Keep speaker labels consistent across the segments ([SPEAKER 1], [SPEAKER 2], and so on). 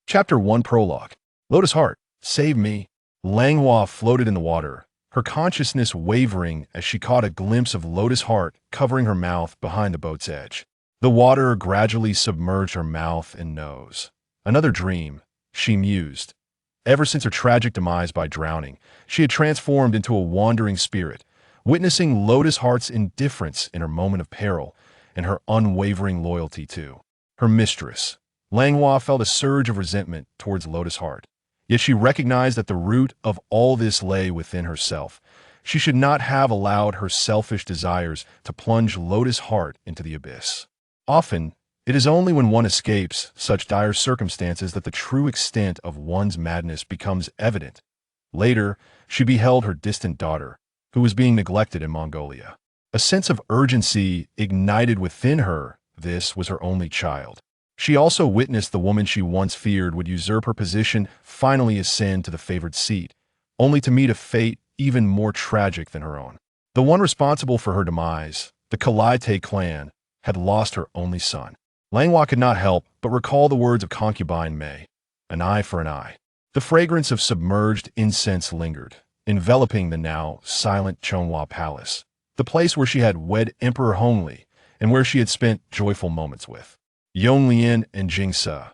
[SPEAKER 1] Chapter 1 Prologue. Lotus Heart, save me. Langhua floated in the water, her consciousness wavering as she caught a glimpse of Lotus Heart covering her mouth behind the boat's edge. The water gradually submerged her mouth and nose. Another dream, she mused. Ever since her tragic demise by drowning, she had transformed into a wandering spirit, witnessing Lotus Heart's indifference in her moment of peril and her unwavering loyalty to her mistress. Langhua felt a surge of resentment towards Lotus Heart. Yet she recognized that the root of all this lay within herself. She should not have allowed her selfish desires to plunge Lotus Heart into the abyss. Often, it is only when one escapes such dire circumstances that the true extent of one's madness becomes evident. Later, she beheld her distant daughter, who was being neglected in Mongolia. A sense of urgency ignited within her. This was her only child. She also witnessed the woman she once feared would usurp her position finally ascend to the favored seat, only to meet a fate even more tragic than her own. The one responsible for her demise, the Qingying clan, had lost her only son. Langhua could not help but recall the words of concubine Mei, an eye for an eye. The fragrance of submerged incense lingered, enveloping the now silent Chonghua Palace, the place where she had wed Emperor Hongli and where she had spent joyful moments with Yonglian and Jingse.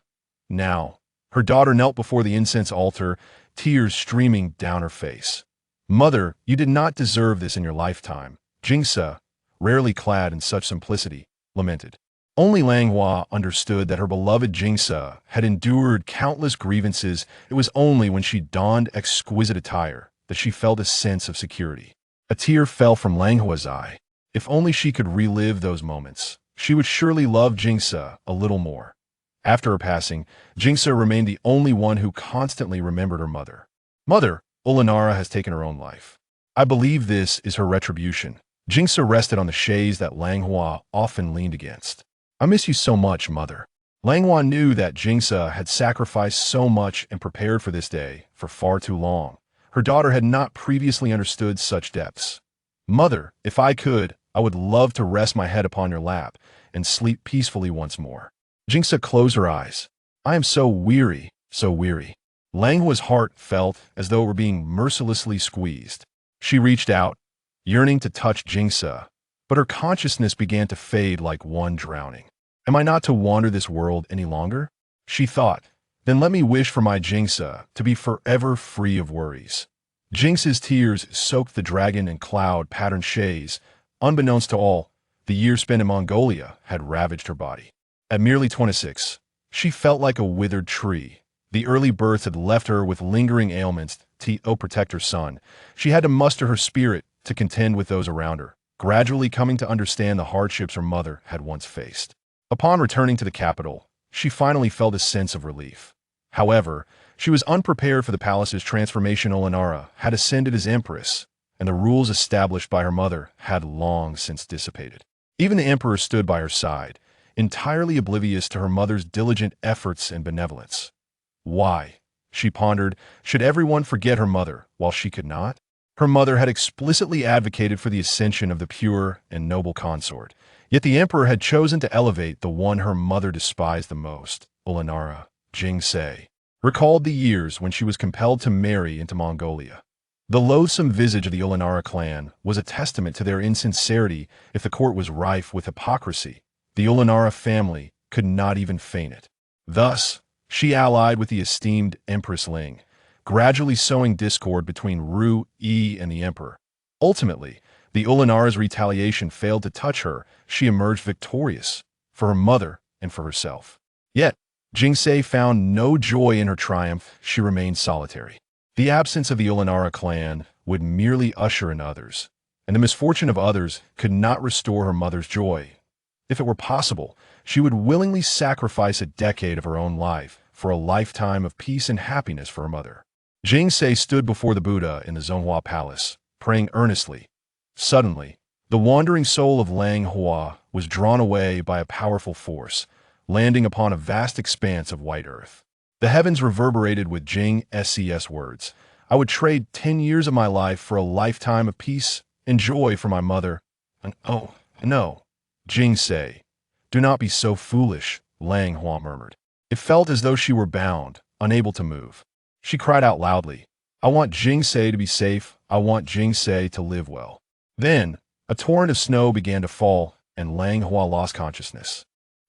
[SPEAKER 1] Now, her daughter knelt before the incense altar, tears streaming down her face. "Mother, you did not deserve this in your lifetime," Jingse, rarely clad in such simplicity, lamented. Only Langhua understood that her beloved Jingse had endured countless grievances. It was only when she donned exquisite attire that she felt a sense of security. A tear fell from Langhua's eye. If only she could relive those moments, she would surely love Jingse a little more. After her passing, Jingse remained the only one who constantly remembered her mother. "Mother, Ulanara has taken her own life. I believe this is her retribution." Jingse rested on the chaise that Langhua often leaned against. "I miss you so much, mother." Langhua knew that Jingse had sacrificed so much and prepared for this day for far too long. Her daughter had not previously understood such depths. "Mother, if I could, I would love to rest my head upon your lap and sleep peacefully once more." Jingse closed her eyes. "I am so weary, so weary." Langhua's heart felt as though it were being mercilessly squeezed. She reached out, yearning to touch Jingse, but her consciousness began to fade like one drowning. "Am I not to wander this world any longer?" she thought. "Then let me wish for my Jingse to be forever free of worries." Jingse's tears soaked the dragon and cloud-patterned chaise. Unbeknownst to all, the year spent in Mongolia had ravaged her body. At merely 26, she felt like a withered tree. The early birth had left her with lingering ailments to protect her son. She had to muster her spirit to contend with those around her, gradually coming to understand the hardships her mother had once faced. Upon returning to the capital, she finally felt a sense of relief. However, she was unprepared for the palace's transformation. Ulanara had ascended as empress, and the rules established by her mother had long since dissipated. Even the emperor stood by her side, entirely oblivious to her mother's diligent efforts and benevolence. Why, she pondered, should everyone forget her mother while she could not? Her mother had explicitly advocated for the ascension of the pure and noble consort, yet the emperor had chosen to elevate the one her mother despised the most. Ulanara, Jingse, recalled the years when she was compelled to marry into Mongolia. The loathsome visage of the Ulanara clan was a testament to their insincerity. If the court was rife with hypocrisy, the Ulanara family could not even feign it. Thus, she allied with the esteemed Empress Ling, gradually sowing discord between Ru Yi and the emperor. Ultimately, the Ulanara's retaliation failed to touch her. She emerged victorious, for her mother and for herself. Yet, Jingse found no joy in her triumph. She remained solitary. The absence of the Ulanara clan would merely usher in others, and the misfortune of others could not restore her mother's joy. If it were possible, she would willingly sacrifice a decade of her own life for a lifetime of peace and happiness for her mother. Jingse stood before the Buddha in the Zonghua Palace, praying earnestly. Suddenly, the wandering soul of Langhua was drawn away by a powerful force, landing upon a vast expanse of white earth. The heavens reverberated with Jingse's words. "I would trade 10 years of my life for a lifetime of peace and joy for my mother." And oh, no, Jingse, do not be so foolish, Langhua murmured. It felt as though she were bound, unable to move. She cried out loudly, "I want Jingse to be safe. I want Jingse to live well." Then, a torrent of snow began to fall, and Langhua lost consciousness.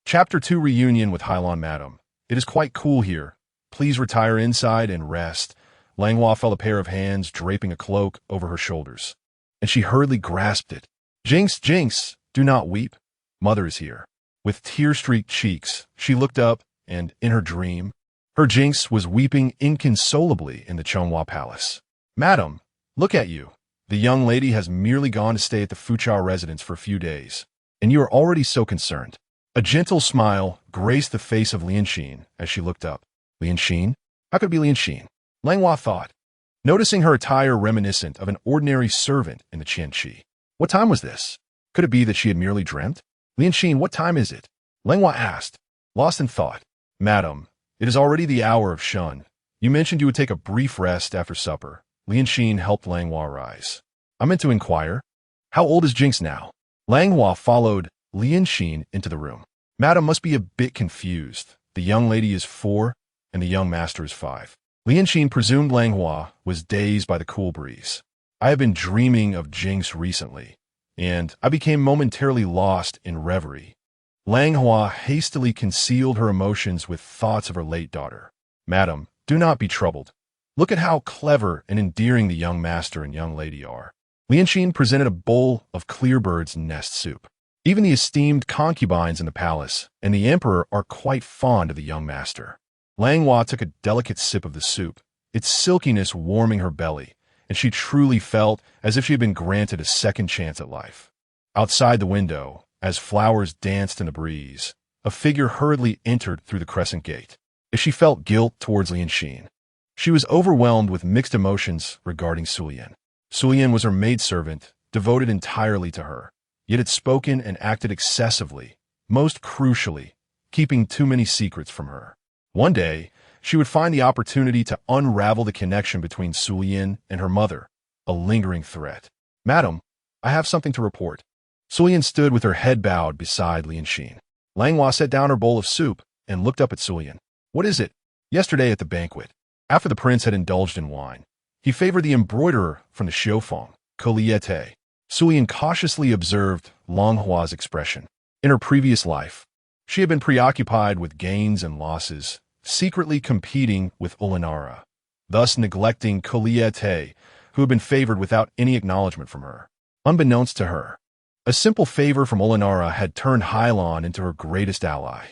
[SPEAKER 1] Chapter 2 Reunion with Hailan. Madam, it is quite cool here. Please retire inside and rest. Langhua felt a pair of hands draping a cloak over her shoulders, and she hurriedly grasped it. Jinx, Jinx, do not weep. Mother is here. With tear-streaked cheeks, she looked up, and in her dream, her Jinx was weeping inconsolably in the Chonghua Palace. Madam, look at you. The young lady has merely gone to stay at the Fucha residence for a few days, and you are already so concerned. A gentle smile graced the face of Lianxin as she looked up. Lianxin? How could it be Lianxin? Langhua thought, noticing her attire reminiscent of an ordinary servant in the Qianqi. What time was this? Could it be that she had merely dreamt? Lianxin, what time is it? Langhua asked, lost in thought. Madam, it is already the hour of Shun. You mentioned you would take a brief rest after supper. Lianxin helped Langhua rise. I meant to inquire, how old is Jinx now? Langhua followed Lianxin into the room. Madam must be a bit confused. The young lady is 4, and the young master is 5. Lianxin presumed Langhua was dazed by the cool breeze. I have been dreaming of Jinx recently, and I became momentarily lost in reverie. Langhua hastily concealed her emotions with thoughts of her late daughter. Madam, do not be troubled. Look at how clever and endearing the young master and young lady are. Lianxin presented a bowl of clear bird's nest soup. Even the esteemed concubines in the palace and the emperor are quite fond of the young master. Langhua took a delicate sip of the soup, its silkiness warming her belly, and she truly felt as if she had been granted a second chance at life. Outside the window, as flowers danced in the breeze, a figure hurriedly entered through the crescent gate. As she felt guilt towards Lianxin, she was overwhelmed with mixed emotions regarding Sulian. Sulian was her maidservant, devoted entirely to her, yet had spoken and acted excessively, most crucially, keeping too many secrets from her. One day, she would find the opportunity to unravel the connection between Sulian and her mother, a lingering threat. Madam, I have something to report. Sulian stood with her head bowed beside Lianxin. Langhua set down her bowl of soup and looked up at Sulian. What is it? Yesterday at the banquet, after the prince had indulged in wine, he favored the embroiderer from the Xiufeng, Coliete. Sulian cautiously observed Langhua's expression. In her previous life, she had been preoccupied with gains and losses, secretly competing with Ulanara, thus neglecting Coliete, who had been favored without any acknowledgement from her. Unbeknownst to her, a simple favor from Ulanara had turned Hailan into her greatest ally.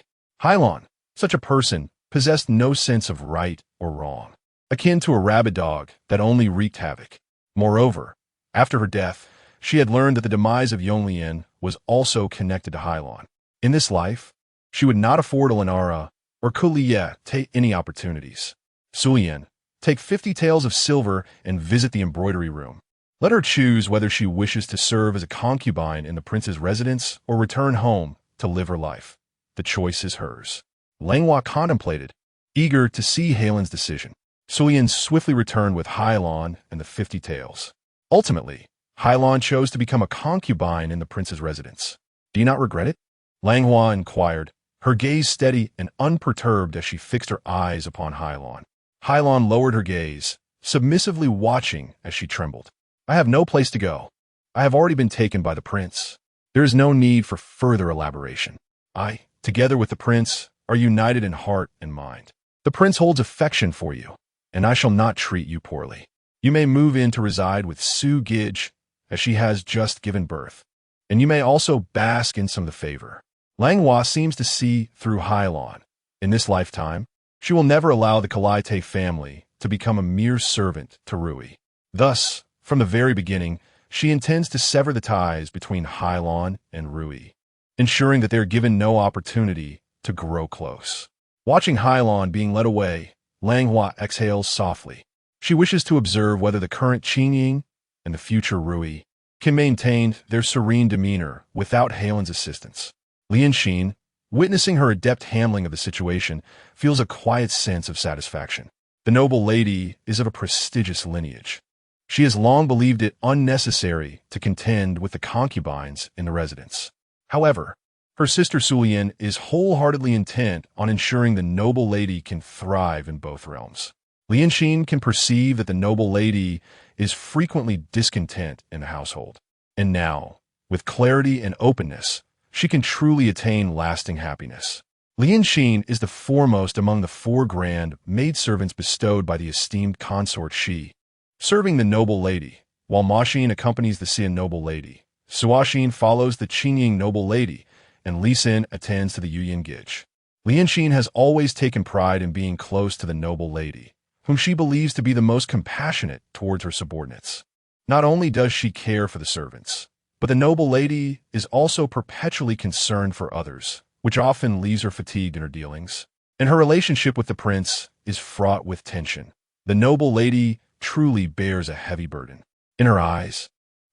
[SPEAKER 1] Hailan, such a person, possessed no sense of right or wrong, akin to a rabid dog that only wreaked havoc. Moreover, after her death, she had learned that the demise of Yonglian was also connected to Hailan. In this life, she would not afford Ulanara or Kuliye any opportunities. Sulian, take 50 taels of silver and visit the embroidery room. Let her choose whether she wishes to serve as a concubine in the prince's residence or return home to live her life. The choice is hers. Langhua contemplated, eager to see Hailan's decision. Sulian swiftly returned with Hailan and the 50 taels. Ultimately, Hailan chose to become a concubine in the prince's residence. Do you not regret it? Langhua inquired, her gaze steady and unperturbed as she fixed her eyes upon Hailan. Hailan lowered her gaze, submissively watching as she trembled. I have no place to go. I have already been taken by the prince. There is no need for further elaboration. I, together with the prince, are united in heart and mind. The prince holds affection for you, and I shall not treat you poorly. You may move in to reside with Su Gij, as she has just given birth, and you may also bask in some of the favor. Langhua seems to see through Hailan. In this lifetime, she will never allow the Kalaite family to become a mere servant to Rui. Thus, from the very beginning, she intends to sever the ties between Hailan and Rui, ensuring that they are given no opportunity to grow close. Watching Hailan being led away, Langhua exhales softly. She wishes to observe whether the current Qingying and the future Rui can maintain their serene demeanor without Hailan's assistance. Lianxin, witnessing her adept handling of the situation, feels a quiet sense of satisfaction. The noble lady is of a prestigious lineage. She has long believed it unnecessary to contend with the concubines in the residence. However, Her sister Sulian is wholeheartedly intent on ensuring the noble lady can thrive in both realms. Lianxin can perceive that the noble lady is frequently discontent in the household. And now, with clarity and openness, she can truly attain lasting happiness. Lianxin is the foremost among the 4 grand maidservants bestowed by the esteemed consort Shi, serving the noble lady, while Ma Xin accompanies the Xian noble lady. Suaxin follows the Qingying noble lady, and Li Xin attends to the Yuyin Gij. Lianxin has always taken pride in being close to the noble lady, whom she believes to be the most compassionate towards her subordinates. Not only does she care for the servants, but the noble lady is also perpetually concerned for others, which often leaves her fatigued in her dealings. And her relationship with the prince is fraught with tension. The noble lady truly bears a heavy burden. In her eyes,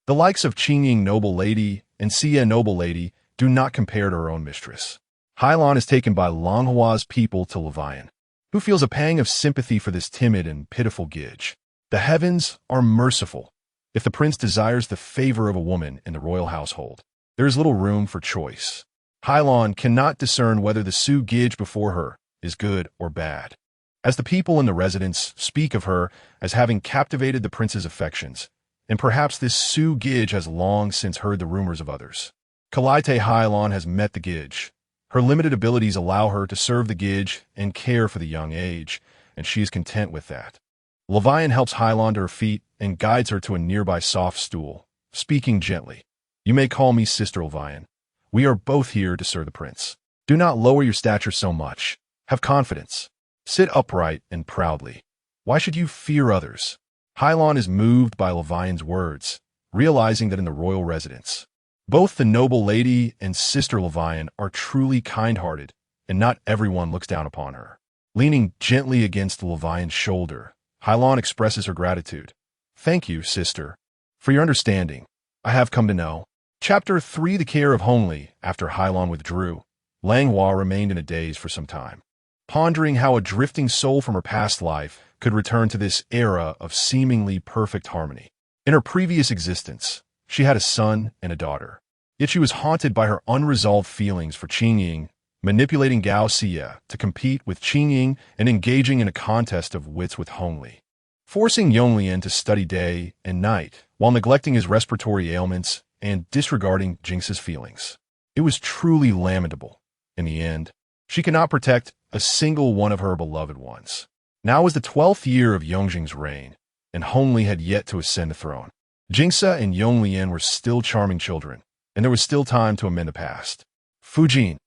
[SPEAKER 1] the likes of Qingying noble lady and Xia noble lady do not compare to her own mistress. Hailan is taken by Langhua's people to Levian, who feels a pang of sympathy for this timid and pitiful Gij. The heavens are merciful. If the prince desires the favor of a woman in the royal household, there is little room for choice. Hailan cannot discern whether the Su Gij before her is good or bad. As the people in the residence speak of her as having captivated the prince's affections, and perhaps this Su Gij has long since heard the rumors of others. Kalaite Hailan has met the Gij. Her limited abilities allow her to serve the Gij and care for the young age, and she is content with that. Levian helps Hailan to her feet and guides her to a nearby soft stool, speaking gently. You may call me Sister Levian. We are both here to serve the prince. Do not lower your stature so much. Have confidence. Sit upright and proudly. Why should you fear others? Hailan is moved by Levian's words, realizing that in the royal residence, both the noble lady and Sister Levian are truly kind-hearted, and not everyone looks down upon her. Leaning gently against Levian's shoulder, Hailan expresses her gratitude. Thank you, sister, for your understanding. I have come to know. Chapter 3: The Care of Hongli. After Hailan withdrew, Langhua remained in a daze for some time, pondering how a drifting soul from her past life could return to this era of seemingly perfect harmony. In her previous existence, she had a son and a daughter, yet she was haunted by her unresolved feelings for Qingying, manipulating Gao Xia to compete with Qingying and engaging in a contest of wits with Hongli, forcing Yonglian to study day and night while neglecting his respiratory ailments and disregarding Jinx's feelings. It was truly lamentable. In the end, she could not protect a single one of her beloved ones. Now was the 12th year of Yongjing's reign, and Hongli had yet to ascend the throne. Jingsa and Yonglian were still charming children, and there was still time to amend the past. Fujin,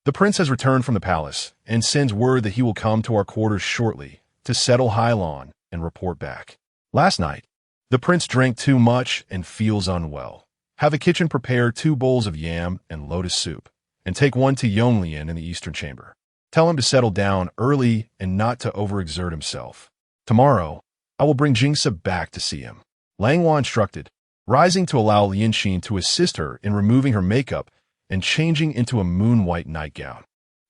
[SPEAKER 1] the prince has returned from the palace and sends word that he will come to our quarters shortly to settle Hailan and report back. Last night, the prince drank too much and feels unwell. Have the kitchen prepare 2 bowls of yam and lotus soup, and take one to Yonglian in the eastern chamber. Tell him to settle down early and not to overexert himself. Tomorrow, I will bring Jingsa back to see him. Langhua instructed, rising to allow Lianxin to assist her in removing her makeup and changing into a moon-white nightgown.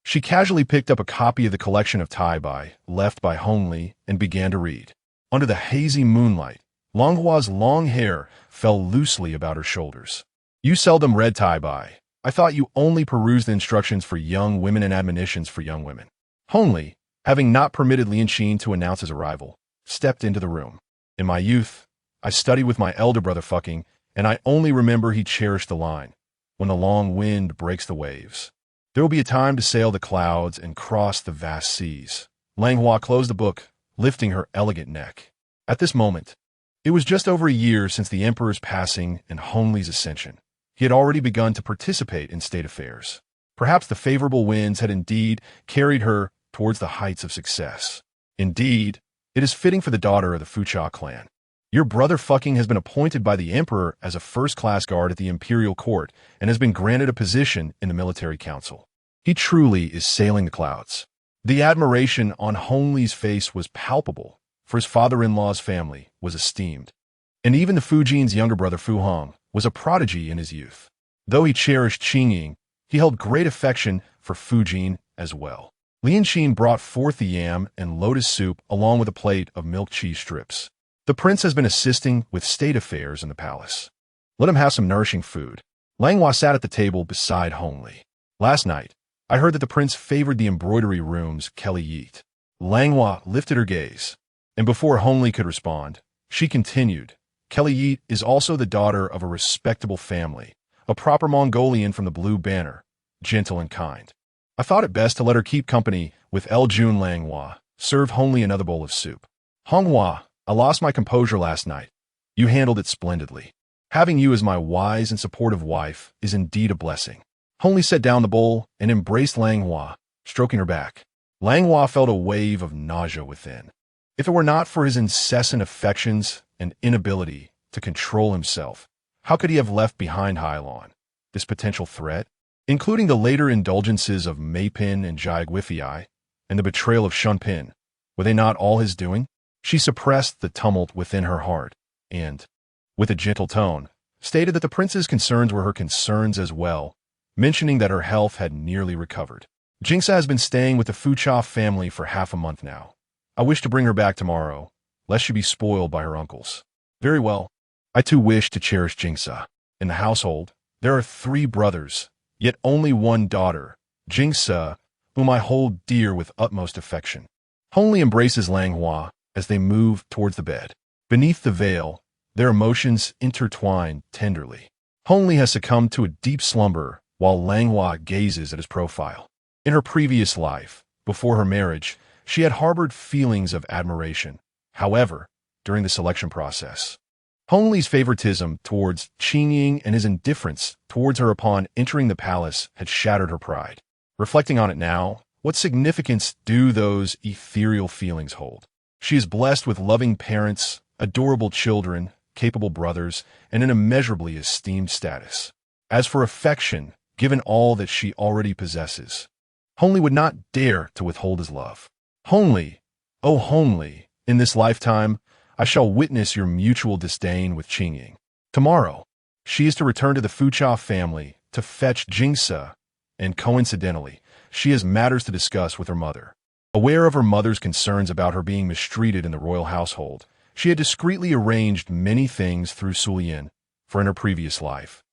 [SPEAKER 1] She casually picked up a copy of the collection of Tai Bai left by Hongli and began to read. Under the hazy moonlight, Langhua's long hair fell loosely about her shoulders. You seldom read Tai Bai. I thought you only perused the instructions for young women and admonitions for young women. Hongli, having not permitted Lianxin to announce his arrival, stepped into the room. In my youth, I studied with my elder brother fucking, and I only remember he cherished the line, when the long wind breaks the waves, there will be a time to sail the clouds and cross the vast seas. Langhua closed the book, lifting her elegant neck. At this moment, it was just over a year since the emperor's passing and Hongli's ascension. He had already begun to participate in state affairs. Perhaps the favorable winds had indeed carried her towards the heights of success. Indeed, it is fitting for the daughter of the Fucha clan. Your brother fucking has been appointed by the emperor as a first-class guard at the imperial court and has been granted a position in the military council. He truly is sailing the clouds. The admiration on Hongli's face was palpable, for his father-in-law's family was esteemed. And even the Fujin's younger brother Fu Hong was a prodigy in his youth. Though he cherished Qingying, he held great affection for Fujin as well. Lianxin brought forth the yam and lotus soup along with a plate of milk cheese strips. The prince has been assisting with state affairs in the palace. Let him have some nourishing food. Langhua sat at the table beside Hongli. Last night, I heard that the prince favored the embroidery room's Qingying. Langhua lifted her gaze, and before Hongli could respond, she continued, Qingying is also the daughter of a respectable family, a proper Mongolian from the Blue Banner, gentle and kind. I thought it best to let her keep company with Jun Langhua, serve Hongli another bowl of soup. Honghua, I lost my composure last night. You handled it splendidly. Having you as my wise and supportive wife is indeed a blessing. Hongli set down the bowl and embraced Langhua, stroking her back. Langhua felt a wave of nausea within. If it were not for his incessant affections and inability to control himself, how could he have left behind Hailon, this potential threat? Including the later indulgences of Meipin and Jiaguifei, and the betrayal of Shunpin, were they not all his doing? She suppressed the tumult within her heart, and, with a gentle tone, stated that the prince's concerns were her concerns as well, mentioning that her health had nearly recovered. Jingsa has been staying with the Fucha family for half a month now. I wish to bring her back tomorrow, lest she be spoiled by her uncles. Very well. I too wish to cherish Jingsa. In the household, there are 3 brothers, yet only 1 daughter, Jingsa, whom I hold dear with utmost affection. Hongli embraces Langhua as they move towards the bed. Beneath the veil, their emotions intertwine tenderly. Hongli has succumbed to a deep slumber while Langhua gazes at his profile. In her previous life, before her marriage, she had harbored feelings of admiration. However, during the selection process, Hongli's favoritism towards Qingying and his indifference towards her upon entering the palace had shattered her pride. Reflecting on it now, what significance do those ethereal feelings hold? She is blessed with loving parents, adorable children, capable brothers, and an immeasurably esteemed status. As for affection, given all that she already possesses, Hongli would not dare to withhold his love. Hongli, oh Hongli, in this lifetime, I shall witness your mutual disdain with Qingying. Tomorrow, she is to return to the Fucha family to fetch Jingsa, and coincidentally, she has matters to discuss with her mother. Aware of her mother's concerns about her being mistreated in the royal household, she had discreetly arranged many things through Sulian for in her previous life.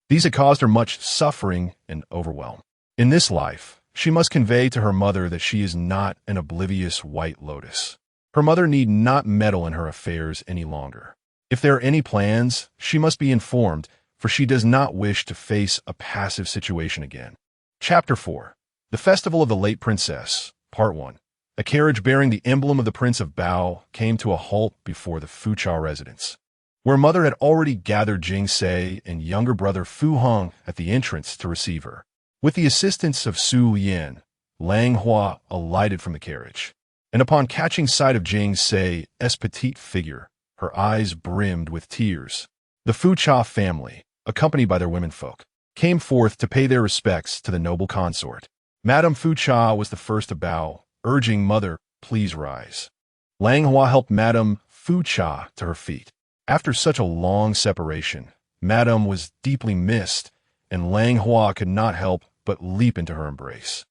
[SPEAKER 1] These had caused her much suffering and overwhelm. In this life, she must convey to her mother that she is not an oblivious white lotus. Her mother need not meddle in her affairs any longer. If there are any plans, she must be informed, for she does not wish to face a passive situation again. Chapter 4. The Festival of the Late Princess, Part 1. A carriage bearing the emblem of the Prince of Bao came to a halt before the Fucha residence, where mother had already gathered Jingse and younger brother Fu Hong at the entrance to receive her. With the assistance of Su Yin, Langhua alighted from the carriage, and upon catching sight of Jingse's petite figure, her eyes brimmed with tears. The Fucha family, accompanied by their womenfolk, came forth to pay their respects to the noble consort. Madame Fucha was the first to bow, urging mother, please rise. Langhua helped Madame Fucha to her feet. After such a long separation, Madame was deeply missed, and Langhua could not help but leap into her embrace.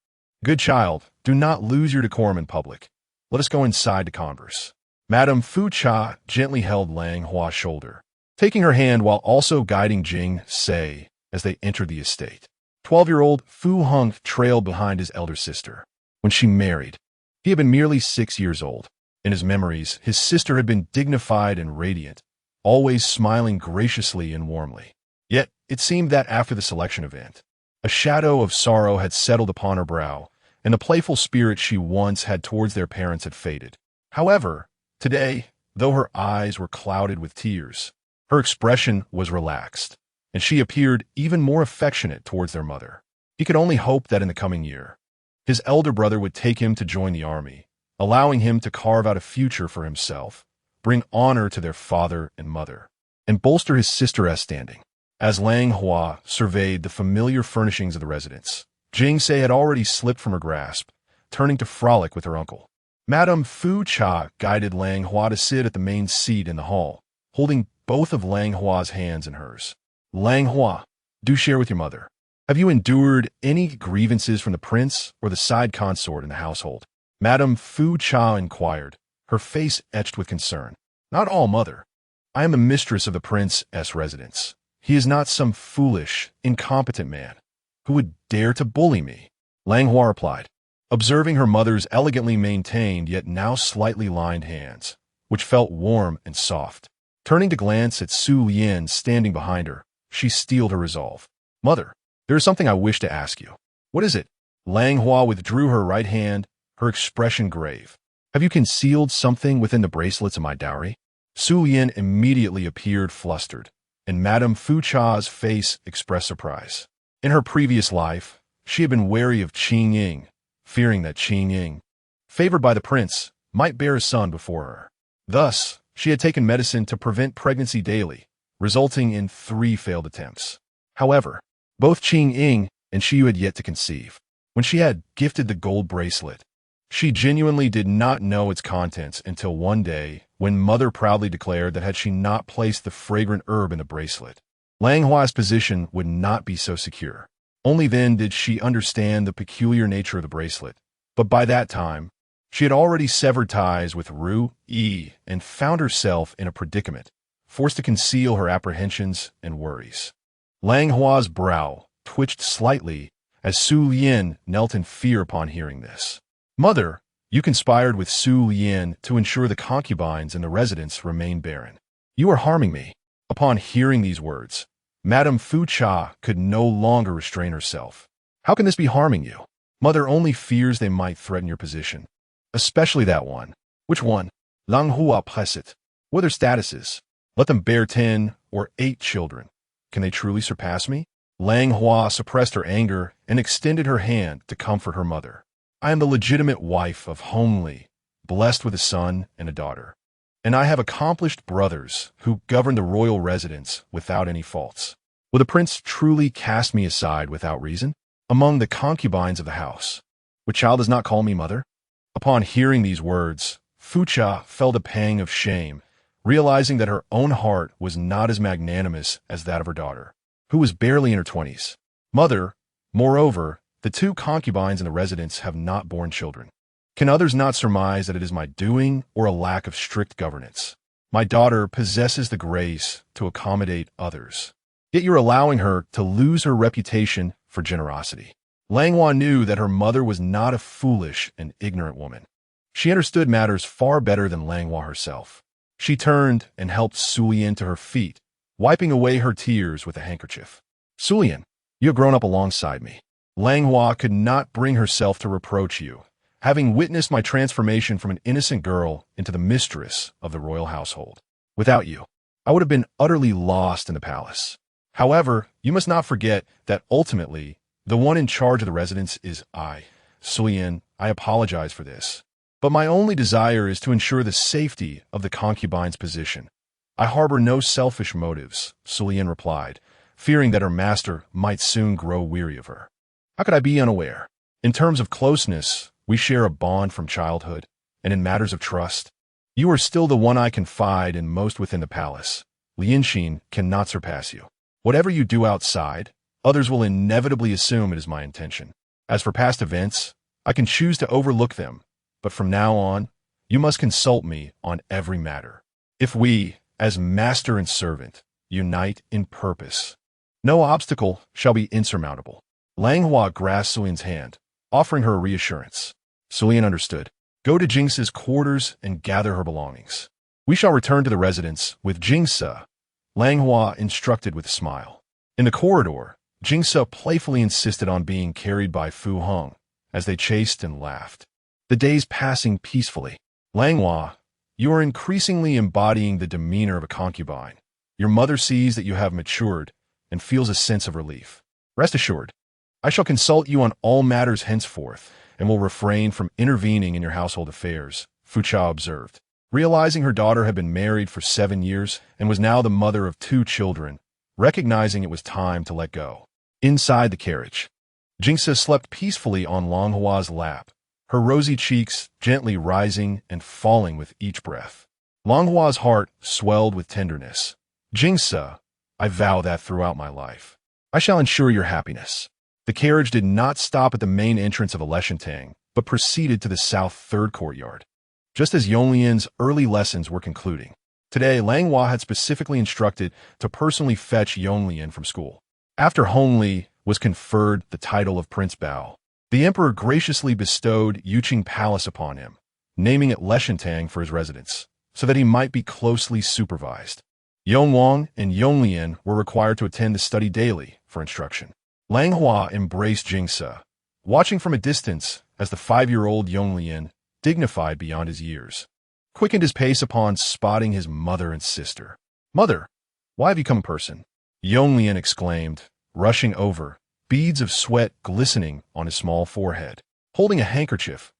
[SPEAKER 1] Good child, do not lose your decorum in public. Let us go inside to converse. Madame Fucha gently held Langhua's shoulder, taking her hand while also guiding Jingse as they entered the estate. 12-year-old Fu Hong trailed behind his elder sister. When she married, he had been merely 6 years old. In his memories, his sister had been dignified and radiant, always smiling graciously and warmly. Yet, it seemed that after the selection event, a shadow of sorrow had settled upon her brow, and the playful spirit she once had towards their parents had faded. However, today, though her eyes were clouded with tears, her expression was relaxed, and she appeared even more affectionate towards their mother. He could only hope that in the coming year, his elder brother would take him to join the army, allowing him to carve out a future for himself, bring honor to their father and mother, and bolster his sister's standing. As Langhua surveyed the familiar furnishings of the residence, Jingse had already slipped from her grasp, turning to frolic with her uncle. Madame Fucha guided Langhua to sit at the main seat in the hall, holding both of Langhua's hands in hers. Langhua, do share with your mother. Have you endured any grievances from the prince or the side consort in the household? Madame Fucha inquired, her face etched with concern. Not all, mother. I am the mistress of the prince's residence. He is not some foolish, incompetent man. Who would dare to bully me? Langhua replied, observing her mother's elegantly maintained yet now slightly lined hands, which felt warm and soft. Turning to glance at Su Lian standing behind her, she steeled her resolve. Mother, there is something I wish to ask you. What is it? Langhua withdrew her right hand, her expression grave. Have you concealed something within the bracelets of my dowry? Su Lian immediately appeared flustered, and Madame Fucha's face expressed surprise. In her previous life, she had been wary of Qingying, fearing that Qingying, favored by the prince, might bear a son before her. Thus, she had taken medicine to prevent pregnancy daily, resulting in 3 failed attempts. However, both Qingying and she had yet to conceive. When she had gifted the gold bracelet, she genuinely did not know its contents until one day when Mother proudly declared that had she not placed the fragrant herb in the bracelet, Langhua's position would not be so secure. Only then did she understand the peculiar nature of the bracelet. But by that time, she had already severed ties with Ru Yi and found herself in a predicament, forced to conceal her apprehensions and worries. Langhua's brow twitched slightly as Su Lian knelt in fear upon hearing this. Mother, you conspired with Su Lian to ensure the concubines in the residence remain barren. You are harming me. Upon hearing these words, Madame Fucha could no longer restrain herself. How can this be harming you? Mother only fears they might threaten your position. Especially that one. Which one? Langhua pressed it. What are their statuses? Let them bear 10 or 8 children. Can they truly surpass me? Langhua suppressed her anger and extended her hand to comfort her mother. I am the legitimate wife of Hongli, blessed with a son and a daughter. And I have accomplished brothers who govern the royal residence without any faults. Will the prince truly cast me aside without reason? Among the concubines of the house, which child does not call me mother? Upon hearing these words, Fucha felt a pang of shame, realizing that her own heart was not as magnanimous as that of her daughter, who was barely in her 20s. Mother, moreover, the 2 concubines in the residence have not borne children. Can others not surmise that it is my doing or a lack of strict governance? My daughter possesses the grace to accommodate others. Yet you're allowing her to lose her reputation for generosity. Langhua knew that her mother was not a foolish and ignorant woman. She understood matters far better than Langhua herself. She turned and helped Su Lian to her feet, wiping away her tears with a handkerchief. Su Lian, you have grown up alongside me. Langhua could not bring herself to reproach you, having witnessed my transformation from an innocent girl into the mistress of the royal household. Without you, I would have been utterly lost in the palace. However, you must not forget that ultimately, the one in charge of the residence is I. Su Lian, I apologize for this, but my only desire is to ensure the safety of the concubine's position. I harbor no selfish motives, Su Lian replied, fearing that her master might soon grow weary of her. How could I be unaware? In terms of closeness, we share a bond from childhood, and in matters of trust, you are still the one I confide in most within the palace. Lianxin cannot surpass you. Whatever you do outside, others will inevitably assume it is my intention. As for past events, I can choose to overlook them, but from now on, you must consult me on every matter. If we, as master and servant, unite in purpose, no obstacle shall be insurmountable. Langhua grasped Su Lian's hand, offering her reassurance. Su Lian understood. Go to Jingsa's quarters and gather her belongings. We shall return to the residence with Jingsa, Langhua instructed with a smile. In the corridor, Jingsa playfully insisted on being carried by Fu Hong, as they chased and laughed. The days passing peacefully. Langhua, you are increasingly embodying the demeanor of a concubine. Your mother sees that you have matured and feels a sense of relief. Rest assured, I shall consult you on all matters henceforth and will refrain from intervening in your household affairs, Fucha observed. Realizing her daughter had been married for 7 years and was now the mother of 2 children, recognizing it was time to let go. Inside the carriage, Jingsa slept peacefully on Langhua's lap, her rosy cheeks gently rising and falling with each breath. Langhua's heart swelled with tenderness. Jingsa, I vow that throughout my life, I shall ensure your happiness. The carriage did not stop at the main entrance of Aleshantang, but proceeded to the south 3rd courtyard. Just as Yonglian's early lessons were concluding, today Langhua had specifically instructed to personally fetch Yonglian from school. After Hongli, was conferred the title of Prince Bao. The emperor graciously bestowed Yuqing Palace upon him, naming it Leshentang for his residence, so that he might be closely supervised. Yongwang and Yonglian were required to attend the study daily for instruction. Langhua embraced Jingse, watching from a distance as the 5-year-old Yonglian, dignified beyond his years, quickened his pace upon spotting his mother and sister. "Mother, why have you come in person?" Yonglian exclaimed, rushing over, beads of sweat glistening on his small forehead. Holding a handkerchief,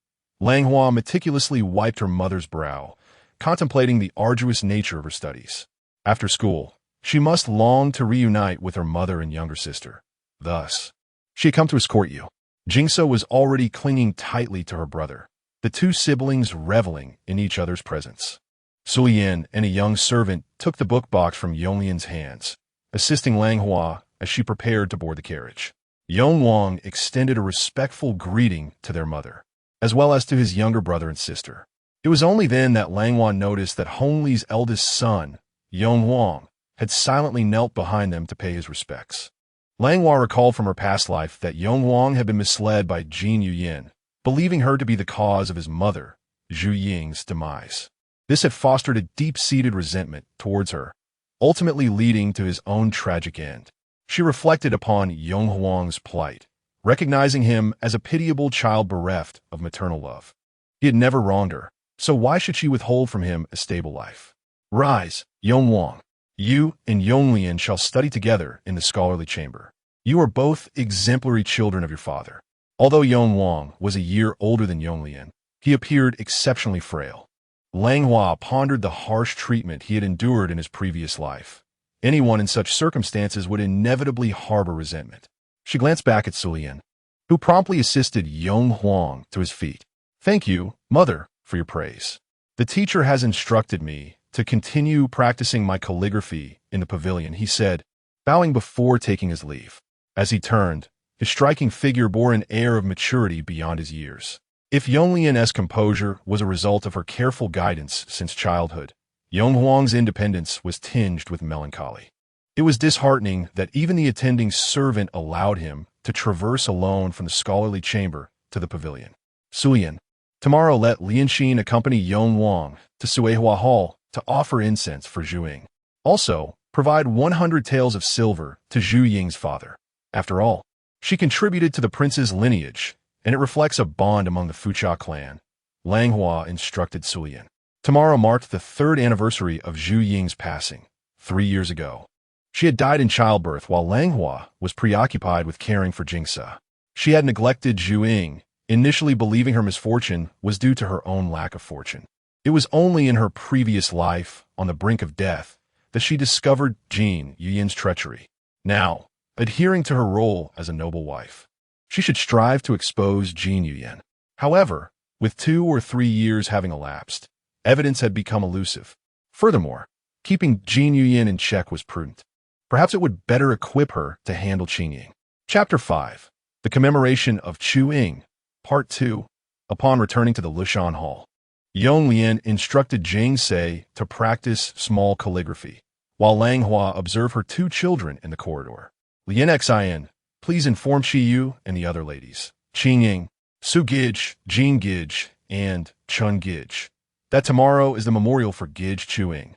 [SPEAKER 1] Langhua meticulously wiped her mother's brow, contemplating the arduous nature of her studies. After school, she must long to reunite with her mother and younger sister. Thus, she had come to escort you. Jingse was already clinging tightly to her brother, the two siblings reveling in each other's presence. Suyin and a young servant took the book box from Yonglian's hands, assisting Langhua as she prepared to board the carriage. Yongwang extended a respectful greeting to their mother, as well as to his younger brother and sister. It was only then that Langhua noticed that Hongli's eldest son, Yongwang, had silently knelt behind them to pay his respects. Langhua recalled from her past life that Yongwang had been misled by Jin Yuyin, believing her to be the cause of his mother, Zhu Ying's demise. This had fostered a deep-seated resentment towards her, ultimately leading to his own tragic end. She reflected upon Yongwang's plight, recognizing him as a pitiable child bereft of maternal love. He had never wronged her, so why should she withhold from him a stable life? "Rise, Yongwang. You and Yonglian shall study together in the scholarly chamber. You are both exemplary children of your father." Although Yongwang was a year older than Yonglian, he appeared exceptionally frail. Langhua pondered the harsh treatment he had endured in his previous life. Anyone in such circumstances would inevitably harbor resentment. She glanced back at Sulian, who promptly assisted Yonghuang to his feet. "Thank you, mother, for your praise. The teacher has instructed me to continue practicing my calligraphy in the pavilion," he said, bowing before taking his leave. As he turned, his striking figure bore an air of maturity beyond his years. If Yonglian's composure was a result of her careful guidance since childhood, Yonghuang's independence was tinged with melancholy. It was disheartening that even the attending servant allowed him to traverse alone from the scholarly chamber to the pavilion. "Suyin, tomorrow let Lianxin accompany Yonghuang to Suihua Hall to offer incense for Zhu Ying. Also, provide 100 taels of silver to Zhu Ying's father. After all, she contributed to the prince's lineage, and it reflects a bond among the Fucha clan," Langhua instructed Suyin. Tomorrow marked the 3rd anniversary of Zhu Ying's passing, 3 years ago. She had died in childbirth while Langhua was preoccupied with caring for Jingse. She had neglected Zhu Ying, initially believing her misfortune was due to her own lack of fortune. It was only in her previous life, on the brink of death, that she discovered Jin Yuyin's treachery. Now, adhering to her role as a noble wife, she should strive to expose Jin Yuyin. However, with 2 or 3 years having elapsed, evidence had become elusive. Furthermore, keeping Jin Yuyin in check was prudent. Perhaps it would better equip her to handle Qingying. Chapter 5. The Commemoration of Qingying, Part 2. Upon returning to the Lushan Hall, Yonglian instructed Jingse to practice small calligraphy, while Langhua observed her 2 children in the corridor. "Lian Xian, please inform Shiyu and the other ladies, Qingying, Su Gij, Jin Gij, and Chun Gij, that tomorrow is the memorial for Gij Qingying.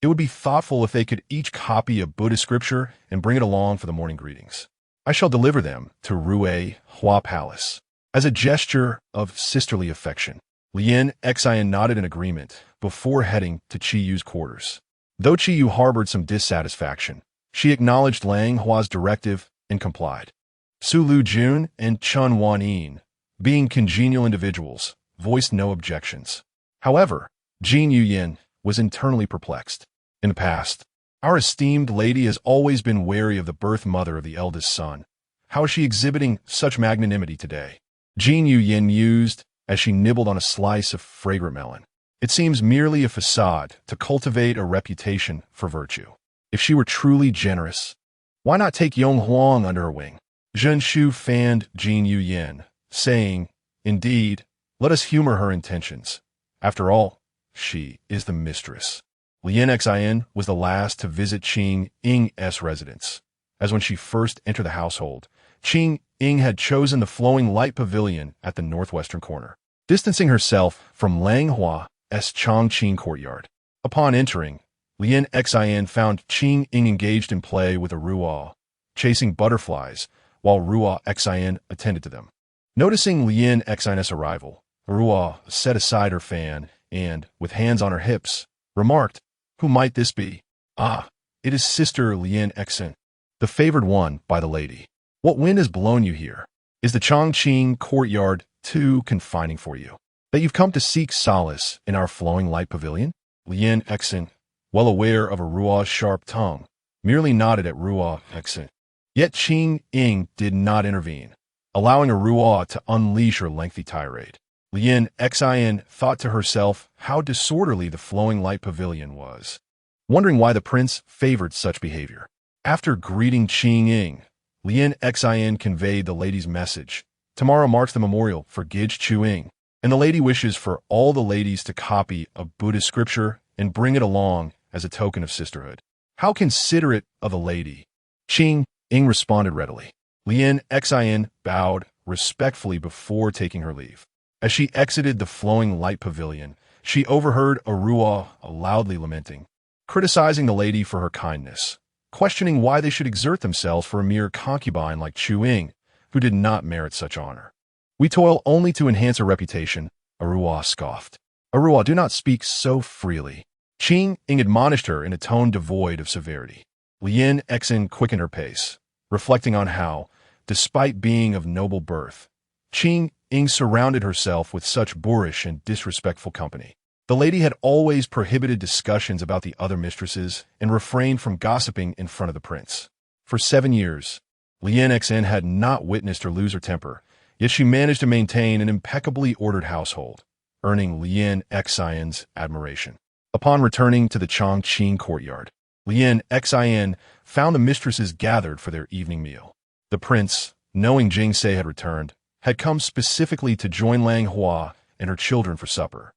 [SPEAKER 1] It would be thoughtful if they could each copy a Buddhist scripture and bring it along for the morning greetings. I shall deliver them to Rue Hua Palace as a gesture of sisterly affection." Lian Xian nodded in agreement before heading to Qiyu's quarters. Though Qiyu harbored some dissatisfaction, she acknowledged Langhua's directive and complied. Su Lu Jun and Chun Wanyin, being congenial individuals, voiced no objections. However, Jin Yuyin was internally perplexed. In the past, our esteemed lady has always been wary of the birth mother of the eldest son. How is she exhibiting such magnanimity today? Jin Yuyin mused as she nibbled on a slice of fragrant melon. It seems merely a facade to cultivate a reputation for virtue. If she were truly generous, why not take Yonghuang under her wing? Zhen Shu fanned Jin Yuyin, saying, "Indeed, let us humor her intentions. After all, she is the mistress." Lian Xian was the last to visit Qingying's residence, as when she first entered the household, Qingying had chosen the flowing light pavilion at the northwestern corner, distancing herself from Langhua's Chongqing courtyard. Upon entering, Lien Xin found Qingying engaged in play with a Ruo, chasing butterflies, while Ruo Xin attended to them. Noticing Lien Xin's arrival, Ruo set aside her fan and, with hands on her hips, remarked, "Who might this be?" "Ah, it is Sister Lien Xin, the favored one by the lady. What wind has blown you here? Is the Chongqing courtyard too confining for you, that you've come to seek solace in our flowing light pavilion?" Lien Xin, well aware of a Ruo's sharp tongue, merely nodded at Ruo Xin. Yet Qingying did not intervene, allowing a Ruo to unleash her lengthy tirade. Lien Xin thought to herself how disorderly the flowing light pavilion was, wondering why the prince favored such behavior. After greeting Qingying, Lien Xin conveyed the lady's message. Tomorrow marks the memorial for Gij Chuing, and the lady wishes for all the ladies to copy a Buddhist scripture and bring it along as a token of sisterhood. How considerate of a lady. Qingying responded readily. Lien Xin bowed respectfully before taking her leave. As she exited the flowing light pavilion, she overheard a Ruo loudly lamenting, criticizing the lady for her kindness, questioning why they should exert themselves for a mere concubine like Chuing, who did not merit such honor. "We toil only to enhance her reputation," a Ruo scoffed. "A Ruo, do not speak so freely." Qingying admonished her in a tone devoid of severity. Lien Xin quickened her pace, reflecting on how, despite being of noble birth, Qingying surrounded herself with such boorish and disrespectful company. The lady had always prohibited discussions about the other mistresses and refrained from gossiping in front of the prince. For 7 years, Lien Xin had not witnessed her lose her temper, yet she managed to maintain an impeccably ordered household, earning Lien Xin's admiration. Upon returning to the Chongqing courtyard, Lien Xin found the mistresses gathered for their evening meal. The prince, knowing Jingse had returned, had come specifically to join Langhua and her children for supper.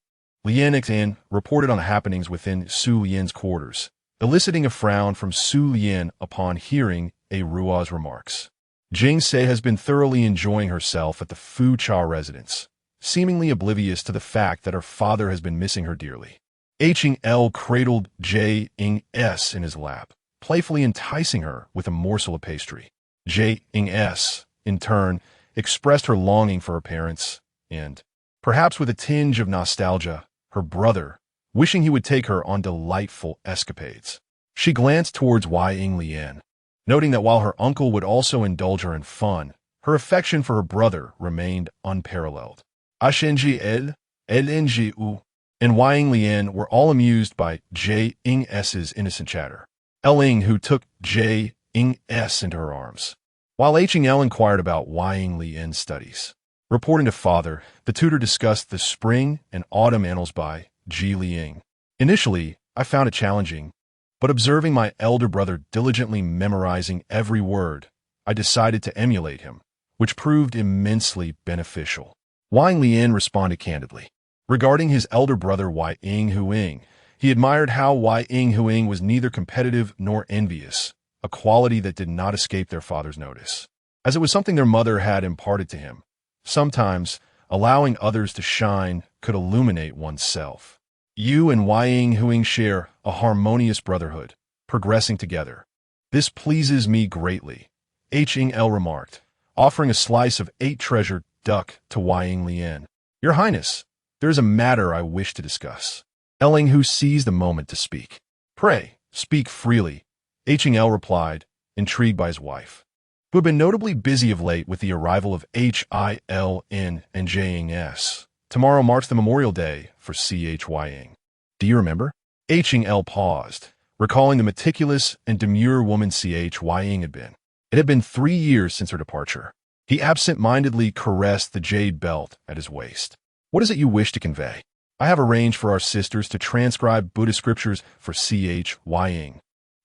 [SPEAKER 1] Lien Xin reported on the happenings within Su Lian's quarters, eliciting a frown from Su Lian upon hearing a Ruo's remarks. Jingse has been thoroughly enjoying herself at the Fucha residence, seemingly oblivious to the fact that her father has been missing her dearly. Hngl cradled Jing's in his lap, playfully enticing her with a morsel of pastry. Jing's, in turn, expressed her longing for her parents and, perhaps with a tinge of nostalgia, her brother, wishing he would take her on delightful escapades. She glanced towards Ying Lian, noting that while her uncle would also indulge her in fun, her affection for her brother remained unparalleled. Ashenji Lnji U, and Ying Lian were all amused by Jing's innocent chatter. Ling, who took Jing's into her arms, while Hngl inquired about Ying Lian's studies. Reporting to father, the tutor discussed the spring and autumn annals by Ji Liang. Initially, I found it challenging, but observing my elder brother diligently memorizing every word, I decided to emulate him, which proved immensely beneficial. Ying Lian responded candidly. Regarding his elder brother Ying Huing, he admired how Ying Huing was neither competitive nor envious, a quality that did not escape their father's notice, as it was something their mother had imparted to him. Sometimes, allowing others to shine could illuminate oneself. You and Ying Huing share a harmonious brotherhood, progressing together. This pleases me greatly, Hngl remarked, offering a slice of 8 treasured duck to Ying Lian. Your Highness, there is a matter I wish to discuss. Ling, who seized the moment to speak. Pray, speak freely, Hngl replied, intrigued by his wife, who had been notably busy of late with the arrival of Hiln and Jings. Tomorrow marks the Memorial Day for Chying. Do you remember? Hngl paused, recalling the meticulous and demure woman Chying had been. It had been 3 years since her departure. He absent-mindedly caressed the jade belt at his waist. What is it you wish to convey? I have arranged for our sisters to transcribe Buddhist scriptures for Chying,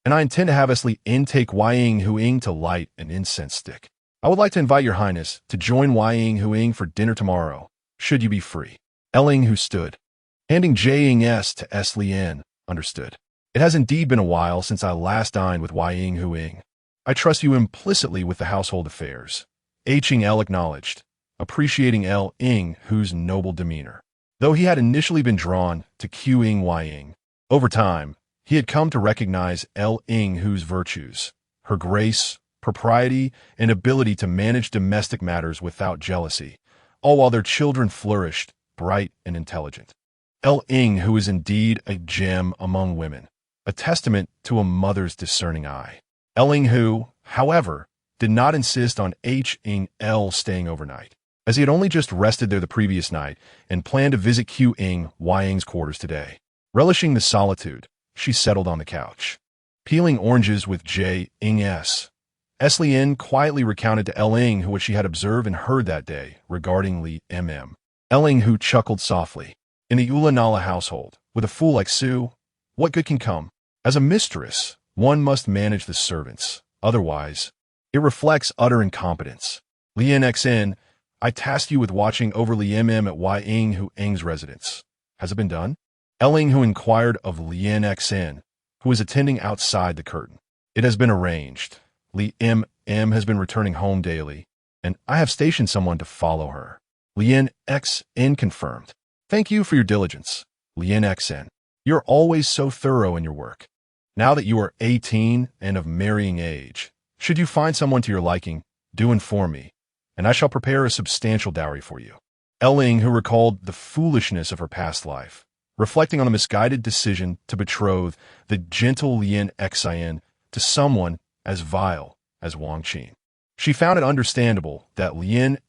[SPEAKER 1] and I intend to have Esli intake Ying Huing to light an incense stick. I would like to invite your Highness to join Ying Huing for dinner tomorrow, should you be free. Ling, who stood, handing Jings to S. Lian, understood. It has indeed been a while since I last dined with Ying Huing. I trust you implicitly with the household affairs. Qingying acknowledged, appreciating Ying's noble demeanor. Though he had initially been drawn to Qingying, over time, he had come to recognize Ying's virtues, her grace, propriety, and ability to manage domestic matters without jealousy, all while their children flourished, bright and intelligent. Ying, who is indeed a gem among women, a testament to a mother's discerning eye. Ying, who, however, did not insist on Qing staying overnight, as he had only just rested there the previous night and planned to visit Qingying's quarters today. Relishing the solitude, she settled on the couch. Peeling oranges with Jing's. Lien quietly recounted to Ying what she had observed and heard that day regarding Ying, who chuckled softly. In the Ulanala household, with a fool like Su, what good can come? As a mistress, one must manage the servants. Otherwise, it reflects utter incompetence. Lien, I tasked you with watching over at Ying's residence. Has it been done? Ying, who inquired of Lien, who was attending outside the curtain. It has been arranged. Lien has been returning home daily, and I have stationed someone to follow her. Lien confirmed. Thank you for your diligence, Lien. You're always so thorough in your work. Now that you are 18 and of marrying age, should you find someone to your liking, do inform me, and I shall prepare a substantial dowry for you. Ying, who recalled the foolishness of her past life, reflecting on the misguided decision to betroth the gentle Lien to someone as vile as Wang Qin. She found it understandable that Lien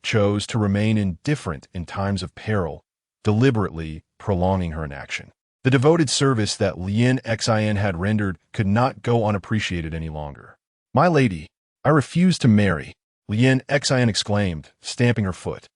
[SPEAKER 1] chose to remain indifferent in times of peril, deliberately prolonging her inaction. The devoted service that Lien had rendered could not go unappreciated any longer. My lady, I refuse to marry, Lien exclaimed, stamping her foot.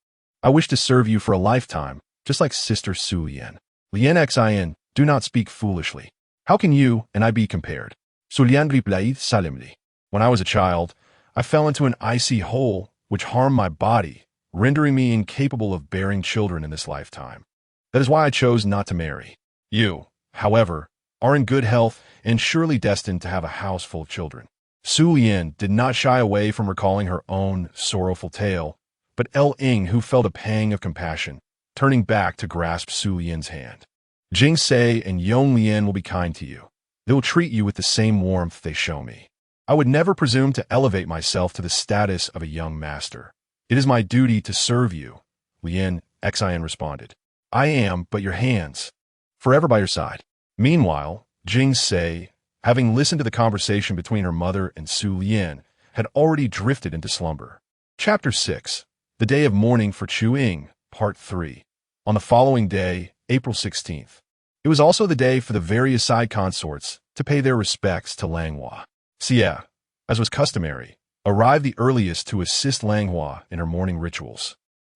[SPEAKER 1] I wish to serve you for a lifetime, just like Sister Su Lien. Lien, do not speak foolishly. How can you and I be compared? Su Lien replied solemnly. When I was a child, I fell into an icy hole which harmed my body, rendering me incapable of bearing children in this lifetime. That is why I chose not to marry. You, however, are in good health and surely destined to have a house full of children. Su Lien did not shy away from recalling her own sorrowful tale, but Ying, who felt a pang of compassion, turning back to grasp Su Lien's hand. Jingse and Yong Lien will be kind to you. They will treat you with the same warmth they show me. I would never presume to elevate myself to the status of a young master. It is my duty to serve you, Lien responded. I am but your hands, forever by your side. Meanwhile, Jingse, having listened to the conversation between her mother and Su Lien, had already drifted into slumber. Chapter 6. The Day of Mourning for Qingying, Part 3. On the following day, April 16th, it was also the day for the various side consorts to pay their respects to Langhua. Xie, as was customary, arrived the earliest to assist Langhua in her morning rituals.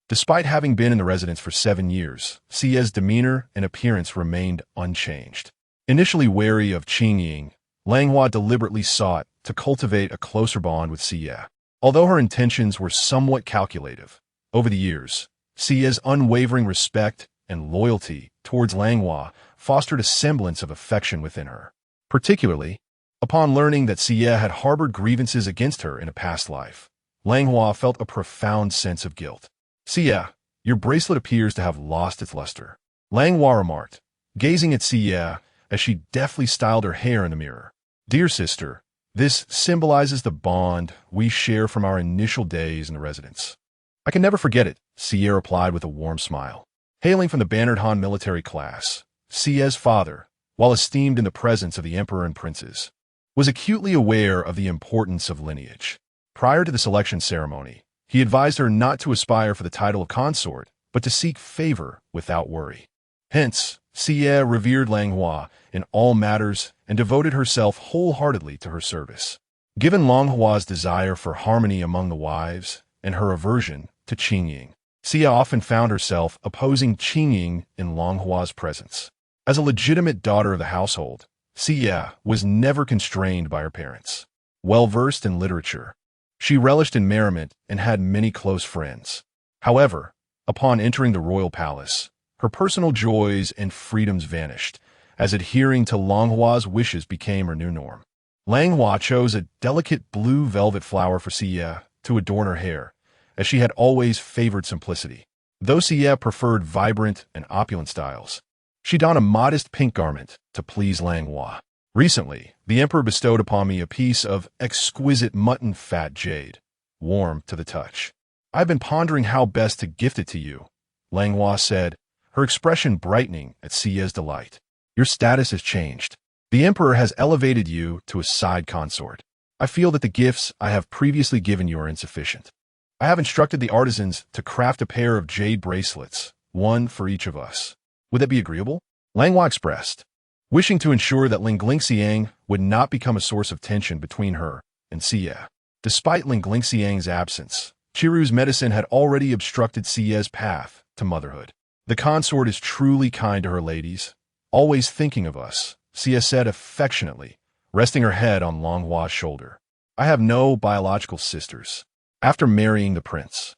[SPEAKER 1] Despite having been in the residence for 7 years, Xie's demeanor and appearance remained unchanged. Initially wary of Qingying, Langhua deliberately sought to cultivate a closer bond with Xie. Although her intentions were somewhat calculative, over the years, Xie's unwavering respect and loyalty towards Langhua fostered a semblance of affection within her. Particularly, upon learning that Xie had harbored grievances against her in a past life, Langhua felt a profound sense of guilt. Xie, your bracelet appears to have lost its luster, Langhua remarked, gazing at Xie as she deftly styled her hair in the mirror. Dear sister, this symbolizes the bond we share from our initial days in the residence. I can never forget it, Xie replied with a warm smile. Hailing from the Bannered Han military class, Xie's father, while esteemed in the presence of the emperor and princes, was acutely aware of the importance of lineage. Prior to the selection ceremony, he advised her not to aspire for the title of consort, but to seek favor without worry. Hence, Xie revered Langhua in all matters and devoted herself wholeheartedly to her service. Given Langhua's desire for harmony among the wives and her aversion to Qingying, Xie often found herself opposing Qingying in Langhua's presence. As a legitimate daughter of the household, Xie was never constrained by her parents. Well-versed in literature, she relished in merriment and had many close friends. However, upon entering the royal palace, her personal joys and freedoms vanished, as adhering to Langhua's wishes became her new norm. Langhua chose a delicate blue velvet flower for Xie to adorn her hair, as she had always favored simplicity. Though Xie preferred vibrant and opulent styles, she donned a modest pink garment to please Langhua. Recently, the emperor bestowed upon me a piece of exquisite mutton fat jade, warm to the touch. I've been pondering how best to gift it to you, Langhua said, her expression brightening at Xie's delight. Your status has changed. The emperor has elevated you to a side consort. I feel that the gifts I have previously given you are insufficient. I have instructed the artisans to craft a pair of jade bracelets, one for each of us. Would that be agreeable? Langhua expressed, wishing to ensure that Qingying would not become a source of tension between her and Xie. Despite Qingying's absence, Chiru's medicine had already obstructed Xie's path to motherhood. The consort is truly kind to her ladies, always thinking of us, Xie said affectionately, resting her head on Langhua's shoulder. I have no biological sisters. After marrying the prince,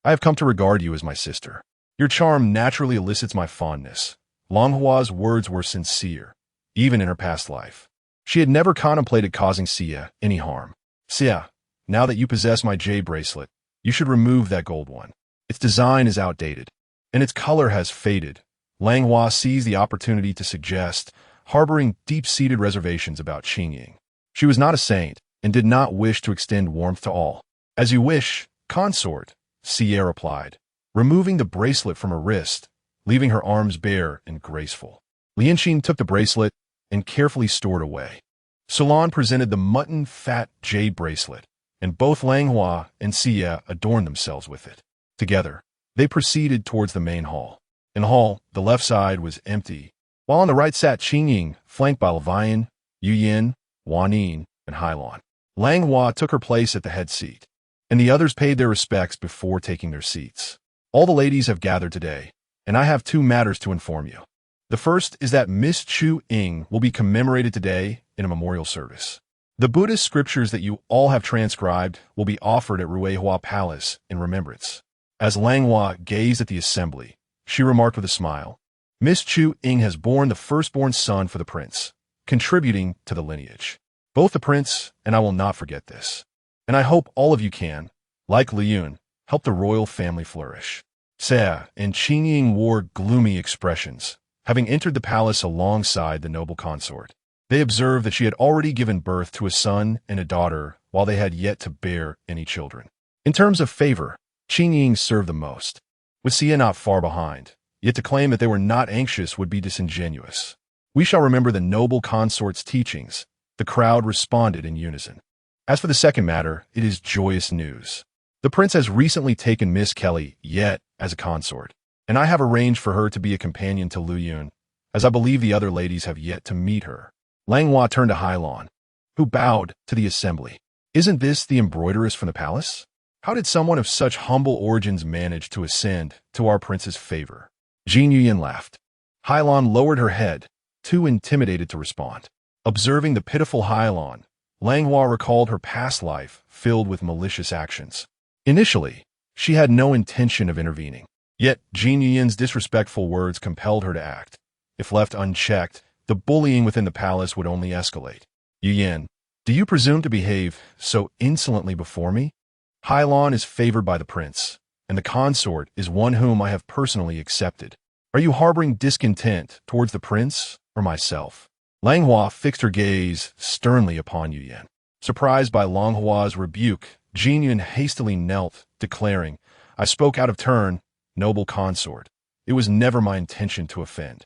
[SPEAKER 1] I have come to regard you as my sister. Your charm naturally elicits my fondness. Langhua's words were sincere, even in her past life. She had never contemplated causing Xie any harm. Xie, now that you possess my jade bracelet, you should remove that gold one. Its design is outdated, and its color has faded. Langhua seized the opportunity to suggest, harboring deep-seated reservations about Qingying. She was not a saint, and did not wish to extend warmth to all. As you wish, consort, Xie replied, removing the bracelet from her wrist, leaving her arms bare and graceful. Lianqin took the bracelet and carefully stored away. Solon presented the mutton-fat jade bracelet, and both Langhua and Xie adorned themselves with it. Together, they proceeded towards the main hall. In the hall, the left side was empty, while on the right sat Qingying, flanked by Levian, Yuyin, Wanin, and Hailon. Langhua took her place at the head seat, and the others paid their respects before taking their seats. All the ladies have gathered today, and I have two matters to inform you. The first is that Miss Qingying will be commemorated today in a memorial service. The Buddhist scriptures that you all have transcribed will be offered at Ruihua Palace in remembrance. As Langhua gazed at the assembly, she remarked with a smile, Miss Qingying has borne the firstborn son for the prince, contributing to the lineage. Both the prince and I will not forget this. And I hope all of you can, like Liyun, help the royal family flourish. Xie and Qingying wore gloomy expressions, having entered the palace alongside the noble consort. They observed that she had already given birth to a son and a daughter while they had yet to bear any children. In terms of favor, Qingying served the most, with Xie not far behind, yet to claim that they were not anxious would be disingenuous. We shall remember the noble consort's teachings. The crowd responded in unison. As for the second matter, it is joyous news. The prince has recently taken Miss Kelly yet as a consort, and I have arranged for her to be a companion to Lu Yun, as I believe the other ladies have yet to meet her. Langhua turned to Hailon, who bowed to the assembly. Isn't this the embroideress from the palace? How did someone of such humble origins manage to ascend to our prince's favor? Jin Yuyin laughed. Hailon lowered her head, too intimidated to respond. Observing the pitiful Hailon, Langhua recalled her past life filled with malicious actions. Initially, she had no intention of intervening. Yet Jin Yuyin's disrespectful words compelled her to act. If left unchecked, the bullying within the palace would only escalate. Yuyin, do you presume to behave so insolently before me? Hailon is favored by the prince, and the consort is one whom I have personally accepted. Are you harboring discontent towards the prince or myself? Langhua fixed her gaze sternly upon Yuyin. Surprised by Langhua's rebuke, Jin Yuyin hastily knelt, declaring, I spoke out of turn, noble consort. It was never my intention to offend.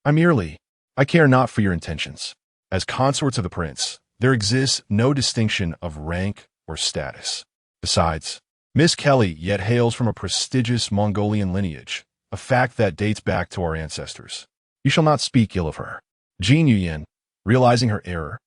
[SPEAKER 1] I care not for your intentions. As consorts of the prince, there exists no distinction of rank or status. Besides, Miss Kelly yet hails from a prestigious Mongolian lineage, a fact that dates back to our ancestors. You shall not speak ill of her. Jin Yuyin, realizing her error,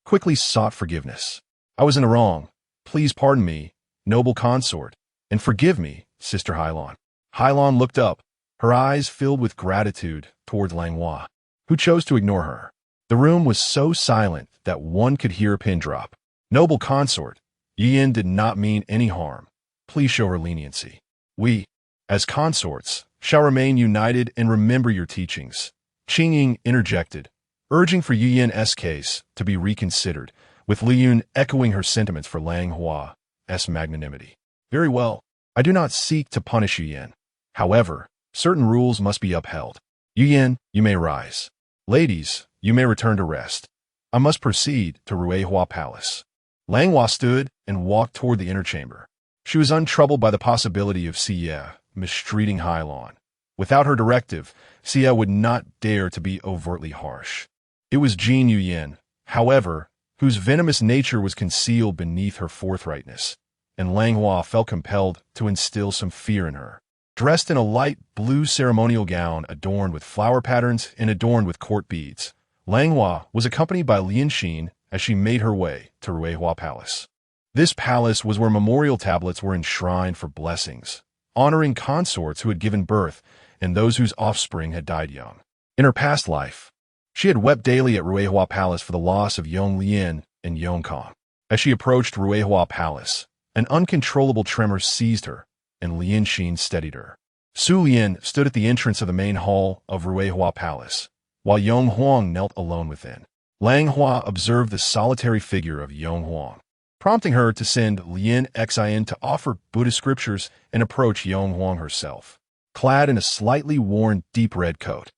[SPEAKER 1] quickly sought forgiveness. I was in the wrong. Please pardon me, noble consort, and forgive me, Sister Hailon. Hailon looked up, her eyes filled with gratitude towards Langhua, who chose to ignore her. The room was so silent that one could hear a pin drop. Noble consort, Yuyin did not mean any harm. Please show her leniency. We, as consorts, shall remain united and remember your teachings. Qingying interjected, urging for Yuyin's case to be reconsidered, with Liyun echoing her sentiments for Langhua's magnanimity. Very well. I do not seek to punish Yu Yan. However, certain rules must be upheld. Yu Yan, you may rise. Ladies, you may return to rest. I must proceed to Ruihua Palace. Langhua stood and walked toward the inner chamber. She was untroubled by the possibility of Xie mistreating Hailon. Without her directive, Xie would not dare to be overtly harsh. It was Jin Yu Yan, however, whose venomous nature was concealed beneath her forthrightness, and Langhua felt compelled to instill some fear in her. Dressed in a light blue ceremonial gown adorned with flower patterns and adorned with court beads, Langhua was accompanied by Lianxin as she made her way to Ruihua Palace. This palace was where memorial tablets were enshrined for blessings, honoring consorts who had given birth and those whose offspring had died young. In her past life, she had wept daily at Ruihua Palace for the loss of Yong Lian and Yong Kong. As she approached Ruihua Palace, an uncontrollable tremor seized her, and Lianxin steadied her. Su Lian stood at the entrance of the main hall of Ruihua Palace, while Yong Huang knelt alone within. Langhua observed the solitary figure of Yong Huang, prompting her to send Lian Xian to offer Buddhist scriptures and approach Yong Huang herself. Clad in a slightly worn deep red coat,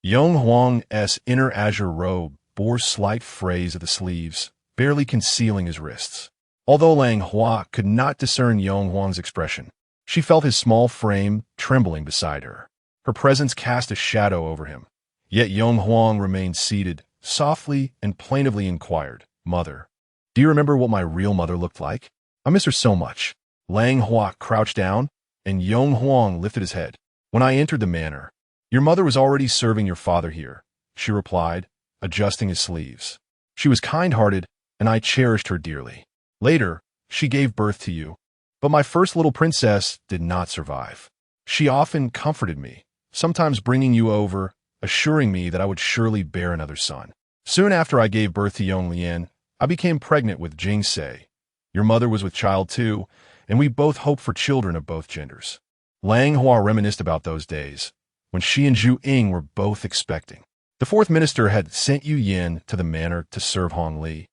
[SPEAKER 1] Yong Huang's inner azure robe bore slight frays at the sleeves, barely concealing his wrists. Although Langhua could not discern Yong Huang's expression, she felt his small frame trembling beside her. Her presence cast a shadow over him. Yet Yong Huang remained seated, softly and plaintively inquired, "Mother, do you remember what my real mother looked like? I miss her so much." Langhua crouched down, and Yong Huang lifted his head. "When I entered the manor, your mother was already serving your father here," she replied, adjusting his sleeves. "She was kind-hearted, and I cherished her dearly. Later, she gave birth to you, but my first little princess did not survive. She often comforted me, sometimes bringing you over, assuring me that I would surely bear another son. Soon after I gave birth to Yong Lian, I became pregnant with Jingse. Your mother was with child too, and we both hoped for children of both genders." Langhua reminisced about those days, when she and Zhu Ying were both expecting. The fourth minister had sent Yu Yan to the manor to serve Hongli,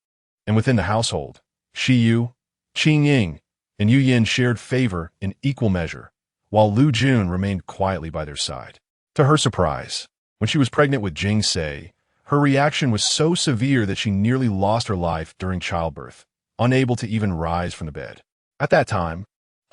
[SPEAKER 1] and within the household, Shi Yu, Qingying, and Yu Yan shared favor in equal measure, while Lu Jun remained quietly by their side. To her surprise, when she was pregnant with Jingse, her reaction was so severe that she nearly lost her life during childbirth, unable to even rise from the bed. At that time,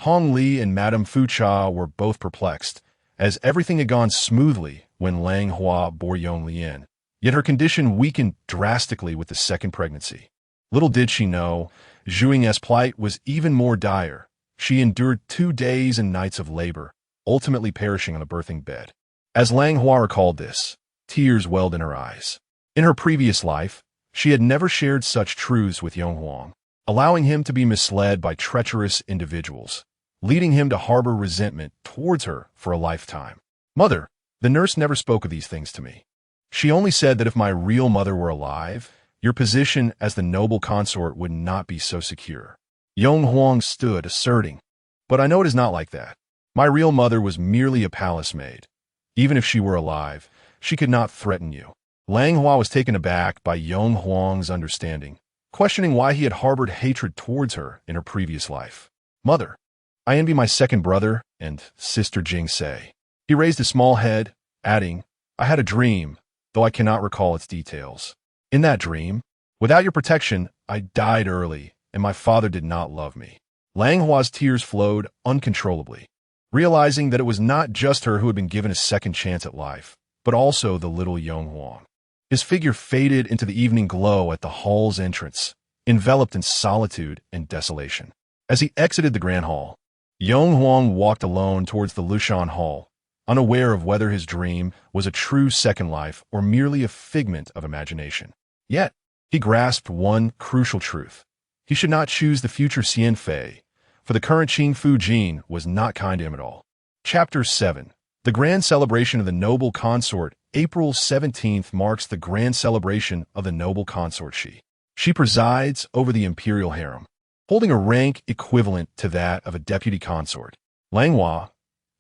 [SPEAKER 1] Hongli and Madame Fucha were both perplexed, as everything had gone smoothly when Langhua bore Yong Lian, yet her condition weakened drastically with the second pregnancy. Little did she know, Zhu Ying's plight was even more dire. She endured 2 days and nights of labor, ultimately perishing on the birthing bed. As Langhua recalled this, tears welled in her eyes. In her previous life, she had never shared such truths with Yong Huang, allowing him to be misled by treacherous individuals, leading him to harbor resentment towards her for a lifetime. "Mother, the nurse never spoke of these things to me. She only said that if my real mother were alive, your position as the noble consort would not be so secure." Yong Huang stood, asserting, "But I know it is not like that. My real mother was merely a palace maid. Even if she were alive, she could not threaten you." Langhua was taken aback by Yong Huang's understanding, questioning why he had harbored hatred towards her in her previous life. "Mother, I envy my second brother and sister Jingse." He raised his small head, adding, "I had a dream, though I cannot recall its details. In that dream, without your protection, I died early, and my father did not love me." Langhua's tears flowed uncontrollably, realizing that it was not just her who had been given a second chance at life, but also the little Yong Huang. His figure faded into the evening glow at the hall's entrance, enveloped in solitude and desolation. As he exited the grand hall, Yong Huang walked alone towards the Lushan Hall, unaware of whether his dream was a true second life or merely a figment of imagination. Yet, he grasped one crucial truth. He should not choose the future Xian Fei, for the current Qing Fu Jin was not kind to him at all. Chapter 7. The Grand Celebration of the Noble Consort. April 17th marks the grand celebration of the noble consort Shi. She presides over the imperial harem, holding a rank equivalent to that of a deputy consort. Langhua,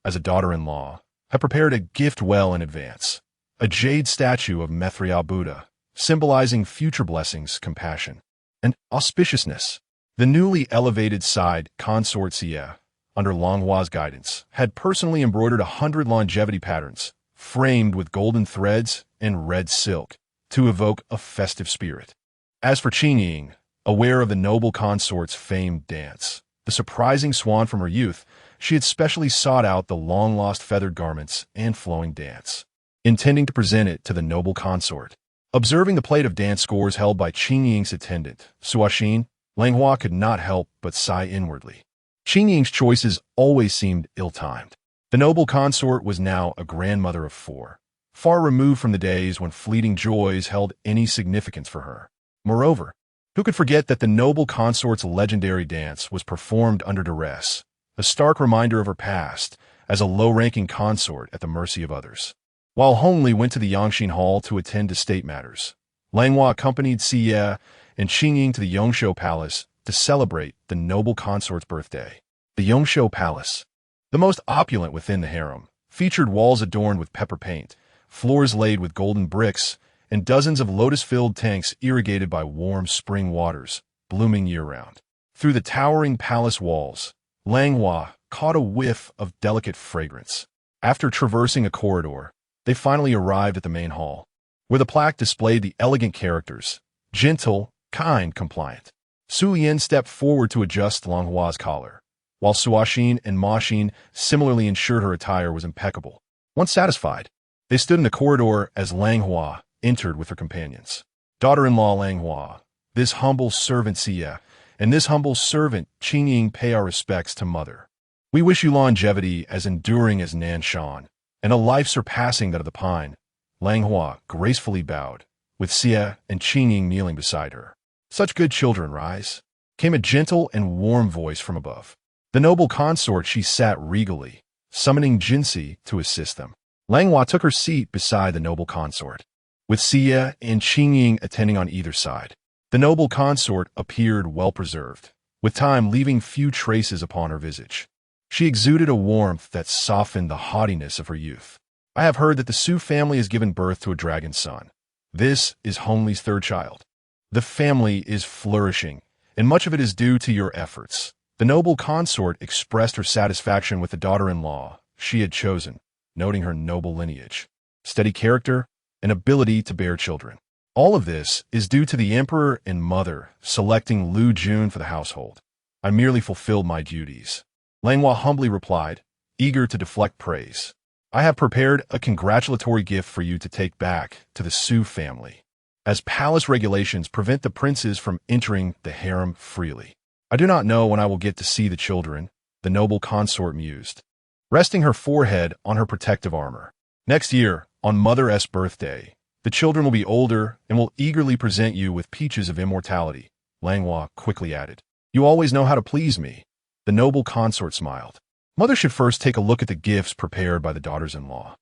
[SPEAKER 1] as a daughter-in-law, had prepared a gift well in advance, a jade statue of Mithra Buddha, symbolizing future blessings, compassion. and auspiciousness. The newly elevated side consort Xie, under Langhua's guidance, had personally embroidered 100 longevity patterns, framed with golden threads and red silk, to evoke a festive spirit. As for Qingying, aware of the noble consort's famed dance, the surprising swan from her youth, she had specially sought out the long-lost feathered garments and flowing dance, intending to present it to the noble consort. Observing the plate of dance scores held by Qingying's attendant, Suoxin, Langhua could not help but sigh inwardly. Qingying's choices always seemed ill-timed. The noble consort was now a grandmother of 4, far removed from the days when fleeting joys held any significance for her. Moreover, who could forget that the noble consort's legendary dance was performed under duress, a stark reminder of her past as a low-ranking consort at the mercy of others. While Hongli went to the Yangxin Hall to attend to state matters, Langhua accompanied Xie and Qingying to the Yongshou Palace to celebrate the noble consort's birthday. The Yongshou Palace, the most opulent within the harem, featured walls adorned with pepper paint, floors laid with golden bricks, and dozens of lotus-filled tanks irrigated by warm spring waters, blooming year-round. Through the towering palace walls, Langhua caught a whiff of delicate fragrance. After traversing a corridor, they finally arrived at the main hall, where the plaque displayed the elegant characters, gentle, kind, compliant. Su Yan stepped forward to adjust Langhua's collar, while Suoxin and Ma Xin similarly ensured her attire was impeccable. Once satisfied, they stood in the corridor as Langhua entered with her companions. Daughter-in-law Langhua, this humble servant Xie, and this humble servant Qingying pay our respects to Mother. We wish you longevity as enduring as Nanshan, and a life surpassing that of the pine. Langhua gracefully bowed, with Xie and Qingying kneeling beside her. Such good children, rise, came a gentle and warm voice from above. The noble consort she sat regally, summoning Jinsi to assist them. Langhua took her seat beside the noble consort, with Xie and Qingying attending on either side. The noble consort appeared well-preserved, with time leaving few traces upon her visage. She exuded a warmth that softened the haughtiness of her youth. I have heard that the Su family has given birth to a dragon son. This is Hongli's 3rd child. The family is flourishing, and much of it is due to your efforts. The noble consort expressed her satisfaction with the daughter-in-law she had chosen, noting her noble lineage, steady character, and ability to bear children. All of this is due to the emperor and mother selecting Lu Jun for the household. I merely fulfilled my duties. Langhua humbly replied, eager to deflect praise. I have prepared a congratulatory gift for you to take back to the Su family, as palace regulations prevent the princes from entering the harem freely. I do not know when I will get to see the children, the noble consort mused, resting her forehead on her protective armor. Next year, on Mother S' birthday, the children will be older and will eagerly present you with peaches of immortality, Langhua quickly added. You always know how to please me. The noble consort smiled. Mother should first take a look at the gifts prepared by the daughters-in-law.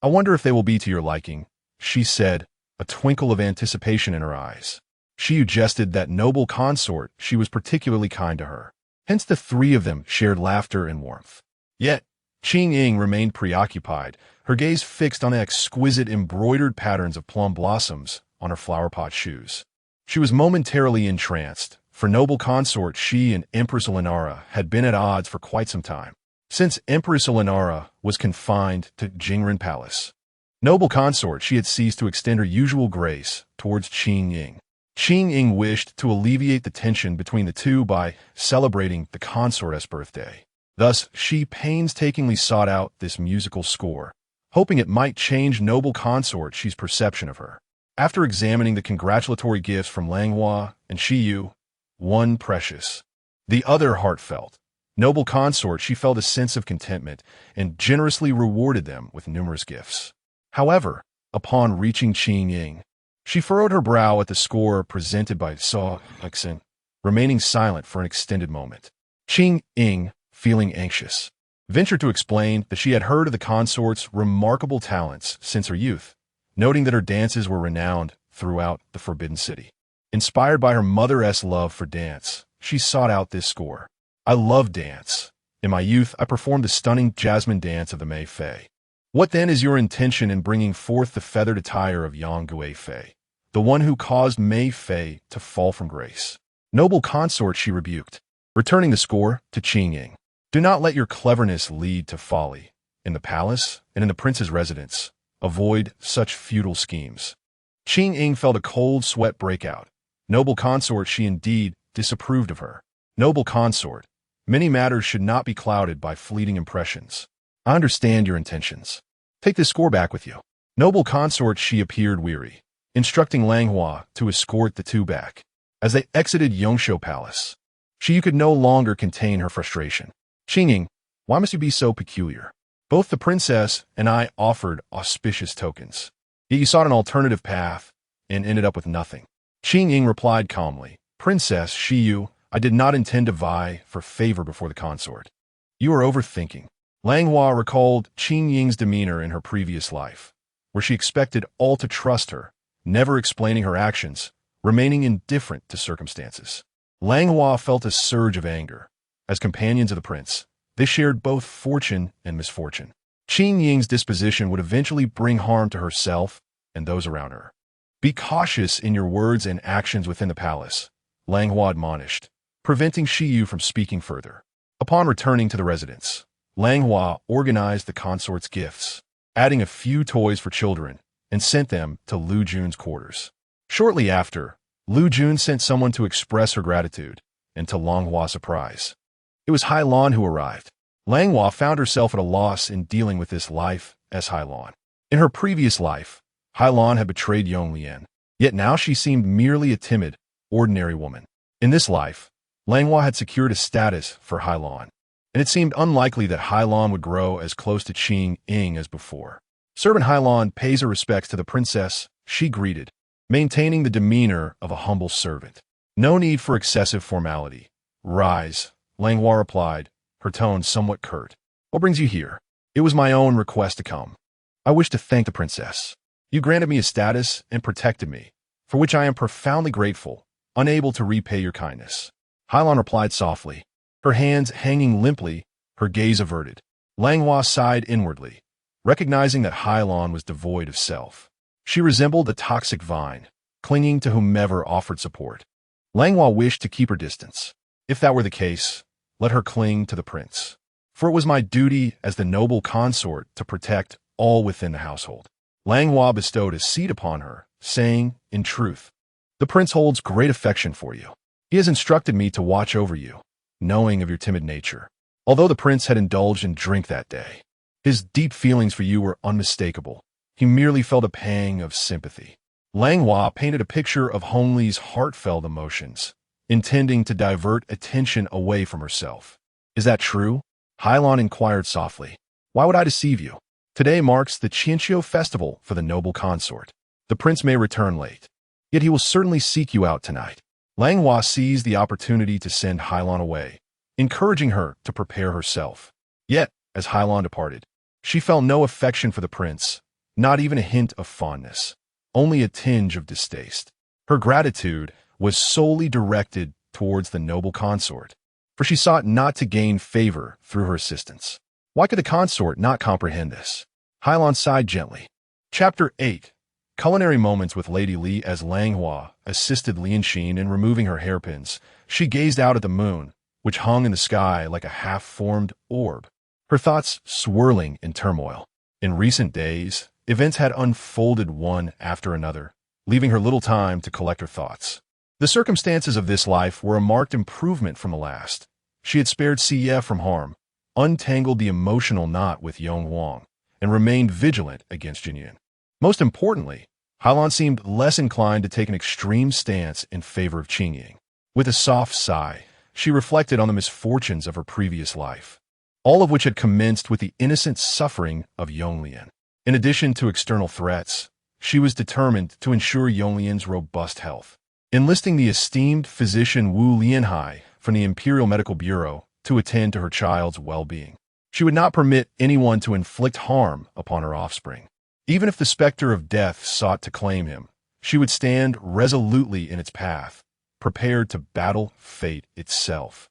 [SPEAKER 1] I wonder if they will be to your liking, she said, a twinkle of anticipation in her eyes. She jested that noble consort she was particularly kind to her. Hence the 3 of them shared laughter and warmth. Yet, Qingying remained preoccupied, her gaze fixed on the exquisite embroidered patterns of plum blossoms on her flower-pot shoes. She was momentarily entranced, for noble consort she and Empress Elenara had been at odds for quite some time, since Empress Elenara was confined to Jingren Palace. Noble consort she had ceased to extend her usual grace towards Qingying. Qingying wished to alleviate the tension between the two by celebrating the consort's birthday. Thus, she painstakingly sought out this musical score, hoping it might change noble consort she's perception of her. After examining the congratulatory gifts from Langhua and Shiyu, one precious, the other heartfelt, noble consort she felt a sense of contentment and generously rewarded them with numerous gifts. However, upon reaching Qingying, she furrowed her brow at the score presented by Suoxin, remaining silent for an extended moment. Qingying, feeling anxious, ventured to explain that she had heard of the consort's remarkable talents since her youth, noting that her dances were renowned throughout the Forbidden City. Inspired by her mother's love for dance, she sought out this score. I love dance. In my youth, I performed the stunning jasmine dance of the Mei Fei. What then is your intention in bringing forth the feathered attire of Yang Gui Fei, the one who caused Mei Fei to fall from grace? Noble consort, she rebuked, returning the score to Qingying. Do not let your cleverness lead to folly. In the palace and in the prince's residence, avoid such futile schemes. Qingying felt a cold sweat break out. Noble consort, she indeed disapproved of her. Noble consort, many matters should not be clouded by fleeting impressions. I understand your intentions. Take this score back with you. Noble consort, she appeared weary, instructing Langhua to escort the two back. As they exited Yongsho Palace, she could no longer contain her frustration. Qingying, why must you be so peculiar? Both the princess and I offered auspicious tokens. Yet you sought an alternative path and ended up with nothing. Qingying replied calmly, Princess Shiyu, I did not intend to vie for favor before the consort. You are overthinking. Langhua recalled Qingying's demeanor in her previous life, where she expected all to trust her, never explaining her actions, remaining indifferent to circumstances. Langhua felt a surge of anger. As companions of the prince, they shared both fortune and misfortune. Qingying's disposition would eventually bring harm to herself and those around her. Be cautious in your words and actions within the palace, Langhua admonished, preventing Shiyu from speaking further. Upon returning to the residence, Langhua organized the consort's gifts, adding a few toys for children, and sent them to Lu Jun's quarters. Shortly after, Lu Jun sent someone to express her gratitude, and to Langhua's surprise, it was Hailan who arrived. Langhua found herself at a loss in dealing with this life as Hailan. In her previous life, Hailan had betrayed Yonglian, yet now she seemed merely a timid, ordinary woman. In this life, Langhua had secured a status for Hailan, and it seemed unlikely that Hailan would grow as close to Qingying as before. Servant Hailan pays her respects to the princess, she greeted, maintaining the demeanor of a humble servant. No need for excessive formality. Rise, Langhua replied, her tone somewhat curt. What brings you here? It was my own request to come. I wish to thank the princess. You granted me a status and protected me, for which I am profoundly grateful, unable to repay your kindness. Hailan replied softly, her hands hanging limply, her gaze averted. Langhua sighed inwardly, recognizing that Hailan was devoid of self. She resembled a toxic vine, clinging to whomever offered support. Langhua wished to keep her distance. If that were the case, let her cling to the prince. For it was my duty as the noble consort to protect all within the household. Langhua bestowed a seat upon her, saying, in truth, the prince holds great affection for you. He has instructed me to watch over you, knowing of your timid nature. Although the prince had indulged in drink that day, his deep feelings for you were unmistakable. He merely felt a pang of sympathy. Langhua painted a picture of Hongli's heartfelt emotions, intending to divert attention away from herself. Is that true? Hailan inquired softly. Why would I deceive you? Today marks the Qianqiu festival for the noble consort. The prince may return late, yet he will certainly seek you out tonight. Langhua seized the opportunity to send Hailan away, encouraging her to prepare herself. Yet, as Hailan departed, she felt no affection for the prince, not even a hint of fondness, only a tinge of distaste. Her gratitude was solely directed towards the noble consort, for she sought not to gain favor through her assistance. Why could the consort not comprehend this? Hailan sighed gently. Chapter 8. Culinary moments with Lady Li. As Langhua assisted Lianxin in removing her hairpins, she gazed out at the moon, which hung in the sky like a half-formed orb, her thoughts swirling in turmoil. In recent days, events had unfolded one after another, leaving her little time to collect her thoughts. The circumstances of this life were a marked improvement from the last. She had spared Siye from harm, untangled the emotional knot with Yong Wang, and remained vigilant against Jinyan. Most importantly, Hailan seemed less inclined to take an extreme stance in favor of Qingying. With a soft sigh, she reflected on the misfortunes of her previous life, all of which had commenced with the innocent suffering of Yonglian. In addition to external threats, she was determined to ensure Yonglian's robust health. Enlisting the esteemed physician Wu Lianhai from the Imperial Medical Bureau to attend to her child's well-being. She would not permit anyone to inflict harm upon her offspring. Even if the specter of death sought to claim him, she would stand resolutely in its path, prepared to battle fate itself.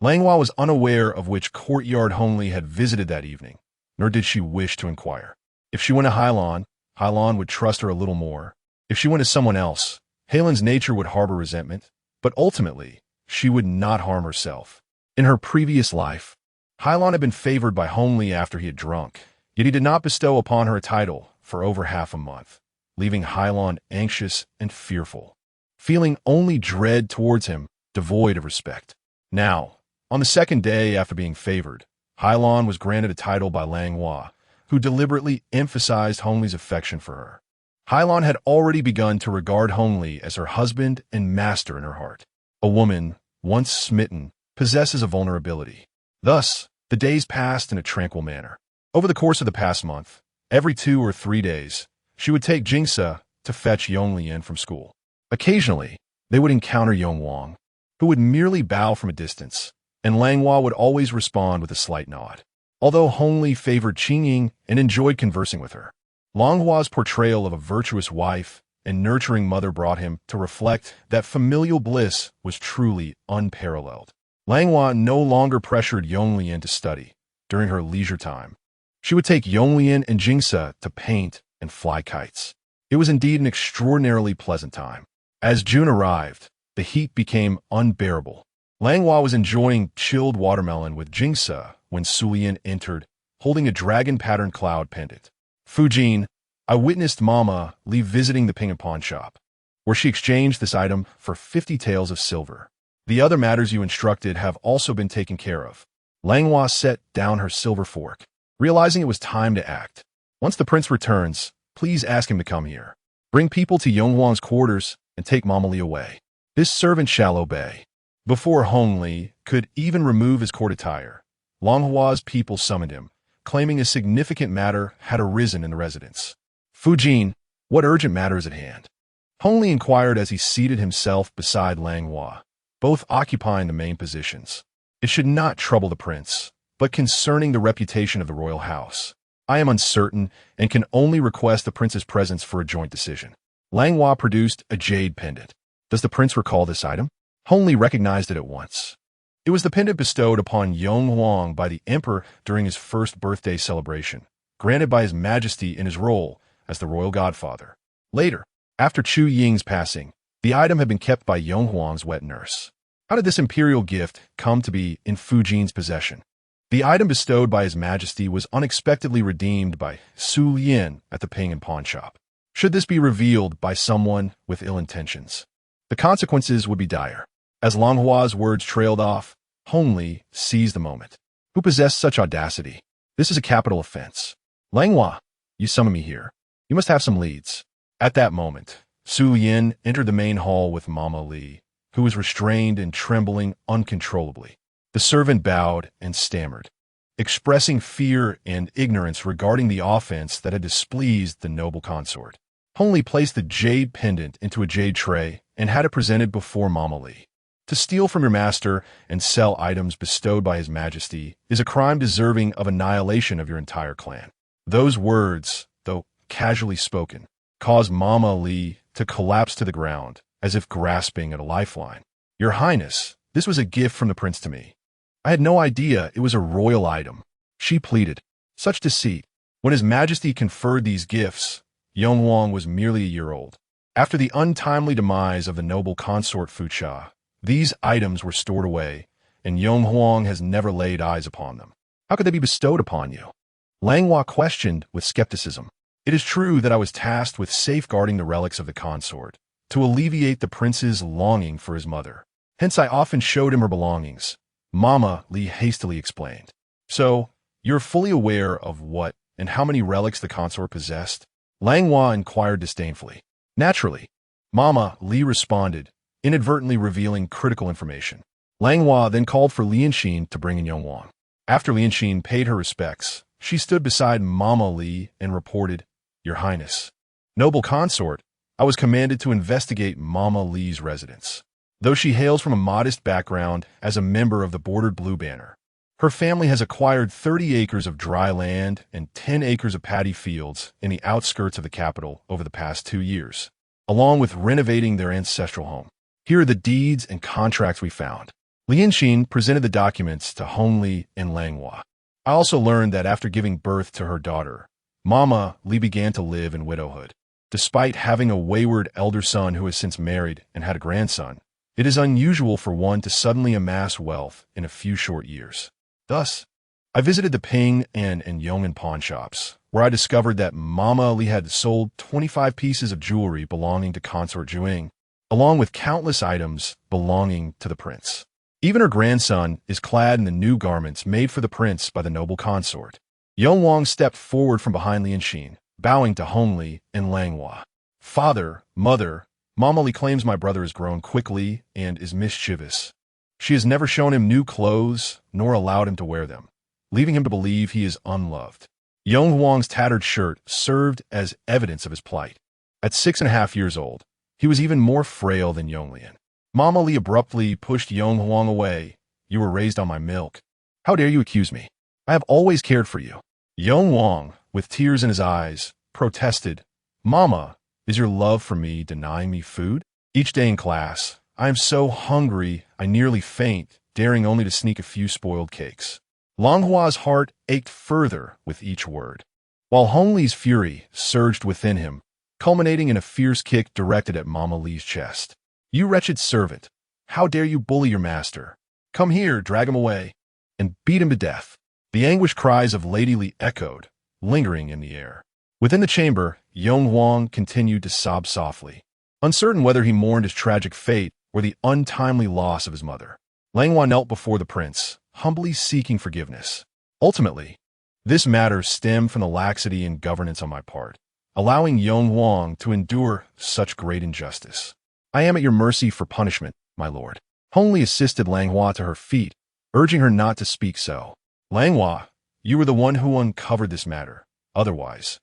[SPEAKER 1] Langhua was unaware of which courtyard Hongli had visited that evening, nor did she wish to inquire. If she went to Hailan, Hailan would trust her a little more. If she went to someone else, Hailan's nature would harbor resentment, But ultimately, she would not harm herself. In her previous life, Hylon had been favored by Hongli after he had drunk, yet he did not bestow upon her a title for over half a month, leaving Hylon anxious and fearful, feeling only dread towards him, devoid of respect. Now, on the second day after being favored, Hylon was granted a title by Langhua, who deliberately emphasized Hongli's affection for her. Hylon had already begun to regard Hongli as her husband and master in her heart. A woman, once smitten, possesses a vulnerability. Thus, the days passed in a tranquil manner. Over the course of the past month, every 2 or 3 days, she would take Jingsa to fetch Yonglian from school. Occasionally, they would encounter Yongwang, who would merely bow from a distance, and Langhua would always respond with a slight nod. Although Hongli favored Qingying and enjoyed conversing with her, Langhua's portrayal of a virtuous wife and nurturing mother brought him to reflect that familial bliss was truly unparalleled. Langhua no longer pressured Yonglian to study during her leisure time. She would take Yonglian and Jingsa to paint and fly kites. It was indeed an extraordinarily pleasant time. As June arrived, the heat became unbearable. Langhua was enjoying chilled watermelon with Jingsa when Sulian entered, holding a dragon-patterned cloud pendant. Fujin, I witnessed Mama leave visiting the Ping and Pawn shop, where she exchanged this item for 50 taels of silver. The other matters you instructed have also been taken care of. Langhua set down her silver fork, realizing it was time to act. Once the prince returns, please ask him to come here. Bring people to Yonghuang's quarters and take Mama Li away. This servant shall obey. Before Hongli could even remove his court attire, Langhua's people summoned him, claiming a significant matter had arisen in the residence. Fujin, what urgent matter is at hand? Hongli inquired as he seated himself beside Langhua, both occupying the main positions. It should not trouble the prince, but concerning the reputation of the royal house. I am uncertain and can only request the prince's presence for a joint decision. Langhua produced a jade pendant. Does the prince recall this item? Hongli recognized it at once. It was the pendant bestowed upon Yonghuang by the emperor during his first birthday celebration, granted by his majesty in his role as the royal godfather. Later, after Qingying's passing, the item had been kept by Yonghuang's wet nurse. How did this imperial gift come to be in Fujin's possession? The item bestowed by his majesty was unexpectedly redeemed by Su Lien at the Ping and Pawn shop. Should this be revealed by someone with ill intentions, the consequences would be dire. As Langhua's words trailed off, Hongli seized the moment. Who possessed such audacity? This is a capital offense. Langhua, you summon me here. You must have some leads. At that moment, Su Yin entered the main hall with Mama Li, who was restrained and trembling uncontrollably. The servant bowed and stammered, expressing fear and ignorance regarding the offense that had displeased the noble consort. Hongli placed the jade pendant into a jade tray and had it presented before Mama Li. To steal from your master and sell items bestowed by his majesty is a crime deserving of annihilation of your entire clan. Those words, though casually spoken, caused Mama Li to collapse to the ground as if grasping at a lifeline. Your Highness, this was a gift from the prince to me. I had no idea it was a royal item. She pleaded. Such deceit. When his majesty conferred these gifts, Yonghuang was merely a year old. After the untimely demise of the noble consort Fucha, these items were stored away, and Yonghuang has never laid eyes upon them. How could they be bestowed upon you? Langhua questioned with skepticism. It is true that I was tasked with safeguarding the relics of the consort, to alleviate the prince's longing for his mother. Hence I often showed him her belongings. Mama Li hastily explained. So, you're fully aware of what and how many relics the consort possessed? Langhua inquired disdainfully. Naturally. Mama Li responded, inadvertently revealing critical information. Langhua then called for Lianxin to bring in Yonghuang. After Lianxin paid her respects, she stood beside Mama Li and reported, Your Highness, noble consort, I was commanded to investigate Mama Li's residence. Though she hails from a modest background as a member of the Bordered Blue Banner, her family has acquired 30 acres of dry land and 10 acres of paddy fields in the outskirts of the capital over the past 2 years, along with renovating their ancestral home. Here are the deeds and contracts we found. Lianxin presented the documents to Hongli and Langhua. I also learned that after giving birth to her daughter, Mama Li began to live in widowhood. Despite having a wayward elder son who has since married and had a grandson, It is unusual for one to suddenly amass wealth in a few short years. Thus, I visited the Ping and Yong'an pawn shops, where I discovered that Mama Li had sold 25 pieces of jewelry belonging to consort Qingying, along with countless items belonging to the prince. Even her grandson is clad in the new garments made for the prince by the noble consort. Yong Wang stepped forward from behind Lianxin, bowing to Hongli and Langhua. Father, mother, Mama Li claims my brother has grown quickly and is mischievous. She has never shown him new clothes, nor allowed him to wear them, leaving him to believe he is unloved. Yong Huang's tattered shirt served as evidence of his plight. At 6.5 years old, he was even more frail than Yonglian. Mama Li abruptly pushed Yong Huang away. You were raised on my milk. How dare you accuse me? I have always cared for you. Yong Huang, with tears in his eyes, protested, Mama, is your love for me denying me food? Each day in class, I am so hungry I nearly faint, daring only to sneak a few spoiled cakes. Langhua's heart ached further with each word, while Hongli's fury surged within him, culminating in a fierce kick directed at Mama Li's chest. You wretched servant, how dare you bully your master? Come here, drag him away, and beat him to death. The anguished cries of Lady Li echoed, lingering in the air. Within the chamber, Yong Huang continued to sob softly, uncertain whether he mourned his tragic fate or the untimely loss of his mother. Langhua knelt before the prince, humbly seeking forgiveness. Ultimately, this matter stemmed from the laxity in governance on my part, allowing Yong Huang to endure such great injustice. I am at your mercy for punishment, my lord. Hongli assisted Langhua to her feet, urging her not to speak so. Langhua, you were the one who uncovered this matter. Otherwise,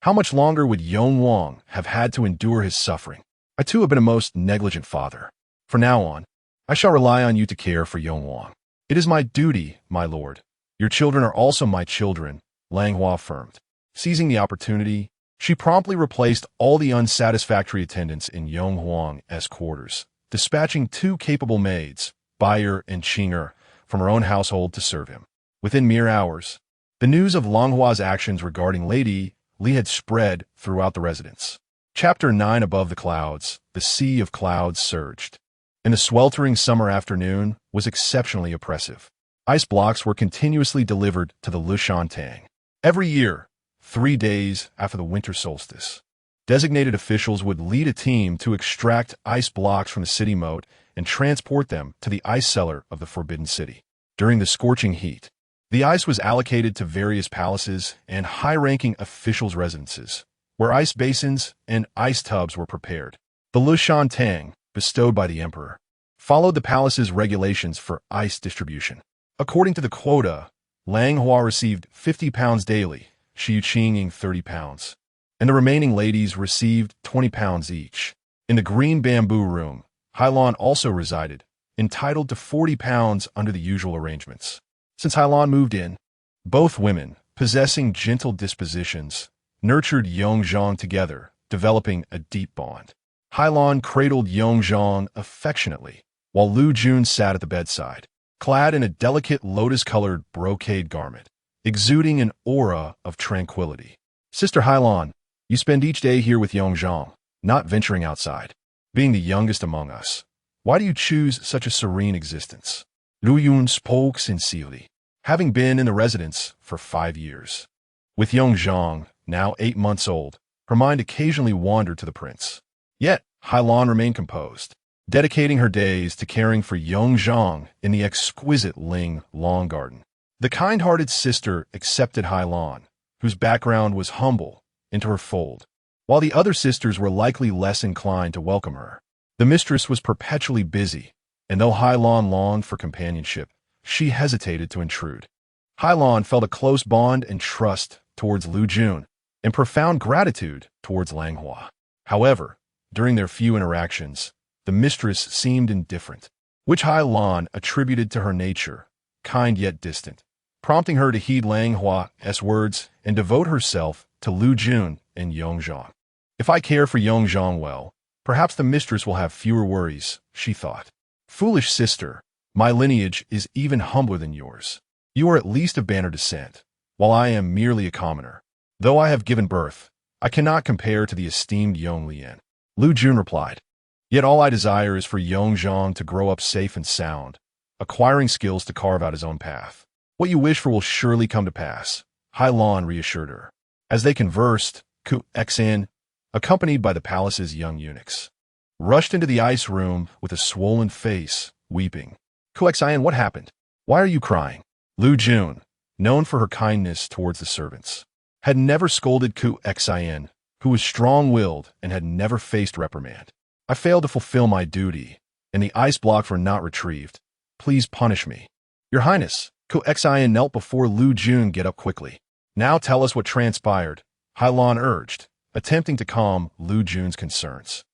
[SPEAKER 1] how much longer would Yong Huang have had to endure his suffering? I too have been a most negligent father. From now on, I shall rely on you to care for Yong Huang. It is my duty, my lord. Your children are also my children, Langhua affirmed. Seizing the opportunity, she promptly replaced all the unsatisfactory attendants in Yong Huang's quarters, dispatching 2 capable maids, Bayer and Qing'er, from her own household to serve him. Within mere hours, the news of Langhua's actions regarding Lady Li had spread throughout the residence. Chapter 9. Above the clouds, the sea of clouds surged, and the sweltering summer afternoon was exceptionally oppressive. Ice blocks were continuously delivered to the Lushan every year, 3 days after the winter solstice. Designated officials would lead a team to extract ice blocks from the city moat and transport them to the ice cellar of the Forbidden City. During the scorching heat, the ice was allocated to various palaces and high-ranking officials' residences, where ice basins and ice tubs were prepared. The Lushan Tang, bestowed by the emperor, followed the palace's regulations for ice distribution. According to the quota, Langhua received 50 pounds daily, Xu Qingying 30 pounds, and the remaining ladies received 20 pounds each. In the green bamboo room, Hailan also resided, entitled to 40 pounds under the usual arrangements. Since Hailan moved in, both women, possessing gentle dispositions, nurtured Yongzhang together, developing a deep bond. Hailan cradled Yongzhang affectionately, while Lu Jun sat at the bedside, clad in a delicate lotus-colored brocade garment, exuding an aura of tranquility. Sister Hailan, you spend each day here with Yongzhang, not venturing outside. Being the youngest among us, why do you choose such a serene existence? Lu Yun spoke sincerely, having been in the residence for 5 years. With Yongzhang, now 8 months old, her mind occasionally wandered to the prince. Yet, Hailan remained composed, dedicating her days to caring for Yongzhang in the exquisite Ling Long Garden. The kind-hearted sister accepted Hailan, whose background was humble, into her fold, while the other sisters were likely less inclined to welcome her. The mistress was perpetually busy, and though Hailan longed for companionship, she hesitated to intrude. Hailan felt a close bond and trust towards Lu Jun, and profound gratitude towards Langhua. However, during their few interactions, the mistress seemed indifferent, which Hailan attributed to her nature, kind yet distant, prompting her to heed Langhua's words and devote herself to Lu Jun and Yongzhang. If I care for Yongzhang well, perhaps the mistress will have fewer worries, she thought. Foolish sister, my lineage is even humbler than yours. You are at least of Banner descent, while I am merely a commoner. Though I have given birth, I cannot compare to the esteemed Yonglian. Lu Jun replied. Yet all I desire is for Yongzhang to grow up safe and sound, acquiring skills to carve out his own path. What you wish for will surely come to pass, Hailan reassured her. As they conversed, Qingying, accompanied by the palace's young eunuchs, rushed into the ice room with a swollen face, weeping. Qingying, what happened? Why are you crying? Lu Jun, known for her kindness towards the servants, had never scolded Qingying, who was strong-willed and had never faced reprimand. I failed to fulfill my duty, and the ice blocks were not retrieved. Please punish me. Your Highness, Qingying knelt before Lu Jun. Get up quickly. Now tell us what transpired, Hailan urged, attempting to calm Lu Jun's concerns.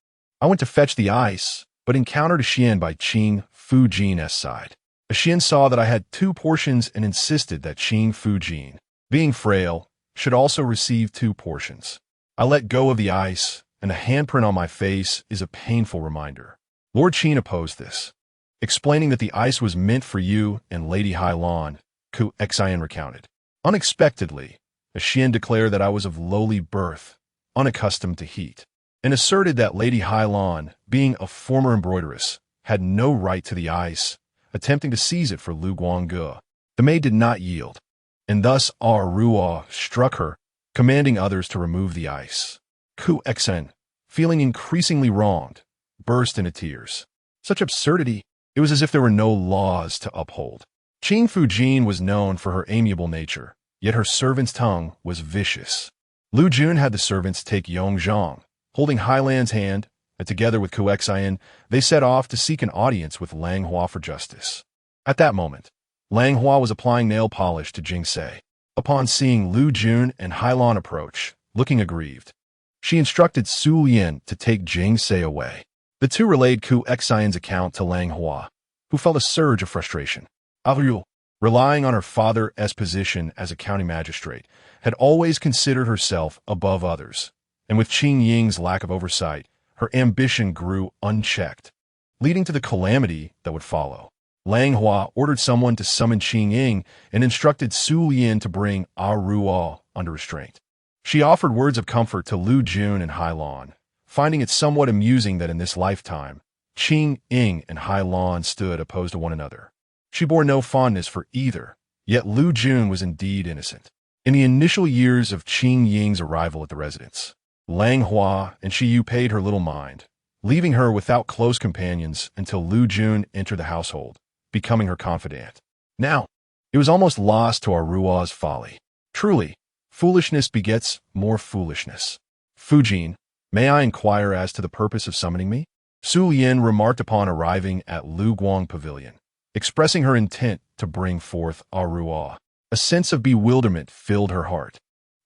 [SPEAKER 1] I went to fetch the ice, but encountered a Xian by Qing Fujin's side. A Xian saw that I had 2 portions and insisted that Qing Fujin, being frail, should also receive 2 portions. I let go of the ice, and a handprint on my face is a painful reminder. Lord Qin opposed this, explaining that the ice was meant for you and Lady Hailan, Qingying recounted. Unexpectedly, a Xian declared that I was of lowly birth, unaccustomed to heat, and asserted that Lady Hailan, being a former embroideress, had no right to the ice, attempting to seize it for Lu Guangge. The maid did not yield, and thus Ruo struck her, commanding others to remove the ice. Qingying, feeling increasingly wronged, burst into tears. Such absurdity! It was as if there were no laws to uphold. Qing Fujin was known for her amiable nature, yet her servant's tongue was vicious. Lu Jun had the servants take Yongzhang, holding Hailan's hand, and together with Qingying, they set off to seek an audience with Langhua for justice. At that moment, Langhua was applying nail polish to Jingse. Upon seeing Lu Jun and Hailan approach, looking aggrieved, she instructed Su Yin to take Jingse away. The two relayed Qingying's account to Langhua, who felt a surge of frustration. Ariel, relying on her father's position as a county magistrate, had always considered herself above others, and with Qingying's lack of oversight, her ambition grew unchecked, leading to the calamity that would follow. Langhua ordered someone to summon Qingying and instructed Su Yin to bring Ruo under restraint. She offered words of comfort to Lu Jun and Hailan, finding it somewhat amusing that in this lifetime, Qingying and Hailan stood opposed to one another. She bore no fondness for either, yet Lu Jun was indeed innocent. In the initial years of Qingying's arrival at the residence, Langhua and Shiyu paid her little mind, leaving her without close companions until Lu Jun entered the household, becoming her confidant. Now, it was almost lost to Ruo's folly. Truly, foolishness begets more foolishness. Fujin, may I inquire as to the purpose of summoning me? Su Yin remarked upon arriving at Lu Guang Pavilion, expressing her intent to bring forth Ruo. A sense of bewilderment filled her heart,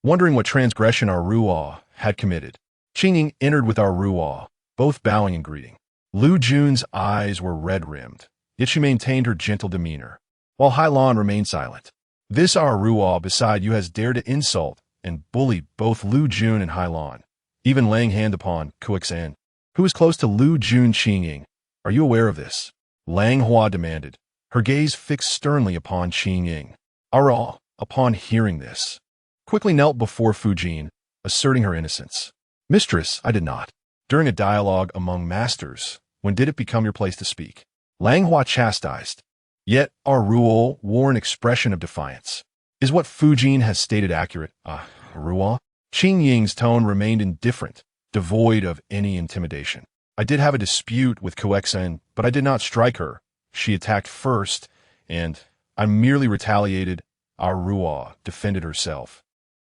[SPEAKER 1] wondering what transgression Ruo had committed. Qingying entered with Ruo, both bowing and greeting. Lu Jun's eyes were red-rimmed, yet she maintained her gentle demeanor, while Hailan remained silent. This Ruo beside you has dared to insult and bully both Lu Jun and Hailan, even laying hand upon Qingying, who is close to Lu Jun. Qingying, are you aware of this? Langhua demanded, her gaze fixed sternly upon Qingying. Ruo, upon hearing this, quickly knelt before Fujin, asserting her innocence. Mistress, I did not. During a dialogue among masters, when did it become your place to speak? Langhua chastised. Yet Ruo wore an expression of defiance. Is what Fujin has stated accurate, Ruo? Qingying's tone remained indifferent, devoid of any intimidation. I did have a dispute with Qingying, but I did not strike her. She attacked first, and I merely retaliated. Ruo defended herself,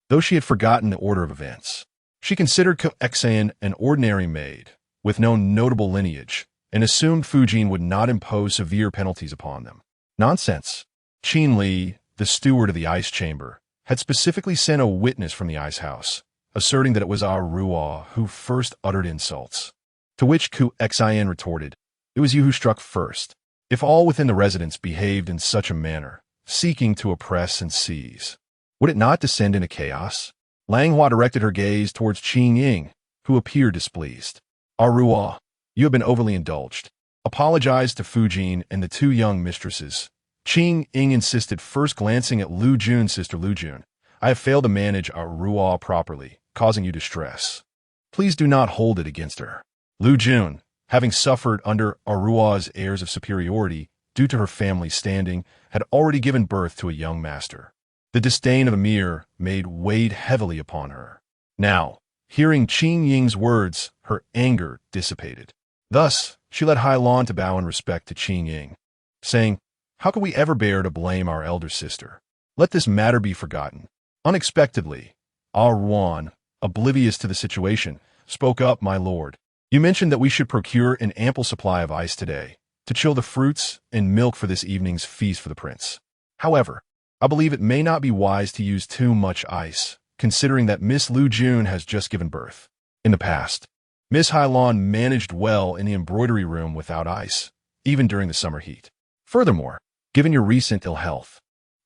[SPEAKER 1] though she had forgotten the order of events. She considered Qingying an ordinary maid, with no notable lineage, and assumed Fujin would not impose severe penalties upon them. Nonsense. Qin Li, the steward of the ice chamber, had specifically sent a witness from the ice house, asserting that it was Ruo who first uttered insults. To which Qingying retorted, it was you who struck first. If all within the residence behaved in such a manner, seeking to oppress and seize, would it not descend into chaos? Langhua directed her gaze towards Qingying, who appeared displeased. Ruo, you have been overly indulged. Apologize to Fujin and the 2 young mistresses. Qingying insisted, first glancing at Lu Jun. Sister Lu Jun, I have failed to manage Ruo properly, causing you distress. Please do not hold it against her. Lu Jun, having suffered under Arua's airs of superiority due to her family's standing, had already given birth to a young master. The disdain of Emir weighed heavily upon her. Now, hearing Qingying's words, her anger dissipated. Thus, she led Hailan to bow in respect to Qingying, saying, "How could we ever bear to blame our elder sister? Let this matter be forgotten." Unexpectedly, Ruan, oblivious to the situation, spoke up, "My lord, you mentioned that we should procure an ample supply of ice today, to chill the fruits and milk for this evening's feast for the prince. However, I believe it may not be wise to use too much ice, considering that Miss Lu Jun has just given birth. In the past, Miss Hailan managed well in the embroidery room without ice, even during the summer heat. Furthermore, given your recent ill health,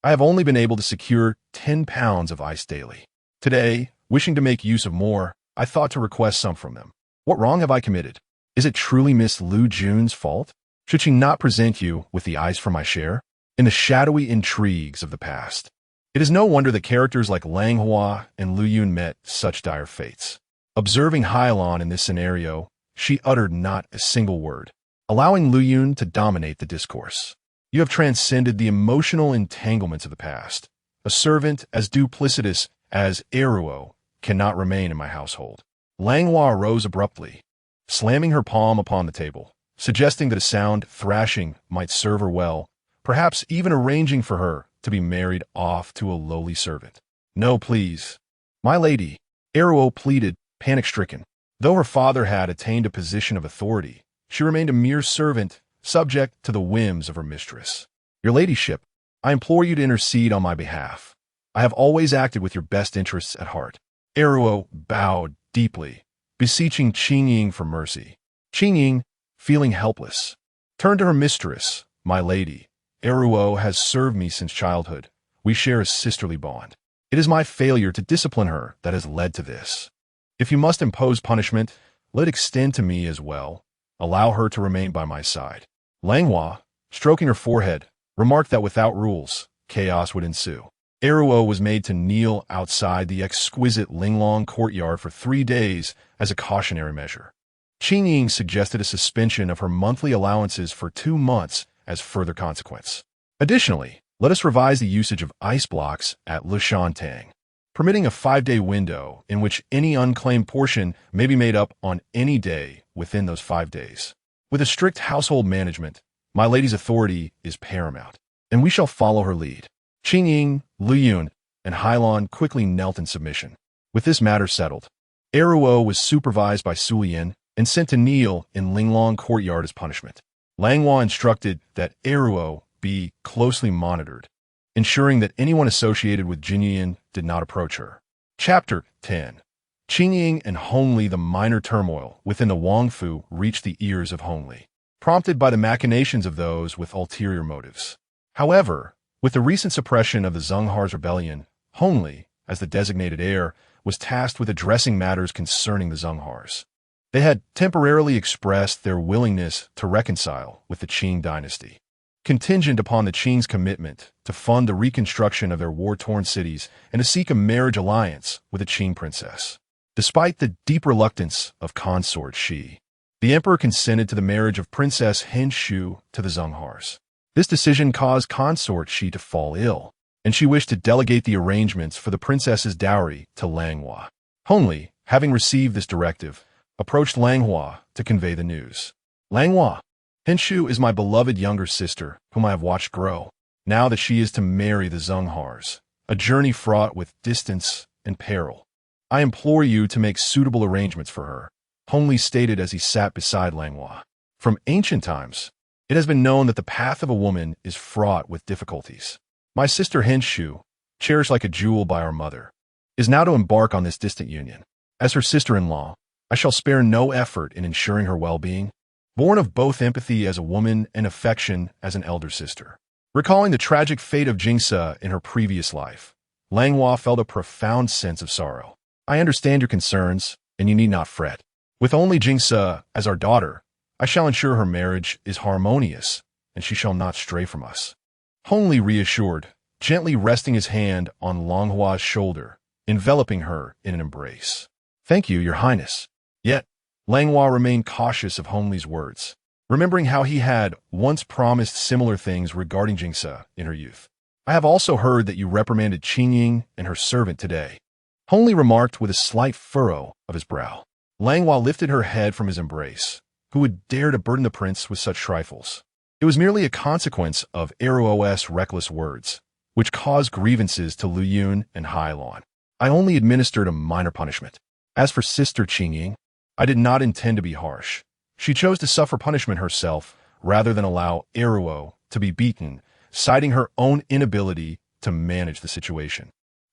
[SPEAKER 1] I have only been able to secure 10 pounds of ice daily. Today, wishing to make use of more, I thought to request some from them. What wrong have I committed? Is it truly Miss Lu Jun's fault? Should she not present you with the ice for my share? In the shadowy intrigues of the past, it is no wonder that characters like Langhua and Lu Yun met such dire fates. Observing Hailan in this scenario, she uttered not a single word, allowing Lu Yun to dominate the discourse. You have transcended the emotional entanglements of the past. A servant as duplicitous as Eruo cannot remain in my household. Langhua rose abruptly, slamming her palm upon the table, suggesting that a sound thrashing might serve her well, perhaps even arranging for her to be married off to a lowly servant. "No, please, my lady," Eruo pleaded, panic-stricken. Though her father had attained a position of authority, she remained a mere servant, subject to the whims of her mistress. "Your ladyship, I implore you to intercede on my behalf. I have always acted with your best interests at heart." Eruo bowed deeply, beseeching Qingying for mercy. Qingying, feeling helpless, turned to her mistress. "My lady, Eruo has served me since childhood. We share a sisterly bond. It is my failure to discipline her that has led to this. If you must impose punishment, let it extend to me as well. Allow her to remain by my side." Langhua, stroking her forehead, remarked that without rules, chaos would ensue. Eruo was made to kneel outside the exquisite Linglong courtyard for 3 days as a cautionary measure. Qingying suggested a suspension of her monthly allowances for 2 months as further consequence. Additionally, let us revise the usage of ice blocks at Le Shantang, permitting a 5-day window in which any unclaimed portion may be made up on any day within those 5 days. With a strict household management, my lady's authority is paramount, and we shall follow her lead. Qingying, Lu Yun, and Hailan quickly knelt in submission. With this matter settled, Eruo was supervised by Sulian and sent to kneel in Linglong courtyard as punishment. Langhua instructed that Eruo be closely monitored, ensuring that anyone associated with Qingying did not approach her. Chapter 10. Qingying and Hongli. The minor turmoil within the Wangfu reached the ears of Hongli, prompted by the machinations of those with ulterior motives. However, with the recent suppression of the Zhenghar's rebellion, Hongli, as the designated heir, was tasked with addressing matters concerning the Zhenghars. They had temporarily expressed their willingness to reconcile with the Qing dynasty, contingent upon the Qing's commitment to fund the reconstruction of their war-torn cities and to seek a marriage alliance with a Qing princess. Despite the deep reluctance of consort Shi, the emperor consented to the marriage of Princess Henshu to the Zhenghars. This decision caused consort Shi to fall ill, and she wished to delegate the arrangements for the princess's dowry to Langhua. Hongli, having received this directive, approached Langhua to convey the news. "Langhua, Henshu is my beloved younger sister, whom I have watched grow. Now that she is to marry the Zhenghars, a journey fraught with distance and peril, I implore you to make suitable arrangements for her," Hongli stated as he sat beside Langhua. From ancient times, it has been known that the path of a woman is fraught with difficulties. My sister Henshu, cherished like a jewel by our mother, is now to embark on this distant union. As her sister-in-law, I shall spare no effort in ensuring her well-being, born of both empathy as a woman and affection as an elder sister. Recalling the tragic fate of Jingse in her previous life, Langhua felt a profound sense of sorrow. "I understand your concerns, and you need not fret. With only Jingse as our daughter, I shall ensure her marriage is harmonious, and she shall not stray from us." Hongli reassured, gently resting his hand on Langhua's shoulder, enveloping her in an embrace. "Thank you, your highness." Yet, Langhua remained cautious of Hongli's words, remembering how he had once promised similar things regarding Jingse in her youth. I have also heard that you reprimanded Qingying and her servant today. Hongli remarked with a slight furrow of his brow. Langhua lifted her head from his embrace. Who would dare to burden the prince with such trifles? It was merely a consequence of Eruo's reckless words, which caused grievances to Lu Yun and Hai Lan. I only administered a minor punishment. As for Sister Qingying, I did not intend to be harsh. She chose to suffer punishment herself rather than allow Eruo to be beaten, citing her own inability to manage the situation.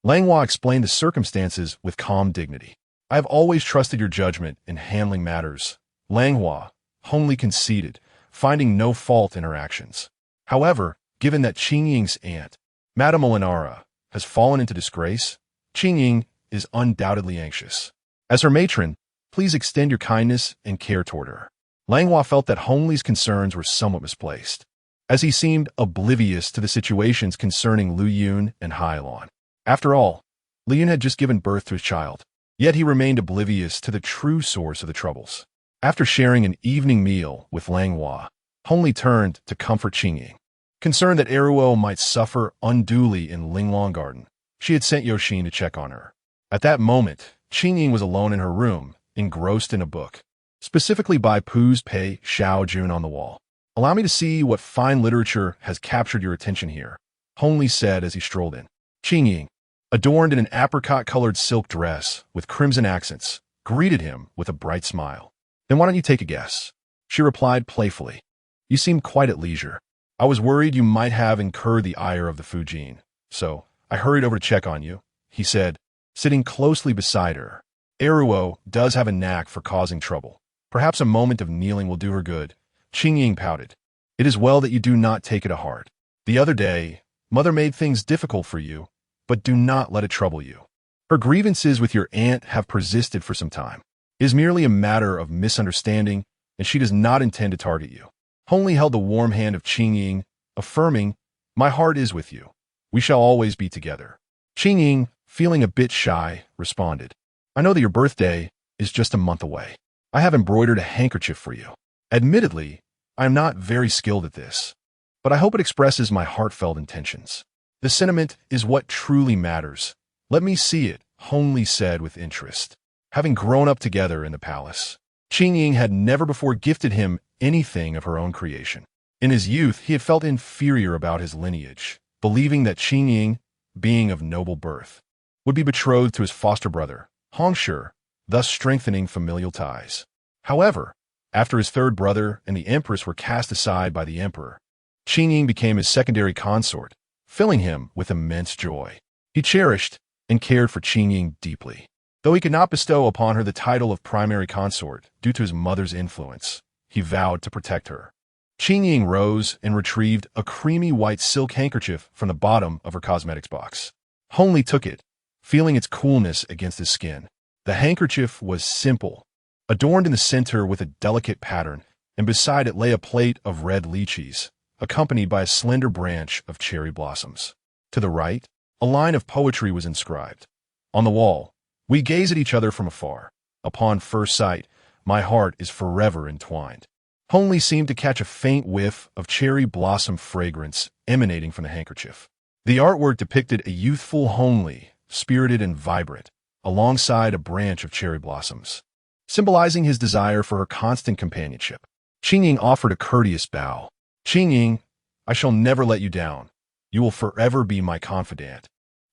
[SPEAKER 1] Langhua explained the circumstances with calm dignity. I have always trusted your judgment in handling matters. Langhua, Hongli conceded, finding no fault in her actions. However, given that Qingying's aunt, Madame Molinara, has fallen into disgrace, Qingying is undoubtedly anxious. As her matron, please extend your kindness and care toward her. Langhua felt that Hongli's concerns were somewhat misplaced, as he seemed oblivious to the situations concerning Lu Yun and Hai Lan. After all, Lu Yun had just given birth to his child, yet he remained oblivious to the true source of the troubles. After sharing an evening meal with Langhua, Hongli turned to comfort Qingying. Concerned that Eruo might suffer unduly in Linglong Garden, she had sent Yoxin to check on her. At that moment, Qingying was alone in her room, engrossed in a book, specifically by Pu's Pei Xiao Jun on the wall. Allow me to see what fine literature has captured your attention here, Hongli said as he strolled in. Qingying, adorned in an apricot-colored silk dress with crimson accents, greeted him with a bright smile. Then why don't you take a guess? She replied playfully. You seem quite at leisure. I was worried you might have incurred the ire of the Fujin, so I hurried over to check on you, he said, sitting closely beside her. Eruo does have a knack for causing trouble. Perhaps a moment of kneeling will do her good. Qingying pouted. It is well that you do not take it to heart. The other day, Mother made things difficult for you, but do not let it trouble you. Her grievances with your aunt have persisted for some time. It is merely a matter of misunderstanding, and she does not intend to target you. Hongli held the warm hand of Qingying, affirming, my heart is with you. We shall always be together. Qingying, feeling a bit shy, responded, I know that your birthday is just a month away. I have embroidered a handkerchief for you. Admittedly, I am not very skilled at this, but I hope it expresses my heartfelt intentions. The sentiment is what truly matters. Let me see it, Hongli said with interest. Having grown up together in the palace, Qingying had never before gifted him anything of her own creation. In his youth, he had felt inferior about his lineage, believing that Qingying, being of noble birth, would be betrothed to his foster brother, Hongshi, thus strengthening familial ties. However, after his third brother and the empress were cast aside by the emperor, Qingying became his secondary consort, filling him with immense joy. He cherished and cared for Qingying deeply. Though he could not bestow upon her the title of primary consort due to his mother's influence, he vowed to protect her. Qingying rose and retrieved a creamy white silk handkerchief from the bottom of her cosmetics box. Hongli took it, feeling its coolness against his skin. The handkerchief was simple, adorned in the center with a delicate pattern, and beside it lay a plate of red lychees, accompanied by a slender branch of cherry blossoms. To the right, a line of poetry was inscribed. On the wall, we gaze at each other from afar. Upon first sight, my heart is forever entwined. Hongli seemed to catch a faint whiff of cherry blossom fragrance emanating from the handkerchief. The artwork depicted a youthful Hongli, spirited and vibrant, alongside a branch of cherry blossoms, symbolizing his desire for her constant companionship. Qingying offered a courteous bow. Qingying, I shall never let you down. You will forever be my confidant,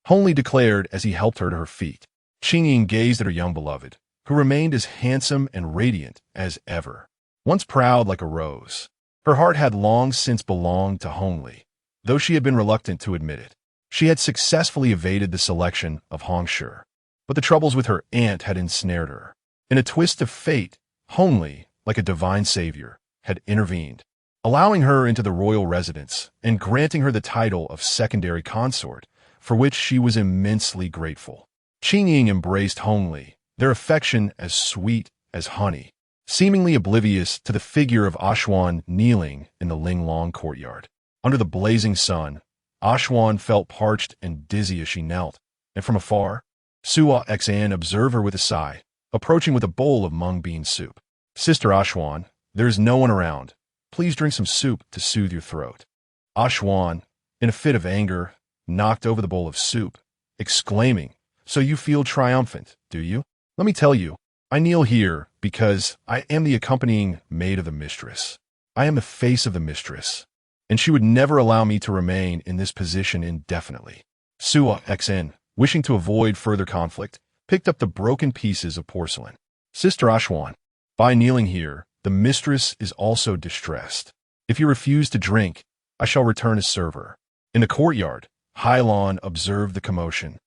[SPEAKER 1] Hongli declared as he helped her to her feet. Qingying gazed at her young beloved, who remained as handsome and radiant as ever. Once proud like a rose, her heart had long since belonged to Hongli, though she had been reluctant to admit it. She had successfully evaded the selection of Hongshi, but the troubles with her aunt had ensnared her. In a twist of fate, Hongli, like a divine savior, had intervened, allowing her into the royal residence and granting her the title of secondary consort, for which she was immensely grateful. Qingying embraced Hongli, their affection as sweet as honey, seemingly oblivious to the figure of Ashuan kneeling in the Linglong courtyard. Under the blazing sun, Ashuan felt parched and dizzy as she knelt, and from afar, Suwa Xan observed her with a sigh, approaching with a bowl of mung bean soup. Sister Ashwan, there is no one around. Please drink some soup to soothe your throat. Ashwan, in a fit of anger, knocked over the bowl of soup, exclaiming, "So you feel triumphant, do you? Let me tell you, I kneel here because I am the accompanying maid of the mistress. I am the face of the mistress, and she would never allow me to remain in this position indefinitely." Sua XN, wishing to avoid further conflict, picked up the broken pieces of porcelain. Sister Ashwan, by kneeling here, the mistress is also distressed. If you refuse to drink, I shall return as server. In the courtyard, Hailan observed the commotion,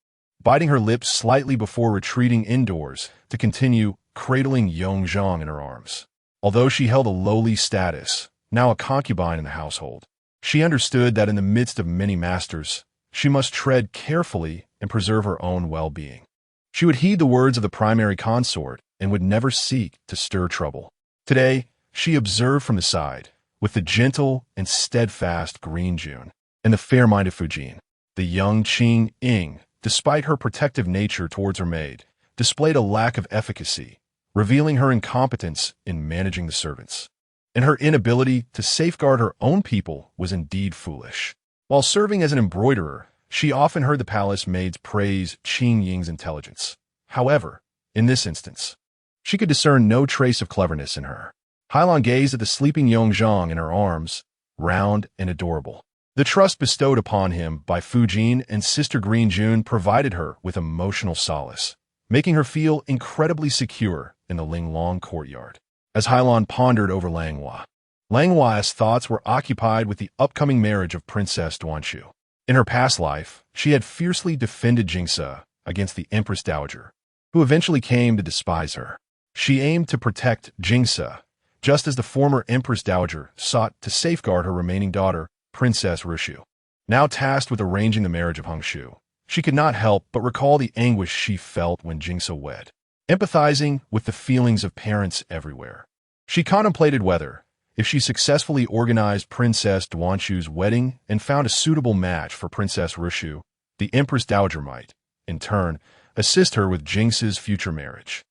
[SPEAKER 1] biting her lips slightly before retreating indoors to continue cradling Yongzhang in her arms. Although she held a lowly status, now a concubine in the household, she understood that in the midst of many masters, she must tread carefully and preserve her own well-being. She would heed the words of the primary consort and would never seek to stir trouble. Today, she observed from the side, with the gentle and steadfast Green June and the fair-minded Fujin. The young Qingying, despite her protective nature towards her maid, displayed a lack of efficacy, revealing her incompetence in managing the servants. And her inability to safeguard her own people was indeed foolish. While serving as an embroiderer, she often heard the palace maids praise Qingying's intelligence. However, in this instance, she could discern no trace of cleverness in her. Hailan gazed at the sleeping Yongzhang in her arms, round and adorable. The trust bestowed upon him by Fujin and Sister Green June provided her with emotional solace, making her feel incredibly secure in the Linglong courtyard. As Hailan pondered over Langhua, Langhua's thoughts were occupied with the upcoming marriage of Princess Duanshu. In her past life, she had fiercely defended Jingsa against the Empress Dowager, who eventually came to despise her. She aimed to protect Jingsa, just as the former Empress Dowager sought to safeguard her remaining daughter, Princess Rushu. Now tasked with arranging the marriage of Hongshu, she could not help but recall the anguish she felt when Jingsa wed, empathizing with the feelings of parents everywhere. She contemplated whether, if she successfully organized Princess Duanshu's wedding and found a suitable match for Princess Rushu, the Empress Dowager might, in turn, assist her with Jingsa's future marriage.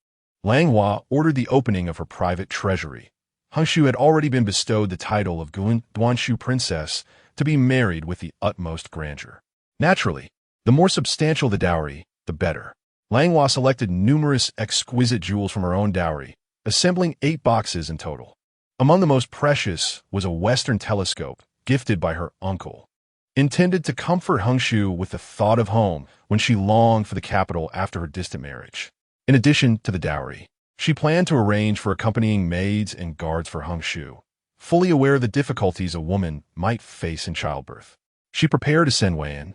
[SPEAKER 1] Langhua ordered the opening of her private treasury. Hongshu had already been bestowed the title of Duanshu Princess to be married with the utmost grandeur. Naturally, the more substantial the dowry, the better. Langhua selected numerous exquisite jewels from her own dowry, assembling 8 boxes in total. Among the most precious was a Western telescope gifted by her uncle, intended to comfort Hongshu with the thought of home when she longed for the capital after her distant marriage. In addition to the dowry, she planned to arrange for accompanying maids and guards for Hongshu, fully aware of the difficulties a woman might face in childbirth. She prepared to send Weian,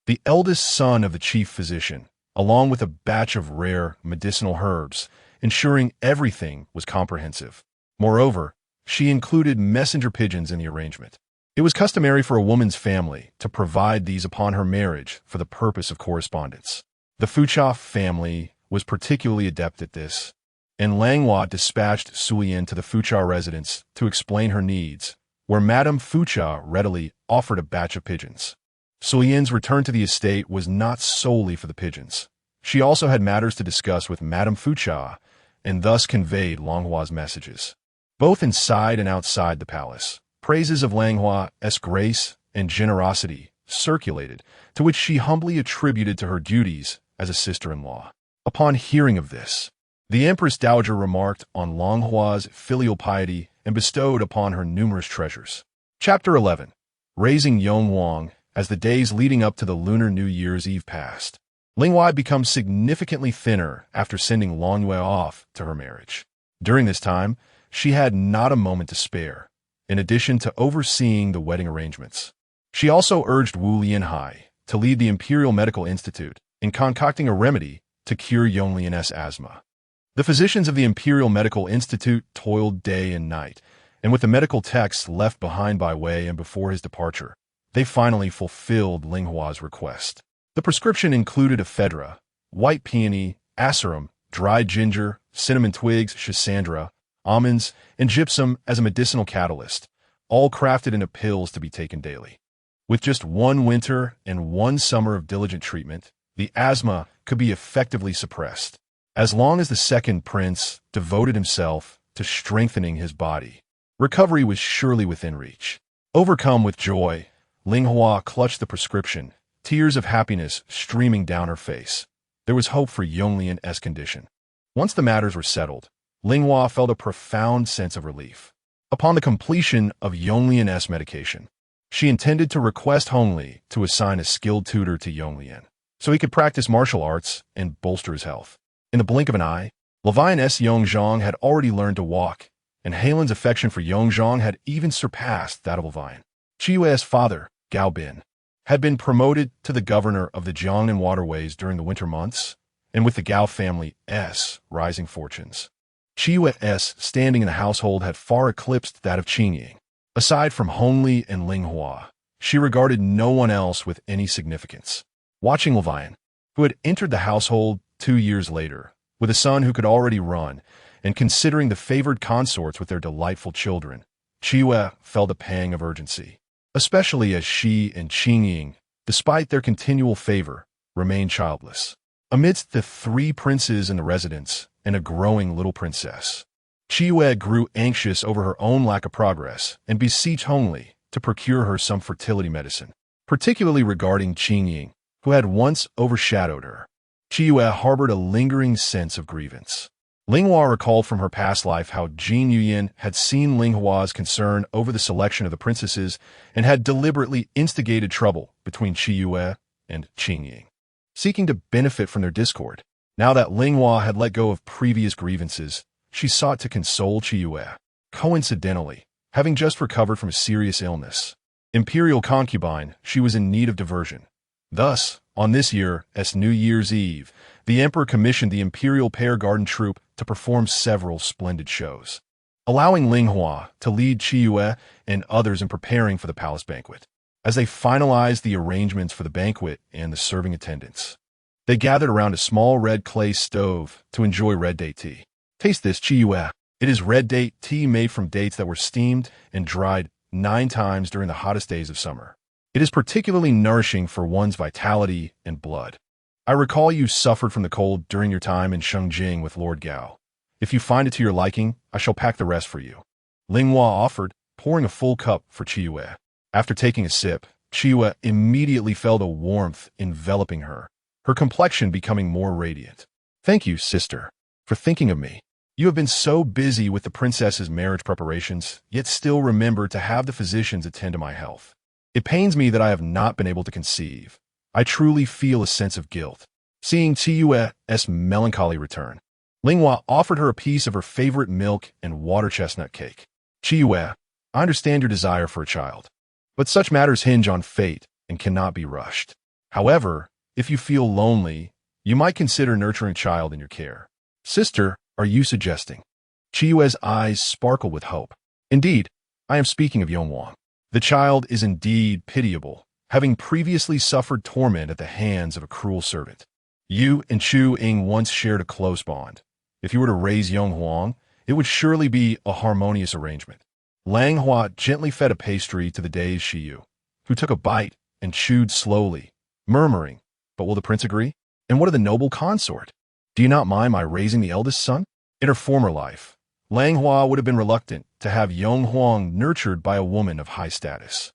[SPEAKER 1] the eldest son of the chief physician, along with a batch of rare medicinal herbs, ensuring everything was comprehensive. Moreover, she included messenger pigeons in the arrangement. It was customary for a woman's family to provide these upon her marriage for the purpose of correspondence. The Fucha family was particularly adept at this, and Langhua dispatched Suyin to the Fucha residence to explain her needs, where Madame Fucha readily offered a batch of pigeons. Suyin's return to the estate was not solely for the pigeons. She also had matters to discuss with Madame Fucha, and thus conveyed Langhua's messages. Both inside and outside the palace, praises of Langhua's grace and generosity circulated, to which she humbly attributed to her duties as a sister-in-law. Upon hearing of this, the Empress Dowager remarked on Langhua's filial piety and bestowed upon her numerous treasures. Chapter 11. Raising Yongwang. As the days leading up to the Lunar New Year's Eve passed, Langhua had become significantly thinner after sending Langhua off to her marriage. During this time, she had not a moment to spare, in addition to overseeing the wedding arrangements. She also urged Wu Lianhai to lead the Imperial Medical Institute in concocting a remedy to cure Yonglian's asthma. The physicians of the Imperial Medical Institute toiled day and night, and with the medical texts left behind by Wei and before his departure, they finally fulfilled Langhua's request. The prescription included ephedra, white peony, asarum, dried ginger, cinnamon twigs, schisandra, almonds, and gypsum as a medicinal catalyst, all crafted into pills to be taken daily. With just one winter and one summer of diligent treatment, the asthma could be effectively suppressed. As long as the second prince devoted himself to strengthening his body. Recovery was surely within reach. Overcome with joy, Langhua clutched the prescription, tears of happiness streaming down her face. There was hope for Yonglian's condition. Once the matters were settled, Langhua felt a profound sense of relief. Upon the completion of Yonglian's medication, she intended to request Hongli to assign a skilled tutor to Yonglian, so he could practice martial arts and bolster his health. In the blink of an eye, Levian's Yongzhang had already learned to walk, and Helen's affection for Yongzhang had even surpassed that of Levian. Qiyue's father, Gao Bin, had been promoted to the governor of the Jiangnan waterways during the winter months, and with the Gao family's rising fortunes, Qiyue's standing in the household had far eclipsed that of Qingying. Aside from Hongli and Langhua, she regarded no one else with any significance. Watching Levian, who had entered the household 2 years later, with a son who could already run, and considering the favored consorts with their delightful children, Qiyue felt a pang of urgency, especially as she and Qingying, despite their continual favor, remained childless. Amidst the 3 princes in the residence and a growing little princess, Qiyue grew anxious over her own lack of progress and beseeched Hongli to procure her some fertility medicine, particularly regarding Qingying, who had once overshadowed her. Qiyue harbored a lingering sense of grievance. Langhua recalled from her past life how Jin Yuyin had seen Langhua's concern over the selection of the princesses and had deliberately instigated trouble between Qiyue and Qingying, seeking to benefit from their discord. Now that Langhua had let go of previous grievances, she sought to console Qiyue. Coincidentally, having just recovered from a serious illness, imperial concubine, she was in need of diversion. Thus, on this year's New Year's Eve, the emperor commissioned the imperial Pear Garden troupe to perform several splendid shows, allowing Langhua to lead Qiyue and others in preparing for the palace banquet. As they finalized the arrangements for the banquet and the serving attendants, they gathered around a small red clay stove to enjoy red date tea. Taste this, Qiyue. It is red date tea made from dates that were steamed and dried 9 times during the hottest days of summer. It is particularly nourishing for one's vitality and blood. I recall you suffered from the cold during your time in Qingying with Lord Gao. If you find it to your liking, I shall pack the rest for you. Langhua offered, pouring a full cup for Qiyue. After taking a sip, Qiyue immediately felt a warmth enveloping her, her complexion becoming more radiant. Thank you, sister, for thinking of me. You have been so busy with the princess's marriage preparations, yet still remember to have the physicians attend to my health. It pains me that I have not been able to conceive. I truly feel a sense of guilt. Seeing Qiyue's melancholy return, Langhua offered her a piece of her favorite milk and water chestnut cake. Qiyue, I understand your desire for a child, but such matters hinge on fate and cannot be rushed. However, if you feel lonely, you might consider nurturing a child in your care. Sister, are you suggesting? Qiyue's eyes sparkled with hope. Indeed, I am speaking of Yonghuang. The child is indeed pitiable, having previously suffered torment at the hands of a cruel servant. You and Qingying once shared a close bond. If you were to raise Yonghuang, it would surely be a harmonious arrangement. Langhua gently fed a pastry to the dazed Shiyu, who took a bite and chewed slowly, murmuring, "But will the prince agree? And what of the noble consort? Do you not mind my raising the eldest son?" In her former life, Langhua would have been reluctant to have Yonghuang nurtured by a woman of high status.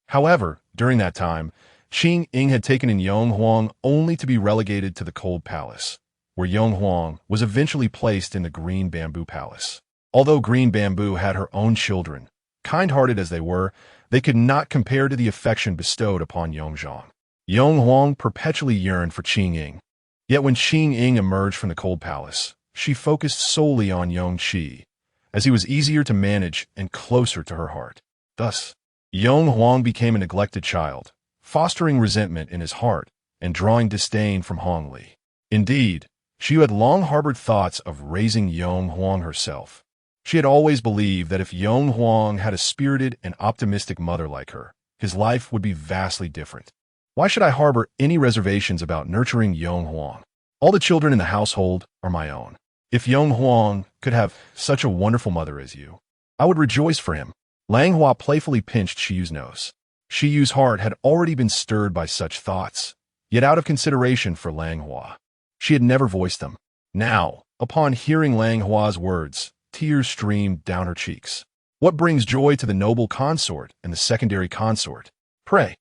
[SPEAKER 1] However, during that time, Qingying had taken in Yonghuang only to be relegated to the cold palace, where Yonghuang was eventually placed in the green bamboo palace. Although green bamboo had her own children, kind-hearted as they were, they could not compare to the affection bestowed upon Yongzhang. Yonghuang perpetually yearned for Qingying. Yet when Qingying emerged from the cold palace, she focused solely on Yongqi, as he was easier to manage and closer to her heart. Thus, Yonghuang became a neglected child, fostering resentment in his heart and drawing disdain from Hongli. Indeed, she had long harbored thoughts of raising Yonghuang herself. She had always believed that if Yonghuang had a spirited and optimistic mother like her, his life would be vastly different. Why should I harbor any reservations about nurturing Yonghuang? All the children in the household are my own. If Yonghuang could have such a wonderful mother as you, I would rejoice for him. Langhua playfully pinched Shiyu's nose. Shiyu's heart had already been stirred by such thoughts, yet out of consideration for Langhua, she had never voiced them. Now, upon hearing Langhua's words, tears streamed down her cheeks. What brings joy to the noble consort and the secondary consort? Pray,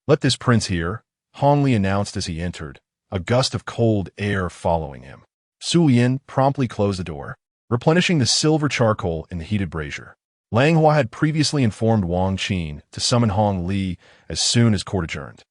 [SPEAKER 1] let this prince hear, Hongli announced as he entered, a gust of cold air following him. Su Yin promptly closed the door, replenishing the silver charcoal in the heated brazier. Langhua had previously informed Wang Qin to summon Hongli as soon as court adjourned.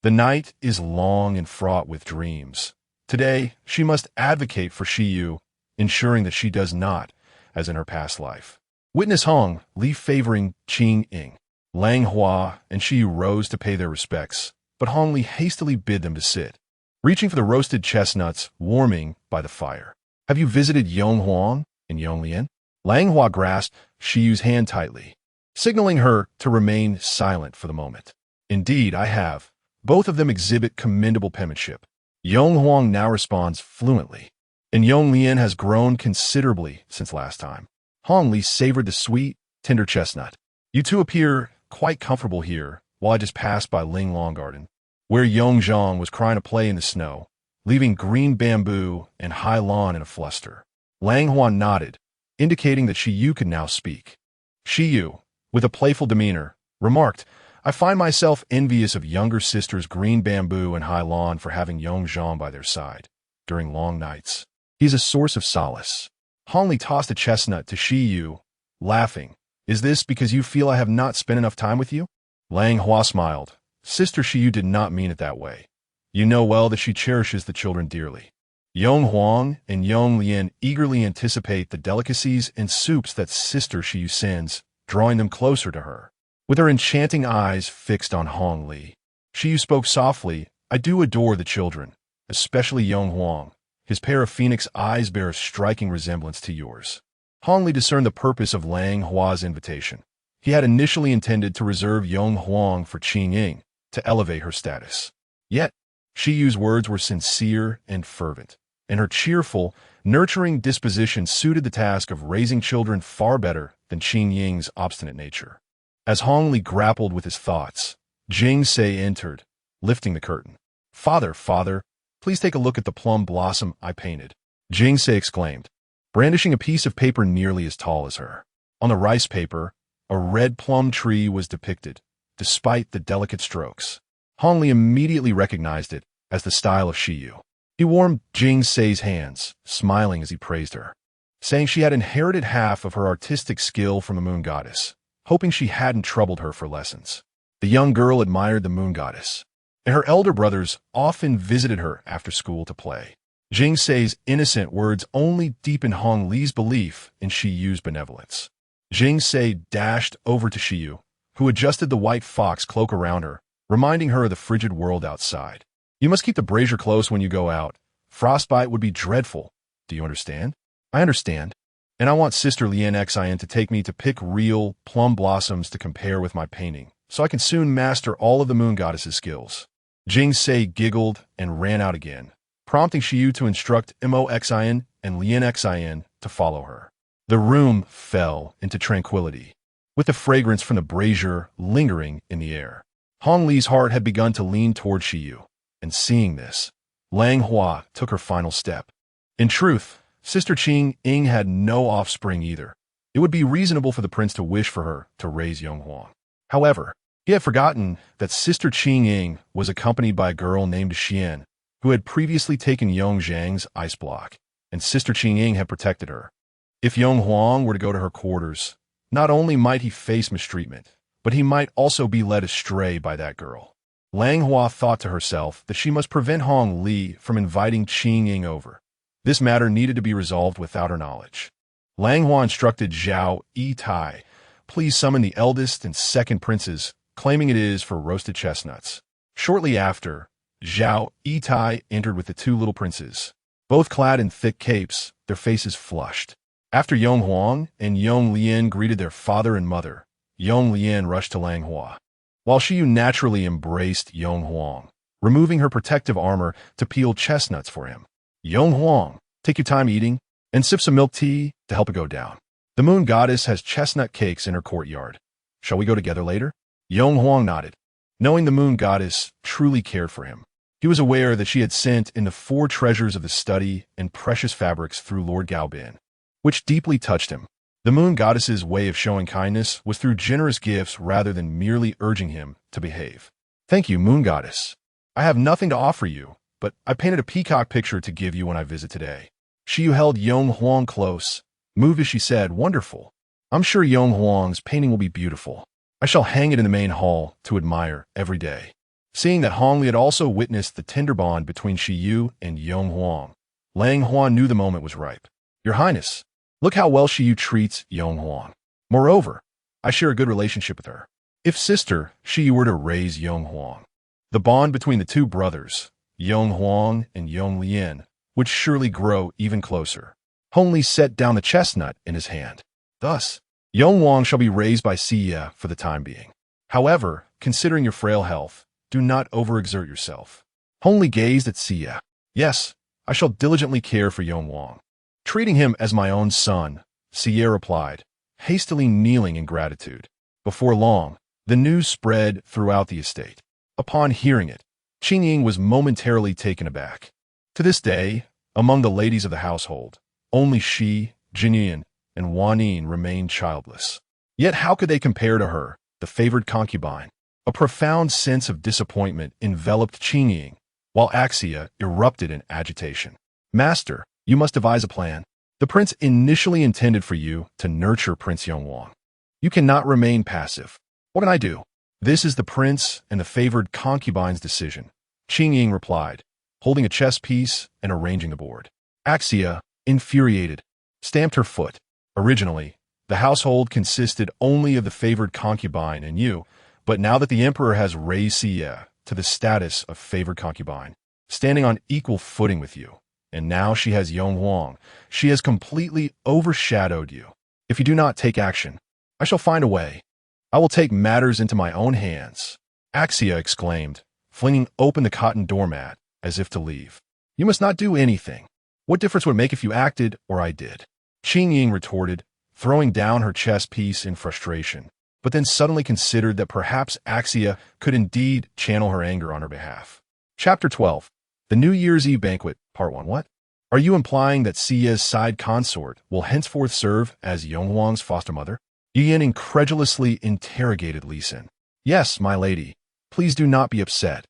[SPEAKER 1] The night is long and fraught with dreams. Today, she must advocate for Shiyu, ensuring that she does not, as in her past life. Witness Hong Li favoring Qingying. Langhua and Shiyu rose to pay their respects, but Hongli hastily bid them to sit, reaching for the roasted chestnuts warming by the fire. Have you visited Yonghuang and Yonglian? Langhua grasped Shiyu's hand tightly, signaling her to remain silent for the moment. Indeed, I have. Both of them exhibit commendable penmanship. Yonghuang now responds fluently, and Yonglian has grown considerably since last time. Hongli savored the sweet, tender chestnut. You two appear quite comfortable here while I just passed by Linglong Garden, where Yongzhang was crying to play in the snow, leaving green bamboo and high lawn in a fluster. Langhua nodded, indicating that Shiyu could now speak. Shiyu, with a playful demeanor, remarked, I find myself envious of younger sister's green bamboo and high lawn for having Yongzhang by their side during long nights. He is a source of solace. Hongli tossed a chestnut to Shiyu, laughing. Is this because you feel I have not spent enough time with you? Langhua smiled. Sister Shiyu did not mean it that way. You know well that she cherishes the children dearly. Yonghuang and Yonglian eagerly anticipate the delicacies and soups that Sister Shiyu sends, drawing them closer to her. With her enchanting eyes fixed on Hongli, Shiyu spoke softly, I do adore the children, especially Yonghuang. His pair of phoenix eyes bear a striking resemblance to yours. Hongli discerned the purpose of Langhua's invitation. He had initially intended to reserve Yonghuang for Qingying, to elevate her status. Yet, Shiyu's words were sincere and fervent, and her cheerful, nurturing disposition suited the task of raising children far better than Qingying's obstinate nature. As Hongli grappled with his thoughts, Jingse entered, lifting the curtain. Father, please take a look at the plum blossom I painted, Jingse exclaimed, brandishing a piece of paper nearly as tall as her. On the rice paper, a red plum tree was depicted, despite the delicate strokes. Hongli immediately recognized it as the style of Shiyu. He warmed Jingse's hands, smiling as he praised her, saying she had inherited half of her artistic skill from the moon goddess, hoping she hadn't troubled her for lessons. The young girl admired the moon goddess, and her elder brothers often visited her after school to play. Jingse's innocent words only deepened Hong Li's belief in Shiyu's benevolence. Jingse dashed over to Shiyu, who adjusted the white fox cloak around her, reminding her of the frigid world outside. You must keep the brazier close when you go out. Frostbite would be dreadful. Do you understand? I understand. And I want Sister Lian Xin to take me to pick real plum blossoms to compare with my painting, so I can soon master all of the moon goddess's skills. Jingse giggled and ran out again, prompting Shiyu to instruct Mo Xin and Lian Xin to follow her. The room fell into tranquility, with the fragrance from the brazier lingering in the air. Hong Li's heart had begun to lean toward Shiyu, and seeing this, Langhua took her final step. In truth, Sister Qingying had no offspring either. It would be reasonable for the prince to wish for her to raise Yonghuang. However, he had forgotten that Sister Qingying was accompanied by a girl named Xian, who had previously taken Yongzhang's ice block, and Sister Qingying had protected her. If Yonghuang were to go to her quarters, not only might he face mistreatment, but he might also be led astray by that girl. Langhua thought to herself that she must prevent Hong Li from inviting Qingying over. This matter needed to be resolved without her knowledge. Langhua instructed Zhao Yitai, please summon the eldest and second princes, claiming it is for roasted chestnuts. Shortly after, Zhao Yitai entered with the two little princes, both clad in thick capes, their faces flushed. After Yonghuang and Yonglian greeted their father and mother, Yonglian rushed to Langhua, while Shiyu naturally embraced Yonghuang, removing her protective armor to peel chestnuts for him. Yonghuang, take your time eating, and sip some milk tea to help it go down. The moon goddess has chestnut cakes in her courtyard. Shall we go together later? Yonghuang nodded, knowing the moon goddess truly cared for him. He was aware that she had sent in the 4 treasures of the study and precious fabrics through Lord Gaobin, which deeply touched him. The moon goddess's way of showing kindness was through generous gifts rather than merely urging him to behave. Thank you, moon goddess. I have nothing to offer you, but I painted a peacock picture to give you when I visit today. She who held Yong Huang close, moved as she said, wonderful. I'm sure Yong Huang's painting will be beautiful. I shall hang it in the main hall to admire every day. Seeing that Hongli had also witnessed the tender bond between Shi Yu and Yong Huang, Langhua knew the moment was ripe. Your Highness, look how well Shi Yu treats Yong Huang. Moreover, I share a good relationship with her. If sister Shi Yu were to raise Yong Huang, the bond between the two brothers, Yong Huang and Yong Lian, would surely grow even closer. Hongli set down the chestnut in his hand. Thus, Yong Huang shall be raised by Xie for the time being. However, considering your frail health, do not overexert yourself. Hongli gazed at Xie. Yes, I shall diligently care for Yong Huang. Treating him as my own son, Xie replied, hastily kneeling in gratitude. Before long, the news spread throughout the estate. Upon hearing it, Qingying was momentarily taken aback. To this day, among the ladies of the household, only she, Qingying, and Wanyin remained childless. Yet how could they compare to her, the favored concubine? A profound sense of disappointment enveloped Qingying, while Axia erupted in agitation. Master, you must devise a plan. The prince initially intended for you to nurture Prince Yong Huang. You cannot remain passive. What can I do? This is the prince and the favored concubine's decision, Qingying replied, holding a chess piece and arranging the board. Axia, infuriated, stamped her foot. Originally, the household consisted only of the favored concubine and you, but now that the emperor has raised Xie to the status of favored concubine, standing on equal footing with you, and now she has Yong Huang, she has completely overshadowed you. If you do not take action, I shall find a way. I will take matters into my own hands, Axia exclaimed, flinging open the cotton doormat as if to leave. You must not do anything. What difference would it make if you acted or I did? Qingying retorted, throwing down her chess piece in frustration, but then suddenly considered that perhaps Axia could indeed channel her anger on her behalf. Chapter 12. The New Year's Eve Banquet, Part 1. What? Are you implying that Xie's side consort will henceforth serve as Yong Huang's foster mother? Yin incredulously interrogated Li Xin. Yes, my lady. Please do not be upset.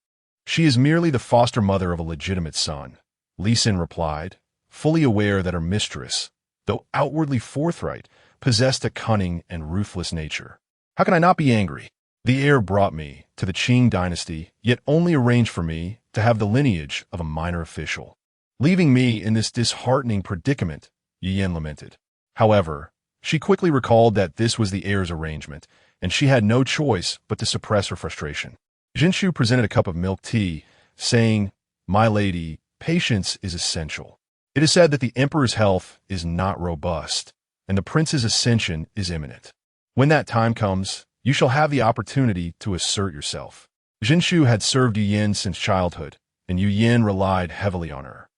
[SPEAKER 1] She is merely the foster mother of a legitimate son, Li Xin replied, fully aware that her mistress, though outwardly forthright, possessed a cunning and ruthless nature. How can I not be angry? The heir brought me to the Qing dynasty, yet only arranged for me to have the lineage of a minor official. Leaving me in this disheartening predicament, Yin lamented. However, she quickly recalled that this was the heir's arrangement, and she had no choice but to suppress her frustration. Jinshu presented a cup of milk tea, saying, My lady, patience is essential. It is said that the emperor's health is not robust, and the prince's ascension is imminent. When that time comes, you shall have the opportunity to assert yourself. Jinshu had served Yu Yin since childhood, and Yu Yin relied heavily on her.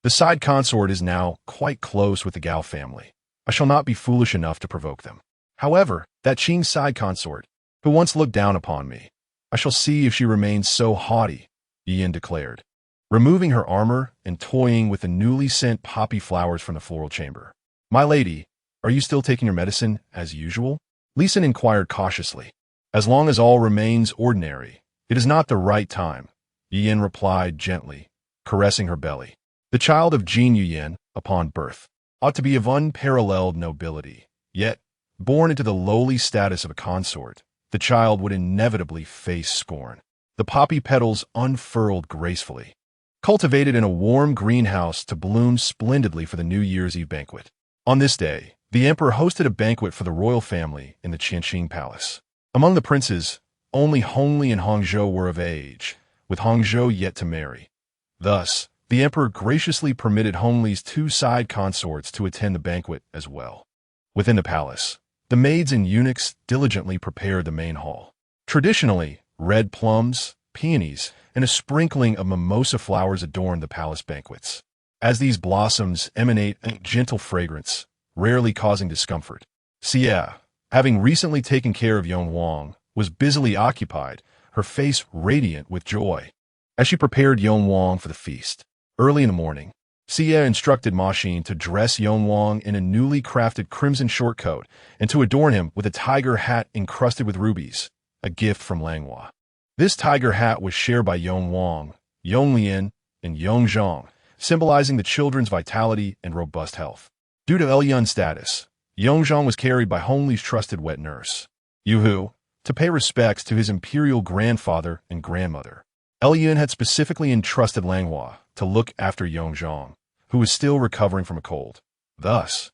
[SPEAKER 1] The side consort is now quite close with the Gao family. I shall not be foolish enough to provoke them. However, that Qing side consort, who once looked down upon me, I shall see if she remains so haughty, Yu Yin declared, removing her armor and toying with the newly sent poppy flowers from the floral chamber. My lady, are you still taking your medicine as usual? Li Xin inquired cautiously. As long as all remains ordinary, it is not the right time, Yu Yin replied gently, caressing her belly. The child of Jin Yu Yin, upon birth, ought to be of unparalleled nobility. Yet, born into the lowly status of a consort, the child would inevitably face scorn. The poppy petals unfurled gracefully, cultivated in a warm greenhouse to bloom splendidly for the New Year's Eve banquet. On this day, the emperor hosted a banquet for the royal family in the Qingying palace. Among the princes, only Hongli and Hongzhou were of age, with Hongzhou yet to marry. Thus, the emperor graciously permitted Hongli's two side consorts to attend the banquet as well. Within the palace, the maids and eunuchs diligently prepared the main hall. Traditionally, red plums, peonies, and a sprinkling of mimosa flowers adorned the palace banquets. As these blossoms emanate a gentle fragrance, rarely causing discomfort, Xie, having recently taken care of Yong Huang, was busily occupied, her face radiant with joy. As she prepared Yong Huang for the feast, early in the morning, Xie instructed Ma Xin to dress Yonglong in a newly crafted crimson short coat and to adorn him with a tiger hat encrusted with rubies, a gift from Langhua. This tiger hat was shared by Yonglong, Yonglian, and Yongzhong, symbolizing the children's vitality and robust health. Due toElyun's status, Yongzhong was carried by Hongli's trusted wet nurse, Yuhu, to pay respects to his imperial grandfather and grandmother. Elyun had specifically entrusted Langhua to look after Yongzhong, who was still recovering from a cold. Thus,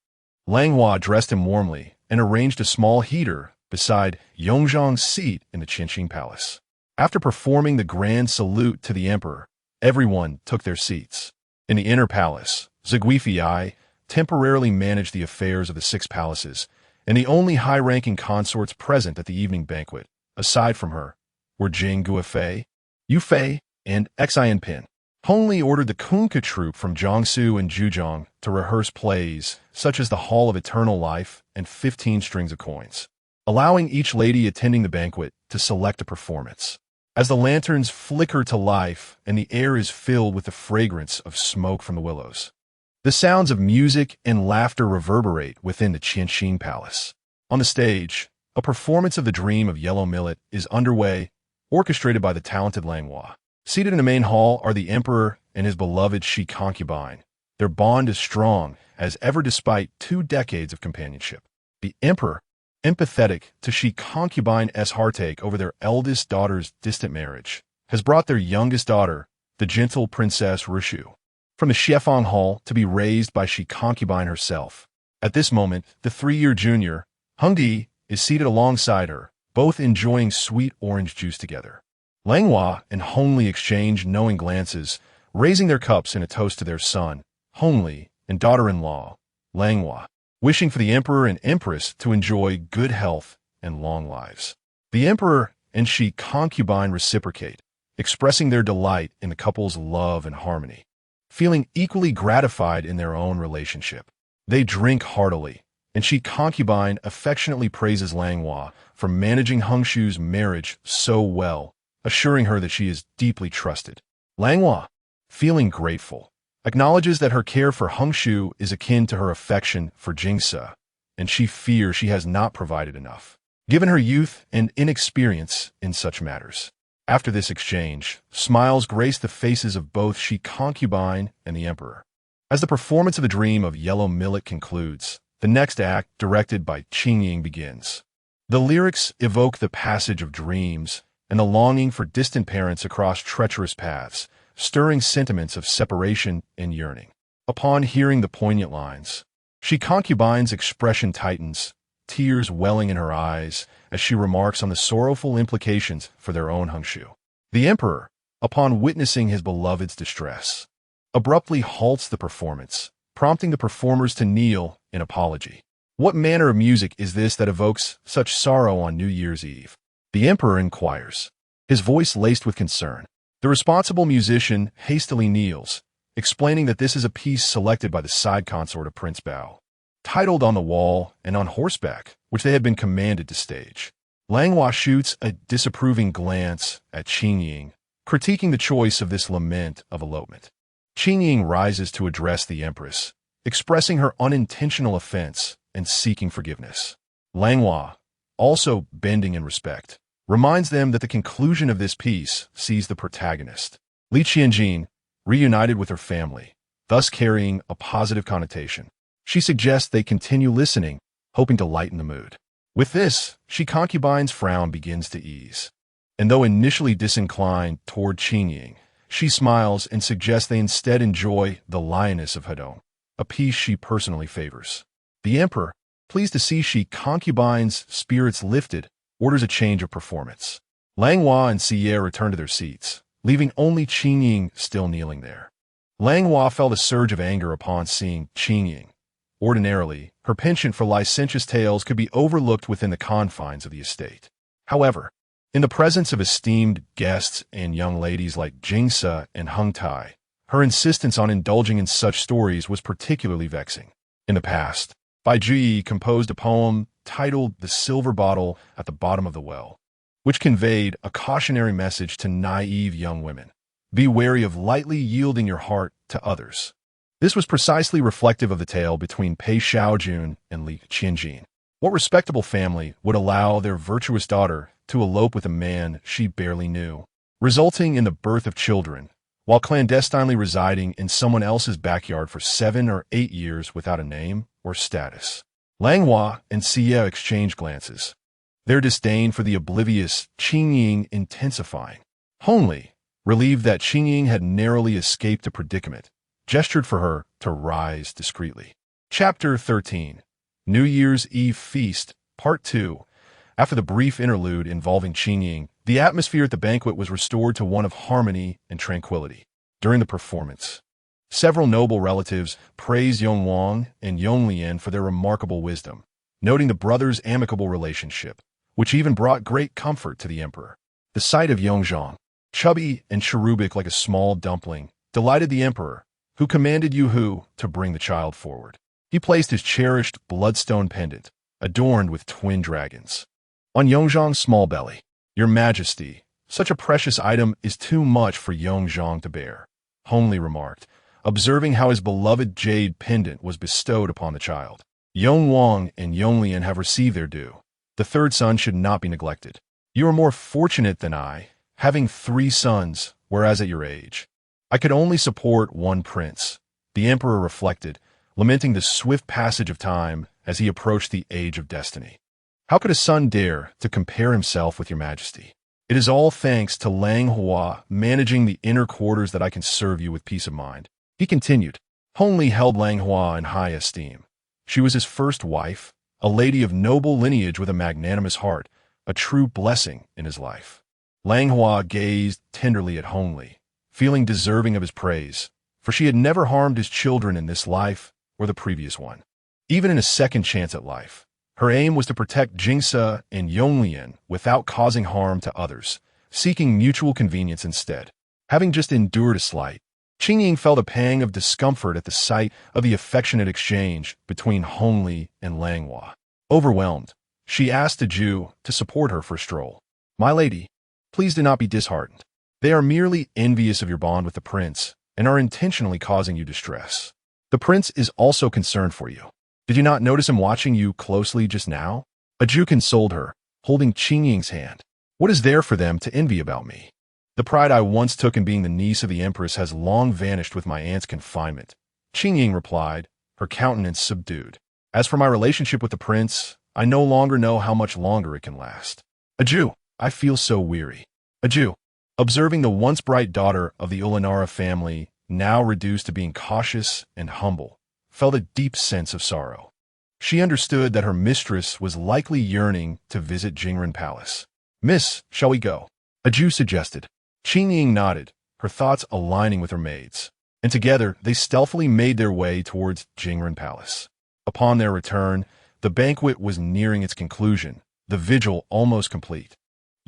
[SPEAKER 1] Langhua dressed him warmly and arranged a small heater beside Yongzhong's seat in the Qingying palace. After performing the grand salute to the emperor, everyone took their seats. In the inner palace, Ziguifei temporarily managed the affairs of the six palaces, and the only high-ranking consorts present at the evening banquet, aside from her, were Jing Guifei, Yu Fei, and Xian Pin. Hongli ordered the Kunka troupe from Jiangsu and Zhujiang to rehearse plays such as the Hall of Eternal Life and 15 Strings of Coins, allowing each lady attending the banquet to select a performance. As the lanterns flicker to life and the air is filled with the fragrance of smoke from the willows, the sounds of music and laughter reverberate within the Qingying palace. On the stage, a performance of The Dream of Yellow Millet is underway, orchestrated by the talented Langhua. Seated in the main hall are the emperor and his beloved she concubine. Their bond is strong as ever despite 2 decades of companionship. The emperor, empathetic to she concubine's heartache over their eldest daughter's distant marriage, has brought their youngest daughter, the gentle Princess Rishu, from the Xiefang Hall to be raised by she concubine herself. At this moment, the 3-year junior, Hongli, is seated alongside her, both enjoying sweet orange juice together. Langhua and Hongli exchange knowing glances, raising their cups in a toast to their son, Hongli, and daughter-in-law, Langhua, wishing for the emperor and empress to enjoy good health and long lives. The emperor and she concubine reciprocate, expressing their delight in the couple's love and harmony. Feeling equally gratified in their own relationship, they drink heartily, and she concubine affectionately praises Langhua for managing Hongshu's marriage so well, assuring her that she is deeply trusted. Langhua, feeling grateful, acknowledges that her care for Hongshu is akin to her affection for Jingse, and she fears she has not provided enough, given her youth and inexperience in such matters. After this exchange, smiles grace the faces of both she concubine and the emperor. As the performance of The Dream of Yellow Millet concludes, the next act, directed by Qingying, begins. The lyrics evoke the passage of dreams and the longing for distant parents across treacherous paths, stirring sentiments of separation and yearning. Upon hearing the poignant lines, she concubine's expression tightens, tears welling in her eyes as she remarks on the sorrowful implications for their own Hongshu. The emperor, upon witnessing his beloved's distress, abruptly halts the performance, prompting the performers to kneel in apology. What manner of music is this that evokes such sorrow on New Year's Eve? The emperor inquires, his voice laced with concern. The responsible musician hastily kneels, explaining that this is a piece selected by the side consort of Prince Bao, titled On the Wall and on Horseback, which they had been commanded to stage. Langhua shoots a disapproving glance at Qingying, critiquing the choice of this lament of elopement. Qingying rises to address the empress, expressing her unintentional offense and seeking forgiveness. Langhua, also bending in respect, reminds them that the conclusion of this piece sees the protagonist, Li Qianjin, reunited with her family, thus carrying a positive connotation. She suggests they continue listening, hoping to lighten the mood. With this, she concubine's frown begins to ease, and though initially disinclined toward Qingying, she smiles and suggests they instead enjoy The Lioness of Hedong, a piece she personally favors. The emperor, pleased to see she concubine's spirits lifted, orders a change of performance. Langhua and Xie return to their seats, leaving only Qingying still kneeling there. Langhua felt a surge of anger upon seeing Qingying. Ordinarily, her penchant for licentious tales could be overlooked within the confines of the estate. However, in the presence of esteemed guests and young ladies like Jingse and Hung Tai, her insistence on indulging in such stories was particularly vexing. In the past, Bai Juyi composed a poem titled The Silver Bottle at the Bottom of the Well, which conveyed a cautionary message to naive young women. Be wary of lightly yielding your heart to others. This was precisely reflective of the tale between Pei Xiaojun and Li Qingying. What respectable family would allow their virtuous daughter to elope with a man she barely knew, resulting in the birth of children, while clandestinely residing in someone else's backyard for 7 or 8 years without a name or status? Langhua and Xie exchanged glances, their disdain for the oblivious Qingying intensifying. Hongli, relieved that Qingying had narrowly escaped a predicament, gestured for her to rise discreetly. Chapter 13. New Year's Eve Feast, Part 2. After the brief interlude involving Qingying, the atmosphere at the banquet was restored to one of harmony and tranquility. During the performance, several noble relatives praised Yongwang and Yonglian for their remarkable wisdom, noting the brothers' amicable relationship, which even brought great comfort to the emperor. The sight of Yongzhang, chubby and cherubic like a small dumpling, delighted the emperor, who commanded Yu Hu to bring the child forward. He placed his cherished bloodstone pendant, adorned with twin dragons, on Yongzhang's small belly. "Your Majesty, such a precious item is too much for Yongzhang to bear," Hongli remarked, observing how his beloved jade pendant was bestowed upon the child. "Yongwang and Yonglian have received their due. The third son should not be neglected. You are more fortunate than I, having 3 sons, whereas at your age, I could only support one prince." The emperor reflected, lamenting the swift passage of time as he approached the age of destiny. "How could a son dare to compare himself with your Majesty? It is all thanks to Langhua managing the inner quarters that I can serve you with peace of mind," he continued. Hongli held Langhua in high esteem. She was his first wife, a lady of noble lineage with a magnanimous heart, a true blessing in his life. Langhua gazed tenderly at Hongli, feeling deserving of his praise, for she had never harmed his children in this life or the previous one. Even in a second chance at life, her aim was to protect Jingse and Yonglian without causing harm to others, seeking mutual convenience instead. Having just endured a slight, Qingying felt a pang of discomfort at the sight of the affectionate exchange between Hongli and Langhua. Overwhelmed, she asked the Jew to support her for a stroll. "My lady, please do not be disheartened. They are merely envious of your bond with the prince and are intentionally causing you distress. The prince is also concerned for you. Did you not notice him watching you closely just now?" A Jew consoled her, holding Qingying's hand. "What is there for them to envy about me? The pride I once took in being the niece of the empress has long vanished with my aunt's confinement," Qingying replied, her countenance subdued. "As for my relationship with the prince, I no longer know how much longer it can last." A Jew, "I feel so weary." A Jew, observing the once bright daughter of the Ulanara family, now reduced to being cautious and humble, felt a deep sense of sorrow. She understood that her mistress was likely yearning to visit Jingren Palace. "Miss, shall we go?" a Jew suggested. Qingying nodded, her thoughts aligning with her maid's, and together they stealthily made their way towards Jingren Palace. Upon their return, the banquet was nearing its conclusion, the vigil almost complete.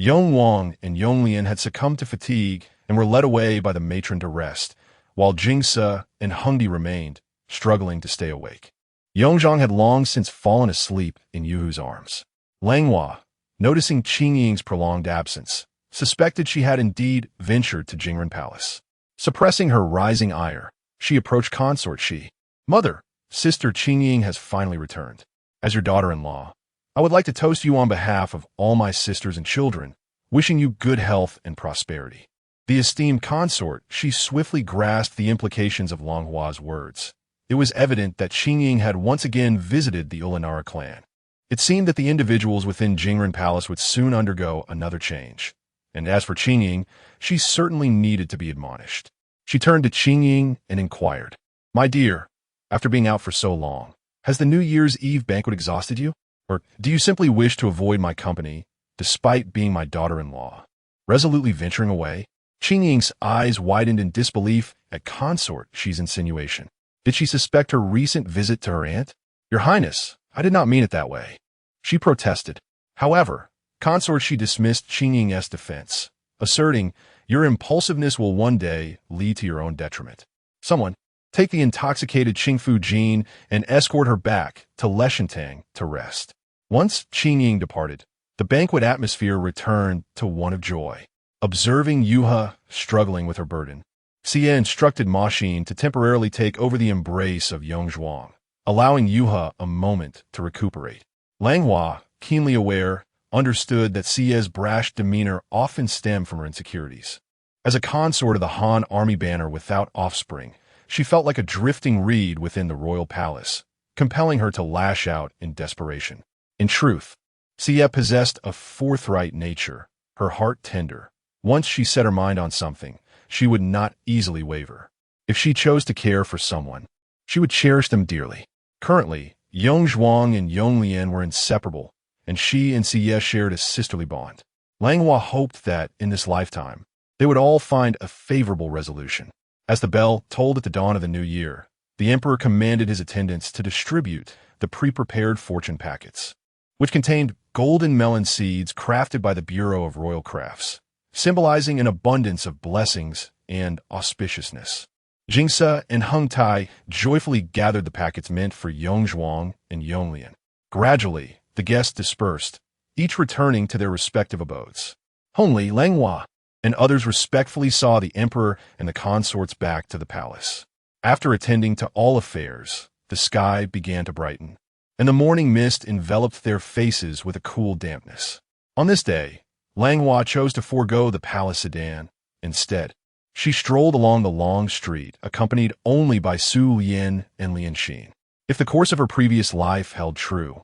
[SPEAKER 1] Yongwang and Yonglian had succumbed to fatigue and were led away by the matron to rest, while Jingse and Hongli remained, struggling to stay awake. Yongzhang had long since fallen asleep in Yuhu's arms. Langhua, noticing Qingying's prolonged absence, suspected she had indeed ventured to Jingren Palace. Suppressing her rising ire, she approached consort Shi. "Mother, Sister Qingying has finally returned. As your daughter-in-law, I would like to toast you on behalf of all my sisters and children, wishing you good health and prosperity." The esteemed consort, she swiftly grasped the implications of Langhua's words. It was evident that Qingying had once again visited the Ulanara clan. It seemed that the individuals within Jingren Palace would soon undergo another change. And as for Qingying, she certainly needed to be admonished. She turned to Qingying and inquired, "My dear, after being out for so long, has the New Year's Eve banquet exhausted you? Or do you simply wish to avoid my company, despite being my daughter-in-law?" Resolutely venturing away, Qingying's eyes widened in disbelief at consort Shi's insinuation. Did she suspect her recent visit to her aunt? "Your Highness, I did not mean it that way," she protested. However, consort Shi dismissed Qingying's defense, asserting, "Your impulsiveness will one day lead to your own detriment. Someone, take the intoxicated Qingfu Jin and escort her back to Leshentang to rest." Once Qingying departed, the banquet atmosphere returned to one of joy. Observing Yuha struggling with her burden, Xie instructed Ma Xin to temporarily take over the embrace of Yongzhuang, allowing Yuhe a moment to recuperate. Langhua, keenly aware, understood that Xie's brash demeanor often stemmed from her insecurities. As a consort of the Han army banner without offspring, she felt like a drifting reed within the royal palace, compelling her to lash out in desperation. In truth, Xie possessed a forthright nature, her heart tender. Once she set her mind on something, she would not easily waver. If she chose to care for someone, she would cherish them dearly. Currently, Yongzhuang and Yonglian were inseparable, and she and Xie shared a sisterly bond. Langhua hoped that, in this lifetime, they would all find a favorable resolution. As the bell tolled at the dawn of the new year, the emperor commanded his attendants to distribute the pre-prepared fortune packets, which contained golden melon seeds crafted by the Bureau of Royal Crafts, symbolizing an abundance of blessings and auspiciousness. Jingse and Heng Tai joyfully gathered the packets meant for Yongzhuang and Yonglian. Gradually, the guests dispersed, each returning to their respective abodes. Hongli, Langhua, and others respectfully saw the emperor and the consorts back to the palace. After attending to all affairs, the sky began to brighten, and the morning mist enveloped their faces with a cool dampness. On this day, Langhua chose to forego the palace sedan. Instead, she strolled along the long street, accompanied only by Su Yin and Lian Xin. If the course of her previous life held true,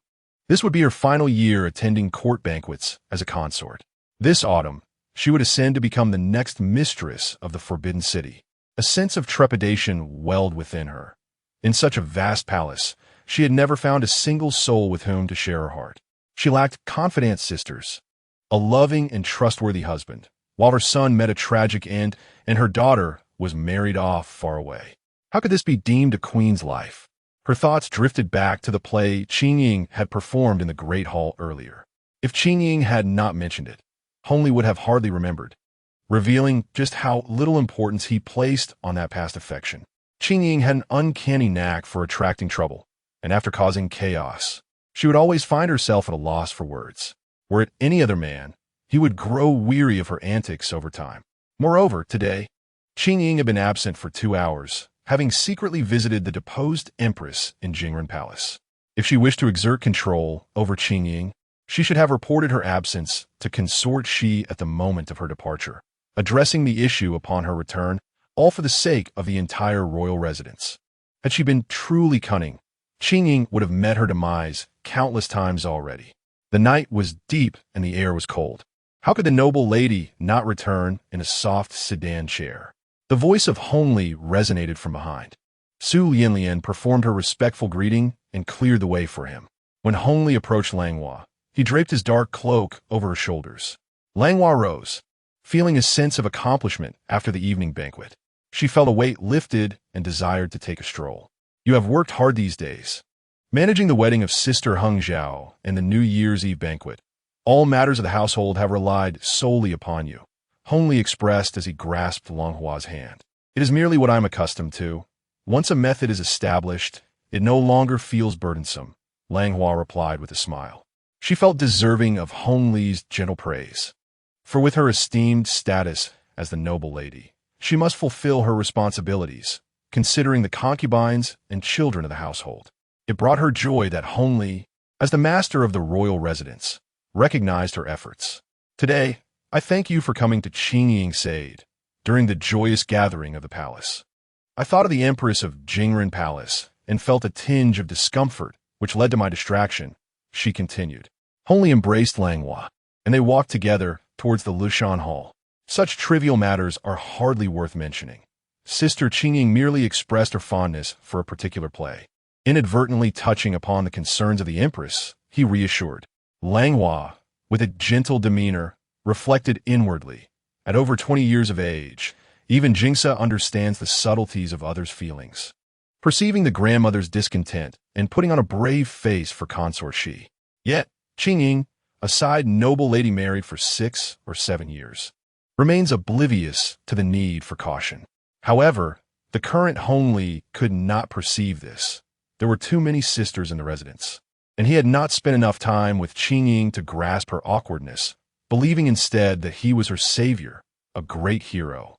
[SPEAKER 1] this would be her final year attending court banquets as a consort. This autumn, she would ascend to become the next mistress of the Forbidden City. A sense of trepidation welled within her. In such a vast palace, she had never found a single soul with whom to share her heart. She lacked confidant sisters, a loving and trustworthy husband, while her son met a tragic end and her daughter was married off far away. How could this be deemed a queen's life? Her thoughts drifted back to the play Qingying had performed in the Great Hall earlier. If Qingying had not mentioned it, Hongli would have hardly remembered, revealing just how little importance he placed on that past affection. Qingying had an uncanny knack for attracting trouble, and after causing chaos, she would always find herself at a loss for words. Were it any other man, he would grow weary of her antics over time. Moreover, today, Qingying had been absent for 2 hours, having secretly visited the deposed empress in Jingren Palace. If she wished to exert control over Qingying, she should have reported her absence to consort Shi at the moment of her departure, addressing the issue upon her return, all for the sake of the entire royal residence. Had she been truly cunning, Qingying would have met her demise countless times already. The night was deep and the air was cold. How could the noble lady not return in a soft sedan chair? The voice of Hongli resonated from behind. Su Yinlian performed her respectful greeting and cleared the way for him. When Hongli approached Langhua, he draped his dark cloak over her shoulders. Langhua rose, feeling a sense of accomplishment after the evening banquet. She felt a weight lifted and desired to take a stroll. You have worked hard these days, managing the wedding of Sister Heng Zhao and the New Year's Eve banquet. All matters of the household have relied solely upon you, Hongli expressed as he grasped Langhua's hand. It is merely what I am accustomed to. Once a method is established, it no longer feels burdensome, Langhua replied with a smile. She felt deserving of Hongli's gentle praise. For with her esteemed status as the noble lady, she must fulfill her responsibilities, considering the concubines and children of the household. It brought her joy that Hongli, as the master of the royal residence, recognized her efforts. Today, I thank you for coming to Qingying Sade during the joyous gathering of the palace. I thought of the Empress of Jingren Palace and felt a tinge of discomfort, which led to my distraction, she continued. Hongli embraced Langhua, and they walked together towards the Lushan Hall. Such trivial matters are hardly worth mentioning. Sister Qingying merely expressed her fondness for a particular play. Inadvertently touching upon the concerns of the Empress, he reassured. Langhua, with a gentle demeanor, reflected inwardly. At over 20 years of age, even Jingse understands the subtleties of others' feelings. Perceiving the grandmother's discontent and putting on a brave face for consort Shi. Yet, Qingying, a side noble lady married for 6 or 7 years, remains oblivious to the need for caution. However, the current Hongli could not perceive this. There were too many sisters in the residence, and he had not spent enough time with Qingying to grasp her awkwardness, believing instead that he was her savior, a great hero.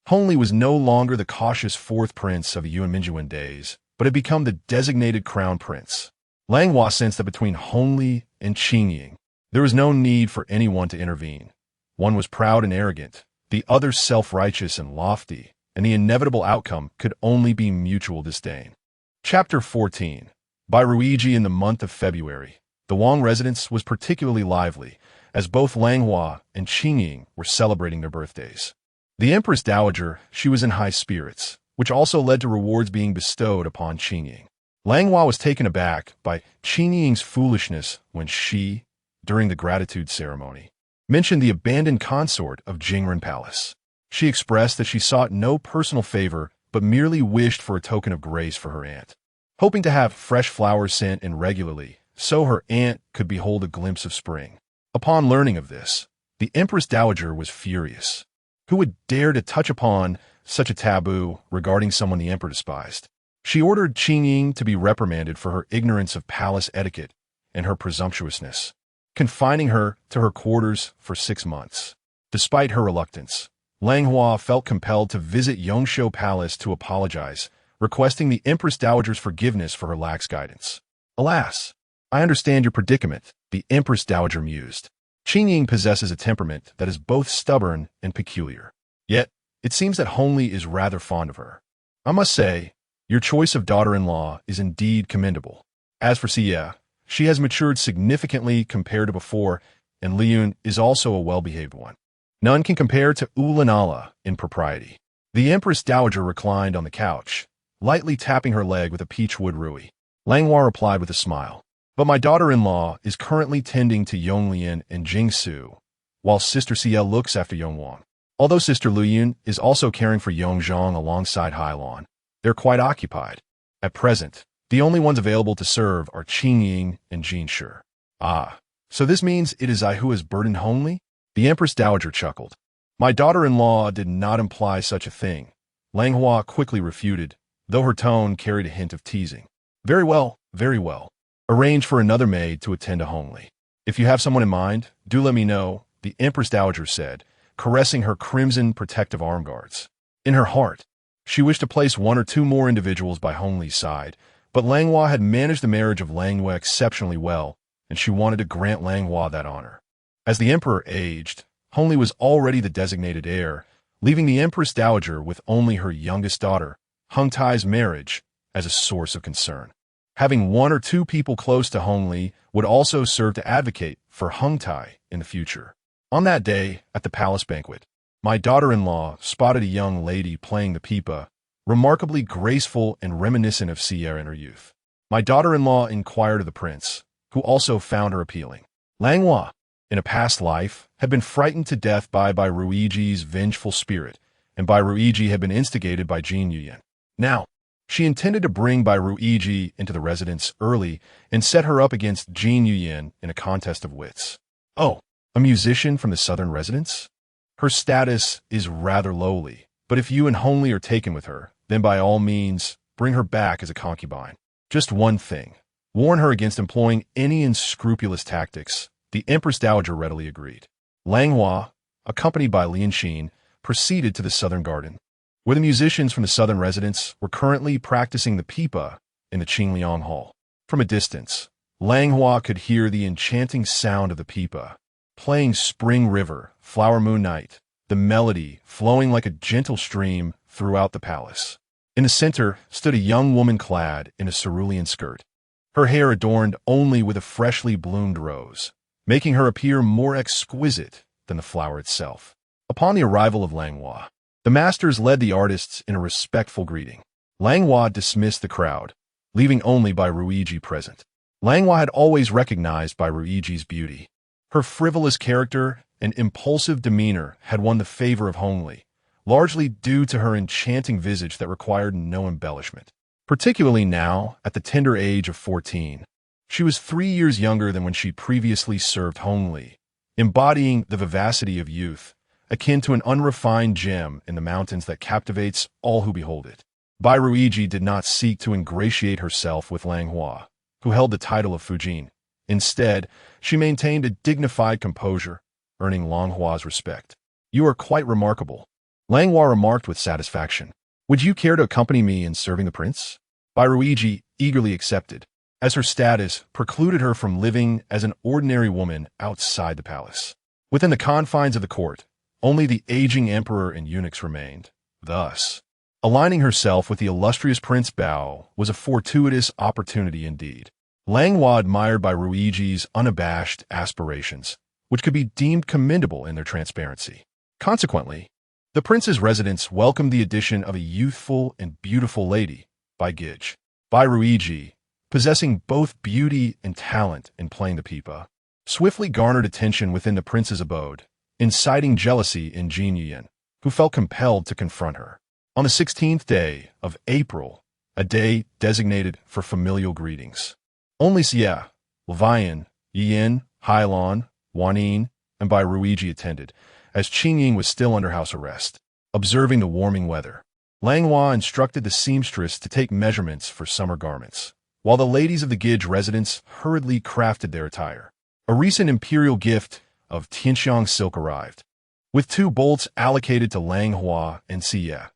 [SPEAKER 1] Hongli was no longer the cautious fourth prince of the Yuan days, but had become the designated crown prince. Langhua sensed that between Hongli and Qingying, there was no need for anyone to intervene. One was proud and arrogant, the other self-righteous and lofty, and the inevitable outcome could only be mutual disdain. Chapter 14. By Ruiji in the month of February, the Wang residence was particularly lively, as both Langhua and Qingying were celebrating their birthdays. The Empress Dowager, she was in high spirits, which also led to rewards being bestowed upon Qingying. Langhua was taken aback by Qingying's foolishness when she, during the gratitude ceremony, mentioned the abandoned consort of Jingren Palace. She expressed that she sought no personal favor but merely wished for a token of grace for her aunt, hoping to have fresh flowers sent in regularly so her aunt could behold a glimpse of spring. Upon learning of this, the Empress Dowager was furious. Who would dare to touch upon such a taboo regarding someone the emperor despised? She ordered Qingying to be reprimanded for her ignorance of palace etiquette and her presumptuousness, confining her to her quarters for 6 months. Despite her reluctance, Langhua felt compelled to visit Yongshou Palace to apologize, requesting the Empress Dowager's forgiveness for her lax guidance. Alas, I understand your predicament, the Empress Dowager mused. Qingying possesses a temperament that is both stubborn and peculiar. Yet, it seems that Hongli is rather fond of her. I must say, your choice of daughter-in-law is indeed commendable. As for Xie, she has matured significantly compared to before, and Liyun is also a well-behaved one. None can compare to Ulanala in propriety. The Empress Dowager reclined on the couch, lightly tapping her leg with a peachwood rui. Langhua replied with a smile. But my daughter-in-law is currently tending to Yonglian and Jingsu, while Sister Xie looks after Yongwang. Although Sister Luyun is also caring for Yongzhang alongside Hailon, they're quite occupied. At present, the only ones available to serve are Qingying and Jinshi. Ah, so this means it is I who has burdened Hongli? The Empress Dowager chuckled. My daughter-in-law did not imply such a thing. Langhua quickly refuted, though her tone carried a hint of teasing. Very well, very well. Arrange for another maid to attend to Hongli. If you have someone in mind, do let me know, the Empress Dowager said, caressing her crimson protective arm guards. In her heart, she wished to place 1 or 2 more individuals by Hongli's side, but Langhua had managed the marriage of Langhua exceptionally well, and she wanted to grant Langhua that honor. As the emperor aged, Hongli was already the designated heir, leaving the Empress Dowager with only her youngest daughter, Hengtai's marriage, as a source of concern. Having 1 or 2 people close to Hongli would also serve to advocate for Hengtai in the future. On that day, at the palace banquet, my daughter-in-law spotted a young lady playing the pipa, remarkably graceful and reminiscent of Xie in her youth. My daughter-in-law inquired of the prince, who also found her appealing. Langhua, in a past life, had been frightened to death by Ruiji's vengeful spirit, and Ruiji had been instigated by Jin Yuyan. Now, she intended to bring Ruiji into the residence early and set her up against Jin Yuyan in a contest of wits. Oh, a musician from the southern residence? Her status is rather lowly, but if you and Hongli are taken with her, then by all means, bring her back as a concubine. Just one thing. Warn her against employing any unscrupulous tactics. The Empress Dowager readily agreed. Langhua, accompanied by Lianxin, proceeded to the southern garden, where the musicians from the southern residence were currently practicing the pipa in the Qingliang Hall. From a distance, Langhua could hear the enchanting sound of the pipa, playing Spring River, Flower Moon Night, the melody flowing like a gentle stream throughout the palace. In the center stood a young woman clad in a cerulean skirt, her hair adorned only with a freshly bloomed rose, making her appear more exquisite than the flower itself. Upon the arrival of Langhua, the masters led the artists in a respectful greeting. Langhua dismissed the crowd, leaving only Ruiji present. Langhua had always recognized Ruiji's beauty. Her frivolous character and impulsive demeanor had won the favor of Hongli, largely due to her enchanting visage that required no embellishment. Particularly now, at the tender age of 14, she was 3 years younger than when she previously served Hongli, embodying the vivacity of youth, akin to an unrefined gem in the mountains that captivates all who behold it. Ruiji did not seek to ingratiate herself with Langhua, who held the title of Fujin. Instead, she maintained a dignified composure, earning Langhua's respect. You are quite remarkable. Langhua remarked with satisfaction. Would you care to accompany me in serving the prince? Bairuigi eagerly accepted, as her status precluded her from living as an ordinary woman outside the palace. Within the confines of the court, only the aging emperor and eunuchs remained. Thus, aligning herself with the illustrious Prince Bao was a fortuitous opportunity indeed. Langhua admired Bairuigi's unabashed aspirations, which could be deemed commendable in their transparency. Consequently, the prince's residence welcomed the addition of a youthful and beautiful lady, Baigij. Bairuigi, possessing both beauty and talent in playing the pipa, swiftly garnered attention within the prince's abode, inciting jealousy in Qingying, who felt compelled to confront her. On the 16th day of April, a day designated for familial greetings, only Xie, Levian, Yin, Hailon, Wanin, and Bairuigi attended, as Qingying was still under house arrest. Observing the warming weather, Langhua instructed the seamstress to take measurements for summer garments, while the ladies of the Gij residence hurriedly crafted their attire. A recent imperial gift of Tianxiang silk arrived, with 2 bolts allocated to Langhua and Xie,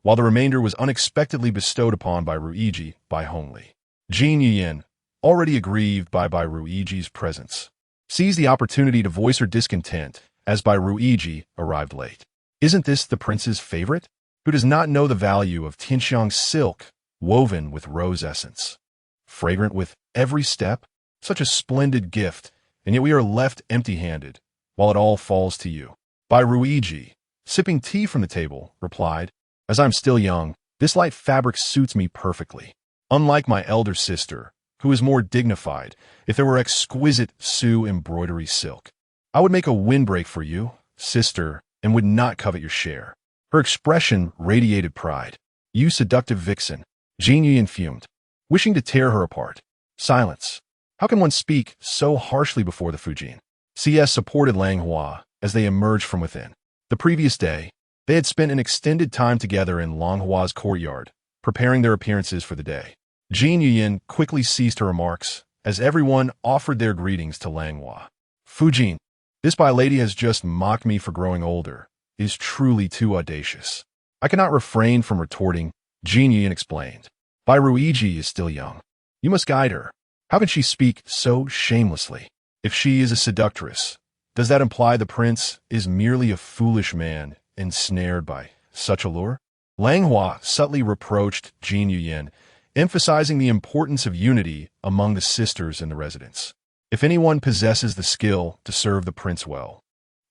[SPEAKER 1] while the remainder was unexpectedly bestowed upon Bairuigi by Hongli. Qingying, already aggrieved by Bairuigi's presence, seized the opportunity to voice her discontent as Bairuigi arrived late. Isn't this the prince's favorite, who does not know the value of Tianxiang silk woven with rose essence? Fragrant with every step, such a splendid gift, and yet we are left empty-handed, while it all falls to you. Bairuigi, sipping tea from the table, replied, as I'm still young, this light fabric suits me perfectly. Unlike my elder sister, who is more dignified, if there were exquisite Su embroidery silk, I would make a windbreak for you, sister, and would not covet your share. Her expression radiated pride. You seductive vixen. Qingying fumed, wishing to tear her apart. Silence. How can one speak so harshly before the Fujin? CS supported Langhua as they emerged from within. The previous day, they had spent an extended time together in Langhua's courtyard, preparing their appearances for the day. Qingying quickly ceased her remarks as everyone offered their greetings to Langhua. Fujin, this lady has just mocked me for growing older. It is truly too audacious. I cannot refrain from retorting, Qingying explained. Bairuigi is still young. You must guide her. How can she speak so shamelessly? If she is a seductress, does that imply the prince is merely a foolish man ensnared by such allure? Langhua subtly reproached Qingying, emphasizing the importance of unity among the sisters in the residence. If anyone possesses the skill to serve the prince well,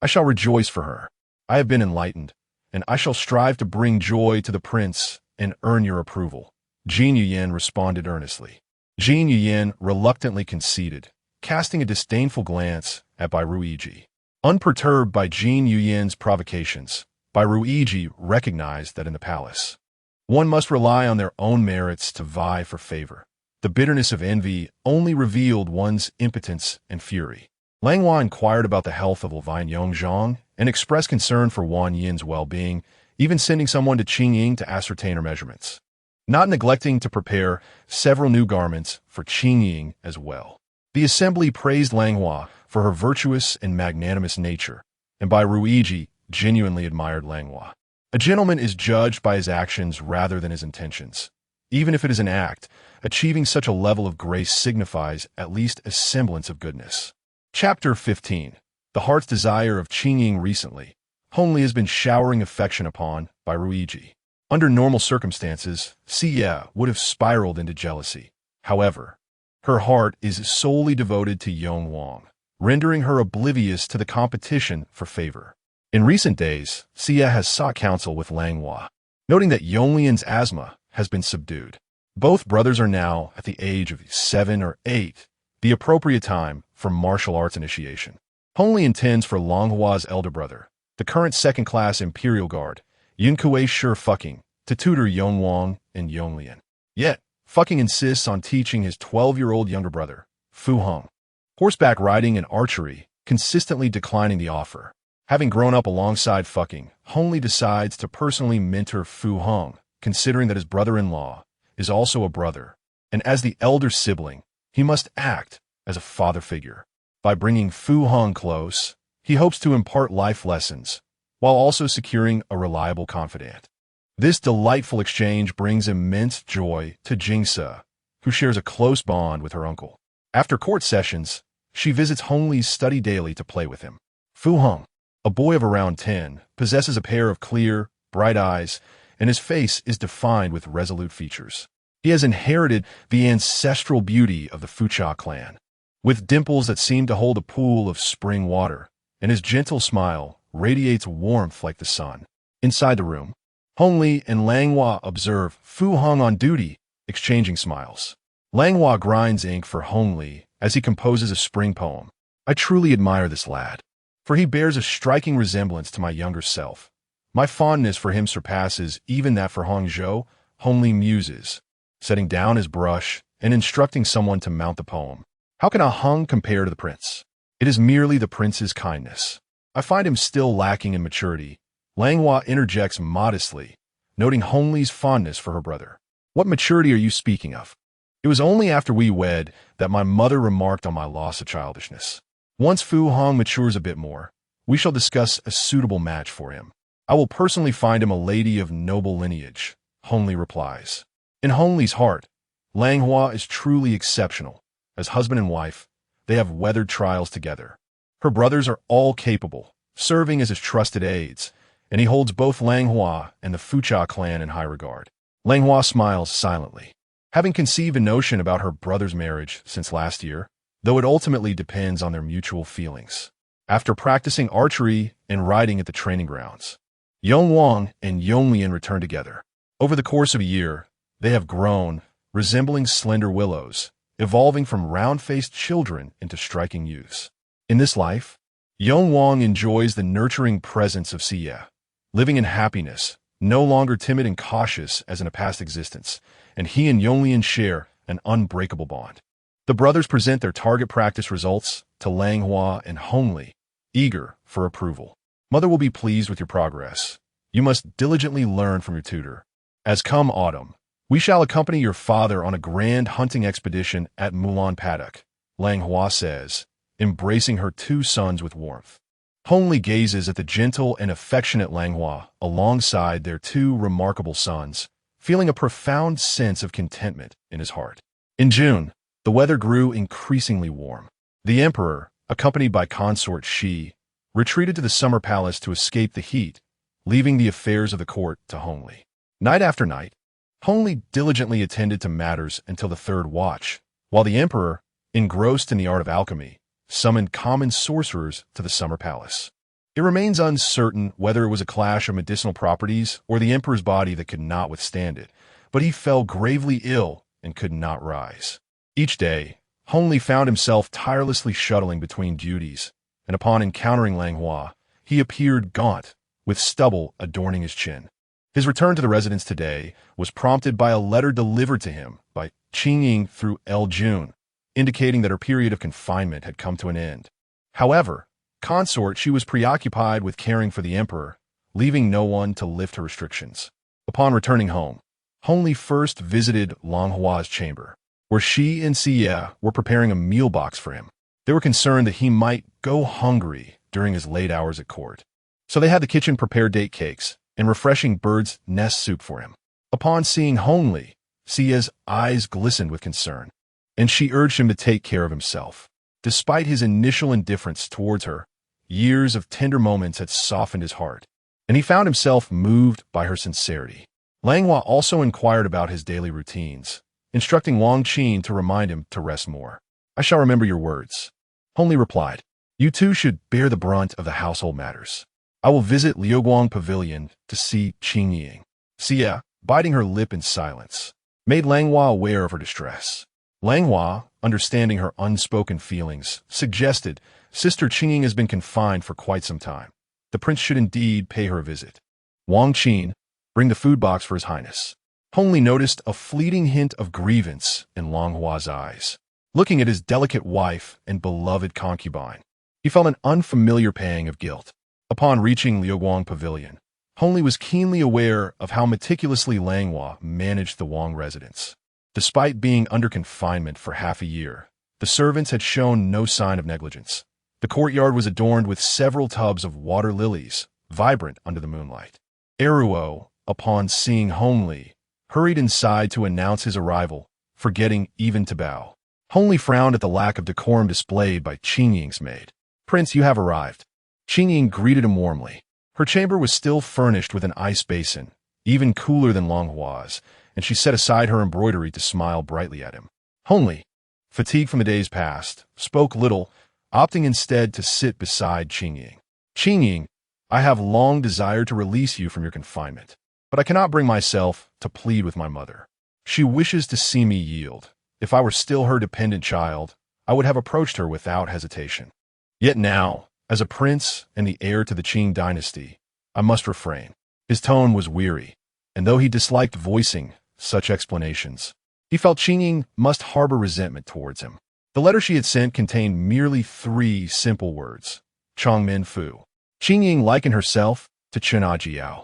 [SPEAKER 1] I shall rejoice for her. I have been enlightened, and I shall strive to bring joy to the prince and earn your approval. Qingying responded earnestly. Qingying reluctantly conceded, casting a disdainful glance at Bairuigi. Unperturbed by Qingying's provocations, Bairuigi recognized that in the palace, one must rely on their own merits to vie for favor. The bitterness of envy only revealed one's impotence and fury. Langhua inquired about the health of Levian Yongzhang and expressed concern for Wan Yin's well-being, even sending someone to Qingying to ascertain her measurements, not neglecting to prepare several new garments for Qingying as well. The assembly praised Langhua for her virtuous and magnanimous nature, and Bairuigi genuinely admired Langhua. A gentleman is judged by his actions rather than his intentions. Even if it is an act, achieving such a level of grace signifies at least a semblance of goodness. Chapter 15. The heart's desire of Qingying recently. Hongli has been showering affection upon Bairuigi. Under normal circumstances, Xie would have spiraled into jealousy. However, her heart is solely devoted to Yongwang, rendering her oblivious to the competition for favor. In recent days, Xie has sought counsel with Langhua, noting that Yonglian's asthma has been subdued. Both brothers are now at the age of 7 or 8, the appropriate time for martial arts initiation. Hongli intends for Langhua's elder brother, the current second-class Imperial Guard, Yunkui Shi Fucking, to tutor Yongwang and Yonglian. Yet, Fucking insists on teaching his 12-year-old younger brother, Fu Hong, horseback riding and archery, consistently declining the offer. Having grown up alongside Fucking, Hongli decides to personally mentor Fu Hong, considering that his brother-in-law is also a brother, and as the elder sibling, he must act as a father figure. By bringing Fu Hong close, he hopes to impart life lessons, while also securing a reliable confidant. This delightful exchange brings immense joy to Jingse, who shares a close bond with her uncle. After court sessions, she visits Hongli's study daily to play with him. Fu Hong, a boy of around 10, possesses a pair of clear, bright eyes, and his face is defined with resolute features. He has inherited the ancestral beauty of the Fucha clan, with dimples that seem to hold a pool of spring water, and his gentle smile radiates warmth like the sun. Inside the room, Hongli and Langhua observe Fu Hong on duty, exchanging smiles. Langhua grinds ink for Hongli as he composes a spring poem. I truly admire this lad, for he bears a striking resemblance to my younger self. My fondness for him surpasses even that for Hongzhou. Hongli muses, setting down his brush and instructing someone to mount the poem. How can a Hung compare to the prince? It is merely the prince's kindness. I find him still lacking in maturity. Langhua interjects modestly, noting Hongli's fondness for her brother. What maturity are you speaking of? It was only after we wed that my mother remarked on my loss of childishness. Once Fu Hong matures a bit more, we shall discuss a suitable match for him. I will personally find him a lady of noble lineage, Hongli replies. In Hongli's heart, Langhua is truly exceptional. As husband and wife, they have weathered trials together. Her brothers are all capable, serving as his trusted aides, and he holds both Langhua and the Fucha clan in high regard. Langhua smiles silently, having conceived a notion about her brother's marriage since last year, though it ultimately depends on their mutual feelings. After practicing archery and riding at the training grounds, Yong Wang and Yong Lian return together. Over the course of a year, they have grown, resembling slender willows, evolving from round-faced children into striking youths. In this life, Yong Wang enjoys the nurturing presence of Xie, living in happiness, no longer timid and cautious as in a past existence, and he and Yonglian share an unbreakable bond. The brothers present their target practice results to Langhua and Hongli, eager for approval. Mother will be pleased with your progress. You must diligently learn from your tutor. As come autumn, we shall accompany your father on a grand hunting expedition at Mulan Paddock, Langhua says, embracing her two sons with warmth. Hongli gazes at the gentle and affectionate Langhua alongside their two remarkable sons, feeling a profound sense of contentment in his heart. In June, the weather grew increasingly warm. The emperor, accompanied by consort Shi, retreated to the summer palace to escape the heat, leaving the affairs of the court to Hongli. Night after night, Hongli diligently attended to matters until the third watch, while the emperor, engrossed in the art of alchemy, summoned common sorcerers to the summer palace. It remains uncertain whether it was a clash of medicinal properties or the emperor's body that could not withstand it, but he fell gravely ill and could not rise. Each day, Hongli found himself tirelessly shuttling between duties, and upon encountering Langhua, he appeared gaunt, with stubble adorning his chin. His return to the residence today was prompted by a letter delivered to him by Qingying through El Jun, indicating that her period of confinement had come to an end. However, consort She was preoccupied with caring for the emperor, leaving no one to lift her restrictions. Upon returning home, Hongli first visited Langhua's chamber, where she and Xie were preparing a meal box for him. They were concerned that he might go hungry during his late hours at court. So they had the kitchen prepare date cakes and refreshing bird's nest soup for him. Upon seeing Hongli, Xie's eyes glistened with concern, and she urged him to take care of himself. Despite his initial indifference towards her, years of tender moments had softened his heart, and he found himself moved by her sincerity. Langhua also inquired about his daily routines, instructing Wang Qin to remind him to rest more. I shall remember your words. Hongli replied, you two should bear the brunt of the household matters. I will visit Liuguang Pavilion to see Qingying. Xie, biting her lip in silence, made Langhua aware of her distress. Langhua, understanding her unspoken feelings, suggested, Sister Qingying has been confined for quite some time. The prince should indeed pay her a visit. Wang Qin, bring the food box for his highness. Hongli noticed a fleeting hint of grievance in Langhua's eyes. Looking at his delicate wife and beloved concubine, he felt an unfamiliar pang of guilt. Upon reaching Liuguang Pavilion, Hongli was keenly aware of how meticulously Langhua managed the Wang residence. Despite being under confinement for half a year, the servants had shown no sign of negligence. The courtyard was adorned with several tubs of water lilies, vibrant under the moonlight. Eruo, upon seeing Hongli, hurried inside to announce his arrival, forgetting even to bow. Hongli frowned at the lack of decorum displayed by Qingying's maid. "Prince, you have arrived." Qingying greeted him warmly. Her chamber was still furnished with an ice basin, even cooler than Langhua's, and she set aside her embroidery to smile brightly at him. Hongli, fatigued from the days past, spoke little, opting instead to sit beside Qingying. "Qingying, I have long desired to release you from your confinement, but I cannot bring myself to plead with my mother. She wishes to see me yield. If I were still her dependent child, I would have approached her without hesitation. Yet now, as a prince and the heir to the Qing dynasty, I must refrain." His tone was weary, and though he disliked voicing such explanations, he felt Qingying must harbor resentment towards him. The letter she had sent contained merely 3 simple words: Chongmen Fu. Qingying likened herself to China Jiao,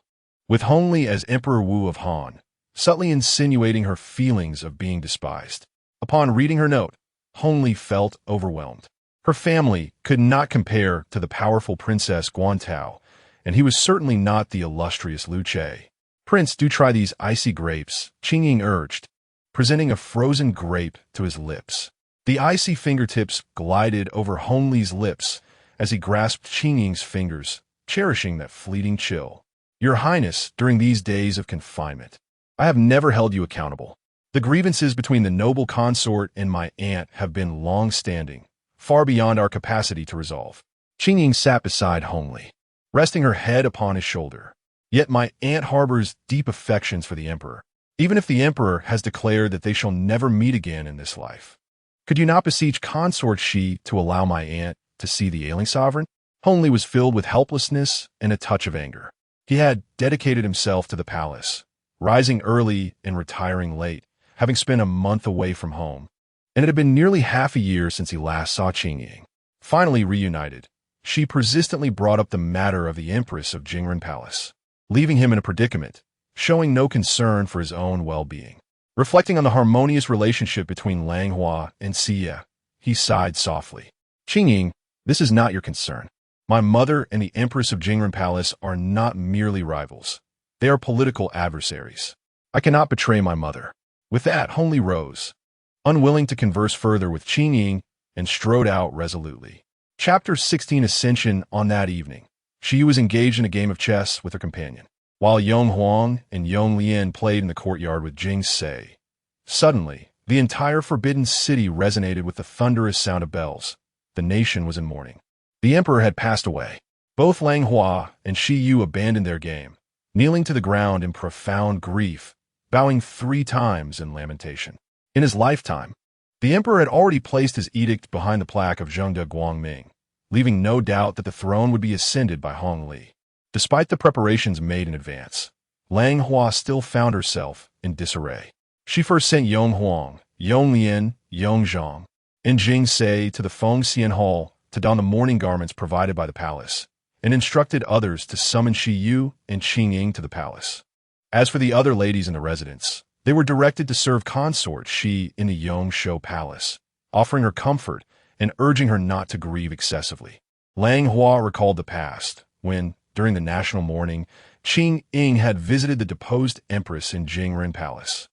[SPEAKER 1] with Hongli as Emperor Wu of Han, subtly insinuating her feelings of being despised. Upon reading her note, Hongli felt overwhelmed. Her family could not compare to the powerful Princess Guantao, and he was certainly not the illustrious Lu Che. "Prince, do try these icy grapes," Qingying urged, presenting a frozen grape to his lips. The icy fingertips glided over Hongli's lips as he grasped Qingying's fingers, cherishing that fleeting chill. "Your Highness, during these days of confinement, I have never held you accountable. The grievances between the noble consort and my aunt have been long-standing, far beyond our capacity to resolve." Qingying sat beside Hongli, resting her head upon his shoulder. "Yet my aunt harbors deep affections for the emperor, even if the emperor has declared that they shall never meet again in this life. Could you not beseech consort Shi to allow my aunt to see the ailing sovereign?" Hongli was filled with helplessness and a touch of anger. He had dedicated himself to the palace, rising early and retiring late, having spent a month away from home, and it had been nearly half a year since he last saw Qingying. Finally reunited, she persistently brought up the matter of the Empress of Jingren Palace, leaving him in a predicament, showing no concern for his own well-being. Reflecting on the harmonious relationship between Langhua and Xie, he sighed softly. "Qingying, this is not your concern. My mother and the Empress of Jingren Palace are not merely rivals. They are political adversaries. I cannot betray my mother." With that, Hongli rose, unwilling to converse further with Qingying, and strode out resolutely. Chapter 16 Ascension. On that evening, Shi was engaged in a game of chess with her companion, while Yong Huang and Yong Lian played in the courtyard with Jing Se. Suddenly, the entire forbidden city resonated with the thunderous sound of bells. The nation was in mourning. The emperor had passed away. Both Langhua and Shi Yu abandoned their game, kneeling to the ground in profound grief, bowing 3 times in lamentation. In his lifetime, the emperor had already placed his edict behind the plaque of Zhengde Guangming, leaving no doubt that the throne would be ascended by Hongli. Despite the preparations made in advance, Langhua still found herself in disarray. She first sent Yong Huang, Yong Lian, Yong Zhang, and Jing Se to the Fengxian Hall to don the mourning garments provided by the palace, and instructed others to summon Shi Yu and Qingying to the palace. As for the other ladies in the residence, they were directed to serve consort Shi in the Yongshou Palace, offering her comfort and urging her not to grieve excessively. Langhua recalled the past, when, during the national mourning, Qingying had visited the deposed empress in Jingren Palace,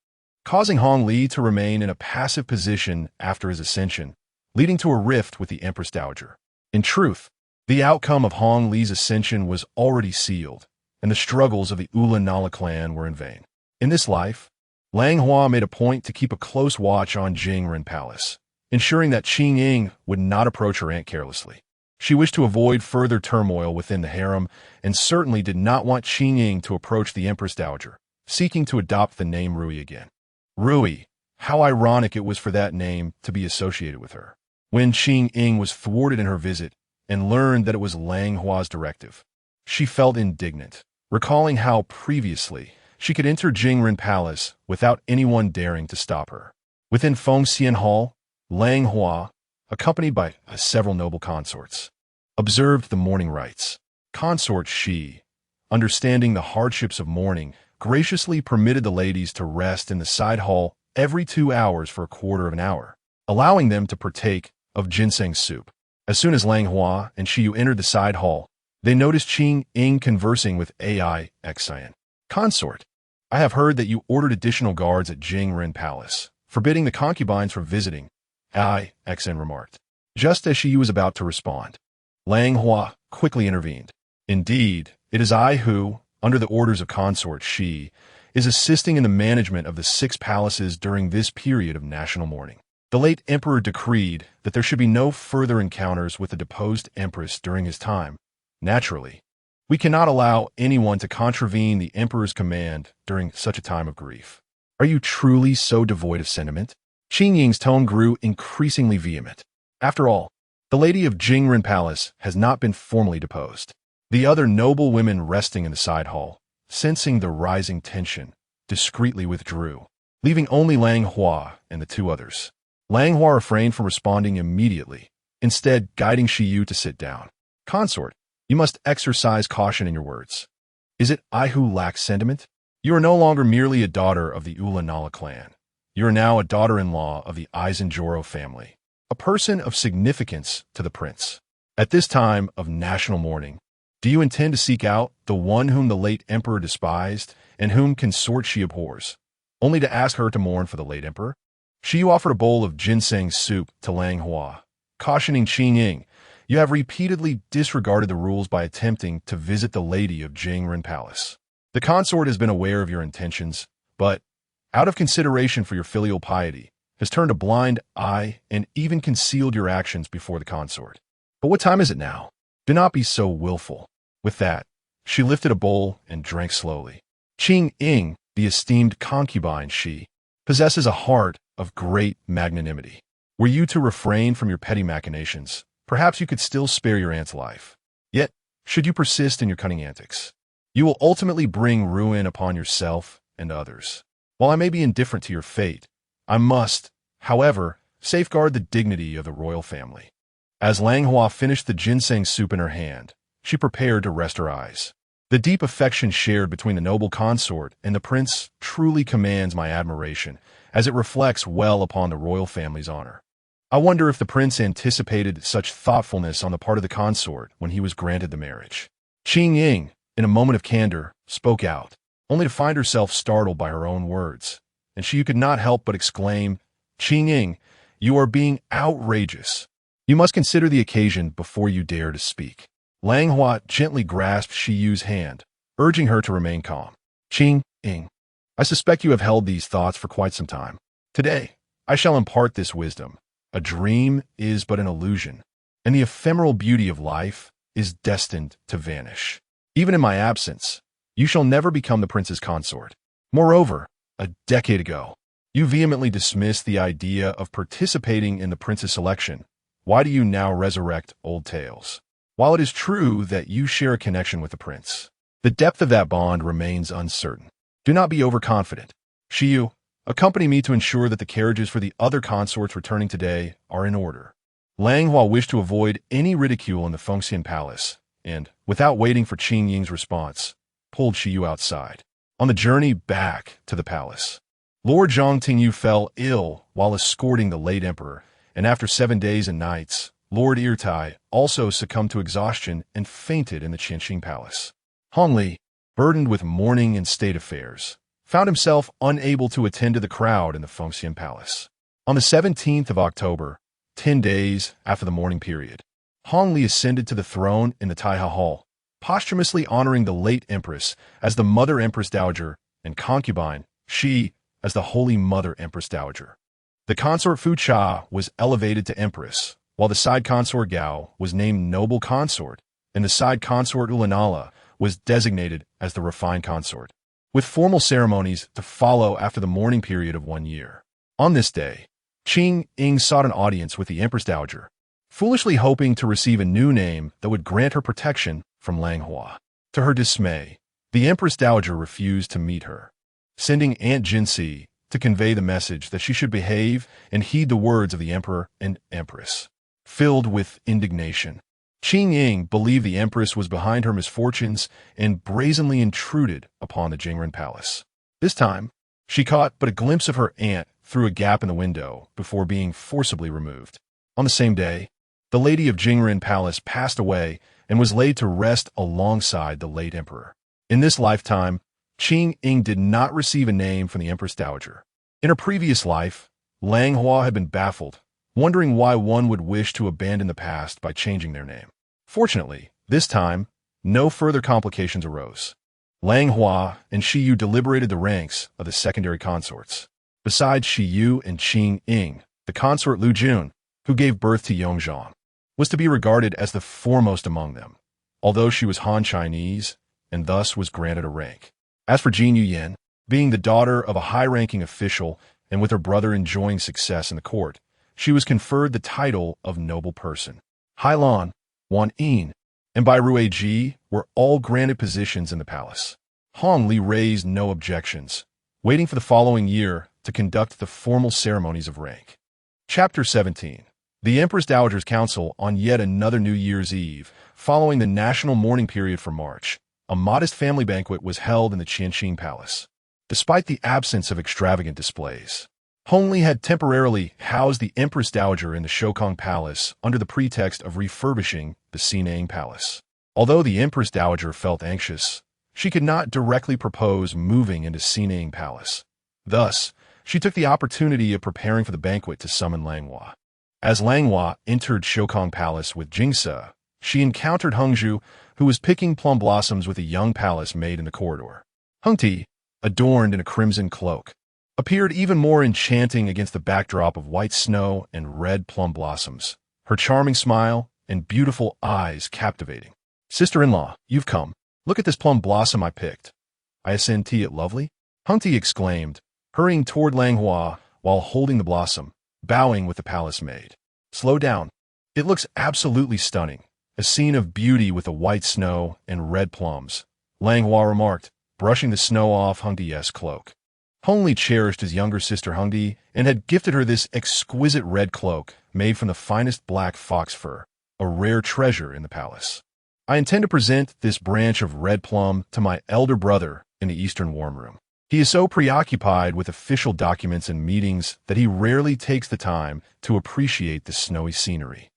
[SPEAKER 1] causing Hongli to remain in a passive position after his ascension, leading to a rift with the Empress Dowager. In truth, the outcome of Hongli's ascension was already sealed, and the struggles of the Ulan Nala clan were in vain. In this life, Langhua made a point to keep a close watch on Jingren Palace, ensuring that Qingying would not approach her aunt carelessly. She wished to avoid further turmoil within the harem, and certainly did not want Qingying to approach the Empress Dowager, seeking to adopt the name Rui again. Rui, how ironic it was for that name to be associated with her. When Qingying was thwarted in her visit and learned that it was Langhua's directive, she felt indignant, recalling how previously she could enter Jingren Palace without anyone daring to stop her. Within Fengxian Hall, Langhua, accompanied by several noble consorts, observed the mourning rites. Consort Shi, understanding the hardships of mourning, graciously permitted the ladies to rest in the side hall every 2 hours for a quarter of an hour, allowing them to partake of ginseng soup. As soon as Langhua and Shi Yu entered the side hall, They noticed Qingying conversing with AI exiled. Consort, I have heard that you ordered additional guards at Jingren Palace, forbidding the concubines from visiting, AI exiled remarked. Just as she was about to respond, Langhua quickly intervened. Indeed, it is I who, under the orders of Consort Shi, is assisting in the management of the 6 palaces during this period of national mourning. The late emperor decreed that there should be no further encounters with the deposed empress during his time. Naturally, we cannot allow anyone to contravene the emperor's command during such a time of grief. Are you truly so devoid of sentiment? Qingying's tone grew increasingly vehement. After all, the lady of Jingren Palace has not been formally deposed. The other noble women resting in the side hall, sensing the rising tension, discreetly withdrew, leaving only Langhua and the 2 others. Langhua refrained from responding immediately, instead guiding Shiyu to sit down. Consort, you must exercise caution in your words. Is it I who lack sentiment? You are no longer merely a daughter of the Ulanala clan. You are now a daughter-in-law of the Eisenjoro family, a person of significance to the prince. At this time of national mourning, do you intend to seek out the one whom the late emperor despised and whom consort she abhors, only to ask her to mourn for the late emperor? Shiyu offered a bowl of ginseng soup to Langhua, cautioning Qingying, you have repeatedly disregarded the rules by attempting to visit the lady of Jingren Palace. The consort has been aware of your intentions, but, out of consideration for your filial piety, has turned a blind eye and even concealed your actions before the consort. But what time is it now? Do not be so willful. With that, she lifted a bowl and drank slowly. Qingying, the esteemed concubine she, possesses a heart of great magnanimity. Were you to refrain from your petty machinations, perhaps you could still spare your aunt's life. Yet, should you persist in your cunning antics, you will ultimately bring ruin upon yourself and others. While I may be indifferent to your fate, I must, however, safeguard the dignity of the royal family. As Langhua finished the ginseng soup in her hand, she prepared to rest her eyes. The deep affection shared between the noble consort and the prince truly commands my admiration, as it reflects well upon the royal family's honor. I wonder if the prince anticipated such thoughtfulness on the part of the consort when he was granted the marriage. Qingying, in a moment of candor, spoke out, only to find herself startled by her own words, and she could not help but exclaim, Qingying, you are being outrageous. You must consider the occasion before you dare to speak. Langhua gently grasped Shiyu's hand, urging her to remain calm. Qingying, I suspect you have held these thoughts for quite some time. Today, I shall impart this wisdom. A dream is but an illusion, and the ephemeral beauty of life is destined to vanish. Even in my absence, you shall never become the prince's consort. Moreover, a decade ago, you vehemently dismissed the idea of participating in the prince's selection. Why do you now resurrect old tales? While it is true that you share a connection with the prince, the depth of that bond remains uncertain. Do not be overconfident. Shiyu, accompany me to ensure that the carriages for the other consorts returning today are in order. Langhua wished to avoid any ridicule in the Fengxian palace, and, without waiting for Qingying's response, pulled Shiyu outside. On the journey back to the palace, Lord Zhang Tingyu fell ill while escorting the late emperor, and after 7 days and nights, Lord Irtai also succumbed to exhaustion and fainted in the Qingying palace. Hongli, burdened with mourning and state affairs, found himself unable to attend to the crowd in the Fengxian palace. On the 17th of October, 10 days after the mourning period, Hongli ascended to the throne in the Taiha Hall, posthumously honoring the late empress as the Mother Empress Dowager and concubine, Shi, as the Holy Mother Empress Dowager. The consort Fucha was elevated to empress, while the side consort Gao was named noble consort, and the side consort Ulanala was designated as the refined consort, with formal ceremonies to follow after the mourning period of 1 year. On this day, Qingying sought an audience with the Empress Dowager, foolishly hoping to receive a new name that would grant her protection from Langhua. To her dismay, the Empress Dowager refused to meet her, sending Aunt Jinsi to convey the message that she should behave and heed the words of the emperor and empress. Filled with indignation, Qingying believed the empress was behind her misfortunes and brazenly intruded upon the Jingren palace. This time, she caught but a glimpse of her aunt through a gap in the window before being forcibly removed. On the same day, the lady of Jingren Palace passed away, and was laid to rest alongside the late emperor. In this lifetime, Qingying did not receive a name from the Empress Dowager. In her previous life, Langhua had been baffled, wondering why one would wish to abandon the past by changing their name. Fortunately, this time, no further complications arose. Langhua and Shiyu deliberated the ranks of the secondary consorts. Besides Shiyu and Qingying, the consort Lu Jun, who gave birth to Yongzhang, was to be regarded as the foremost among them, although she was Han Chinese and thus was granted a rank. As for Jin Yuyan, being the daughter of a high-ranking official and with her brother enjoying success in the court, she was conferred the title of noble person. Hailan, Wan Yin, and Bai Ruiji were all granted positions in the palace. Hongli raised no objections, waiting for the following year to conduct the formal ceremonies of rank. Chapter 17. The Empress Dowager's Council on yet another New Year's Eve, following the national mourning period for March. A modest family banquet was held in the Qingying Palace. Despite the absence of extravagant displays, Hongli had temporarily housed the Empress Dowager in the Shokong Palace under the pretext of refurbishing the Qingying Palace. Although the Empress Dowager felt anxious, she could not directly propose moving into Qingying Palace. Thus, she took the opportunity of preparing for the banquet to summon Langhua. As Langhua entered Shokong Palace with Jingse, she encountered Hongzhu, who was picking plum blossoms with a young palace maid in the corridor. Hongti, adorned in a crimson cloak, appeared even more enchanting against the backdrop of white snow and red plum blossoms, her charming smile and beautiful eyes captivating. "Sister-in-law, you've come. Look at this plum blossom I picked. Isn't it lovely?" Hongti exclaimed, hurrying toward Langhua while holding the blossom, bowing with the palace maid. "Slow down. It looks absolutely stunning. A scene of beauty with the white snow and red plums," Langhua remarked, brushing the snow off Hongdi's cloak. Hongli cherished his younger sister Hongdi and had gifted her this exquisite red cloak made from the finest black fox fur, a rare treasure in the palace. "I intend to present this branch of red plum to my elder brother in the Eastern Warm Room. He is so preoccupied with official documents and meetings that he rarely takes the time to appreciate the snowy scenery,"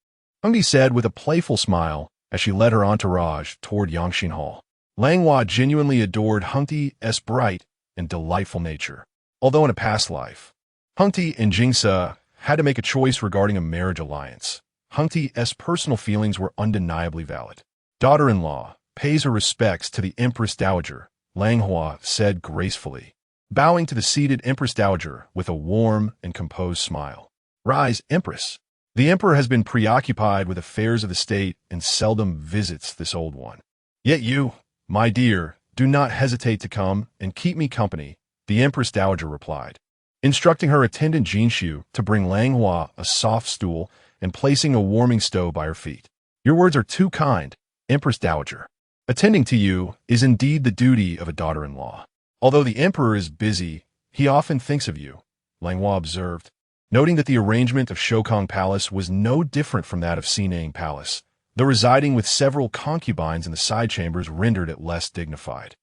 [SPEAKER 1] Hongdi said with a playful smile as she led her entourage toward Yangxin Hall. Langhua genuinely adored Hongti's bright and delightful nature. Although in a past life, Hongti and Jingse had to make a choice regarding a marriage alliance, Hongti's personal feelings were undeniably valid. "Daughter-in-law pays her respects to the Empress Dowager," Langhua said gracefully, bowing to the seated Empress Dowager with a warm and composed smile. "Rise, Empress. The Emperor has been preoccupied with affairs of the state and seldom visits this old one. Yet you, my dear, do not hesitate to come and keep me company," the Empress Dowager replied, instructing her attendant Jinshu to bring Langhua a soft stool and placing a warming stove by her feet. "Your words are too kind, Empress Dowager. Attending to you is indeed the duty of a daughter-in-law. Although the Emperor is busy, he often thinks of you," Langhua observed, noting that the arrangement of Shokong Palace was no different from that of Qingying Palace, though residing with several concubines in the side chambers rendered it less dignified.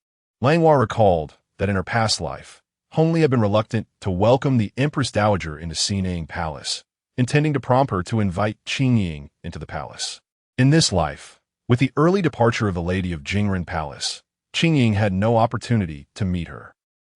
[SPEAKER 1] Langhua recalled that in her past life, Hongli had been reluctant to welcome the Empress Dowager into Qingying Palace, intending to prompt her to invite Qingying into the palace. In this life, with the early departure of the lady of Jingren Palace, Qingying had no opportunity to meet her,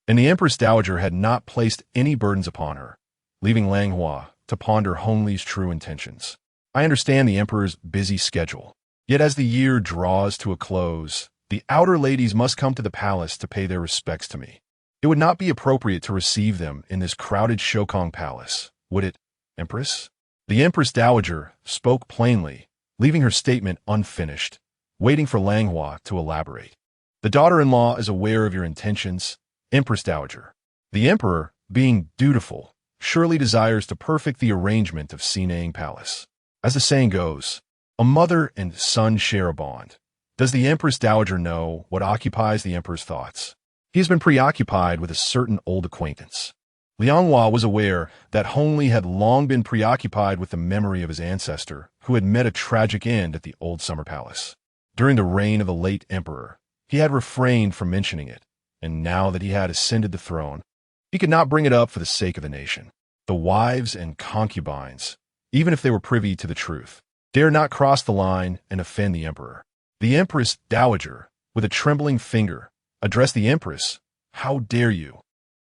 [SPEAKER 1] and the Empress Dowager had not placed any burdens upon her, leaving Langhua to ponder Hongli's true intentions. "I understand the Emperor's busy schedule. Yet as the year draws to a close, the outer ladies must come to the palace to pay their respects to me. It would not be appropriate to receive them in this crowded Shokong Palace, would it, Empress?" The Empress Dowager spoke plainly, leaving her statement unfinished, waiting for Langhua to elaborate. "The daughter-in-law is aware of your intentions, Empress Dowager. The Emperor, being dutiful, surely desires to perfect the arrangement of Qingying Palace. As the saying goes, a mother and son share a bond. Does the Empress Dowager know what occupies the Emperor's thoughts? He has been preoccupied with a certain old acquaintance." Lianghua was aware that Hongli had long been preoccupied with the memory of his ancestor, who had met a tragic end at the old summer palace. During the reign of the late emperor, he had refrained from mentioning it, and now that he had ascended the throne, he could not bring it up for the sake of the nation. The wives and concubines, even if they were privy to the truth, dare not cross the line and offend the emperor. The Empress Dowager, with a trembling finger, addressed the Empress. "How dare you?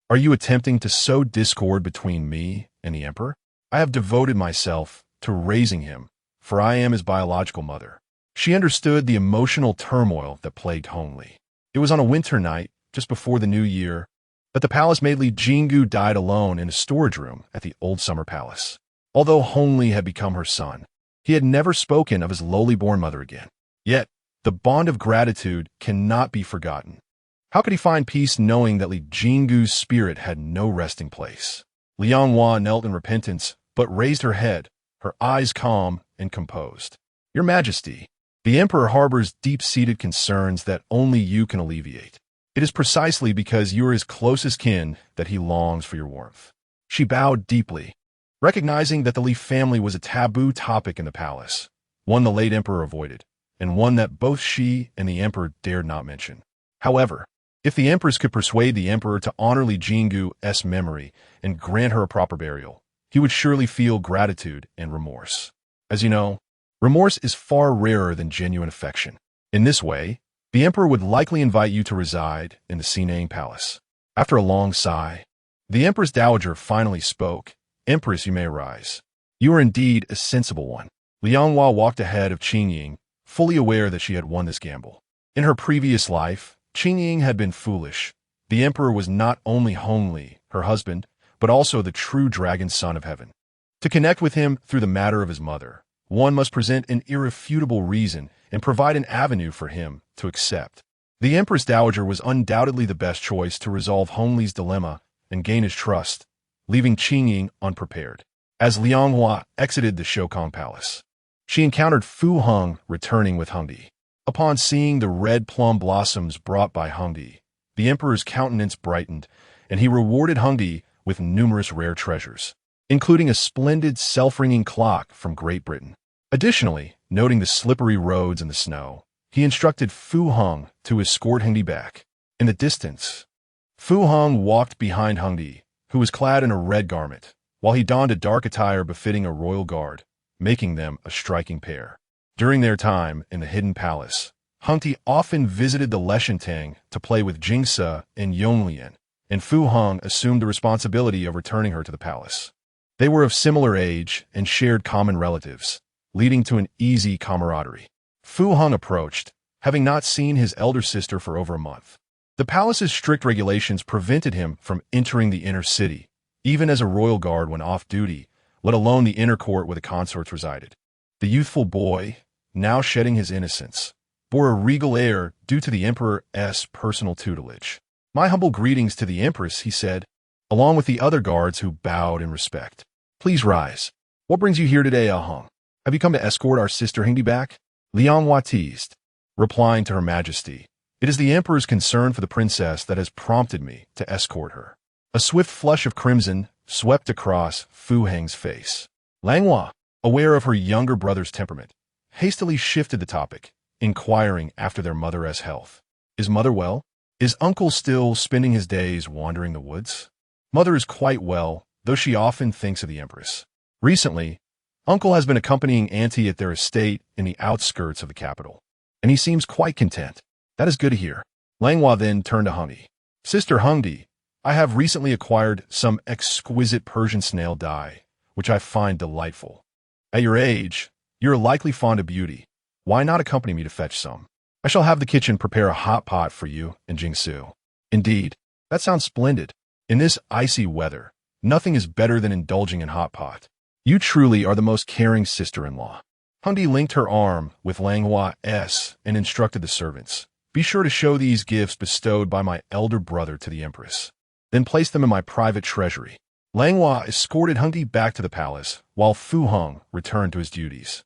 [SPEAKER 1] Are you attempting to sow discord between me and the Emperor? I have devoted myself to raising him, for I am his biological mother." She understood the emotional turmoil that plagued Hongli. It was on a winter night, just before the new year, that the palace maid Li Jinggu died alone in a storage room at the old summer palace. Although Hongli had become her son, he had never spoken of his lowly born mother again. Yet, the bond of gratitude cannot be forgotten. How could he find peace knowing that Li Jinggu's spirit had no resting place? Lianghua knelt in repentance, but raised her head, her eyes calm and composed. "Your Majesty, the Emperor harbors deep-seated concerns that only you can alleviate. It is precisely because you are his closest kin that he longs for your warmth." She bowed deeply, recognizing that the Li family was a taboo topic in the palace, one the late emperor avoided, and one that both she and the emperor dared not mention. However, if the empress could persuade the emperor to honor Li Jinggu's memory and grant her a proper burial, he would surely feel gratitude and remorse. As you know, remorse is far rarer than genuine affection. In this way, the emperor would likely invite you to reside in the Qingying palace. After a long sigh, the Empress Dowager finally spoke. "Empress, you may arise. You are indeed a sensible one." Lianghua walked ahead of Qingying, fully aware that she had won this gamble. In her previous life, Qingying had been foolish. The emperor was not only Hongli, her husband, but also the true dragon son of heaven. To connect with him through the matter of his mother, one must present an irrefutable reason and provide an avenue for him to accept. The Empress Dowager was undoubtedly the best choice to resolve Hongli's dilemma and gain his trust, leaving Qingying unprepared. As Lianghua exited the Shokong Palace, she encountered Fu Hong returning with Hongli. Upon seeing the red plum blossoms brought by Hongli, the emperor's countenance brightened, and he rewarded Hongli with numerous rare treasures, including a splendid self-ringing clock from Great Britain. Additionally, noting the slippery roads and the snow, he instructed Fu Hong to escort Hongli back. In the distance, Fu Hong walked behind Hongli, who was clad in a red garment, while he donned a dark attire befitting a royal guard, making them a striking pair. During their time in the hidden palace, Hongli often visited the Leshentang to play with Jingse and Yonglian, and Fu Hong assumed the responsibility of returning her to the palace. They were of similar age and shared common relatives, leading to an easy camaraderie. Fu Hong approached, having not seen his elder sister for over a month. The palace's strict regulations prevented him from entering the inner city, even as a royal guard when off duty, let alone the inner court where the consorts resided. The youthful boy, now shedding his innocence, bore a regal air due to the emperor's personal tutelage. "My humble greetings to the empress," he said, along with the other guards who bowed in respect. "Please rise. What brings you here today, Hong? Have you come to escort our sister Hongli back?" Lianghua teased, replying to her majesty. "It is the emperor's concern for the princess that has prompted me to escort her." A swift flush of crimson swept across Fu Hong's face. Langhua, aware of her younger brother's temperament, hastily shifted the topic, inquiring after their mother's health. "Is mother well? Is uncle still spending his days wandering the woods?" "Mother is quite well, though she often thinks of the empress. Recently, uncle has been accompanying auntie at their estate in the outskirts of the capital, and he seems quite content." "That is good to hear." Langhua then turned to Hongli. "Sister Hongli, I have recently acquired some exquisite Persian snail dye, which I find delightful. At your age, you are likely fond of beauty. Why not accompany me to fetch some? I shall have the kitchen prepare a hot pot for you and Jingsu." "Indeed, that sounds splendid. In this icy weather, nothing is better than indulging in hot pot. You truly are the most caring sister-in-law." Hongli linked her arm with Langhua's and instructed the servants. "Be sure to show these gifts bestowed by my elder brother to the empress. Then place them in my private treasury." Langhua escorted Hongli back to the palace, while Fu Hong returned to his duties.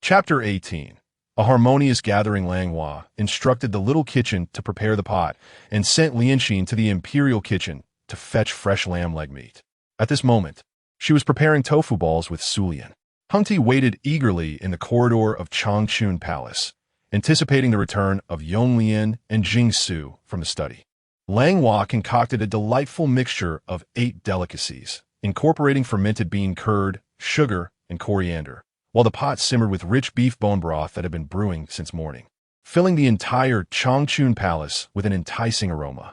[SPEAKER 1] Chapter 18. A harmonious gathering. Langhua instructed the little kitchen to prepare the pot and sent Lianxin to the imperial kitchen to fetch fresh lamb leg meat. At this moment, she was preparing tofu balls with Sulian. Hongli waited eagerly in the corridor of Changchun Palace, anticipating the return of Yonglian and Jingsu from the study. Langhua concocted a delightful mixture of 8 delicacies, incorporating fermented bean curd, sugar, and coriander, while the pot simmered with rich beef bone broth that had been brewing since morning. filling the entire Changchun palace with an enticing aroma.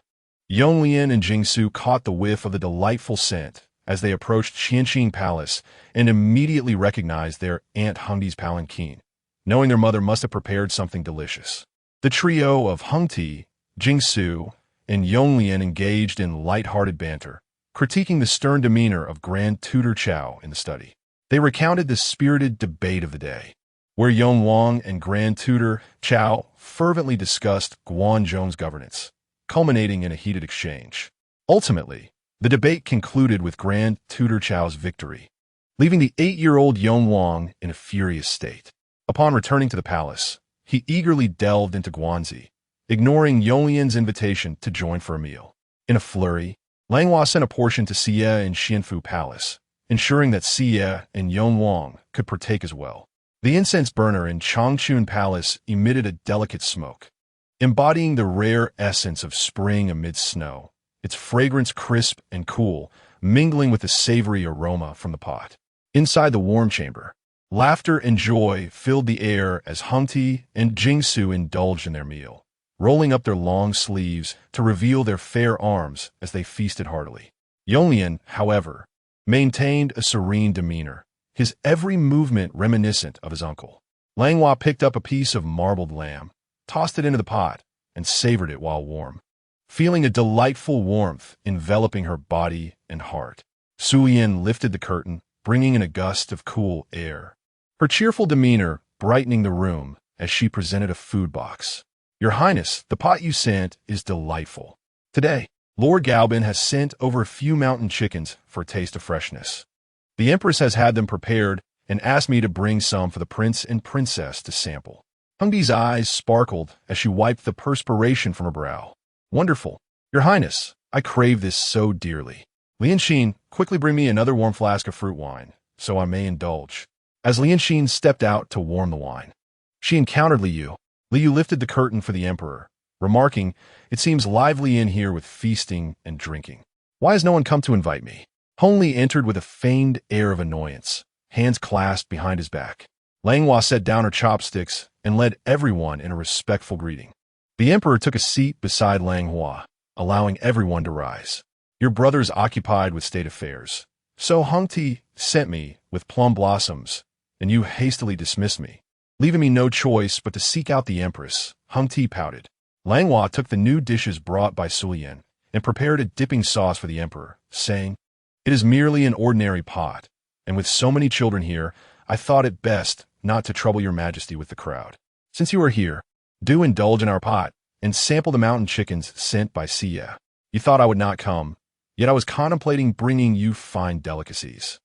[SPEAKER 1] Yonglian and Jingsu caught the whiff of the delightful scent as they approached Qingying Palace and immediately recognized their Aunt Hongdi's palanquin, knowing their mother must have prepared something delicious. The trio of Hongti, Jingsu, and Yonglian engaged in light-hearted banter, critiquing the stern demeanor of Grand Tutor Chao in the study. They recounted the spirited debate of the day, where Yonglong and Grand Tutor Chao fervently discussed Guanzhong's governance, culminating in a heated exchange. Ultimately, the debate concluded with Grand Tutor Chao's victory, leaving the 8-year-old Yonglong in a furious state. Upon returning to the palace, he eagerly delved into Guanzi, ignoring Yonglian's invitation to join for a meal. In a flurry, Langhua sent a portion to Xie in Xianfu Palace, ensuring that Xie and Yonglong could partake as well. The incense burner in Changchun Palace emitted a delicate smoke, embodying the rare essence of spring amid snow, its fragrance crisp and cool, mingling with the savory aroma from the pot. Inside the warm chamber, laughter and joy filled the air as Hongti and Jingsu indulged in their meal, rolling up their long sleeves to reveal their fair arms as they feasted heartily. Yonglian, however, maintained a serene demeanor, his every movement reminiscent of his uncle. Langhua picked up a piece of marbled lamb, tossed it into the pot, and savored it while warm, feeling a delightful warmth enveloping her body and heart. Suyin lifted the curtain, bringing in a gust of cool air, her cheerful demeanor brightening the room as she presented a food box. "Your Highness, the pot you sent is delightful. Today, Lord Gaobin has sent over a few mountain chickens for a taste of freshness. The Empress has had them prepared and asked me to bring some for the Prince and Princess to sample." Hongdi's eyes sparkled as she wiped the perspiration from her brow. "Wonderful. Your Highness, I crave this so dearly. Lianxin, quickly bring me another warm flask of fruit wine, so I may indulge." As Lianxin stepped out to warm the wine, she encountered Liu. Liu lifted the curtain for the Emperor, remarking, "It seems lively in here with feasting and drinking. Why has no one come to invite me?" Hongli entered with a feigned air of annoyance, hands clasped behind his back. Langhua set down her chopsticks and led everyone in a respectful greeting. The Emperor took a seat beside Langhua, allowing everyone to rise. "Your brother's occupied with state affairs, so Hongti sent me with plum blossoms, and you hastily dismissed me, leaving me no choice but to seek out the Empress." Hongti pouted. Langhua took the new dishes brought by Sulian and prepared a dipping sauce for the Emperor, saying, "It is merely an ordinary pot, and with so many children here, I thought it best not to trouble your majesty with the crowd. Since you are here, do indulge in our pot and sample the mountain chickens sent by Xie. You thought I would not come, yet I was contemplating bringing you fine delicacies."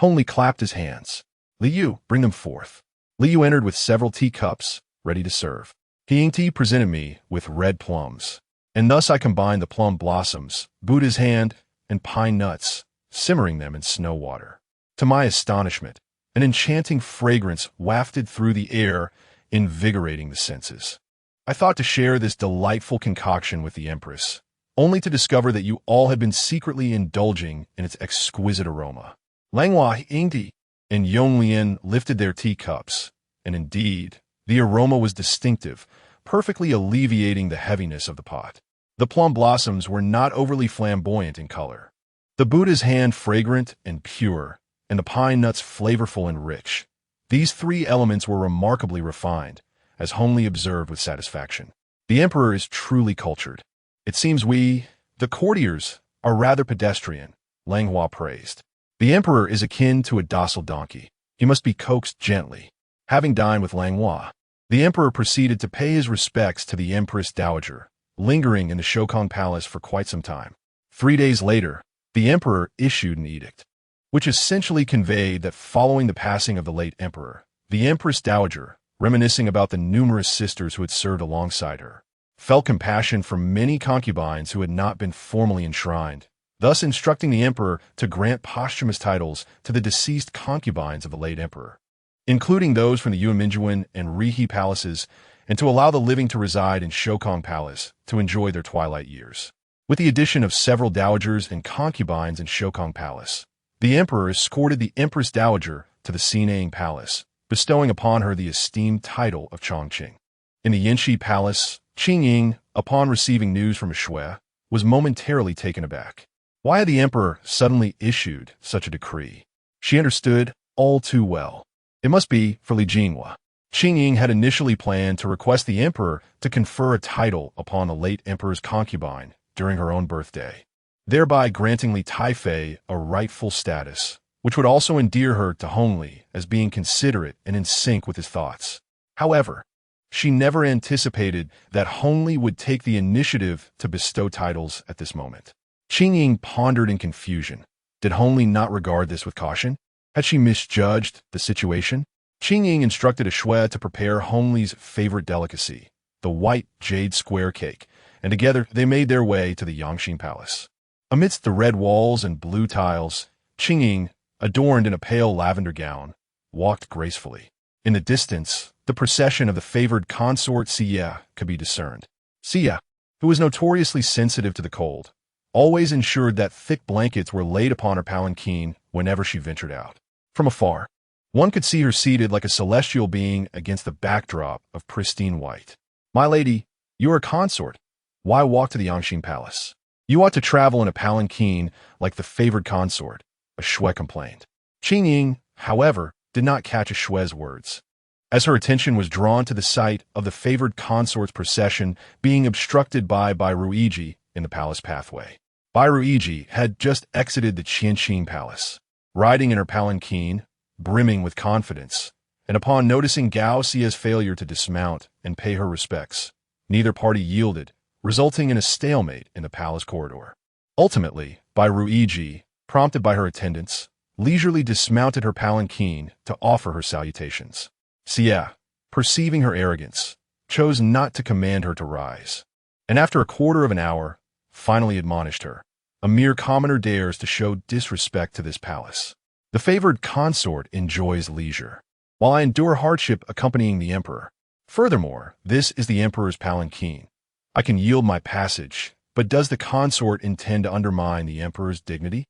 [SPEAKER 1] Hongli clapped his hands. "Liu, bring them forth." Liu entered with several teacups, ready to serve. Qingying presented me with red plums, and thus I combined the plum blossoms, Buddha's hand, and pine nuts, simmering them in snow water. To my astonishment, an enchanting fragrance wafted through the air, invigorating the senses. I thought to share this delightful concoction with the Empress, only to discover that you all had been secretly indulging in its exquisite aroma. Langhua, Qingying, and Yonglian lifted their teacups, and indeed, the aroma was distinctive, perfectly alleviating the heaviness of the pot. The plum blossoms were not overly flamboyant in color, the Buddha's hand fragrant and pure, and the pine nuts flavorful and rich. These three elements were remarkably refined, as Hongli observed with satisfaction. "The Emperor is truly cultured. It seems we, the courtiers, are rather pedestrian," Langhua praised. "The Emperor is akin to a docile donkey. He must be coaxed gently." Having dined with Langhua, the Emperor proceeded to pay his respects to the Empress Dowager, lingering in the Shokong Palace for quite some time. 3 days later, the Emperor issued an edict, which essentially conveyed that following the passing of the late Emperor, the Empress Dowager, reminiscing about the numerous sisters who had served alongside her, felt compassion for many concubines who had not been formally enshrined, thus instructing the Emperor to grant posthumous titles to the deceased concubines of the late Emperor, including those from the Yuanminjuan and Rihe palaces, and to allow the living to reside in Shokong Palace to enjoy their twilight years. With the addition of several dowagers and concubines in Shokong Palace, the Emperor escorted the Empress Dowager to the Qingying Palace, bestowing upon her the esteemed title of Chongqing. In the Yinshi Palace, Qingying, upon receiving news from Shui, was momentarily taken aback. Why had the emperor suddenly issued such a decree? She understood all too well. It must be for Li Jinghua. Qingying had initially planned to request the emperor to confer a title upon the late emperor's concubine during her own birthday, thereby granting Li Taifei a rightful status, which would also endear her to Hongli as being considerate and in sync with his thoughts. However, she never anticipated that Hongli would take the initiative to bestow titles at this moment. Qingying pondered in confusion. Did Hongli not regard this with caution? Had she misjudged the situation? Qingying instructed Shui to prepare Hongli's favorite delicacy, the white jade square cake, and together they made their way to the Yangxing Palace. Amidst the red walls and blue tiles, Qingying, adorned in a pale lavender gown, walked gracefully. In the distance, the procession of the favored consort Xie could be discerned. Xie, who was notoriously sensitive to the cold, always ensured that thick blankets were laid upon her palanquin whenever she ventured out. From afar, one could see her seated like a celestial being against the backdrop of pristine white. "My lady, you are a consort. Why walk to the Yangxing Palace? You ought to travel in a palanquin like the favored consort," a Shui complained. Qingying, however, did not catch a Shui's words, as her attention was drawn to the sight of the favored consort's procession being obstructed by Ruiji in the palace pathway. Ruiji had just exited the Qingying Palace, riding in her palanquin, brimming with confidence, and upon noticing Gao Xie's failure to dismount and pay her respects, neither party yielded, resulting in a stalemate in the palace corridor. Ultimately, Ruiji, prompted by her attendants, leisurely dismounted her palanquin to offer her salutations. Xie, perceiving her arrogance, chose not to command her to rise, and after a quarter of an hour, finally admonished her. "A mere commoner dares to show disrespect to this palace. The favored consort enjoys leisure, while I endure hardship accompanying the emperor. Furthermore, this is the emperor's palanquin. I can yield my passage, but does the consort intend to undermine the emperor's dignity?"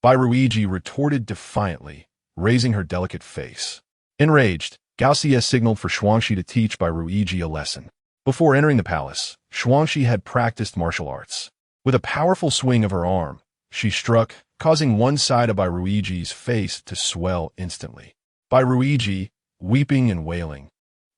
[SPEAKER 1] Ruiji retorted defiantly, raising her delicate face. Enraged, Gao Xie signaled for Shuangxi to teach Ruiji a lesson. Before entering the palace, Shuangxi had practiced martial arts. With a powerful swing of her arm, she struck, causing one side of Ruiji's face to swell instantly. Ruiji, weeping and wailing,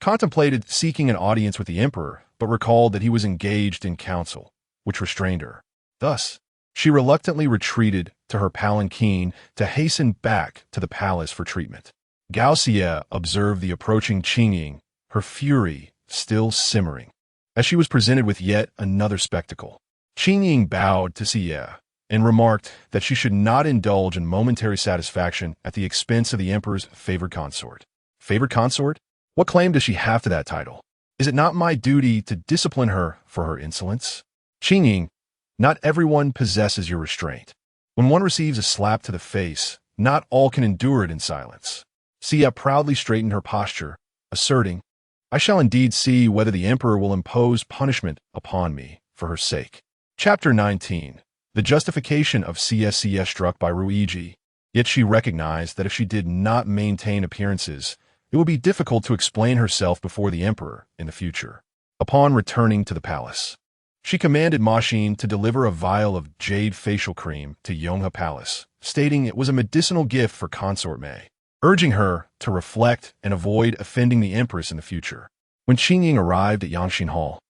[SPEAKER 1] contemplated seeking an audience with the emperor, but recalled that he was engaged in council, which restrained her. Thus, she reluctantly retreated to her palanquin to hasten back to the palace for treatment. Gao Xie observed the approaching Qingying, her fury still simmering, as she was presented with yet another spectacle. Qingying bowed to Xie and remarked that she should not indulge in momentary satisfaction at the expense of the emperor's favored consort. Favored consort? What claim does she have to that title? Is it not my duty to discipline her for her insolence? Qingying, not everyone possesses your restraint. When one receives a slap to the face, not all can endure it in silence. Xie proudly straightened her posture, asserting, "I shall indeed see whether the emperor will impose punishment upon me for her sake." Chapter 19. The justification of Xie struck Ruiji. Yet she recognized that if she did not maintain appearances, it would be difficult to explain herself before the emperor in the future. Upon returning to the palace, she commanded Ma Xin to deliver a vial of jade facial cream to Yonghe Palace, stating it was a medicinal gift for Consort Mei, urging her to reflect and avoid offending the empress in the future. When Qingying arrived at Yangxing Hall,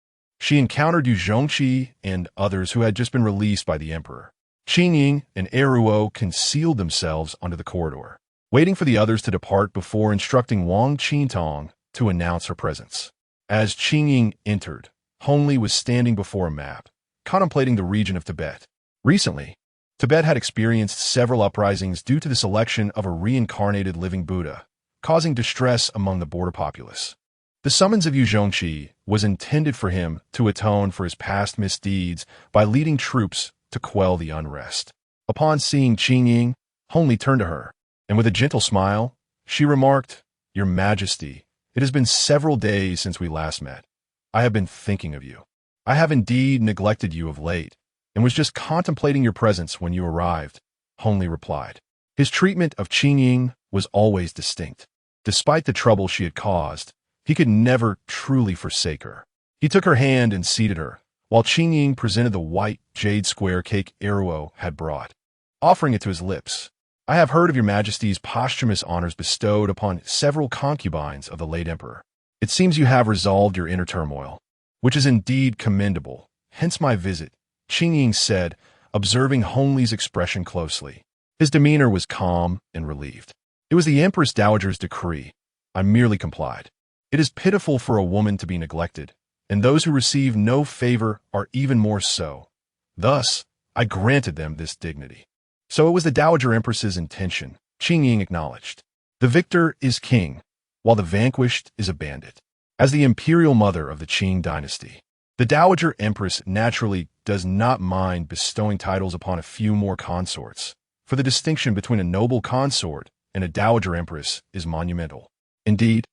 [SPEAKER 1] she encountered Yu Zhongqi and others who had just been released by the emperor. Qingying and Eruo concealed themselves under the corridor, waiting for the others to depart before instructing Wang Qintong to announce her presence. As Qingying entered, Hongli was standing before a map, contemplating the region of Tibet. Recently, Tibet had experienced several uprisings due to the selection of a reincarnated living Buddha, causing distress among the border populace. The summons of Yu Zhongqi was intended for him to atone for his past misdeeds by leading troops to quell the unrest. Upon seeing Qingying, Hongli turned to her, and with a gentle smile, she remarked, "Your Majesty, it has been several days since we last met. I have been thinking of you. I have indeed neglected you of late, and was just contemplating your presence when you arrived," Hongli replied. His treatment of Qingying was always distinct. Despite the trouble she had caused, He could never truly forsake her. He took her hand and seated her, while Qingying presented the white jade square cake Eruo had brought, offering it to his lips. I have heard of your majesty's posthumous honors bestowed upon several concubines of the late emperor. It seems you have resolved your inner turmoil, which is indeed commendable. Hence my visit, Qingying said, observing Hongli's expression closely. His demeanor was calm and relieved. It was the Empress Dowager's decree. I merely complied. It is pitiful for a woman to be neglected, and those who receive no favor are even more so. Thus, I granted them this dignity. So it was the Dowager Empress's intention, Qingying acknowledged. The victor is king, while the vanquished is a bandit. As the imperial mother of the Qing dynasty, the Dowager Empress naturally does not mind bestowing titles upon a few more consorts, for the distinction between a noble consort and a Dowager Empress is monumental. Indeed,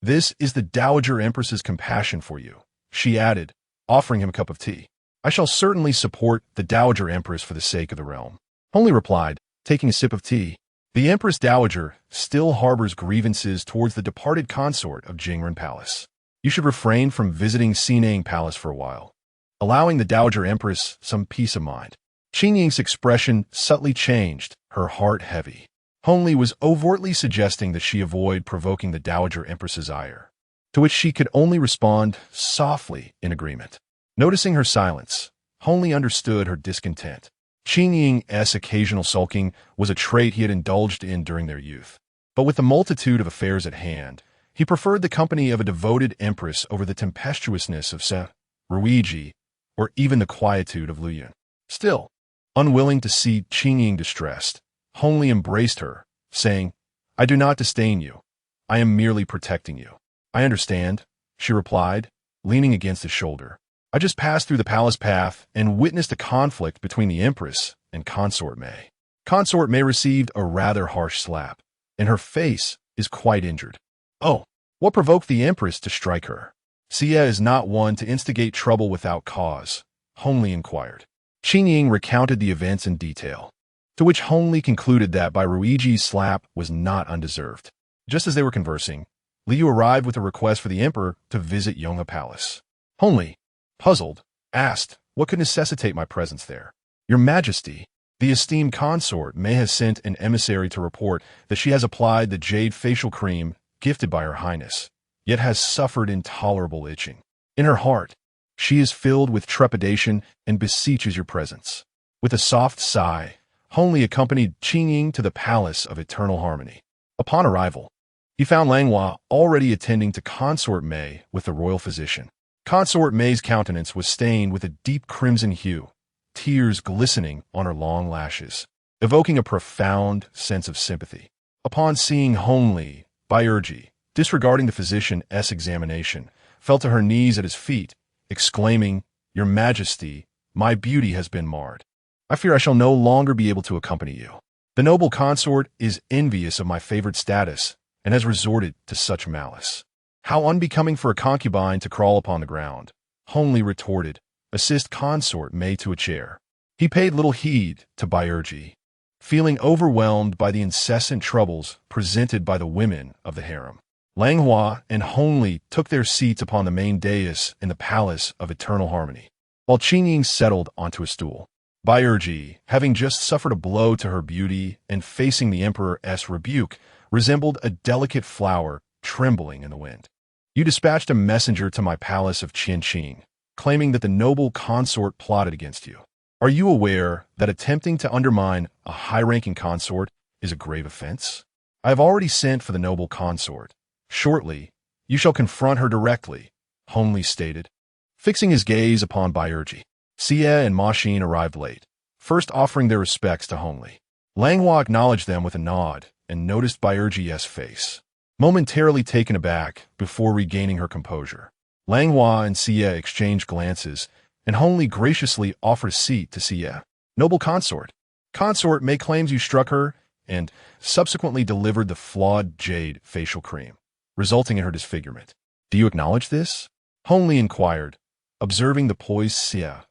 [SPEAKER 1] this is the Dowager Empress's compassion for you, she added, offering him a cup of tea. I shall certainly support the Dowager Empress for the sake of the realm. Hongli replied, taking a sip of tea. The Empress Dowager still harbors grievances towards the departed consort of Jingren Palace. You should refrain from visiting Xingying Palace for a while, allowing the Dowager Empress some peace of mind. Qingying's expression subtly changed, her heart heavy. Hongli was overtly suggesting that she avoid provoking the Dowager Empress's ire, to which she could only respond softly in agreement. Noticing her silence, Hongli understood her discontent. Qingying's occasional sulking was a trait he had indulged in during their youth. But with the multitude of affairs at hand, he preferred the company of a devoted empress over the tempestuousness of Ruiji, or even the quietude of Luyuan. Still, unwilling to see Qingying distressed, Hongli embraced her, saying, I do not disdain you. I am merely protecting you. I understand, she replied, leaning against his shoulder. I just passed through the palace path and witnessed a conflict between the Empress and Consort Mei. Consort Mei received a rather harsh slap, and her face is quite injured. Oh, what provoked the Empress to strike her? Xie is not one to instigate trouble without cause, Hongli inquired. Qingying recounted the events in detail, to which Hongli concluded that by Ruiji's slap was not undeserved. Just as they were conversing, Liu arrived with a request for the emperor to visit Yonghe Palace. Hongli, puzzled, asked what could necessitate my presence there. Your Majesty, the esteemed consort Mei has sent an emissary to report that she has applied the jade facial cream gifted by Her Highness, yet has suffered intolerable itching. In her heart, she is filled with trepidation and beseeches your presence. With a soft sigh, Hongli accompanied Qingying to the Palace of Eternal Harmony. Upon arrival, he found Langhua already attending to Consort Mei with the royal physician. Consort Mei's countenance was stained with a deep crimson hue, tears glistening on her long lashes, evoking a profound sense of sympathy. Upon seeing Hongli, Baiyerji, disregarding the physician's examination, fell to her knees at his feet, exclaiming, Your Majesty, my beauty has been marred. I fear I shall no longer be able to accompany you. The noble consort is envious of my favored status and has resorted to such malice. How unbecoming for a concubine to crawl upon the ground, Hongli retorted, assist consort Mei to a chair. He paid little heed to Baiyerji, feeling overwhelmed by the incessant troubles presented by the women of the harem. Langhua and Hongli took their seats upon the main dais in the Palace of Eternal Harmony, while Qingying settled onto a stool. Baiyerji, having just suffered a blow to her beauty and facing the emperor's rebuke, resembled a delicate flower trembling in the wind. You dispatched a messenger to my palace of Qingying, claiming that the noble consort plotted against you. Are you aware that attempting to undermine a high-ranking consort is a grave offense? I have already sent for the noble consort. Shortly, you shall confront her directly, Hongli stated, fixing his gaze upon Baiyerji. Xie and Ma Xin arrived late, first offering their respects to Hongli. Langhua acknowledged them with a nod and noticed Baiyerji's face, momentarily taken aback before regaining her composure. Langhua and Xie exchanged glances, and Hongli graciously offered a seat to Xie. Noble consort, Consort Mei claims you struck her and subsequently delivered the flawed jade facial cream, resulting in her disfigurement. Do you acknowledge this? Hongli inquired, observing the poised Xie.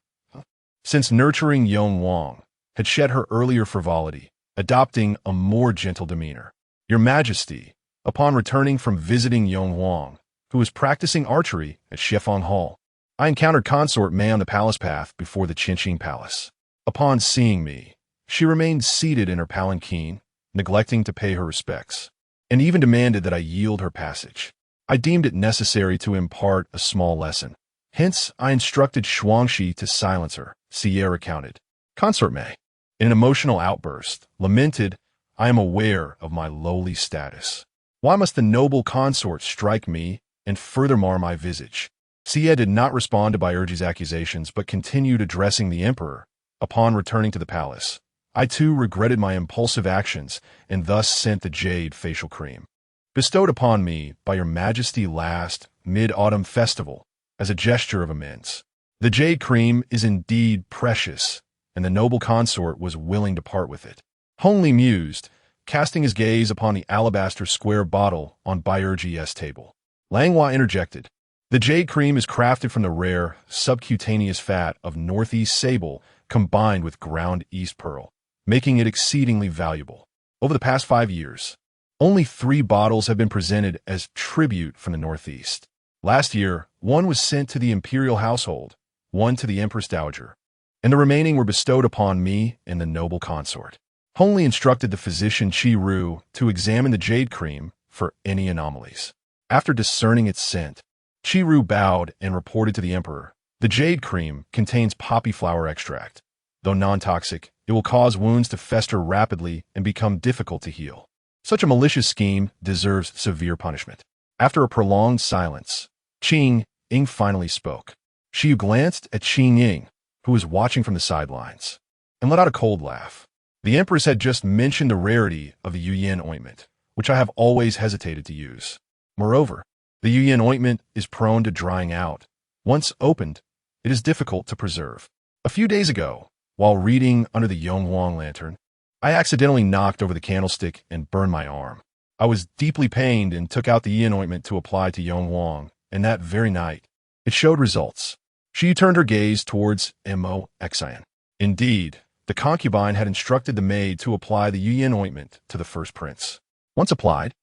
[SPEAKER 1] Since nurturing Yong Wang had shed her earlier frivolity, adopting a more gentle demeanor. Your Majesty, upon returning from visiting Yong Wang, who was practicing archery at Shifeng Hall. I encountered consort Mei on the palace path before the Qingying palace. Upon seeing me, she remained seated in her palanquin, neglecting to pay her respects, and even demanded that I yield her passage. I deemed it necessary to impart a small lesson. Hence, I instructed Shuangshi to silence her, Xie recounted. Consort Mei, in an emotional outburst, lamented, "I am aware of my lowly status. Why must the noble consort strike me and further mar my visage?" Xie did not respond to Baierji's accusations but continued addressing the emperor. Upon returning to the palace, I too regretted my impulsive actions and thus sent the jade facial cream, bestowed upon me by your majesty last mid-autumn festival, as a gesture of amends. The jade cream is indeed precious, and the noble consort was willing to part with it. Hongli mused, casting his gaze upon the alabaster square bottle on Baierji's table. Langhua interjected. The jade cream is crafted from the rare, subcutaneous fat of northeast sable combined with ground east pearl, making it exceedingly valuable. Over the past 5 years, only 3 bottles have been presented as tribute from the northeast. Last year, 1 was sent to the imperial household, 1 to the Empress Dowager, and the remaining were bestowed upon me and the noble consort. Hongli instructed the physician Qi Ru to examine the jade cream for any anomalies. After discerning its scent, Qi Ru bowed and reported to the emperor, "The jade cream contains poppy flower extract. Though non-toxic, it will cause wounds to fester rapidly and become difficult to heal. Such a malicious scheme deserves severe punishment." After a prolonged silence, Qingying finally spoke. She glanced at Qingying, who was watching from the sidelines, and let out a cold laugh. The empress had just mentioned the rarity of the Yuyin ointment, which I have always hesitated to use. Moreover, the Yuyin ointment is prone to drying out. Once opened, it is difficult to preserve. A few days ago, while reading under the Yonghuang lantern, I accidentally knocked over the candlestick and burned my arm. I was deeply pained and took out the Yin ointment to apply to Yonghuang, and that very night, it showed results. She turned her gaze towards Mo Xian. Indeed, the concubine had instructed the maid to apply the Yuyin ointment to the first prince. Once applied,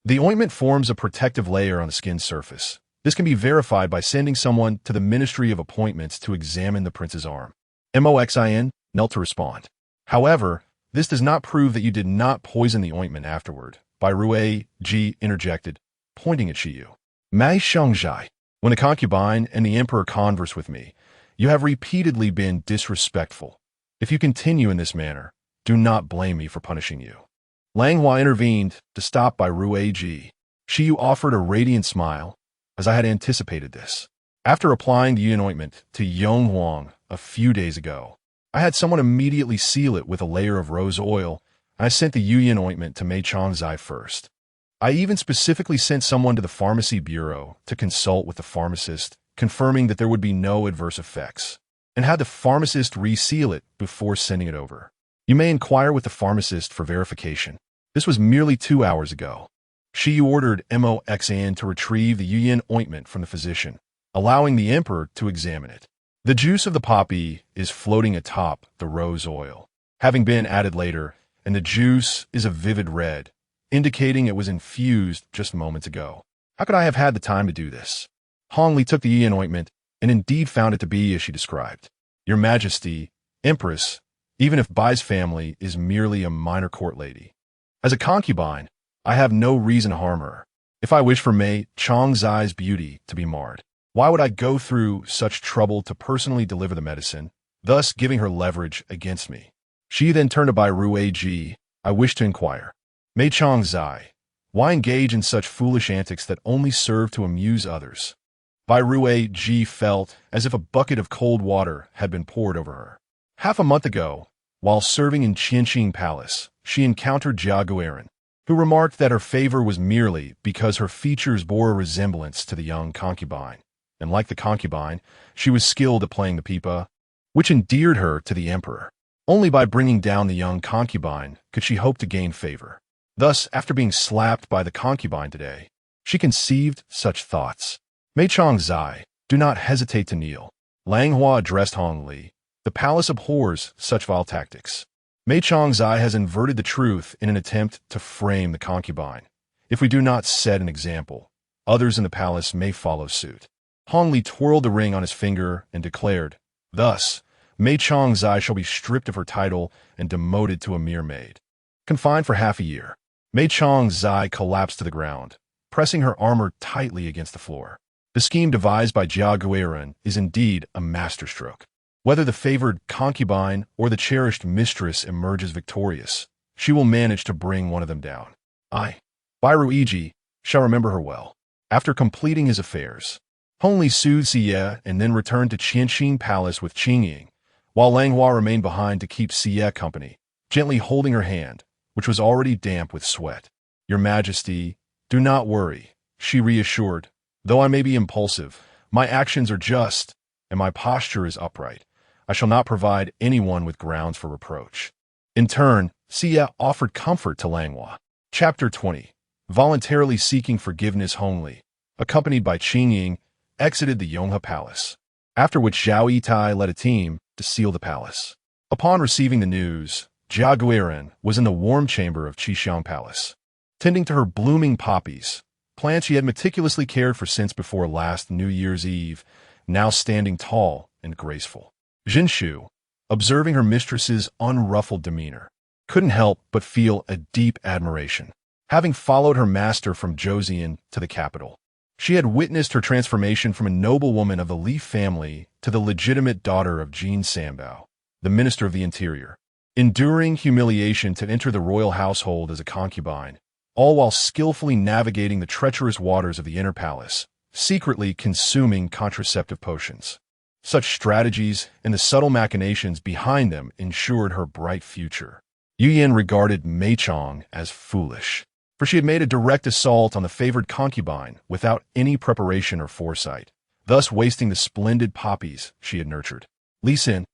[SPEAKER 1] the ointment forms a protective layer on the skin's surface. This can be verified by sending someone to the Ministry of Appointments to examine the prince's arm. Mo Xian knelt to respond. However, this does not prove that you did not poison the ointment afterward. Bai Rui Ji interjected, pointing at Shiyu. Mai Shengzhai, when the concubine and the emperor converse with me, you have repeatedly been disrespectful. If you continue in this manner, do not blame me for punishing you. Langhua intervened to stop Bai Rui Ji. Shiyu offered a radiant smile, as I had anticipated this. After applying the Yin ointment to Yonghuang a few days ago, I had someone immediately seal it with a layer of rose oil, and I sent the Yuyin ointment to Mei Changzai first. I even specifically sent someone to the pharmacy bureau to consult with the pharmacist, confirming that there would be no adverse effects, and had the pharmacist reseal it before sending it over. You may inquire with the pharmacist for verification. This was merely 2 hours ago. She ordered Mo Xian to retrieve the Yuyin ointment from the physician, allowing the emperor to examine it. The juice of the poppy is floating atop the rose oil, having been added later, and the juice is a vivid red, indicating it was infused just moments ago. How could I have had the time to do this? Hongli took the Yin ointment and indeed found it to be as she described. Your Majesty, Empress, even if Bai's family is merely a minor court lady. As a concubine, I have no reason to harm her. If I wish for Mei Changzai's beauty to be marred, why would I go through such trouble to personally deliver the medicine, thus giving her leverage against me? She then turned to Bai Rui Ji. I wish to inquire. Mei Changzai, why engage in such foolish antics that only serve to amuse others? Bai Rui Ji felt as if a bucket of cold water had been poured over her. Half a month ago, while serving in Qingying Palace, she encountered Jia Guiran, who remarked that her favor was merely because her features bore a resemblance to the young concubine, and like the concubine, she was skilled at playing the pipa, which endeared her to the emperor. Only by bringing down the young concubine could she hope to gain favor. Thus, after being slapped by the concubine today, she conceived such thoughts. Mei Changzai, do not hesitate to kneel. Langhua addressed Hongli. The palace abhors such vile tactics. Mei Changzai has inverted the truth in an attempt to frame the concubine. If we do not set an example, others in the palace may follow suit. Hongli twirled the ring on his finger and declared, "Thus, Mei Chong Zai shall be stripped of her title and demoted to a mere maid." Confined for half a year, Mei Chong Zai collapsed to the ground, pressing her armor tightly against the floor. The scheme devised by Jia Guiran is indeed a masterstroke. Whether the favored concubine or the cherished mistress emerges victorious, she will manage to bring one of them down. I, Bairu Iji, shall remember her well. After completing his affairs, Hongli soothed Xie and then returned to Qingying Palace with Qingying, while Langhua remained behind to keep Xie company, gently holding her hand, which was already damp with sweat. "Your Majesty, do not worry," she reassured. "Though I may be impulsive, my actions are just, and my posture is upright. I shall not provide anyone with grounds for reproach." In turn, Xie offered comfort to Langhua. Chapter 20. Voluntarily seeking forgiveness, Hongli, accompanied by Qingying, exited the Yonghe Palace, after which Zhao Yitai led a team to seal the palace. Upon receiving the news, Jia Guiran was in the warm chamber of Qixiang Palace, tending to her blooming poppies, plants she had meticulously cared for since before last New Year's Eve, now standing tall and graceful. Jinshu, observing her mistress's unruffled demeanor, couldn't help but feel a deep admiration. Having followed her master from Joseon to the capital, she had witnessed her transformation from a noblewoman of the Li family to the legitimate daughter of Jin Sambao, the Minister of the Interior, enduring humiliation to enter the royal household as a concubine, all while skillfully navigating the treacherous waters of the inner palace, secretly consuming contraceptive potions. Such strategies and the subtle machinations behind them ensured her bright future. Yu Yin regarded Mei Chong as foolish, for she had made a direct assault on the favored concubine without any preparation or foresight, thus wasting the splendid poppies she had nurtured. "Li Xin,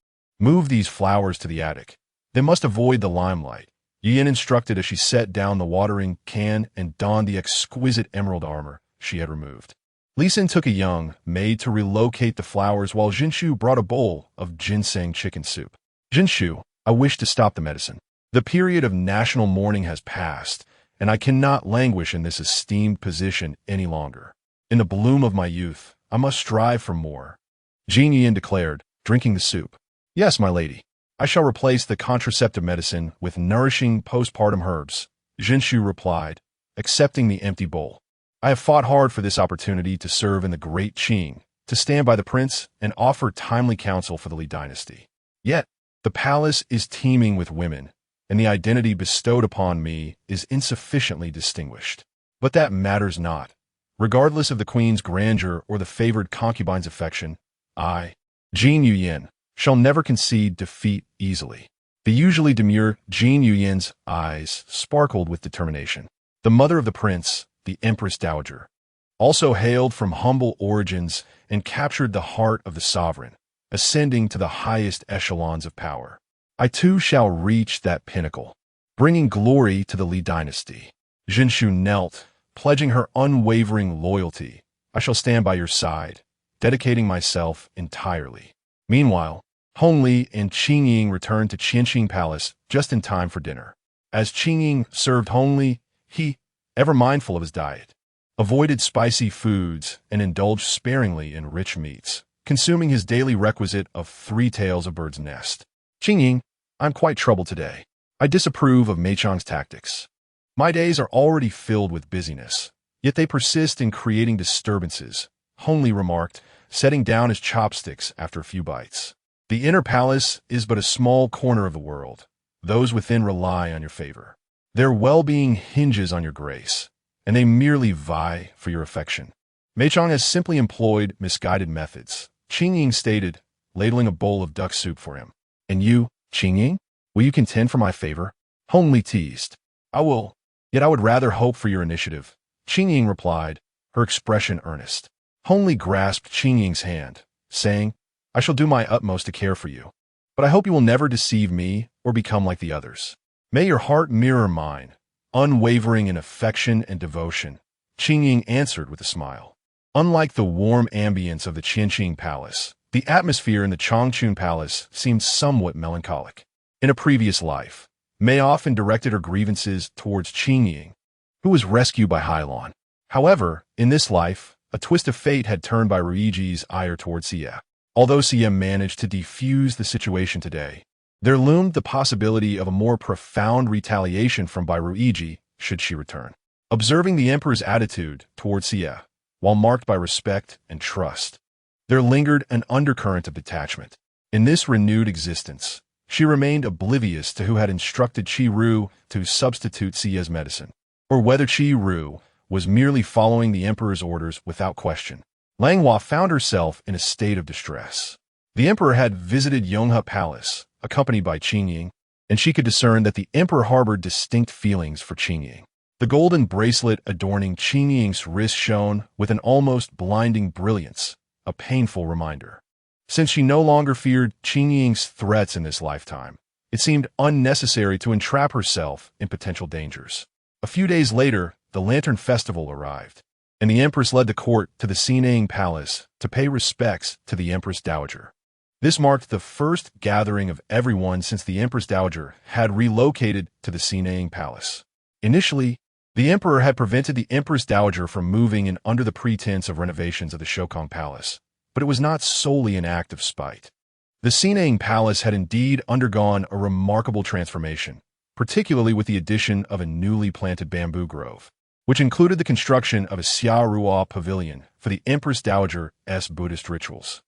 [SPEAKER 1] move these flowers to the attic. They must avoid the limelight," Yu Yin instructed as she set down the watering can and donned the exquisite emerald armor she had removed. Li Xin took a young maid to relocate the flowers while Jinshu brought a bowl of ginseng chicken soup. "Jinshu, I wish to stop the medicine. The period of national mourning has passed, and I cannot languish in this esteemed position any longer. In the bloom of my youth, I must strive for more," Jin Yin declared, drinking the soup. "Yes, my lady. I shall replace the contraceptive medicine with nourishing postpartum herbs," Jinshu replied, accepting the empty bowl. "I have fought hard for this opportunity to serve in the great Qing, to stand by the prince and offer timely counsel for the Li dynasty. Yet, the palace is teeming with women, and the identity bestowed upon me is insufficiently distinguished. But that matters not. Regardless of the queen's grandeur or the favored concubine's affection, I, Jin Yuyin, shall never concede defeat easily." The usually demure Jin Yuyin's eyes sparkled with determination. The mother of the prince, the Empress Dowager, also hailed from humble origins and captured the heart of the sovereign, ascending to the highest echelons of power. "I too shall reach that pinnacle, bringing glory to the Li dynasty." Jinshu knelt, pledging her unwavering loyalty. "I shall stand by your side, dedicating myself entirely." Meanwhile, Hongli and Qingying returned to Qingying Palace just in time for dinner. As Qingying served Hongli, he, ever mindful of his diet, avoided spicy foods and indulged sparingly in rich meats, consuming his daily requisite of 3 tails of bird's nest. "Qingying, I'm quite troubled today. I disapprove of Mei Chong's tactics. My days are already filled with busyness, yet they persist in creating disturbances," Hongli remarked, setting down his chopsticks after a few bites. "The inner palace is but a small corner of the world. Those within rely on your favor. Their well-being hinges on your grace, and they merely vie for your affection. Mei Chong has simply employed misguided methods," Qingying stated, ladling a bowl of duck soup for him. "And you, Qingying, will you contend for my favor?" Hongli teased. "I will, yet I would rather hope for your initiative," Qingying replied, her expression earnest. Hongli grasped Qingying's hand, saying, "I shall do my utmost to care for you, but I hope you will never deceive me or become like the others. May your heart mirror mine, unwavering in affection and devotion," Qingying answered with a smile. Unlike the warm ambience of the Qingying Palace, the atmosphere in the Changchun Palace seemed somewhat melancholic. In a previous life, Mei often directed her grievances towards Qingying, who was rescued by Hailon. However, in this life, a twist of fate had turned by Ruiji's ire towards Xie. Although Xie managed to defuse the situation today, there loomed the possibility of a more profound retaliation from Ruiji should she return. Observing the emperor's attitude towards Xie, while marked by respect and trust, there lingered an undercurrent of detachment. In this renewed existence, she remained oblivious to who had instructed Qi Ru to substitute Xie's medicine, or whether Qi Ru was merely following the emperor's orders without question. Langhua found herself in a state of distress. The emperor had visited Yonghe Palace, accompanied by Qingying, and she could discern that the emperor harbored distinct feelings for Qingying. The golden bracelet adorning Qingying's wrist shone with an almost blinding brilliance, a painful reminder. Since she no longer feared Qingying's threats in this lifetime, it seemed unnecessary to entrap herself in potential dangers. A few days later, the Lantern Festival arrived, and the Empress led the court to the Qingying Palace to pay respects to the Empress Dowager. This marked the first gathering of everyone since the Empress Dowager had relocated to the Qingying Palace. Initially, the Emperor had prevented the Empress Dowager from moving in under the pretense of renovations of the Shokong Palace, but it was not solely an act of spite. The Qingying Palace had indeed undergone a remarkable transformation, particularly with the addition of a newly planted bamboo grove, which included the construction of a Xia pavilion for the Empress Dowager's Buddhist rituals.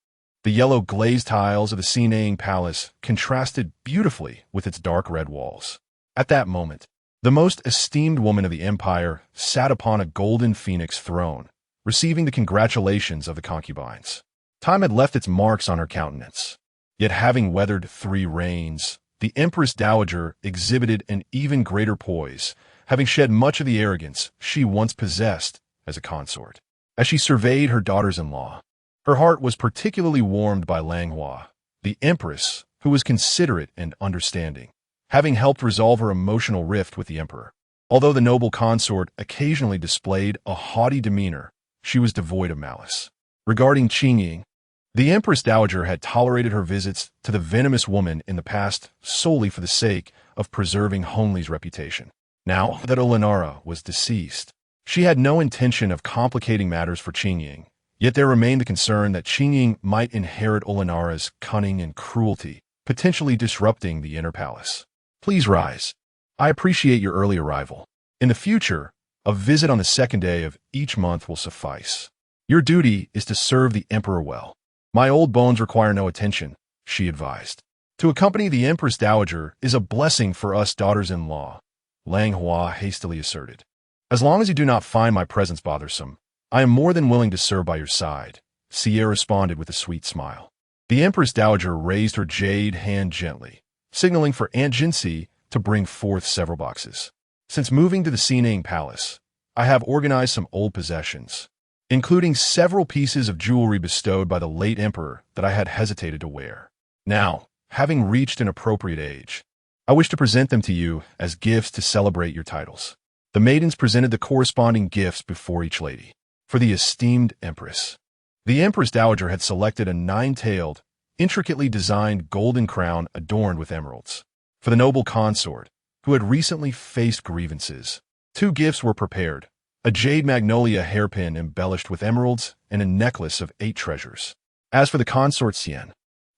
[SPEAKER 1] The yellow glazed tiles of the Qingying Palace contrasted beautifully with its dark red walls. At that moment, the most esteemed woman of the empire sat upon a golden phoenix throne, receiving the congratulations of the concubines. Time had left its marks on her countenance. Yet having weathered 3 reigns, the Empress Dowager exhibited an even greater poise, having shed much of the arrogance she once possessed as a consort. As she surveyed her daughters-in-law, her heart was particularly warmed by Langhua, the empress, who was considerate and understanding, having helped resolve her emotional rift with the emperor. Although the noble consort occasionally displayed a haughty demeanor, she was devoid of malice. Regarding Qingying, the Empress Dowager had tolerated her visits to the venomous woman in the past solely for the sake of preserving Hongli's reputation. Now that Olenara was deceased, she had no intention of complicating matters for Qingying, yet there remained the concern that Qingying might inherit Olenara's cunning and cruelty, potentially disrupting the inner palace. Please rise. I appreciate your early arrival. In the future, a visit on the 2nd day of each month will suffice. Your duty is to serve the emperor well. My old bones require no attention, she advised. To accompany the Empress Dowager is a blessing for us daughters-in-law, Langhua hastily asserted. As long as you do not find my presence bothersome, I am more than willing to serve by your side, Xie responded with a sweet smile. The Empress Dowager raised her jade hand gently, signaling for Aunt Jinxi to bring forth several boxes. Since moving to the Qingying Palace, I have organized some old possessions, including several pieces of jewelry bestowed by the late emperor that I had hesitated to wear. Now, having reached an appropriate age, I wish to present them to you as gifts to celebrate your titles. The maidens presented the corresponding gifts before each lady. For the esteemed empress, the Empress Dowager had selected a 9-tailed, intricately designed golden crown adorned with emeralds. For the noble consort, who had recently faced grievances, 2 gifts were prepared: a jade magnolia hairpin embellished with emeralds and a necklace of 8 treasures. As for the consort Xian,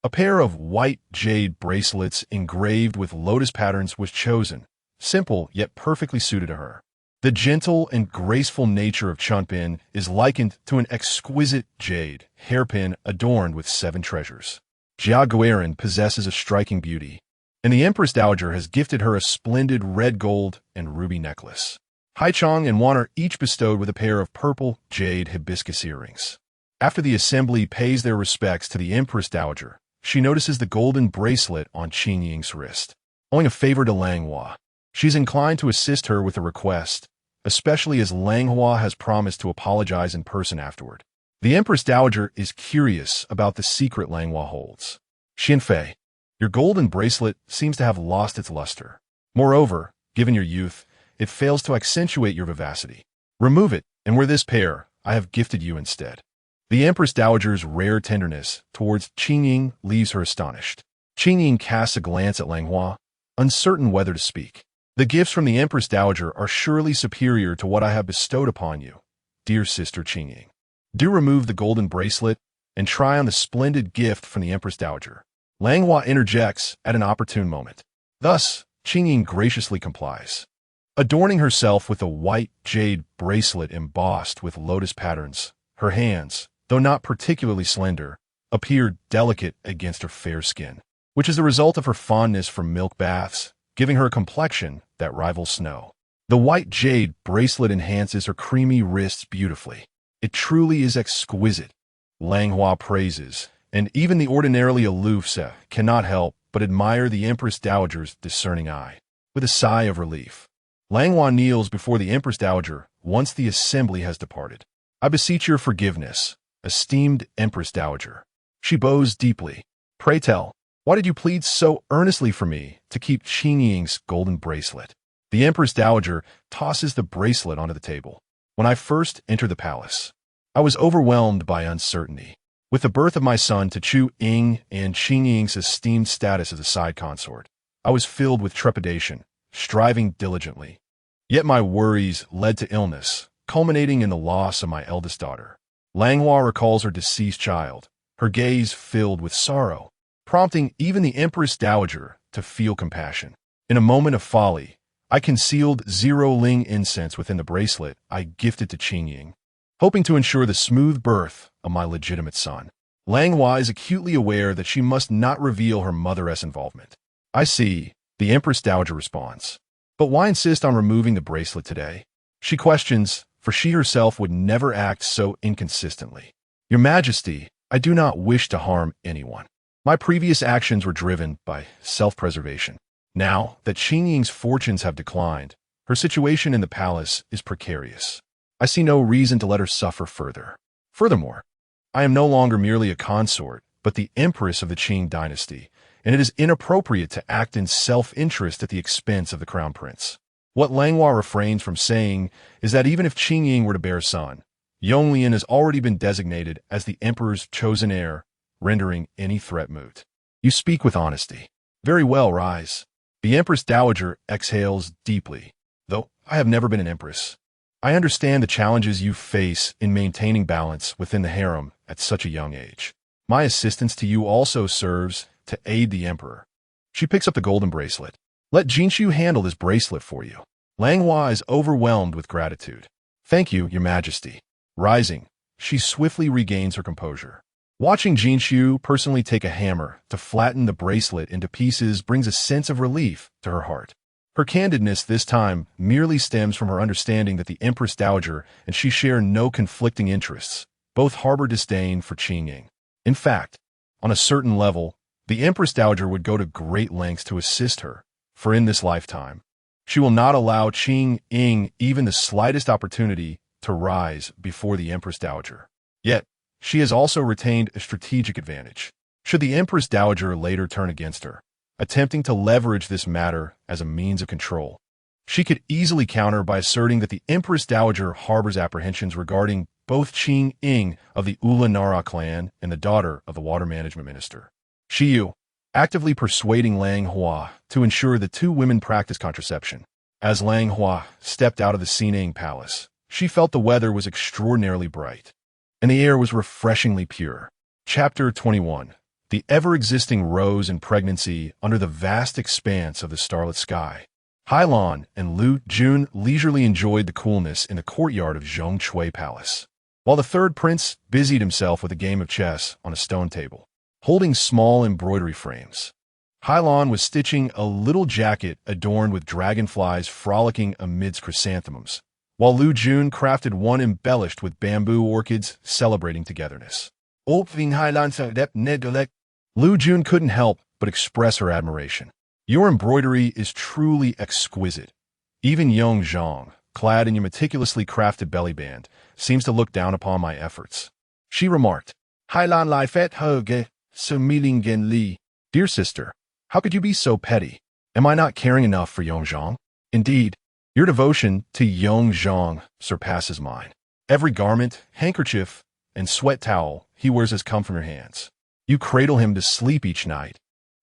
[SPEAKER 1] a pair of white jade bracelets engraved with lotus patterns was chosen, simple yet perfectly suited to her. The gentle and graceful nature of Chunpin is likened to an exquisite jade hairpin adorned with 7 treasures. Jia Guiran possesses a striking beauty, and the Empress Dowager has gifted her a splendid red gold and ruby necklace. Haichong and Wan are each bestowed with a pair of purple jade hibiscus earrings. After the assembly pays their respects to the Empress Dowager, she notices the golden bracelet on Qingying's wrist. Owing a favor to Langhua, she's inclined to assist her with a request, especially as Langhua has promised to apologize in person afterward. The Empress Dowager is curious about the secret Langhua holds. Xinfei, your golden bracelet seems to have lost its luster. Moreover, given your youth, it fails to accentuate your vivacity. Remove it, and wear this pair I have gifted you instead. The Empress Dowager's rare tenderness towards Qingying leaves her astonished. Qingying casts a glance at Langhua, uncertain whether to speak. The gifts from the Empress Dowager are surely superior to what I have bestowed upon you, dear sister Qingying. Do remove the golden bracelet and try on the splendid gift from the Empress Dowager. Langhua interjects at an opportune moment. Thus, Qingying graciously complies. Adorning herself with a white jade bracelet embossed with lotus patterns, her hands, though not particularly slender, appear delicate against her fair skin, which is the result of her fondness for milk baths, giving her a complexion that rivals snow. The white jade bracelet enhances her creamy wrists beautifully. It truly is exquisite, Langhua praises, and even the ordinarily aloof Se cannot help but admire the Empress Dowager's discerning eye. With a sigh of relief, Langhua kneels before the Empress Dowager once the assembly has departed. I beseech your forgiveness, esteemed Empress Dowager. She bows deeply. Pray tell, why did you plead so earnestly for me to keep Qingying's golden bracelet? The Empress Dowager tosses the bracelet onto the table. When I first entered the palace, I was overwhelmed by uncertainty. With the birth of my son to Qingying and Qingying's esteemed status as a side consort, I was filled with trepidation, striving diligently. Yet my worries led to illness, culminating in the loss of my eldest daughter. Langhua recalls her deceased child, her gaze filled with sorrow, prompting even the Empress Dowager to feel compassion. In a moment of folly, I concealed 0 ling incense within the bracelet I gifted to Qingying, hoping to ensure the smooth birth of my legitimate son. Langhua is acutely aware that she must not reveal her mother's involvement. I see, the Empress Dowager responds. But why insist on removing the bracelet today? She questions, for she herself would never act so inconsistently. Your Majesty, I do not wish to harm anyone. My previous actions were driven by self-preservation. Now that Qingying's fortunes have declined, her situation in the palace is precarious. I see no reason to let her suffer further. Furthermore, I am no longer merely a consort, but the empress of the Qing dynasty, and it is inappropriate to act in self-interest at the expense of the crown prince. What Langhua refrains from saying is that even if Qingying were to bear a son, Yonglian has already been designated as the emperor's chosen heir, rendering any threat moot. You speak with honesty. Very well, rise. The Empress Dowager exhales deeply. Though I have never been an empress, I understand the challenges you face in maintaining balance within the harem at such a young age. My assistance to you also serves to aid the emperor. She picks up the golden bracelet. Let Jinshu handle this bracelet for you. Langhua is overwhelmed with gratitude. Thank you, Your Majesty. Rising, she swiftly regains her composure. Watching Jinshu personally take a hammer to flatten the bracelet into pieces brings a sense of relief to her heart. Her candidness this time merely stems from her understanding that the Empress Dowager and she share no conflicting interests. Both harbor disdain for Qingying. In fact, on a certain level, the Empress Dowager would go to great lengths to assist her, for in this lifetime, she will not allow Qingying even the slightest opportunity to rise before the Empress Dowager. Yet, she has also retained a strategic advantage. Should the Empress Dowager later turn against her, attempting to leverage this matter as a means of control, she could easily counter by asserting that the Empress Dowager harbors apprehensions regarding both Qingying of the Ulanara clan and the daughter of the water management minister. Shiyu, actively persuading Langhua to ensure the two women practice contraception. As Langhua stepped out of the Qingying palace, she felt the weather was extraordinarily bright, and the air was refreshingly pure. Chapter 21. The ever-existing rose in pregnancy under the vast expanse of the starlit sky. Hailan and Lu Jun leisurely enjoyed the coolness in the courtyard of Zhongshui Palace, while the third prince busied himself with a game of chess on a stone table, holding small embroidery frames. Hailan was stitching a little jacket adorned with dragonflies frolicking amidst chrysanthemums, while Lu Jun crafted one embellished with bamboo orchids celebrating togetherness. Lu Jun couldn't help but express her admiration. Your embroidery is truly exquisite. Even Yong Zhang, clad in your meticulously crafted belly band, seems to look down upon my efforts. She remarked, Hailan Lai Fet Hoge, so Milingen Li. Dear sister, how could you be so petty? Am I not caring enough for Yong Zhang? Indeed, your devotion to Yong Zhang surpasses mine. Every garment, handkerchief, and sweat towel he wears has come from your hands. You cradle him to sleep each night,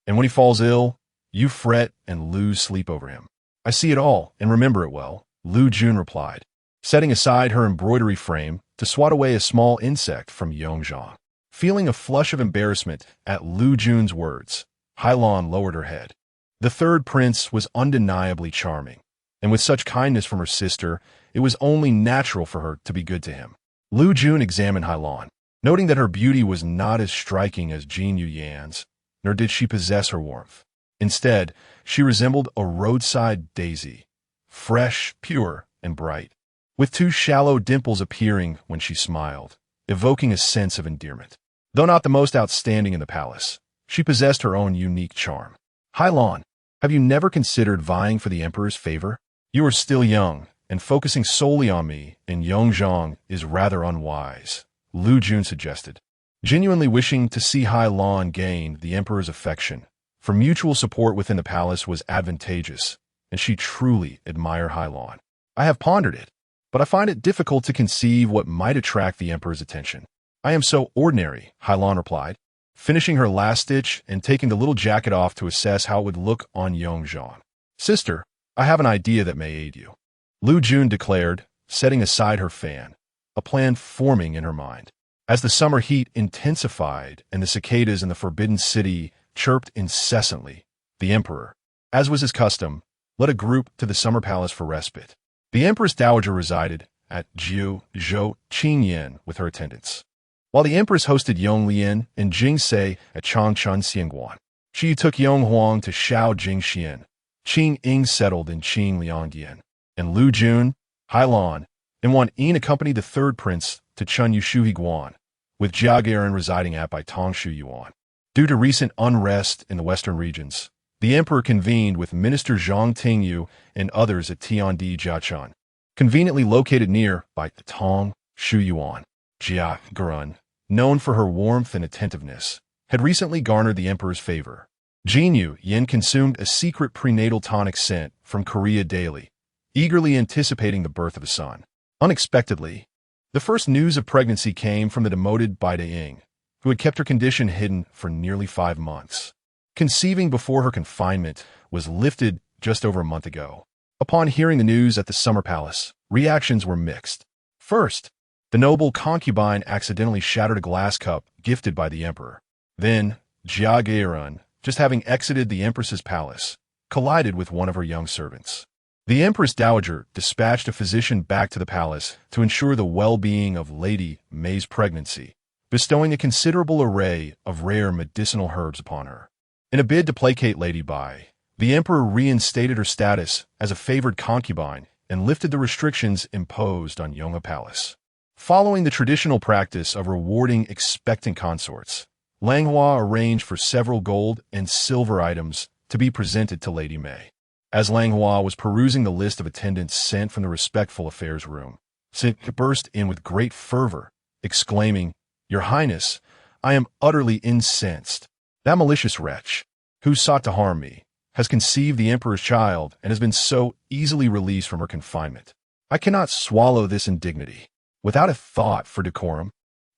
[SPEAKER 1] and when he falls ill, you fret and lose sleep over him. I see it all and remember it well, Lu Jun replied. setting aside her embroidery frame to swat away a small insect from Yongzhang. Feeling a flush of embarrassment at Lu Jun's words, Hailon lowered her head. The third prince was undeniably charming, and with such kindness from her sister, it was only natural for her to be good to him. Lu Jun examined Hailon, noting that her beauty was not as striking as Jin Yuyan's, nor did she possess her warmth. Instead, she resembled a roadside daisy, fresh, pure, and bright, with two shallow dimples appearing when she smiled, evoking a sense of endearment. Though not the most outstanding in the palace, she possessed her own unique charm. Hailon, have you never considered vying for the emperor's favor? You are still young, and focusing solely on me in Yongzhang is rather unwise, Lu Jun suggested. Genuinely wishing to see Hailon gain the emperor's affection, for mutual support within the palace was advantageous, and she truly admired Hailon. I have pondered it, but I find it difficult to conceive what might attract the emperor's attention. I am so ordinary, Hailon replied, finishing her last stitch and taking the little jacket off to assess how it would look on Yongzhang. Sister, I have an idea that may aid you, Lu Jun declared, setting aside her fan, a plan forming in her mind. As the summer heat intensified and the cicadas in the Forbidden City chirped incessantly, the emperor, as was his custom, led a group to the summer palace for respite. The empress dowager resided at Zhou Qingying with her attendants, while the empress hosted Yonglian and Jingse at Changchun Xiangguan. She took Yonghuang to Shao Jingxian. Qingying settled in Qingliangdian, and Lu Jun, Hailon, and Wan Yin accompanied the third prince to Chun Yushuhiguan, with Jiagaran residing at Bai Tongshu Yuan. Due to recent unrest in the western regions, the emperor convened with Minister Zhang Tingyu and others at Tiandi Jiachun, conveniently located near Bai Tong Shu Yuan. Jiagaran, known for her warmth and attentiveness, had recently garnered the emperor's favor. Jinyu Yin consumed a secret prenatal tonic sent from Korea daily, eagerly anticipating the birth of a son. Unexpectedly, the first news of pregnancy came from the demoted Bai Ying, who had kept her condition hidden for nearly 5 months. Conceiving before her confinement was lifted just over a month ago. Upon hearing the news at the summer palace, reactions were mixed. First, the noble concubine accidentally shattered a glass cup gifted by the emperor. Then, Jiagaran, just having exited the empress's palace, collided with one of her young servants. The empress dowager dispatched a physician back to the palace to ensure the well-being of Lady Mei's pregnancy, bestowing a considerable array of rare medicinal herbs upon her. In a bid to placate Lady Bai, the emperor reinstated her status as a favored concubine and lifted the restrictions imposed on Yonghe Palace. Following the traditional practice of rewarding expectant consorts, Langhua arranged for several gold and silver items to be presented to Lady Mei. As Langhua was perusing the list of attendants sent from the respectful affairs room, Sit burst in with great fervor, exclaiming, "Your Highness, I am utterly incensed. That malicious wretch, who sought to harm me, has conceived the emperor's child and has been so easily released from her confinement. I cannot swallow this indignity. Without a thought for decorum,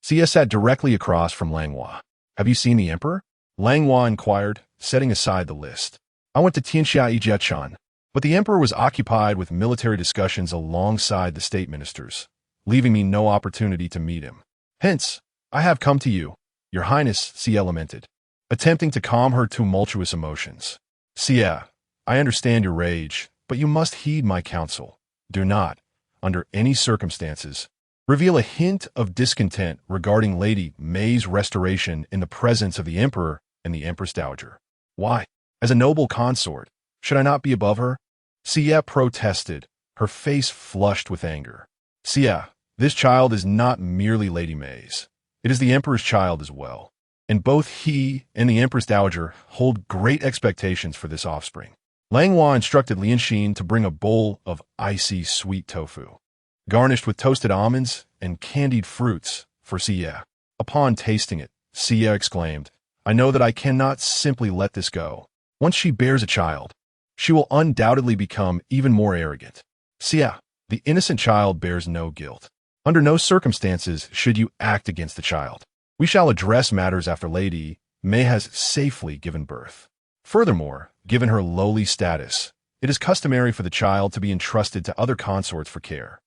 [SPEAKER 1] Xie sat directly across from Langhua. Have you seen the emperor? Langhua inquired, setting aside the list. I went to Tianxia Jiachan, but the emperor was occupied with military discussions alongside the state ministers, leaving me no opportunity to meet him. Hence, I have come to you, Your Highness, Xie lamented, attempting to calm her tumultuous emotions. Xie, I understand your rage, but you must heed my counsel. Do not, under any circumstances, reveal a hint of discontent regarding Lady Mei's restoration in the presence of the emperor and the empress dowager. Why, as a noble consort, should I not be above her? Xie protested, her face flushed with anger. Xie, this child is not merely Lady Mei's. It is the emperor's child as well, and both he and the empress dowager hold great expectations for this offspring. Langhua instructed Lianxin to bring a bowl of icy sweet tofu, garnished with toasted almonds and candied fruits, for Xie. Upon tasting it, Xie exclaimed, I know that I cannot simply let this go. Once she bears a child, she will undoubtedly become even more arrogant. Xie, the innocent child bears no guilt. Under no circumstances should you act against the child. We shall address matters after Lady Mei has safely given birth. Furthermore, given her lowly status, it is customary for the child to be entrusted to other consorts for care.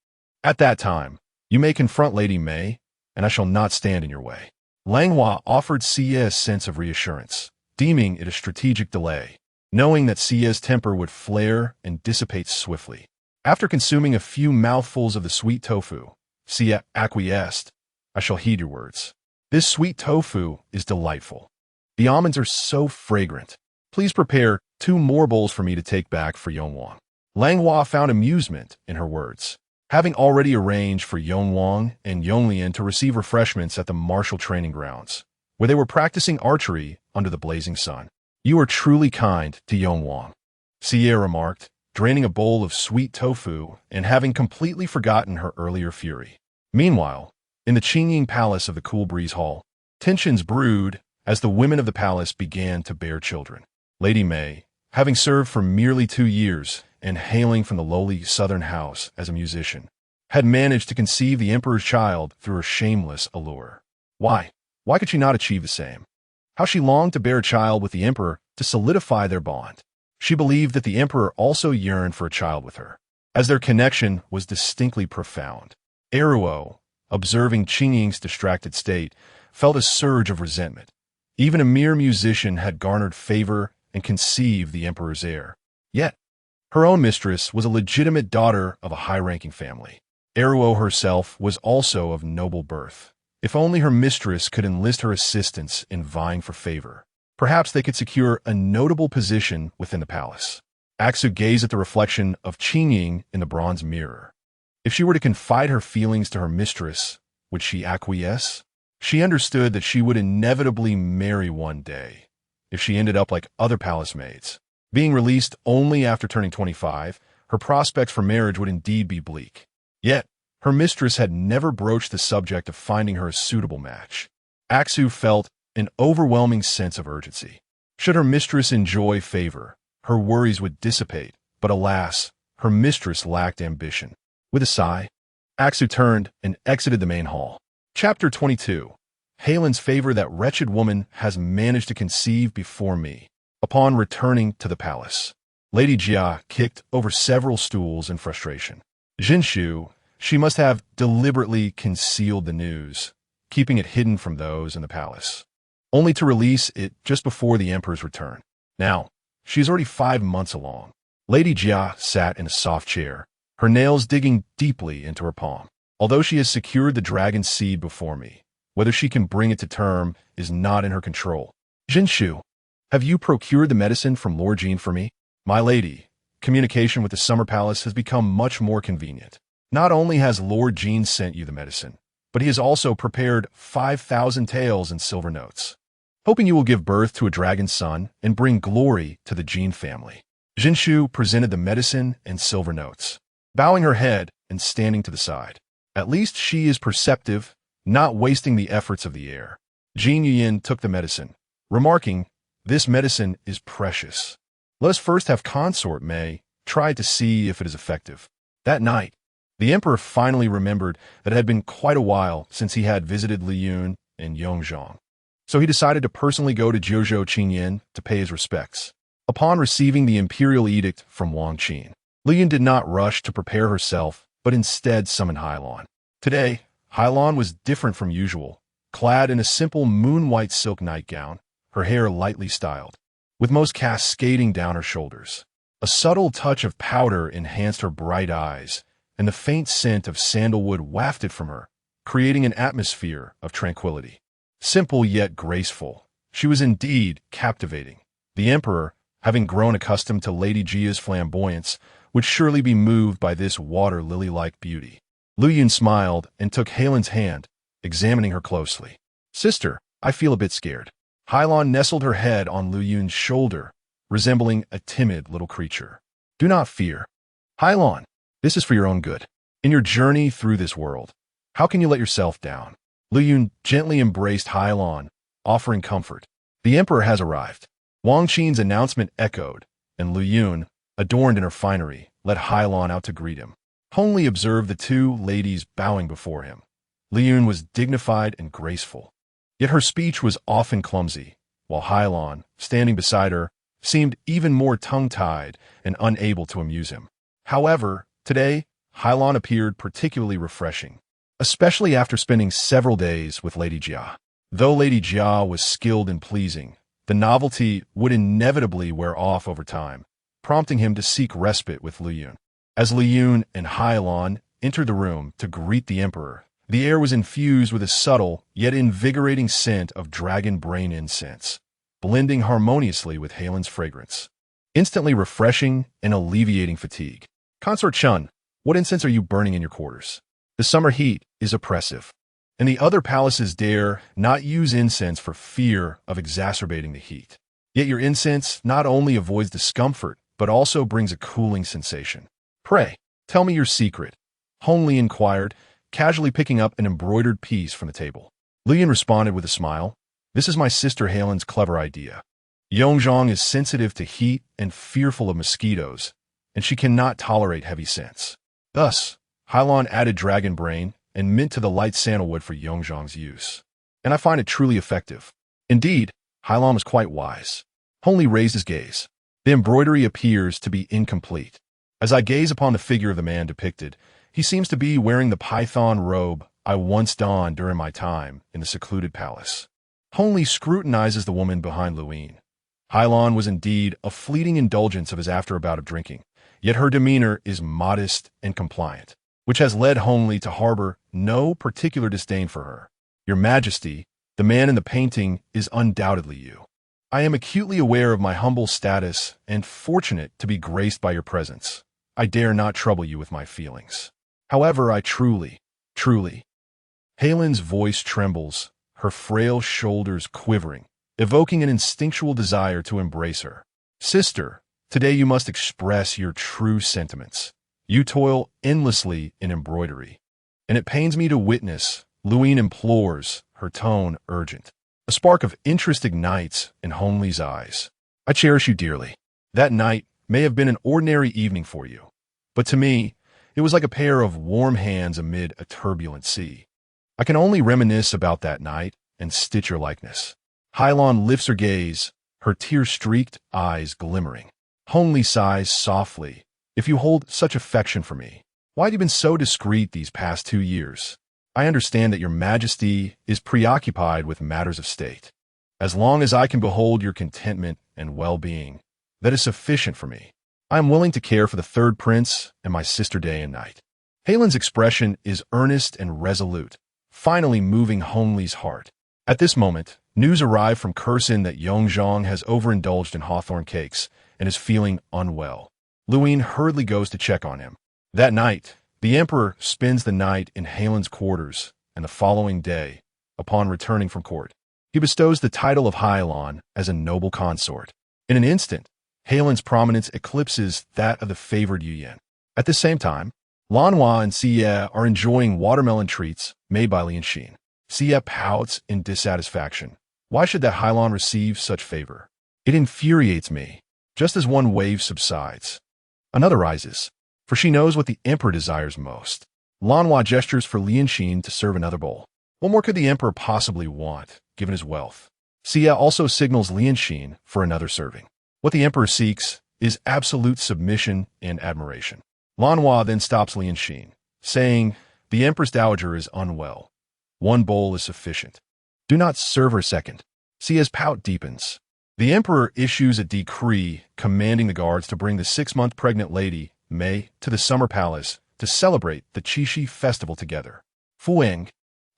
[SPEAKER 1] At that time, you may confront Lady Mei, and I shall not stand in your way." Langhua offered Xie a sense of reassurance, deeming it a strategic delay, knowing that Xie's temper would flare and dissipate swiftly. After consuming a few mouthfuls of the sweet tofu, Xie acquiesced. "I shall heed your words. This sweet tofu is delightful. The almonds are so fragrant. Please prepare 2 more bowls for me to take back for Yongwang." Langhua found amusement in her words, having already arranged for Yongwang and Yonglian to receive refreshments at the martial training grounds, where they were practicing archery under the blazing sun. "You are truly kind to Yongwang," Xie remarked, draining a bowl of sweet tofu and having completely forgotten her earlier fury. Meanwhile, in the Qingying palace of the Cool Breeze Hall, tensions brewed as the women of the palace began to bear children. Lady Mei, having served for merely 2 years and hailing from the lowly southern house as a musician, had managed to conceive the emperor's child through her shameless allure. Why could she not achieve the same? How she longed to bear a child with the emperor to solidify their bond. She believed that the emperor also yearned for a child with her, as their connection was distinctly profound. Eruo, observing Qingying's distracted state, felt a surge of resentment. Even a mere musician had garnered favor and conceived the emperor's heir. Yet, her own mistress was a legitimate daughter of a high-ranking family. Eruo herself was also of noble birth. If only her mistress could enlist her assistance in vying for favor, perhaps they could secure a notable position within the palace. Aksu gazed at the reflection of Qingying in the bronze mirror. If she were to confide her feelings to her mistress, would she acquiesce? She understood that she would inevitably marry one day, if she ended up like other palace maids. Being released only after turning 25, her prospects for marriage would indeed be bleak. Yet, her mistress had never broached the subject of finding her a suitable match. Aksu felt an overwhelming sense of urgency. Should her mistress enjoy favor, her worries would dissipate, but alas, her mistress lacked ambition. With a sigh, Aksu turned and exited the main hall. Chapter 22. Helen's favor that wretched woman has managed to conceive before me. Upon returning to the palace, Lady Jia kicked over several stools in frustration. Jinshu, she must have deliberately concealed the news, keeping it hidden from those in the palace, only to release it just before the emperor's return. Now, she's already 5 months along. Lady Jia sat in a soft chair, her nails digging deeply into her palm. Although she has secured the dragon seed before me, whether she can bring it to term is not in her control. Jinshu, have you procured the medicine from Lord Jean for me? My lady, communication with the Summer Palace has become much more convenient. Not only has Lord Jean sent you the medicine, but he has also prepared 5,000 taels in silver notes, hoping you will give birth to a dragon son and bring glory to the Jean family. Jinshu presented the medicine and silver notes, bowing her head and standing to the side. At least she is perceptive, not wasting the efforts of the heir. Jin Yuyin took the medicine, remarking, "This medicine is precious. Let us first have Consort Mei try to see if it is effective." That night, the emperor finally remembered that it had been quite a while since he had visited Li Yun and Yongzhong, so he decided to personally go to Jiuzhou Qingying to pay his respects. Upon receiving the imperial edict from Wang Qin, Li Yun did not rush to prepare herself, but instead summoned Hailon. Today, Hailon was different from usual, clad in a simple moon-white silk nightgown, her hair lightly styled, with most cascading down her shoulders. A subtle touch of powder enhanced her bright eyes, and the faint scent of sandalwood wafted from her, creating an atmosphere of tranquility. Simple yet graceful, she was indeed captivating. The emperor, having grown accustomed to Lady Jia's flamboyance, would surely be moved by this water-lily-like beauty. Lu Yun smiled and took Helen's hand, examining her closely. "Sister, I feel a bit scared." Hailon nestled her head on Lu Yun's shoulder, resembling a timid little creature. "Do not fear. Hailon, this is for your own good. In your journey through this world, how can you let yourself down?" Lu Yun gently embraced Hailon, offering comfort. The emperor has arrived. Wang Qin's announcement echoed, and Lu Yun, adorned in her finery, led Hailon out to greet him. Hongli observed the two ladies bowing before him. Lu Yun was dignified and graceful, yet her speech was often clumsy, while Hailon, standing beside her, seemed even more tongue-tied and unable to amuse him. However, today, Hailan appeared particularly refreshing, especially after spending several days with Lady Jia. Though Lady Jia was skilled in pleasing, the novelty would inevitably wear off over time, prompting him to seek respite with Lu Yun. As Lu Yun and Hailan entered the room to greet the emperor, the air was infused with a subtle yet invigorating scent of dragon brain incense, blending harmoniously with Hailan's fragrance, instantly refreshing and alleviating fatigue. Consort Chun, what incense are you burning in your quarters? The summer heat is oppressive, and the other palaces dare not use incense for fear of exacerbating the heat. Yet your incense not only avoids discomfort, but also brings a cooling sensation. Pray, tell me your secret, Hongli inquired, casually picking up an embroidered piece from the table. Lu Yun responded with a smile. This is my sister Hailan's clever idea. Yongzhong is sensitive to heat and fearful of mosquitoes, and she cannot tolerate heavy scents. Thus, Hailan added dragon brain and mint to the light sandalwood for Yongzhong's use, and I find it truly effective. Indeed, Hailan was quite wise. Hongli raised his gaze. The embroidery appears to be incomplete. As I gaze upon the figure of the man depicted, he seems to be wearing the python robe I once donned during my time in the secluded palace. Hongli scrutinizes the woman behind Lu Yun. Hailan was indeed a fleeting indulgence of his after bout of drinking, yet her demeanor is modest and compliant, which has led Hongli to harbor no particular disdain for her. Your Majesty, the man in the painting is undoubtedly you. I am acutely aware of my humble status and fortunate to be graced by your presence. I dare not trouble you with my feelings. However, I truly. Hailan's voice trembles, her frail shoulders quivering, evoking an instinctual desire to embrace her. Sister, today you must express your true sentiments. You toil endlessly in embroidery, and it pains me to witness, Lu Yun implores, her tone urgent. A spark of interest ignites in Hongli's eyes. I cherish you dearly. That night may have been an ordinary evening for you, but to me, it was like a pair of warm hands amid a turbulent sea. I can only reminisce about that night and stitch your likeness. Hailan lifts her gaze, her tear-streaked eyes glimmering. Hongli sighs softly. If you hold such affection for me, why have you been so discreet these past 2 years? I understand that your Majesty is preoccupied with matters of state. As long as I can behold your contentment and well-being, that is sufficient for me. I am willing to care for the third prince and my sister day and night. Hailan's expression is earnest and resolute, finally moving Hongli's heart. At this moment, news arrived from Kursin that Yongzhong has overindulged in hawthorn cakes and is feeling unwell. Lu Yun hurriedly goes to check on him. That night, the emperor spends the night in Hailan's quarters, and the following day, upon returning from court, he bestows the title of Hailan as a noble consort. In an instant, Hailan's prominence eclipses that of the favored Yuyan. At the same time, Langhua and Xie are enjoying watermelon treats made by Lianxin. Xie pouts in dissatisfaction. Why should that Hailan receive such favor? It infuriates me. Just as one wave subsides, another rises, for she knows what the emperor desires most. Langhua gestures for Lianxin to serve another bowl. What more could the emperor possibly want, given his wealth? Xie also signals Lianxin for another serving. What the emperor seeks is absolute submission and admiration. Langhua then stops Lianxin, saying, the empress dowager is unwell. 1 bowl is sufficient. Do not serve her second. Xie's pout deepens. The emperor issues a decree commanding the guards to bring the 6-month pregnant lady, Mei, to the summer palace to celebrate the Qixi festival together. Fueng,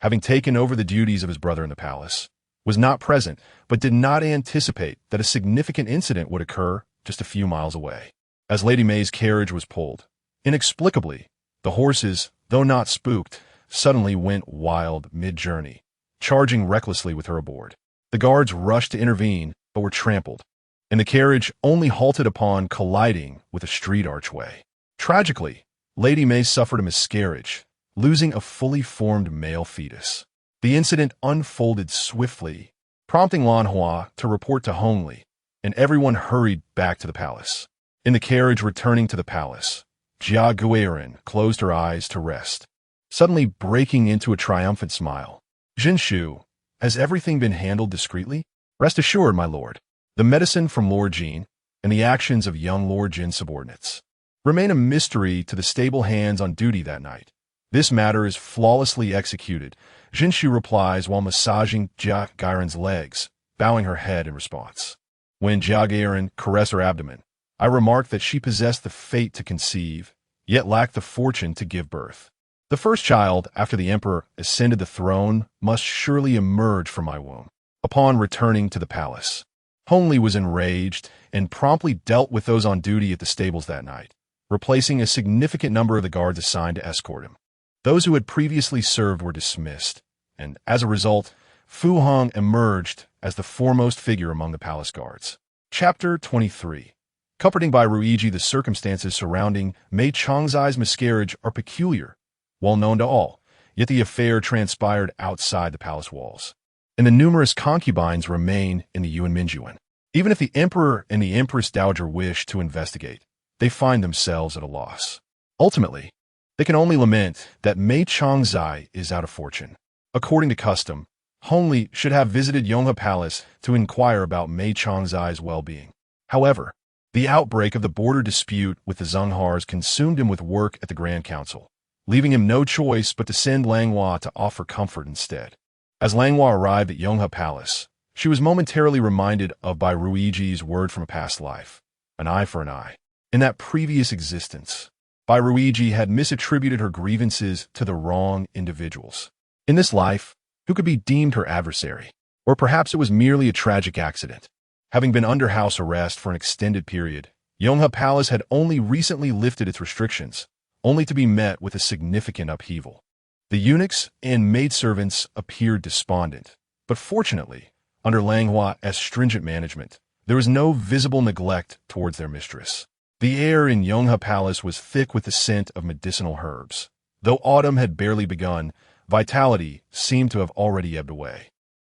[SPEAKER 1] having taken over the duties of his brother in the palace, was not present, but did not anticipate that a significant incident would occur just a few miles away. As Lady May's carriage was pulled, inexplicably, the horses, though not spooked, suddenly went wild mid-journey, charging recklessly with her aboard. The guards rushed to intervene, but were trampled, and the carriage only halted upon colliding with a street archway. Tragically, Lady May suffered a miscarriage, losing a fully formed male fetus. The incident unfolded swiftly, prompting Langhua to report to Hongli, and everyone hurried back to the palace. In the carriage returning to the palace, Jia Guiran closed her eyes to rest, suddenly breaking into a triumphant smile. Jinshu, has everything been handled discreetly? Rest assured, my lord. The medicine from Lord Jin and the actions of young Lord Jin's subordinates remain a mystery to the stable hands on duty that night. This matter is flawlessly executed, Jinshu replies while massaging Jia Gairen's legs, bowing her head in response. When Jia Gairen caressed her abdomen, I remarked that she possessed the fate to conceive, yet lacked the fortune to give birth. The first child, after the emperor ascended the throne, must surely emerge from my womb. Upon returning to the palace, Hongli was enraged and promptly dealt with those on duty at the stables that night, replacing a significant number of the guards assigned to escort him. Those who had previously served were dismissed, and as a result, Fu Hong emerged as the foremost figure among the palace guards. Chapter 23. Comforting by Ruiji, the circumstances surrounding Mei Chongzai's miscarriage are peculiar, well known to all, yet the affair transpired outside the palace walls, and the numerous concubines remain in the Yuan Minjuan. Even if the emperor and the empress dowager wish to investigate, they find themselves at a loss. Ultimately, they can only lament that Mei Chongzai is out of fortune. According to custom, Hongli should have visited Yonghe Palace to inquire about Mei Chongzai's well-being. However, the outbreak of the border dispute with the Zhenghars consumed him with work at the Grand Council, leaving him no choice but to send Langhua to offer comfort instead. As Langhua arrived at Yonghe Palace, she was momentarily reminded of by Ruiji's word from a past life, an eye for an eye. In that previous existence, Bai Ruiji had misattributed her grievances to the wrong individuals. In this life, who could be deemed her adversary? Or perhaps it was merely a tragic accident. Having been under house arrest for an extended period, Yonghe Palace had only recently lifted its restrictions, only to be met with a significant upheaval. The eunuchs and maidservants appeared despondent, but fortunately, under Langhua's stringent management, there was no visible neglect towards their mistress. The air in Yonghe Palace was thick with the scent of medicinal herbs. Though autumn had barely begun, vitality seemed to have already ebbed away.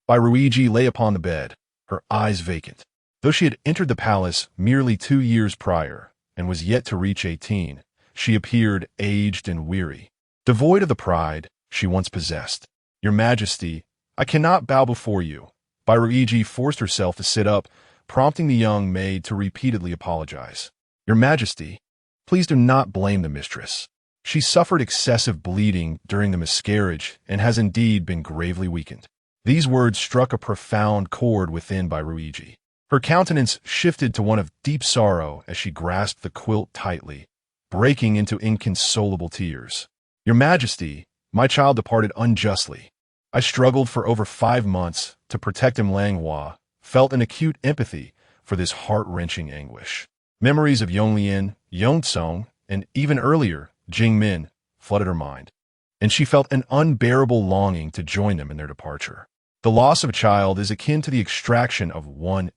[SPEAKER 1] Bai Ruiji lay upon the bed, her eyes vacant. Though she had entered the palace merely 2 years prior and was yet to reach 18, she appeared aged and weary, devoid of the pride she once possessed. "Your Majesty, I cannot bow before you." Bai Ruiji forced herself to sit up, prompting the young maid to repeatedly apologize. "Your Majesty, please do not blame the mistress. She suffered excessive bleeding during the miscarriage and has indeed been gravely weakened." These words struck a profound chord within Bai Ruiji. Her countenance shifted to one of deep sorrow as she grasped the quilt tightly, breaking into inconsolable tears. "Your Majesty, my child departed unjustly. I struggled for over 5 months to protect him." Langhua felt an acute empathy for this heart-wrenching anguish. Memories of Yonglian, Yongtsong, and even earlier, Jingmin, flooded her mind, and she felt an unbearable longing to join them in their departure. The loss of a child is akin to the extraction of one's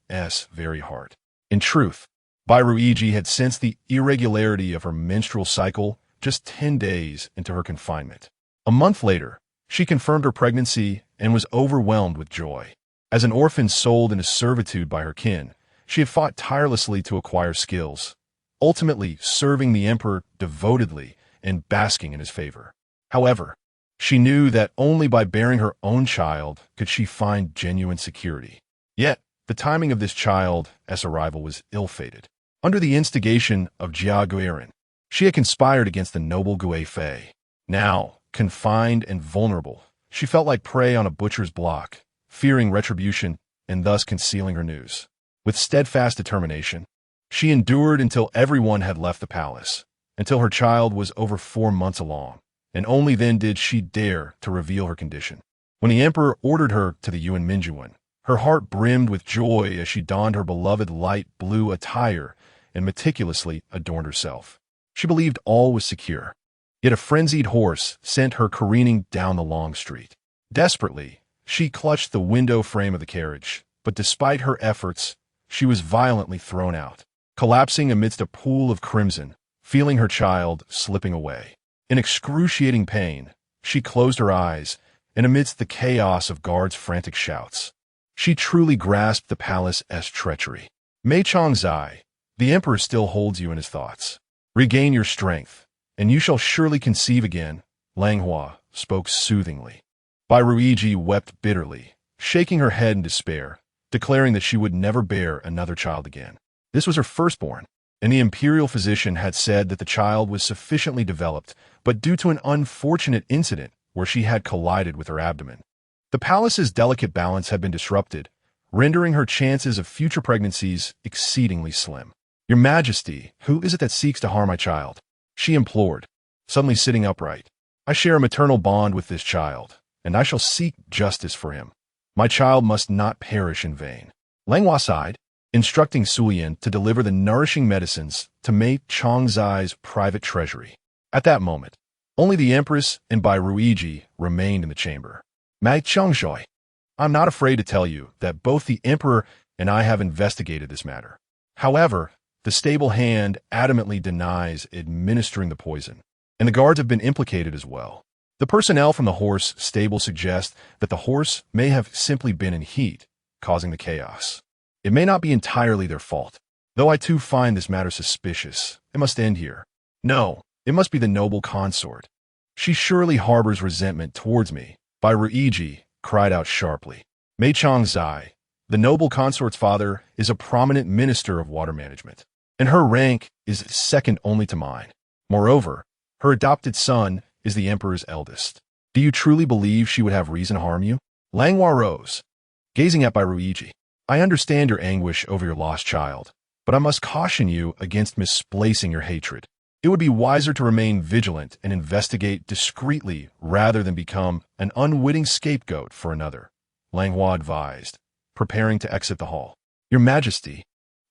[SPEAKER 1] very heart. In truth, Bai Ruiji had sensed the irregularity of her menstrual cycle just 10 days into her confinement. A month later, she confirmed her pregnancy and was overwhelmed with joy. As an orphan sold into servitude by her kin, she had fought tirelessly to acquire skills, ultimately serving the emperor devotedly and basking in his favor. However, she knew that only by bearing her own child could she find genuine security. Yet, the timing of this child's arrival was ill-fated. Under the instigation of Jia Gairen, she had conspired against the noble Gui Fei. Now, confined and vulnerable, she felt like prey on a butcher's block, fearing retribution and thus concealing her news. With steadfast determination, she endured until everyone had left the palace, until her child was over 4 months along, and only then did she dare to reveal her condition. When the emperor ordered her to the Yuan Minjuan, her heart brimmed with joy as she donned her beloved light blue attire and meticulously adorned herself. She believed all was secure, yet a frenzied horse sent her careening down the long street. Desperately, she clutched the window frame of the carriage, but despite her efforts, she was violently thrown out, collapsing amidst a pool of crimson, feeling her child slipping away. In excruciating pain, she closed her eyes, and amidst the chaos of guards' frantic shouts, she truly grasped the palace's treachery. "Mei Chongzai, the emperor still holds you in his thoughts. Regain your strength, and you shall surely conceive again," Langhua spoke soothingly. Bai Ruiji wept bitterly, shaking her head in despair, declaring that she would never bear another child again. This was her firstborn, and the imperial physician had said that the child was sufficiently developed, but due to an unfortunate incident where she had collided with her abdomen. The palace's delicate balance had been disrupted, rendering her chances of future pregnancies exceedingly slim. "Your Majesty, who is it that seeks to harm my child?" she implored, suddenly sitting upright. "I share a maternal bond with this child, and I shall seek justice for him. My child must not perish in vain." Langhua sighed, instructing Sulian to deliver the nourishing medicines to Mei Chongzai's private treasury. At that moment, only the Empress and Bai Ruiji remained in the chamber. "Mei Chongzhoi, I'm not afraid to tell you that both the Emperor and I have investigated this matter. However, the stable hand adamantly denies administering the poison, and the guards have been implicated as well. The personnel from the horse stable suggest that the horse may have simply been in heat, causing the chaos. It may not be entirely their fault, though I too find this matter suspicious. It must end here. No, it must be the noble consort. She surely harbors resentment towards me," Bai Ruiji cried out sharply. "Mei Chongzai, the noble consort's father, is a prominent minister of water management, and her rank is second only to mine. Moreover, her adopted son is the emperor's eldest. Do you truly believe she would have reason to harm you?" Langhua rose, gazing at Bai Ruiji. "I understand your anguish over your lost child, but I must caution you against misplacing your hatred. It would be wiser to remain vigilant and investigate discreetly rather than become an unwitting scapegoat for another," Langhua advised, preparing to exit the hall. "Your Majesty,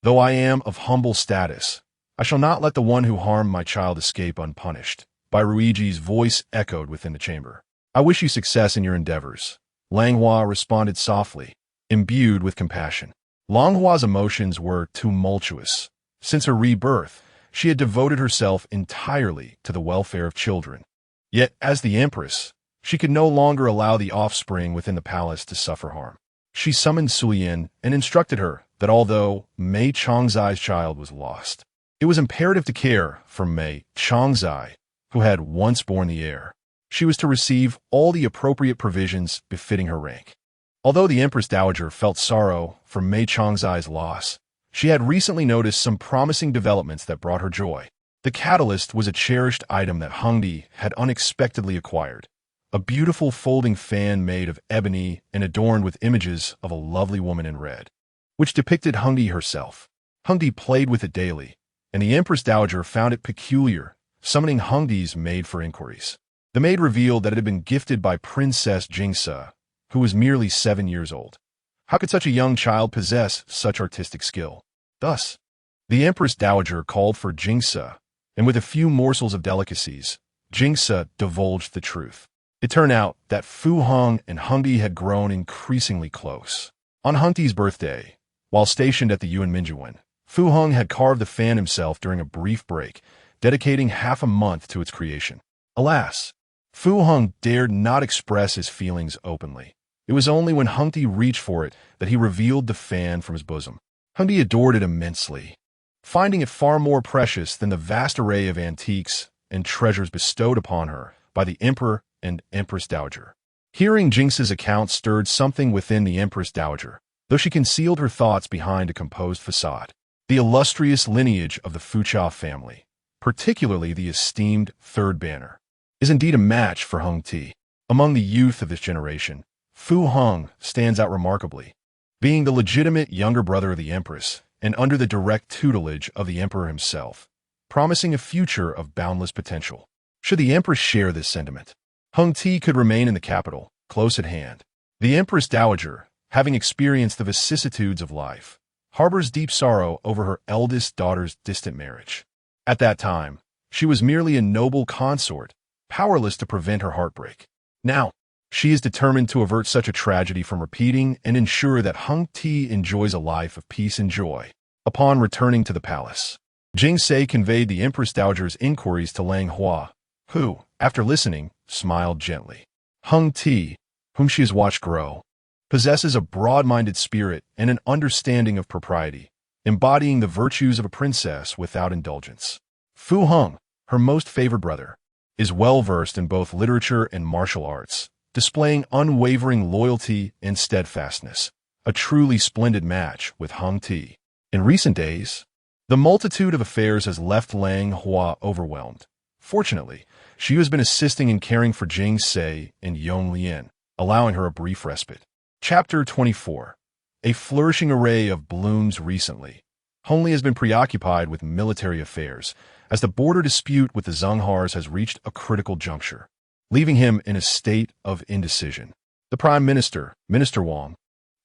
[SPEAKER 1] though I am of humble status, I shall not let the one who harmed my child escape unpunished." Bai Ruiji's voice echoed within the chamber. "I wish you success in your endeavors," Langhua responded softly, imbued with compassion. Langhua's emotions were tumultuous. Since her rebirth, she had devoted herself entirely to the welfare of children. Yet, as the Empress, she could no longer allow the offspring within the palace to suffer harm. She summoned Sulian and instructed her that although Mei Chongzai's child was lost, it was imperative to care for Mei Chongzai, who had once borne the heir. She was to receive all the appropriate provisions befitting her rank. Although the Empress Dowager felt sorrow for Mei Chongzai's loss, she had recently noticed some promising developments that brought her joy. The catalyst was a cherished item that Hongli had unexpectedly acquired, a beautiful folding fan made of ebony and adorned with images of a lovely woman in red, which depicted Hongli herself. Hongli played with it daily, and the Empress Dowager found it peculiar, summoning Hongli's maid for inquiries. The maid revealed that it had been gifted by Princess Jingse, who was merely 7 years old. How could such a young child possess such artistic skill? Thus, the Empress Dowager called for Jingse, and with a few morsels of delicacies, Jingse divulged the truth. It turned out that Fu Hong and Hongli had grown increasingly close. On Hongti's birthday, while stationed at the Yuan Minjuan, Fu Hong had carved the fan himself during a brief break, dedicating half a month to its creation. Alas, Fu Hong dared not express his feelings openly. It was only when Hongti reached for it that he revealed the fan from his bosom. Hongti adored it immensely, finding it far more precious than the vast array of antiques and treasures bestowed upon her by the Emperor and Empress Dowager. Hearing Jingse's account stirred something within the Empress Dowager, though she concealed her thoughts behind a composed facade. The illustrious lineage of the Fucha family, particularly the esteemed third banner, is indeed a match for Hongti. Among the youth of this generation, Fu Hong stands out remarkably, being the legitimate younger brother of the Empress and under the direct tutelage of the Emperor himself, promising a future of boundless potential. Should the Empress share this sentiment, Hongti could remain in the capital, close at hand. The Empress Dowager, having experienced the vicissitudes of life, harbors deep sorrow over her eldest daughter's distant marriage. At that time, she was merely a noble consort, powerless to prevent her heartbreak. Now, she is determined to avert such a tragedy from repeating and ensure that Hongti enjoys a life of peace and joy. Upon returning to the palace, Jingse conveyed the Empress Dowager's inquiries to Langhua, who, after listening, smiled gently. Hongti, whom she has watched grow, possesses a broad-minded spirit and an understanding of propriety, embodying the virtues of a princess without indulgence. Fu Hong, her most favored brother, is well-versed in both literature and martial arts, displaying unwavering loyalty and steadfastness, a truly splendid match with Hongti. In recent days, The multitude of affairs has left Langhua overwhelmed. Fortunately, she has been assisting in caring for Jing Se and Yonglian, allowing her a brief respite. Chapter 24. A flourishing array of blooms recently. Hongli has been preoccupied with military affairs, as the border dispute with the Zhenghars has reached a critical juncture, leaving him in a state of indecision. The Prime Minister, Minister Wang,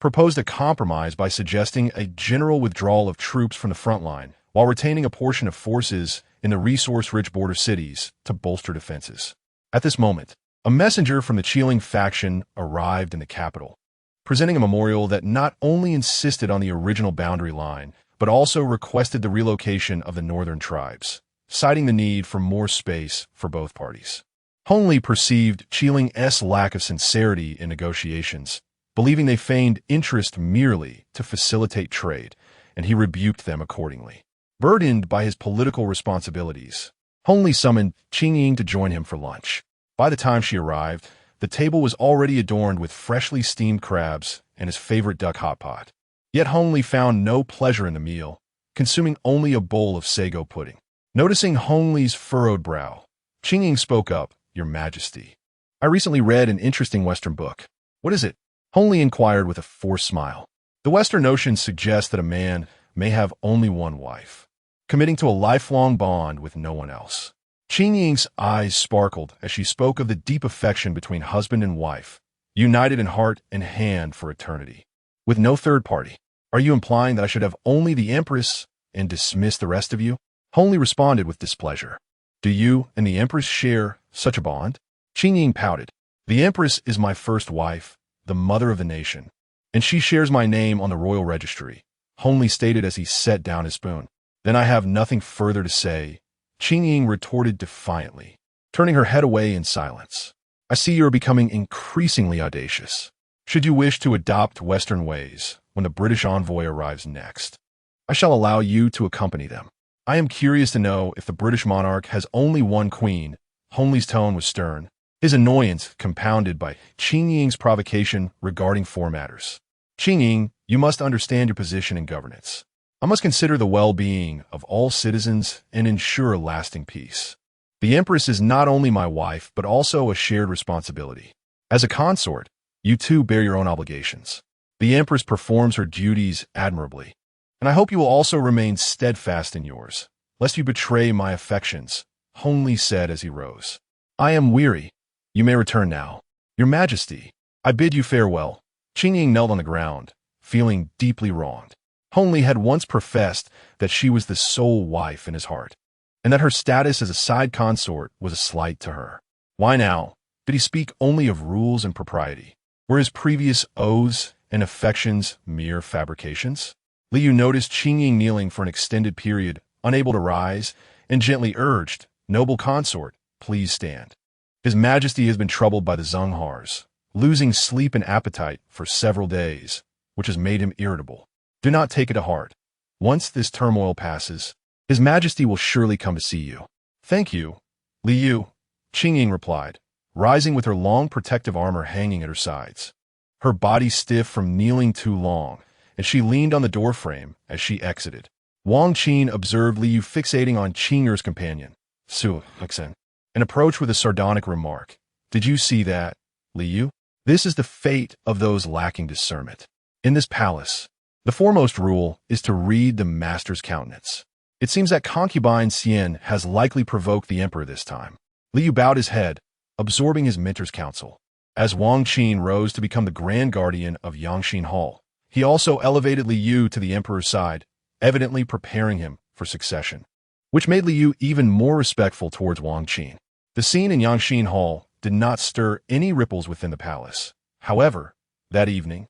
[SPEAKER 1] proposed a compromise by suggesting a general withdrawal of troops from the front line while retaining a portion of forces in the resource-rich border cities to bolster defenses. At this moment, a messenger from the Qingying faction arrived in the capital, presenting a memorial that not only insisted on the original boundary line, but also requested the relocation of the northern tribes, citing the need for more space for both parties. Hongli perceived Qingying's lack of sincerity in negotiations, believing they feigned interest merely to facilitate trade, and he rebuked them accordingly. Burdened by his political responsibilities, Hongli summoned Qingying to join him for lunch. By the time she arrived, the table was already adorned with freshly steamed crabs and his favorite duck hot pot. Yet Hongli found no pleasure in the meal, consuming only a bowl of sago pudding. Noticing Hongli's furrowed brow, Qingying spoke up, "Your Majesty, I recently read an interesting Western book." "What is it?" Hongli inquired with a forced smile. "The Western notion suggests that a man may have only one wife, committing to a lifelong bond with no one else." Qingying's eyes sparkled as she spoke of the deep affection between husband and wife, united in heart and hand for eternity, with no third party. "Are you implying that I should have only the Empress and dismiss the rest of you?" Hongli responded with displeasure. "Do you and the Empress share such a bond?" Qingying pouted. "The Empress is my first wife, the mother of the nation, and she shares my name on the royal registry," Hongli stated as he set down his spoon. "Then I have nothing further to say," Qingying retorted defiantly, turning her head away in silence. "I see you are becoming increasingly audacious. Should you wish to adopt Western ways when the British envoy arrives next, I shall allow you to accompany them. I am curious to know if the British monarch has only one queen." Hongli's tone was stern, his annoyance compounded by Qingying's provocation regarding foreign matters. "Qingying, you must understand your position in governance. I must consider the well-being of all citizens and ensure lasting peace. The Empress is not only my wife, but also a shared responsibility. As a consort, you too bear your own obligations. The Empress performs her duties admirably, and I hope you will also remain steadfast in yours, lest you betray my affections," Hongli said as he rose. "I am weary. You may return now. Your Majesty, I bid you farewell." Qingying knelt on the ground, feeling deeply wronged. Hongli had once professed that she was the sole wife in his heart, and that her status as a side consort was a slight to her. Why now did he speak only of rules and propriety? Were his previous oaths and affections mere fabrications? Liu noticed Qingying kneeling for an extended period, unable to rise, and gently urged, "Noble consort, please stand. His Majesty has been troubled by the Zhenghars, losing sleep and appetite for several days, which has made him irritable. Do not take it to heart. Once this turmoil passes, His Majesty will surely come to see you." "Thank you, Liu," Qingying replied, rising with her long protective armor hanging at her sides, her body stiff from kneeling too long, and she leaned on the doorframe as she exited. Wang Qin observed Liu fixating on Qinger's companion, Su Hexen, and approached with a sardonic remark. "Did you see that, Liu? This is the fate of those lacking discernment. In this palace, the foremost rule is to read the master's countenance. It seems that concubine Xian has likely provoked the emperor this time." Liu bowed his head, absorbing his mentor's counsel. As Wang Qin rose to become the grand guardian of Yangxin Hall, he also elevated Liu to the emperor's side, evidently preparing him for succession, which made Liu even more respectful towards Wang Qin. The scene in Yangxin Hall did not stir any ripples within the palace. However, that evening,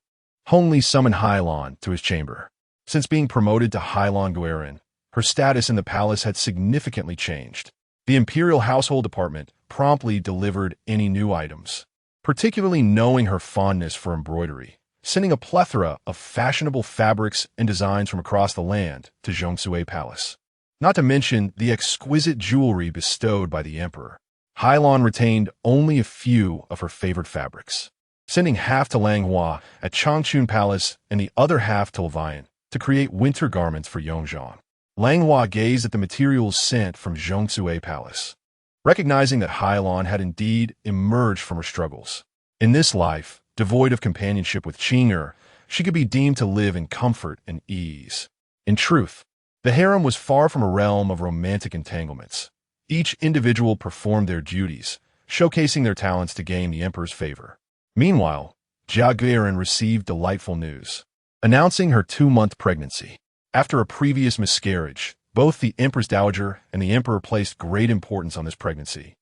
[SPEAKER 1] Hongli summoned Hailan to his chamber. Since being promoted to Hailan Guerin, her status in the palace had significantly changed. The Imperial Household Department promptly delivered any new items, particularly knowing her fondness for embroidery, sending a plethora of fashionable fabrics and designs from across the land to Zhongsue Palace. Not to mention the exquisite jewelry bestowed by the emperor. Hailan retained only a few of her favorite fabrics, sending half to Langhua at Changchun Palace and the other half to Levian to create winter garments for Yongzhang. Langhua gazed at the materials sent from Zhongsue Palace, recognizing that Hailan had indeed emerged from her struggles. In this life, devoid of companionship with Qingying, she could be deemed to live in comfort and ease. In truth, the harem was far from a realm of romantic entanglements. Each individual performed their duties, showcasing their talents to gain the emperor's favor. Meanwhile, Jia Guiran received delightful news, announcing her 2-month pregnancy. After a previous miscarriage, both the Empress Dowager and the Emperor placed great importance on this pregnancy,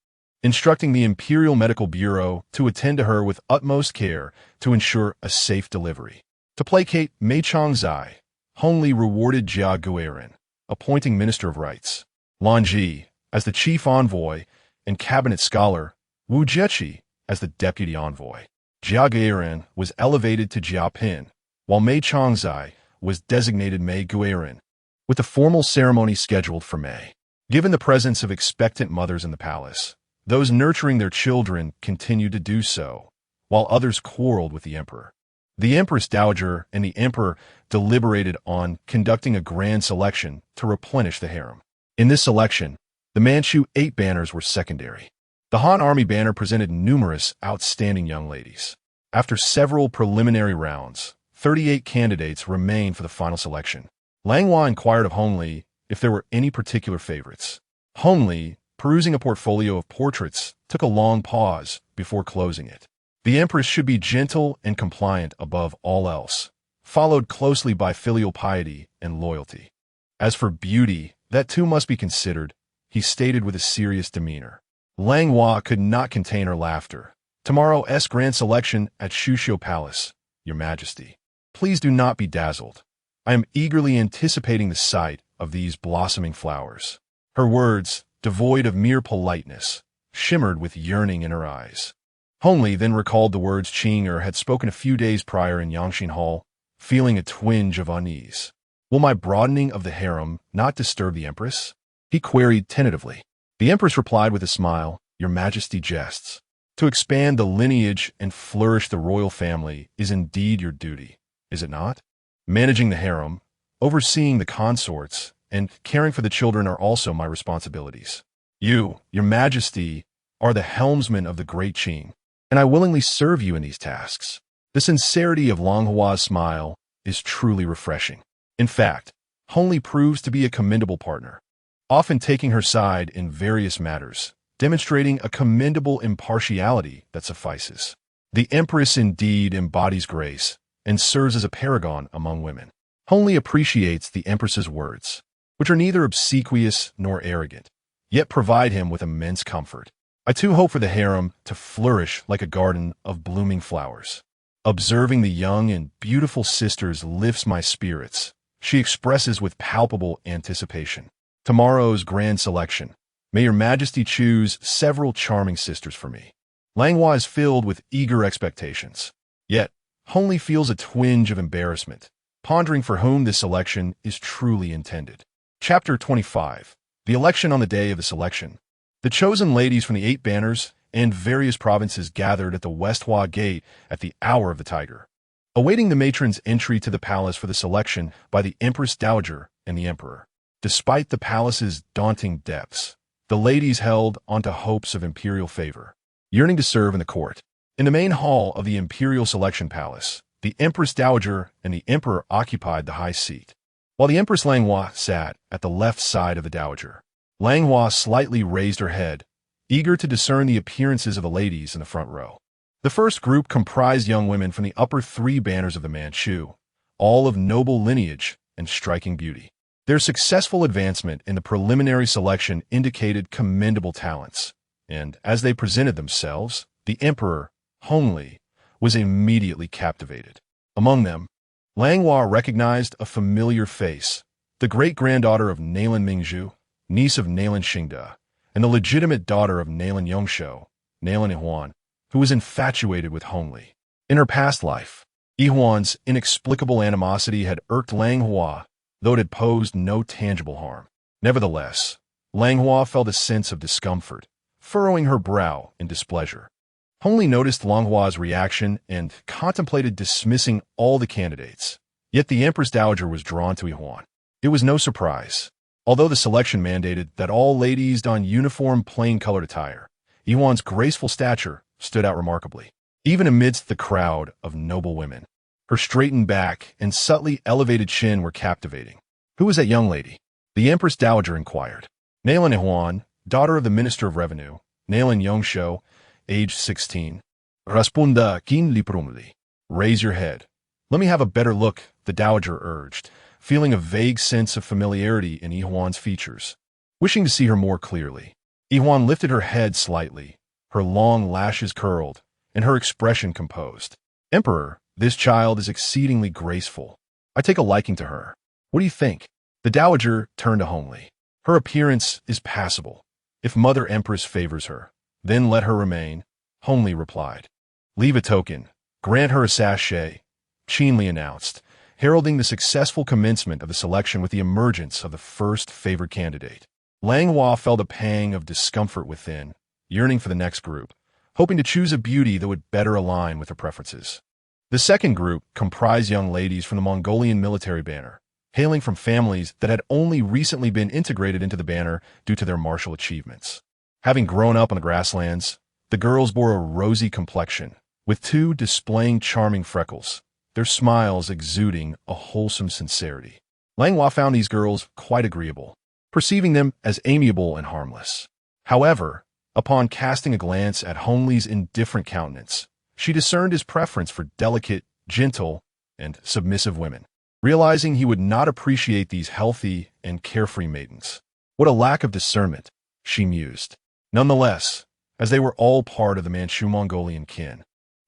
[SPEAKER 1] instructing the Imperial Medical Bureau to attend to her with utmost care to ensure a safe delivery. To placate Mei Changzai, Hongli rewarded Jia Guiran, appointing Minister of Rights, Lan Ji as the Chief Envoy, and Cabinet Scholar, Wu Jieqi as the Deputy Envoy. Jia Guiran was elevated to Jia Pin, while Mei Changzai was designated Mei Guiran, with a formal ceremony scheduled for May. Given the presence of expectant mothers in the palace, those nurturing their children continued to do so, while others quarreled with the emperor. The Empress Dowager and the emperor deliberated on conducting a grand selection to replenish the harem. In this selection, the Manchu 8 banners were secondary. The Han Army banner presented numerous outstanding young ladies. After several preliminary rounds, 38 candidates remained for the final selection. Langhua inquired of Hongli if there were any particular favorites. Hongli, perusing a portfolio of portraits, took a long pause before closing it. The empress should be gentle and compliant above all else, followed closely by filial piety and loyalty. As for beauty, that too must be considered, he stated with a serious demeanor. Langhua could not contain her laughter. Tomorrow's grand selection at Shushio Palace, Your Majesty. Please do not be dazzled. I am eagerly anticipating the sight of these blossoming flowers. Her words, devoid of mere politeness, shimmered with yearning in her eyes. Hongli then recalled the words Qingying had spoken a few days prior in Yangxin Hall, feeling a twinge of unease. Will my broadening of the harem not disturb the empress? He queried tentatively. The empress replied with a smile, Your Majesty jests. To expand the lineage and flourish the royal family is indeed your duty, is it not? Managing the harem, overseeing the consorts, and caring for the children are also my responsibilities. You, Your Majesty, are the helmsman of the great Qing, and I willingly serve you in these tasks. The sincerity of Langhua's smile is truly refreshing. In fact, Hongli proves to be a commendable partner, often taking her side in various matters, demonstrating a commendable impartiality that suffices. The empress indeed embodies grace and serves as a paragon among women. Hongli appreciates the empress's words, which are neither obsequious nor arrogant, yet provide him with immense comfort. I too hope for the harem to flourish like a garden of blooming flowers. Observing the young and beautiful sisters lifts my spirits, she expresses with palpable anticipation. Tomorrow's grand selection. May Your Majesty choose several charming sisters for me. Langhua is filled with eager expectations. Yet, Hongli feels a twinge of embarrassment, pondering for whom this selection is truly intended. Chapter 25. The election on the day of the selection. The chosen ladies from the 8 banners and various provinces gathered at the Westhua Gate at the hour of the tiger, awaiting the matron's entry to the palace for the selection by the Empress Dowager and the Emperor. Despite the palace's daunting depths, the ladies held onto hopes of imperial favor, yearning to serve in the court. In the main hall of the Imperial Selection Palace, the Empress Dowager and the Emperor occupied the high seat, while the Empress Langhua sat at the left side of the Dowager. Langhua slightly raised her head, eager to discern the appearances of the ladies in the front row. The first group comprised young women from the upper 3 banners of the Manchu, all of noble lineage and striking beauty. Their successful advancement in the preliminary selection indicated commendable talents, and as they presented themselves, the Emperor, Hongli, was immediately captivated. Among them, Langhua recognized a familiar face, the great-granddaughter of Nalin Mingzhu, niece of Nalin Xingde, and the legitimate daughter of Nalin Yongshou, Nalin Yihuan, who was infatuated with Hongli. In her past life, Yihuan's inexplicable animosity had irked Langhua, though it had posed no tangible harm. Nevertheless, Langhua felt a sense of discomfort, furrowing her brow in displeasure. Hongli noticed Langhua's reaction and contemplated dismissing all the candidates. Yet the Empress Dowager was drawn to Yihuan. It was no surprise. Although the selection mandated that all ladies don uniform plain-colored attire, Yihuan's graceful stature stood out remarkably, even amidst the crowd of noble women. Her straightened back and subtly elevated chin were captivating. "Who is that young lady?" the Empress Dowager inquired. "Nalan Yihuan, daughter of the Minister of Revenue, Nalan Yongshou, age 16. Raspunda Qingying prumli. Raise your head. Let me have a better look," the Dowager urged, feeling a vague sense of familiarity in Yihuan's features. Wishing to see her more clearly, Yihuan lifted her head slightly, her long lashes curled, and her expression composed. "Emperor, this child is exceedingly graceful. I take a liking to her. What do you think?" The Dowager turned to Hongli. "Her appearance is passable. If Mother Empress favors her, then let her remain," Hongli replied. "Leave a token. Grant her a sachet," Qingying announced, heralding the successful commencement of the selection with the emergence of the first favored candidate. Langhua felt a pang of discomfort within, yearning for the next group, hoping to choose a beauty that would better align with her preferences. The second group comprised young ladies from the Mongolian military banner, hailing from families that had only recently been integrated into the banner due to their martial achievements. Having grown up on the grasslands, the girls bore a rosy complexion, with two displaying charming freckles, their smiles exuding a wholesome sincerity. Langhua found these girls quite agreeable, perceiving them as amiable and harmless. However, upon casting a glance at Hongli's indifferent countenance, she discerned his preference for delicate, gentle, and submissive women. Realizing he would not appreciate these healthy and carefree maidens. What a lack of discernment, she mused. Nonetheless, as they were all part of the Manchu-Mongolian kin,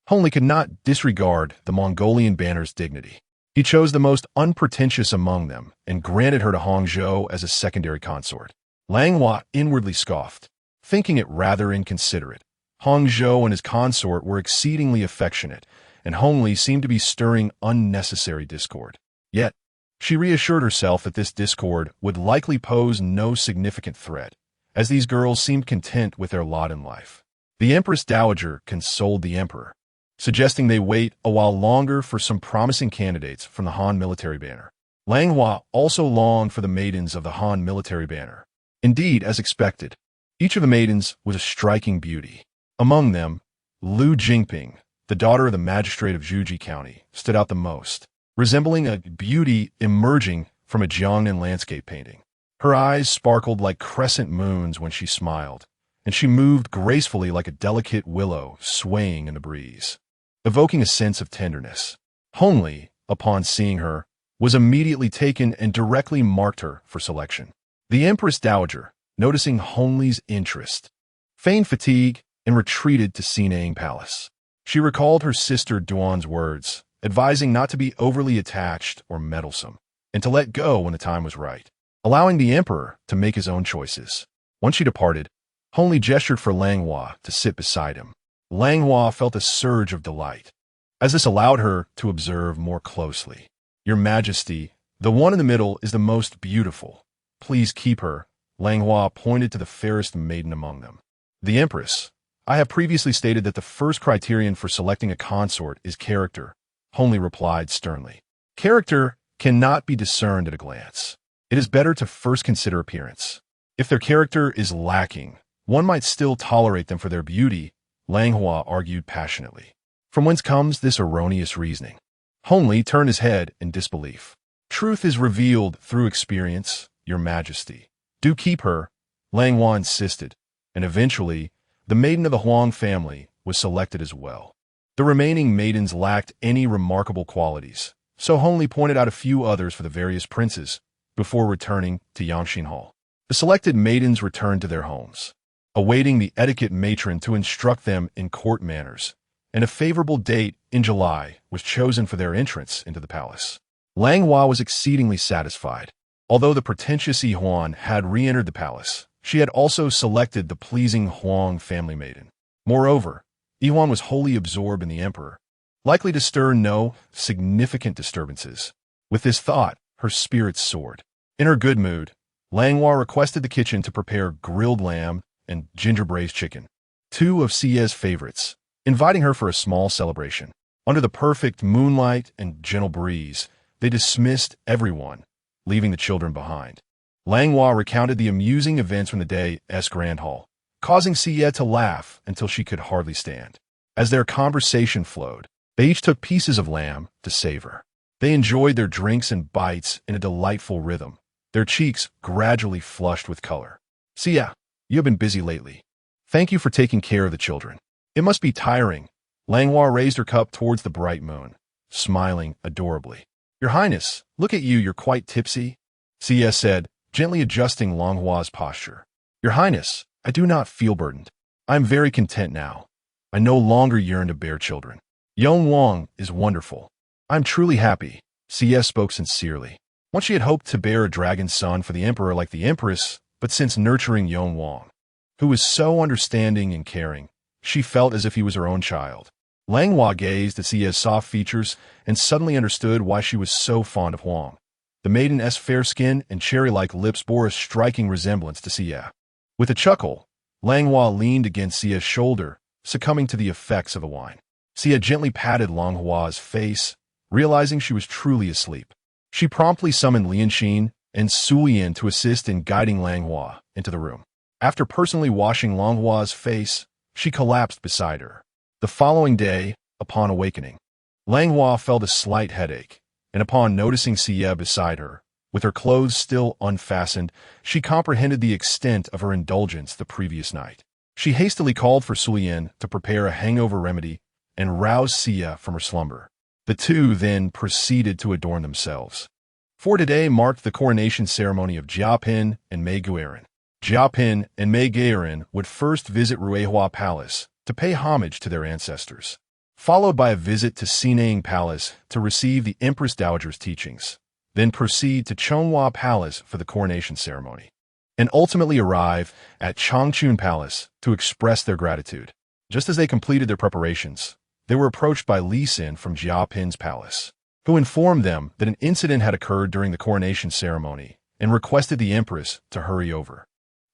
[SPEAKER 1] Hongli could not disregard the Mongolian banner's dignity. He chose the most unpretentious among them and granted her to Hongzhou as a secondary consort. Langhua inwardly scoffed, thinking it rather inconsiderate. Hongzhou and his consort were exceedingly affectionate, and Hongli seemed to be stirring unnecessary discord. Yet, she reassured herself that this discord would likely pose no significant threat, as these girls seemed content with their lot in life. The Empress Dowager consoled the emperor, suggesting they wait a while longer for some promising candidates from the Han military banner. Langhua also longed for the maidens of the Han military banner. Indeed, as expected, each of the maidens was a striking beauty. Among them, Lu Jingping, the daughter of the magistrate of Zhuji County, stood out the most, resembling a beauty emerging from a Jiangnan landscape painting. Her eyes sparkled like crescent moons when she smiled, and she moved gracefully like a delicate willow swaying in the breeze, evoking a sense of tenderness. Hongli, upon seeing her, was immediately taken and directly marked her for selection. The Empress Dowager, noticing Hongli's interest, feigned fatigue and retreated to Qingying Palace. She recalled her sister Duan's words, advising not to be overly attached or meddlesome, and to let go when the time was right, allowing the emperor to make his own choices. Once she departed, Hongli gestured for Langhua to sit beside him. Langhua felt a surge of delight, as this allowed her to observe more closely. "Your Majesty, the one in the middle is the most beautiful. Please keep her." Langhua pointed to the fairest maiden among them. "The Empress, I have previously stated that the first criterion for selecting a consort is character," Hongli replied sternly. "Character cannot be discerned at a glance. It is better to first consider appearance. If their character is lacking, one might still tolerate them for their beauty," Langhua argued passionately. "From whence comes this erroneous reasoning?" Hongli turned his head in disbelief. "Truth is revealed through experience, Your Majesty. Do keep her," Langhua insisted, and eventually, the maiden of the Huang family was selected as well. The remaining maidens lacked any remarkable qualities, so Hongli pointed out a few others for the various princes before returning to Yangshin Hall. The selected maidens returned to their homes, awaiting the etiquette matron to instruct them in court manners, and a favorable date in July was chosen for their entrance into the palace. Langhua was exceedingly satisfied. Although the pretentious Yihuan had re-entered the palace, she had also selected the pleasing Huang family maiden. Moreover, Yihuan was wholly absorbed in the emperor, likely to stir no significant disturbances. With this thought, her spirits soared. In her good mood, Langhua requested the kitchen to prepare grilled lamb and ginger braised chicken, two of Sie's favorites, inviting her for a small celebration. Under the perfect moonlight and gentle breeze, they dismissed everyone, leaving the children behind. Langhua recounted the amusing events from the day's grand hall, causing Xie to laugh until she could hardly stand. As their conversation flowed, they each took pieces of lamb to savor. They enjoyed their drinks and bites in a delightful rhythm, their cheeks gradually flushed with color. Xie, you have been busy lately. Thank you for taking care of the children. It must be tiring. Langhua raised her cup towards the bright moon, smiling adorably. Your Highness, look at you, you're quite tipsy, Xie said, gently adjusting Langhua's posture. Your Highness, I do not feel burdened. I am very content now. I no longer yearn to bear children. Yong Wang is wonderful. I am truly happy, Xie spoke sincerely. Once she had hoped to bear a dragon son for the emperor like the empress, but since nurturing Yong Wang, who was so understanding and caring, she felt as if he was her own child. Langhua gazed at Xie's soft features and suddenly understood why she was so fond of Huang. The maiden's fair skin and cherry-like lips bore a striking resemblance to Xie. With a chuckle, Langhua leaned against Xie's shoulder, succumbing to the effects of the wine. Xie gently patted Langhua's face, realizing she was truly asleep. She promptly summoned Lianxin and Sulian to assist in guiding Langhua into the room. After personally washing Langhua's face, she collapsed beside her. The following day, upon awakening, Langhua felt a slight headache, and upon noticing Xie beside her, with her clothes still unfastened, she comprehended the extent of her indulgence the previous night. She hastily called for Sulian to prepare a hangover remedy and rouse Xie from her slumber. The two then proceeded to adorn themselves. For today marked the coronation ceremony of Jiapin and Mei Guiran. Jiapin and Mei Guiran would first visit Ruihua Palace to pay homage to their ancestors, followed by a visit to Qingying Palace to receive the Empress Dowager's teachings, then proceed to Chonghua Palace for the coronation ceremony, and ultimately arrive at Changchun Palace to express their gratitude. Just as they completed their preparations, they were approached by Li Xin from Jiapin's palace, who informed them that an incident had occurred during the coronation ceremony and requested the Empress to hurry over.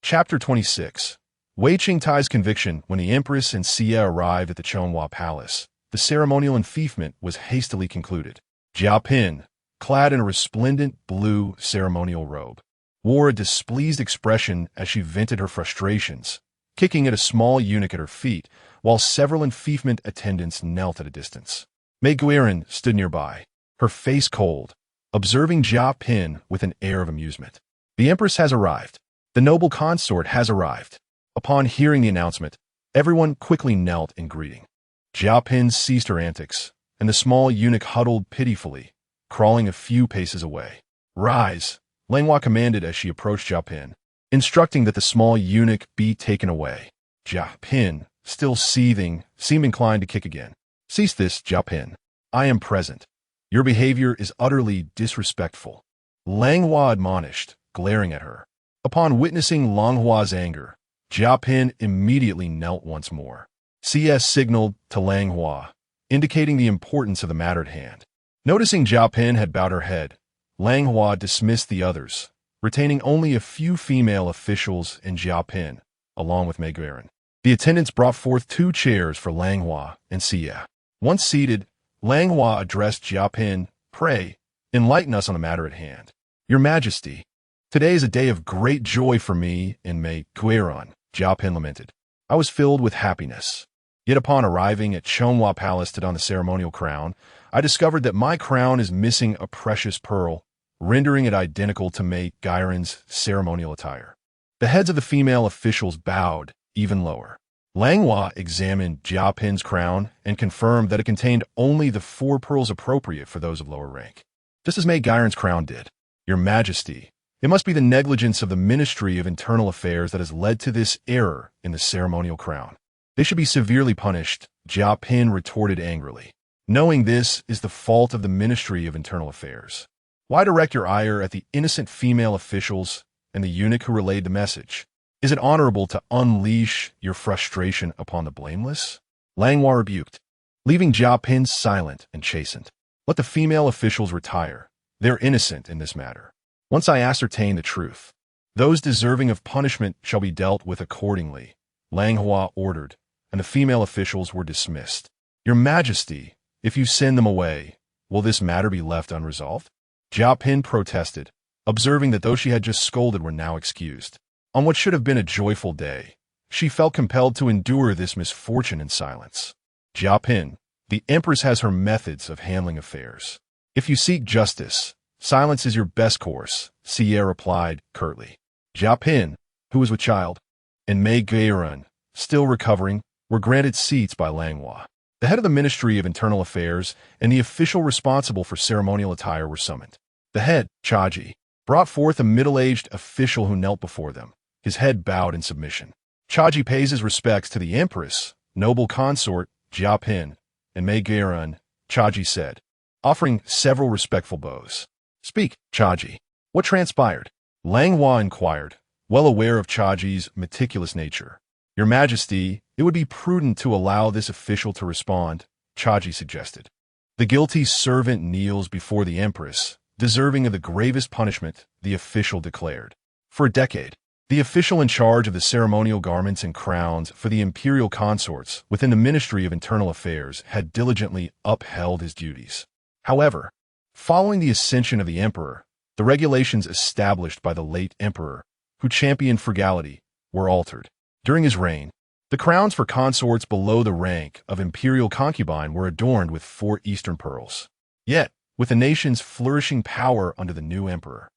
[SPEAKER 1] Chapter 26. Wei Qingtai's conviction. When the Empress and Xie arrived at the Chonghua Palace, the ceremonial enfeoffment was hastily concluded. Jiapin, clad in a resplendent blue ceremonial robe, wore a displeased expression as she vented her frustrations, kicking at a small eunuch at her feet, while several enfeoffment attendants knelt at a distance. Mei Guiran stood nearby, her face cold, observing Jiapin with an air of amusement. The Empress has arrived. The noble consort has arrived. Upon hearing the announcement, everyone quickly knelt in greeting. Jiapin ceased her antics, and the small eunuch huddled pitifully, crawling a few paces away. Rise, Langhua commanded as she approached Jiapin, instructing that the small eunuch be taken away. Jiapin, still seething, seemed inclined to kick again. Cease this, Jiapin. I am present. Your behavior is utterly disrespectful, Langhua admonished, glaring at her. Upon witnessing Langhua's anger, Jiapin immediately knelt once more. Xie signaled to Langhua, indicating the importance of the matter at hand. Noticing Jiapin had bowed her head, Langhua dismissed the others, retaining only a few female officials and Jiapin, along with Mei Guiran. The attendants brought forth 2 chairs for Langhua and Xie. Once seated, Langhua addressed Jiapin, "Pray, enlighten us on the matter at hand." "Your Majesty, today is a day of great joy for me and Mei Guiran," Jiapin lamented. "I was filled with happiness. Yet upon arriving at Chonghua Palace to don the ceremonial crown, I discovered that my crown is missing a precious pearl, rendering it identical to Mei Guiran's ceremonial attire." The heads of the female officials bowed even lower. Langhua examined Jiapin's crown and confirmed that it contained only the 4 pearls appropriate for those of lower rank, just as Mei Guiran's crown did. "Your Majesty, it must be the negligence of the Ministry of Internal Affairs that has led to this error in the ceremonial crown. They should be severely punished," Jiapin retorted angrily. "Knowing this is the fault of the Ministry of Internal Affairs, why direct your ire at the innocent female officials and the eunuch who relayed the message? Is it honorable to unleash your frustration upon the blameless?" Langhua rebuked, leaving Jiapin silent and chastened. "Let the female officials retire. They're innocent in this matter. Once I ascertain the truth, those deserving of punishment shall be dealt with accordingly," Langhua ordered, and the female officials were dismissed. "Your Majesty, if you send them away, will this matter be left unresolved?" Jiapin protested, observing that those she had just scolded were now excused. On what should have been a joyful day, she felt compelled to endure this misfortune in silence. Jiapin, the empress has her methods of handling affairs. If you seek justice, silence is your best course, Xie replied curtly. Jiapin, who was with child, and Mei Gairan, still recovering, were granted seats by Langhua. The head of the Ministry of Internal Affairs and the official responsible for ceremonial attire were summoned. The head, Chaji, brought forth a middle-aged official who knelt before them, his head bowed in submission. Chaji pays his respects to the empress, noble consort, Jiapin, and Mei Gairan, Chaji said, offering several respectful bows. Speak, Chaji. What transpired? Langhua inquired, well aware of Chaji's meticulous nature. Your Majesty, it would be prudent to allow this official to respond, Chaji suggested. The guilty servant kneels before the empress, deserving of the gravest punishment, the official declared. For a decade, the official in charge of the ceremonial garments and crowns for the imperial consorts within the Ministry of Internal Affairs had diligently upheld his duties. However, following the ascension of the emperor, the regulations established by the late emperor, who championed frugality, were altered. During his reign, the crowns for consorts below the rank of imperial concubine were adorned with 4 eastern pearls. Yet, with the nation's flourishing power under the new emperor,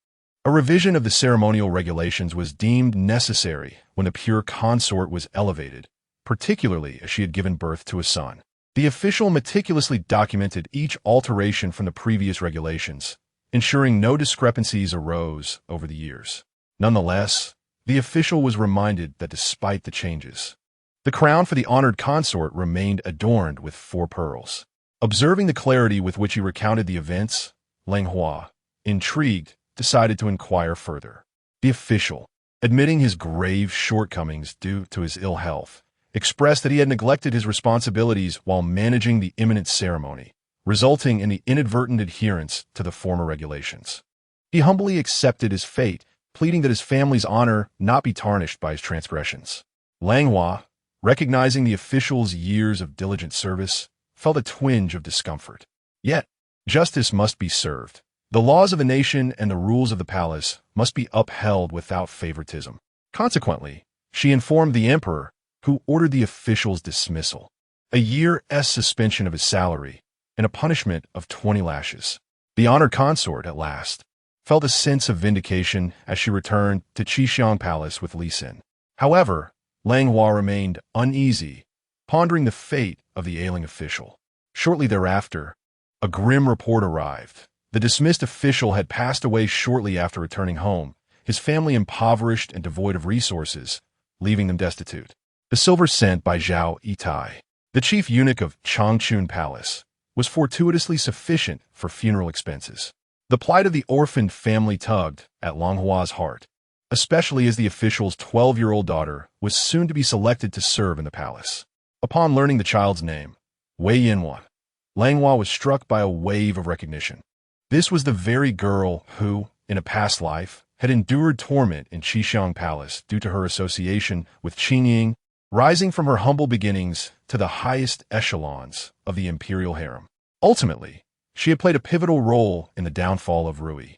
[SPEAKER 1] a revision of the ceremonial regulations was deemed necessary when the pure consort was elevated, particularly as she had given birth to a son. The official meticulously documented each alteration from the previous regulations, ensuring no discrepancies arose over the years. Nonetheless, the official was reminded that despite the changes, the crown for the honored consort remained adorned with 4 pearls. Observing the clarity with which he recounted the events, Langhua, intrigued, decided to inquire further. The official, admitting his grave shortcomings due to his ill health, expressed that he had neglected his responsibilities while managing the imminent ceremony, resulting in the inadvertent adherence to the former regulations. He humbly accepted his fate, pleading that his family's honor not be tarnished by his transgressions. Langhua, recognizing the official's years of diligent service, felt a twinge of discomfort. Yet, justice must be served. The laws of the nation and the rules of the palace must be upheld without favoritism. Consequently, she informed the emperor, who ordered the official's dismissal, a year's suspension of his salary, and a punishment of 20 lashes. The honored consort, at last, felt a sense of vindication as she returned to Qingying Palace with Li Xin. However, Langhua remained uneasy, pondering the fate of the ailing official. Shortly thereafter, a grim report arrived. The dismissed official had passed away shortly after returning home, his family impoverished and devoid of resources, leaving them destitute. The silver sent by Zhao Yitai, the chief eunuch of Changchun Palace, was fortuitously sufficient for funeral expenses. The plight of the orphaned family tugged at Langhua's heart, especially as the official's 12-year-old daughter was soon to be selected to serve in the palace. Upon learning the child's name, Wei Yinwan, Langhua was struck by a wave of recognition. This was the very girl who, in a past life, had endured torment in Qingying Palace due to her association with Qingying, rising from her humble beginnings to the highest echelons of the imperial harem. Ultimately, she had played a pivotal role in the downfall of Rui,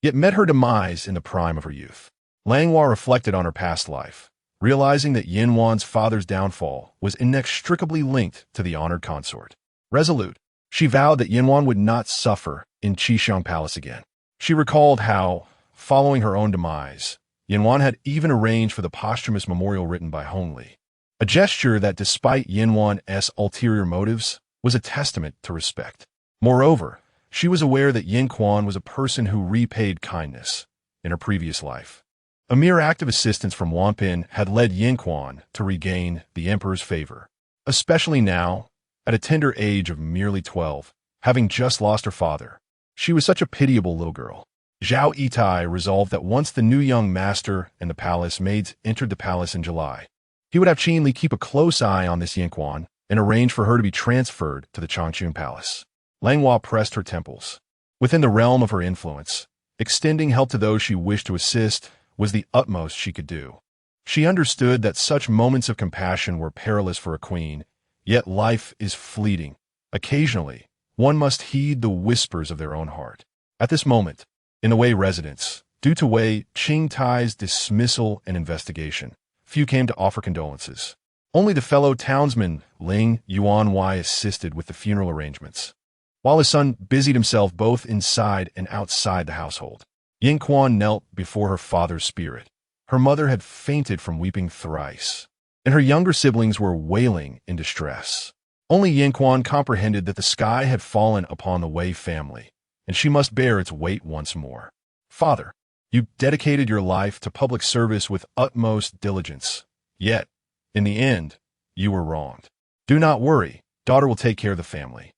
[SPEAKER 1] yet met her demise in the prime of her youth. Langhua reflected on her past life, realizing that Yinwan's father's downfall was inextricably linked to the honored consort. Resolute, she vowed that Yinwan would not suffer in Qingying Palace again. She recalled how, following her own demise, Yinwan had even arranged for the posthumous memorial written by Hongli, a gesture that, despite Yinwan's ulterior motives, was a testament to respect. Moreover, she was aware that Yin Quan was a person who repaid kindness in her previous life. A mere act of assistance from Wanpin had led Yin Quan to regain the emperor's favor, especially now, at a tender age of merely 12, having just lost her father. She was such a pitiable little girl. Zhao Yitai resolved that once the new young master and the palace maids entered the palace in July, he would have Qinli keep a close eye on this Yin Quan and arrange for her to be transferred to the Changchun Palace. Langhua pressed her temples. Within the realm of her influence, extending help to those she wished to assist was the utmost she could do. She understood that such moments of compassion were perilous for a queen, yet life is fleeting. Occasionally, one must heed the whispers of their own heart. At this moment, in the Wei residence, Due to Wei Qingtai's dismissal and investigation, few came to offer condolences. Only the fellow townsman Ling Yuanwei assisted with the funeral arrangements, while his son busied himself both inside and outside the household. Yin Quan knelt before her father's spirit. Her mother had fainted from weeping thrice, and her younger siblings were wailing in distress. Only Yin Quan comprehended that the sky had fallen upon the Wei family, and she must bear its weight once more. Father, you dedicated your life to public service with utmost diligence. Yet, in the end, you were wronged. Do not worry, daughter will take care of the family.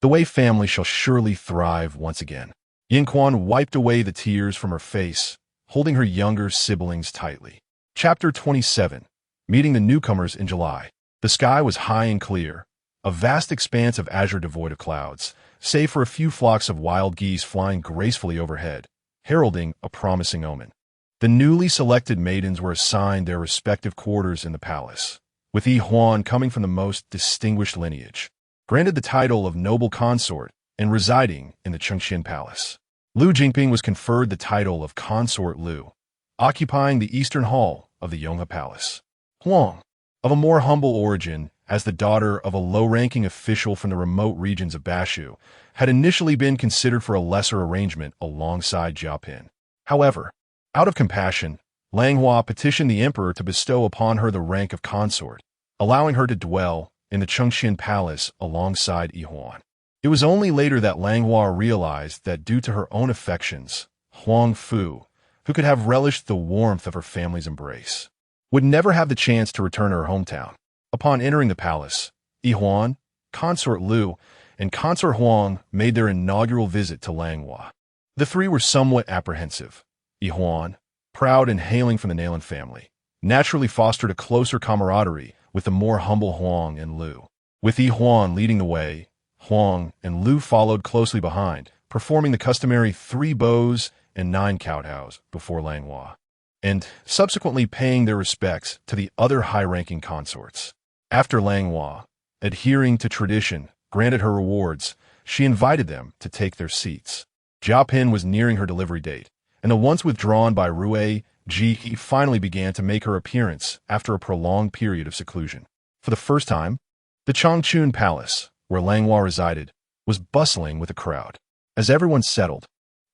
[SPEAKER 1] The Wei family shall surely thrive once again. Yin Quan wiped away the tears from her face, holding her younger siblings tightly. Chapter 27. Meeting the newcomers in July. The sky was high and clear, a vast expanse of azure devoid of clouds, save for a few flocks of wild geese flying gracefully overhead, heralding a promising omen. The newly selected maidens were assigned their respective quarters in the palace, with Yi Huan coming from the most distinguished lineage, granted the title of noble consort and residing in the Qingying Palace. Lu Jingping was conferred the title of Consort Lu, occupying the eastern hall of the Yonghe Palace. Huang, of a more humble origin, as the daughter of a low-ranking official from the remote regions of Bashu, had initially been considered for a lesser arrangement alongside Jiapin. However, out of compassion, Langhua petitioned the emperor to bestow upon her the rank of consort, allowing her to dwell in the Qingying Palace alongside Yi Huan. It was only later that Langhua realized that due to her own affections, Huang Fu, who could have relished the warmth of her family's embrace, would never have the chance to return to her hometown. Upon entering the palace, Yi Huan, Consort Lu, and Consort Huang made their inaugural visit to Langhua. The three were somewhat apprehensive. Yi Huan, proud and hailing from the Nalan family, naturally fostered a closer camaraderie with the more humble Huang and Lu. With Yi Huan leading the way, Huang and Lu followed closely behind, performing the customary 3 bows and 9 kowtows before Langhua, and subsequently paying their respects to the other high-ranking consorts. After Langhua, adhering to tradition, granted her rewards, she invited them to take their seats. Jiapin was nearing her delivery date, and the once withdrawn by Rue Ji finally began to make her appearance after a prolonged period of seclusion. For the first time, the Changchun Palace, where Langhua resided, was bustling with a crowd. As everyone settled,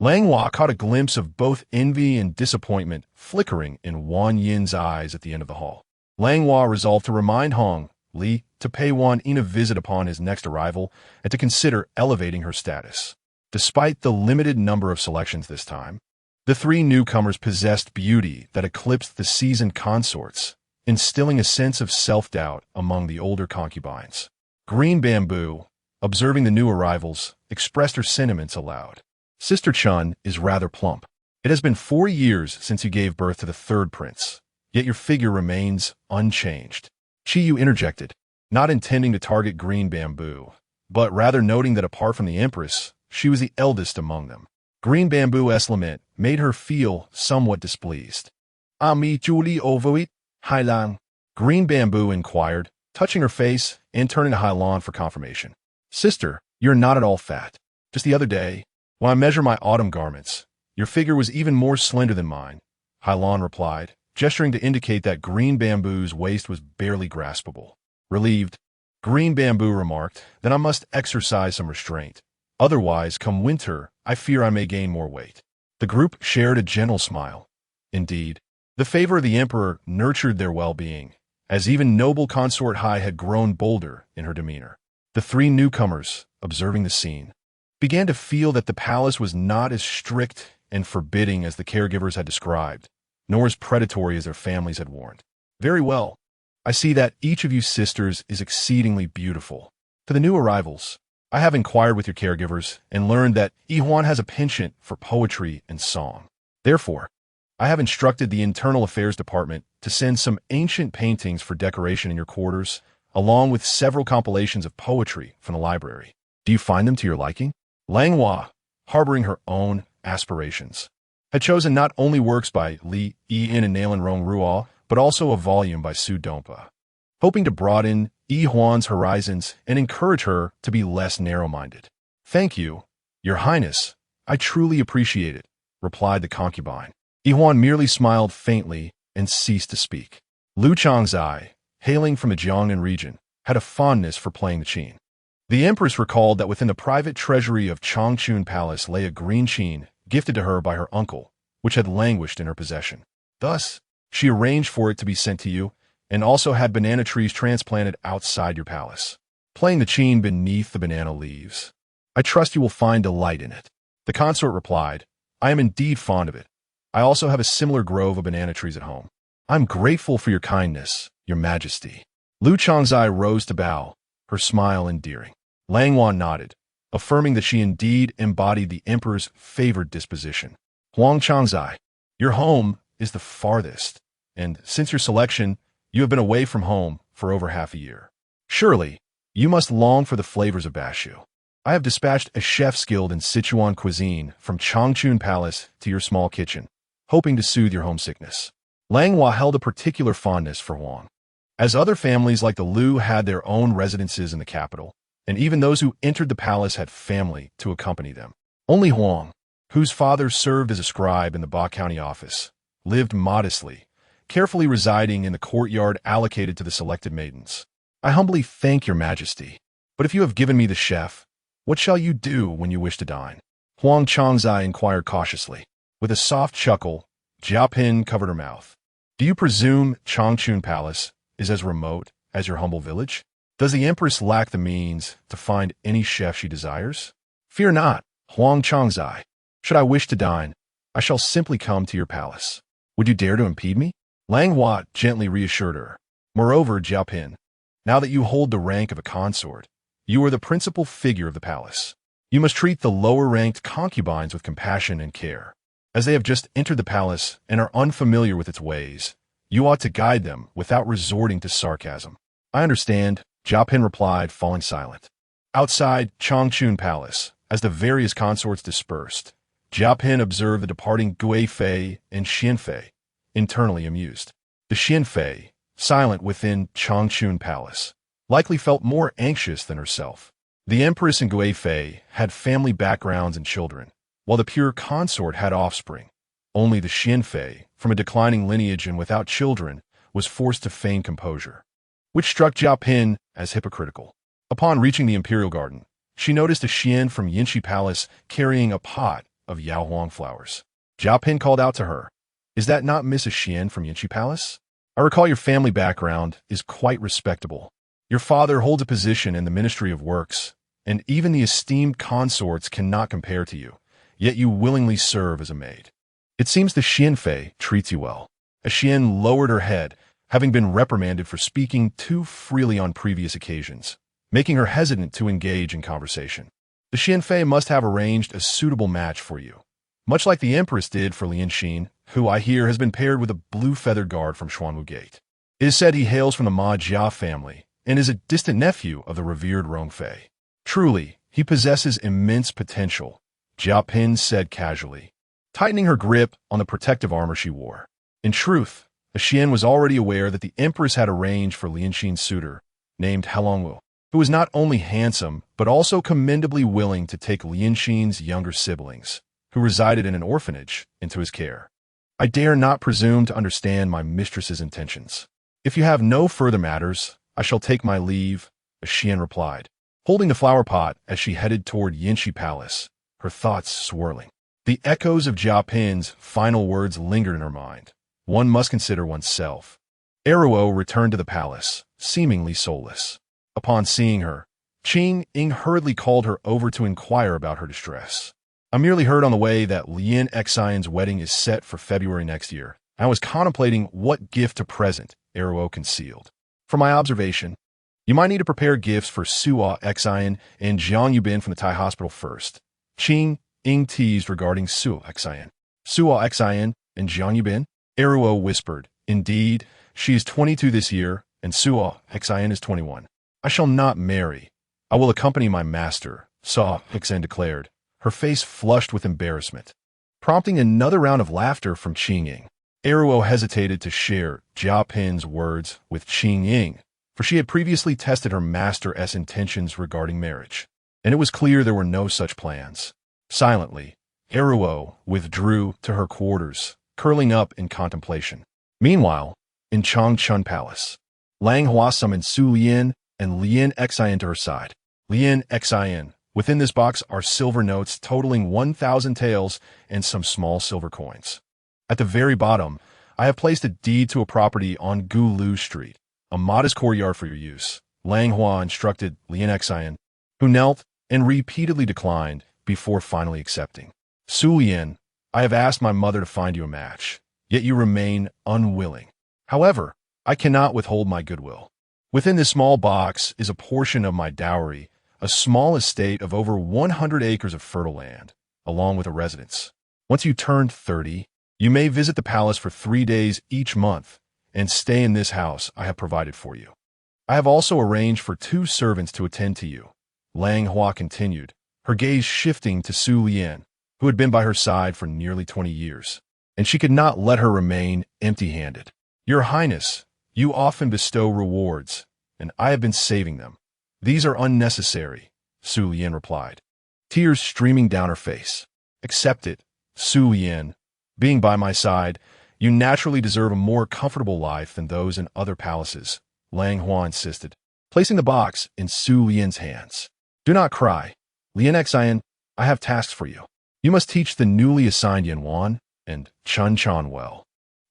[SPEAKER 1] Langhua caught a glimpse of both envy and disappointment flickering in Wan Yin's eyes at the end of the hall. Langhua resolved to remind Hong Li to pay Wan Yin a visit upon his next arrival and to consider elevating her status. Despite the limited number of selections this time, the 3 newcomers possessed beauty that eclipsed the seasoned consorts, instilling a sense of self-doubt among the older concubines. Green Bamboo, observing the new arrivals, expressed her sentiments aloud. Sister Chun is rather plump. It has been 4 years since you gave birth to the 3rd prince, yet your figure remains unchanged. Qiyu interjected, not intending to target Green Bamboo, but rather noting that apart from the empress, she was the eldest among them. Green Bamboo's lament made her feel somewhat displeased. Ami Julie overeat, Hailan? Green Bamboo inquired, touching her face and turning to Hailan for confirmation. Sister, you're not at all fat. Just the other day, when I measured my autumn garments, your figure was even more slender than mine, Hailan replied, gesturing to indicate that Green Bamboo's waist was barely graspable. Relieved, Green Bamboo remarked, then I must exercise some restraint. Otherwise, come winter, I fear I may gain more weight. The group shared a gentle smile. Indeed, the favor of the emperor nurtured their well-being, as even noble consort Hai had grown bolder in her demeanor. The 3 newcomers, observing the scene, began to feel that the palace was not as strict and forbidding as the caregivers had described, nor as predatory as their families had warned. Very well. I see that each of you sisters is exceedingly beautiful. For the new arrivals, I have inquired with your caregivers and learned that Yi Huan has a penchant for poetry and song. Therefore, I have instructed the Internal Affairs Department to send some ancient paintings for decoration in your quarters, along with several compilations of poetry from the library. Do you find them to your liking? Langhua, harboring her own aspirations, had chosen not only works by Li Yin and Nalan Rong Ruo, but also a volume by Su Dompa, hoping to broaden Yi Huan's horizons and encourage her to be less narrow-minded. Thank you, Your Highness. I truly appreciate it, replied the concubine. Yihuan merely smiled faintly and ceased to speak. Lu Changzai, hailing from the Jiangnan region, had a fondness for playing the qin. The empress recalled that within the private treasury of Changchun Palace lay a green qin gifted to her by her uncle, which had languished in her possession. Thus, she arranged for it to be sent to you, and also had banana trees transplanted outside your palace, playing the qin beneath the banana leaves. I trust you will find delight in it. The consort replied, I am indeed fond of it. I also have a similar grove of banana trees at home. I am grateful for your kindness, your majesty. Lu Changzai rose to bow, her smile endearing. Langhua nodded, affirming that she indeed embodied the emperor's favored disposition. Huang Changzai, your home is the farthest, and since your selection, you have been away from home for over half a year. Surely, you must long for the flavors of Bashu. I have dispatched a chef skilled in Sichuan cuisine from Changchun Palace to your small kitchen, hoping to soothe your homesickness. Langhua held a particular fondness for Huang. As other families like the Liu had their own residences in the capital, and even those who entered the palace had family to accompany them. Only Huang, whose father served as a scribe in the Ba County office, lived modestly, carefully residing in the courtyard allocated to the selected maidens. I humbly thank your majesty, but if you have given me the chef, what shall you do when you wish to dine? Huang Changzai inquired cautiously. With a soft chuckle, Jiao Pin covered her mouth. Do you presume Changchun Palace is as remote as your humble village? Does the empress lack the means to find any chef she desires? Fear not, Huang Changzai. Should I wish to dine, I shall simply come to your palace. Would you dare to impede me? Langhua gently reassured her. Moreover, Jiao Pin, now that you hold the rank of a consort, you are the principal figure of the palace. You must treat the lower-ranked concubines with compassion and care. As they have just entered the palace and are unfamiliar with its ways, you ought to guide them without resorting to sarcasm. I understand, Jiao Pin replied, falling silent. Outside Changchun Palace, as the various consorts dispersed, Jiao Pin observed the departing Gui Fei and Xian Fei, internally amused. The Xian Fei, silent within Changchun Palace, likely felt more anxious than herself. The empress and Gui Fei had family backgrounds and children, while the pure consort had offspring. Only the Xian Fei, from a declining lineage and without children, was forced to feign composure, which struck Jiao Pin as hypocritical. Upon reaching the imperial garden, she noticed a Xian from Yinshi Palace carrying a pot of Yaohuang flowers. Jiao Pin called out to her, Is that not Mrs. Xian from Yinshi Palace? I recall your family background is quite respectable. Your father holds a position in the Ministry of Works, and even the esteemed consorts cannot compare to you, yet you willingly serve as a maid. It seems the Xian Fei treats you well. A Xian lowered her head, having been reprimanded for speaking too freely on previous occasions, making her hesitant to engage in conversation. The Xian Fei must have arranged a suitable match for you, much like the Empress did for Lian Xin, who I hear has been paired with a blue-feathered guard from Xuanwu Gate. It is said he hails from the Ma Jia family and is a distant nephew of the revered Rong Fei. Truly, he possesses immense potential, Jiao Pin said casually, tightening her grip on the protective armor she wore. In truth, the Xian was already aware that the Empress had arranged for Lian Xin's suitor, named Helongwu, who was not only handsome, but also commendably willing to take Lian Xin's younger siblings, who resided in an orphanage, into his care. I dare not presume to understand my mistress's intentions. If you have no further matters, I shall take my leave, the Xian replied, holding the flower pot as she headed toward Yinshi Palace, her thoughts swirling. The echoes of Jiao Pin's final words lingered in her mind. One must consider oneself. Eruo returned to the palace, seemingly soulless. Upon seeing her, Qingying hurriedly called her over to inquire about her distress. I merely heard on the way that Lian Xian's wedding is set for February next year. I was contemplating what gift to present, Eruo concealed. From my observation, you might need to prepare gifts for Suo Xian and Jiang Yubin from the Tai Hospital first. Qingying teased regarding Suo Xian. Suo Xian and Jiang Yubin? Eruo whispered. Indeed, she is 22 this year, and Suo Xian is 21. I shall not marry. I will accompany my master, Suo Xian declared, her face flushed with embarrassment, prompting another round of laughter from Qingying. Eruo hesitated to share Jiao Pin's words with Qingying, for she had previously tested her master's intentions regarding marriage, and it was clear there were no such plans. Silently, Eruo withdrew to her quarters, curling up in contemplation. Meanwhile, in Changchun Palace, Langhua summoned Su Lian and Lian Xian to her side. Lian Xian, within this box are silver notes totaling 1,000 taels and some small silver coins. At the very bottom, I have placed a deed to a property on Gulu Street, a modest courtyard for your use. Langhua instructed Lian Xian, who knelt and repeatedly declined before finally accepting. Su Lian, I have asked my mother to find you a match, yet you remain unwilling. However, I cannot withhold my goodwill. Within this small box is a portion of my dowry, a small estate of over 100 acres of fertile land, along with a residence. Once you turn 30, you may visit the palace for 3 days each month and stay in this house I have provided for you. I have also arranged for 2 servants to attend to you. Langhua continued, her gaze shifting to Su Lian, who had been by her side for nearly 20 years, and she could not let her remain empty-handed. Your Highness, you often bestow rewards, and I have been saving them. These are unnecessary, Su Lian replied, tears streaming down her face. Accept it, Su Lian. Being by my side, you naturally deserve a more comfortable life than those in other palaces, Langhua insisted, placing the box in Su Lian's hands. Do not cry. Lian Xian, I have tasks for you. You must teach the newly assigned Yanwan and Chun well,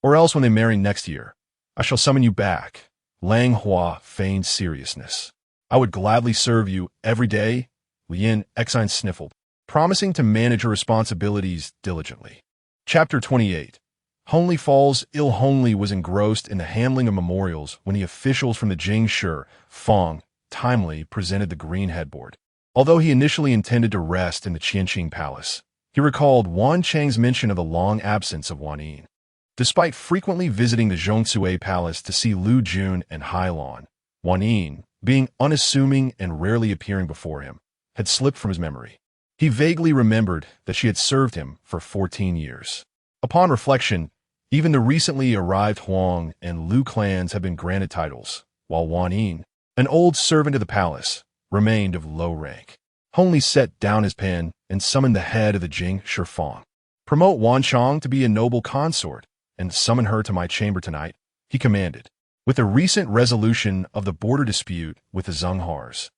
[SPEAKER 1] or else when they marry next year, I shall summon you back. Langhua feigned seriousness. I would gladly serve you every day, Lian Xian sniffled, promising to manage her responsibilities diligently. Chapter 28. Hongli falls ill. Hongli was engrossed in the handling of memorials when the officials from the Jingshi Fong timely presented the green headboard. Although he initially intended to rest in the Qingying palace, he recalled Wan Cheng's mention of the long absence of Wan Yin. Despite frequently visiting the Zhongsui Palace to see Lu Jun and Hailan, Wan Yin, being unassuming and rarely appearing before him, had slipped from his memory. He vaguely remembered that she had served him for 14 years. Upon reflection, even the recently arrived Huang and Lu clans had been granted titles, while Wan Yin, an old servant of the palace, remained of low rank. Hongli set down his pen and summoned the head of the Jingshi Fong. Promote Wan Chong to be a noble consort and summon her to my chamber tonight, he commanded. With the recent resolution of the border dispute with the Zhenghars,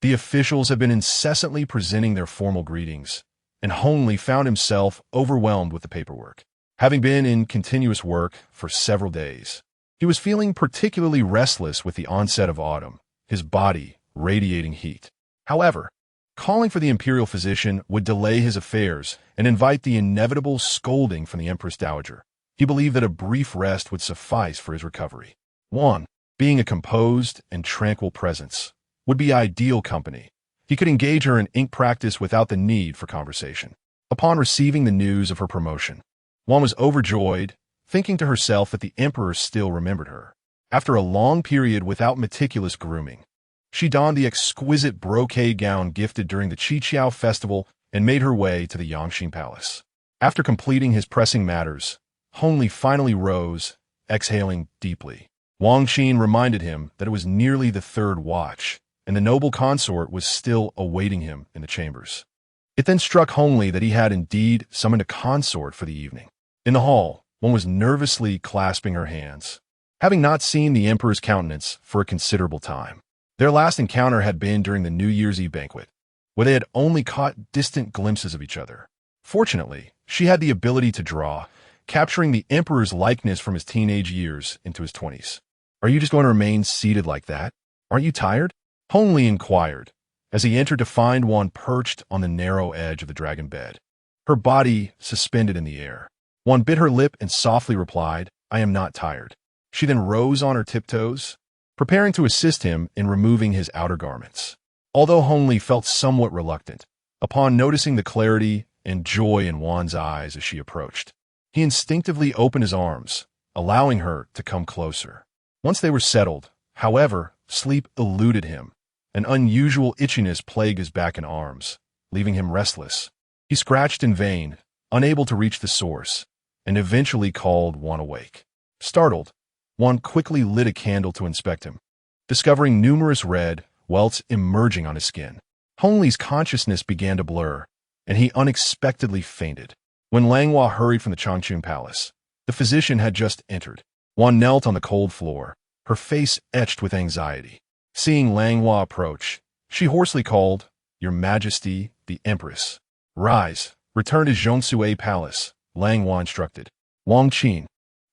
[SPEAKER 1] the officials have been incessantly presenting their formal greetings, and Hongli found himself overwhelmed with the paperwork. Having been in continuous work for several days, he was feeling particularly restless with the onset of autumn, his body radiating heat. However, calling for the imperial physician would delay his affairs and invite the inevitable scolding from the Empress Dowager. He believed that a brief rest would suffice for his recovery. Wan, being a composed and tranquil presence, would be ideal company. He could engage her in ink practice without the need for conversation. Upon receiving the news of her promotion, Wan was overjoyed, thinking to herself that the emperor still remembered her. After a long period without meticulous grooming, she donned the exquisite brocade gown gifted during the Qiqiao festival and made her way to the Yangxing Palace. After completing his pressing matters, Hongli finally rose, exhaling deeply. Wang Qin reminded him that it was nearly the 3rd watch, and the noble consort was still awaiting him in the chambers. It then struck Hongli that he had indeed summoned a consort for the evening. In the hall, one was nervously clasping her hands, having not seen the emperor's countenance for a considerable time. Their last encounter had been during the New Year's Eve banquet, where they had only caught distant glimpses of each other. Fortunately, she had the ability to draw, capturing the emperor's likeness from his teenage years into his 20s. Are you just going to remain seated like that? Aren't you tired? Hongli inquired, as he entered to find Wan perched on the narrow edge of the dragon bed, her body suspended in the air. Wan bit her lip and softly replied, I am not tired. She then rose on her tiptoes, preparing to assist him in removing his outer garments. Although Hongli felt somewhat reluctant, upon noticing the clarity and joy in Wan's eyes as she approached, he instinctively opened his arms, allowing her to come closer. Once they were settled, however, sleep eluded him. An unusual itchiness plagued his back and arms, leaving him restless. He scratched in vain, unable to reach the source, and eventually called Wan awake. Startled, Wan quickly lit a candle to inspect him, discovering numerous red welts emerging on his skin. Hongli's consciousness began to blur, and he unexpectedly fainted. When Langhua hurried from the Changchun palace, the physician had just entered. Huan knelt on the cold floor, her face etched with anxiety. Seeing Langhua approach, she hoarsely called, "Your Majesty, the Empress." "Rise, return to Zhongsue Palace," Langhua instructed. "Wang Qin,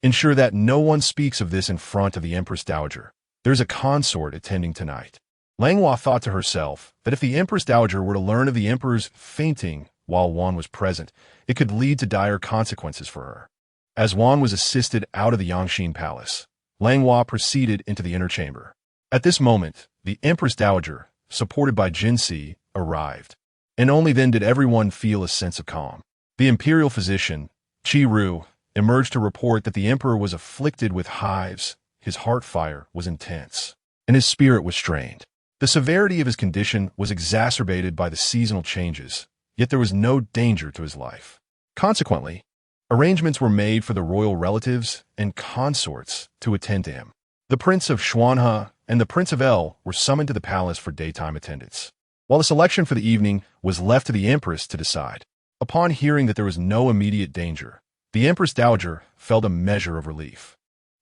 [SPEAKER 1] ensure that no one speaks of this in front of the Empress Dowager. There's a consort attending tonight." Langhua thought to herself that if the Empress Dowager were to learn of the Emperor's fainting while Wan was present, it could lead to dire consequences for her. As Wan was assisted out of the Yangxin Palace, Langhua proceeded into the inner chamber. At this moment, the Empress Dowager, supported by Jinsi, arrived. And only then did everyone feel a sense of calm. The imperial physician, Qi Ru, emerged to report that the emperor was afflicted with hives, his heart fire was intense, and his spirit was strained. The severity of his condition was exacerbated by the seasonal changes, yet there was no danger to his life. Consequently, arrangements were made for the royal relatives and consorts to attend to him. The Prince of Xuanhe and the Prince of El were summoned to the palace for daytime attendance, while the selection for the evening was left to the Empress to decide. Upon hearing that there was no immediate danger, the Empress Dowager felt a measure of relief.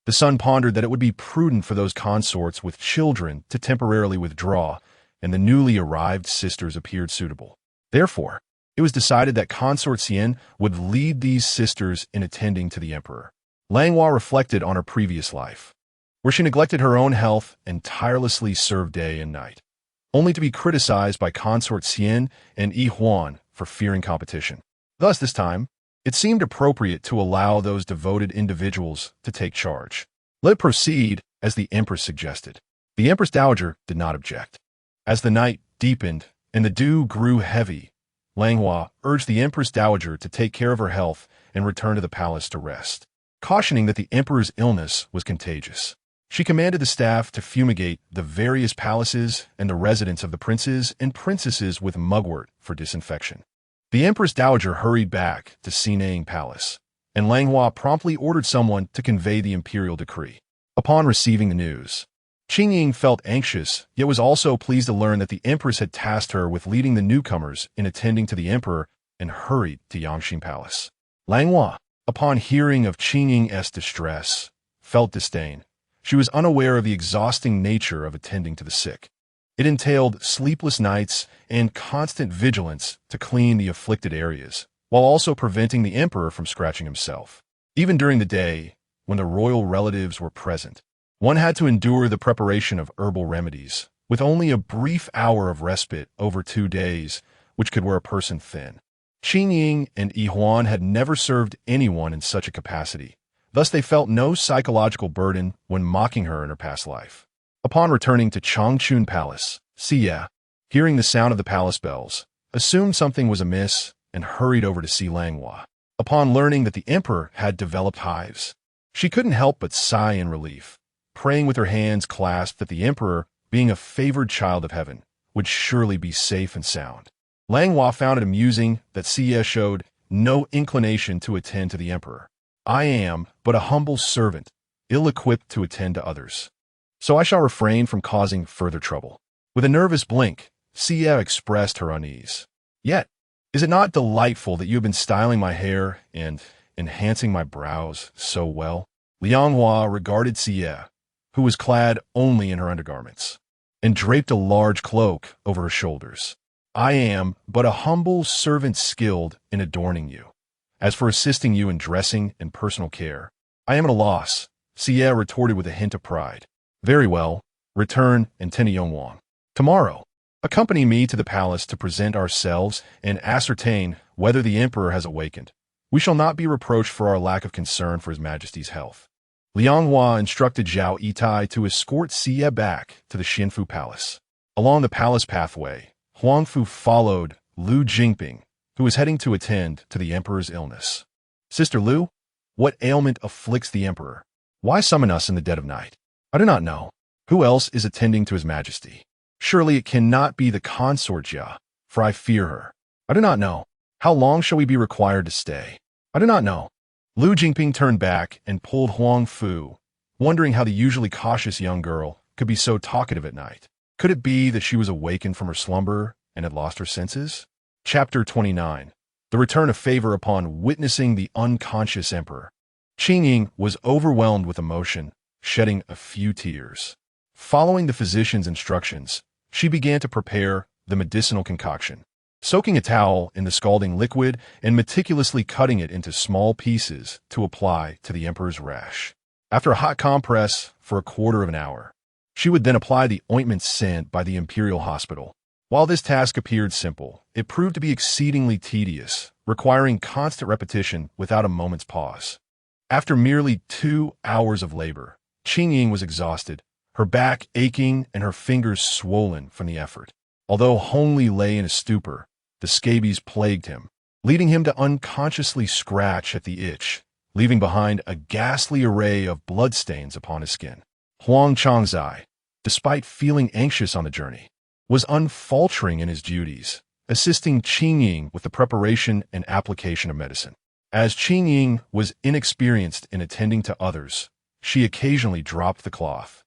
[SPEAKER 1] The son pondered that it would be prudent for those consorts with children to temporarily withdraw, and the newly arrived sisters appeared suitable. Therefore, it was decided that Consort Xian would lead these sisters in attending to the emperor. Langhua reflected on her previous life, where she neglected her own health and tirelessly served day and night, only to be criticized by Consort Xian and Yi Huan for fearing competition. Thus, this time, it seemed appropriate to allow those devoted individuals to take charge. Let it proceed, as the Empress suggested. The Empress Dowager did not object. As the night deepened and the dew grew heavy, Langhua urged the Empress Dowager to take care of her health and return to the palace to rest, cautioning that the emperor's illness was contagious. She commanded the staff to fumigate the various palaces and the residence of the princes and princesses with mugwort for disinfection. The Empress Dowager hurried back to Qingying Palace, and Langhua promptly ordered someone to convey the imperial decree. Upon receiving the news, Qingying felt anxious, yet was also pleased to learn that the Empress had tasked her with leading the newcomers in attending to the emperor and hurried to Yangxin Palace. Langhua, upon hearing of Qingying's distress, felt disdain. She was unaware of the exhausting nature of attending to the sick. It entailed sleepless nights and constant vigilance to clean the afflicted areas, while also preventing the emperor from scratching himself. Even during the day, when the royal relatives were present, one had to endure the preparation of herbal remedies, with only a brief hour of respite over 2 days, which could wear a person thin. Qingying and Yi Huan had never served anyone in such a capacity. Thus they felt no psychological burden when mocking her in her past life. Upon returning to Changchun Palace, Xie, hearing the sound of the palace bells, assumed something was amiss and hurried over to see Langhua. Upon learning that the emperor had developed hives, she couldn't help but sigh in relief, praying with her hands clasped that the emperor, being a favored child of heaven, would surely be safe and sound. Langhua found it amusing that Xie showed no inclination to attend to the emperor. "I am but a humble servant, ill-equipped to attend to others, so I shall refrain from causing further trouble." With a nervous blink, Xie expressed her unease. "Yet, is it not delightful that you have been styling my hair and enhancing my brows so well?" Lianghua regarded Xie, who was clad only in her undergarments, and draped a large cloak over her shoulders. "I am but a humble servant skilled in adorning you. As for assisting you in dressing and personal care, I am at a loss," Xie retorted with a hint of pride. "Very well, return and tend to Yongwang. Tomorrow, accompany me to the palace to present ourselves and ascertain whether the emperor has awakened. We shall not be reproached for our lack of concern for His Majesty's health." Lianghua instructed Zhao Yitai to escort Xie back to the Xinfu Palace. Along the palace pathway, Huangfu followed Lu Jingping, who was heading to attend to the emperor's illness. "Sister Lu, what ailment afflicts the emperor? Why summon us in the dead of night?" "I do not know. Who else is attending to His Majesty? Surely it cannot be the consort Jia, for I fear her." "I do not know. How long shall we be required to stay?" "I do not know." Lu Jingping turned back and pulled Huang Fu, wondering how the usually cautious young girl could be so talkative at night. Could it be that she was awakened from her slumber and had lost her senses? Chapter 29. The Return of Favor Upon Witnessing the Unconscious Emperor. Qingying was overwhelmed with emotion, shedding a few tears. Following the physician's instructions, she began to prepare the medicinal concoction. Soaking a towel in the scalding liquid and meticulously cutting it into small pieces to apply to the emperor's rash. After a hot compress for a quarter of an hour, she would then apply the ointment sent by the imperial hospital. While this task appeared simple, it proved to be exceedingly tedious, requiring constant repetition without a moment's pause. After merely 2 hours of labor, Qingying was exhausted, her back aching and her fingers swollen from the effort. Although Hongli lay in a stupor, the scabies plagued him, leading him to unconsciously scratch at the itch, leaving behind a ghastly array of bloodstains upon his skin. Huang Changzai, despite feeling anxious on the journey, was unfaltering in his duties, assisting Qingying with the preparation and application of medicine. As Qingying was inexperienced in attending to others, she occasionally dropped the cloth,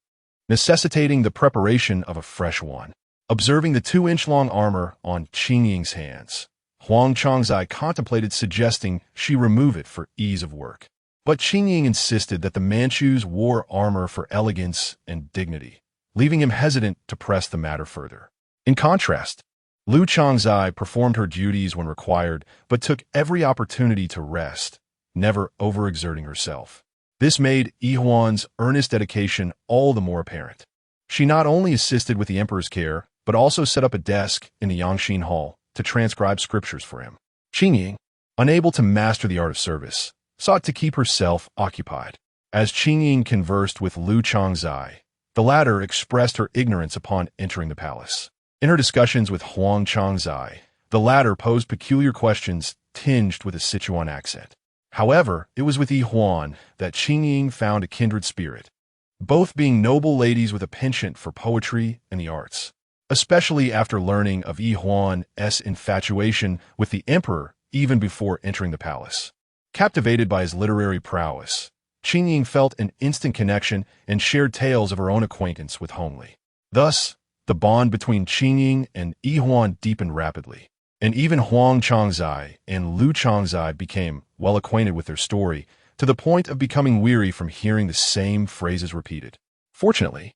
[SPEAKER 1] necessitating the preparation of a fresh one. Observing the 2-inch-long armor on Qingying's hands, Huang Changzai contemplated suggesting she remove it for ease of work. But Qingying insisted that the Manchus wore armor for elegance and dignity, leaving him hesitant to press the matter further. In contrast, Lu Changzai performed her duties when required, but took every opportunity to rest, never overexerting herself. This made Yihuan's earnest dedication all the more apparent. She not only assisted with the emperor's care, but also set up a desk in the Yangxin Hall to transcribe scriptures for him. Qingying, unable to master the art of service, sought to keep herself occupied. As Qingying conversed with Lu Changzai, the latter expressed her ignorance upon entering the palace. In her discussions with Huang Changzai, the latter posed peculiar questions tinged with a Sichuan accent. However, it was with Yihuan that Qingying found a kindred spirit, both being noble ladies with a penchant for poetry and the arts. Especially after learning of Yihuan's infatuation with the emperor even before entering the palace. Captivated by his literary prowess, Qingying felt an instant connection and shared tales of her own acquaintance with Hongli. Thus, the bond between Qingying and Yihuan deepened rapidly, and even Huang Changzai and Lu Changzai became well acquainted with their story, to the point of becoming weary from hearing the same phrases repeated. Fortunately,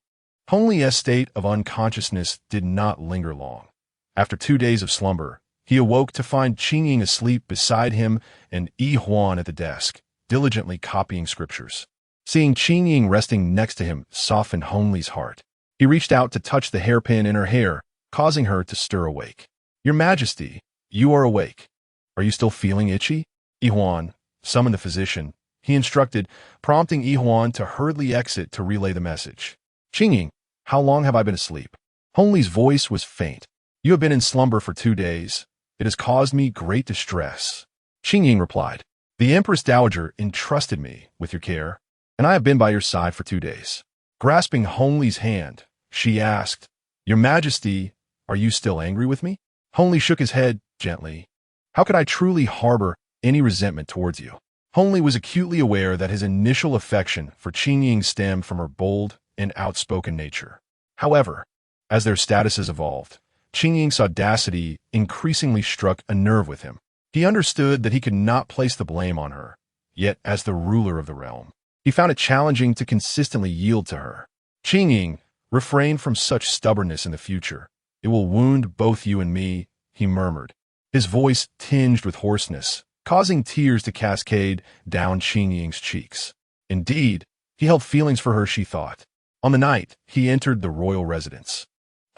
[SPEAKER 1] Hongli's state of unconsciousness did not linger long. After 2 days of slumber, he awoke to find Qingying asleep beside him and Yihuan at the desk, diligently copying scriptures. Seeing Qingying resting next to him softened Hongli's heart. He reached out to touch the hairpin in her hair, causing her to stir awake. "Your Majesty, you are awake. Are you still feeling itchy?" Yihuan summoned the physician. He instructed, prompting Yihuan to hurriedly exit to relay the message. "Qingying, how long have I been asleep?" Hongli's voice was faint. "You have been in slumber for 2 days. It has caused me great distress." Qingying replied, "The Empress Dowager entrusted me with your care, and I have been by your side for 2 days." Grasping Hongli's hand, she asked, "Your Majesty, are you still angry with me?" Hongli shook his head gently. "How could I truly harbor any resentment towards you?" Hongli was acutely aware that his initial affection for Qingying stemmed from her bold and outspoken nature. However, as their statuses evolved, Qingying's audacity increasingly struck a nerve with him. He understood that he could not place the blame on her, yet as the ruler of the realm, he found it challenging to consistently yield to her. "Qingying, refrain from such stubbornness in the future. It will wound both you and me," he murmured, his voice tinged with hoarseness, causing tears to cascade down Qingying's cheeks. Indeed, he held feelings for her, she thought. On the night he entered the royal residence,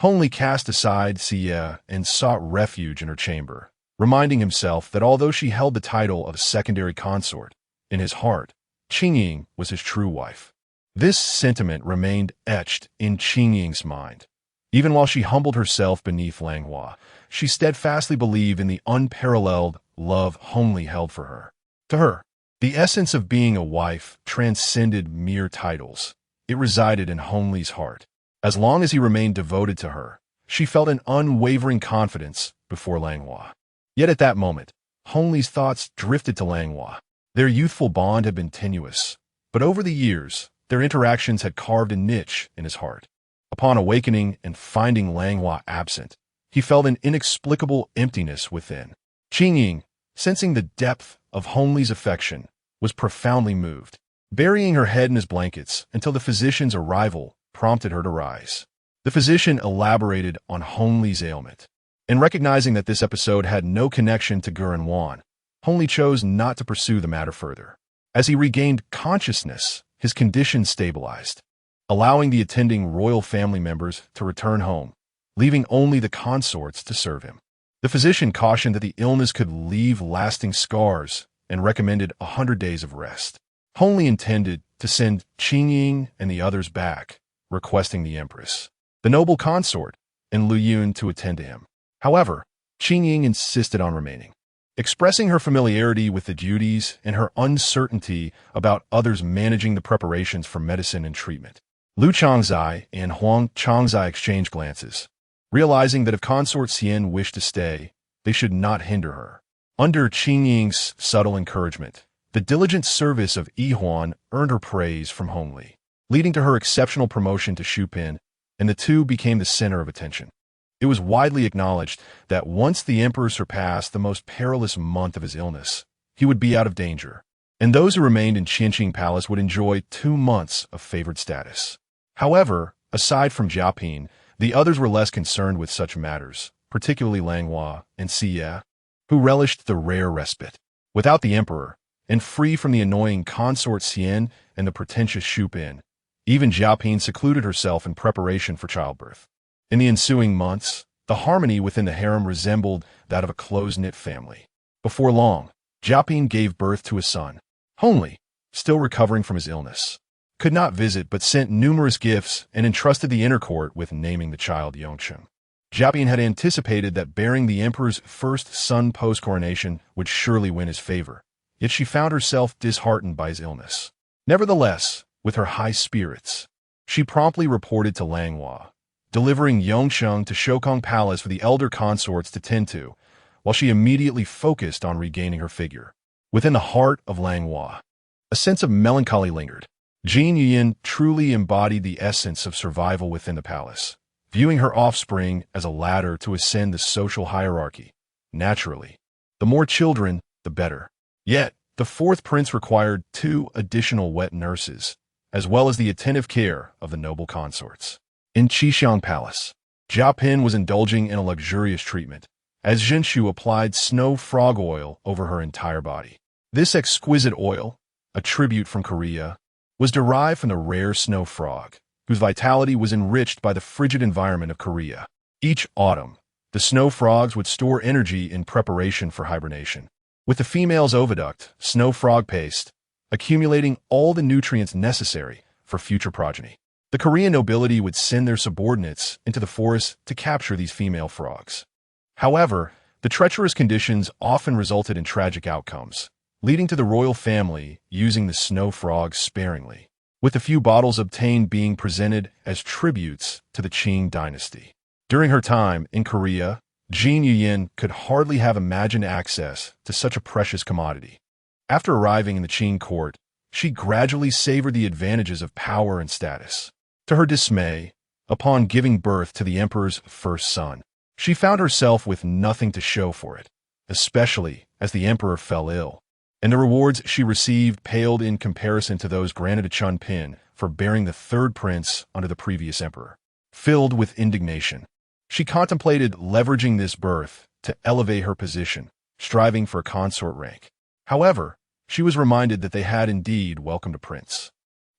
[SPEAKER 1] Hongli cast aside Xie and sought refuge in her chamber, reminding himself that although she held the title of a secondary consort, in his heart, Qingying was his true wife. This sentiment remained etched in Qingying's mind. Even while she humbled herself beneath Langhua, she steadfastly believed in the unparalleled love Hongli held for her. To her, the essence of being a wife transcended mere titles. It resided in Hongli's heart. As long as he remained devoted to her, she felt an unwavering confidence before Langhua. Yet at that moment, Hongli's thoughts drifted to Langhua. Their youthful bond had been tenuous, but over the years, their interactions had carved a niche in his heart. Upon awakening and finding Langhua absent, he felt an inexplicable emptiness within. Qingying, sensing the depth of Hongli's affection, was profoundly moved, burying her head in his blankets until the physician's arrival prompted her to rise. The physician elaborated on Hongli's ailment, and recognizing that this episode had no connection to Guren Wan, Hongli chose not to pursue the matter further. As he regained consciousness, his condition stabilized, allowing the attending royal family members to return home, leaving only the consorts to serve him. The physician cautioned that the illness could leave lasting scars and recommended 100 days of rest. Hongli intended to send Qingying and the others back, requesting the empress, the noble consort, and Lu Yun to attend to him. However, Qingying insisted on remaining, expressing her familiarity with the duties and her uncertainty about others managing the preparations for medicine and treatment. Lu Changzai and Huang Changzai exchanged glances, realizing that if Consort Xian wished to stay, they should not hinder her. Under Qingying's subtle encouragement, the diligent service of Yi Huan earned her praise from Hongli, leading to her exceptional promotion to Shupin, and the two became the center of attention. It was widely acknowledged that once the emperor surpassed the most perilous month of his illness, he would be out of danger, and those who remained in Qingying Palace would enjoy 2 months of favored status. However, aside from Jiaping, the others were less concerned with such matters, particularly Langhua and Siye, who relished the rare respite. Without the emperor, and free from the annoying consort Xian and the pretentious Shupin, even Jiaping secluded herself in preparation for childbirth. In the ensuing months, the harmony within the harem resembled that of a close-knit family. Before long, Jiaping gave birth to a son. Hongli, still recovering from his illness, could not visit but sent numerous gifts and entrusted the inner court with naming the child Yongcheng. Jiaping had anticipated that bearing the emperor's first son post-coronation would surely win his favor, yet she found herself disheartened by his illness. Nevertheless, with her high spirits, she promptly reported to Langhua, delivering Yongcheng to Shokong Palace for the elder consorts to tend to, while she immediately focused on regaining her figure. Within the heart of Langhua, a sense of melancholy lingered. Jin Yuyin truly embodied the essence of survival within the palace, viewing her offspring as a ladder to ascend the social hierarchy. Naturally, the more children, the better. Yet, the fourth prince required 2 additional wet nurses, as well as the attentive care of the noble consorts. In Qingying Palace, Jiaping was indulging in a luxurious treatment, as Zhenshu applied snow frog oil over her entire body. This exquisite oil, a tribute from Korea, was derived from the rare snow frog, whose vitality was enriched by the frigid environment of Korea. Each autumn, the snow frogs would store energy in preparation for hibernation, with the female's oviduct, snow frog paste, accumulating all the nutrients necessary for future progeny. The Korean nobility would send their subordinates into the forest to capture these female frogs. However, the treacherous conditions often resulted in tragic outcomes, leading to the royal family using the snow frogs sparingly, with a few bottles obtained being presented as tributes to the Qing dynasty. During her time in Korea, Jin Yuyin could hardly have imagined access to such a precious commodity. After arriving in the Qing court, she gradually savored the advantages of power and status. To her dismay, upon giving birth to the emperor's first son, she found herself with nothing to show for it, especially as the emperor fell ill, and the rewards she received paled in comparison to those granted to Chun Pin for bearing the third prince under the previous emperor. Filled with indignation, she contemplated leveraging this birth to elevate her position, striving for a consort rank. However, she was reminded that they had indeed welcomed a prince.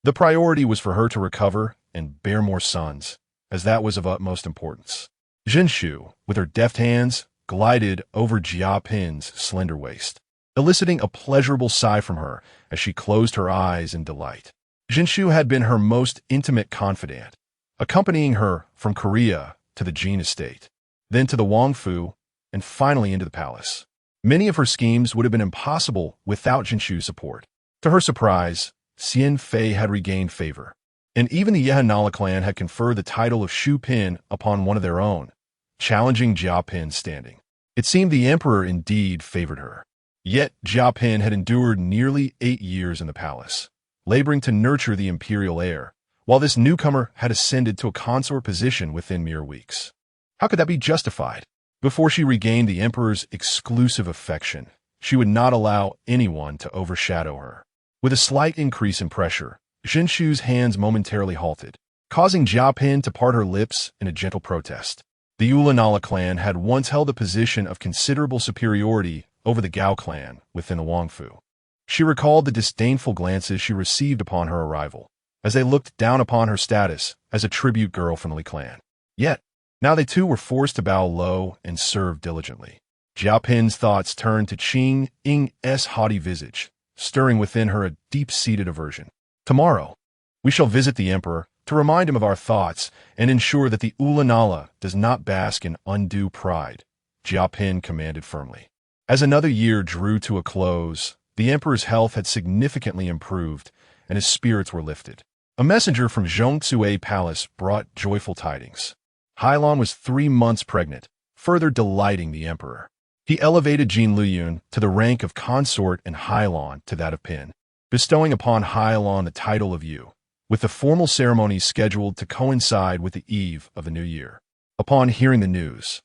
[SPEAKER 1] The priority was for her to recover and bear more sons, as that was of utmost importance. Zhenshu, with her deft hands, glided over Jia Pin's slender waist, eliciting a pleasurable sigh from her as she closed her eyes in delight. Zhenshu had been her most intimate confidant, accompanying her from Korea to the Jin estate, then to the Wangfu, and finally into the palace. Many of her schemes would have been impossible without Zhenshu's support. To her surprise, Xian Fei had regained favor, and even the Yehanala clan had conferred the title of Shu Pin upon one of their own, challenging Jia Pin's standing. It seemed the emperor indeed favored her. Yet Jia Pin had endured nearly 8 years in the palace, laboring to nurture the imperial heir, while this newcomer had ascended to a consort position within mere weeks. How could that be justified? Before she regained the emperor's exclusive affection, she would not allow anyone to overshadow her. With a slight increase in pressure, Zhenshu's hands momentarily halted, causing Jiapin to part her lips in a gentle protest. The Ulanala clan had once held a position of considerable superiority over the Gao clan within the Wangfu. She recalled the disdainful glances she received upon her arrival, as they looked down upon her status as a tribute girl from the Li clan. Yet, now they too were forced to bow low and serve diligently. Jiapin's thoughts turned to Qingying's haughty visage, stirring within her a deep-seated aversion. Tomorrow, we shall visit the emperor to remind him of our thoughts and ensure that the Ulanala does not bask in undue pride, Jiapin commanded firmly. As another year drew to a close, the emperor's health had significantly improved and his spirits were lifted. A messenger from Zhongzhou Palace brought joyful tidings. Hailan was 3 months pregnant, further delighting the emperor. He elevated Jin Luyun to the rank of consort and Hailan to that of Pin, bestowing upon Hailan the title of Yu, with the formal ceremony scheduled to coincide with the eve of the new year. Upon hearing the news,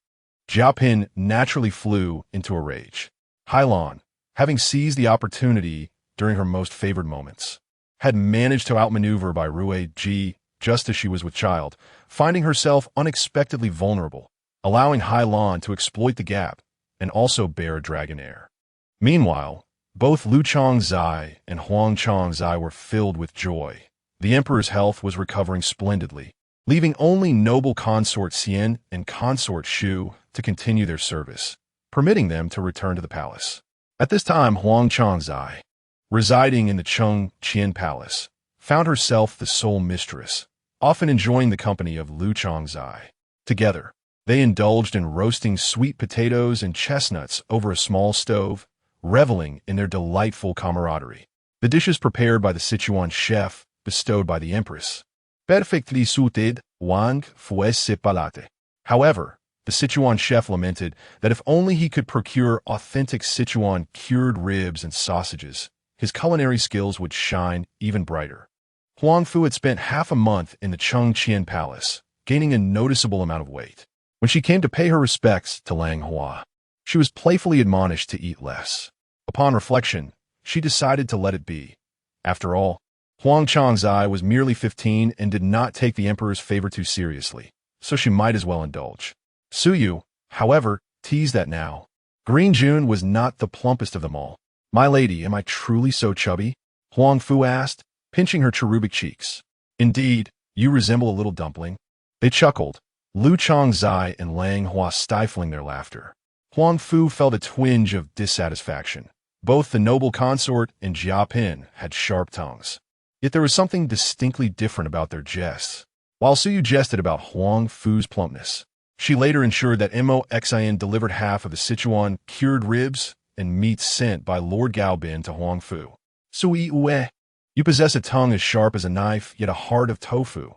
[SPEAKER 1] Jiapin naturally flew into a rage. Hailan, having seized the opportunity during her most favored moments, had managed to outmaneuver by Rue Ji just as she was with child, finding herself unexpectedly vulnerable, allowing Hailan to exploit the gap and also bear a dragon heir. Meanwhile, both Lu Chongzai and Huang Chongzai were filled with joy. The emperor's health was recovering splendidly, leaving only noble consort Xian and consort Shu to continue their service, permitting them to return to the palace. At this time, Huang Chongzai, residing in the Qingying Palace, found herself the sole mistress, often enjoying the company of Lu Chongzai. Together, they indulged in roasting sweet potatoes and chestnuts over a small stove, reveling in their delightful camaraderie. The dishes prepared by the Sichuan chef bestowed by the empress, perfectly suited Wang fuese palate. However, the Sichuan chef lamented that if only he could procure authentic Sichuan cured ribs and sausages, his culinary skills would shine even brighter. Huangfu had spent half a month in the Qingying Palace, gaining a noticeable amount of weight. When she came to pay her respects to Langhua, she was playfully admonished to eat less. Upon reflection, she decided to let it be. After all, Huang Chongzai was merely 15 and did not take the emperor's favor too seriously, so she might as well indulge. Suyu, however, teased that now. Green June was not the plumpest of them all. "My lady, am I truly so chubby?" Huangfu asked, pinching her cherubic cheeks. "Indeed, you resemble a little dumpling." They chuckled, Lu Chongzai and Langhua stifling their laughter. Huangfu felt a twinge of dissatisfaction. Both the noble consort and Jiapin had sharp tongues. Yet there was something distinctly different about their jests. While Suyu jested about Huangfu's plumpness, she later ensured that Mo Xian delivered half of the Sichuan cured ribs and meat sent by Lord Gaobin to Huangfu. "Sui Ue, you possess a tongue as sharp as a knife, yet a heart of tofu,"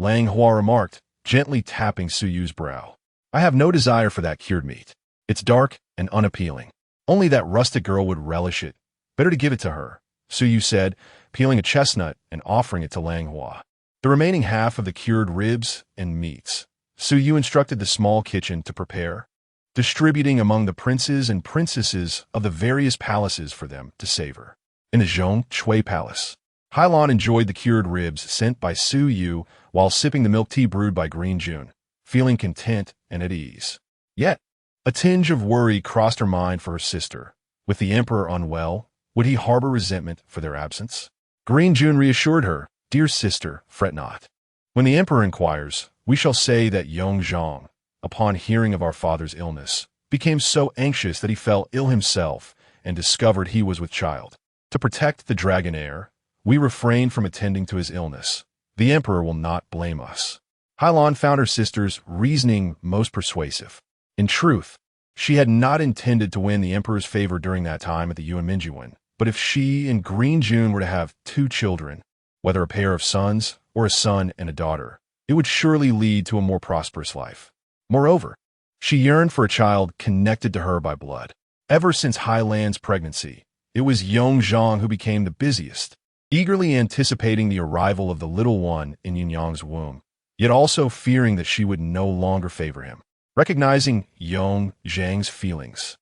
[SPEAKER 1] Langhua remarked, gently tapping Suyu's brow. "I have no desire for that cured meat. It's dark and unappealing. Only that rustic girl would relish it. Better to give it to her," Suyu said, peeling a chestnut and offering it to Langhua. The remaining half of the cured ribs and meats, Suyu instructed the small kitchen to prepare, distributing among the princes and princesses of the various palaces for them to savor. In the Zhongzhou Palace, Hailan enjoyed the cured ribs sent by Suyu while sipping the milk tea brewed by Green June, feeling content and at ease. Yet, a tinge of worry crossed her mind for her sister. With the emperor unwell, would he harbor resentment for their absence? Green June reassured her, "Dear sister, fret not. When the emperor inquires, we shall say that Yongzhang, upon hearing of our father's illness, became so anxious that he fell ill himself and discovered he was with child. To protect the dragon heir, we refrained from attending to his illness. The emperor will not blame us." Hailan found her sister's reasoning most persuasive. In truth, she had not intended to win the emperor's favor during that time at the Yuan Minjuan, but if she and Green June were to have 2 children, whether a pair of sons or a son and a daughter, it would surely lead to a more prosperous life. Moreover, she yearned for a child connected to her by blood. Ever since Hailan's pregnancy, it was Yongzhang who became the busiest, eagerly anticipating the arrival of the little one in Yunyang's womb, yet also fearing that she would no longer favor him. Recognizing Yong Zhang's feelings,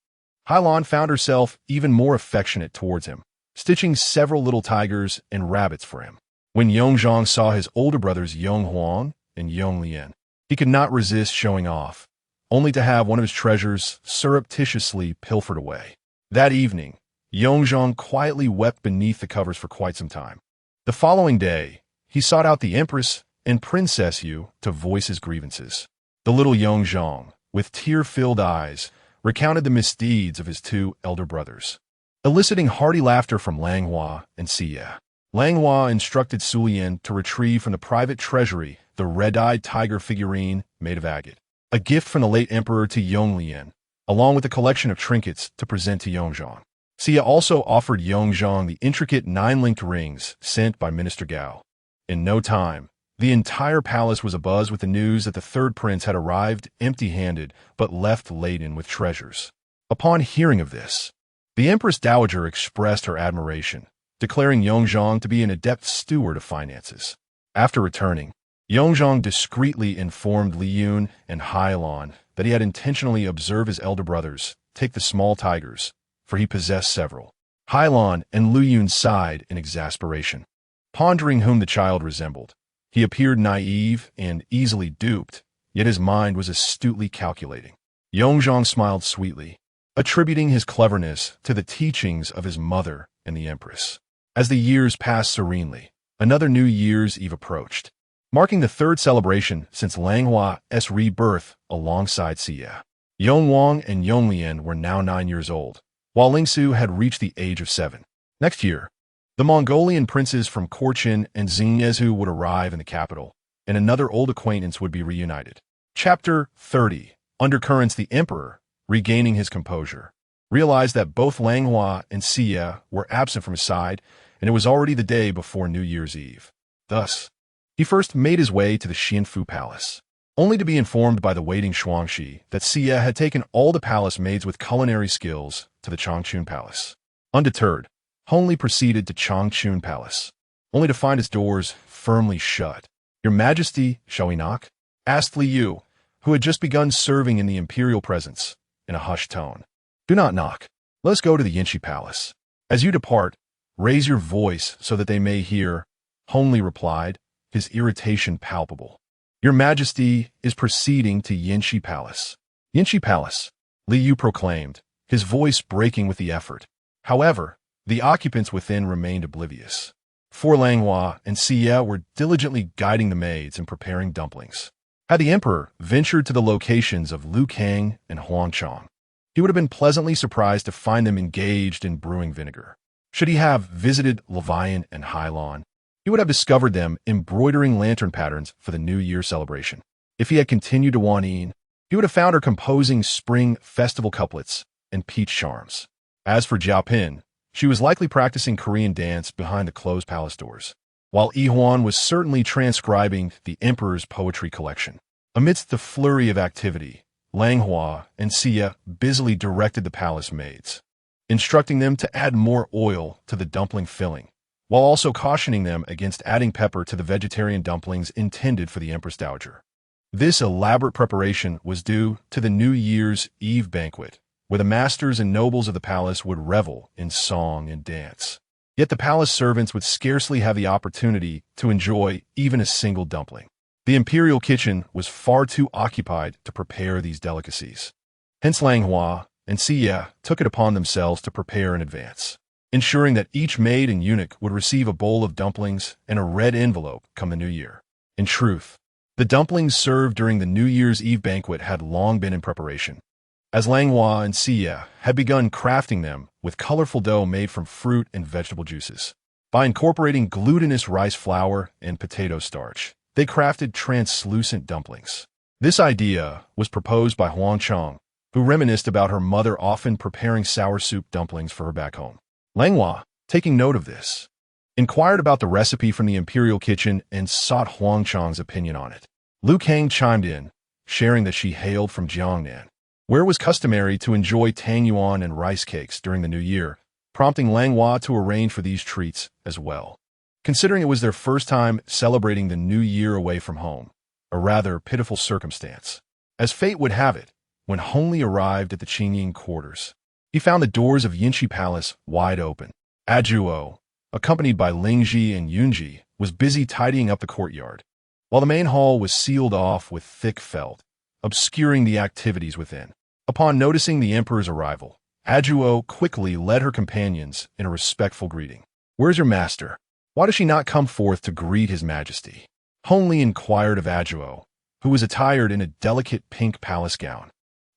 [SPEAKER 1] Hailan found herself even more affectionate towards him, stitching several little tigers and rabbits for him. When Yongzhang saw his older brothers Yonghuang and Yonglian, he could not resist showing off, only to have one of his treasures surreptitiously pilfered away. That evening, Yongzhang quietly wept beneath the covers for quite some time. The following day, he sought out the Empress and Princess Yu to voice his grievances. The little Yongzhang, with tear-filled eyes, recounted the misdeeds of his two elder brothers, eliciting hearty laughter from Langhua and Xie. Langhua instructed Sulian to retrieve from the private treasury the red-eyed tiger figurine made of agate, a gift from the late emperor to Yonglian, along with a collection of trinkets to present to Yongzhang. Xie also offered Yongzhang the intricate 9-linked rings sent by Minister Gao. In no time, the entire palace was abuzz with the news that the third prince had arrived empty-handed but left laden with treasures. Upon hearing of this, the Empress Dowager expressed her admiration, declaring Yongzhang to be an adept steward of finances. After returning, Yongzhang discreetly informed Li Yun and Hailan that he had intentionally observed his elder brothers take the small tigers, for he possessed several. Hailan and Li Yun sighed in exasperation, pondering whom the child resembled. He appeared naive and easily duped, yet his mind was astutely calculating. Yongzhang smiled sweetly, attributing his cleverness to the teachings of his mother and the Empress. As the years passed serenely, another New Year's Eve approached, marking the third celebration since Langhua's rebirth alongside Xie. Yongwang and Yonglian were now 9 years old, while Lingsu had reached the age of 7. Next year, the Mongolian princes from Korchin and Xingyezu would arrive in the capital, and another old acquaintance would be reunited. Chapter 30. Undercurrents. The emperor, regaining his composure, realized that both Langhua and Xie were absent from his side, and it was already the day before New Year's Eve. Thus, he first made his way to the Xianfu Palace, only to be informed by the waiting Shuangxi that Xie had taken all the palace maids with culinary skills to the Changchun Palace. Undeterred, Hongli proceeded to Changchun Palace, only to find its doors firmly shut. "Your Majesty, shall we knock?" asked Li Yu, who had just begun serving in the imperial presence, in a hushed tone. "Do not knock. Let us go to the Yinshi Palace. As you depart, raise your voice so that they may hear," Hongli replied, his irritation palpable. "Your Majesty is proceeding to Yinshi Palace." "Yinshi Palace," Li Yu proclaimed, his voice breaking with the effort. However, the occupants within remained oblivious, for Langhua and Xie were diligently guiding the maids and preparing dumplings. Had the emperor ventured to the locations of Liu Kang and Huangchang, he would have been pleasantly surprised to find them engaged in brewing vinegar. Should he have visited Levian and Hailan, he would have discovered them embroidering lantern patterns for the New Year celebration. If he had continued to Wanin, he would have found her composing spring festival couplets and peach charms. As for Jiaopin, she was likely practicing Korean dance behind the closed palace doors, while Yihuan was certainly transcribing the emperor's poetry collection. Amidst the flurry of activity, Langhua and Xie busily directed the palace maids, instructing them to add more oil to the dumpling filling, while also cautioning them against adding pepper to the vegetarian dumplings intended for the Empress Dowager. This elaborate preparation was due to the New Year's Eve banquet, where the masters and nobles of the palace would revel in song and dance. Yet the palace servants would scarcely have the opportunity to enjoy even a single dumpling. The imperial kitchen was far too occupied to prepare these delicacies. Hence Langhua and Xie took it upon themselves to prepare in advance, ensuring that each maid and eunuch would receive a bowl of dumplings and a red envelope come the new year. In truth, the dumplings served during the New Year's Eve banquet had long been in preparation, as Langhua and Xie had begun crafting them with colorful dough made from fruit and vegetable juices. By incorporating glutinous rice flour and potato starch, they crafted translucent dumplings. This idea was proposed by Huangchang, who reminisced about her mother often preparing sour soup dumplings for her back home. Langhua, taking note of this, inquired about the recipe from the imperial kitchen and sought Huangchang's opinion on it. Liu Kang chimed in, sharing that she hailed from Jiangnan, where it was customary to enjoy tangyuan and rice cakes during the new year, prompting Langhua to arrange for these treats as well. Considering it was their first time celebrating the new year away from home, a rather pitiful circumstance, As fate would have it, when Hongli arrived at the Qingying quarters, he found the doors of Yinshi Palace wide open. Ajuo, accompanied by Lingji and Yunji, was busy tidying up the courtyard, while the main hall was sealed off with thick felt, obscuring the activities within. Upon noticing the emperor's arrival, Ajuo quickly led her companions in a respectful greeting. "Where's your master? Why does she not come forth to greet his majesty?" Hongli inquired of Ajuo, who was attired in a delicate pink palace gown,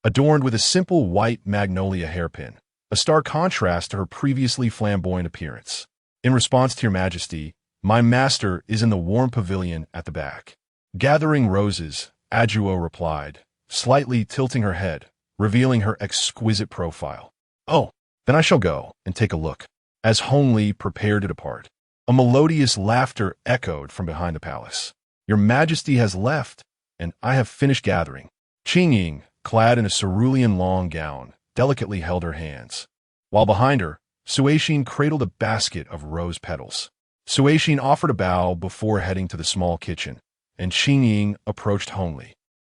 [SPEAKER 1] adorned with a simple white magnolia hairpin, a stark contrast to her previously flamboyant appearance. "In response to your majesty, my master is in the warm pavilion at the back, gathering roses," Ajuo replied, slightly tilting her head, revealing her exquisite profile. "Oh, then I shall go and take a look." As Hongli prepared to depart, a melodious laughter echoed from behind the palace. "Your majesty has left, and I have finished gathering." Qingying, clad in a cerulean long gown, delicately held her hands, while behind her, Suixin cradled a basket of rose petals. Suixin offered a bow before heading to the small kitchen, and Qingying approached Hongli,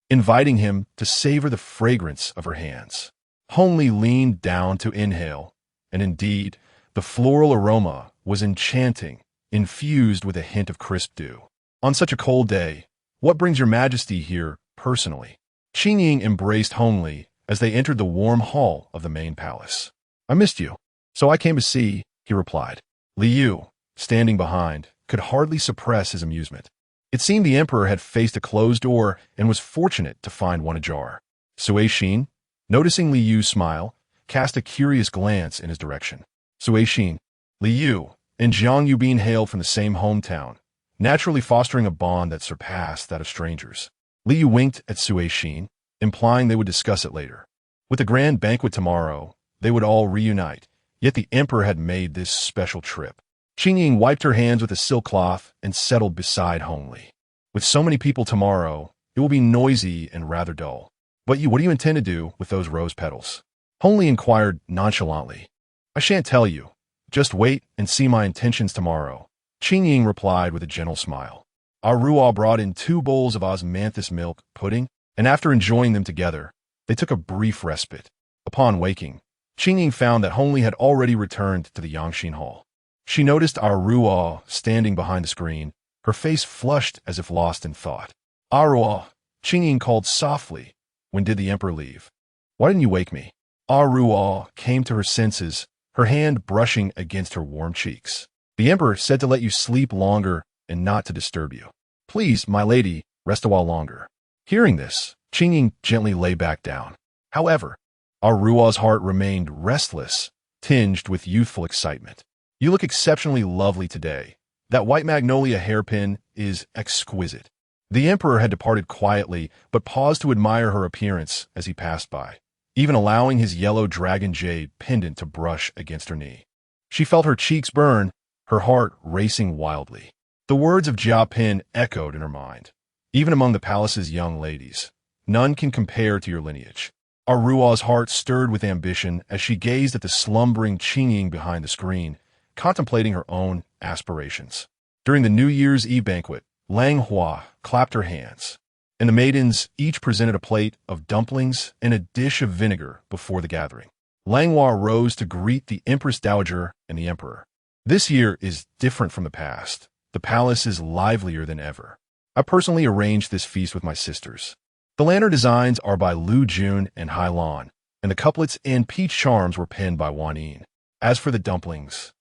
[SPEAKER 1] inviting him to savor the fragrance of her hands. Hongli leaned down to inhale, and indeed, the floral aroma was enchanting, infused with a hint of crisp dew. "On such a cold day, what brings your majesty here personally?" Qingying embraced Hongli as they entered the warm hall of the main palace. "I missed you, so I came to see," he replied. Liu, standing behind, could hardly suppress his amusement. It seemed the emperor had faced a closed door and was fortunate to find one ajar. Suixin, noticing Liu's smile, cast a curious glance in his direction. Suixin, Liu, and Jiang Yubin hailed from the same hometown, naturally fostering a bond that surpassed that of strangers. Liu winked at Suixin, implying they would discuss it later. With the grand banquet tomorrow, they would all reunite, yet the emperor had made this special trip. Qingying wiped her hands with a silk cloth and settled beside Hongli. "With so many people tomorrow, it will be noisy and rather dull. But what do you intend to do with those rose petals?" Hongli inquired nonchalantly. "I shan't tell you. Just wait and see my intentions tomorrow," Qingying replied with a gentle smile. Aruo brought in 2 bowls of osmanthus milk pudding, and after enjoying them together, they took a brief respite. Upon waking, Qingying found that Hongli had already returned to the Yangxin Hall. She noticed Aruo standing behind the screen, her face flushed as if lost in thought. "Aruo," Qingying called softly. "When did the emperor leave? Why didn't you wake me?" Aruo came to her senses, her hand brushing against her warm cheeks. "The emperor said to let you sleep longer and not to disturb you. Please, my lady, rest a while longer." Hearing this, Qingying gently lay back down. However, Aruo's heart remained restless, tinged with youthful excitement. "You look exceptionally lovely today. That white magnolia hairpin is exquisite." The emperor had departed quietly, but paused to admire her appearance as he passed by, even allowing his yellow dragon jade pendant to brush against her knee. She felt her cheeks burn, her heart racing wildly. The words of Jia Pin echoed in her mind. "Even among the palace's young ladies, none can compare to your lineage." Aruo's heart stirred with ambition as she gazed at the slumbering Qingying behind the screen, contemplating her own aspirations. During the New Year's Eve banquet, Langhua clapped her hands, and the maidens each presented a plate of dumplings and a dish of vinegar before the gathering. Langhua rose to greet the Empress Dowager and the Emperor. "This year is different from the past. The palace is livelier than ever. I personally arranged this feast with my sisters. The lantern designs are by Lu Jun and Hai Lan, and the couplets and peach charms were penned by Wan Yin. As for the dumplings,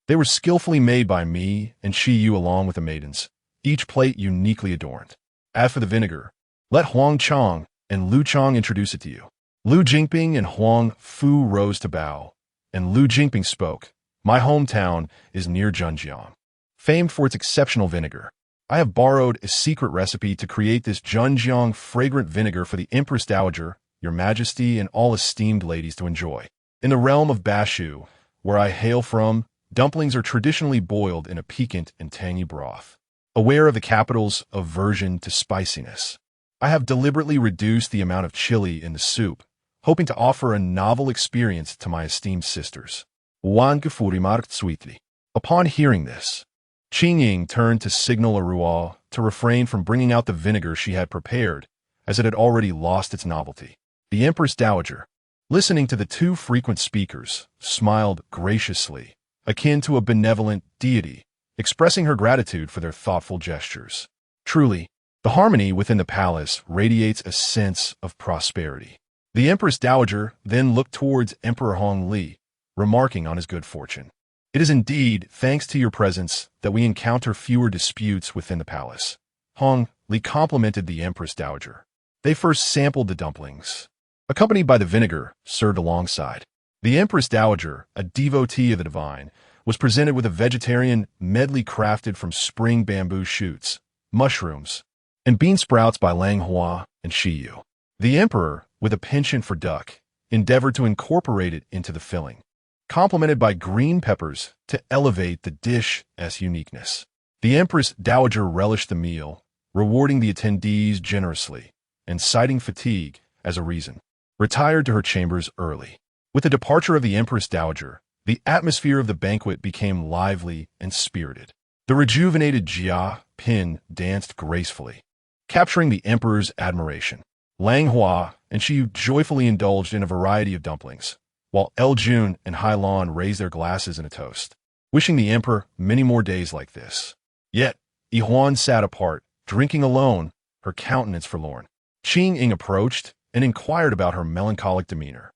[SPEAKER 1] they were skillfully made by me and Shi Yu along with the maidens, each plate uniquely adorned. As for the vinegar, let Huang Chang and Lu Chang introduce it to you." Lu Jingping and Huang Fu rose to bow, and Lu Jingping spoke. "My hometown is near Zhenjiang, famed for its exceptional vinegar. I have borrowed a secret recipe to create this Zhenjiang fragrant vinegar for the Empress Dowager, your majesty, and all esteemed ladies to enjoy. In the realm of Bashu, where I hail from, dumplings are traditionally boiled in a piquant and tangy broth. Aware of the capital's aversion to spiciness, I have deliberately reduced the amount of chili in the soup, hoping to offer a novel experience to my esteemed sisters." Wan Gefu remarked sweetly. Upon hearing this, Qingying turned to signal Aruo to refrain from bringing out the vinegar she had prepared, as it had already lost its novelty. The Empress Dowager, listening to the two frequent speakers, smiled graciously, akin to a benevolent deity, expressing her gratitude for their thoughtful gestures. Truly, the harmony within the palace radiates a sense of prosperity. The Empress Dowager then looked towards Emperor Hongli, remarking on his good fortune. It is indeed thanks to your presence that we encounter fewer disputes within the palace. Hongli complimented the Empress Dowager. They first sampled the dumplings, accompanied by the vinegar served alongside. The Empress Dowager, a devotee of the divine, was presented with a vegetarian medley crafted from spring bamboo shoots, mushrooms, and bean sprouts by Langhua and Shiyu. The emperor, with a penchant for duck, endeavored to incorporate it into the filling, complemented by green peppers to elevate the dish's uniqueness. The Empress Dowager relished the meal, rewarding the attendees generously, and citing fatigue as a reason, retired to her chambers early. With the departure of the Empress Dowager, the atmosphere of the banquet became lively and spirited. The rejuvenated Jia Pin danced gracefully, capturing the emperor's admiration. Langhua and Shiyu joyfully indulged in a variety of dumplings, while Jun and Hailan raised their glasses in a toast, wishing the emperor many more days like this. Yet, Huan sat apart, drinking alone, her countenance forlorn. Qingying approached and inquired about her melancholic demeanor.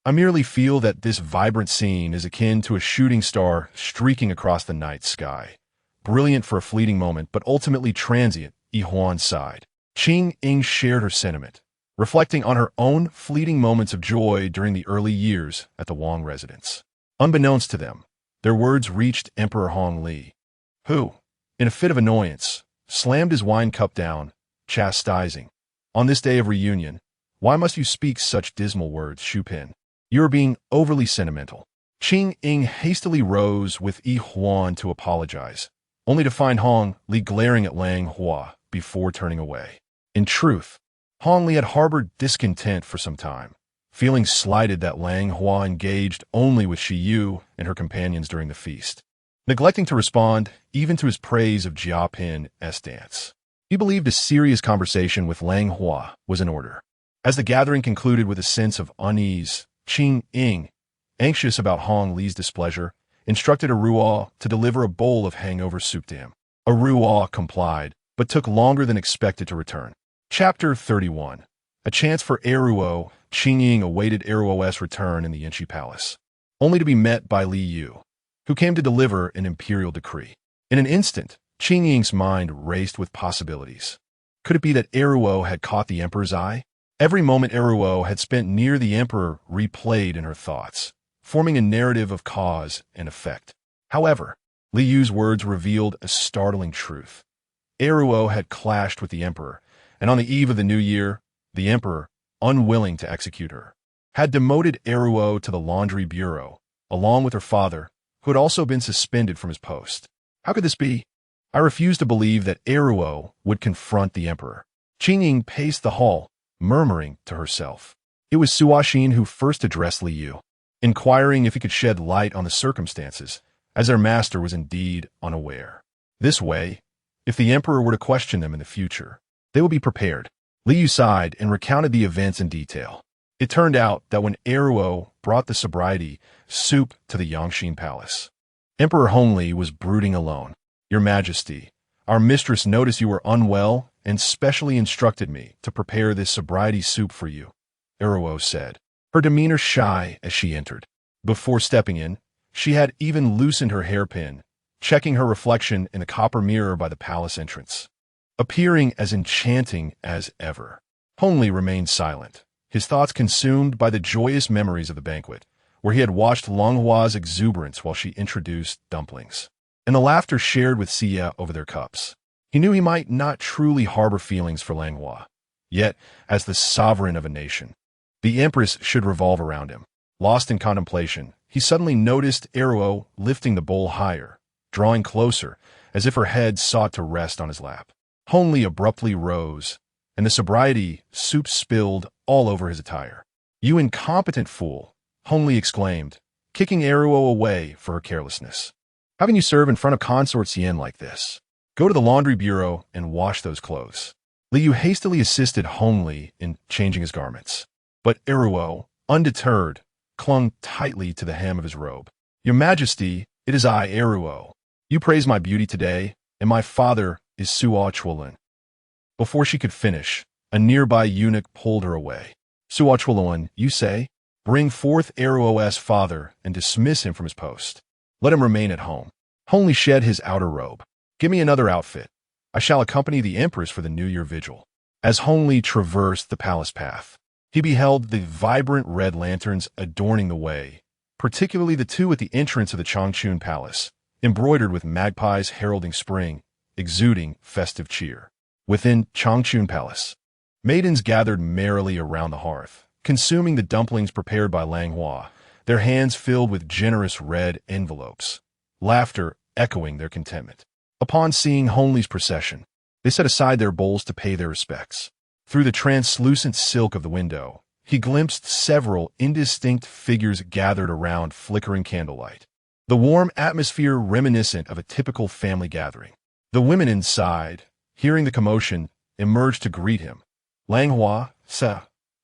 [SPEAKER 1] I merely feel that this vibrant scene is akin to a shooting star streaking across the night sky, brilliant for a fleeting moment but ultimately transient, Huan sighed. Qingying shared her sentiment, reflecting on her own fleeting moments of joy during the early years at the Wang residence. Unbeknownst to them, their words reached Emperor Hongli, who, in a fit of annoyance, slammed his wine cup down, chastising. On this day of reunion, why must you speak such dismal words, Shupin? You are being overly sentimental. Qingying hastily rose with Huan to apologize, only to find Hongli glaring at Langhua before turning away. In truth, Hongli had harbored discontent for some time, feeling slighted that Langhua engaged only with Shiyu and her companions during the feast, neglecting to respond even to his praise of Jia Pin's dance. He believed a serious conversation with Langhua was in order. As the gathering concluded with a sense of unease, Qingying, anxious about Hongli's displeasure, instructed Eruo to deliver a bowl of hangover soup to him. Eruo complied, but took longer than expected to return. Chapter 31. A chance for Eruo. Qingying awaited Eruo's return in the Yanqi Palace, only to be met by Li Yu, who came to deliver an imperial decree. In an instant, Qingying's mind raced with possibilities. Could it be that Eruo had caught the emperor's eye? Every moment Eruo had spent near the emperor replayed in her thoughts, forming a narrative of cause and effect. However, Li Yu's words revealed a startling truth. Eruo had clashed with the emperor, and on the eve of the new year, the emperor, unwilling to execute her, had demoted Eruo to the laundry bureau, along with her father, who had also been suspended from his post. How could this be? I refused to believe that Eruo would confront the emperor. Qingying paced the hall, murmuring to herself. It was Suashin who first addressed Li Yu, inquiring if he could shed light on the circumstances, as their master was indeed unaware. This way, if the emperor were to question them in the future, they would be prepared. Li Yu sighed and recounted the events in detail. It turned out that when Eruo brought the sobriety soup to the Yangxin Palace, Emperor Hongli was brooding alone. Your Majesty, our mistress noticed you were unwell and specially instructed me to prepare this sobriety soup for you, Eruo said, her demeanor shy as she entered. Before stepping in, she had even loosened her hairpin, checking her reflection in the copper mirror by the palace entrance, appearing as enchanting as ever. Hongli remained silent, his thoughts consumed by the joyous memories of the banquet, where he had watched Langhua's exuberance while she introduced dumplings, and the laughter shared with Xia over their cups. He knew he might not truly harbor feelings for Langhua, yet, as the sovereign of a nation, the empress should revolve around him. Lost in contemplation, he suddenly noticed Eruo lifting the bowl higher, drawing closer, as if her head sought to rest on his lap. Hongli abruptly rose, and the sobriety soup spilled all over his attire. You incompetent fool, Hongli exclaimed, kicking Eruo away for her carelessness. How can you serve in front of Consort Xian like this? Go to the laundry bureau and wash those clothes. Liu hastily assisted Hongli in changing his garments. But Eruo, undeterred, clung tightly to the hem of his robe. "Your Majesty, it is I, Eruo. You praise my beauty today, and my father is Suochulan." Before she could finish, a nearby eunuch pulled her away. "Suochulan, you say? Bring forth Eruo's father and dismiss him from his post. Let him remain at home." Hongli shed his outer robe. "Give me another outfit. I shall accompany the Empress for the New Year vigil." As Hongli traversed the palace path, he beheld the vibrant red lanterns adorning the way, particularly the two at the entrance of the Changchun Palace, embroidered with magpies heralding spring, exuding festive cheer. Within Changchun Palace, maidens gathered merrily around the hearth, consuming the dumplings prepared by Langhua, their hands filled with generous red envelopes, laughter echoing their contentment. Upon seeing Hongli's procession, they set aside their bowls to pay their respects. Through the translucent silk of the window, he glimpsed several indistinct figures gathered around flickering candlelight, the warm atmosphere reminiscent of a typical family gathering. The women inside, hearing the commotion, emerged to greet him. Langhua, Sa,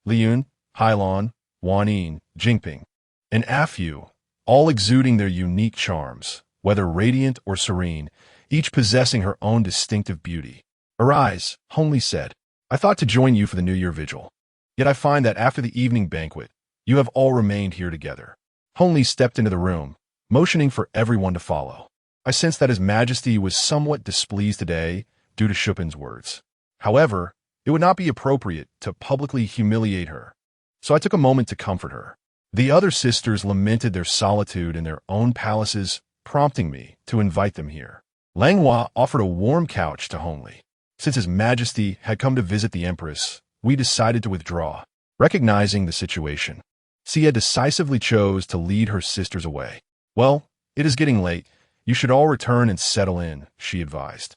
[SPEAKER 1] Liyun, Hailon, Wanin, Jingping, and Afu, all exuding their unique charms, whether radiant or serene, each possessing her own distinctive beauty. "Arise," Hongli said. "I thought to join you for the New Year vigil. Yet I find that after the evening banquet, you have all remained here together." Hongli stepped into the room, motioning for everyone to follow. I sensed that His Majesty was somewhat displeased today due to Shupin's words. However, it would not be appropriate to publicly humiliate her, so I took a moment to comfort her. The other sisters lamented their solitude in their own palaces, prompting me to invite them here. Langhua offered a warm couch to Hongli. Since His Majesty had come to visit the Empress, we decided to withdraw. Recognizing the situation, Xia decisively chose to lead her sisters away. "Well, it is getting late. You should all return and settle in," she advised.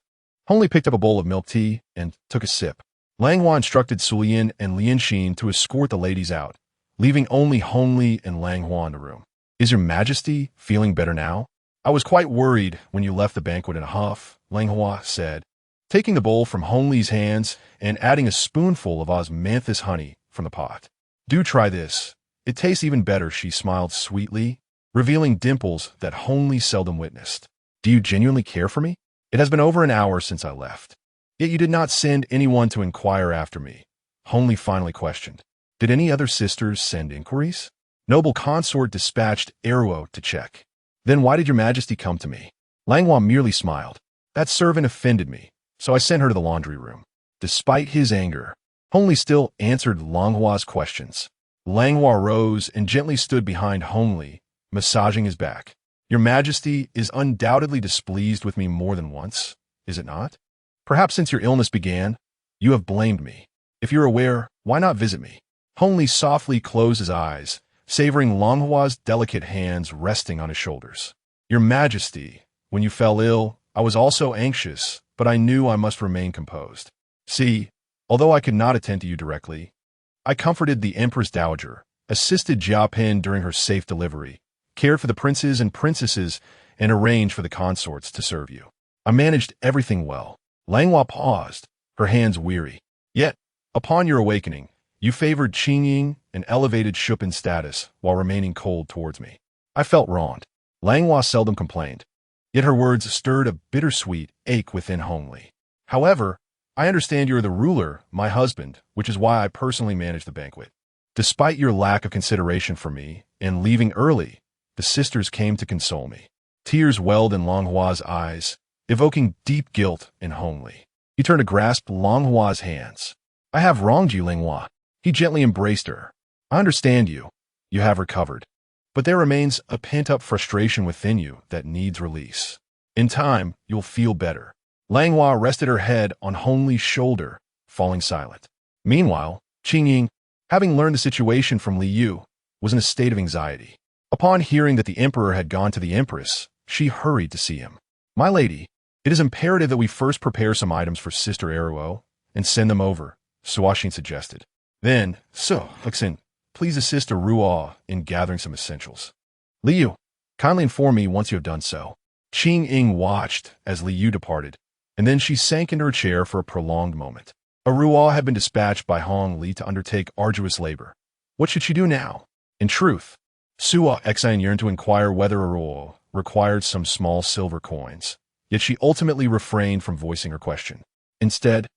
[SPEAKER 1] Hongli picked up a bowl of milk tea and took a sip. Langhua instructed Sulian and Lianxin to escort the ladies out, leaving only Hongli and Langhua in the room. "Is Your Majesty feeling better now? I was quite worried when you left the banquet in a huff," Langhua said, taking the bowl from Hongli's hands and adding a spoonful of osmanthus honey from the pot. "Do try this. It tastes even better," she smiled sweetly, revealing dimples that Hongli seldom witnessed. "Do you genuinely care for me? It has been over an hour since I left. Yet you did not send anyone to inquire after me," Hongli finally questioned. "Did any other sisters send inquiries?" Noble consort dispatched Eruo to check. "Then why did Your Majesty come to me?" Langhua merely smiled. "That servant offended me, so I sent her to the laundry room." Despite his anger, Hongli still answered Langhua's questions. Langhua rose and gently stood behind Hongli, massaging his back. "Your Majesty is undoubtedly displeased with me more than once, is it not? Perhaps since your illness began, you have blamed me. If you're aware, why not visit me?" Hongli softly closed his eyes, savoring Langhua's delicate hands resting on his shoulders. "Your Majesty, when you fell ill, I was also anxious, but I knew I must remain composed. See, although I could not attend to you directly, I comforted the Empress Dowager, assisted Jia Pin during her safe delivery, cared for the princes and princesses, and arranged for the consorts to serve you. I managed everything well." Langhua paused, her hands weary. "Yet, upon your awakening, you favored Qingying and elevated Shupin's status while remaining cold towards me. I felt wronged." Langhua seldom complained, yet her words stirred a bittersweet ache within Hongli. "However, I understand you are the ruler, my husband, which is why I personally managed the banquet. Despite your lack of consideration for me and leaving early, the sisters came to console me." Tears welled in Langhua's eyes, evoking deep guilt in Hongli. He turned to grasp Langhua's hands. "I have wronged you, Langhua." He gently embraced her. "I understand you. You have recovered. But there remains a pent-up frustration within you that needs release. In time, you'll feel better." Langhua rested her head on Hongli's shoulder, falling silent. Meanwhile, Qingying, having learned the situation from Liu, was in a state of anxiety. Upon hearing that the emperor had gone to the empress, she hurried to see him. "My lady, it is imperative that we first prepare some items for Sister Eruo and send them over," Suashin suggested. "Then, Huxin, please assist Eruo in gathering some essentials. Liu, kindly inform me once you have done so." Qingying watched as Liu departed, and then she sank into her chair for a prolonged moment. A Ruo had been dispatched by Hongli to undertake arduous labor. What should she do now? In truth, Suo Exiled yearned to inquire whether a Ruo required some small silver coins, yet she ultimately refrained from voicing her question. Instead,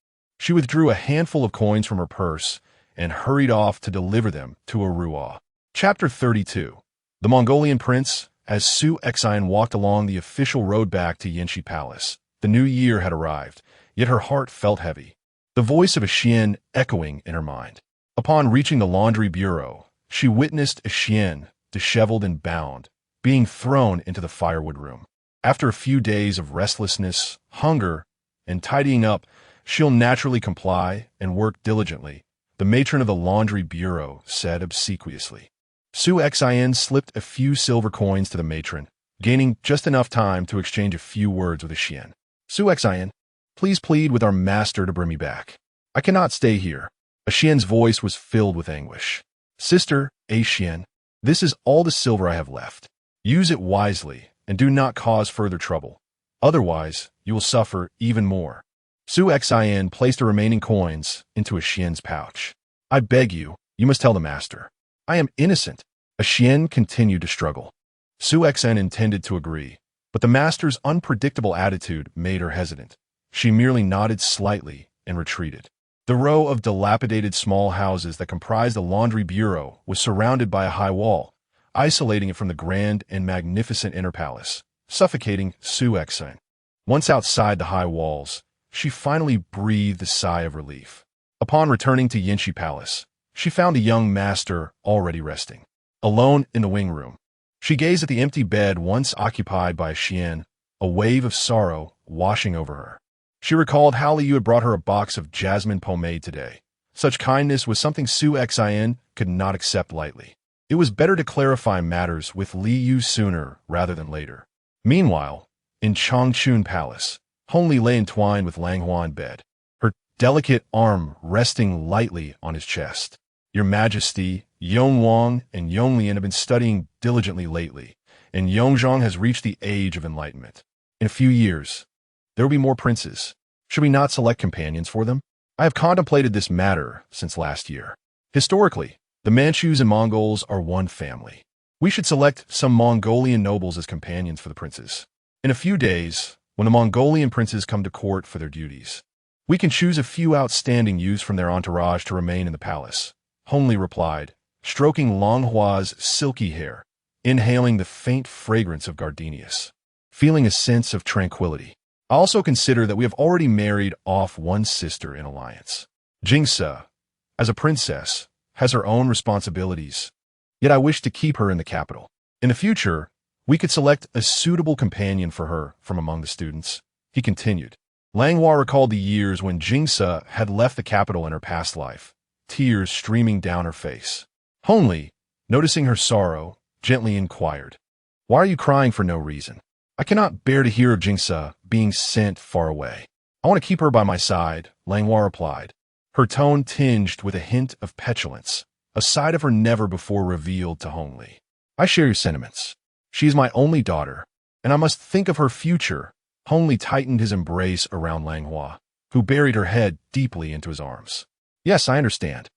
[SPEAKER 1] she withdrew a handful of coins from her purse and hurried off to deliver them to a Ruo. Chapter 32. The Mongolian Prince. As Su Exiled walked along the official road back to Yinshi Palace, the new year had arrived, yet her heart felt heavy, the voice of a Xian echoing in her mind. Upon reaching the laundry bureau, she witnessed a Xian, disheveled and bound, being thrown into the firewood room. After a few days of restlessness, hunger, and tidying up, she'll naturally comply and work diligently, the matron of the laundry bureau said obsequiously. Su Exiled slipped a few silver coins to the matron, gaining just enough time to exchange a few words with a Xian. Su Exiled, please plead with our master to bring me back. I cannot stay here. A Xian's voice was filled with anguish. Sister, a Xian, this is all the silver I have left. Use it wisely and do not cause further trouble. Otherwise, you will suffer even more. Su Exiled placed the remaining coins into a Xian's pouch. I beg you, you must tell the master. I am innocent. A Xian continued to struggle. Su Exiled intended to agree, but the master's unpredictable attitude made her hesitant. She merely nodded slightly and retreated. The row of dilapidated small houses that comprised the laundry bureau was surrounded by a high wall, isolating it from the grand and magnificent inner palace, suffocating Su Exiled. Once outside the high walls, she finally breathed a sigh of relief. Upon returning to Yinshi Palace, she found the young master already resting, alone in the wing room. She gazed at the empty bed once occupied by a Xian, a wave of sorrow washing over her. She recalled how Li Yu had brought her a box of jasmine pomade today. Such kindness was something Su Exiled could not accept lightly. It was better to clarify matters with Li Yu sooner rather than later. Meanwhile, in Changchun Palace, Hongli lay entwined with Langhua in bed, her delicate arm resting lightly on his chest. Your Majesty, Yongwang and Yonglian have been studying diligently lately, and Yongzhong has reached the age of enlightenment. In a few years, there will be more princes. Should we not select companions for them? I have contemplated this matter since last year. Historically, the Manchus and Mongols are one family. We should select some Mongolian nobles as companions for the princes. In a few days, when the Mongolian princes come to court for their duties, we can choose a few outstanding youths from their entourage to remain in the palace. Hongli replied, stroking Langhua's silky hair, inhaling the faint fragrance of gardenias, feeling a sense of tranquility. I also consider that we have already married off one sister in alliance. Jingse, as a princess, has her own responsibilities, yet I wish to keep her in the capital. In the future, we could select a suitable companion for her from among the students, he continued. Langhua recalled the years when Jingse had left the capital in her past life, tears streaming down her face. Hongli, noticing her sorrow, gently inquired, why are you crying for no reason? I cannot bear to hear of Jingse being sent far away. I want to keep her by my side, Langhua replied, her tone tinged with a hint of petulance, a side of her never before revealed to Hongli. I share your sentiments. She is my only daughter, and I must think of her future. Hongli tightened his embrace around Langhua, who buried her head deeply into his arms. Yes, I understand.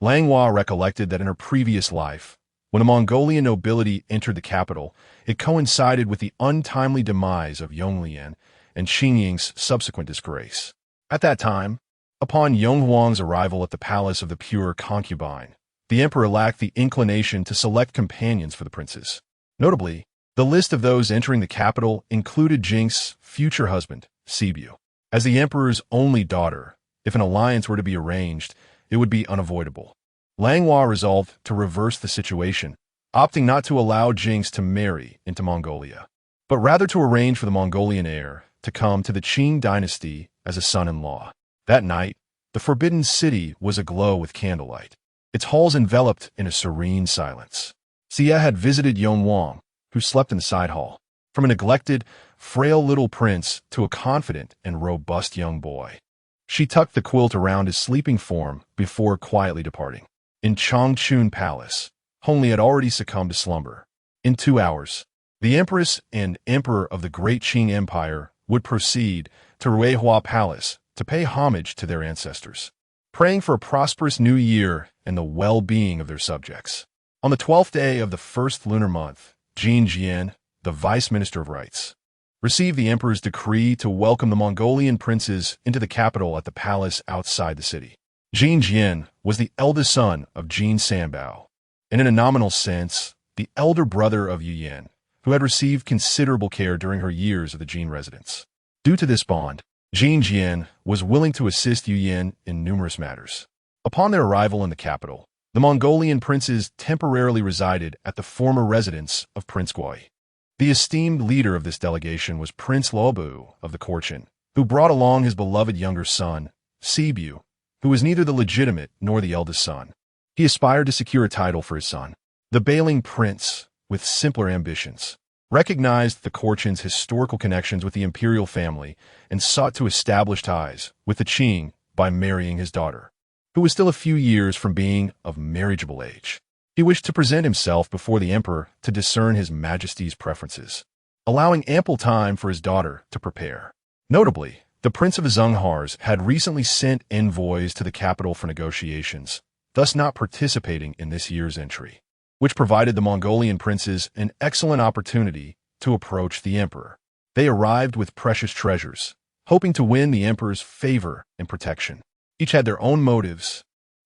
[SPEAKER 1] Langhua recollected that in her previous life, when a Mongolian nobility entered the capital, it coincided with the untimely demise of Yonglian and Qingying's subsequent disgrace. At that time, upon Yonghuang's arrival at the palace of the pure concubine, the emperor lacked the inclination to select companions for the princes. Notably, the list of those entering the capital included Jing's future husband, Sibu. As the emperor's only daughter, if an alliance were to be arranged, it would be unavoidable. Langhua resolved to reverse the situation, opting not to allow Jing's to marry into Mongolia, but rather to arrange for the Mongolian heir to come to the Qing dynasty as a son-in-law. That night, the Forbidden City was aglow with candlelight, its halls enveloped in a serene silence. Xia had visited Yongwang, who slept in the side hall. From a neglected, frail little prince to a confident and robust young boy, she tucked the quilt around his sleeping form before quietly departing. In Changchun Palace, Hongli had already succumbed to slumber. In 2 hours, the empress and emperor of the great Qing Empire would proceed to Ruihua Palace to pay homage to their ancestors. praying for a prosperous new year and the well-being of their subjects. On the 12th day of the first lunar month, Qingying, the vice minister of rites, received the emperor's decree to welcome the Mongolian princes into the capital at the palace outside the city. Qingying was the eldest son of Qin Sanbao, and in a nominal sense, the elder brother of Yuyin, who had received considerable care during her years of the Qin residence. Due to this bond, Qingying was willing to assist Yuyin in numerous matters. Upon their arrival in the capital, the Mongolian princes temporarily resided at the former residence of Prince Gui. The esteemed leader of this delegation was Prince Luobu of the Qin, who brought along his beloved younger son, Sibu, who was neither the legitimate nor the eldest son. He aspired to secure a title for his son. The Bailing prince, with simpler ambitions, recognized the Qin's historical connections with the imperial family and sought to establish ties with the Qing by marrying his daughter, who was still a few years from being of marriageable age. He wished to present himself before the emperor to discern his majesty's preferences, allowing ample time for his daughter to prepare. Notably, the Prince of Zhonghars had recently sent envoys to the capital for negotiations, thus not participating in this year's entry, which provided the Mongolian princes an excellent opportunity to approach the emperor. They arrived with precious treasures, hoping to win the emperor's favor and protection. Each had their own motives,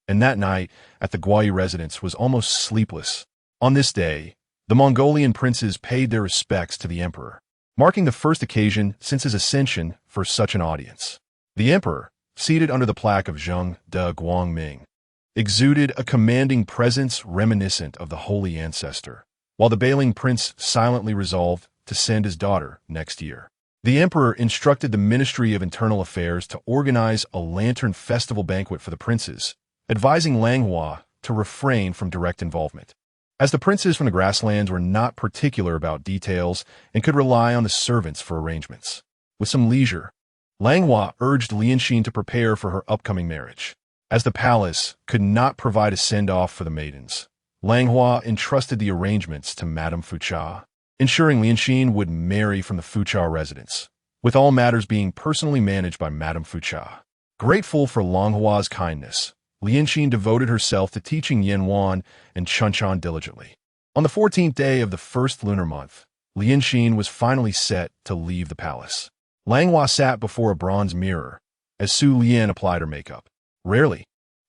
[SPEAKER 1] and that night at the Gui residence was almost sleepless. On this day, the Mongolian princes paid their respects to the emperor, marking the first occasion since his ascension for such an audience. The emperor, seated under the plaque of Zheng de Guangming, exuded a commanding presence reminiscent of the holy ancestor, while the Bailing prince silently resolved to send his daughter next year. The emperor instructed the Ministry of Internal Affairs to organize a lantern festival banquet for the princes, advising Langhua to refrain from direct involvement, as the princes from the grasslands were not particular about details and could rely on the servants for arrangements. With some leisure, Langhua urged Lianxin to prepare for her upcoming marriage. As the palace could not provide a send-off for the maidens, Langhua entrusted the arrangements to Madame Fucha, ensuring Lianxin would marry from the Fucha residence, with all matters being personally managed by Madame Fucha. Grateful for Langhua's kindness, Lianxin devoted herself to teaching Yanwan and Chunchan diligently. On the 14th day of the first lunar month, Lianxin was finally set to leave the palace. Langhua sat before a bronze mirror as Su Lian applied her makeup. Rarely,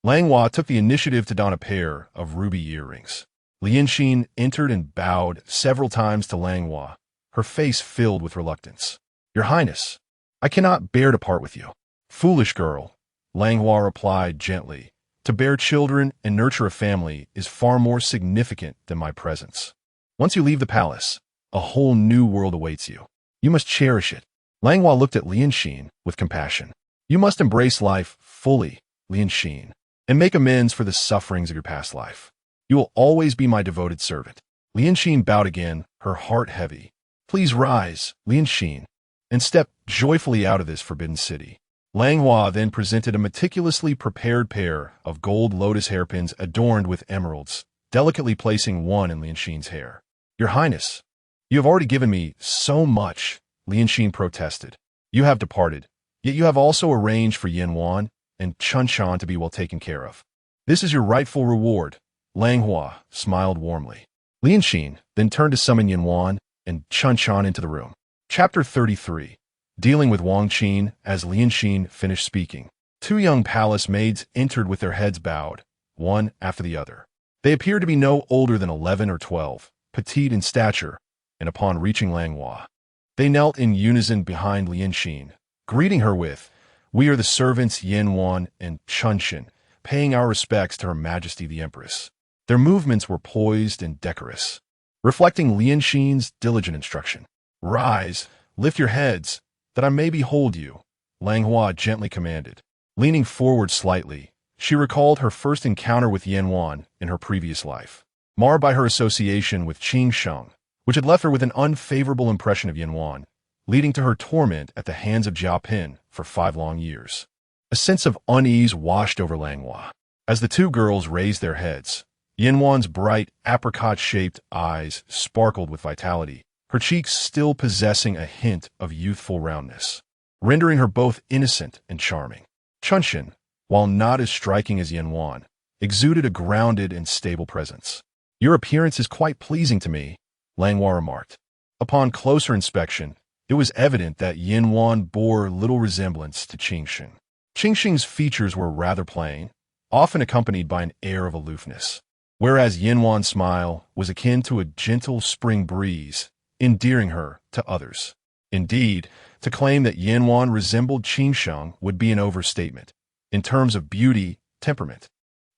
[SPEAKER 1] Langhua took the initiative to don a pair of ruby earrings. Lianxin entered and bowed several times to Langhua, her face filled with reluctance. "Your Highness, I cannot bear to part with you." "Foolish girl," Langhua replied gently. "To bear children and nurture a family is far more significant than my presence. Once you leave the palace, a whole new world awaits you. You must cherish it." Langhua looked at Lianxin with compassion. "You must embrace life fully, Lianxin, and make amends for the sufferings of your past life. You will always be my devoted servant." Lianxin bowed again, her heart heavy. "Please rise, Lianxin, and step joyfully out of this forbidden city." Langhua then presented a meticulously prepared pair of gold lotus hairpins adorned with emeralds, delicately placing one in Lianxin's hair. "Your Highness, you have already given me so much," Lianxin protested. "You have departed, yet you have also arranged for Yanwan and Chunchan to be well taken care of. This is your rightful reward." Langhua smiled warmly. Lianxin then turned to summon Yanwan and Chunchan into the room. Chapter 33. Dealing with Wang Qin. As Lianxin finished speaking, two young palace maids entered with their heads bowed, one after the other. They appeared to be no older than 11 or 12, petite in stature, and upon reaching Langhua, they knelt in unison behind Lianxin, greeting her with, "We are the servants Yanwan and Chunshin, paying our respects to Her Majesty the Empress." Their movements were poised and decorous, reflecting Lianxin's diligent instruction. "Rise, lift your heads, that I may behold you," Langhua gently commanded. Leaning forward slightly, she recalled her first encounter with Yanwan in her previous life, marred by her association with Qingsheng, which had left her with an unfavorable impression of Yanwan, leading to her torment at the hands of Jiapin for 5 long years. A sense of unease washed over Langhua. As the two girls raised their heads, Yanwan's bright, apricot-shaped eyes sparkled with vitality, her cheeks still possessing a hint of youthful roundness, rendering her both innocent and charming. Chunshin while not as striking as Yanwan, exuded a grounded and stable presence. "Your appearance is quite pleasing to me," Langhua remarked. Upon closer inspection, it was evident that Yanwan bore little resemblance to Qingying. Qingying's features were rather plain, often accompanied by an air of aloofness, whereas Yanwan's smile was akin to a gentle spring breeze, endearing her to others. Indeed, to claim that Yanwan resembled Qingying would be an overstatement. In terms of beauty, temperament,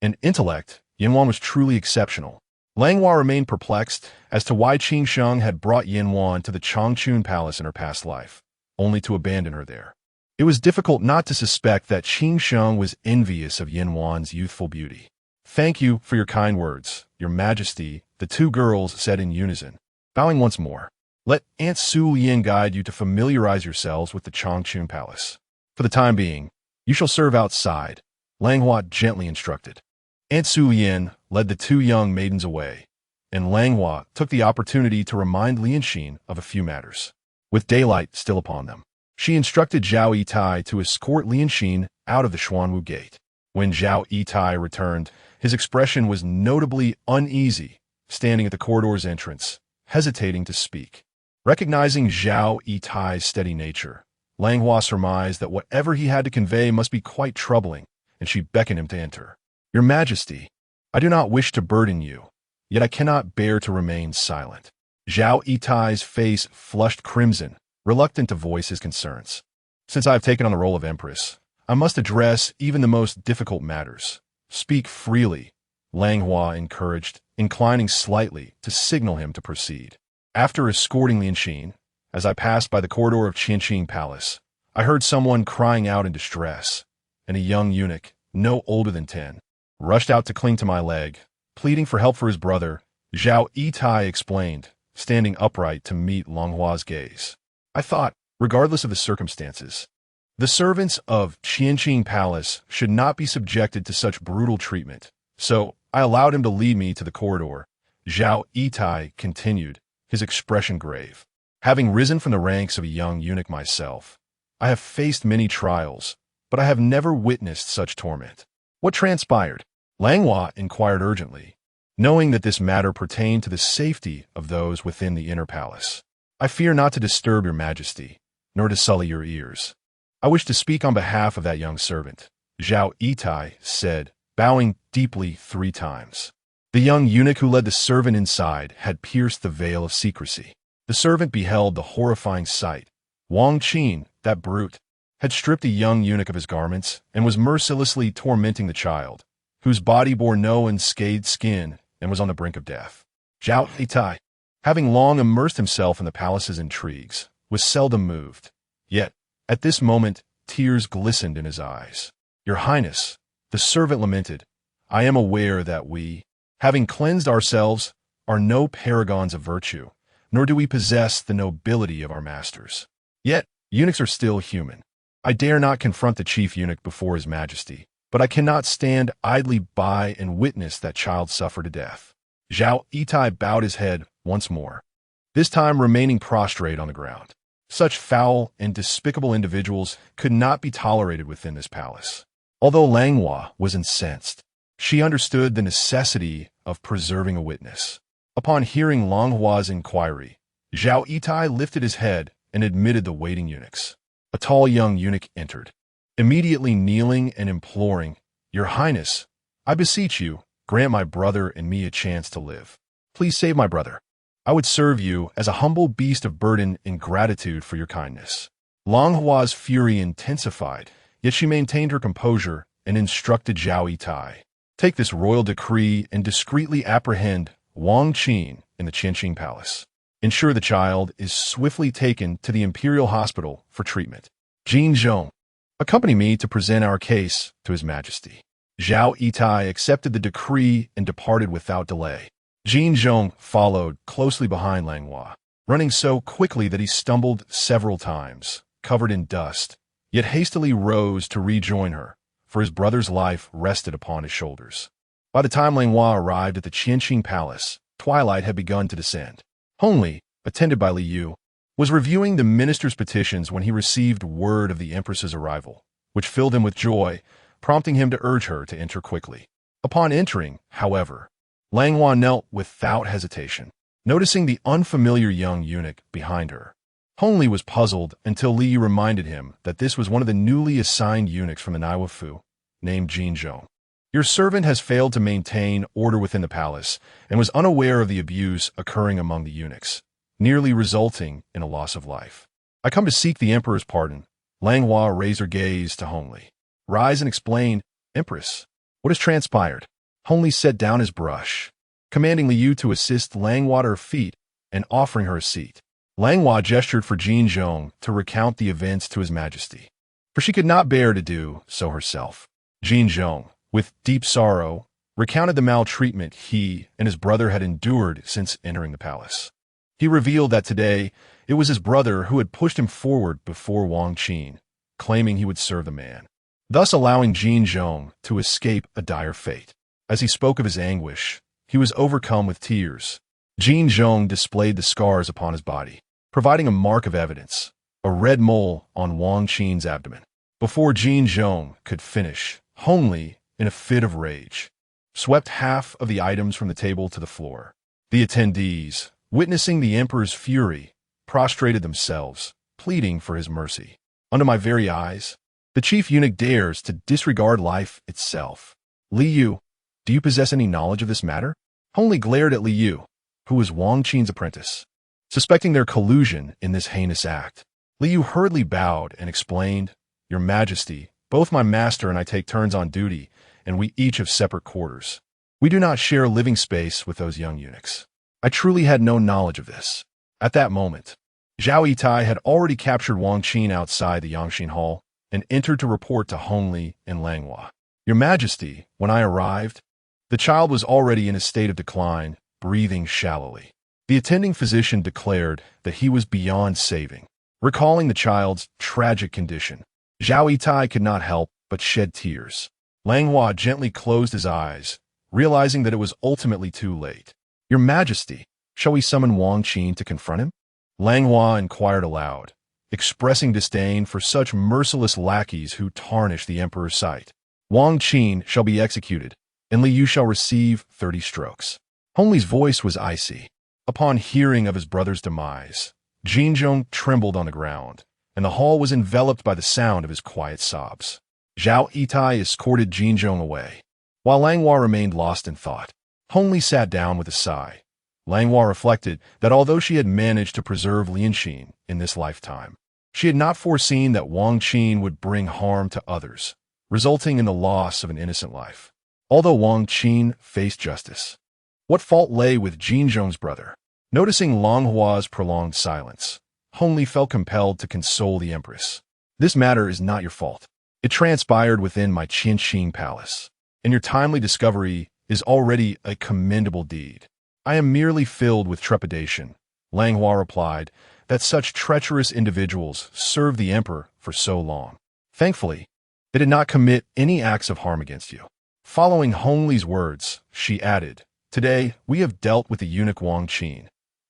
[SPEAKER 1] and intellect, Yanwan was truly exceptional. Langhua remained perplexed as to why Qingying had brought Yanwan to the Changchun Palace in her past life, only to abandon her there. It was difficult not to suspect that Qingying was envious of Yanwan's youthful beauty. "Thank you for your kind words, Your Majesty," the two girls said in unison, bowing once more. "Let Aunt Su Yin guide you to familiarize yourselves with the Changchun Palace. For the time being, you shall serve outside," Langhua gently instructed. Aunt Su Yin led the two young maidens away, and Langhua took the opportunity to remind Lianxin of a few matters. With daylight still upon them, she instructed Zhao Yitai to escort Lianxin out of the Xuanwu gate. When Zhao Yitai returned, his expression was notably uneasy, standing at the corridor's entrance, hesitating to speak. Recognizing Zhao Yitai's steady nature, Langhua surmised that whatever he had to convey must be quite troubling, and she beckoned him to enter. "Your Majesty, I do not wish to burden you, yet I cannot bear to remain silent." Zhao Yitai's face flushed crimson, reluctant to voice his concerns. "Since I have taken on the role of Empress, I must address even the most difficult matters. Speak freely," Langhua encouraged, inclining slightly to signal him to proceed. "After escorting Lianxin, as I passed by the corridor of Qingying Palace, I heard someone crying out in distress, and a young eunuch, no older than 10, rushed out to cling to my leg, pleading for help for his brother," Zhao Yitai explained, standing upright to meet Langhua's gaze. "I thought, regardless of the circumstances, the servants of Qingying Palace should not be subjected to such brutal treatment, so I allowed him to lead me to the corridor," Zhao Yitai continued, his expression grave. "Having risen from the ranks of a young eunuch myself, I have faced many trials, but I have never witnessed such torment." "What transpired?" Langhua inquired urgently, knowing that this matter pertained to the safety of those within the inner palace. "I fear not to disturb Your Majesty, nor to sully your ears. I wish to speak on behalf of that young servant," Zhao Yitai said, bowing deeply 3 times. The young eunuch who led the servant inside had pierced the veil of secrecy. The servant beheld the horrifying sight. Wang Qin, that brute, had stripped the young eunuch of his garments and was mercilessly tormenting the child, whose body bore no unscathed skin and was on the brink of death. Zhao Yitai, having long immersed himself in the palace's intrigues, was seldom moved. Yet, at this moment, tears glistened in his eyes. "Your Highness," the servant lamented, "I am aware that we, having cleansed ourselves, are no paragons of virtue, nor do we possess the nobility of our masters. Yet, eunuchs are still human. I dare not confront the chief eunuch before His Majesty, but I cannot stand idly by and witness that child suffer to death." Zhao Yitai bowed his head once more, this time remaining prostrate on the ground. Such foul and despicable individuals could not be tolerated within this palace. Although Langhua was incensed, she understood the necessity of preserving a witness. Upon hearing Langhua's inquiry, Zhao Yitai lifted his head and admitted the waiting eunuchs. A tall young eunuch entered, immediately kneeling and imploring, "Your Highness, I beseech you, grant my brother and me a chance to live. Please save my brother. I would serve you as a humble beast of burden in gratitude for your kindness." Langhua's fury intensified, yet she maintained her composure and instructed Zhao Yitai, "Take this royal decree and discreetly apprehend Wang Qin in the Qingying Palace. Ensure the child is swiftly taken to the Imperial Hospital for treatment. Jin Zhong, accompany me to present our case to His Majesty." Zhao Yitai accepted the decree and departed without delay. Jin Zhong followed closely behind Langhua, running so quickly that he stumbled several times, covered in dust, yet hastily rose to rejoin her, for his brother's life rested upon his shoulders. By the time Langhua arrived at the Qingying Palace, twilight had begun to descend. Hongli, attended by Li Yu, was reviewing the minister's petitions when he received word of the Empress's arrival, which filled him with joy, prompting him to urge her to enter quickly. Upon entering, however, Langhua knelt without hesitation, noticing the unfamiliar young eunuch behind her. Hongli was puzzled until Li Yu reminded him that this was one of the newly assigned eunuchs from the Naiwa Fu, named Qingying. Your servant has failed to maintain order within the palace and was unaware of the abuse occurring among the eunuchs, nearly resulting in a loss of life. I come to seek the emperor's pardon. Langhua raised her gaze to Hongli. Rise and explain, Empress. What has transpired? Hongli set down his brush, commanding Li Yu to assist Langhua to her feet and offering her a seat. Langhua gestured for Qingying to recount the events to his majesty, for she could not bear to do so herself. Qingying, with deep sorrow, recounted the maltreatment he and his brother had endured since entering the palace. He revealed that today it was his brother who had pushed him forward before Wang Qin, claiming he would serve the man, thus allowing Qingying to escape a dire fate. As he spoke of his anguish, he was overcome with tears. Qingying displayed the scars upon his body, providing a mark of evidence, a red mole on Wang Qin's abdomen. Before Qingying could finish, Hongli, in a fit of rage, swept half of the items from the table to the floor. The attendees, witnessing the emperor's fury, prostrated themselves, pleading for his mercy. Under my very eyes, the chief eunuch dares to disregard life itself. Li Yu, do you possess any knowledge of this matter? Hongli glared at Li Yu, who was Wang Qin's apprentice, suspecting their collusion in this heinous act. Li Yu hurriedly bowed and explained, Your Majesty, both my master and I take turns on duty, and we each have separate quarters. We do not share living space with those young eunuchs. I truly had no knowledge of this. At that moment, Zhao Yitai had already captured Wang Qin outside the Yangxin Hall and entered to report to Hongli and Langhua. Your Majesty, when I arrived, the child was already in a state of decline, breathing shallowly. The attending physician declared that he was beyond saving. Recalling the child's tragic condition, Zhao Yitai could not help but shed tears. Langhua gently closed his eyes, realizing that it was ultimately too late. Your Majesty, shall we summon Wang Qin to confront him? Langhua inquired aloud, expressing disdain for such merciless lackeys who tarnish the emperor's sight. Wang Qin shall be executed, and Li Yu shall receive 30 strokes. Hongli's voice was icy. Upon hearing of his brother's demise, Qingying trembled on the ground, and the hall was enveloped by the sound of his quiet sobs. Zhao Yitai escorted Qingying away, while Langhua remained lost in thought. Hongli sat down with a sigh. Langhua reflected that although she had managed to preserve Lianxin in this lifetime, she had not foreseen that Wang Qin would bring harm to others, resulting in the loss of an innocent life. Although Wang Qin faced justice, what fault lay with Qingying's brother? Noticing Langhua's prolonged silence, Hongli felt compelled to console the empress. This matter is not your fault. It transpired within my Qingying palace, and your timely discovery is already a commendable deed. I am merely filled with trepidation. Langhua replied that such treacherous individuals served the emperor for so long. Thankfully, they did not commit any acts of harm against you. Following Hongli's words, she added, Today, we have dealt with the eunuch Wang Qin,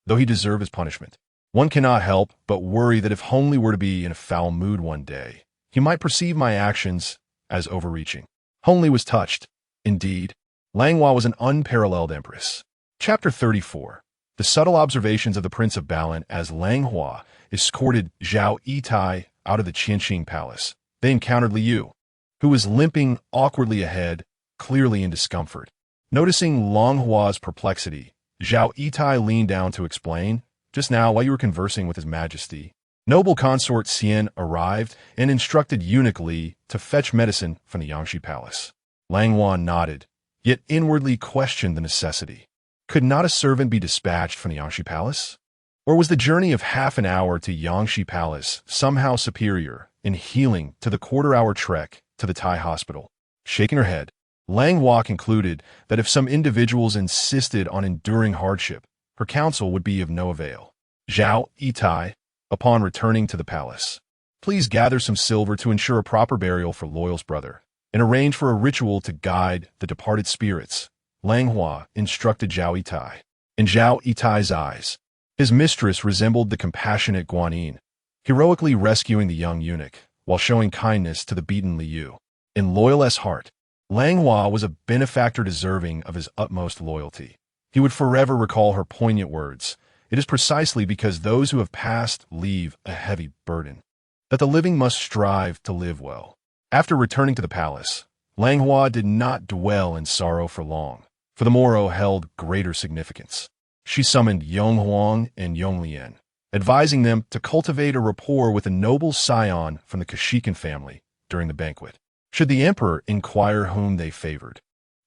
[SPEAKER 1] though he deserved his punishment. One cannot help but worry that if Hongli were to be in a foul mood one day, he might perceive my actions as overreaching. Hongli was touched. Indeed, Langhua was an unparalleled empress. Chapter 34. The subtle observations of the Prince of Balan as Langhua escorted Zhao Yitai out of the Qingying palace. They encountered Li Yu, who was limping awkwardly ahead, clearly in discomfort. Noticing Langhua's perplexity, Zhao Yitai leaned down to explain, Just now, while you were conversing with His Majesty, noble consort Xian arrived and instructed eunuch Li to fetch medicine from the Yangshi palace. Langhua nodded, yet inwardly questioned the necessity. Could not a servant be dispatched from the Yangshi palace? Or was the journey of half an hour to Yangshi palace somehow superior in healing to the quarter-hour trek to the Tai hospital? Shaking her head, Langhua concluded that if some individuals insisted on enduring hardship, her counsel would be of no avail. Zhao Yitai, upon returning to the palace, please gather some silver to ensure a proper burial for Loyal's brother, and arrange for a ritual to guide the departed spirits. Langhua instructed Zhao Yitai. In Zhao Yitai's eyes, his mistress resembled the compassionate Guanyin, heroically rescuing the young eunuch while showing kindness to the beaten Li Yu. In loyal heart, Langhua was a benefactor deserving of his utmost loyalty. He would forever recall her poignant words. It is precisely because those who have passed leave a heavy burden that the living must strive to live well. After returning to the palace, Langhua did not dwell in sorrow for long, for the morrow held greater significance. She summoned Yonghuang and Yonglian, advising them to cultivate a rapport with a noble scion from the Qingying family during the banquet. Should the emperor inquire whom they favored,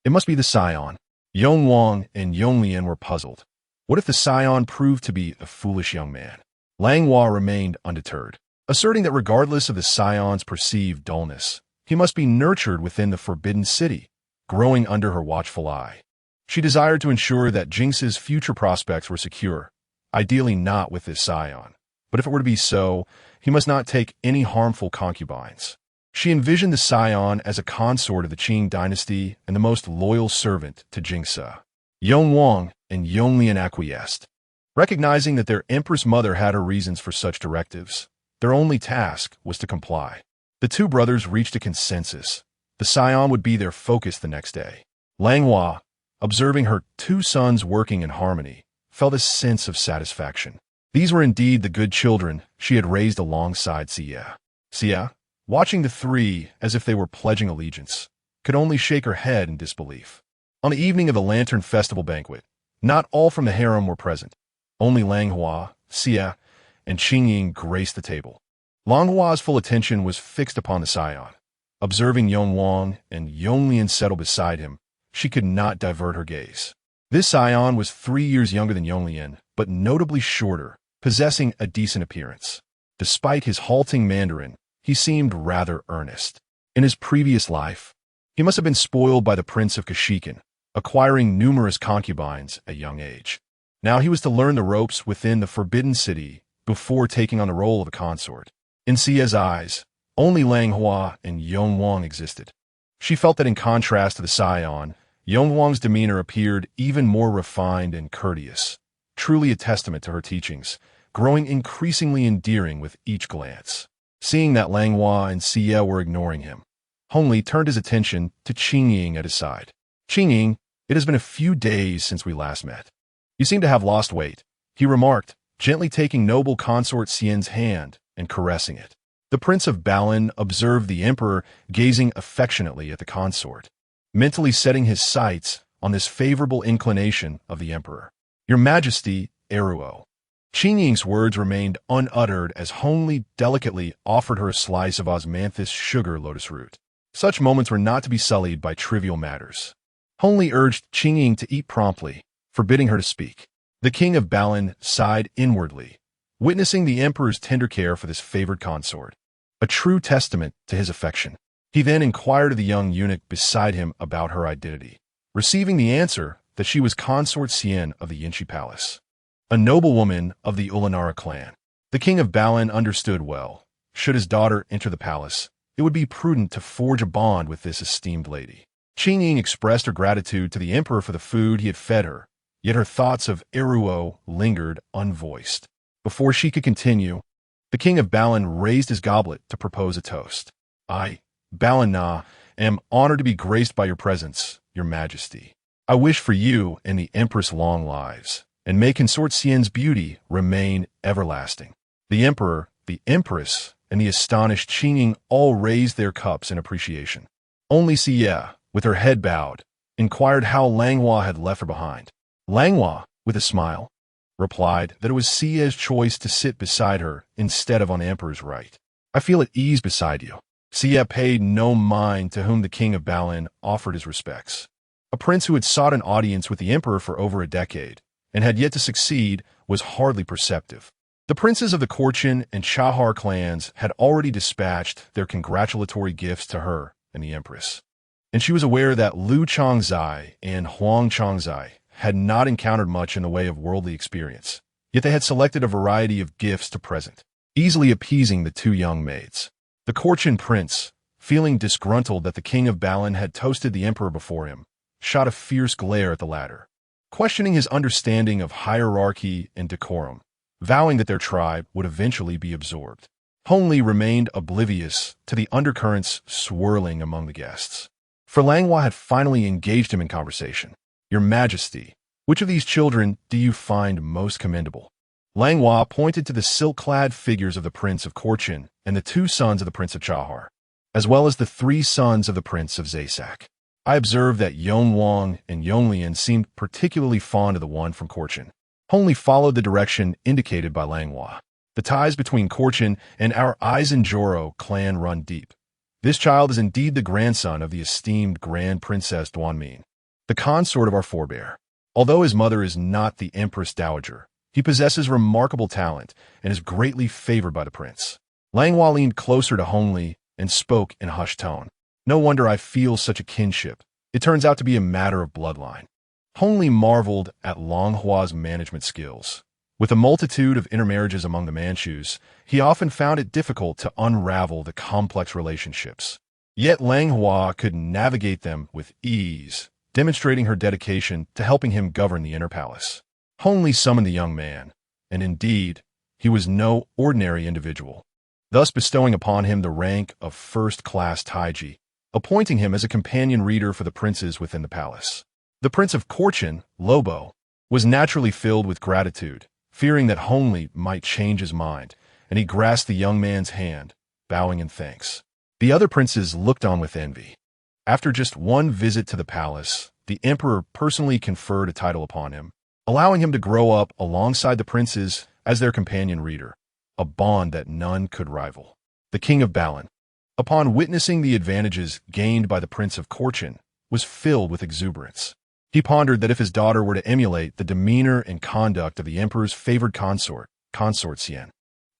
[SPEAKER 1] it must be the scion. Yonghuang and Yonglian were puzzled. What if the scion proved to be a foolish young man? Langhua remained undeterred, asserting that regardless of the scion's perceived dullness, he must be nurtured within the forbidden city, growing under her watchful eye. She desired to ensure that Jinx's future prospects were secure, ideally not with this scion. But if it were to be so, he must not take any harmful concubines. She envisioned the scion as a consort of the Qing dynasty and the most loyal servant to Jingsa. Yonghuang and Yonglian acquiesced, recognizing that their empress mother had her reasons for such directives. Their only task was to comply. The two brothers reached a consensus. The scion would be their focus the next day. Langhua, observing her two sons working in harmony, felt a sense of satisfaction. These were indeed the good children she had raised alongside Xie. Xie, watching the three as if they were pledging allegiance, could only shake her head in disbelief. On the evening of the Lantern Festival banquet, not all from the harem were present. Only Langhua, Xie, and Qingying graced the table. Langhua's full attention was fixed upon the scion. Observing Yonghuang and Yonglian settle beside him, she could not divert her gaze. This scion was 3 years younger than Yonglian, but notably shorter, possessing a decent appearance. Despite his halting Mandarin, he seemed rather earnest. In his previous life, he must have been spoiled by the Prince of Qingying, acquiring numerous concubines at young age. Now he was to learn the ropes within the Forbidden City before taking on the role of a consort. In Xie's eyes, only Langhua and Yonghuang existed. She felt that in contrast to the scion, Yonghuang's demeanor appeared even more refined and courteous, truly a testament to her teachings, growing increasingly endearing with each glance. Seeing that Langhua and Xie were ignoring him, Hongli turned his attention to Qingying at his side. Qingying, it has been a few days since we last met. You seem to have lost weight, he remarked, gently taking noble consort Xian's hand and caressing it. The Prince of Balan observed the emperor gazing affectionately at the consort, mentally setting his sights on this favorable inclination of the emperor. Your Majesty, Eruo. Qingying's words remained unuttered as Hongli delicately offered her a slice of osmanthus sugar lotus root. Such moments were not to be sullied by trivial matters. Hongli urged Qingying to eat promptly, forbidding her to speak. The king of Balan sighed inwardly, witnessing the emperor's tender care for this favored consort, a true testament to his affection. He then inquired of the young eunuch beside him about her identity, receiving the answer that she was consort Xian of the Yinchi Palace, a noblewoman of the Ulanara clan. The king of Balan understood well. Should his daughter enter the palace, it would be prudent to forge a bond with this esteemed lady. Qingying expressed her gratitude to the emperor for the food he had fed her, yet her thoughts of Eruo lingered unvoiced. Before she could continue, the king of Balan raised his goblet to propose a toast. I, Balan Na, am honored to be graced by your presence, your majesty. I wish for you and the empress long lives, and may consort Xian's beauty remain everlasting. The emperor, the empress, and the astonished Qingying all raised their cups in appreciation. Only Xie, with her head bowed, inquired how Langhua had left her behind. Langhua, with a smile, replied that it was Xie's choice to sit beside her instead of on the emperor's right. I feel at ease beside you. Xie paid no mind to whom the king of Balan offered his respects. A prince who had sought an audience with the emperor for over a decade and had yet to succeed was hardly perceptive. The princes of the Qingying and Chahar clans had already dispatched their congratulatory gifts to her and the empress, and she was aware that Liu Changzai and Huang Changzai had not encountered much in the way of worldly experience, yet they had selected a variety of gifts to present, easily appeasing the two young maids. The Qingying prince, feeling disgruntled that the king of Balan had toasted the emperor before him, shot a fierce glare at the latter, questioning his understanding of hierarchy and decorum, vowing that their tribe would eventually be absorbed. Hongli remained oblivious to the undercurrents swirling among the guests. For Langhua had finally engaged him in conversation. "Your Majesty, which of these children do you find most commendable?" Langhua pointed to the silk-clad figures of the Prince of Qingying and the 2 sons of the Prince of Chahar, as well as the 3 sons of the Prince of Zaysak. "I observed that Yongwang and Yonglian seemed particularly fond of the one from Qingying." Hongli followed the direction indicated by Langhua. "The ties between Qingying and our Aizenjoro clan run deep. This child is indeed the grandson of the esteemed Grand Princess Duanmin, the consort of our forebear. Although his mother is not the Empress Dowager, he possesses remarkable talent and is greatly favored by the prince." Langhua leaned closer to Hongli and spoke in a hushed tone. "No wonder I feel such a kinship. It turns out to be a matter of bloodline." Hongli marveled at Langhua's management skills. With a multitude of intermarriages among the Manchus, he often found it difficult to unravel the complex relationships. Yet Langhua could navigate them with ease, demonstrating her dedication to helping him govern the inner palace. Hongli summoned the young man, and indeed, he was no ordinary individual, thus bestowing upon him the rank of first-class Taiji, appointing him as a companion reader for the princes within the palace. The Prince of Qingying, Lobo, was naturally filled with gratitude, fearing that Hongli might change his mind, and he grasped the young man's hand, bowing in thanks. The other princes looked on with envy. After just one visit to the palace, the emperor personally conferred a title upon him, allowing him to grow up alongside the princes as their companion reader, a bond that none could rival. The king of Balan, upon witnessing the advantages gained by the Prince of Qingying, was filled with exuberance. He pondered that if his daughter were to emulate the demeanor and conduct of the emperor's favored consort Xian,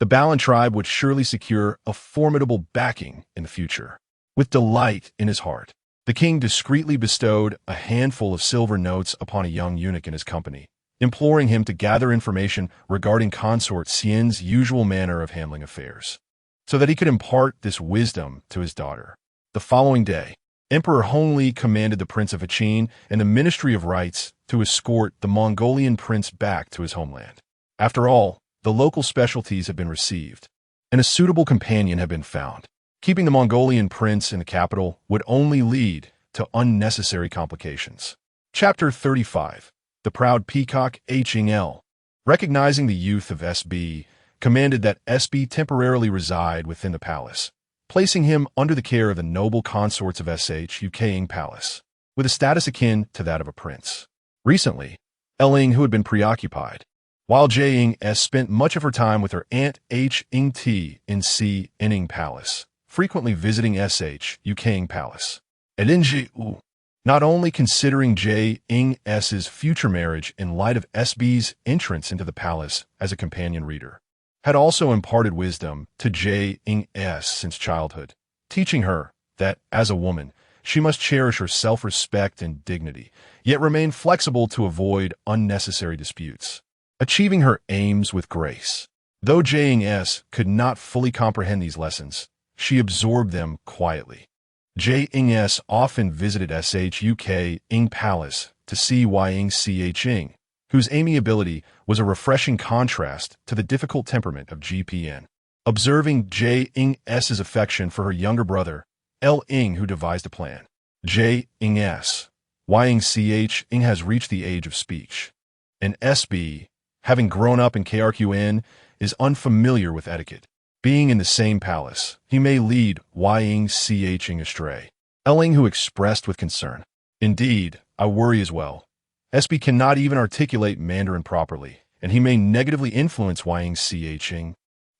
[SPEAKER 1] the Balan tribe would surely secure a formidable backing in the future. With delight in his heart, the king discreetly bestowed a handful of silver notes upon a young eunuch in his company, imploring him to gather information regarding consort Xian's usual manner of handling affairs, so that he could impart this wisdom to his daughter. The following day, Emperor Hongli commanded the Prince of Qin and the Ministry of Rites to escort the Mongolian prince back to his homeland. After all, the local specialties had been received, and a suitable companion had been found. Keeping the Mongolian prince in the capital would only lead to unnecessary complications. Chapter 35. The proud peacock Qingel, recognizing the youth of SB, commanded that SB temporarily reside within the palace, placing him under the care of the noble consorts of Qingying Palace, with a status akin to that of a prince. Recently, Eling, who had been preoccupied, while Jing-S spent much of her time with her aunt H-Ing-T in Qingying Palace, frequently visiting Qingying Palace. Elinji-U, not only considering Jing-S's future marriage in light of SB's entrance into the palace as a companion reader, had also imparted wisdom to Jing-S since childhood, teaching her that, as a woman, she must cherish her self-respect and dignity, yet remain flexible to avoid unnecessary disputes, achieving her aims with grace. Though Jing-S could not fully comprehend these lessons, she absorbed them quietly. Jing-S often visited Qingying Palace to see Qingying, whose amiability was a refreshing contrast to the difficult temperament of GPN. Observing Jing-S's affection for her younger brother, L-Ing, who devised a plan. Jing-S, Qingying has reached the age of speech, and SB, having grown up in KRQN, is unfamiliar with etiquette. Being in the same palace, he may lead Qingying astray. L-Ing, who expressed with concern, "Indeed, I worry as well. SB cannot even articulate Mandarin properly, and he may negatively influence Qingying."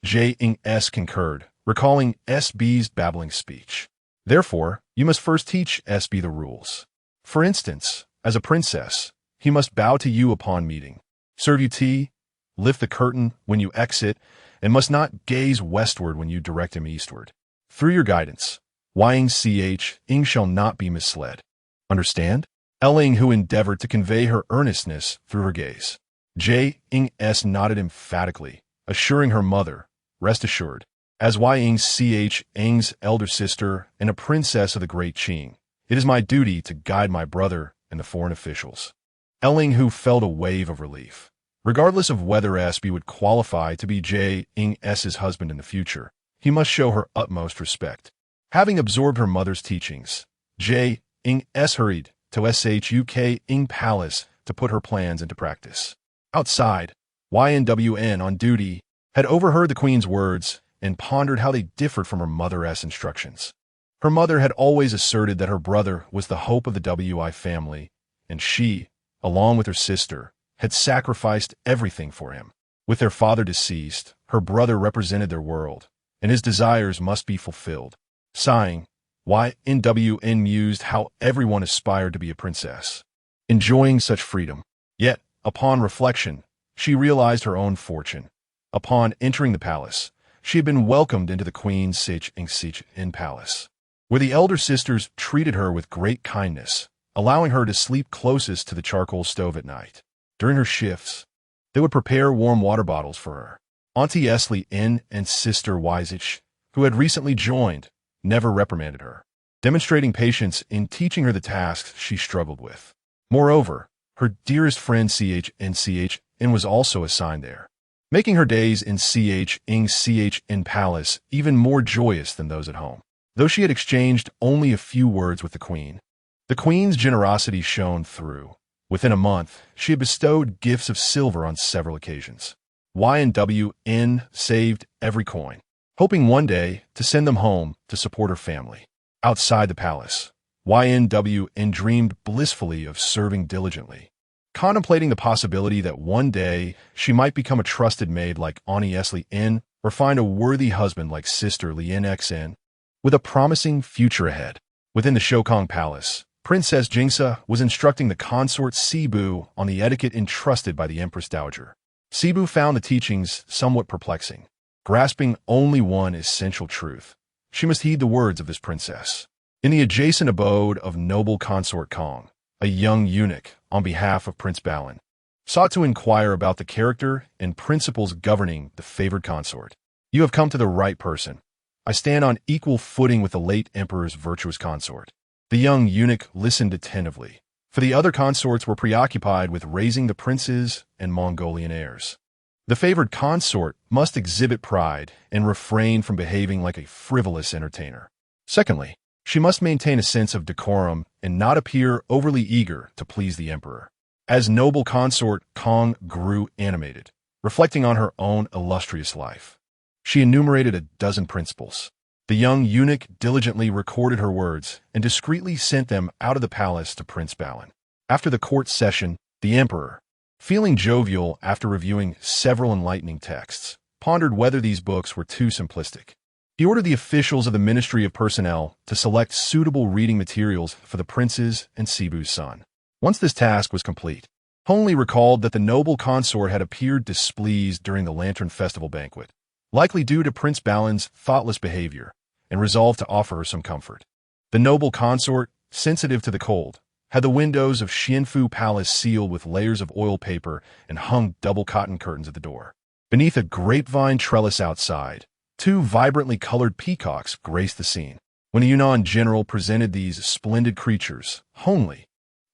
[SPEAKER 1] Jing-S concurred, recalling SB's babbling speech. "Therefore, you must first teach SB the rules. For instance, as a princess, he must bow to you upon meeting, serve you tea, lift the curtain when you exit, and must not gaze westward when you direct him eastward. Through your guidance, Qingying shall not be misled. Understand?" L-Ing, who endeavored to convey her earnestness through her gaze. Jing-S nodded emphatically, assuring her mother, "Rest assured, as Qingying's elder sister and a princess of the great Qing, it is my duty to guide my brother and the foreign officials." L-Ing, who felt a wave of relief. Regardless of whether SB would qualify to be Jing-S's husband in the future, he must show her utmost respect. Having absorbed her mother's teachings, Qingying hurried to Qingying Palace to put her plans into practice. Outside, YNWN on duty had overheard the queen's words and pondered how they differed from her mother's instructions. Her mother had always asserted that her brother was the hope of the WI family, and she, along with her sister, had sacrificed everything for him. With their father deceased, her brother represented their world, and his desires must be fulfilled. Sighing, YNWN mused how everyone aspired to be a princess, enjoying such freedom. Yet, upon reflection, she realized her own fortune. Upon entering the palace, she had been welcomed into the queen's Qingying palace, where the elder sisters treated her with great kindness, allowing her to sleep closest to the charcoal stove at night. During her shifts, they would prepare warm water bottles for her. Auntie Esli N and Sister Wyzich, who had recently joined, never reprimanded her, demonstrating patience in teaching her the tasks she struggled with. Moreover, her dearest friend CHN was also assigned there, making her days in CHN Palace even more joyous than those at home. Though she had exchanged only a few words with the queen's generosity shone through. Within a month, she had bestowed gifts of silver on several occasions. YNWN saved every coin, hoping one day to send them home to support her family. Outside the palace, YNWN dreamed blissfully of serving diligently, contemplating the possibility that one day she might become a trusted maid like Auntie Esli N or find a worthy husband like Sister Lien XN, with a promising future ahead. Within the Shokong Palace, Princess Jingsa was instructing the consort Sibu on the etiquette entrusted by the Empress Dowager. Sibu found the teachings somewhat perplexing, grasping only one essential truth. She must heed the words of this princess. In the adjacent abode of noble consort Kong, a young eunuch, on behalf of Prince Balin, sought to inquire about the character and principles governing the favored consort. You have come to the right person. I stand on equal footing with the late emperor's virtuous consort. The young eunuch listened attentively, for the other consorts were preoccupied with raising the princes and Mongolian heirs. The favored consort must exhibit pride and refrain from behaving like a frivolous entertainer. Secondly, she must maintain a sense of decorum and not appear overly eager to please the emperor. As noble consort Kong grew animated, reflecting on her own illustrious life, she enumerated a dozen principles. The young eunuch diligently recorded her words and discreetly sent them out of the palace to Prince Balin. After the court session, the emperor, feeling jovial after reviewing several enlightening texts, pondered whether these books were too simplistic. He ordered the officials of the Ministry of Personnel to select suitable reading materials for the princes and Sibu's son. Once this task was complete, Hongli recalled that the noble consort had appeared displeased during the Lantern Festival banquet, likely due to Prince Balin's thoughtless behavior, and resolved to offer her some comfort. The noble consort, sensitive to the cold, had the windows of Xianfu Palace sealed with layers of oil paper and hung double cotton curtains at the door. Beneath a grapevine trellis outside, two vibrantly colored peacocks graced the scene. When the Yunnan general presented these splendid creatures, Hongli,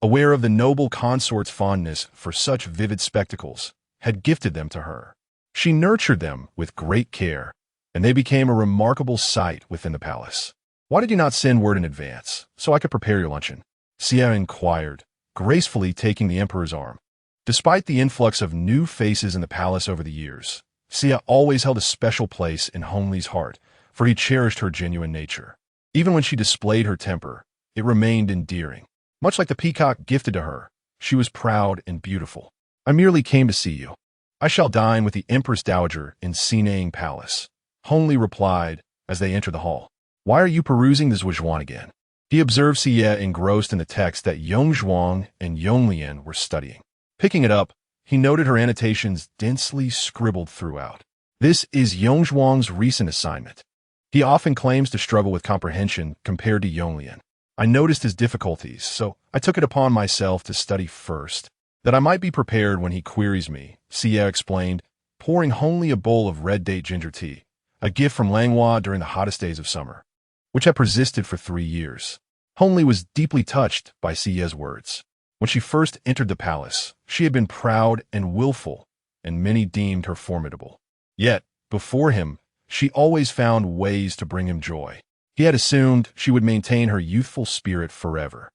[SPEAKER 1] aware of the noble consort's fondness for such vivid spectacles, had gifted them to her. She nurtured them with great care, and they became a remarkable sight within the palace. Why did you not send word in advance, so I could prepare your luncheon? Xia inquired, gracefully taking the emperor's arm. Despite the influx of new faces in the palace over the years, Xia always held a special place in Hongli's heart, for he cherished her genuine nature. Even when she displayed her temper, it remained endearing. Much like the peacock gifted to her, she was proud and beautiful. I merely came to see you. I shall dine with the Empress Dowager in Qingying Palace, Hongli replied as they entered the hall. Why are you perusing the Zhuang again? He observed Xie engrossed in the text that Yongzhuang and Yonglian were studying. Picking it up, he noted her annotations densely scribbled throughout. This is Yongzhuang's recent assignment. He often claims to struggle with comprehension compared to Yonglian. I noticed his difficulties, so I took it upon myself to study first, that I might be prepared when he queries me, Xie explained, pouring Hongli a bowl of red date ginger tea, a gift from Langhua during the hottest days of summer, which had persisted for 3 years. Hongli was deeply touched by Xie's words. When she first entered the palace, she had been proud and willful, and many deemed her formidable. Yet, before him, She always found ways to bring him joy. He had assumed she would maintain her youthful spirit forever.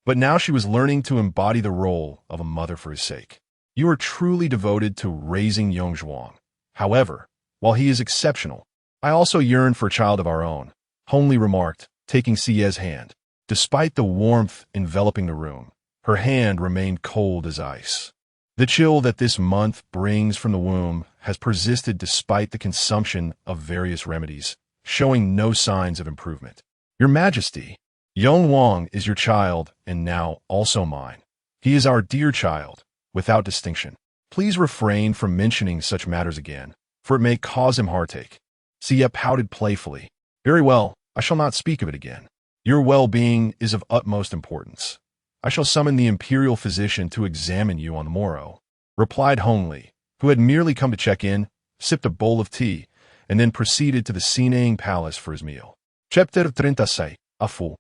[SPEAKER 1] But now she was learning to embody the role of a mother for his sake. You are truly devoted to raising Yongzhuang. However, while he is exceptional, I also yearn for a child of our own, Hongli remarked, taking Sie's hand. Despite the warmth enveloping the room, her hand remained cold as ice. The chill that this month brings from the womb has persisted despite the consumption of various remedies, showing no signs of improvement. Your Majesty, Yongwang is your child and now also mine. He is our dear child, without distinction. Please refrain from mentioning such matters again, for it may cause him heartache. Sie pouted playfully. Very well, I shall not speak of it again. Your well-being is of utmost importance. I shall summon the imperial physician to examine you on the morrow, replied Hongli, who had merely come to check in, sipped a bowl of tea, and then proceeded to the Qingying palace for his meal. Chapter 36, a fool.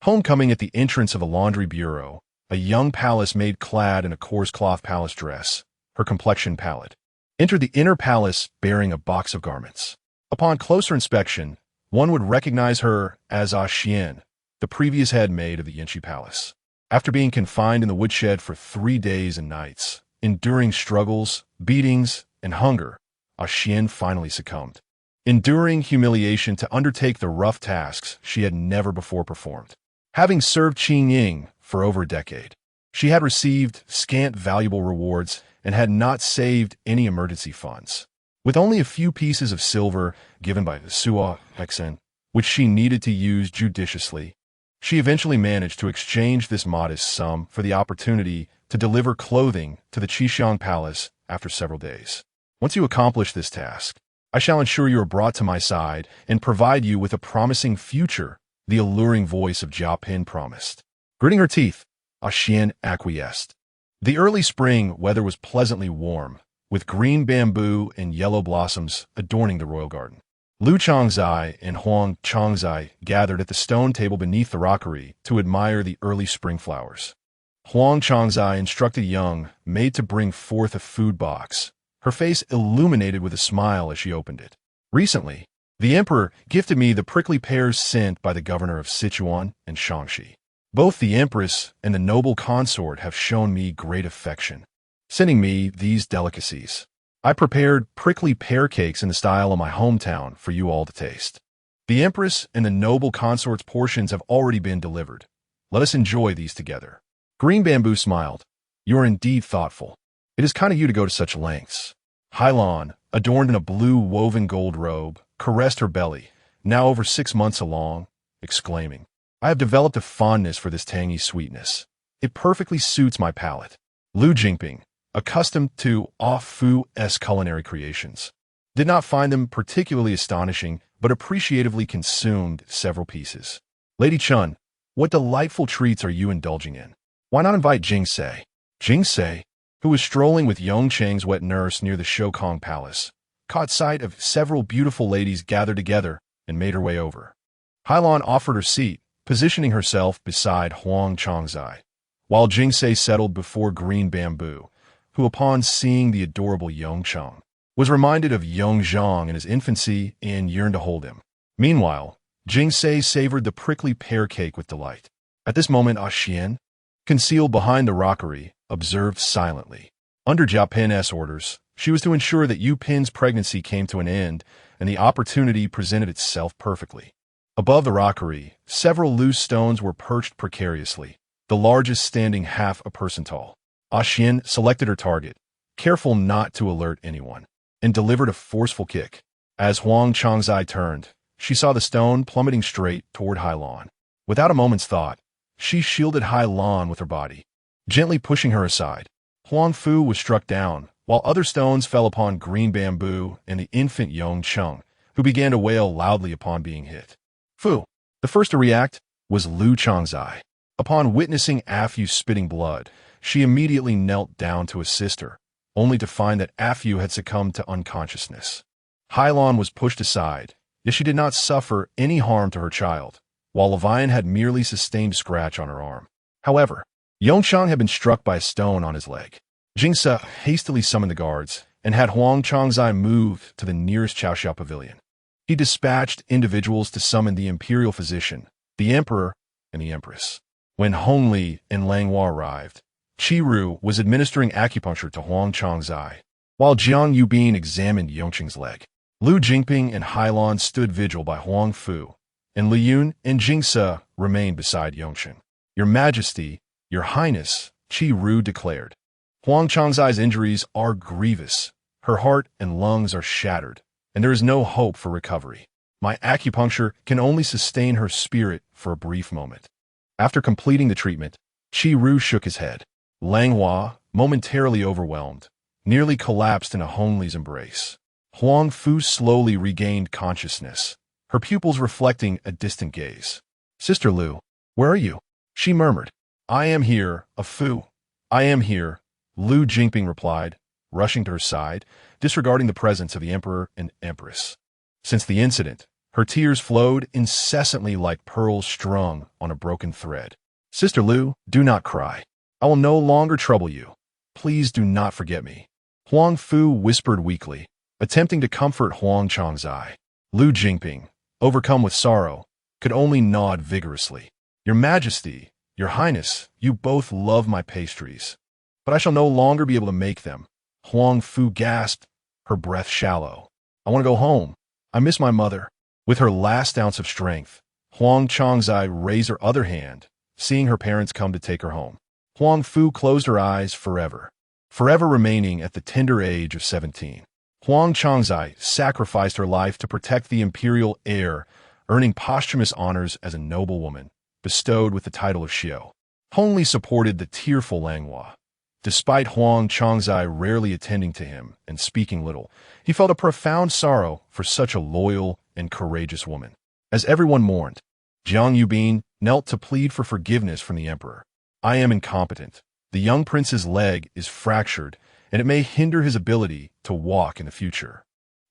[SPEAKER 1] Homecoming at the entrance of a laundry bureau, a young palace maid clad in a coarse cloth palace dress, her complexion pallid, entered the inner palace bearing a box of garments. Upon closer inspection, one would recognize her as Xian, the previous head maid of the Yinshi Palace. After being confined in the woodshed for 3 days and nights, enduring struggles, beatings, and hunger, Xian finally succumbed, enduring humiliation to undertake the rough tasks she had never before performed. Having served Qingying for over a decade, she had received scant valuable rewards and had not saved any emergency funds. With only a few pieces of silver given by the Sua Hexen, which she needed to use judiciously, she eventually managed to exchange this modest sum for the opportunity to deliver clothing to the Qingying Palace after several days. Once you accomplish this task, I shall ensure you are brought to my side and provide you with a promising future, the alluring voice of Jia Pin promised. Gritting her teeth, Xian acquiesced. The early spring weather was pleasantly warm, with green bamboo and yellow blossoms adorning the royal garden. Lu Changzai and Huang Changzai gathered at the stone table beneath the rockery to admire the early spring flowers. Huang Changzai instructed Young maid to bring forth a food box, her face illuminated with a smile as she opened it. Recently, the emperor gifted me the prickly pears sent by the governor of Sichuan and Shaanxi. Both the empress and the noble consort have shown me great affection, sending me these delicacies. I prepared prickly pear cakes in the style of my hometown for you all to taste. The empress and the noble consort's portions have already been delivered. Let us enjoy these together. Green Bamboo smiled. You are indeed thoughtful. It is kind of you to go to such lengths. Hailan, adorned in a blue woven gold robe, caressed her belly, now over 6 months along, exclaiming, I have developed a fondness for this tangy sweetness. It perfectly suits my palate. Lu Jingping, accustomed to Fu's culinary creations, did not find them particularly astonishing, but appreciatively consumed several pieces. Lady Chun, what delightful treats are you indulging in? Why not invite Jingse? Jingse, who was strolling with Yongcheng's wet nurse near the Shokong Palace, caught sight of several beautiful ladies gathered together and made her way over. Hailan offered her seat, positioning herself beside Huang Changzai, while Jingse settled before Green Bamboo, who upon seeing the adorable Yongcheng, was reminded of Yongzhang in his infancy and yearned to hold him. Meanwhile, Jingse savored the prickly pear cake with delight. At this moment, Xian, concealed behind the rockery, observed silently. Under Jia Pin's orders, she was to ensure that Yu Pin's pregnancy came to an end, and the opportunity presented itself perfectly. Above the rockery, several loose stones were perched precariously, the largest standing half a person tall. Xian selected her target, careful not to alert anyone, and delivered a forceful kick. As Huang Changzai turned, she saw the stone plummeting straight toward Hailan. Without a moment's thought, she shielded Hailan with her body, gently pushing her aside. Huang Fu was struck down, while other stones fell upon Green Bamboo and the infant Yongcheng, who began to wail loudly upon being hit. Fu, the first to react, was Lu Changzai. Upon witnessing Afu spitting blood, she immediately knelt down to assist her, only to find that Afu had succumbed to unconsciousness. Hailan was pushed aside, yet she did not suffer any harm to her child, while Levian had merely sustained a scratch on her arm. However, Yongcheng had been struck by a stone on his leg. Jingse hastily summoned the guards and had Huang Changzai moved to the nearest Chaoxiao pavilion. He dispatched individuals to summon the imperial physician, the emperor, and the empress. When Hongli and Langhua arrived, Qiru was administering acupuncture to Huang Changzai, while Jiang Yubin examined Yongqing's leg. Lu Jingping and Hailan stood vigil by Huang Fu, and Li Yun and Jingse remained beside Yongqing. Your Majesty, Your Highness, Qiru declared. Huang Changzai's injuries are grievous. Her heart and lungs are shattered, and there is no hope for recovery. My acupuncture can only sustain her spirit for a brief moment. After completing the treatment, Qiru shook his head. Langhua, momentarily overwhelmed, nearly collapsed in a Hongli's embrace. Huang Fu slowly regained consciousness, her pupils reflecting a distant gaze. Sister Lu, where are you? She murmured. I am here, a Fu. I am here, Lu Jingping replied, rushing to her side, disregarding the presence of the emperor and empress. Since the incident, her tears flowed incessantly like pearls strung on a broken thread. Sister Lu, do not cry. I will no longer trouble you. Please do not forget me. Huang Fu whispered weakly, attempting to comfort Huang Changzai. Lu Jingping, overcome with sorrow, could only nod vigorously. Your Majesty, Your Highness, you both love my pastries, but I shall no longer be able to make them. Huang Fu gasped, her breath shallow. I want to go home. I miss my mother. With her last ounce of strength, Huang Changzai raised her other hand, seeing her parents come to take her home. Huang Fu closed her eyes forever remaining at the tender age of 17. Huang Changzai sacrificed her life to protect the imperial heir, earning posthumous honors as a noble woman, bestowed with the title of Xiao. Hongli supported the tearful Langhua. Despite Huang Changzai rarely attending to him and speaking little, he felt a profound sorrow for such a loyal and courageous woman. As everyone mourned, Jiang Yubin knelt to plead for forgiveness from the emperor. I am incompetent. The young prince's leg is fractured, and it may hinder his ability to walk in the future.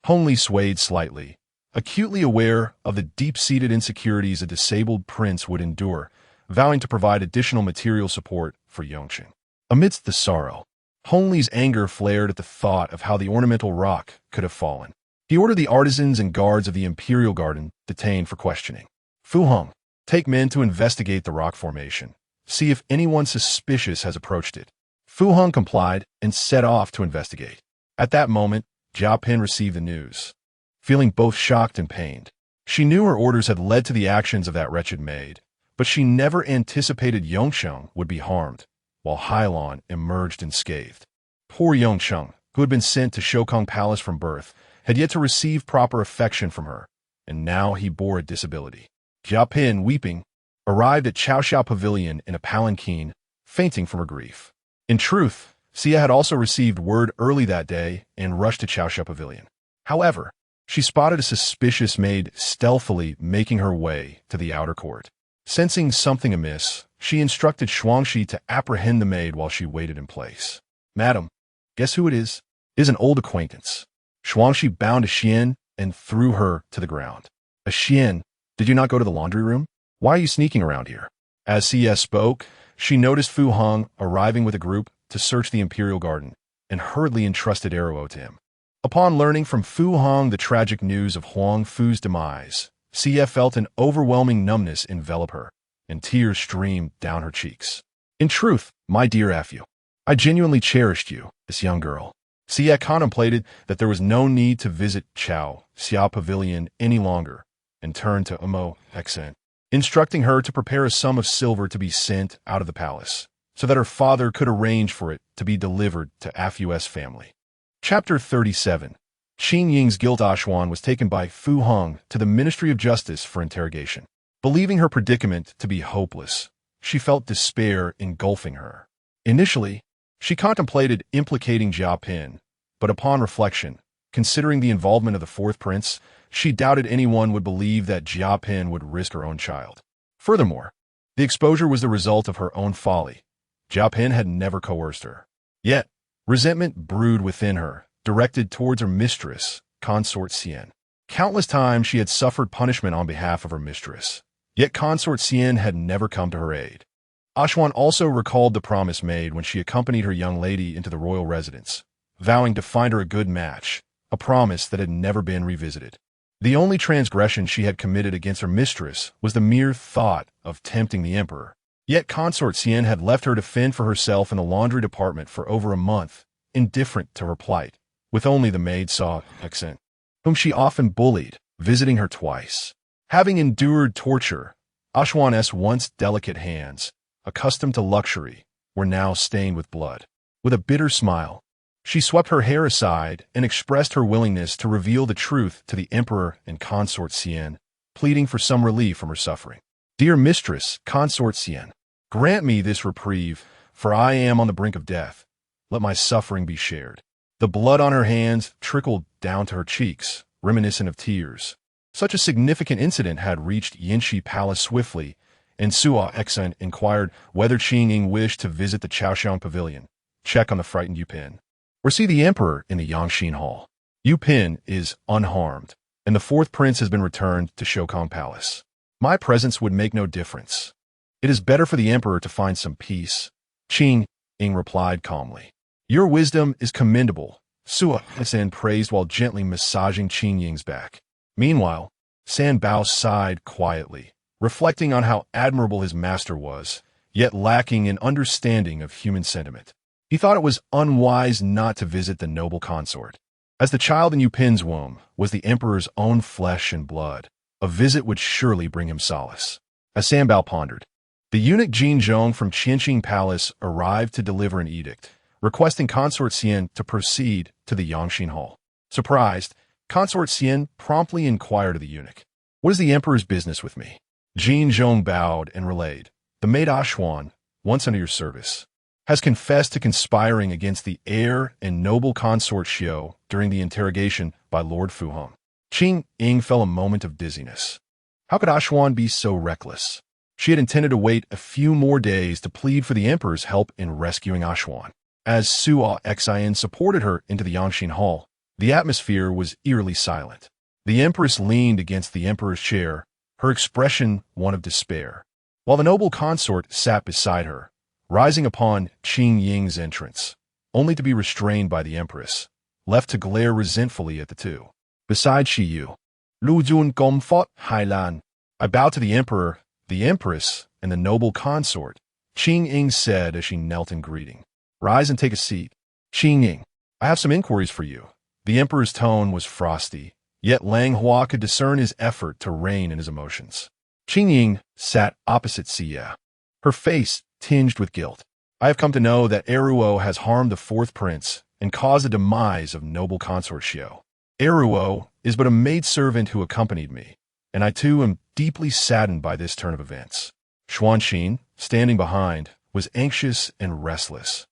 [SPEAKER 1] Hongli swayed slightly, acutely aware of the deep-seated insecurities a disabled prince would endure, vowing to provide additional material support for Yongqing. Amidst the sorrow, Hongli's anger flared at the thought of how the ornamental rock could have fallen. He ordered the artisans and guards of the imperial garden detained for questioning. Fu Hong, take men to investigate the rock formation. See if anyone suspicious has approached it. Fu Hong complied and set off to investigate. At that moment, Jia Pin received the news. Feeling both shocked and pained, she knew her orders had led to the actions of that wretched maid, but she never anticipated Yongsheng would be harmed, while Hailan emerged unscathed. Poor Yongsheng, who had been sent to Shokong Palace from birth, had yet to receive proper affection from her, and now he bore a disability. Jia Pin, weeping, arrived at Chaoxiao Pavilion in a palanquin, fainting from her grief. In truth, Xia had also received word early that day and rushed to Chaoxiao Pavilion. However, she spotted a suspicious maid stealthily making her way to the outer court. Sensing something amiss, she instructed Shuangxi to apprehend the maid while she waited in place. Madam, guess who it is? It is an old acquaintance. Shuangxi bound a Xian and threw her to the ground. A Xian, did you not go to the laundry room? Why are you sneaking around here? As Xia spoke, she noticed Fu Hong arriving with a group to search the imperial garden and hurriedly entrusted Arrow to him. Upon learning from Fu Hong the tragic news of Huang Fu's demise, Xia felt an overwhelming numbness envelop her, and tears streamed down her cheeks. In truth, my dear Afu, I genuinely cherished you, this young girl. Xia contemplated that there was no need to visit Xiao Pavilion any longer, and turned to Amo Xen, instructing her to prepare a sum of silver to be sent out of the palace, so that her father could arrange for it to be delivered to Afu's family. Chapter 37. Qingying's guilt. Ashuan was taken by Fu Hong to the Ministry of Justice for interrogation. Believing her predicament to be hopeless, she felt despair engulfing her. Initially, she contemplated implicating Jia Pin, but upon reflection, considering the involvement of the fourth prince, she doubted anyone would believe that Jia Pin would risk her own child. Furthermore, the exposure was the result of her own folly. Jia Pin had never coerced her. Yet, resentment brewed within her, directed towards her mistress, Consort Xian. Countless times she had suffered punishment on behalf of her mistress, yet Consort Xian had never come to her aid. Ashuan also recalled the promise made when she accompanied her young lady into the royal residence, vowing to find her a good match, a promise that had never been revisited. The only transgression she had committed against her mistress was the mere thought of tempting the emperor. Yet Consort Xian had left her to fend for herself in the laundry department for over a month, indifferent to her plight, with only the maid Saw Exen, whom she often bullied, visiting her twice. Having endured torture, Ashwan's once delicate hands, accustomed to luxury, were now stained with blood. With a bitter smile, she swept her hair aside and expressed her willingness to reveal the truth to the emperor and Consort Xian, pleading for some relief from her suffering. Dear mistress, Consort Xian, grant me this reprieve, for I am on the brink of death. Let my suffering be shared. The blood on her hands trickled down to her cheeks, reminiscent of tears. Such a significant incident had reached Yinshi Palace swiftly, and Sua Exen inquired whether Qingying wished to visit the Chaoxiang Pavilion, check on the frightened Yupin, or see the emperor in the Yangxin Hall. Yupin is unharmed, and the fourth prince has been returned to Shokong Palace. My presence would make no difference. It is better for the emperor to find some peace. Qingying replied calmly. Your wisdom is commendable, Sua Exen praised while gently massaging Qingying's back. Meanwhile, San Bao sighed quietly, reflecting on how admirable his master was, yet lacking in understanding of human sentiment. He thought it was unwise not to visit the noble consort. As the child in Yupin's womb was the emperor's own flesh and blood, a visit would surely bring him solace. As San Bao pondered, the eunuch Jin Zhong from Qingying Palace arrived to deliver an edict, requesting Consort Xian to proceed to the Yangxin Hall. Surprised, Consort Xian promptly inquired of the eunuch, "What is the emperor's business with me?" Jin Zhong bowed and relayed, "The maid Ashwan, once under your service, has confessed to conspiring against the heir and noble consort Xiao during the interrogation by Lord Fuhong." Qingying felt a moment of dizziness. How could Ashwan be so reckless? She had intended to wait a few more days to plead for the emperor's help in rescuing Ashwan. As Sua Exen supported her into the Yangxin Hall, the atmosphere was eerily silent. The empress leaned against the emperor's chair, her expression one of despair, while the noble consort sat beside her, rising upon Qingying's entrance, only to be restrained by the empress, left to glare resentfully at the two. Beside Shiyu, Lu Jun Gom fought Hailan. I bow to the emperor, the empress, and the noble consort, Qingying said as she knelt in greeting. Rise and take a seat. Qingying, I have some inquiries for you. The emperor's tone was frosty, yet Langhua could discern his effort to rein in his emotions. Qingying sat opposite Xie, her face tinged with guilt. I have come to know that Eruo has harmed the fourth prince and caused the demise of noble consort Xiao. Eruo is but a maidservant who accompanied me, and I too am deeply saddened by this turn of events. Xuanxin, standing behind, was anxious and restless,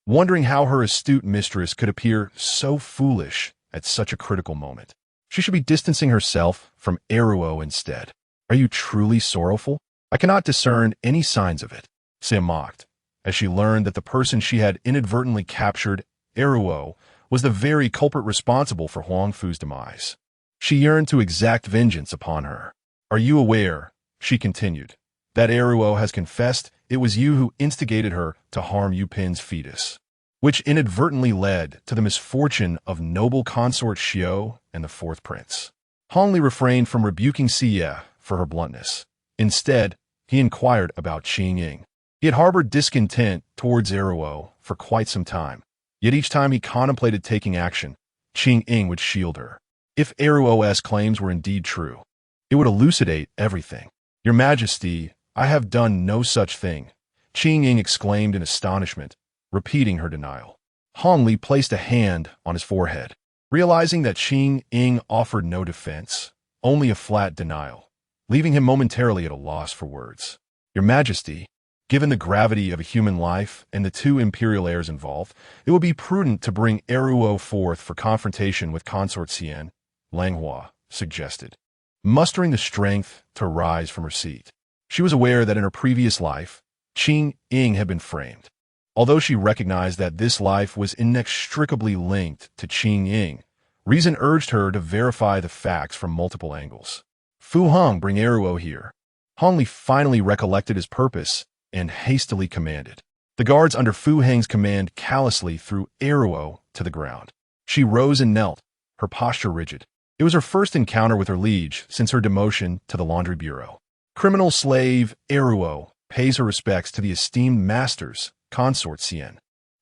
[SPEAKER 1] wondering how her astute mistress could appear so foolish at such a critical moment. She should be distancing herself from Eruo instead. Are you truly sorrowful? I cannot discern any signs of it, Xie mocked, as she learned that the person she had inadvertently captured, Eruo, was the very culprit responsible for Huang Fu's demise. She yearned to exact vengeance upon her. Are you aware, she continued, that Eruo has confessed it was you who instigated her to harm Yupin's fetus, which inadvertently led to the misfortune of noble consort Xiao and the fourth prince. Hongli refrained from rebuking Xie for her bluntness. Instead, he inquired about Qingying. He had harbored discontent towards Eruo for quite some time, yet each time he contemplated taking action, Qingying would shield her. If Eruo's claims were indeed true, it would elucidate everything. Your Majesty, I have done no such thing, Qingying exclaimed in astonishment, repeating her denial. Hongli placed a hand on his forehead, realizing that Qingying offered no defense, only a flat denial, leaving him momentarily at a loss for words. Your Majesty, given the gravity of a human life and the two imperial heirs involved, it would be prudent to bring Eruo forth for confrontation with Consort Xian, Langhua suggested, mustering the strength to rise from her seat. She was aware that in her previous life, Qingying had been framed. Although she recognized that this life was inextricably linked to Qingying, reason urged her to verify the facts from multiple angles. Fu Hong, bring Eruo here. Hongli finally recollected his purpose and hastily commanded. The guards under Fu Heng's command callously threw Eruo to the ground. She rose and knelt, her posture rigid. It was her first encounter with her liege since her demotion to the laundry bureau. Criminal slave Eruo pays her respects to the esteemed masters, consort Cien.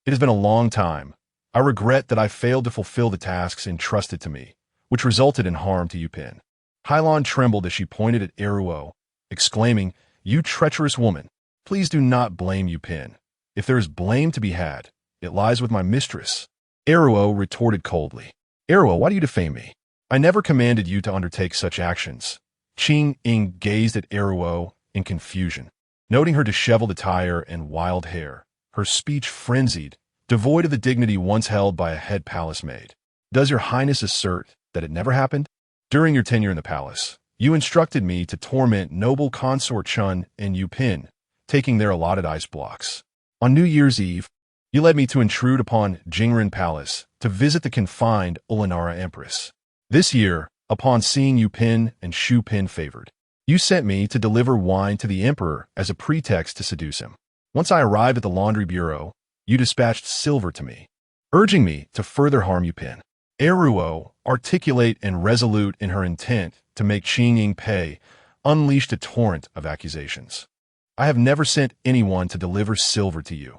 [SPEAKER 1] It has been a long time. I regret that I failed to fulfill the tasks entrusted to me, which resulted in harm to Yupin. Hylon trembled as she pointed at Eruo, exclaiming, "You treacherous woman, please do not blame Yupin. If there is blame to be had, it lies with my mistress." Eruo retorted coldly, "Eruo, why do you defame me? I never commanded you to undertake such actions." Qingying gazed at Eruo in confusion, noting her disheveled attire and wild hair, her speech frenzied, devoid of the dignity once held by a head palace maid. "Does your highness assert that it never happened? During your tenure in the palace, you instructed me to torment noble consort Chun and Yupin, taking their allotted ice blocks. On New Year's Eve, you led me to intrude upon Jingren Palace to visit the confined Ulanara Empress. This year, upon seeing Yupin and Shu Pin favored, you sent me to deliver wine to the emperor as a pretext to seduce him. Once I arrived at the laundry bureau, you dispatched silver to me, urging me to further harm Yupin." Eruo, articulate and resolute in her intent to make Qingying pay, unleashed a torrent of accusations. "I have never sent anyone to deliver silver to you."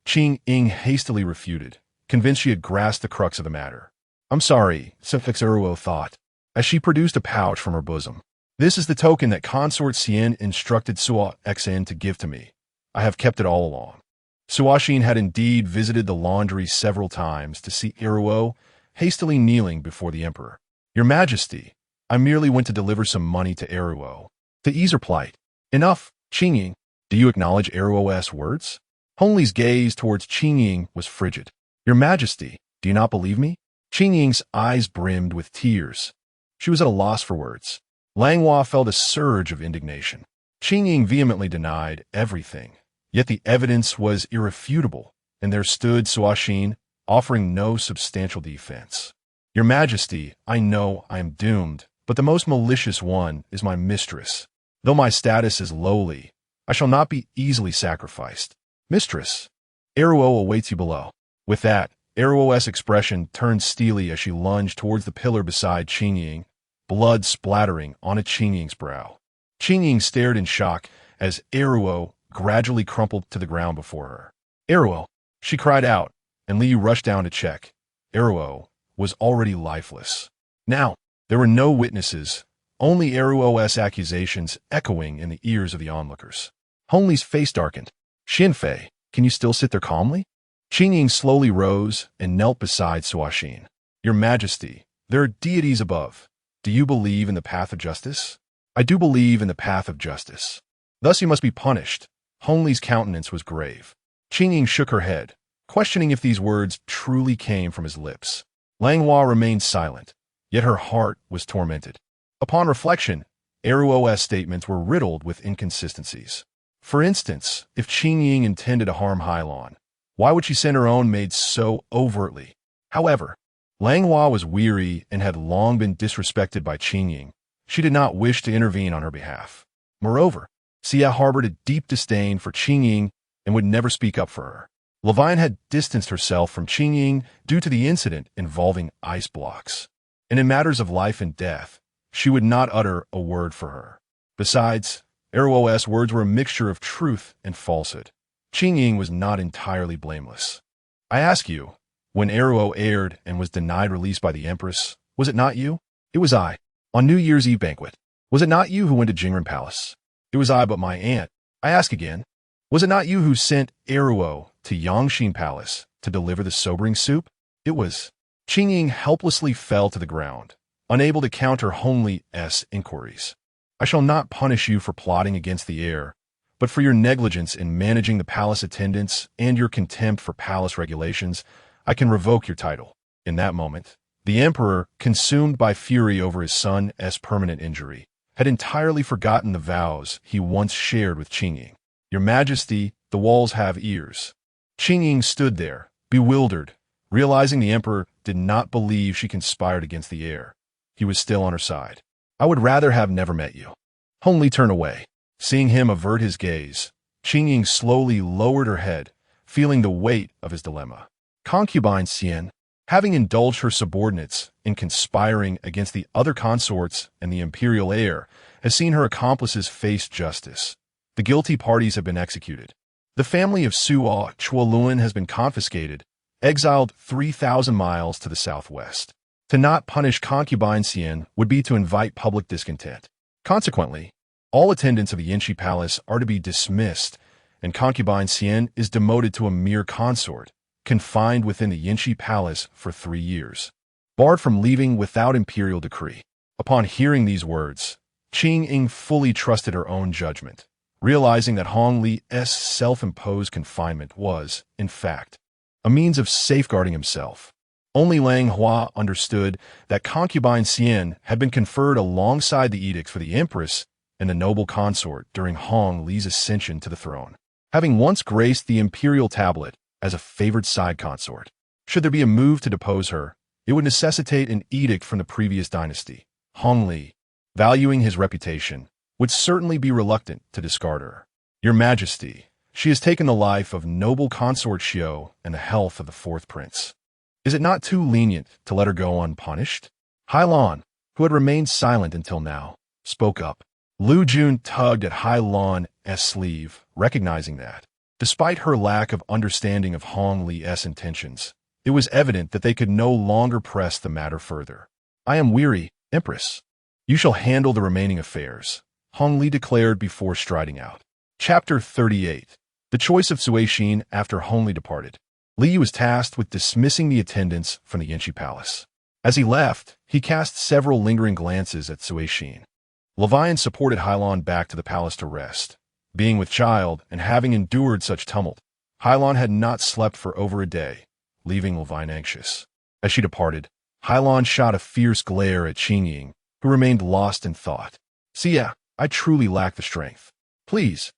[SPEAKER 1] Qingying hastily refuted, convinced she had grasped the crux of the matter. "I'm sorry," Suffix Eruo thought, as she produced a pouch from her bosom. "This is the token that Consort Cien instructed Sua Xen to give to me. I have kept it all along." Suashin had indeed visited the laundry several times to see Eruo hastily kneeling before the emperor. "Your Majesty, I merely went to deliver some money to Eruo, to ease her plight." "Enough, Qingying. Do you acknowledge Eruo's words?" Hongli's gaze towards Qingying was frigid. "Your Majesty, do you not believe me?" Qingying's eyes brimmed with tears. She was at a loss for words. Langhua felt a surge of indignation. Qingying vehemently denied everything, yet the evidence was irrefutable, and there stood Suashin, offering no substantial defense. "Your Majesty, I know I am doomed, but the most malicious one is my mistress. Though my status is lowly, I shall not be easily sacrificed." "Mistress, Eruo awaits you below." With that, Eruo's expression turned steely as she lunged towards the pillar beside Qingying, blood splattering on Qingying's brow. Qingying stared in shock as Eruo gradually crumpled to the ground before her. "Eruo!" she cried out, and Liu rushed down to check. Eruo was already lifeless. Now, there were no witnesses, only Eruo's accusations echoing in the ears of the onlookers. Hongli's face darkened. "Xinfei, can you still sit there calmly?" Qingying slowly rose and knelt beside Suashin. "Your Majesty, there are deities above. Do you believe in the path of justice?" "I do believe in the path of justice. Thus you must be punished." Hongli's countenance was grave. Qingying shook her head, questioning if these words truly came from his lips. Langhua remained silent, yet her heart was tormented. Upon reflection, Eruo's statements were riddled with inconsistencies. For instance, if Qingying intended to harm Hylon, why would she send her own maid so overtly? However, Langhua was weary and had long been disrespected by Qingying. She did not wish to intervene on her behalf. Moreover, Xia harbored a deep disdain for Qingying and would never speak up for her. Levine had distanced herself from Qingying due to the incident involving ice blocks, and in matters of life and death, she would not utter a word for her. Besides, Eruo's words were a mixture of truth and falsehood. Qingying was not entirely blameless. "I ask you, when Eruo erred and was denied release by the Empress, was it not you?" "It was I. On New Year's Eve banquet. Was it not you who went to Jingren Palace?" "It was I, but my aunt." "I ask again, was it not you who sent Eruo to Yangxin Palace to deliver the sobering soup?" "It was." Qingying helplessly fell to the ground, unable to counter Hongli's inquiries. "I shall not punish you for plotting against the heir, but for your negligence in managing the palace attendants and your contempt for palace regulations, I can revoke your title." In that moment, the emperor, consumed by fury over his son's permanent injury, had entirely forgotten the vows he once shared with Qingying. "Your Majesty, the walls have ears." Qingying stood there, bewildered, realizing the emperor did not believe she conspired against the heir. He was still on her side. "I would rather have never met you." Hongli turned away. Seeing him avert his gaze, Qingying slowly lowered her head, feeling the weight of his dilemma. "Concubine Cien, Having indulged her subordinates in conspiring against the other consorts and the imperial heir, has seen her accomplices face justice. The guilty parties have been executed. The family of Suo Chuoluan has been confiscated, exiled 3,000 miles to the southwest. To not punish concubine Xian would be to invite public discontent. Consequently, all attendants of the Yinshi Palace are to be dismissed, and concubine Xian is demoted to a mere consort, confined within the Yinshi Palace for 3 years, barred from leaving without imperial decree. Upon hearing these words, Qingying fully trusted her own judgment, realizing that Hongli's self-imposed confinement was, in fact, a means of safeguarding himself. Only Langhua understood that concubine Xian had been conferred alongside the edicts for the empress and the noble consort during Hongli's ascension to the throne, having once graced the imperial tablet as a favored side consort. Should there be a move to depose her, it would necessitate an edict from the previous dynasty. Hongli, valuing his reputation, would certainly be reluctant to discard her. Your Majesty, she has taken the life of noble consort Xiao and the health of the fourth prince. Is it not too lenient to let her go unpunished? Hailan, who had remained silent until now, spoke up. Lu Jun tugged at Hailan's sleeve, recognizing that, despite her lack of understanding of Hongli's intentions, it was evident that they could no longer press the matter further. I am weary, Empress. You shall handle the remaining affairs, Hongli declared before striding out. Chapter 38. The choice of Suixin after Hongli departed. Li was tasked with dismissing the attendants from the Yinshi Palace. As he left, he cast several lingering glances at Suixin. Levian supported Hailan back to the palace to rest. Being with child and having endured such tumult, Hailan had not slept for over a day, leaving Levian anxious. As she departed, Hailan shot a fierce glare at Qingying, who remained lost in thought. Xia, I truly lack the strength. Please,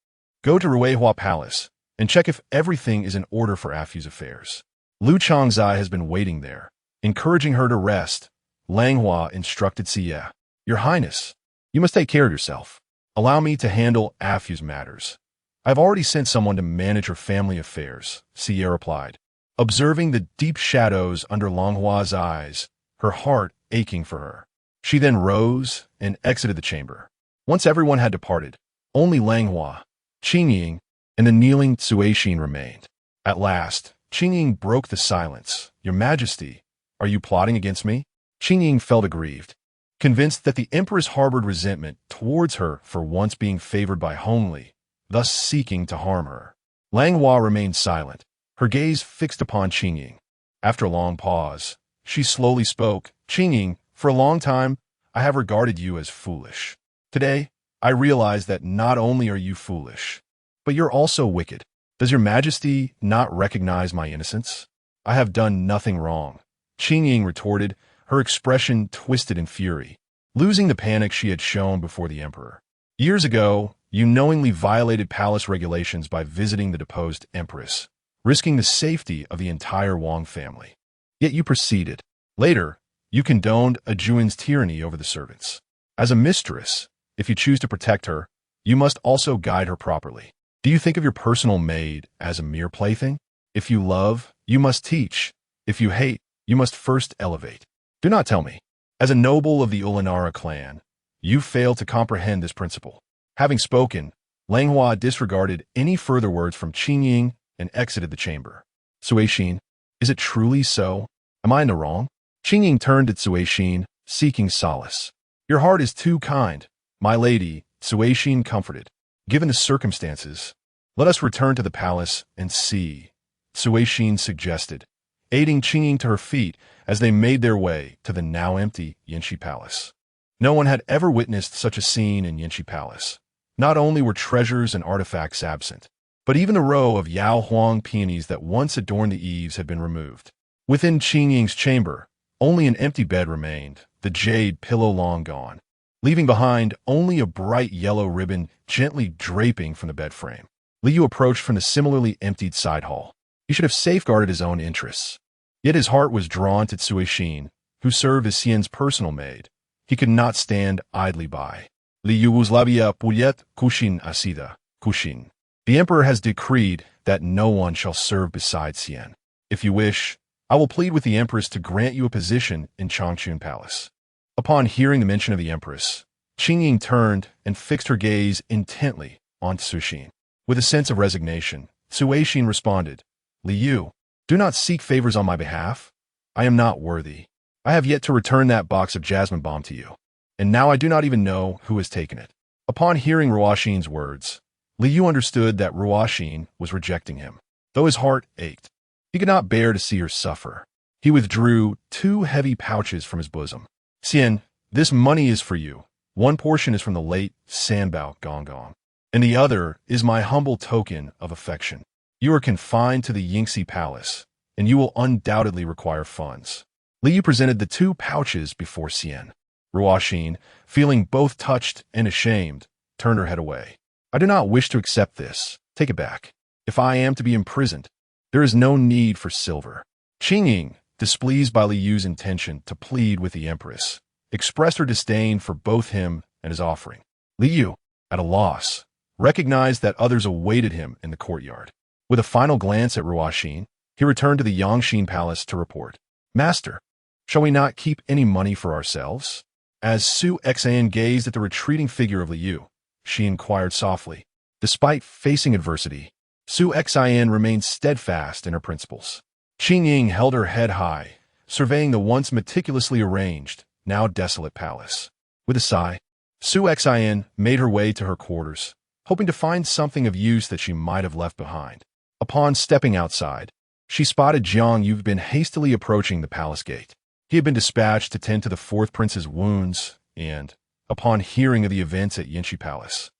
[SPEAKER 1] go to Ruihua Palace and check if everything is in order for Afu's affairs. Lu Changzai has been waiting there, encouraging her to rest. Langhua instructed Xia. Your Highness, you must take care of yourself. Allow me to handle Afu's matters. I've already sent someone to manage her family affairs, Xia replied, observing the deep shadows under Langhua's eyes, her heart aching for her. She then rose and exited the chamber. Once everyone had departed, only Langhua, Qingying, and the kneeling Suixin remained. At last, Qingying broke the silence. Your Majesty, are you plotting against me? Qingying felt aggrieved, convinced that the Empress harbored resentment towards her for once being favored by Hongli, thus seeking to harm her. Langhua remained silent, her gaze fixed upon Qingying. After a long pause, she slowly spoke. Qingying, for a long time, I have regarded you as foolish. Today, I realize that not only are you foolish, but you're also wicked. Does your Majesty not recognize my innocence? I have done nothing wrong. Qingying retorted, her expression twisted in fury, losing the panic she had shown before the emperor. Years ago, you knowingly violated palace regulations by visiting the deposed empress, risking the safety of the entire Wang family. Yet you proceeded. Later, you condoned Ajuin's tyranny over the servants. As a mistress, if you choose to protect her, you must also guide her properly. Do you think of your personal maid as a mere plaything? If you love, you must teach. If you hate, you must first elevate. Do not tell me. As a noble of the Ulanara clan, you fail to comprehend this principle. Having spoken, Langhua disregarded any further words from Qingying and exited the chamber. Suixin, is it truly so? Am I in the wrong? Qingying turned at Suixin, seeking solace. Your heart is too kind, my lady, Suixin comforted. Given the circumstances, let us return to the palace and see, Suixin suggested, aiding Qingying to her feet as they made their way to the now empty Yinshi Palace. No one had ever witnessed such a scene in Yinshi Palace. Not only were treasures and artifacts absent, but even a row of Yao Huang peonies that once adorned the eaves had been removed. Within Qingying's chamber, only an empty bed remained, the jade pillow long gone, leaving behind only a bright yellow ribbon gently draping from the bed frame. Liu approached from the similarly emptied side hall. He should have safeguarded his own interests. Yet his heart was drawn to Suixin, who served as Xian's personal maid. He could not stand idly by. Liu uzlabia puyet kushin asida, kushin. The emperor has decreed that no one shall serve beside Xian. If you wish, I will plead with the Empress to grant you a position in Changchun Palace." Upon hearing the mention of the Empress, Qingying turned and fixed her gaze intently on Suixin. With a sense of resignation, Suixin responded, "Li Yu, do not seek favors on my behalf. I am not worthy. I have yet to return that box of jasmine balm to you, and now I do not even know who has taken it." Upon hearing Ruoxin's words, Li Yu understood that Ruoxin was rejecting him. Though his heart ached, he could not bear to see her suffer. He withdrew 2 heavy pouches from his bosom. "Xian, this money is for you. One portion is from the late Sanbao Gonggong, and the other is my humble token of affection. You are confined to the Yingxi Palace, and you will undoubtedly require funds." Li Yu presented the 2 pouches before Xian. Ruoxin, feeling both touched and ashamed, turned her head away. "I do not wish to accept this. Take it back. If I am to be imprisoned, there is no need for silver." Qingying, displeased by Li Yu's intention to plead with the Empress, expressed her disdain for both him and his offering. Li Yu, at a loss, recognized that others awaited him in the courtyard. With a final glance at Ruoxin, he returned to the Yangxin Palace to report, "Master, shall we not keep any money for ourselves?" As Su Xian gazed at the retreating figure of Li Yu, she inquired softly. Despite facing adversity, Su Xian remained steadfast in her principles. Qingying held her head high, surveying the once meticulously arranged, now desolate palace. With a sigh, Su Xian made her way to her quarters, hoping to find something of use that she might have left behind. Upon stepping outside, she spotted Jiang Yubin hastily approaching the palace gate. He had been dispatched to tend to the 4th prince's wounds and, upon hearing of the events at Yinshi Palace,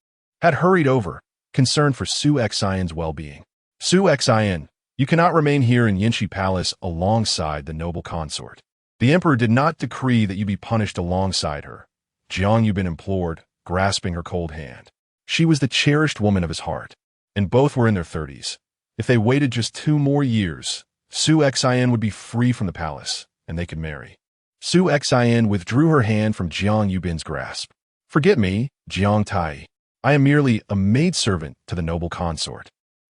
[SPEAKER 1] had hurried over, concerned for Su Xian's well-being. "Su Xian, you cannot remain here in Yinshi Palace alongside the noble consort. The emperor did not decree that you be punished alongside her," Jiang Yubin implored, grasping her cold hand. She was the cherished woman of his heart, and both were in their 30s. If they waited just 2 more years, Su Xian would be free from the palace, and they could marry. Su Xian withdrew her hand from Jiang Yubin's grasp. "Forget me, Jiang Tai. I am merely a maidservant to the noble consort.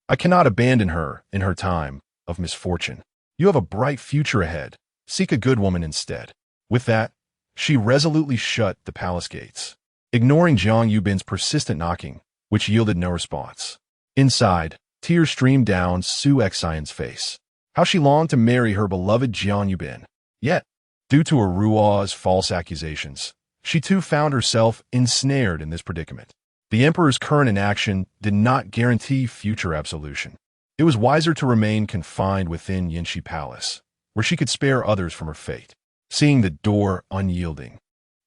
[SPEAKER 1] I cannot abandon her in her time of misfortune. You have a bright future ahead. Seek a good woman instead." With that, she resolutely shut the palace gates, ignoring Jiang Yubin's persistent knocking, which yielded no response. Inside, tears streamed down Su Xian's face. How she longed to marry her beloved Jiang Yubin. Yet, due to Ruo's false accusations, she too found herself ensnared in this predicament. The emperor's current inaction did not guarantee future absolution. It was wiser to remain confined within Yinshi Palace, where she could spare others from her fate. Seeing the door unyielding,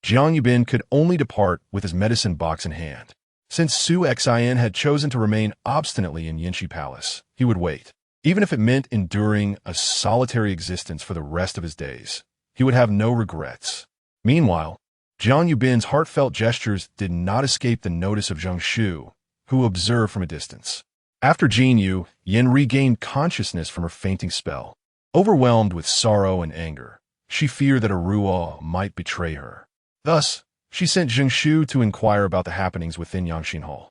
[SPEAKER 1] Jiang Yubin could only depart with his medicine box in hand. Since Su Xian had chosen to remain obstinately in Yinshi Palace, he would wait. Even if it meant enduring a solitary existence for the rest of his days, he would have no regrets. Meanwhile, Jiang Yubin's heartfelt gestures did not escape the notice of Zheng Shu, who observed from a distance. After Jin Yu, Yin regained consciousness from her fainting spell. Overwhelmed with sorrow and anger, she feared that Ruo might betray her. Thus, she sent Zheng Shu to inquire about the happenings within Yangxin Hall.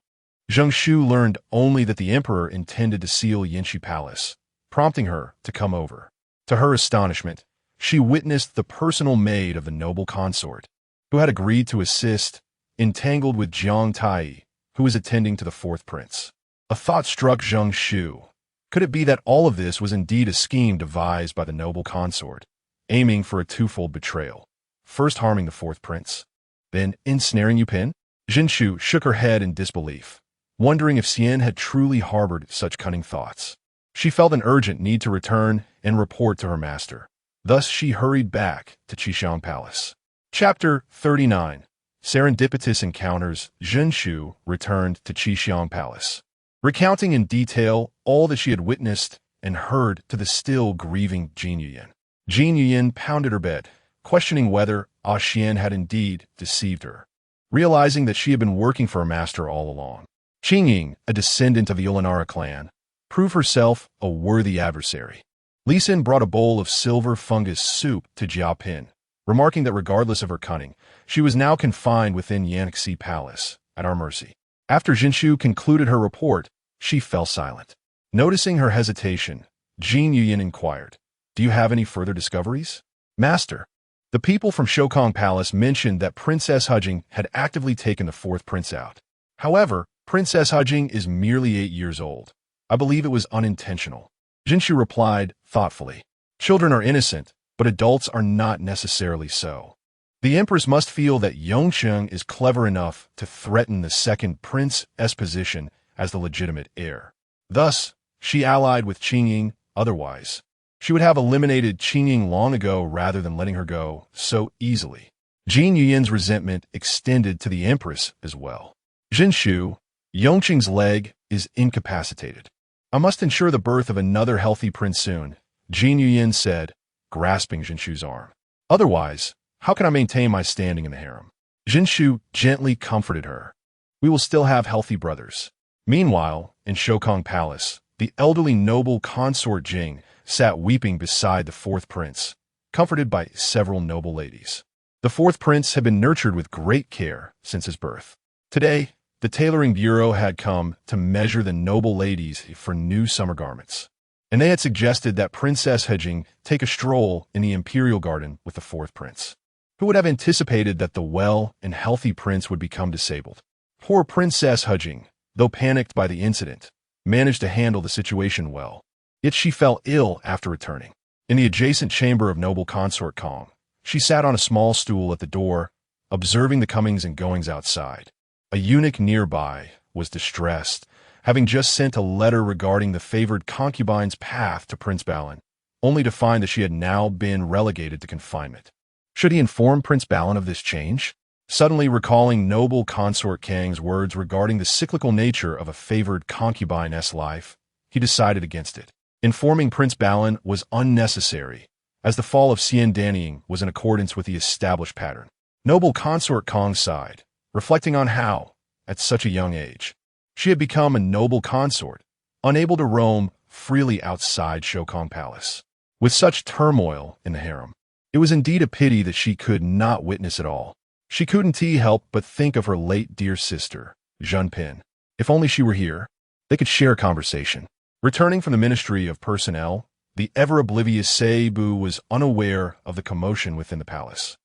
[SPEAKER 1] Zheng Shu learned only that the emperor intended to seal Yinshi Palace, prompting her to come over. To her astonishment, she witnessed the personal maid of the noble consort, who had agreed to assist, entangled with Jiang Tai, who was attending to the 4th prince. A thought struck Zheng Shu. Could it be that all of this was indeed a scheme devised by the noble consort, aiming for a twofold betrayal, first harming the 4th prince, then ensnaring Yupin? Zheng Shu shook her head in disbelief, wondering if Xian had truly harbored such cunning thoughts. She felt an urgent need to return and report to her master. Thus she hurried back to Qingying Palace. Chapter 39. Serendipitous Encounters. Zheng Shu returned to Qingying Palace, recounting in detail all that she had witnessed and heard to the still grieving Jin Yuyin. Jin Yuyin pounded her bed, questioning whether Xian had indeed deceived her, realizing that she had been working for her master all along. Qingying, a descendant of the Ulanara clan, proved herself a worthy adversary. Li Xin brought a bowl of silver fungus soup to Jia Pin, remarking that regardless of her cunning, she was now confined within Yangxi Palace, at our mercy. After Zheng Shu concluded her report, she fell silent. Noticing her hesitation, Jin Yuyin inquired, Do you have any further discoveries? Master. The people from Shokong Palace mentioned that Princess Hujing had actively taken the fourth prince out. However, Princess Hujing is merely 8 years old. I believe it was unintentional. Jinshu replied thoughtfully. Children are innocent, but adults are not necessarily so. The Empress must feel that Yongsheng is clever enough to threaten the second prince's position as the legitimate heir. Thus, she allied with Qingying. Otherwise, she would have eliminated Qingying long ago rather than letting her go so easily. Jin Yuyin's resentment extended to the Empress as well. Jinshu, Yongqing's leg is incapacitated. I must ensure the birth of another healthy prince soon, Jin Yuyin said, grasping Jinshu's arm. Otherwise, how can I maintain my standing in the harem? Jinshu gently comforted her. We will still have healthy brothers. Meanwhile, in Shokong Palace, the elderly noble consort Jing sat weeping beside the fourth prince, comforted by several noble ladies. The fourth prince had been nurtured with great care since his birth. Today, the tailoring bureau had come to measure the noble ladies for new summer garments, and they had suggested that Princess Hujing take a stroll in the imperial garden with the fourth prince. Who would have anticipated that the well and healthy prince would become disabled? Poor Princess Hujing, though panicked by the incident, managed to handle the situation well. Yet she fell ill after returning. In the adjacent chamber of noble consort Kong, she sat on a small stool at the door, observing the comings and goings outside. A eunuch nearby was distressed, having just sent a letter regarding the favored concubine's path to Prince Balin, only to find that she had now been relegated to confinement. Should he inform Prince Balin of this change? Suddenly recalling noble consort Kang's words regarding the cyclical nature of a favored concubine's life, he decided against it. Informing Prince Balin was unnecessary, as the fall of Xian Danying was in accordance with the established pattern. Noble consort Kong sighed, reflecting on how, at such a young age, she had become a noble consort, unable to roam freely outside Shokong Palace. With such turmoil in the harem, it was indeed a pity that she could not witness it all. She couldn't help but think of her late dear sister, Zhen Pin. If only she were here, they could share a conversation. Returning from the Ministry of Personnel, the ever-oblivious Seibu was unaware of the commotion within the palace,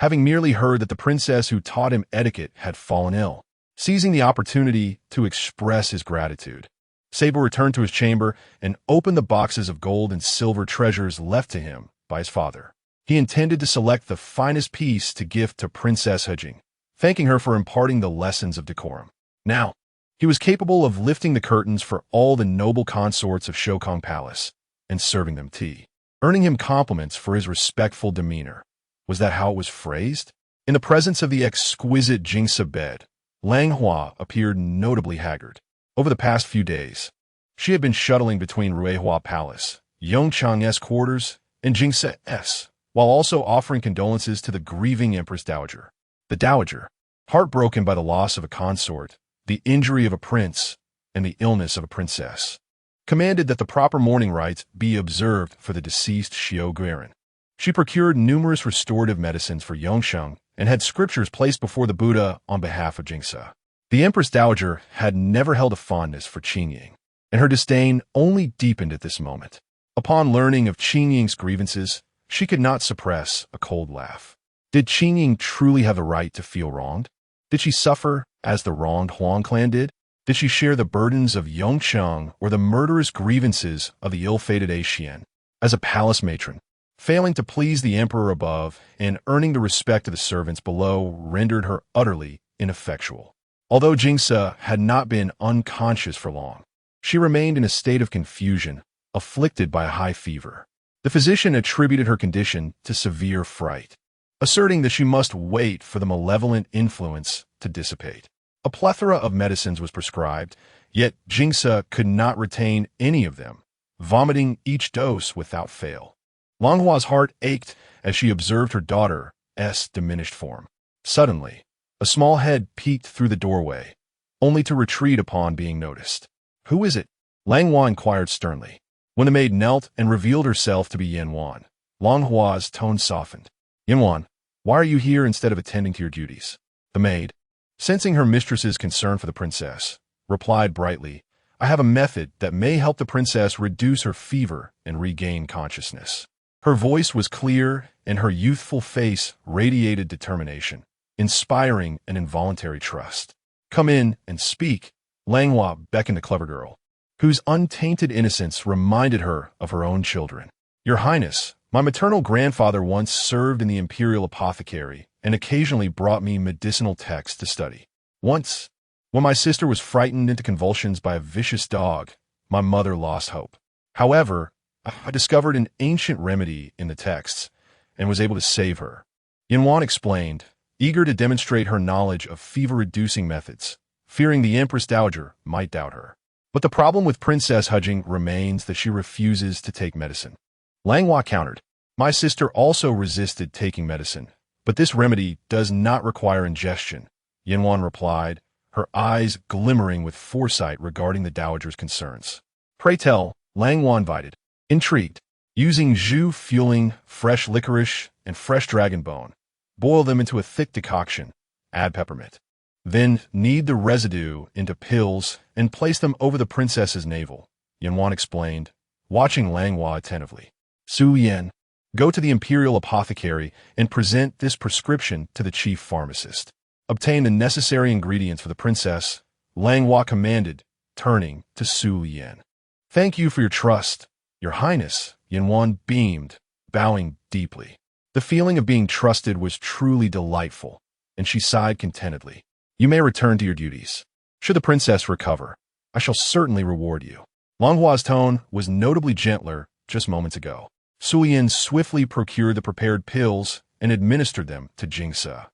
[SPEAKER 1] having merely heard that the princess who taught him etiquette had fallen ill. Seizing the opportunity to express his gratitude, Seibu returned to his chamber and opened the boxes of gold and silver treasures left to him by his father. He intended to select the finest piece to gift to Princess Hujing, thanking her for imparting the lessons of decorum. Now, he was capable of lifting the curtains for all the noble consorts of Shokong Palace and serving them tea, earning him compliments for his respectful demeanor. Was that how it was phrased? In the presence of the exquisite Jingsa bed, Langhua appeared notably haggard. Over the past few days, she had been shuttling between Ruihua Palace, Yongchang's quarters, and Jingsa's, while also offering condolences to the grieving Empress Dowager. The Dowager, heartbroken by the loss of a consort, the injury of a prince, and the illness of a princess, commanded that the proper mourning rites be observed for the deceased Xiao Guiran. She procured numerous restorative medicines for Yongsheng and had scriptures placed before the Buddha on behalf of Jingsa. The Empress Dowager had never held a fondness for Qingying, and her disdain only deepened at this moment. Upon learning of Qingying's grievances, she could not suppress a cold laugh. Did Qingying truly have the right to feel wronged? Did she suffer as the wronged Huang clan did? Did she share the burdens of Yongsheng or the murderous grievances of the ill-fated Axian? As a palace matron, failing to please the emperor above and earning the respect of the servants below rendered her utterly ineffectual. Although Jingsa had not been unconscious for long, she remained in a state of confusion, afflicted by a high fever. The physician attributed her condition to severe fright, asserting that she must wait for the malevolent influence to dissipate. A plethora of medicines was prescribed, yet Jingsa could not retain any of them, vomiting each dose without fail. Langhua's heart ached as she observed her daughter's diminished form. Suddenly, a small head peeked through the doorway, only to retreat upon being noticed. "Who is it?" Langhua inquired sternly. When the maid knelt and revealed herself to be Yanwan, Langhua's tone softened. "Yanwan, why are you here instead of attending to your duties?" The maid, sensing her mistress's concern for the princess, replied brightly, "I have a method that may help the princess reduce her fever and regain consciousness." Her voice was clear, and her youthful face radiated determination, inspiring an involuntary trust. "Come in and speak," Langhua beckoned the clever girl, whose untainted innocence reminded her of her own children. "Your Highness, my maternal grandfather once served in the imperial apothecary and occasionally brought me medicinal texts to study. Once, when my sister was frightened into convulsions by a vicious dog, my mother lost hope. However, I discovered an ancient remedy in the texts and was able to save her." Yinwan explained, eager to demonstrate her knowledge of fever-reducing methods, fearing the Empress Dowager might doubt her. "But the problem with Princess Hujing remains that she refuses to take medicine." Langhua countered, "My sister also resisted taking medicine, but this remedy does not require ingestion," Yinwan replied, her eyes glimmering with foresight regarding the Dowager's concerns. "Pray tell," Langhua invited, intrigued. "Using jus fueling fresh licorice and fresh dragon bone. Boil them into a thick decoction. Add peppermint. Then knead the residue into pills and place them over the princess's navel," Yinwan explained, watching Langhua attentively. "Su Yan, go to the imperial apothecary and present this prescription to the chief pharmacist. Obtain the necessary ingredients for the princess," Langhua commanded, turning to Su Yan. "Thank you for your trust, Your Highness," Yinwan beamed, bowing deeply. The feeling of being trusted was truly delightful, and she sighed contentedly. "You may return to your duties. Should the princess recover, I shall certainly reward you." Langhua's tone was notably gentler just moments ago. Su Yan swiftly procured the prepared pills and administered them to Jingse,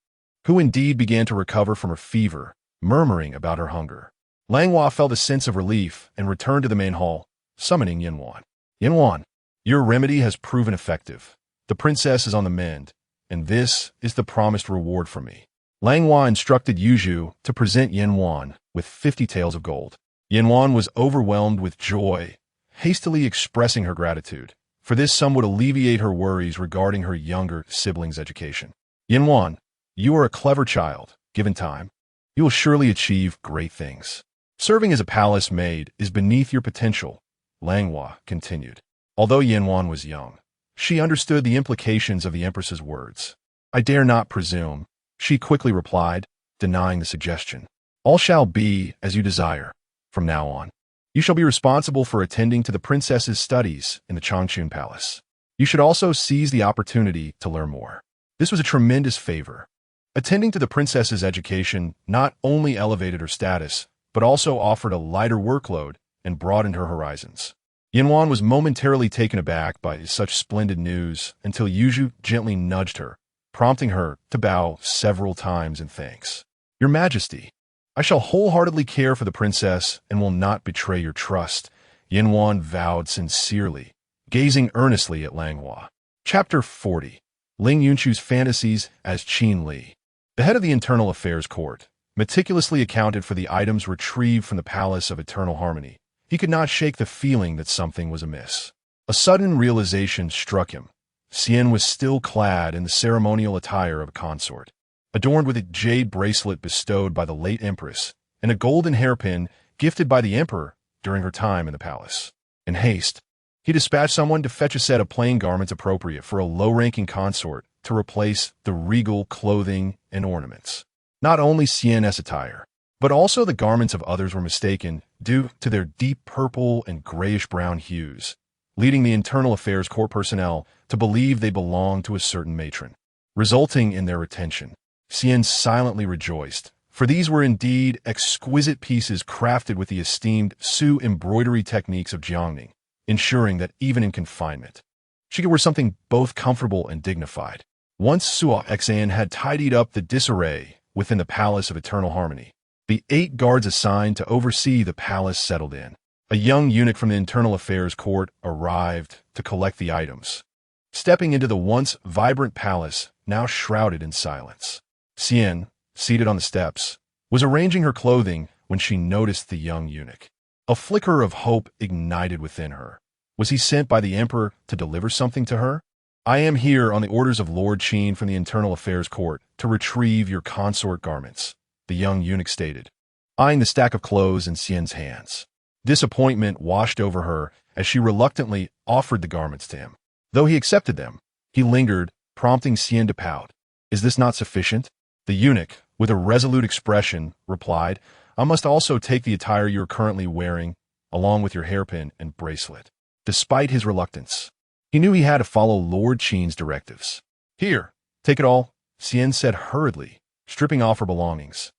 [SPEAKER 1] who indeed began to recover from her fever, murmuring about her hunger. Langhua felt a sense of relief and returned to the main hall, summoning Yinwan. "Yinwan, your remedy has proven effective. The princess is on the mend, and this is the promised reward from me." Langhua instructed Yuzhu to present Yinwan with 50 taels of gold. Yinwan was overwhelmed with joy, hastily expressing her gratitude, for this sum would alleviate her worries regarding her younger sibling's education. "Yinwan, you are a clever child. Given time, you will surely achieve great things. Serving as a palace maid is beneath your potential," Langhua continued. Although Yinwan was young, she understood the implications of the Empress's words. "I dare not presume," she quickly replied, denying the suggestion. "All shall be as you desire. From now on, you shall be responsible for attending to the princess's studies in the Changchun Palace. You should also seize the opportunity to learn more." This was a tremendous favor. Attending to the princess's education not only elevated her status, but also offered a lighter workload and broadened her horizons. Yinwan was momentarily taken aback by such splendid news until Yuzhu gently nudged her, prompting her to bow several times in thanks. "Your Majesty, I shall wholeheartedly care for the princess and will not betray your trust," Yinwan vowed sincerely, gazing earnestly at Langhua. Chapter 40. Ling Yunchu's Fantasies as Qin Li. The head of the Internal Affairs Court meticulously accounted for the items retrieved from the Palace of Eternal Harmony. He could not shake the feeling that something was amiss. A sudden realization struck him. Xian was still clad in the ceremonial attire of a consort, adorned with a jade bracelet bestowed by the late Empress and a golden hairpin gifted by the Emperor during her time in the palace. In haste, he dispatched someone to fetch a set of plain garments appropriate for a low-ranking consort to replace the regal clothing and ornaments. Not only Xian's attire, but also the garments of others were mistaken due to their deep purple and grayish-brown hues, leading the Internal Affairs Court personnel to believe they belonged to a certain matron, resulting in their retention. Xian silently rejoiced, for these were indeed exquisite pieces crafted with the esteemed Su embroidery techniques of Qingying, ensuring that even in confinement, she could wear something both comfortable and dignified. Once Suo Xan had tidied up the disarray within the Palace of Eternal Harmony, the 8 guards assigned to oversee the palace settled in. A young eunuch from the Internal Affairs Court arrived to collect the items, stepping into the once vibrant palace now shrouded in silence. Xian, seated on the steps, was arranging her clothing when she noticed the young eunuch. A flicker of hope ignited within her. Was he sent by the Emperor to deliver something to her? "I am here on the orders of Lord Qin from the Internal Affairs Court to retrieve your consort garments," the young eunuch stated, eyeing the stack of clothes in Xian's hands. Disappointment washed over her as she reluctantly offered the garments to him. Though he accepted them, he lingered, prompting Xian to pout. Is this not sufficient? The eunuch, with a resolute expression, replied, I must also take the attire you are currently wearing, along with your hairpin and bracelet. Despite his reluctance, he knew he had to follow Lord Qin's directives. Here, take it all, Xian said hurriedly, stripping off her belongings.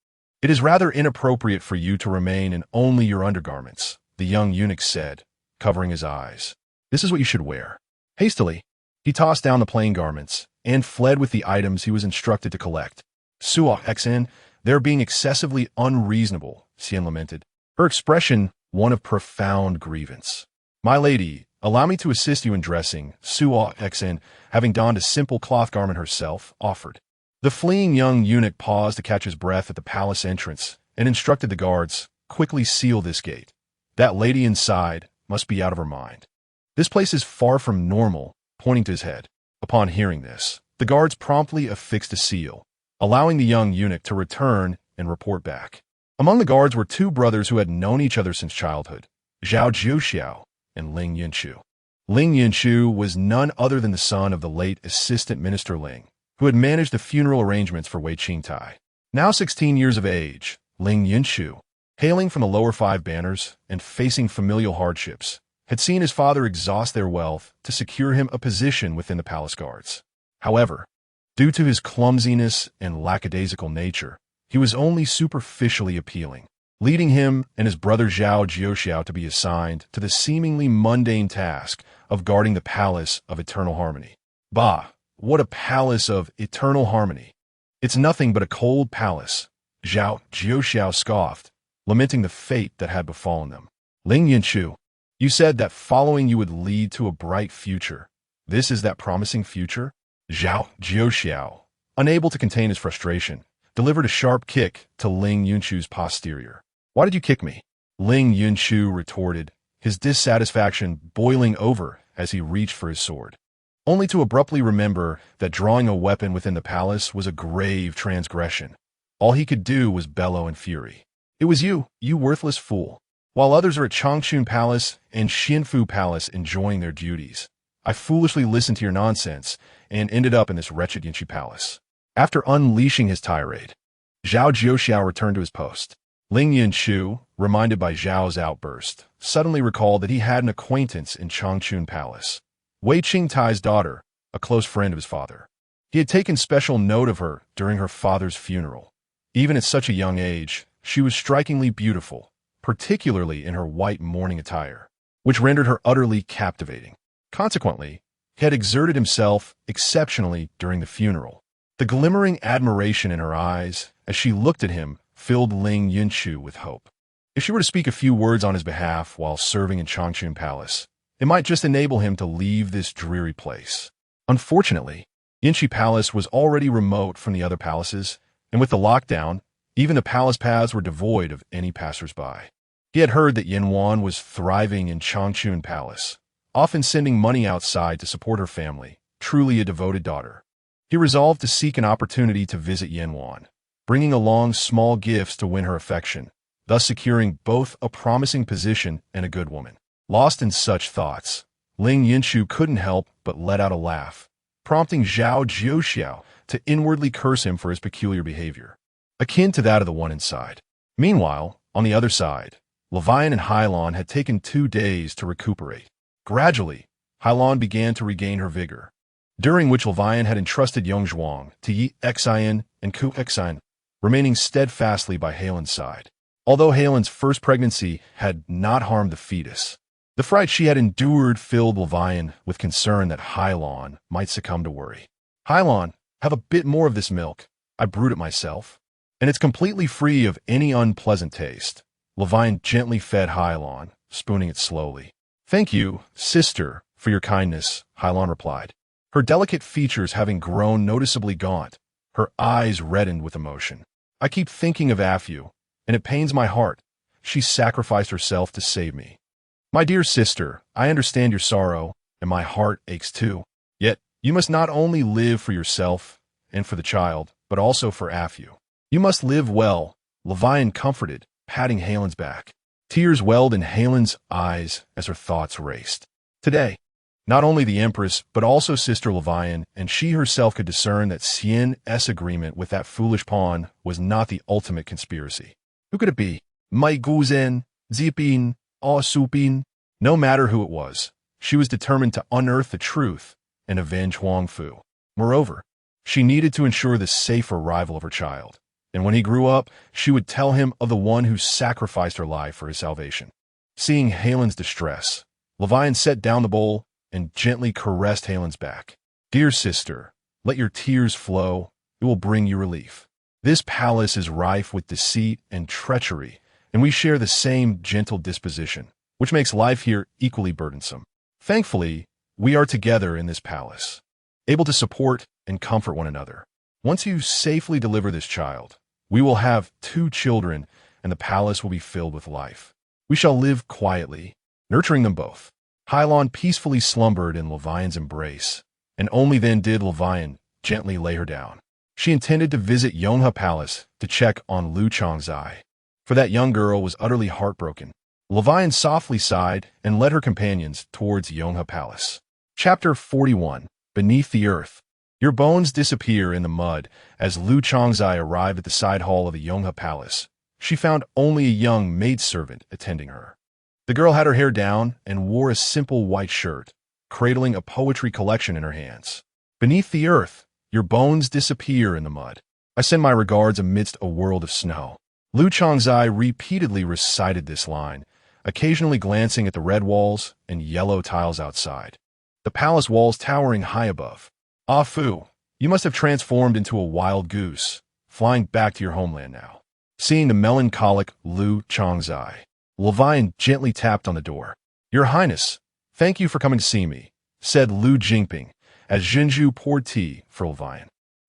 [SPEAKER 1] It is rather inappropriate for you to remain in only your undergarments, the young eunuch said, covering his eyes. This is what you should wear. Hastily, he tossed down the plain garments and fled with the items he was instructed to collect. Suo Xn, they're being excessively unreasonable, Xian lamented, her expression one of profound grievance. My lady, allow me to assist you in dressing, Suo Xn, having donned a simple cloth garment herself, offered. The fleeing young eunuch paused to catch his breath at the palace entrance and instructed the guards, quickly seal this gate. That lady inside must be out of her mind. This place is far from normal, pointing to his head. Upon hearing this, the guards promptly affixed a seal, allowing the young eunuch to return and report back. Among the guards were two brothers who had known each other since childhood, Zhao Jiuxiao and Ling Yinshu. Ling Yinshu was none other than the son of the late assistant minister Ling, who had managed the funeral arrangements for Wei Qingtai. Now 16 years of age, Ling Yinshu, hailing from the lower five banners and facing familial hardships, had seen his father exhaust their wealth to secure him a position within the palace guards. However, due to his clumsiness and lackadaisical nature, he was only superficially appealing, leading him and his brother Zhao Jiuxiao to be assigned to the seemingly mundane task of guarding the Palace of Eternal Harmony. Bah, what a palace of eternal harmony! It's nothing but a cold palace, Zhao Jiuxiao scoffed, lamenting the fate that had befallen them. Ling Yinshu, you said that following you would lead to a bright future. This is that promising future? Zhao Jiuxiao, unable to contain his frustration, delivered a sharp kick to Ling Yinshu's posterior. Why did you kick me? Ling Yinshu retorted, his dissatisfaction boiling over as he reached for his sword, only to abruptly remember that drawing a weapon within the palace was a grave transgression. All he could do was bellow in fury. It was you worthless fool. While others are at Changchun Palace and Xinfu Palace enjoying their duties, I foolishly listened to your nonsense and ended up in this wretched Yinshi Palace. After unleashing his tirade, Zhao Jiuxiao returned to his post. Ling Yinshu, reminded by Zhao's outburst, suddenly recalled that he had an acquaintance in Changchun Palace, Wei Qingtai's daughter, a close friend of his father. He had taken special note of her during her father's funeral. Even at such a young age, she was strikingly beautiful, particularly in her white mourning attire, which rendered her utterly captivating. Consequently, he had exerted himself exceptionally during the funeral. The glimmering admiration in her eyes as she looked at him filled Ling Yinshu with hope. If she were to speak a few words on his behalf while serving in Changchun Palace, it might just enable him to leave this dreary place. Unfortunately, Yinshi Palace was already remote from the other palaces, and with the lockdown, even the palace paths were devoid of any passers-by. He had heard that Yanwan was thriving in Changchun Palace, often sending money outside to support her family, truly a devoted daughter. He resolved to seek an opportunity to visit Yanwan, bringing along small gifts to win her affection, thus securing both a promising position and a good woman. Lost in such thoughts, Ling Yinshu couldn't help but let out a laugh, prompting Zhao Jiuxiao to inwardly curse him for his peculiar behavior, akin to that of the one inside. Meanwhile, on the other side, Levian and Hailon had taken 2 days to recuperate. Gradually, Hailon began to regain her vigor, during which Levian had entrusted Yongzhuang to Yi Xian and Ku Xian, remaining steadfastly by Hailon's side. Although Hailon's first pregnancy had not harmed the fetus, the fright she had endured filled Levian with concern that Hailon might succumb to worry. Hailon, have a bit more of this milk. I brewed it myself, and it's completely free of any unpleasant taste. Levian gently fed Hailon, spooning it slowly. Thank you, sister, for your kindness, Hailon replied, her delicate features having grown noticeably gaunt, her eyes reddened with emotion. I keep thinking of Afu, and it pains my heart. She sacrificed herself to save me. My dear sister, I understand your sorrow, and my heart aches too. Yet, you must not only live for yourself and for the child, but also for Afu. You must live well, Levian comforted, patting Hailon's back. Tears welled in Hailon's eyes as her thoughts raced. Today, Not only the Empress, but also Sister Levian, and she herself could discern that Xian's agreement with that foolish pawn was not the ultimate conspiracy. Who could it be? Mai Guzhen, Zipin, Supin? No matter who it was, she was determined to unearth the truth and avenge Huang Fu. Moreover, she needed to ensure the safe arrival of her child, and when he grew up, she would tell him of the one who sacrificed her life for his salvation. Seeing Helen's distress, Levian set down the bowl and gently caressed Helen's back. "Dear sister, let your tears flow. It will bring you relief. This palace is rife with deceit and treachery, and we share the same gentle disposition, which makes life here equally burdensome. Thankfully, we are together in this palace, able to support and comfort one another. Once you safely deliver this child, we will have 2 children, and the palace will be filled with life. We shall live quietly, nurturing them both." Hylon peacefully slumbered in Levian's embrace, and only then did Levian gently lay her down. She intended to visit Yonghe Palace to check on Lu Changzai, for that young girl was utterly heartbroken. Levian softly sighed and led her companions towards Yonghe Palace. Chapter 41. Beneath the Earth. Your bones disappear in the mud. As Lu Changzai arrived at the side hall of the Yonghe Palace, she found only a young maidservant attending her. The girl had her hair down and wore a simple white shirt, cradling a poetry collection in her hands. "Beneath the earth, your bones disappear in the mud. I send my regards amidst a world of snow." Lu Changzai repeatedly recited this line, occasionally glancing at the red walls and yellow tiles outside, the palace walls towering high above. "Ah Fu, you must have transformed into a wild goose, flying back to your homeland now." Seeing the melancholic Lu Changzai, Levian gently tapped on the door. "Your Highness, thank you for coming to see me," said Lu Jingping, as Zhenju poured tea for Levian.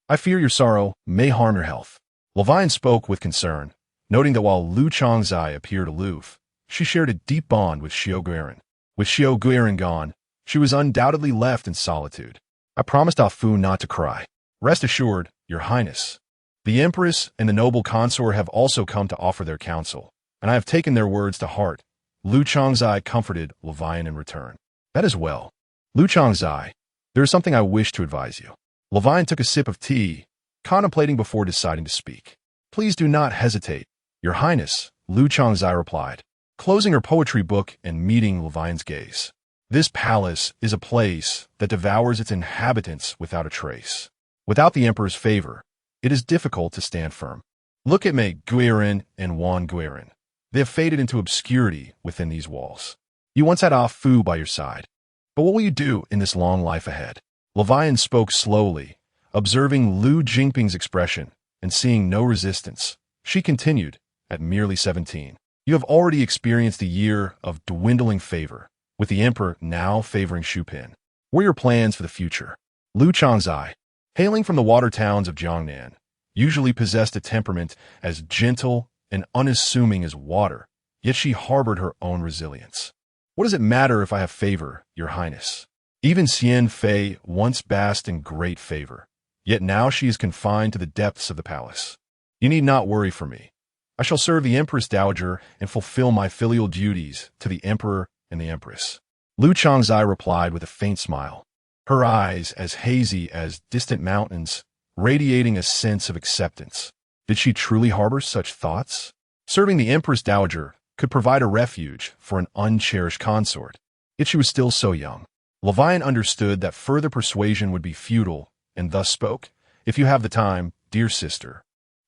[SPEAKER 1] "I fear your sorrow may harm your health." Levian spoke with concern, noting that while Lu Changzai appeared aloof, she shared a deep bond with Xiao Guiran. With Xiao Guiran gone, she was undoubtedly left in solitude. "I promised Ah Fu not to cry. Rest assured, your Highness. The Empress and the noble consort have also come to offer their counsel, and I have taken their words to heart." Lu Changzai comforted Levian in return. "That is well. Lu Changzai, there is something I wish to advise you." Levian took a sip of tea, contemplating before deciding to speak. "Please do not hesitate, your Highness," Lu Changzai replied, closing her poetry book and meeting Levian's gaze. "This palace is a place that devours its inhabitants without a trace. Without the Emperor's favor, it is difficult to stand firm. Look at Mei Guiran and Wan Guiran. They have faded into obscurity within these walls. You once had Ah Fu by your side. But what will you do in this long life ahead?" Levian spoke slowly, observing Lu Jingping's expression and seeing no resistance. She continued, "At merely 17, you have already experienced a year of dwindling favor, with the Emperor now favoring Shupin. What are your plans for the future?" Lu Changzai, hailing from the water towns of Jiangnan, usually possessed a temperament as gentle and unassuming as water, yet she harbored her own resilience. "What does it matter if I have favor, your Highness? Even Xian Fei once basked in great favor, yet now she is confined to the depths of the palace. You need not worry for me. I shall serve the Empress Dowager and fulfill my filial duties to the Emperor and the Empress." Lu Changzai replied with a faint smile, her eyes as hazy as distant mountains, radiating a sense of acceptance. Did she truly harbor such thoughts? Serving the Empress Dowager could provide a refuge for an uncherished consort, yet she was still so young. Levian understood that further persuasion would be futile, and thus spoke, "If you have the time, dear sister,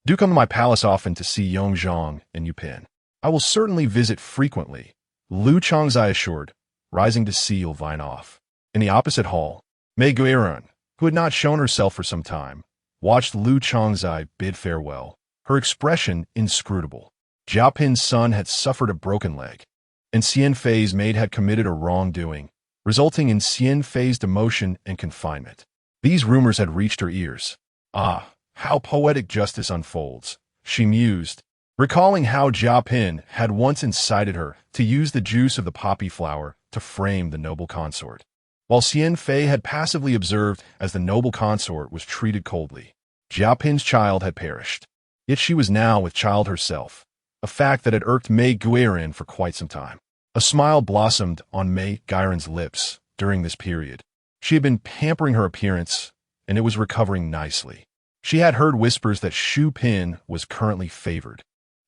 [SPEAKER 1] do come to my palace often to see Yongzhong and Yupin. I will certainly visit frequently," Lu Changzai assured, rising to see Levian off. In the opposite hall, Mei Guiran, who had not shown herself for some time, watched Lu Changzai bid farewell, her expression inscrutable. Jiapin's son had suffered a broken leg, and Xian Fei's maid had committed a wrongdoing, resulting in Xian Fei's demotion and confinement. These rumors had reached her ears. "Ah, how poetic justice unfolds," she mused, recalling how Jiapin had once incited her to use the juice of the poppy flower to frame the noble consort, while Xian Fei had passively observed as the noble consort was treated coldly. Jiapin's child had perished, yet she was now with child herself, a fact that had irked Mei Guiran for quite some time. A smile blossomed on Mei Guiran's lips during this period. She had been pampering her appearance, and it was recovering nicely. She had heard whispers that Xu Pin was currently favored,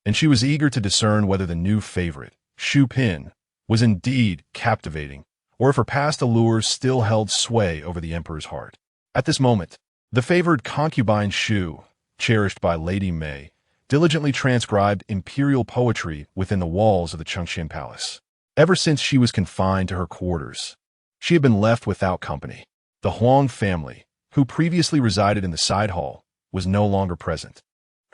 [SPEAKER 1] and she was eager to discern whether the new favorite, Xu Pin, was indeed captivating, or if her past allures still held sway over the emperor's heart. At this moment, the favored concubine Xu, cherished by Lady Mei, diligently transcribed imperial poetry within the walls of the Qingying palace. Ever since she was confined to her quarters, she had been left without company. The Huang family, who previously resided in the side hall, was no longer present.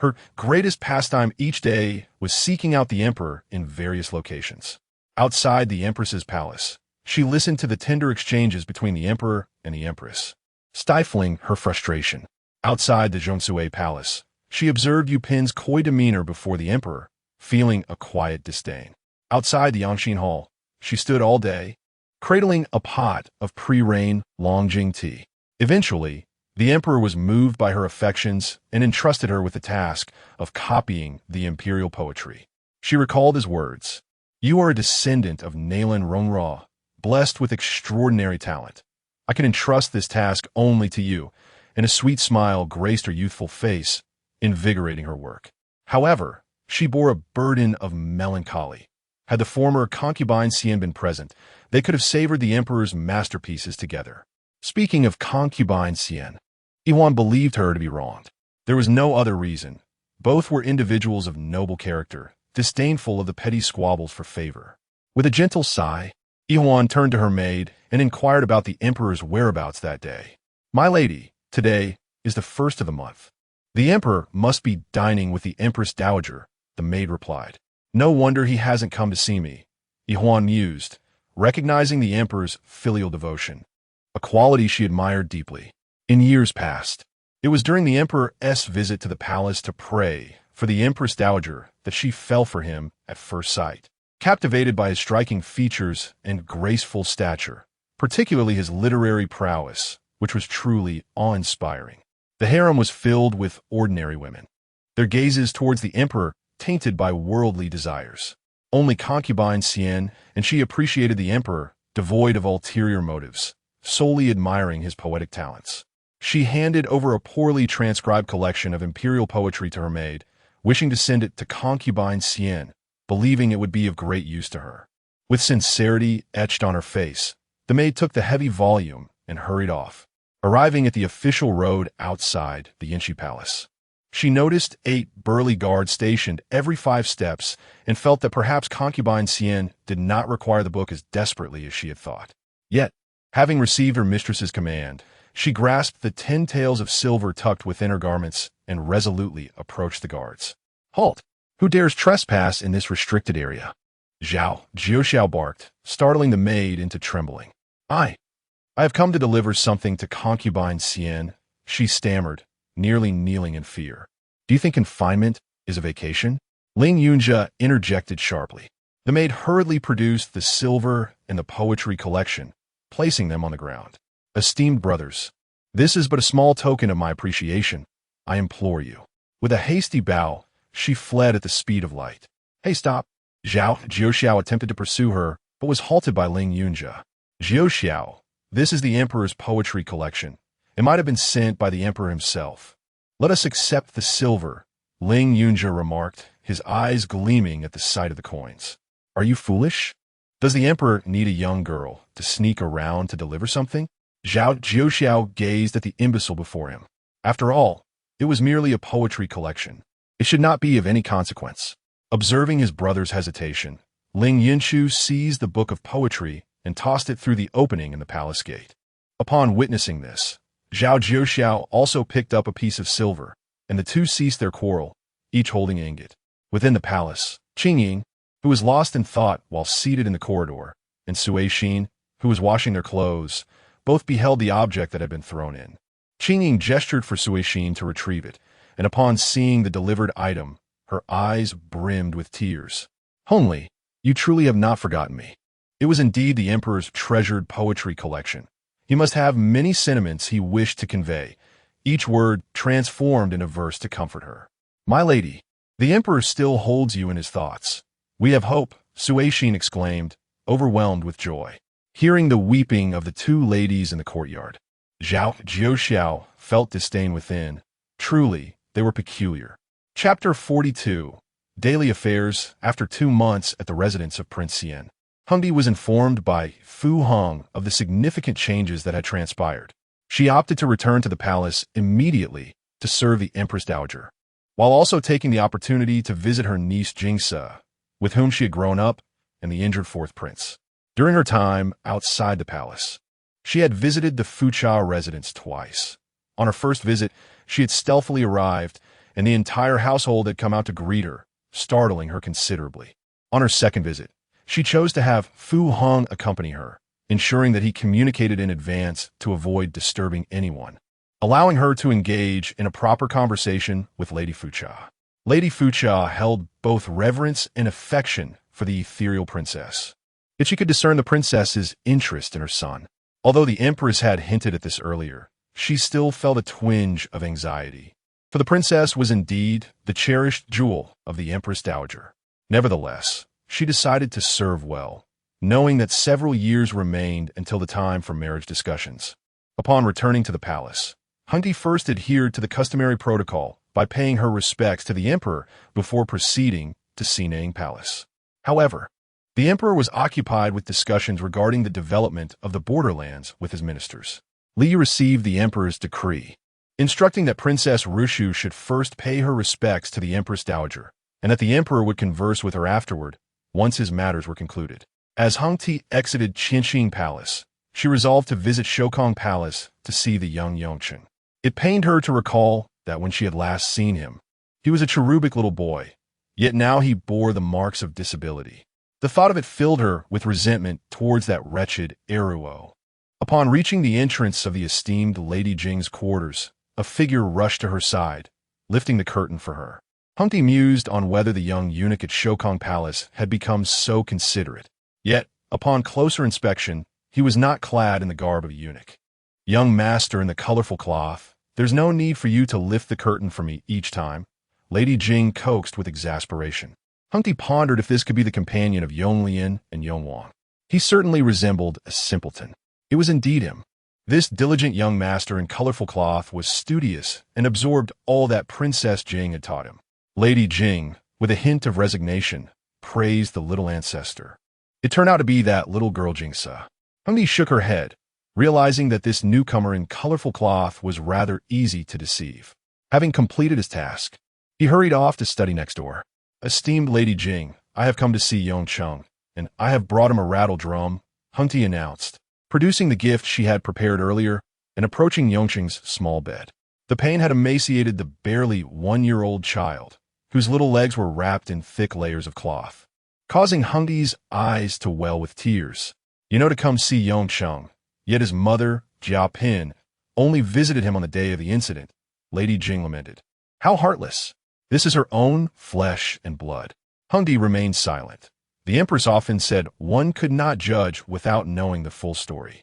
[SPEAKER 1] Her greatest pastime each day was seeking out the emperor in various locations. Outside the empress's palace, she listened to the tender exchanges between the emperor and the empress, stifling her frustration. Outside the Zhongsui palace, she observed Yu Pin's coy demeanor before the emperor, feeling a quiet disdain. Outside the Yangxin hall, she stood all day, cradling a pot of pre-rain Longjing tea. Eventually, the emperor was moved by her affections and entrusted her with the task of copying the imperial poetry. She recalled his words, "You are a descendant of Nalen Rongra, blessed with extraordinary talent. I can entrust this task only to you," and a sweet smile graced her youthful face, invigorating her work. However, she bore a burden of melancholy. Had the former concubine Xian been present, they could have savored the emperor's masterpieces together. Speaking of concubine Xian, Yuan believed her to be wronged. There was no other reason. Both were individuals of noble character, disdainful of the petty squabbles for favor. With a gentle sigh, Yuan turned to her maid and inquired about the emperor's whereabouts that day. "My lady, today is the 1st of the month. The emperor must be dining with the empress dowager," the maid replied. "No wonder he hasn't come to see me," Yuan mused, recognizing the emperor's filial devotion, a quality she admired deeply. In years past, it was during the emperor's visit to the palace to pray for the empress dowager that she fell for him at first sight. Captivated by his striking features and graceful stature, particularly his literary prowess, which was truly awe-inspiring. The harem was filled with ordinary women, their gazes towards the emperor tainted by worldly desires. Only concubine Xian, and she appreciated the emperor, devoid of ulterior motives, solely admiring his poetic talents. She handed over a poorly transcribed collection of imperial poetry to her maid, wishing to send it to concubine Xian, believing it would be of great use to her. With sincerity etched on her face, the maid took the heavy volume and hurried off, arriving at the official road outside the Yinshi Palace. She noticed 8 burly guards stationed every 5 steps and felt that perhaps concubine Xian did not require the book as desperately as she had thought. Yet, having received her mistress's command, she grasped the 10 taels of silver tucked within her garments and resolutely approached the guards. "Halt! Who dares trespass in this restricted area?" Jiao barked, startling the maid into trembling. I have come to deliver something to concubine Xian," she stammered, nearly kneeling in fear. "Do you think confinement is a vacation?" Ling Yunjia interjected sharply. The maid hurriedly produced the silver and the poetry collection, placing them on the ground. "Esteemed brothers, this is but a small token of my appreciation. I implore you." With a hasty bow, she fled at the speed of light. "Hey, stop!" Jiao attempted to pursue her, but was halted by Ling Yunjia. "Jiao, this is the emperor's poetry collection. It might have been sent by the emperor himself. Let us accept the silver," Ling Yunjia remarked, his eyes gleaming at the sight of the coins. "Are you foolish? Does the emperor need a young girl to sneak around to deliver something?" Jiao gazed at the imbecile before him. After all, it was merely a poetry collection. It should not be of any consequence. Observing his brother's hesitation, Ling Yinshu seized the book of poetry and tossed it through the opening in the palace gate. Upon witnessing this, Jiao also picked up a piece of silver, and the two ceased their quarrel, each holding an ingot. Within the palace, Qingying, who was lost in thought while seated in the corridor, and Sui Xin, who was washing their clothes, both beheld the object that had been thrown in. Qingying gestured for Sui Xin to retrieve it, and upon seeing the delivered item, her eyes brimmed with tears. "Hongli, you truly have not forgotten me." It was indeed the emperor's treasured poetry collection. He must have many sentiments he wished to convey, each word transformed in a verse to comfort her. "My lady, the emperor still holds you in his thoughts. We have hope," Sui Xin exclaimed, overwhelmed with joy. hearing the weeping of the two ladies in the courtyard. Zhao Jiuxiao felt disdain within. Truly, they were peculiar. Chapter 42. Daily Affairs. After 2 months at the residence of Prince Xian, Hongli was informed by Fu Hong of the significant changes that had transpired. She opted to return to the palace immediately to serve the Empress Dowager, while also taking the opportunity to visit her niece Jingse, with whom she had grown up, and the injured fourth prince. During her time outside the palace, she had visited the Fucha residence twice. On her first visit, she had stealthily arrived, and the entire household had come out to greet her, startling her considerably. On her second visit, she chose to have Fu Hong accompany her, ensuring that he communicated in advance to avoid disturbing anyone, allowing her to engage in a proper conversation with Lady Fucha. Lady Fucha held both reverence and affection for the ethereal princess, yet she could discern the princess's interest in her son. Although the empress had hinted at this earlier, she still felt a twinge of anxiety, for the princess was indeed the cherished jewel of the Empress Dowager. Nevertheless, she decided to serve well, knowing that several years remained until the time for marriage discussions. Upon returning to the palace, Hongli first adhered to the customary protocol by paying her respects to the emperor before proceeding to Qingying Palace. However, the emperor was occupied with discussions regarding the development of the borderlands with his ministers. Li received the emperor's decree, instructing that Princess Rushu should first pay her respects to the Empress Dowager, and that the emperor would converse with her afterward, once his matters were concluded. As Hongli exited Qingying Palace, she resolved to visit Shokong Palace to see the young Yongchen. It pained her to recall that when she had last seen him, he was a cherubic little boy, yet now he bore the marks of disability. The thought of it filled her with resentment towards that wretched Eruo. Upon reaching the entrance of the esteemed Lady Jing's quarters, a figure rushed to her side, lifting the curtain for her. Hongli mused on whether the young eunuch at Shokong Palace had become so considerate. Yet, upon closer inspection, he was not clad in the garb of a eunuch. Young master in the colorful cloth, there's no need for you to lift the curtain for me each time, Lady Jing coaxed with exasperation. Hongli pondered if this could be the companion of Yonglian and Yongwang. He certainly resembled a simpleton. It was indeed him. This diligent young master in colorful cloth was studious and absorbed all that Princess Jing had taught him. Lady Jing, with a hint of resignation, praised the little ancestor. It turned out to be that little girl Jingse. Hongli shook her head, realizing that this newcomer in colorful cloth was rather easy to deceive. Having completed his task, he hurried off to study next door. Esteemed Lady Jing, I have come to see Yongcheng, and I have brought him a rattle drum, Hongli announced, producing the gift she had prepared earlier and approaching Yongcheng's small bed. The pain had emaciated the barely 1-year-old child, whose little legs were wrapped in thick layers of cloth, causing Hongli's eyes to well with tears. To come see Yongcheng, yet his mother, Jia Pin, only visited him on the day of the incident, Lady Jing lamented. How heartless! This is her own flesh and blood. Hongli remained silent. The empress often said one could not judge without knowing the full story.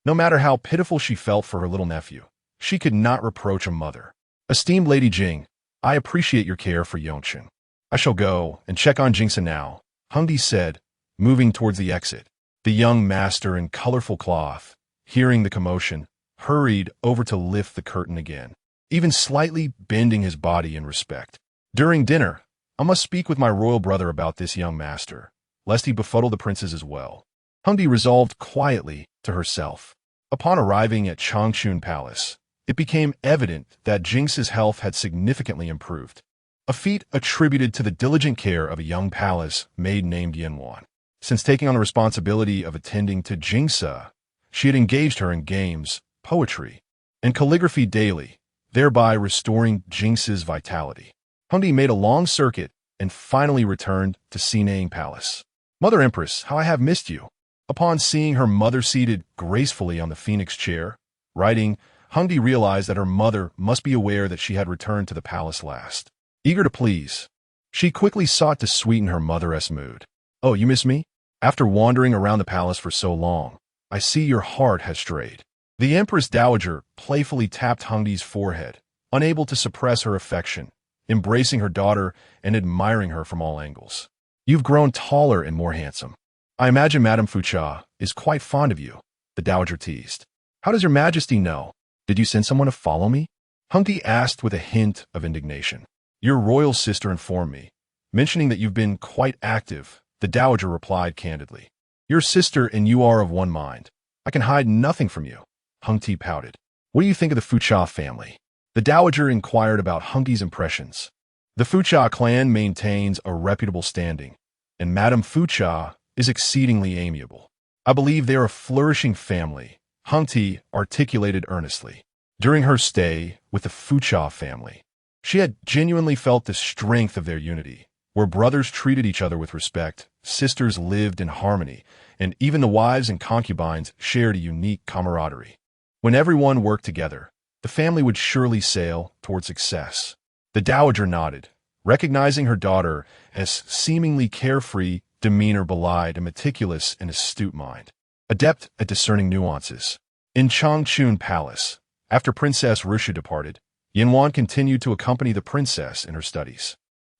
[SPEAKER 1] No matter how pitiful she felt for her little nephew, she could not reproach a mother. Esteemed Lady Jing, I appreciate your care for Yongchen. I shall go and check on Jingse now, Hongli said, moving towards the exit. The young master in colorful cloth, hearing the commotion, hurried over to lift the curtain again, even slightly bending his body in respect. During dinner, I must speak with my royal brother about this young master, lest he befuddle the princes as well. Hongli resolved quietly to herself. Upon arriving at Changchun Palace, it became evident that Jingse's health had significantly improved, a feat attributed to the diligent care of a young palace maid named Yanwan. Since taking on the responsibility of attending to Jingse, she had engaged her in games, poetry, and calligraphy daily, thereby restoring Jingse's vitality. Hongli made a long circuit and finally returned to Qingying Palace. Mother Empress, how I have missed you. Upon seeing her mother seated gracefully on the phoenix chair, writing, Hongli realized that her mother must be aware that she had returned to the palace last. Eager to please, she quickly sought to sweeten her mother's mood. Oh, you miss me? After wandering around the palace for so long, I see your heart has strayed. The Empress Dowager playfully tapped Hongli's forehead, unable to suppress her affection, embracing her daughter and admiring her from all angles. You've grown taller and more handsome. I imagine Madame Fucha is quite fond of you, the dowager teased. How does your majesty know? Did you send someone to follow me? Hongli asked with a hint of indignation. Your royal sister informed me, mentioning that you've been quite active, the dowager replied candidly. Your sister and you are of one mind. I can hide nothing from you. Hongli pouted. What do you think of the Fucha family? The dowager inquired about Hongli's impressions. The Fucha clan maintains a reputable standing, and Madame Fucha is exceedingly amiable. I believe they are a flourishing family, Hongli articulated earnestly. During her stay with the Fucha family, she had genuinely felt the strength of their unity, where brothers treated each other with respect, sisters lived in harmony, and even the wives and concubines shared a unique camaraderie. When everyone worked together, the family would surely sail toward success. The dowager nodded, recognizing her daughter as seemingly carefree, demeanor belied, and meticulous and astute mind, adept at discerning nuances. In Changchun Palace, after Princess Rusha departed, Yinwan continued to accompany the princess in her studies.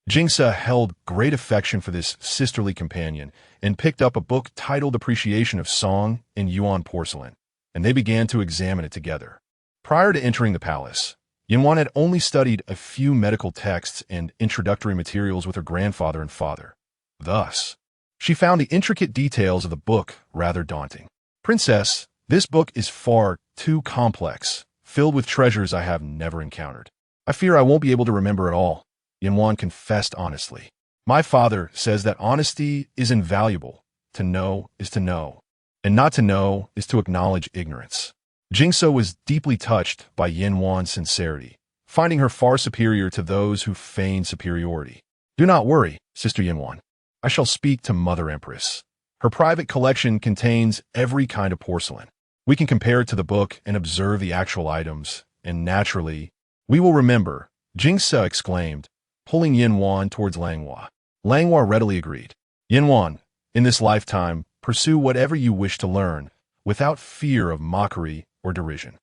[SPEAKER 1] Jingsa held great affection for this sisterly companion and picked up a book titled Appreciation of Song in Yuan Porcelain, and they began to examine it together. Prior to entering the palace, Yinwan had only studied a few medical texts and introductory materials with her grandfather and father. Thus, she found the intricate details of the book rather daunting. Princess, this book is far too complex, filled with treasures I have never encountered. I fear I won't be able to remember it all, Yinwan confessed honestly. My father says that honesty is invaluable. To know is to know, and not to know is to acknowledge ignorance. Jingsa was deeply touched by Yinwan's sincerity, finding her far superior to those who feign superiority. Do not worry, Sister Yinwan. I shall speak to Mother Empress. Her private collection contains every kind of porcelain. We can compare it to the book and observe the actual items, and naturally, we will remember, Jingsa exclaimed, pulling Yinwan towards Langhua. Langhua readily agreed. Yinwan, in this lifetime, pursue whatever you wish to learn, without fear of mockery or derision.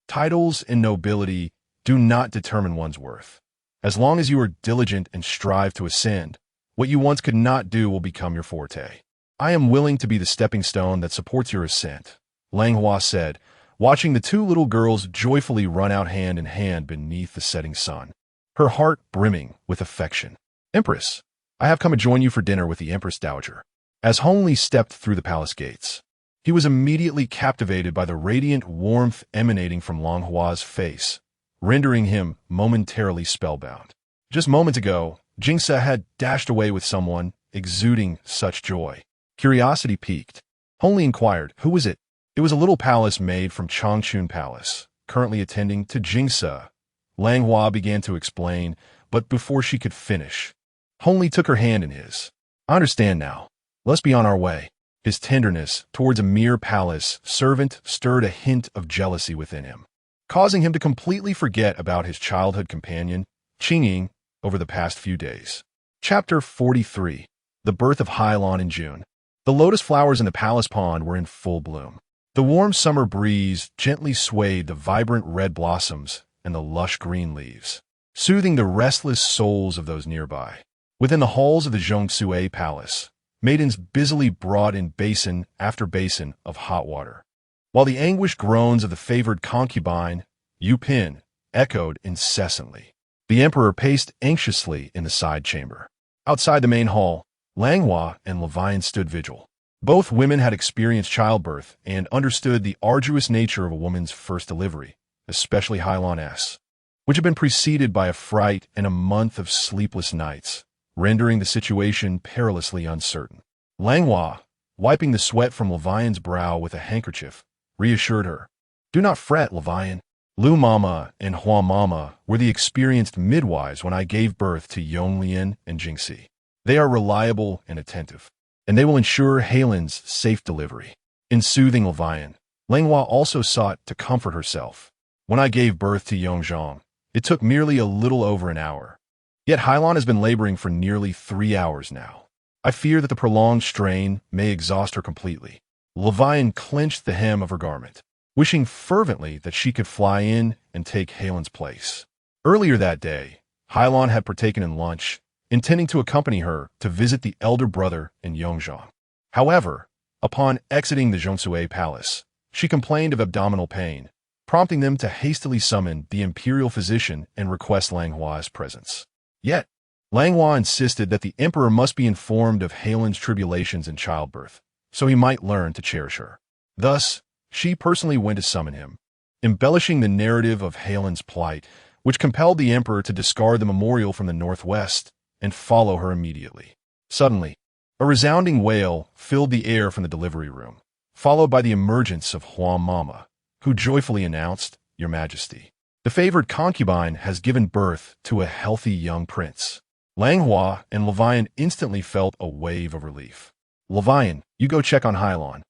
[SPEAKER 1] Titles and nobility do not determine one's worth. As long as you are diligent and strive to ascend, what you once could not do will become your forte. I am willing to be the stepping stone that supports your ascent, Langhua said, watching the two little girls joyfully run out hand in hand beneath the setting sun, her heart brimming with affection. Empress, I have come to join you for dinner with the Empress Dowager. As Hongli stepped through the palace gates, he was immediately captivated by the radiant warmth emanating from Langhua's face, rendering him momentarily spellbound. Just moments ago, Jingsa had dashed away with someone exuding such joy. Curiosity piqued. Hongli inquired, who was it? It was a little palace maid from Changchun Palace, currently attending to Jingsa. Langhua began to explain, but before she could finish, Hongli took her hand in his. I understand now. Let's be on our way. His tenderness towards a mere palace servant stirred a hint of jealousy within him, causing him to completely forget about his childhood companion, Qingying, over the past few days. Chapter 43. The Birth of Hailan in June. The lotus flowers in the palace pond were in full bloom. The warm summer breeze gently swayed the vibrant red blossoms and the lush green leaves, soothing the restless souls of those nearby. Within the halls of the Zhongsue Palace, maidens busily brought in basin after basin of hot water, while the anguished groans of the favored concubine, Yu Pin, echoed incessantly. The emperor paced anxiously in the side chamber. Outside the main hall, Langhua and Levian stood vigil. Both women had experienced childbirth and understood the arduous nature of a woman's first delivery, especially Hailan S, which had been preceded by a fright and a month of sleepless nights, rendering the situation perilously uncertain. Langhua, wiping the sweat from Levian's brow with a handkerchief, reassured her. Do not fret, Levian. Lu Mama and Hua Mama were the experienced midwives when I gave birth to Yonglian and Jingxi. They are reliable and attentive, and they will ensure Halin's safe delivery. In soothing Levian, Langhua also sought to comfort herself. When I gave birth to Yongzhang, it took merely a little over an hour. Yet Hailan has been laboring for nearly 3 hours now. I fear that the prolonged strain may exhaust her completely. Levian clenched the hem of her garment, wishing fervently that she could fly in and take Halin's place. Earlier that day, Hailan had partaken in lunch, intending to accompany her to visit the elder brother in Yongzhang. However, Upon exiting the Zhongsui Palace, she complained of abdominal pain, prompting them to hastily summon the imperial physician and request Langhua's presence. Yet, Langhua insisted that the emperor must be informed of Helen's tribulations in childbirth, so he might learn to cherish her. Thus, she personally went to summon him, embellishing the narrative of Helen's plight, which compelled the emperor to discard the memorial from the northwest and follow her immediately. Suddenly, a resounding wail filled the air from the delivery room, followed by the emergence of Huang Mama, who joyfully announced, "Your Majesty, the favored concubine has given birth to a healthy young prince." Langhua and Levian instantly felt a wave of relief. "Levian, you go check on Hylon.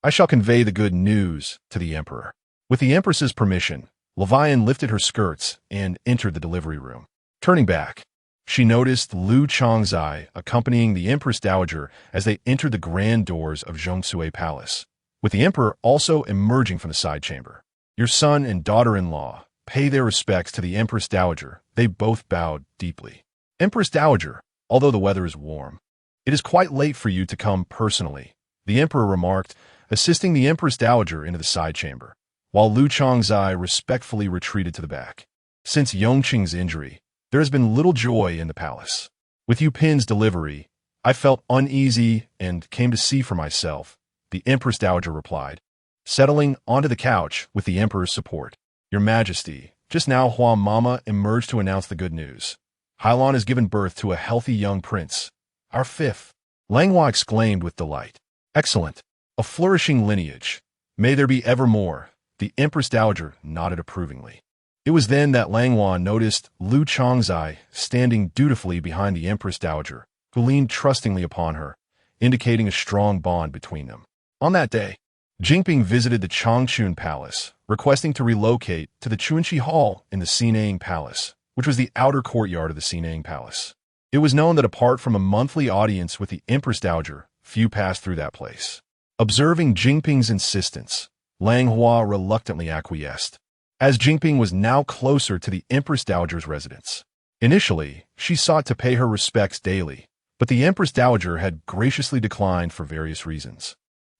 [SPEAKER 1] I shall convey the good news to the emperor." With the empress's permission, Levian lifted her skirts and entered the delivery room. Turning back, she noticed Lu Chongzai accompanying the Empress Dowager as they entered the grand doors of Zhongsui Palace, with the emperor also emerging from the side chamber. "Your son and daughter-in-law pay their respects to the Empress Dowager." They both bowed deeply. "Empress Dowager, although the weather is warm, it is quite late for you to come personally," the emperor remarked, assisting the Empress Dowager into the side chamber, while Lu Chongzai respectfully retreated to the back. "Since Yongqing's injury, there has been little joy in the palace. With Yu Pin's delivery, I felt uneasy and came to see for myself," the Empress Dowager replied, settling onto the couch with the emperor's support. "Your Majesty, just now Huang Mama emerged to announce the good news. Hylon has given birth to a healthy young prince, our fifth," Langhua exclaimed with delight. "Excellent. A flourishing lineage. May there be ever more," the Empress Dowager nodded approvingly. It was then that Langhua noticed Lu Chongzai standing dutifully behind the Empress Dowager, who leaned trustingly upon her, indicating a strong bond between them. On that day, Jingping visited the Changchun Palace, requesting to relocate to the Chuanxi Hall in the Qingying Palace, which was the outer courtyard of the Qingying Palace. It was known that apart from a monthly audience with the Empress Dowager, few passed through that place. Observing Jingping's insistence, Langhua reluctantly acquiesced, as Jingping was now closer to the Empress Dowager's residence. Initially, she sought to pay her respects daily, but the Empress Dowager had graciously declined for various reasons.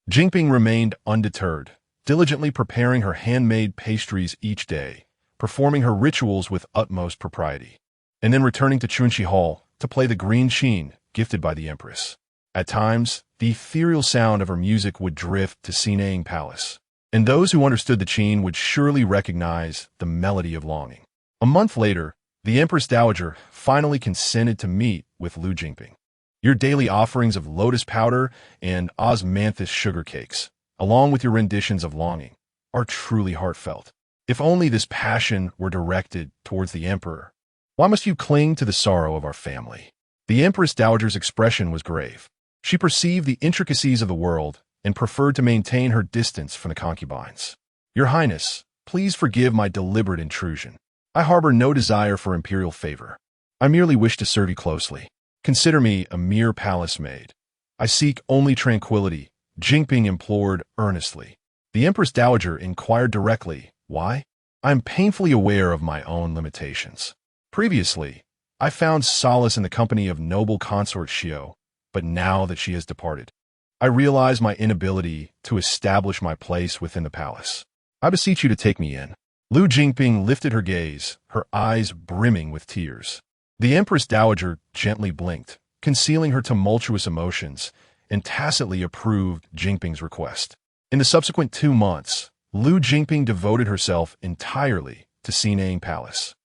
[SPEAKER 1] Jingping remained undeterred, diligently preparing her handmade pastries each day, performing her rituals with utmost propriety, and then returning to Chuanxi Hall to play the green qin gifted by the Empress. At times, the ethereal sound of her music would drift to Qingying Palace, and those who understood the qin would surely recognize the melody of longing. A month later, the Empress Dowager finally consented to meet with Lu Jingping. "Your daily offerings of lotus powder and osmanthus sugar cakes, along with your renditions of longing, are truly heartfelt. If only this passion were directed towards the emperor. Why must you cling to the sorrow of our family?" The Empress Dowager's expression was grave. She perceived the intricacies of the world and preferred to maintain her distance from the concubines. "Your Highness, please forgive my deliberate intrusion. I harbor no desire for imperial favor. I merely wish to serve you closely. Consider me a mere palace maid. I seek only tranquility," Jingping implored earnestly. The Empress Dowager inquired directly, "Why?" "I am painfully aware of my own limitations. Previously, I found solace in the company of noble consort Xiao, but now that she has departed, I realize my inability to establish my place within the palace. I beseech you to take me in." Lu Jingping lifted her gaze, her eyes brimming with tears. The Empress Dowager gently blinked, concealing her tumultuous emotions, and tacitly approved Jingping's request. In the subsequent 2 months, Lu Jingping devoted herself entirely to Qingying Palace,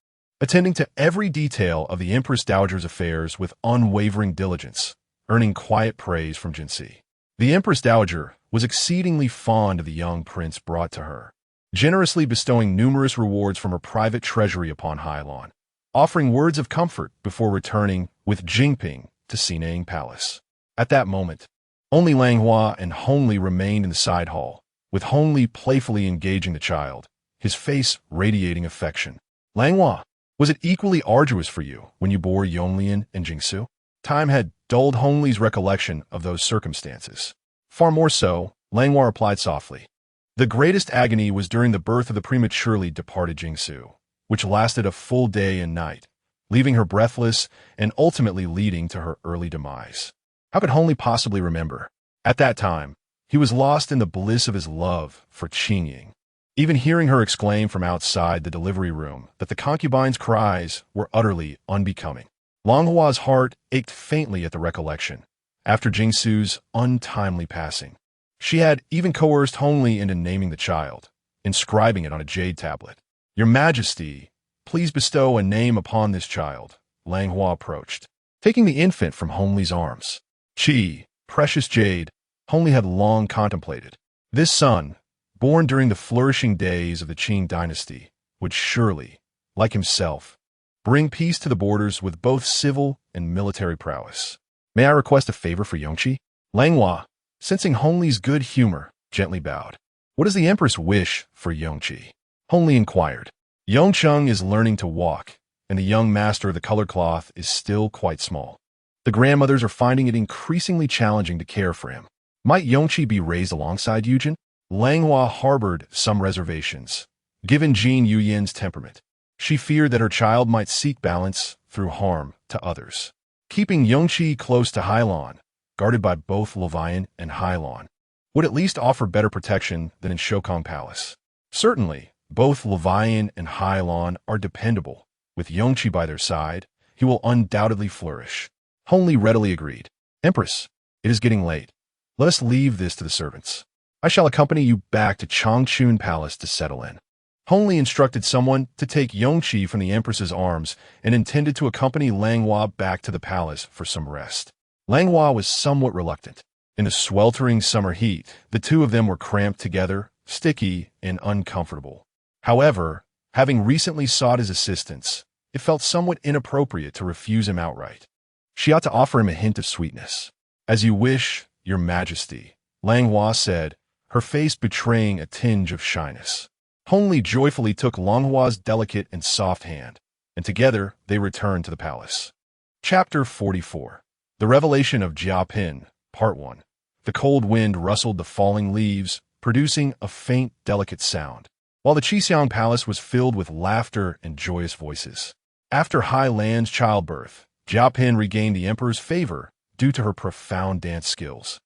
[SPEAKER 1] attending to every detail of the Empress Dowager's affairs with unwavering diligence, earning quiet praise from Jinsi. The Empress Dowager was exceedingly fond of the young prince brought to her, generously bestowing numerous rewards from her private treasury upon Hylon, offering words of comfort before returning with Jingping to Qingying Palace. At that moment, only Langhua and Hongli remained in the side hall, with Hongli playfully engaging the child, his face radiating affection. "Langhua, was it equally arduous for you when you bore Yonglian and Jingsu?" Time had dulled Hongli's recollection of those circumstances. "Far more so," Langhua replied softly. "The greatest agony was during the birth of the prematurely departed Jingsu, which lasted a full day and night, leaving her breathless and ultimately leading to her early demise." How could Hongli possibly remember? At that time, He was lost in the bliss of his love for Qingying. Even hearing her exclaim from outside the delivery room that the concubine's cries were utterly unbecoming, Langhua's heart ached faintly at the recollection, after Jingsu's untimely passing. She had even coerced Hongli into naming the child, inscribing it on a jade tablet. "Your Majesty, please bestow a name upon this child," Langhua approached, taking the infant from Hongli's arms. Qi, precious jade, Hongli had long contemplated. This son, born during the flourishing days of the Qing dynasty, would surely, like himself, bring peace to the borders with both civil and military prowess. "May I request a favor for Yongqi?" Langhua, sensing Hongli's good humor, gently bowed. "What does the Empress wish for Yongqi?" Hongli inquired. "Yongcheng is learning to walk, and the young master of the colored cloth is still quite small. The grandmothers are finding it increasingly challenging to care for him. Might Yongqi be raised alongside Yujin?" Langhua harbored some reservations. Given Jin Yuyen's temperament, she feared that her child might seek balance through harm to others. Keeping Yongqi close to Hailan, guarded by both Levian and Hailan, would at least offer better protection than in Shokong Palace. Certainly, both Levian and Hailan are dependable. With Yongqi by their side, he will undoubtedly flourish. Hongli readily agreed. "Empress, it is getting late. Let us leave this to the servants. I shall accompany you back to Changchun Palace to settle in." Hongli instructed someone to take Yongqi from the Empress's arms and intended to accompany Langhua back to the palace for some rest. Langhua was somewhat reluctant. In the sweltering summer heat, the two of them were cramped together, sticky and uncomfortable. However, having recently sought his assistance, it felt somewhat inappropriate to refuse him outright. She ought to offer him a hint of sweetness. "As you wish, Your Majesty," Langhua said, her face betraying a tinge of shyness. Hongli joyfully took Langhua's delicate and soft hand, and together they returned to the palace. Chapter 44. The Revelation of Jiapin, Part 1. The cold wind rustled the falling leaves, producing a faint, delicate sound, while the Qixiang Palace was filled with laughter and joyous voices. After Hai Lan's childbirth, Jiapin regained the emperor's favor due to her profound dance skills,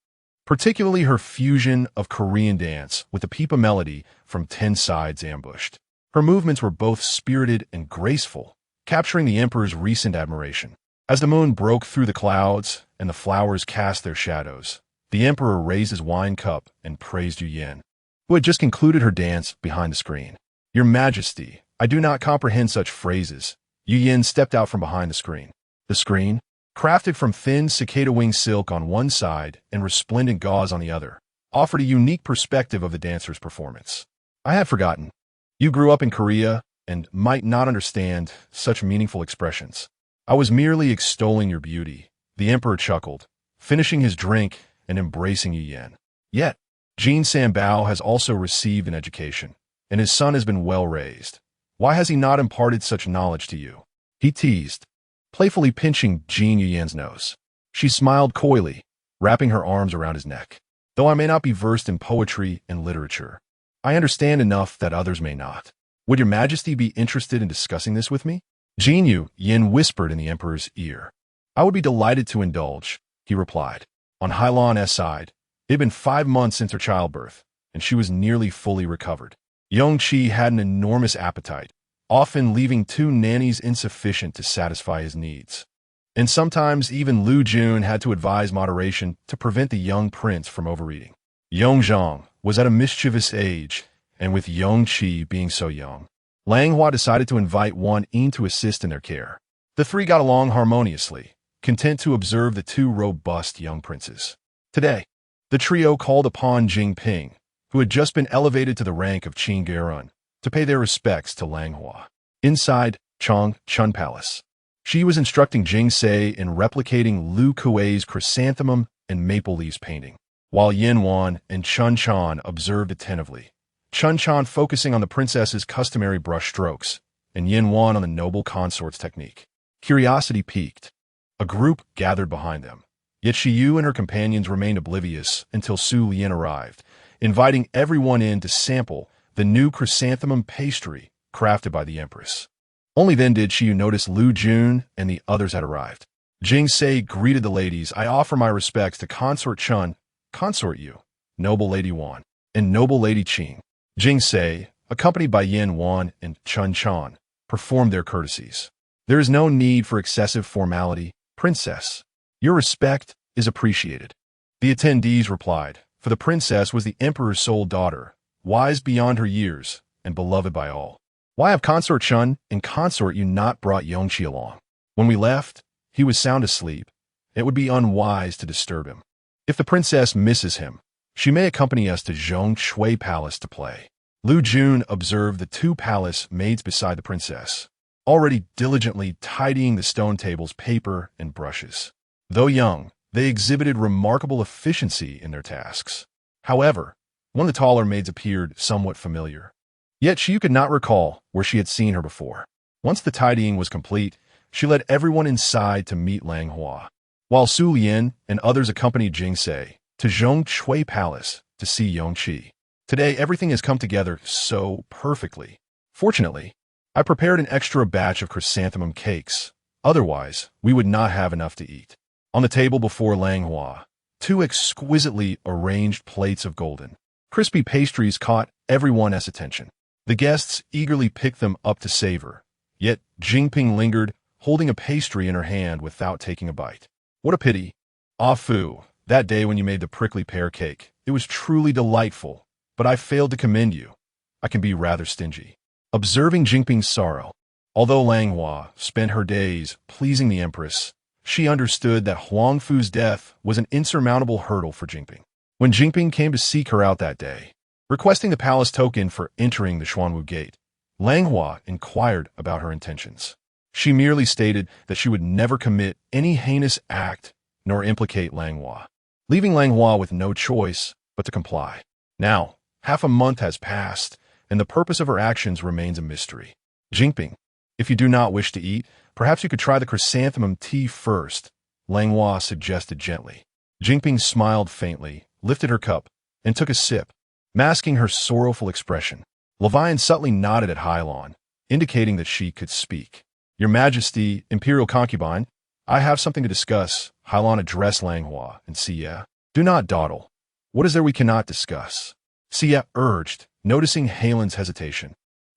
[SPEAKER 1] particularly her fusion of Korean dance with the pipa melody from 10 Sides Ambushed. Her movements were both spirited and graceful, capturing the emperor's recent admiration. As the moon broke through the clouds and the flowers cast their shadows, the emperor raised his wine cup and praised Yu Yan, who had just concluded her dance behind the screen. "Your Majesty, I do not comprehend such phrases." Yu Yan stepped out from behind the screen. The screen, crafted from thin cicada wing silk on one side and resplendent gauze on the other, offered a unique perspective of the dancer's performance. "I had forgotten. You grew up in Korea and might not understand such meaningful expressions. I was merely extolling your beauty." The emperor chuckled, finishing his drink and embracing Yu Yan. "Yet, Jin Sanbao has also received an education, and his son has been well raised. Why has he not imparted such knowledge to you?" he teased, playfully pinching Jin Yuyan's nose. She smiled coyly, wrapping her arms around his neck. "Though I may not be versed in poetry and literature, I understand enough that others may not. Would your Majesty be interested in discussing this with me?" Jin Yuyan whispered in the emperor's ear. "I would be delighted to indulge," he replied. On Hailan's side, it had been 5 months since her childbirth, and she was nearly fully recovered. Yongqi had an enormous appetite, often leaving 2 nannies insufficient to satisfy his needs. And sometimes even Lu Jun had to advise moderation to prevent the young prince from overeating. Yongzhang was at a mischievous age, and with Yongqi being so young, Langhua decided to invite Wan Yin to assist in their care. The three got along harmoniously, content to observe the 2 robust young princes. Today, the trio called upon Jingping, who had just been elevated to the rank of Qingying, to pay their respects to Langhua. Inside Changchun Palace, she was instructing Jing Se in replicating Lu Kuei's chrysanthemum and maple leaves painting, while Yin Wan and Chun Chan observed attentively. Chun Chan focusing on the princess's customary brush strokes, and Yin Wan on the noble consort's technique. Curiosity piqued. A group gathered behind them, yet Shiyu and her companions remained oblivious until Su Lian arrived, inviting everyone in to sample the new chrysanthemum pastry crafted by the empress. Only then did Shiyu notice Lu Jun and the others had arrived. Jing Se greeted the ladies. "I offer my respects to Consort Chun." "Consort you?" noble Lady Wan, and noble Lady Qing. Jing Se, accompanied by Yin Wan and Chun Chan, performed their courtesies. There is no need for excessive formality, princess. Your respect is appreciated. The attendees replied, for the princess was the emperor's sole daughter, wise beyond her years, and beloved by all. Why have Consort Chun and Consort Yu not brought Yongqi along? When we left, he was sound asleep. It would be unwise to disturb him. If the princess misses him, she may accompany us to Zhong Shui Palace to play. Lu Jun observed the two palace maids beside the princess, already diligently tidying the stone table's paper and brushes. Though young, they exhibited remarkable efficiency in their tasks. However, one of the taller maids appeared somewhat familiar. Yet she could not recall where she had seen her before. Once the tidying was complete, she led everyone inside to meet Langhua, while Su Lian and others accompanied Jing Se to Zhong Shui Palace to see Yongqi. Today, everything has come together so perfectly. Fortunately, I prepared an extra batch of chrysanthemum cakes. Otherwise, we would not have enough to eat. On the table before Langhua, two exquisitely arranged plates of golden, crispy pastries caught everyone's attention. The guests eagerly picked them up to savor, yet Jingping lingered, holding a pastry in her hand without taking a bite. What a pity. Ah Fu, that day when you made the prickly pear cake, it was truly delightful, but I failed to commend you. I can be rather stingy. Observing Jingping's sorrow, although Langhua spent her days pleasing the empress, she understood that Huang Fu's death was an insurmountable hurdle for Jingping. When Jingping came to seek her out that day, requesting the palace token for entering the Xuanwu Gate, Langhua inquired about her intentions. She merely stated that she would never commit any heinous act nor implicate Langhua, leaving Langhua with no choice but to comply. Now, half a month has passed, and the purpose of her actions remains a mystery. Jingping, if you do not wish to eat, perhaps you could try the chrysanthemum tea first, Langhua suggested gently. Jingping smiled faintly, lifted her cup, and took a sip, masking her sorrowful expression. Levian subtly nodded at Hailon, indicating that she could speak. Your Majesty, Imperial Concubine, I have something to discuss, Hailon addressed Langhua and Xie. Do not dawdle. What is there we cannot discuss? Xie urged, noticing Hailon's hesitation.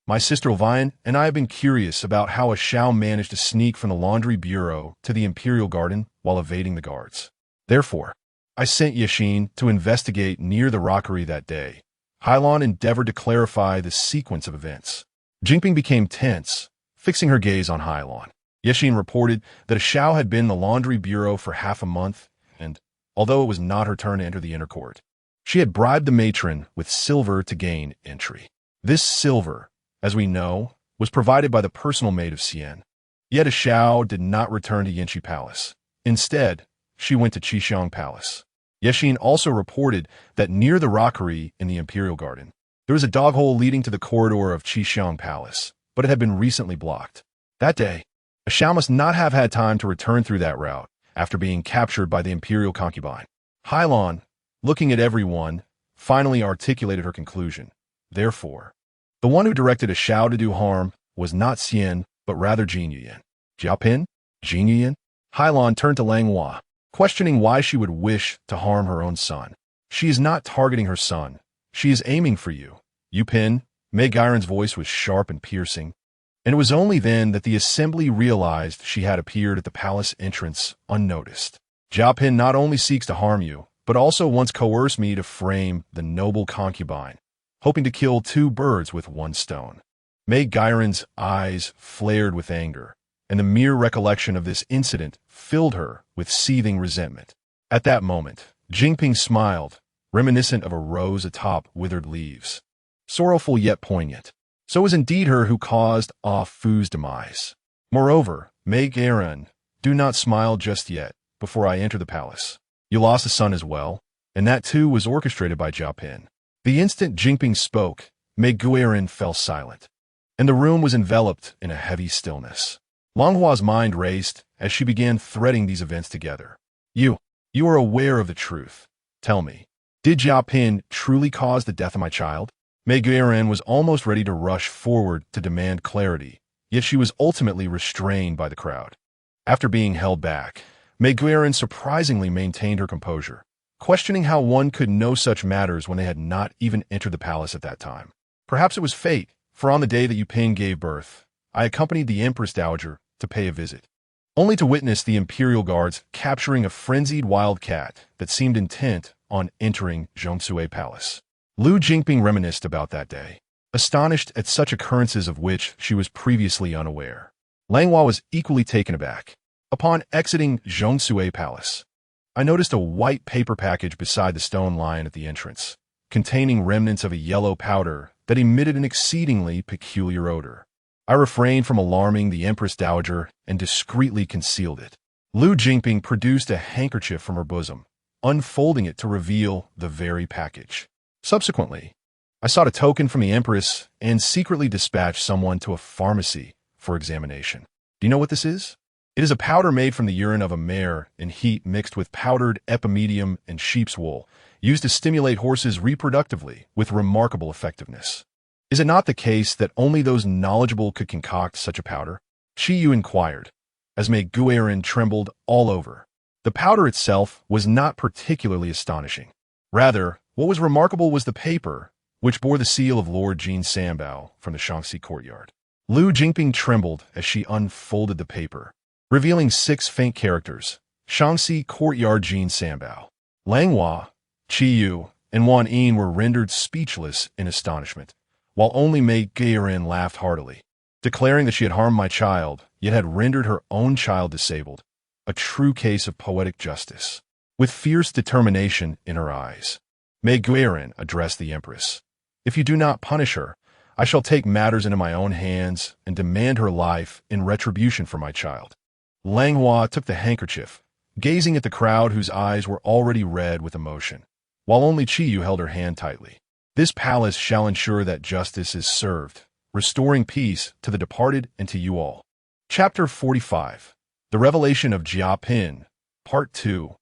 [SPEAKER 1] My sister Levian and I have been curious about how a Shao managed to sneak from the laundry bureau to the Imperial Garden while evading the guards. Therefore, I sent Yashin to investigate near the rockery that day. Hailon endeavored to clarify the sequence of events. Jingping became tense, fixing her gaze on Hailon. Yashin reported that a Shao had been in the laundry bureau for half a month, and, although it was not her turn to enter the inner court, she had bribed the matron with silver to gain entry. This silver, as we know, was provided by the personal maid of Xian. Yet a Shao did not return to Yinchi Palace. Instead, she went to Qingying Palace. Yashin also reported that near the rockery in the Imperial Garden, there was a dog hole leading to the corridor of Qingying Palace, but it had been recently blocked. That day, a Shao must not have had time to return through that route after being captured by the Imperial Concubine. Hailon, looking at everyone, finally articulated her conclusion. Therefore, the one who directed a Shao to do harm was not Xian, but rather Qingying. Jiaopin? Qingying? Hailon turned to Langhua, questioning why she would wish to harm her own son. She is not targeting her son. She is aiming for you. Yupin, Mei Gairen's voice was sharp and piercing, and it was only then that the assembly realized she had appeared at the palace entrance unnoticed. Jiaopin not only seeks to harm you, but also wants coerce me to frame the noble concubine, hoping to kill two birds with one stone. Mei Gairen's eyes flared with anger, and the mere recollection of this incident filled her with seething resentment. At that moment, Jingping smiled, reminiscent of a rose atop withered leaves. Sorrowful yet poignant. So it was indeed her who caused Ah Fu's demise. Moreover, Mei Gairen, do not smile just yet, before I enter the palace. You lost a son as well, and that too was orchestrated by Jiaopin. The instant Jingping spoke, Mei Gairen fell silent, and the room was enveloped in a heavy stillness. Langhua's mind raced as she began threading these events together. You are aware of the truth. Tell me, did Jiaopin truly cause the death of my child? Mei Gairen was almost ready to rush forward to demand clarity, yet she was ultimately restrained by the crowd. After being held back, Mei Gairen surprisingly maintained her composure, questioning how one could know such matters when they had not even entered the palace at that time. Perhaps it was fate, for on the day that Yu Ping gave birth, I accompanied the Empress Dowager to pay a visit, only to witness the imperial guards capturing a frenzied wild cat that seemed intent on entering Zhongsui Palace. Lu Jingping reminisced about that day, astonished at such occurrences of which she was previously unaware. Langhua was equally taken aback. Upon exiting Zhongsui Palace, I noticed a white paper package beside the stone lion at the entrance, containing remnants of a yellow powder that emitted an exceedingly peculiar odor. I refrained from alarming the Empress Dowager and discreetly concealed it. Lu Jingping produced a handkerchief from her bosom, unfolding it to reveal the very package. Subsequently, I sought a token from the Empress and secretly dispatched someone to a pharmacy for examination. Do you know what this is? It is a powder made from the urine of a mare in heat mixed with powdered epimedium and sheep's wool, used to stimulate horses reproductively with remarkable effectiveness. Is it not the case that only those knowledgeable could concoct such a powder? Qi Yu inquired, as Mei Guiran trembled all over. The powder itself was not particularly astonishing. Rather, what was remarkable was the paper, which bore the seal of Lord Jin Sanbao from the Shaanxi courtyard. Lu Jingping trembled as she unfolded the paper, revealing 6 faint characters: Shaanxi courtyard Jin Sanbao. Langhua, Qi Yu, and Wan Yin were rendered speechless in astonishment, while only Mei Guiran laughed heartily, declaring that she had harmed my child, yet had rendered her own child disabled, a true case of poetic justice. With fierce determination in her eyes, Mei Guiran addressed the Empress. If you do not punish her, I shall take matters into my own hands and demand her life in retribution for my child. Langhua took the handkerchief, gazing at the crowd whose eyes were already red with emotion, while only Qi Yu held her hand tightly. This palace shall ensure that justice is served, restoring peace to the departed and to you all. Chapter 45. The Revelation of Jia Pin, Part 2.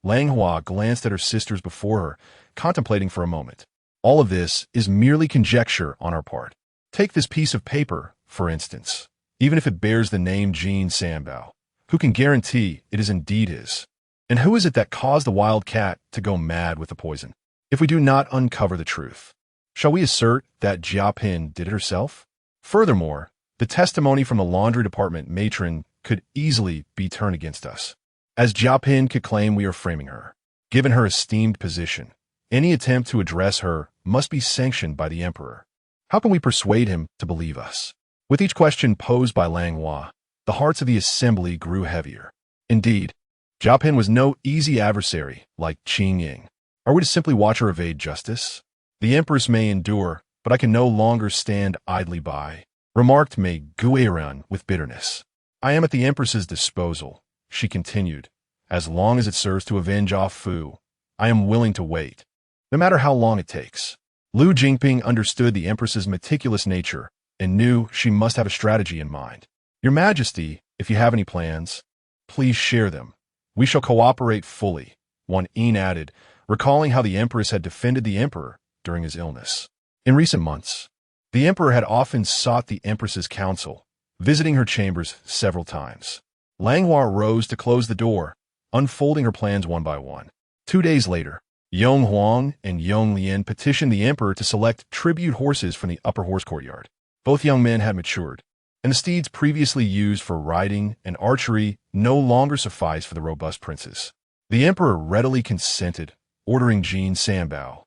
[SPEAKER 1] Langhua glanced at her sisters before her, contemplating for a moment. All of this is merely conjecture on our part. Take this piece of paper, for instance. Even if it bears the name Jin Sanbao, who can guarantee it is indeed his? And who is it that caused the wild cat to go mad with the poison? If we do not uncover the truth, shall we assert that Jia Pin did it herself? Furthermore, the testimony from the laundry department matron could easily be turned against us, as Jia Pin could claim we are framing her. Given her esteemed position, any attempt to address her must be sanctioned by the emperor. How can we persuade him to believe us? With each question posed by Langhua, the hearts of the assembly grew heavier. Indeed, Jia Pin was no easy adversary like Qingying. Are we to simply watch her evade justice? The Empress may endure, but I can no longer stand idly by, remarked Mei Guiran with bitterness. I am at the Empress's disposal, she continued. As long as it serves to avenge Ah Fu, I am willing to wait, no matter how long it takes. Lu Jingping understood the Empress's meticulous nature and knew she must have a strategy in mind. Your Majesty, if you have any plans, please share them. We shall cooperate fully, Wan Yin added, recalling how the Empress had defended the Emperor during his illness. In recent months, the Emperor had often sought the Empress's counsel, visiting her chambers several times. Langhua rose to close the door, unfolding her plans one by one. 2 days later, Yong Huang and Yong Lian petitioned the emperor to select tribute horses from the upper horse courtyard. Both young men had matured, and the steeds previously used for riding and archery no longer sufficed for the robust princes. The emperor readily consented, ordering Jin Sanbao,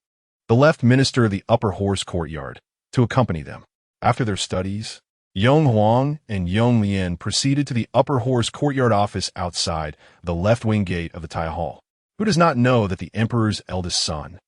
[SPEAKER 1] the left minister of the upper horse courtyard, to accompany them. After their studies, Yong Huang and Yong Lian proceeded to the upper horse courtyard office outside the left-wing gate of the Tai Hall. Who does not know that the emperor's eldest son,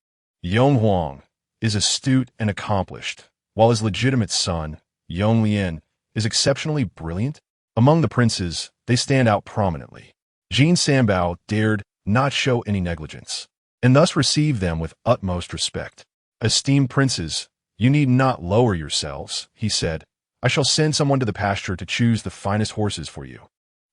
[SPEAKER 1] Yong Huang, is astute and accomplished, while his legitimate son, Yong Lian, is exceptionally brilliant? Among the princes, they stand out prominently. Jin Sanbao dared not show any negligence, and thus received them with utmost respect. Esteemed princes, you need not lower yourselves, he said. I shall send someone to the pasture to choose the finest horses for you,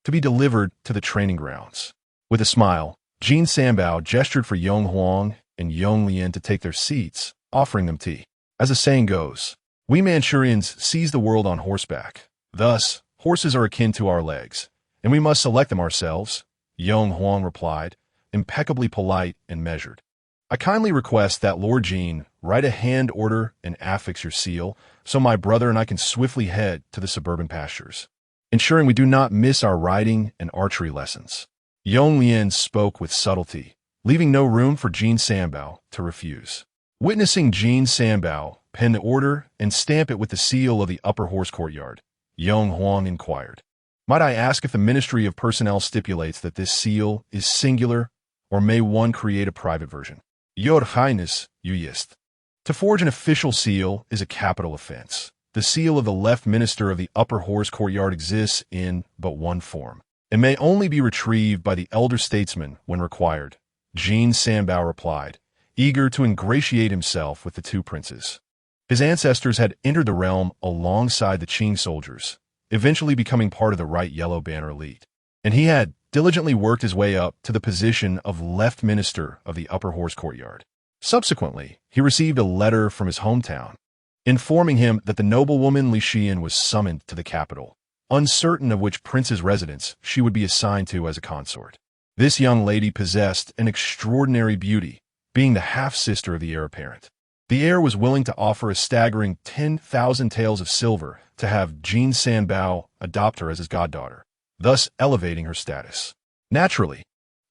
[SPEAKER 1] to be delivered to the training grounds. With a smile, Jin Sanbao gestured for Yong Huang and Yong Lian to take their seats, offering them tea. As the saying goes, we Manchurians seize the world on horseback. Thus, horses are akin to our legs, and we must select them ourselves, Yong Huang replied, impeccably polite and measured. I kindly request that Lord Jean write a hand order and affix your seal, so my brother and I can swiftly head to the suburban pastures, ensuring we do not miss our riding and archery lessons. Yonglian spoke with subtlety, leaving no room for Jean Sanbao to refuse. Witnessing Jean Sanbao pen the order and stamp it with the seal of the upper horse courtyard, Yong Huang inquired, "Might I ask if the Ministry of Personnel stipulates that this seal is singular, or may one create a private version?" "Your Highness, you yist. To forge an official seal is a capital offense. The seal of the left minister of the upper horse courtyard exists in but one form, and may only be retrieved by the elder statesman when required," Jean Sanbao replied, eager to ingratiate himself with the two princes. His ancestors had entered the realm alongside the Qing soldiers, eventually becoming part of the Right Yellow Banner elite, and he had diligently worked his way up to the position of left minister of the upper horse courtyard. Subsequently, he received a letter from his hometown, informing him that the noblewoman Li Xian was summoned to the capital, uncertain of which prince's residence she would be assigned to as a consort. This young lady possessed an extraordinary beauty, being the half-sister of the heir apparent. The heir was willing to offer a staggering 10,000 taels of silver to have Jean Sanbao adopt her as his goddaughter, thus elevating her status. Naturally,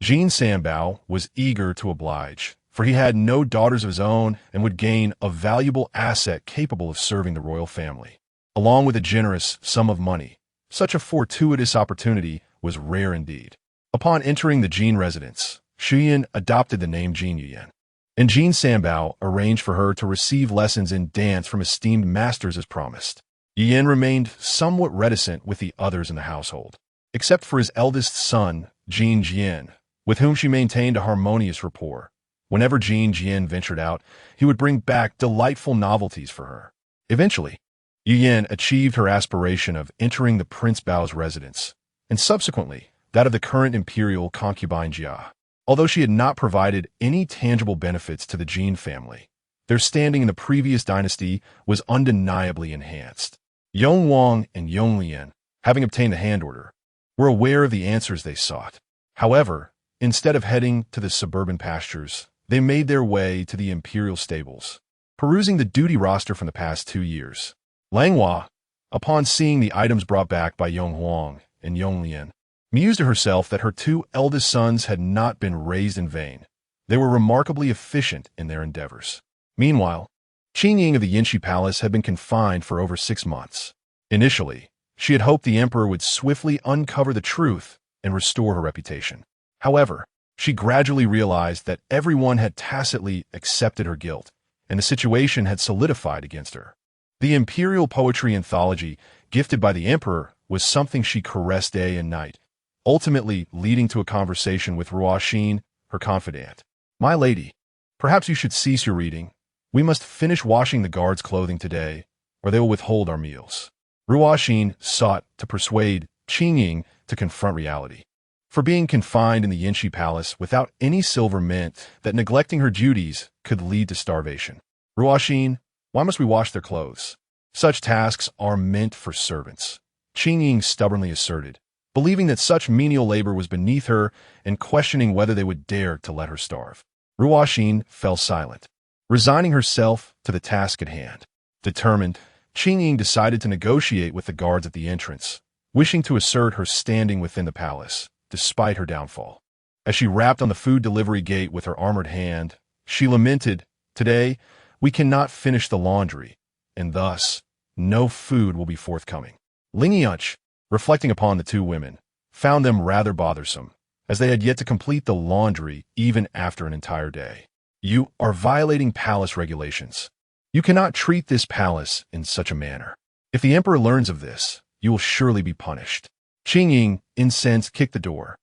[SPEAKER 1] Jean Sanbao was eager to oblige, for he had no daughters of his own and would gain a valuable asset capable of serving the royal family, along with a generous sum of money. Such a fortuitous opportunity was rare indeed. Upon entering the Jean residence, Shuyan adopted the name Jean Yuyan, and Jean Sanbao arranged for her to receive lessons in dance from esteemed masters as promised. Yuyan remained somewhat reticent with the others in the household, except for his eldest son, Jean Jian, with whom she maintained a harmonious rapport. Whenever Jean Jian ventured out, he would bring back delightful novelties for her. Eventually, Yuyan achieved her aspiration of entering the Prince Bao's residence, and subsequently that of the current imperial concubine Jia. Although she had not provided any tangible benefits to the Jean family, their standing in the previous dynasty was undeniably enhanced. Yong Wang and Yonglian, having obtained the hand order, were aware of the answers they sought. However, instead of heading to the suburban pastures, they made their way to the imperial stables, perusing the duty roster from the past 2 years. Langhua, upon seeing the items brought back by Yong Huang and Yonglian, mused to herself that her 2 eldest sons had not been raised in vain. They were remarkably efficient in their endeavors. Meanwhile, Qingying of the Yinshi Palace had been confined for over 6 months. Initially, she had hoped the emperor would swiftly uncover the truth and restore her reputation. However, she gradually realized that everyone had tacitly accepted her guilt, and the situation had solidified against her. The imperial poetry anthology gifted by the emperor was something she caressed day and night, ultimately leading to a conversation with Ruoxin, her confidant. "My lady, perhaps you should cease your reading. We must finish washing the guards' clothing today, or they will withhold our meals." Ruoxin sought to persuade Qingying to confront reality. For being confined in the Yinshi Palace without any silver meant that neglecting her duties could lead to starvation. "Ruoxin, why must we wash their clothes? Such tasks are meant for servants," Qingying stubbornly asserted, believing that such menial labor was beneath her and questioning whether they would dare to let her starve. Ruoxin fell silent, resigning herself to the task at hand. Determined, Qingying decided to negotiate with the guards at the entrance, wishing to assert her standing within the palace, despite her downfall. As she rapped on the food delivery gate with her armored hand, she lamented, "Today, we cannot finish the laundry, and thus, no food will be forthcoming." Lingyunch, reflecting upon the 2 women, found them rather bothersome, as they had yet to complete the laundry even after an entire day. "You are violating palace regulations. You cannot treat this palace in such a manner. If the emperor learns of this, you will surely be punished." Qingying, incensed, kicked the door,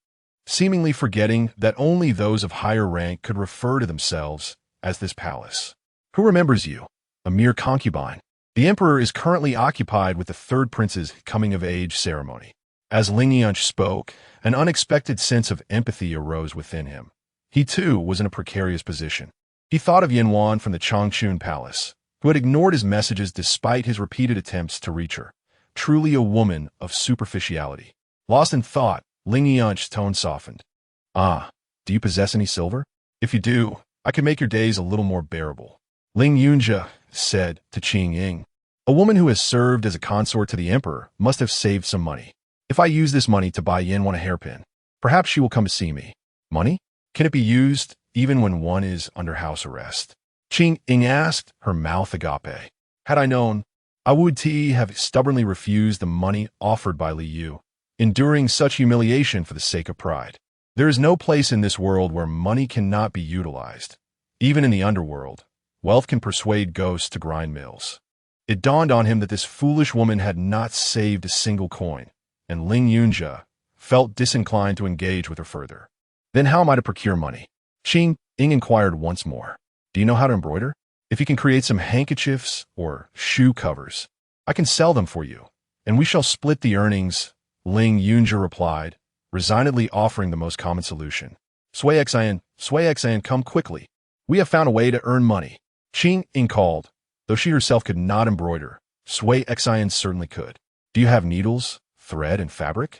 [SPEAKER 1] seemingly forgetting that only those of higher rank could refer to themselves as this palace. "Who remembers you? A mere concubine. The emperor is currently occupied with the 3rd prince's coming-of-age ceremony." As Lingyunch spoke, an unexpected sense of empathy arose within him. He too was in a precarious position. He thought of Yanwan from the Changchun Palace, who had ignored his messages despite his repeated attempts to reach her. Truly a woman of superficiality. Lost in thought, Lingyunch's tone softened. "Ah, Do you possess any silver? If you do, I can make your days a little more bearable. Ling Yunjia said to Qingying. A woman who has served as a consort to the emperor must have saved some money. If I use this money to buy Yin one a hairpin, perhaps she will come to see me. Money? Can it be used even when one is under house arrest? Qingying asked, her mouth agape. Had I known, I would have stubbornly refused the money offered by Li Yu, enduring such humiliation for the sake of pride. There is no place in this world where money cannot be utilized. Even in the underworld, wealth can persuade ghosts to grind mills. It dawned on him that this foolish woman had not saved a single coin, and Ling Yunjia felt disinclined to engage with her further. Then how am I to procure money? Qingying inquired once more. Do you know how to embroider? If you can create some handkerchiefs or shoe covers, I can sell them for you, and we shall split the earnings, Ling Yunjia replied, resignedly offering the most common solution. Sui Xian, come quickly. We have found a way to earn money. Qingying called. Though she herself could not embroider, Sui Xian certainly could. Do you have needles, thread, and fabric?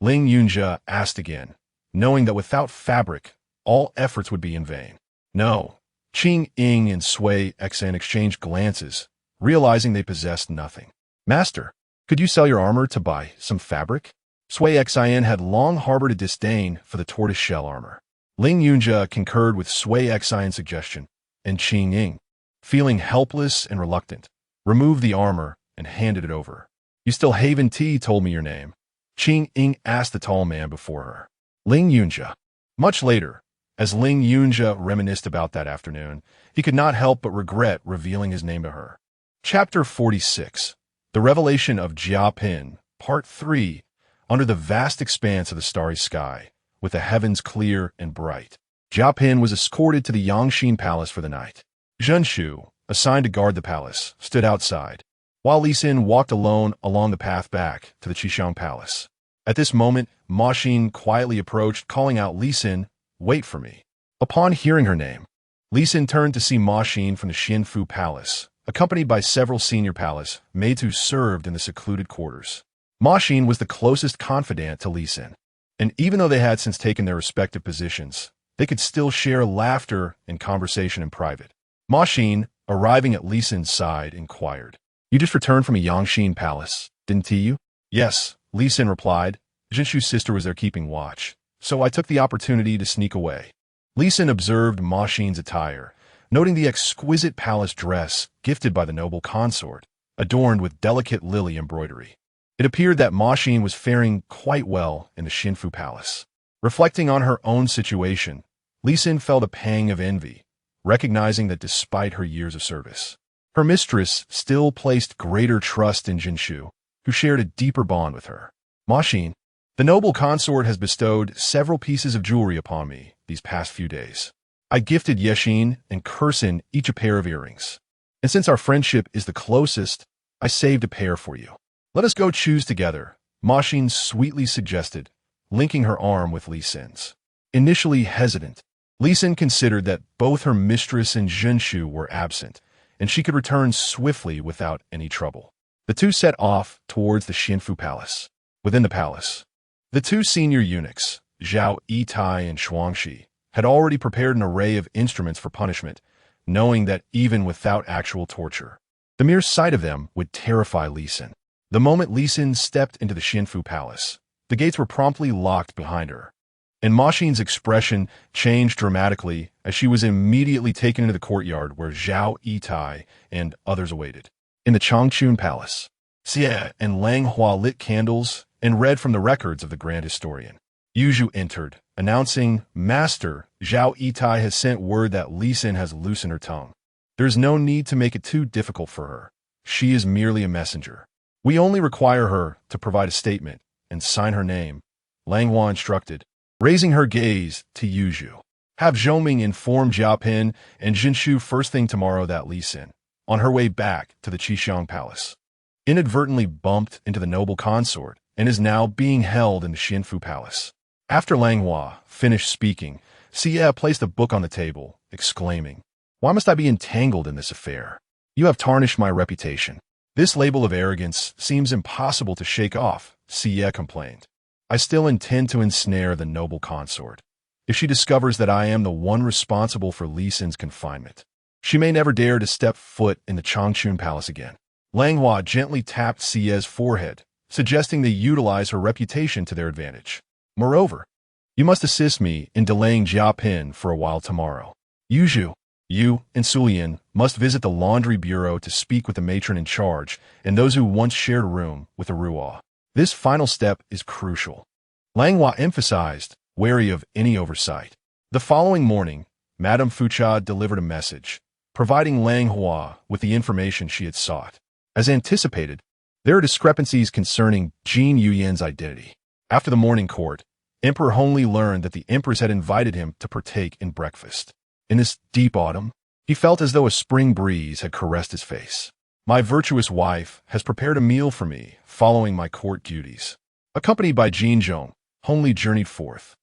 [SPEAKER 1] Ling Yunjia asked again, knowing that without fabric, all efforts would be in vain. No. Qingying and Sui Xian exchanged glances, realizing they possessed nothing. Master, could you sell your armor to buy some fabric? Sui Xian had long harbored a disdain for the tortoise-shell armor. Ling Yunjia concurred with Sui Xian's suggestion, and Qingying, feeling helpless and reluctant, removed the armor and handed it over. You still haven't told me your name? Qingying asked the tall man before her. Ling Yunjia. Much later, as Ling Yunjia reminisced about that afternoon, he could not help but regret revealing his name to her. Chapter 46. The Revelation of Jia Pin, Part 3, under the vast expanse of the starry sky, with the heavens clear and bright. Jia Pin was escorted to the Yangxin Palace for the night. Zhenshu, assigned to guard the palace, stood outside, while Li Xin walked alone along the path back to the Qingying Palace. At this moment, Ma Xin quietly approached, calling out, Li Xin, wait for me. Upon hearing her name, Li Xin turned to see Ma Xin from the Xianfu Palace, accompanied by several senior palace maids who served in the secluded quarters. Ma Xin was the closest confidant to Li Xin, and even though they had since taken their respective positions, they could still share laughter and conversation in private. Ma Xin, arriving at Li Xin's side, inquired, You just returned from a Yangxin Palace, didn't you? Yes, Li Xin replied. Zhenshu's sister was there keeping watch, so I took the opportunity to sneak away. Li Xin observed Ma Xin's attire, noting the exquisite palace dress gifted by the noble consort, adorned with delicate lily embroidery. It appeared that Ma Xin was faring quite well in the Xianfu Palace. Reflecting on her own situation, Li Xin felt a pang of envy, recognizing that despite her years of service, her mistress still placed greater trust in Zhenshu, who shared a deeper bond with her. Ma Xin, the noble consort has bestowed several pieces of jewelry upon me these past few days. I gifted Yexin and Kursin each a pair of earrings. And since our friendship is the closest, I saved a pair for you. Let us go choose together, Ma Xin sweetly suggested, linking her arm with Li Xin's. Initially hesitant, Li Xin considered that both her mistress and Zhenshu were absent, and she could return swiftly without any trouble. The two set off towards the Xianfu Palace. Within the palace, the two senior eunuchs, Zhao Yitai and Shuangxi, had already prepared an array of instruments for punishment, knowing that even without actual torture, the mere sight of them would terrify Li Xin. The moment Li Xin stepped into the Xianfu Palace, the gates were promptly locked behind her, and Ma Xin's expression changed dramatically as she was immediately taken into the courtyard where Zhao Yitai and others awaited. In the Changchun Palace, Xie and Langhua lit candles and read from the records of the Grand Historian. Yu Zhu entered, announcing, Master, Zhao Yitai has sent word that Li Xin has loosened her tongue. There is no need to make it too difficult for her. She is merely a messenger. We only require her to provide a statement and sign her name, Langhua instructed, raising her gaze to Yu Zhu. Have Zhoming inform Jia Pin and Zhenshu first thing tomorrow that Li Xin, on her way back to the Qingying Palace, inadvertently bumped into the noble consort and is now being held in the Xianfu Palace. After Langhua finished speaking, Xie placed a book on the table, exclaiming, Why must I be entangled in this affair? You have tarnished my reputation. This label of arrogance seems impossible to shake off, Xie complained. I still intend to ensnare the noble consort. if she discovers that I am the one responsible for Li Xin's confinement, she may never dare to step foot in the Changchun Palace again. Langhua gently tapped Xie's forehead, suggesting they utilize her reputation to their advantage. Moreover, you must assist me in delaying Jia Pin for a while tomorrow. Yuzhu, you and Sulian must visit the laundry bureau to speak with the matron in charge and those who once shared a room with the Ruo. This final step is crucial. Langhua emphasized, wary of any oversight. The following morning, Madame Fucha delivered a message, providing Langhua with the information she had sought. As anticipated, there are discrepancies concerning Jin Yuyan's identity. After the morning court, Emperor Hongli learned that the Empress had invited him to partake in breakfast. In this deep autumn, he felt as though a spring breeze had caressed his face. My virtuous wife has prepared a meal for me following my court duties. Accompanied by Qingying, Hongli journeyed forth,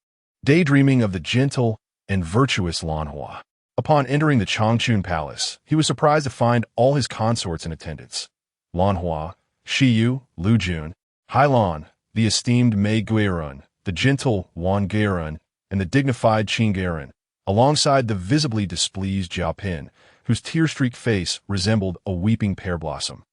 [SPEAKER 1] daydreaming of the gentle and virtuous Langhua. Upon entering the Changchun Palace, he was surprised to find all his consorts in attendance. Langhua, Shiyu, Lu Jun, Hailan, the esteemed Mei Guirun, the gentle Wan Guirun, and the dignified Qingying, alongside the visibly displeased Jia Pin, whose tear-streaked face resembled a weeping pear blossom.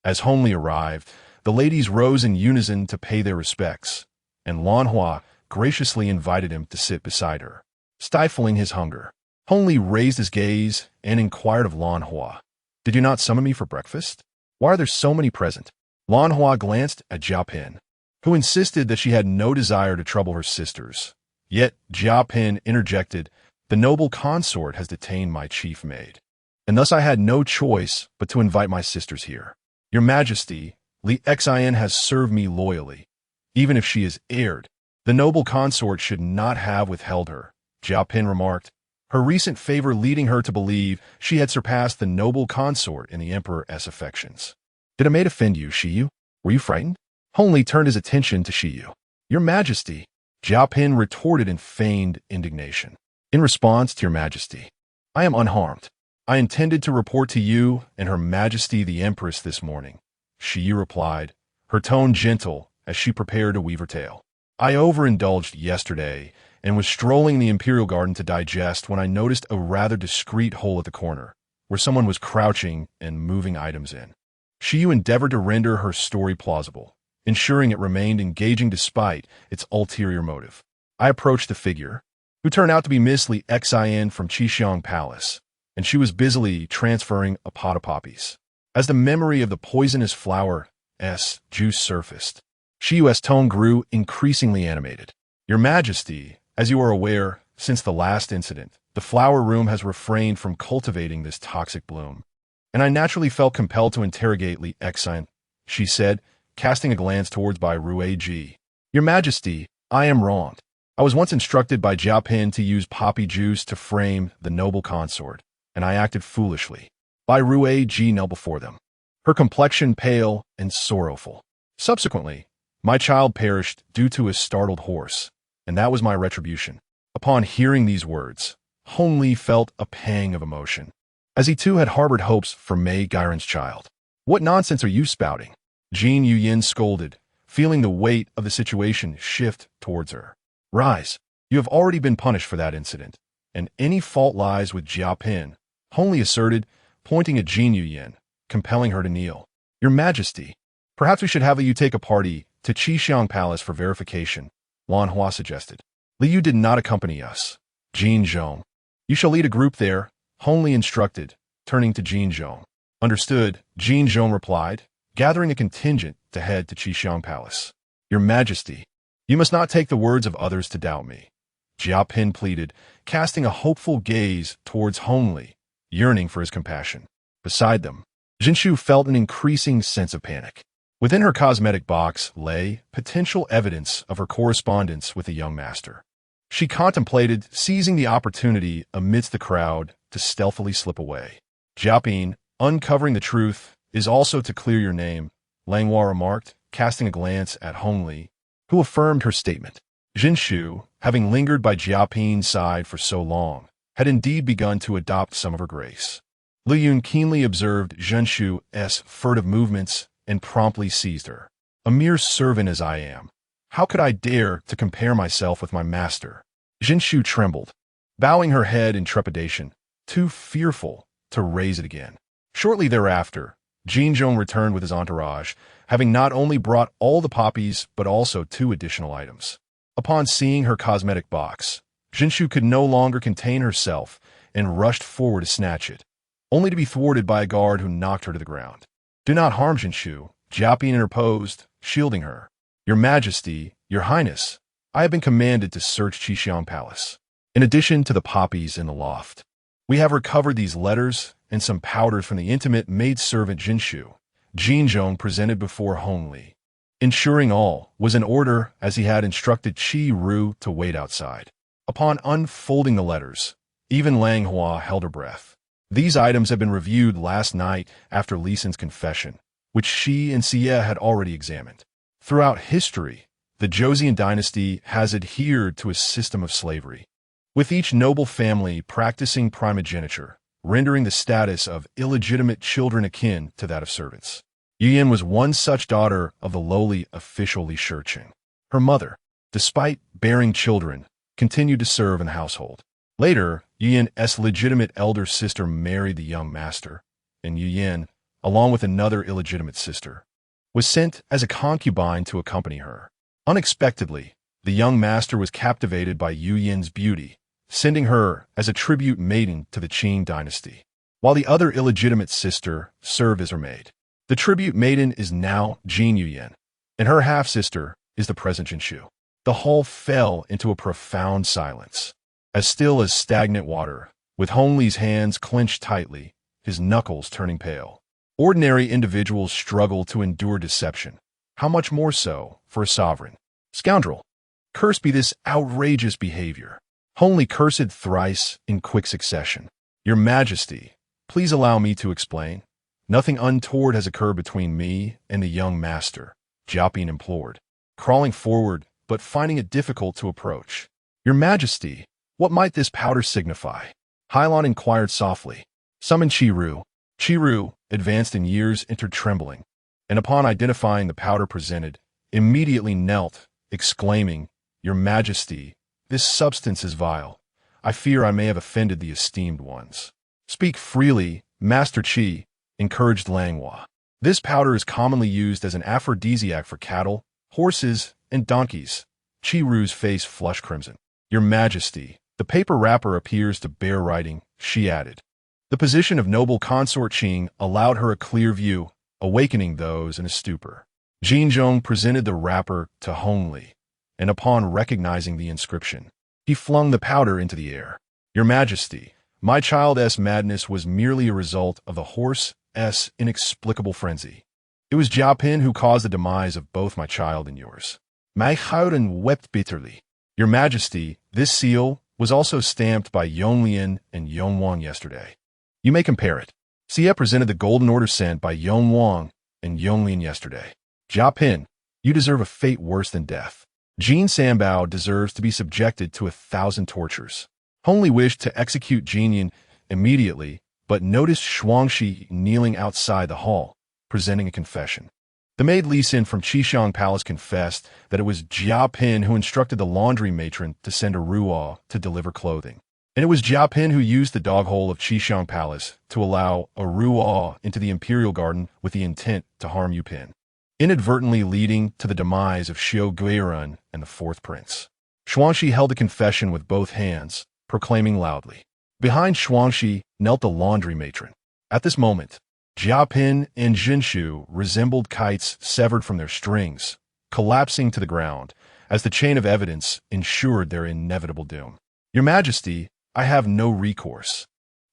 [SPEAKER 1] As Hongli arrived, the ladies rose in unison to pay their respects, and Langhua graciously invited him to sit beside her. Stifling his hunger, Hongli raised his gaze and inquired of Langhua, "Did you not summon me for breakfast? Why are there so many present?" Langhua glanced at Jia Pin, who insisted that she had no desire to trouble her sisters. Yet Jia Pin interjected, "The noble consort has detained my chief maid, and thus I had no choice but to invite my sisters here. Your Majesty, Li Xian has served me loyally. Even if she is erred, the noble consort should not have withheld her," Jia Pin remarked, her recent favor leading her to believe she had surpassed the noble consort in the Emperor's affections. "Did a maid offend you, Shiyu? Were you frightened?" Hongli turned his attention to Shiyu. "Your Majesty," Jia Pin retorted in feigned indignation. "In response to your Majesty, I am unharmed. I intended to report to you and Her Majesty the Empress this morning," Shiyu replied, her tone gentle as she prepared to weave her tale. "I overindulged yesterday and was strolling the Imperial Garden to digest when I noticed a rather discreet hole at the corner, where someone was crouching and moving items in." Shiyu endeavored to render her story plausible, ensuring it remained engaging despite its ulterior motive. "I approached the figure, who turned out to be Miss Li Xian from Qingying Palace, and she was busily transferring a pot of poppies. As the memory of the poisonous flower's juice surfaced, Shiyu's tone grew increasingly animated. "Your Majesty, as you are aware, since the last incident, the flower room has refrained from cultivating this toxic bloom, and I naturally felt compelled to interrogate Li Xian," she said, casting a glance towards Bai Ruiji. "Your Majesty, I am wronged. I was once instructed by Jia Pin to use poppy juice to frame the noble consort, and I acted foolishly." Bai Ruiji knelt before them, her complexion pale and sorrowful. "Subsequently, my child perished due to a startled horse, and that was my retribution." Upon hearing these words, Hongli felt a pang of emotion, as he too had harbored hopes for Mei Guiren's child. "What nonsense are you spouting?" Jin Yuyan scolded, feeling the weight of the situation shift towards her. "Rise. You have already been punished for that incident, and any fault lies with Jia Pin," Hongli asserted, pointing at Jin Yuyan, compelling her to kneel. "Your Majesty, perhaps we should have you take a party to Qingying Palace for verification," Langhua suggested. "Liu did not accompany us." "Qingying. You shall lead a group there," Hongli instructed, turning to Qingying. "Understood," Qingying replied, gathering a contingent to head to Qingying Palace. "Your Majesty, you must not take the words of others to doubt me," Jia Pin pleaded, casting a hopeful gaze towards Hongli, yearning for his compassion. Beside them, Jinshu felt an increasing sense of panic. Within her cosmetic box lay potential evidence of her correspondence with the young master. She contemplated seizing the opportunity amidst the crowd to stealthily slip away. "Jiapin, uncovering the truth is also to clear your name," Langhua remarked, casting a glance at Hongli, who affirmed her statement. Jinshu, having lingered by Jiapin's side for so long, had indeed begun to adopt some of her grace. Liu Yun keenly observed Jinshu's furtive movements and promptly seized her. "A mere servant as I am, how could I dare to compare myself with my master?" Jinshu trembled, bowing her head in trepidation, too fearful to raise it again. Shortly thereafter, Qingying returned with his entourage, having not only brought all the poppies but also 2 additional items. Upon seeing her cosmetic box, Jinshu could no longer contain herself and rushed forward to snatch it, only to be thwarted by a guard who knocked her to the ground. "Do not harm Jinshu," Jiapin interposed, shielding her. "Your Majesty, Your Highness, I have been commanded to search Qingying Palace. In addition to the poppies in the loft, we have recovered these letters and some powders from the intimate maidservant Jinshu." Qingying presented before Hongli, ensuring all was in order as he had instructed Qi Ru to wait outside. Upon unfolding the letters, even Langhua held her breath. These items had been reviewed last night after Li Sin's confession, which she and Xie had already examined. Throughout history, the Joseon dynasty has adhered to a system of slavery, with each noble family practicing primogeniture, rendering the status of illegitimate children akin to that of servants. Yuyin was one such daughter of the lowly official Li Shiqing. Her mother, despite bearing children, continued to serve in the household. Later, Yuyin's legitimate elder sister married the young master, and Yuyin, along with another illegitimate sister, was sent as a concubine to accompany her. Unexpectedly, the young master was captivated by Yuyin's beauty, sending her as a tribute maiden to the Qing dynasty, while the other illegitimate sister served as her maid. The tribute maiden is now Jin Yuyin, and her half-sister is the present Jinshu. The hall fell into a profound silence, as still as stagnant water, with Hongli's hands clenched tightly, his knuckles turning pale. Ordinary individuals struggle to endure deception. How much more so for a sovereign? "Scoundrel! Cursed be this outrageous behavior!" Hongli cursed thrice in quick succession. "Your Majesty, please allow me to explain. Nothing untoward has occurred between me and the young master," Jiapin implored, crawling forward but finding it difficult to approach. "Your Majesty, what might this powder signify?" Hylon inquired softly. "Summon Qi Ru." Qi Ru, advanced in years, entered trembling, and upon identifying the powder presented, immediately knelt, exclaiming, "Your Majesty, this substance is vile. I fear I may have offended the esteemed ones." "Speak freely, Master Qi," encouraged Langhua. "This powder is commonly used as an aphrodisiac for cattle, horses, and donkeys." Qi Ru's face flushed crimson. "Your Majesty, the paper wrapper appears to bear writing," she added. The position of noble consort Qing allowed her a clear view, awakening those in a stupor. Qingying presented the wrapper to Hongli, and upon recognizing the inscription, he flung the powder into the air. "Your Majesty, my child's madness was merely a result of the horse's inexplicable frenzy. It was Jiapin who caused the demise of both my child and yours." Mai Haoren wept bitterly. "Your Majesty, this seal was also stamped by Yonglian and Yongwang yesterday. You may compare it." Xie presented the golden order sent by Yongwang and Yonglian yesterday. "Jiapin, you deserve a fate worse than death. Jin Sanbao deserves to be subjected to 1,000 tortures." Hongli wished to execute Qingying immediately, but noticed Shuangxi kneeling outside the hall, presenting a confession. The maid Li Sin from Qingying Palace confessed that it was Jiapin who instructed the laundry matron to send a ruo to deliver clothing. And it was Jiapin who used the dog hole of Qingying Palace to allow a ruo into the imperial garden with the intent to harm Yupin, inadvertently leading to the demise of Xiao Guirun and the fourth prince. Shuangxi held the confession with both hands, proclaiming loudly. Behind Shuangxi knelt the laundry matron. At this moment, Jiapin and Jinshu resembled kites severed from their strings, collapsing to the ground as the chain of evidence ensured their inevitable doom. "Your Majesty, I have no recourse.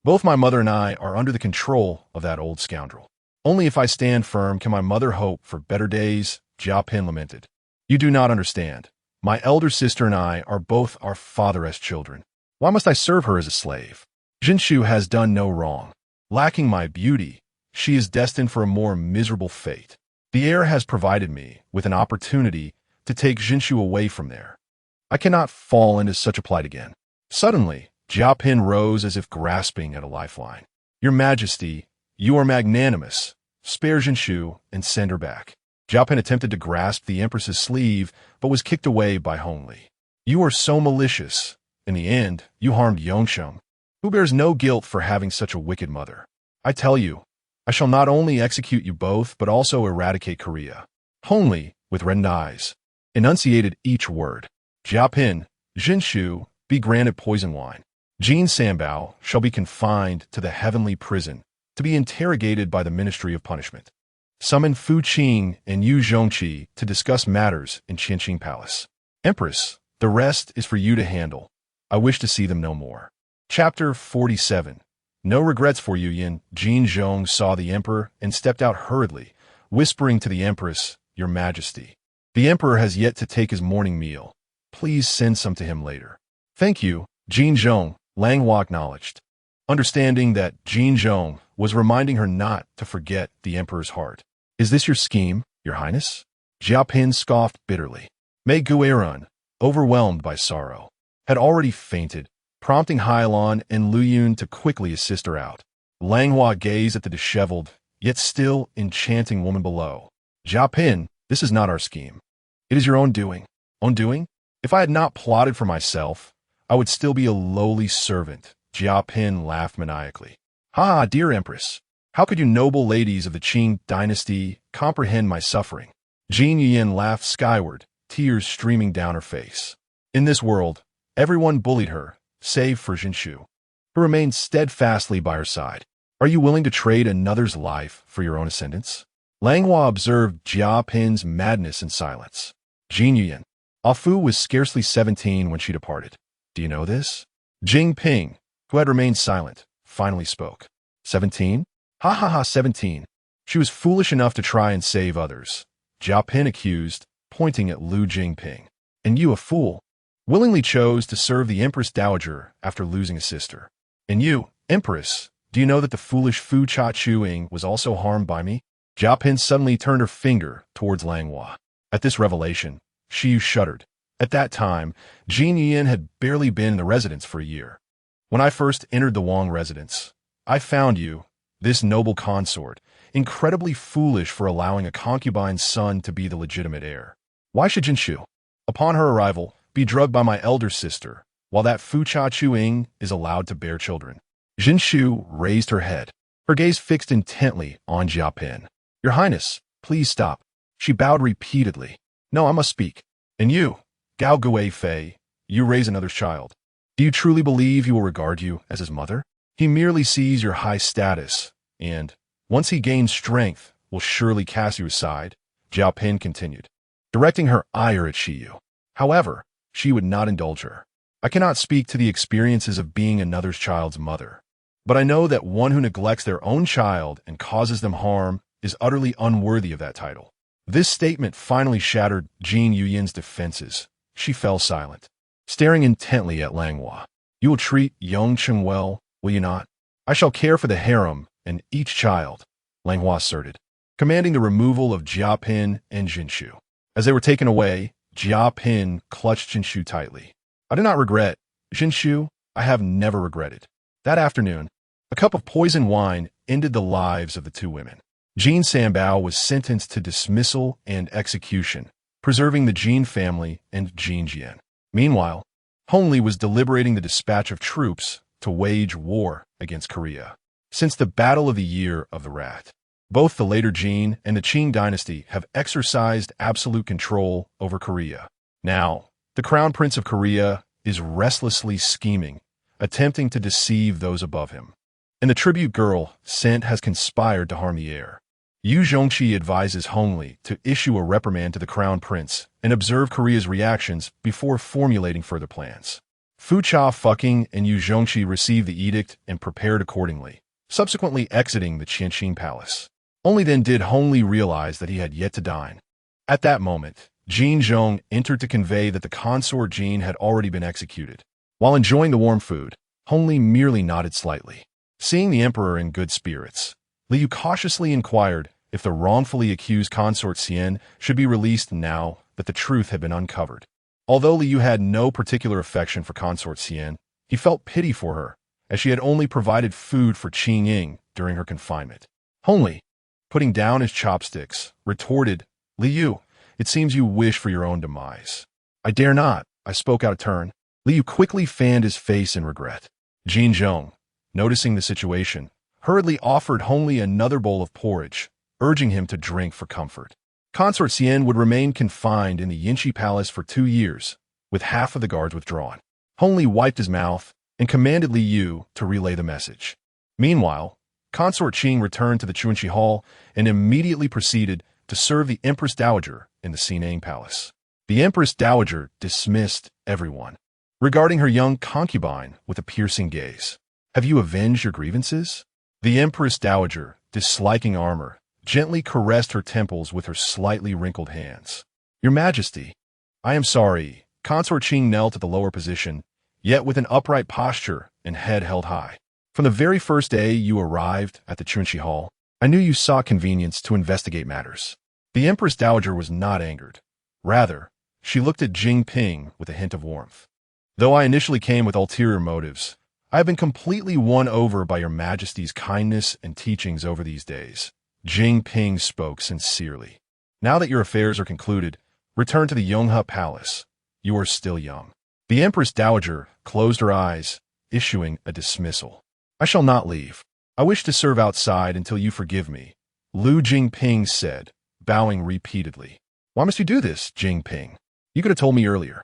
[SPEAKER 1] Both my mother and I are under the control of that old scoundrel. Only if I stand firm can my mother hope for better days," Jiapin lamented. "You do not understand. My elder sister and I are both our father's children. Why must I serve her as a slave? Jinshu has done no wrong. Lacking my beauty, she is destined for a more miserable fate. The heir has provided me with an opportunity to take Jinshu away from there. I cannot fall into such a plight again." Suddenly, Jiapin rose as if grasping at a lifeline. "Your Majesty, you are magnanimous. Spare Jinshu and send her back." Jiapin attempted to grasp the Empress's sleeve, but was kicked away by Hongli. "You are so malicious. In the end, you harmed Yongsheng, who bears no guilt for having such a wicked mother. I tell you, I shall not only execute you both, but also eradicate Korea. Hongli, with reddened eyes, enunciated each word. Jiapin, Jinshu, be granted poison wine. Jin Sanbao shall be confined to the heavenly prison, to be interrogated by the Ministry of Punishment. Summon Fu Qing and Yu Zhongqi to discuss matters in Qingying Palace. Empress, the rest is for you to handle. I wish to see them no more. Chapter 47. No regrets for you, Yin. Jin Zhong saw the emperor and stepped out hurriedly, whispering to the empress, Your Majesty. The emperor has yet to take his morning meal. Please send some to him later. Thank you, Jin Zhong, Langhua acknowledged, understanding that Jin Zhong was reminding her not to forget the emperor's heart. Is this your scheme, Your Highness? Jiapin scoffed bitterly. Mei Guerun, overwhelmed by sorrow, had already fainted, prompting Hailon and Lu Yun to quickly assist her out. Langhua gazed at the disheveled, yet still enchanting woman below. Jiapin, this is not our scheme. It is your own doing. Own doing? If I had not plotted for myself, I would still be a lowly servant. Jiapin laughed maniacally. Ha, dear Empress, how could you noble ladies of the Qing dynasty comprehend my suffering? Jin Yin laughed skyward, tears streaming down her face. In this world, everyone bullied her, save for Jinshu, who remained steadfastly by her side. Are you willing to trade another's life for your own ascendance? Langhua observed Jiapin's madness in silence. Jin Yin. Afu was scarcely 17 when she departed. Do you know this? Jing Ping, who had remained silent, finally spoke. 17? Ha ha ha, 17. She was foolish enough to try and save others. Jiapin accused, pointing at Lu Jingping. And you, a fool, willingly chose to serve the Empress Dowager after losing a sister. And you, Empress, do you know that the foolish Fucha Qingying was also harmed by me? Jiapin suddenly turned her finger towards Langhua. At this revelation, she shuddered. At that time, Jin Yin had barely been in the residence for a year. When I first entered the Wang residence, I found you, this noble consort, incredibly foolish for allowing a concubine's son to be the legitimate heir. Why should Jinshu, upon her arrival, be drugged by my elder sister, while that Fucha Qingying is allowed to bear children? Jinshu raised her head, her gaze fixed intently on Jiapin. Your Highness, please stop. She bowed repeatedly. No, I must speak. And you, Gao Gui Fei, you raise another's child. Do you truly believe he will regard you as his mother? He merely sees your high status, and, once he gains strength, will surely cast you aside, Jiapin continued, directing her ire at Shiyu. However, she would not indulge her. I cannot speak to the experiences of being another's child's mother, but I know that one who neglects their own child and causes them harm is utterly unworthy of that title. This statement finally shattered Jin Yuyin's defenses. She fell silent, staring intently at Langhua. You will treat Yongsheng well, will you not? I shall care for the harem and each child, Langhua asserted, commanding the removal of Jiapin and Jinshu. As they were taken away, Jiapin clutched Jinshu tightly. I do not regret. Jinshu, I have never regretted. That afternoon, a cup of poisoned wine ended the lives of the two women. Jin Sanbao was sentenced to dismissal and execution, preserving the Jin family and Qingying. Meanwhile, Hongli was deliberating the dispatch of troops to wage war against Korea. Since the Battle of the Year of the Rat, both the later Jin and the Qing dynasty have exercised absolute control over Korea. Now, the Crown Prince of Korea is restlessly scheming, attempting to deceive those above him. And the tribute girl sent has conspired to harm the heir. Yu Zhongqi advises Hongli to issue a reprimand to the Crown Prince and observe Korea's reactions before formulating further plans. Fucha fucking and Yu Zhongqi received the edict and prepared accordingly, subsequently exiting the Qingying Palace. Only then did Hongli realize that he had yet to dine. At that moment, Jin Zhong entered to convey that the consort Jin had already been executed. While enjoying the warm food, Hongli merely nodded slightly. Seeing the emperor in good spirits, Liu cautiously inquired if the wrongfully accused consort Xian should be released now that the truth had been uncovered. Although Liu had no particular affection for consort Xian, he felt pity for her, as she had only provided food for Qingying during her confinement. Hongli, putting down his chopsticks, retorted, Liu, it seems you wish for your own demise. I dare not, I spoke out of turn. Liu quickly fanned his face in regret. Qingying, noticing the situation, hurriedly offered Hongli another bowl of porridge, urging him to drink for comfort. Consort Xian would remain confined in the Yinchi Palace for 2 years, with half of the guards withdrawn. Hongli wiped his mouth and commanded Liu to relay the message. Meanwhile, Consort Qing returned to the Chuanxi Hall and immediately proceeded to serve the Empress Dowager in the Qingying Palace. The Empress Dowager dismissed everyone, regarding her young concubine with a piercing gaze. "Have you avenged your grievances?" The Empress Dowager, disliking armor, gently caressed her temples with her slightly wrinkled hands. "Your Majesty, I am sorry." Consort Qing knelt at the lower position, yet with an upright posture and head held high. "From the very first day you arrived at the Chuanxi Hall, I knew you sought convenience to investigate matters." The Empress Dowager was not angered. Rather, she looked at Jing Ping with a hint of warmth. "Though I initially came with ulterior motives, I have been completely won over by your Majesty's kindness and teachings over these days." Jing Ping spoke sincerely. "Now that your affairs are concluded, return to the Yonghe Palace. You are still young." The Empress Dowager closed her eyes, issuing a dismissal. "I shall not leave. I wish to serve outside until you forgive me," Lu Jingping said, bowing repeatedly. "Why must you do this, Jingping? You could have told me earlier.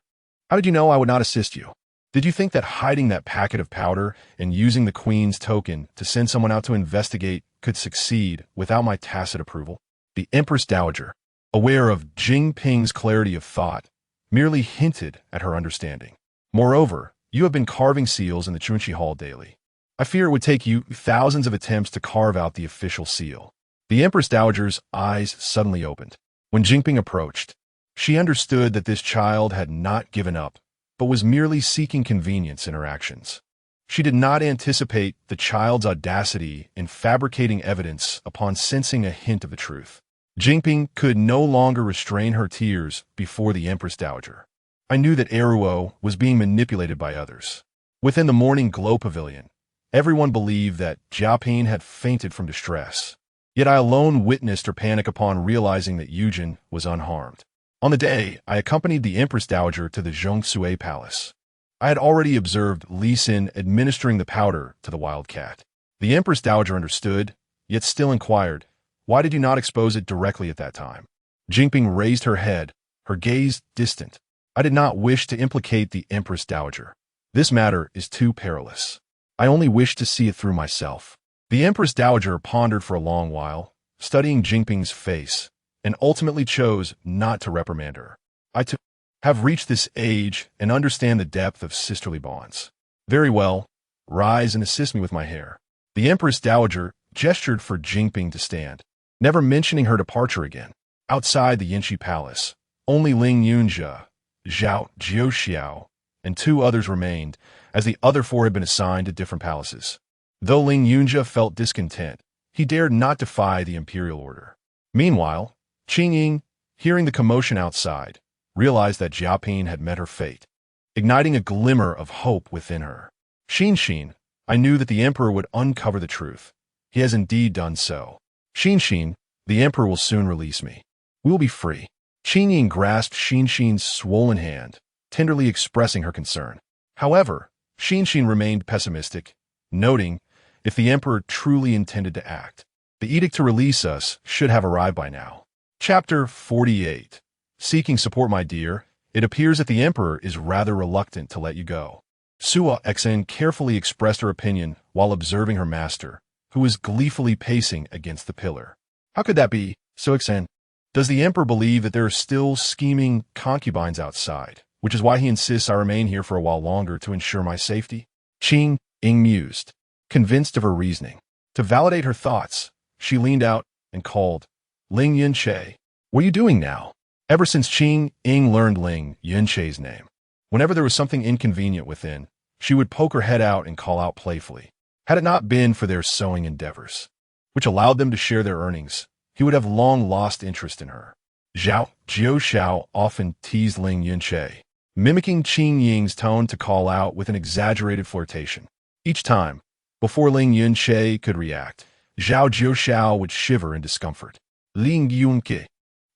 [SPEAKER 1] How did you know I would not assist you? Did you think that hiding that packet of powder and using the Queen's token to send someone out to investigate could succeed without my tacit approval?" The Empress Dowager, aware of Jingping's clarity of thought, merely hinted at her understanding. "Moreover, you have been carving seals in the Chuanxi Hall daily. I fear it would take you thousands of attempts to carve out the official seal." The Empress Dowager's eyes suddenly opened. When Jingping approached, she understood that this child had not given up, but was merely seeking convenience in her actions. She did not anticipate the child's audacity in fabricating evidence upon sensing a hint of the truth. Jingping could no longer restrain her tears before the Empress Dowager. "I knew that Eruo was being manipulated by others." Within the Morning Glow Pavilion, everyone believed that Jiaping had fainted from distress. Yet I alone witnessed her panic upon realizing that Yujin was unharmed. On the day, I accompanied the Empress Dowager to the Zhongsui Palace. I had already observed Li Xin administering the powder to the wild cat. The Empress Dowager understood, yet still inquired, "Why did you not expose it directly at that time?" Jingping raised her head, her gaze distant. "I did not wish to implicate the Empress Dowager. This matter is too perilous. I only wish to see it through myself." The Empress Dowager pondered for a long while, studying Jingping's face, and ultimately chose not to reprimand her. "I too have reached this age and understand the depth of sisterly bonds. Very well, rise and assist me with my hair." The Empress Dowager gestured for Jingping to stand, never mentioning her departure again. Outside the Yinchi Palace, only Ling Yunjia, Zhao Jiuxiao, and 2 others remained, as the other 4 had been assigned to different palaces. Though Ling Yunjia felt discontent, he dared not defy the imperial order. Meanwhile, Qingying, hearing the commotion outside, realized that Jiaping had met her fate, igniting a glimmer of hope within her. "Xin, I knew that the emperor would uncover the truth. He has indeed done so. Xin, the emperor will soon release me. We will be free." Qingying grasped Xin's swollen hand, tenderly expressing her concern. However, Xin remained pessimistic, noting, if the emperor truly intended to act, the edict to release us should have arrived by now. Chapter 48. Seeking support, my dear, it appears that the emperor is rather reluctant to let you go. Sua Xen carefully expressed her opinion while observing her master, who was gleefully pacing against the pillar. "How could that be, Sua Xen? Does the emperor believe that there are still scheming concubines outside, which is why he insists I remain here for a while longer to ensure my safety?" Qingying mused, convinced of her reasoning. To validate her thoughts, she leaned out and called, "Ling Yunche, what are you doing now?" Ever since Qingying learned Ling Yunche's name, whenever there was something inconvenient within, she would poke her head out and call out playfully. Had it not been for their sewing endeavors, which allowed them to share their earnings, he would have long lost interest in her. Zhao Jiuxiao often teased Ling Yunche, mimicking Qingying's tone to call out with an exaggerated flirtation. Each time, before Ling Yunche could react, Zhao Jiuxiao would shiver in discomfort. "Ling Yunke,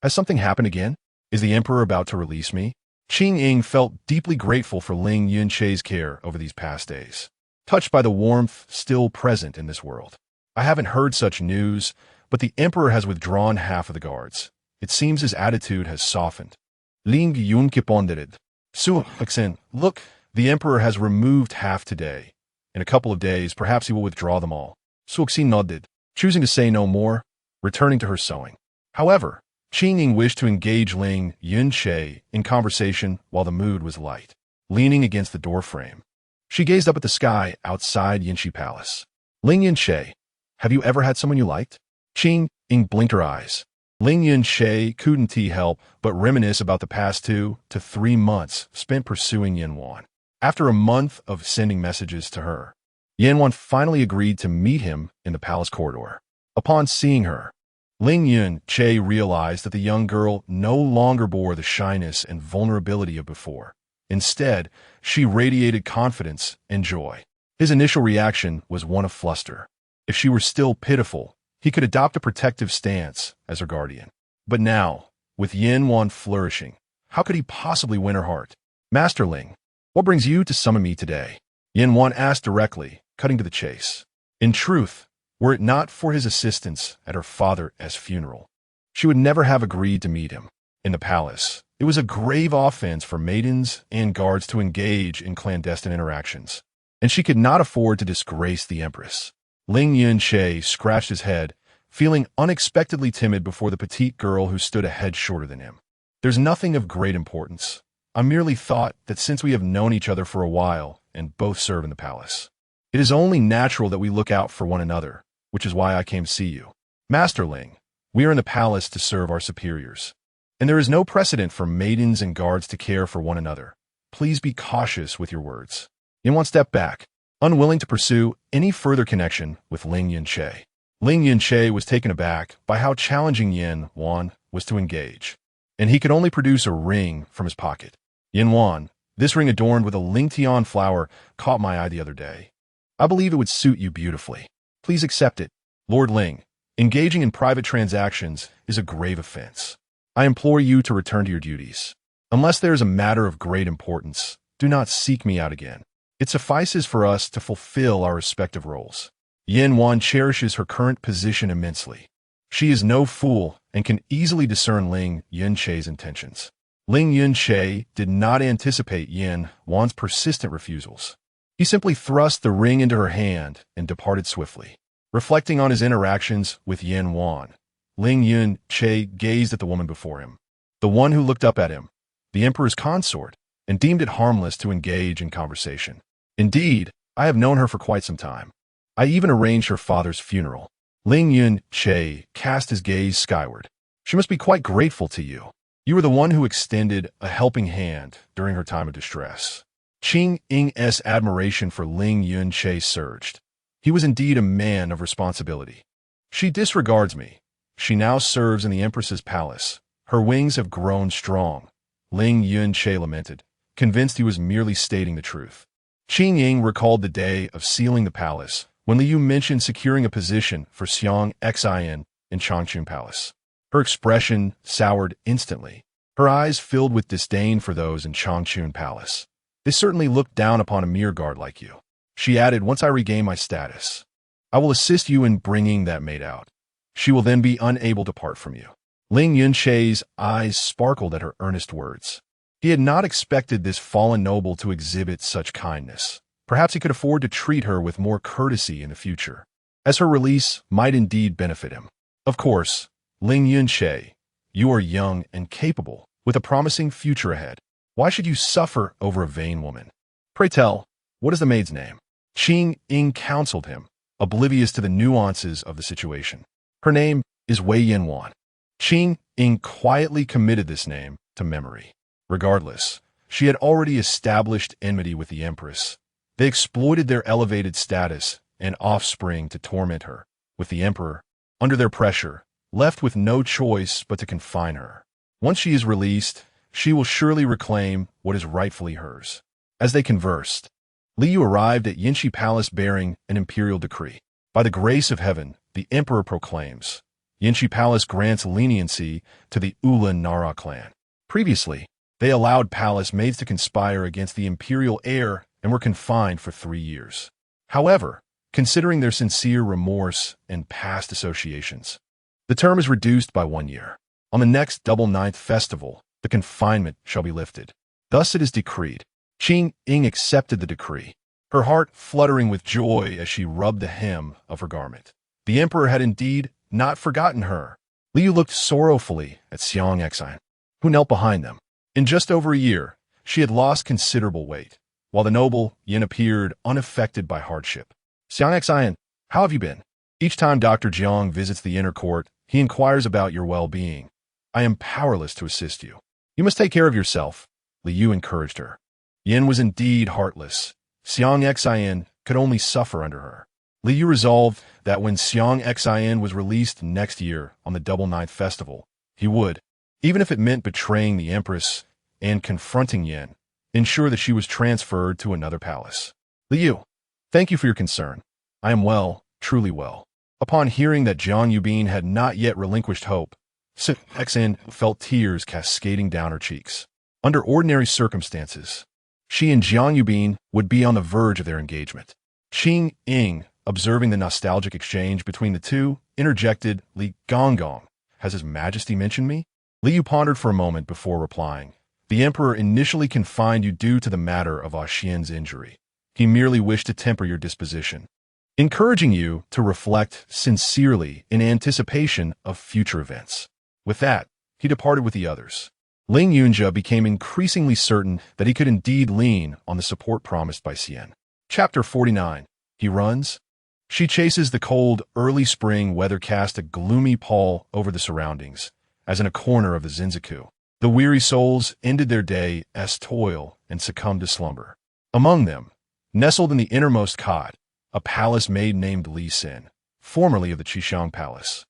[SPEAKER 1] has something happened again? Is the emperor about to release me?" Qingying felt deeply grateful for Ling Yunche's care over these past days, touched by the warmth still present in this world. I haven't heard such news, but the emperor has withdrawn half of the guards. It seems his attitude has softened. Ling Yun pondered. Suixin, look, the emperor has removed half today. In a couple of days, perhaps he will withdraw them all. Suixin nodded, choosing to say no more, returning to her sewing. However, Qingying wished to engage Ling Yunche in conversation while the mood was light. Leaning against the doorframe, she gazed up at the sky outside Yinshi Palace. Ling Yunche, have you ever had someone you liked? Qingying blinked her eyes. Ling Yunche couldn't help but reminisce about the past 2 to 3 months spent pursuing Yanwan. After a month of sending messages to her, Yanwan finally agreed to meet him in the palace corridor. Upon seeing her, Ling Yunche realized that the young girl no longer bore the shyness and vulnerability of before. Instead, she radiated confidence and joy. His initial reaction was one of fluster. If she were still pitiful, he could adopt a protective stance as her guardian. But now, with Yanwan flourishing, how could he possibly win her heart? Master Ling, what brings you to summon me today? Yanwan asked directly, cutting to the chase. In truth, were it not for his assistance at her father's funeral, she would never have agreed to meet him. In the palace, it was a grave offense for maidens and guards to engage in clandestine interactions, and she could not afford to disgrace the empress. Ling Yunche scratched his head, feeling unexpectedly timid before the petite girl who stood a head shorter than him. There's nothing of great importance. I merely thought that since we have known each other for a while and both serve in the palace, it is only natural that we look out for one another, which is why I came to see you. Master Ling, we are in the palace to serve our superiors, and there is no precedent for maidens and guards to care for one another. Please be cautious with your words. Yanwan stepped back, unwilling to pursue any further connection with Ling Yunche. Ling Yunche was taken aback by how challenging Yanwan was to engage, and he could only produce a ring from his pocket. Yanwan, this ring adorned with a Lingtian flower caught my eye the other day. I believe it would suit you beautifully. Please accept it. Lord Ling, engaging in private transactions is a grave offense. I implore you to return to your duties. Unless there is a matter of great importance, do not seek me out again. It suffices for us to fulfill our respective roles. Yanwan cherishes her current position immensely. She is no fool and can easily discern Ling Yunche's intentions. Ling Yunche did not anticipate Yanwan's persistent refusals. He simply thrust the ring into her hand and departed swiftly. Reflecting on his interactions with Yanwan, Ling Yunche gazed at the woman before him, the one who looked up at him, the emperor's consort, and deemed it harmless to engage in conversation. Indeed, I have known her for quite some time. I even arranged her father's funeral. Ling Yunche cast his gaze skyward. She must be quite grateful to you. You were the one who extended a helping hand during her time of distress. Qingying's admiration for Ling Yunche surged. He was indeed a man of responsibility. She disregards me. She now serves in the empress's palace. Her wings have grown strong. Ling Yunche lamented, convinced he was merely stating the truth. Qingying recalled the day of sealing the palace when Liu mentioned securing a position for Xiang Xin in Changchun Palace. Her expression soured instantly. Her eyes filled with disdain for those in Changchun Palace. They certainly look down upon a mere guard like you. She added, once I regain my status, I will assist you in bringing that maid out. She will then be unable to part from you. Ling Yunche's eyes sparkled at her earnest words. He had not expected this fallen noble to exhibit such kindness. Perhaps he could afford to treat her with more courtesy in the future, as her release might indeed benefit him. Of course, Ling Yunche, you are young and capable, with a promising future ahead. Why should you suffer over a vain woman? Pray tell, what is the maid's name? Qingying counseled him, oblivious to the nuances of the situation. Her name is Wei Yanwan. Qingying quietly committed this name to memory. Regardless, she had already established enmity with the empress. They exploited their elevated status and offspring to torment her, with the emperor, under their pressure, left with no choice but to confine her. Once she is released, she will surely reclaim what is rightfully hers. As they conversed, Liu arrived at Yinshi Palace bearing an imperial decree. By the grace of heaven, the emperor proclaims, Yinshi Palace grants leniency to the Ulan Nara clan. Previously, They allowed palace maids to conspire against the imperial heir and were confined for 3 years. However, considering their sincere remorse and past associations, the term is reduced by 1 year. On the next double ninth festival, the confinement shall be lifted. Thus it is decreed. Qingying accepted the decree, her heart fluttering with joy as she rubbed the hem of her garment. The emperor had indeed not forgotten her. Liu looked sorrowfully at Xiang Exiled, who knelt behind them. In just over a year, she had lost considerable weight, while the noble Yin appeared unaffected by hardship. Xiang Exiled, how have you been? Each time Dr. Jiang visits the inner court, he inquires about your well-being. I am powerless to assist you. You must take care of yourself, Liu encouraged her. Yin was indeed heartless. Xiang Exiled could only suffer under her. Liu resolved that when Xiang Exiled was released next year on the Double Ninth Festival, he would, even if it meant betraying the Empress and confronting Yin, ensure that she was transferred to another palace. Liu, thank you for your concern. I am well, truly well. Upon hearing that Jiang Yubin had not yet relinquished hope, Xen felt tears cascading down her cheeks. Under ordinary circumstances, she and Jiang Yubin would be on the verge of their engagement. Qingying, observing the nostalgic exchange between the two, interjected, Li Gonggong, has His Majesty mentioned me? Liu pondered for a moment before replying. The emperor initially confined you due to the matter of Xian's injury. He merely wished to temper your disposition, encouraging you to reflect sincerely in anticipation of future events. With that, he departed with the others. Ling Yunjia became increasingly certain that he could indeed lean on the support promised by Xian. Chapter 49. He runs. She chases the cold, early spring weather cast a gloomy pall over the surroundings, as in a corner of the Zinzaku. The weary souls ended their day as toil and succumbed to slumber. Among them, nestled in the innermost cot, a palace maid named Li Xin, formerly of the Qishang Palace,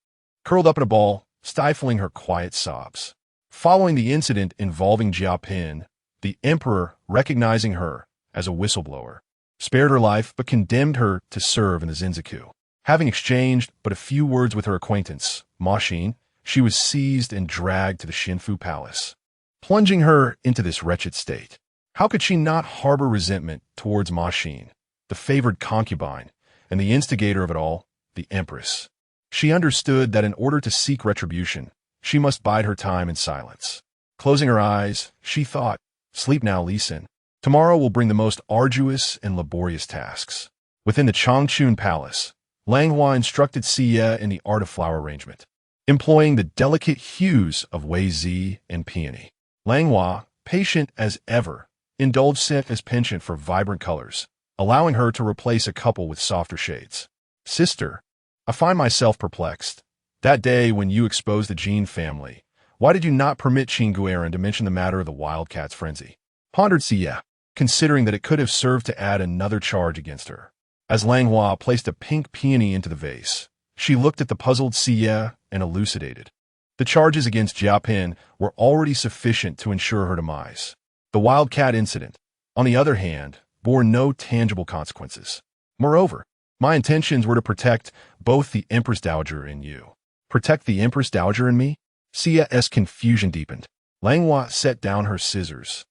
[SPEAKER 1] curled up in a ball, stifling her quiet sobs. Following the incident involving Jia Pin, the emperor, recognizing her as a whistleblower, spared her life but condemned her to serve in the Zinzaku. Having exchanged but a few words with her acquaintance, Ma Xin, she was seized and dragged to the Xinfu Palace, plunging her into this wretched state. How could she not harbor resentment towards Ma Xin, the favored concubine, and the instigator of it all, the empress? She understood that in order to seek retribution, she must bide her time in silence. Closing her eyes, she thought, "Sleep now, Li Xin. Tomorrow will bring the most arduous and laborious tasks." Within the Changchun Palace, Langhua instructed Xie in the art of flower arrangement, employing the delicate hues of Wei Zi and peony. Langhua, patient as ever, indulged Xie's penchant for vibrant colors, allowing her to replace a couple with softer shades. "Sister, I find myself perplexed. That day when you exposed the Jin family, why did you not permit Qingying to mention the matter of the wildcat's frenzy?" Pondered Xie, considering that it could have served to add another charge against her. As Langhua placed a pink peony into the vase, she looked at the puzzled Xie and elucidated. The charges against Jia Pin were already sufficient to ensure her demise. The wildcat incident, on the other hand, bore no tangible consequences. Moreover, my intentions were to protect both the Empress Dowager and you. Protect the Empress Dowager and me? Xia's confusion deepened. Langhua set down her scissors,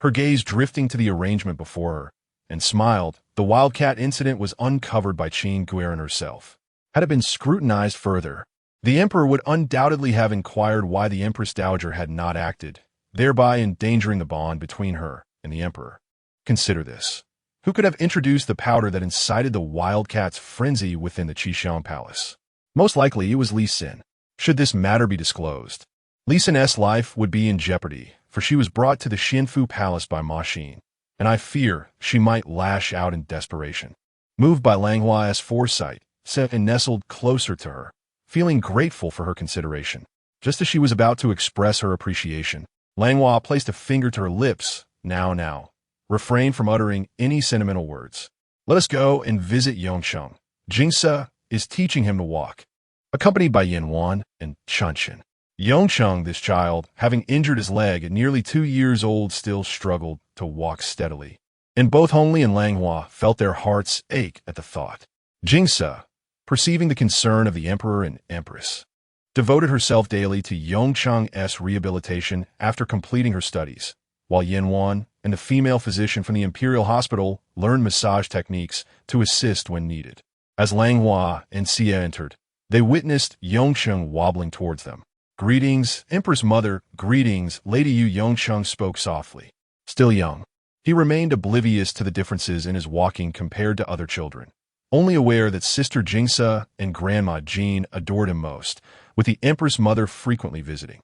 [SPEAKER 1] her gaze drifting to the arrangement before her, and smiled. The wildcat incident was uncovered by Qingying herself. Had it been scrutinized further, the emperor would undoubtedly have inquired why the Empress Dowager had not acted, thereby endangering the bond between her and the emperor. Consider this. Who could have introduced the powder that incited the wildcat's frenzy within the Qishang Palace? Most likely it was Li Xin. Should this matter be disclosed, Li Xin's life would be in jeopardy, for she was brought to the Xinfu Palace by Ma Xin, and I fear she might lash out in desperation. Moved by Langhua's foresight, Xie nestled closer to her, feeling grateful for her consideration. Just as she was about to express her appreciation, Langhua placed a finger to her lips. Now. Refrain from uttering any sentimental words. Let us go and visit Yongsheng. Jingse is teaching him to walk, accompanied by Yanwan and Chunchen. Yongsheng, this child, having injured his leg at nearly 2 years old, still struggled to walk steadily, and both Hongli and Langhua felt their hearts ache at the thought. Jingse, perceiving the concern of the emperor and empress, devoted herself daily to Yongcheng's rehabilitation after completing her studies, while Yanwan and the female physician from the Imperial Hospital learned massage techniques to assist when needed. As Langhua and Xie entered, they witnessed Yongsheng wobbling towards them. "Greetings, Empress Mother, greetings," Lady Yu Yongsheng spoke softly. Still young, he remained oblivious to the differences in his walking compared to other children, only aware that Sister Jingsa and Grandma Jean adored him most, with the Empress Mother frequently visiting.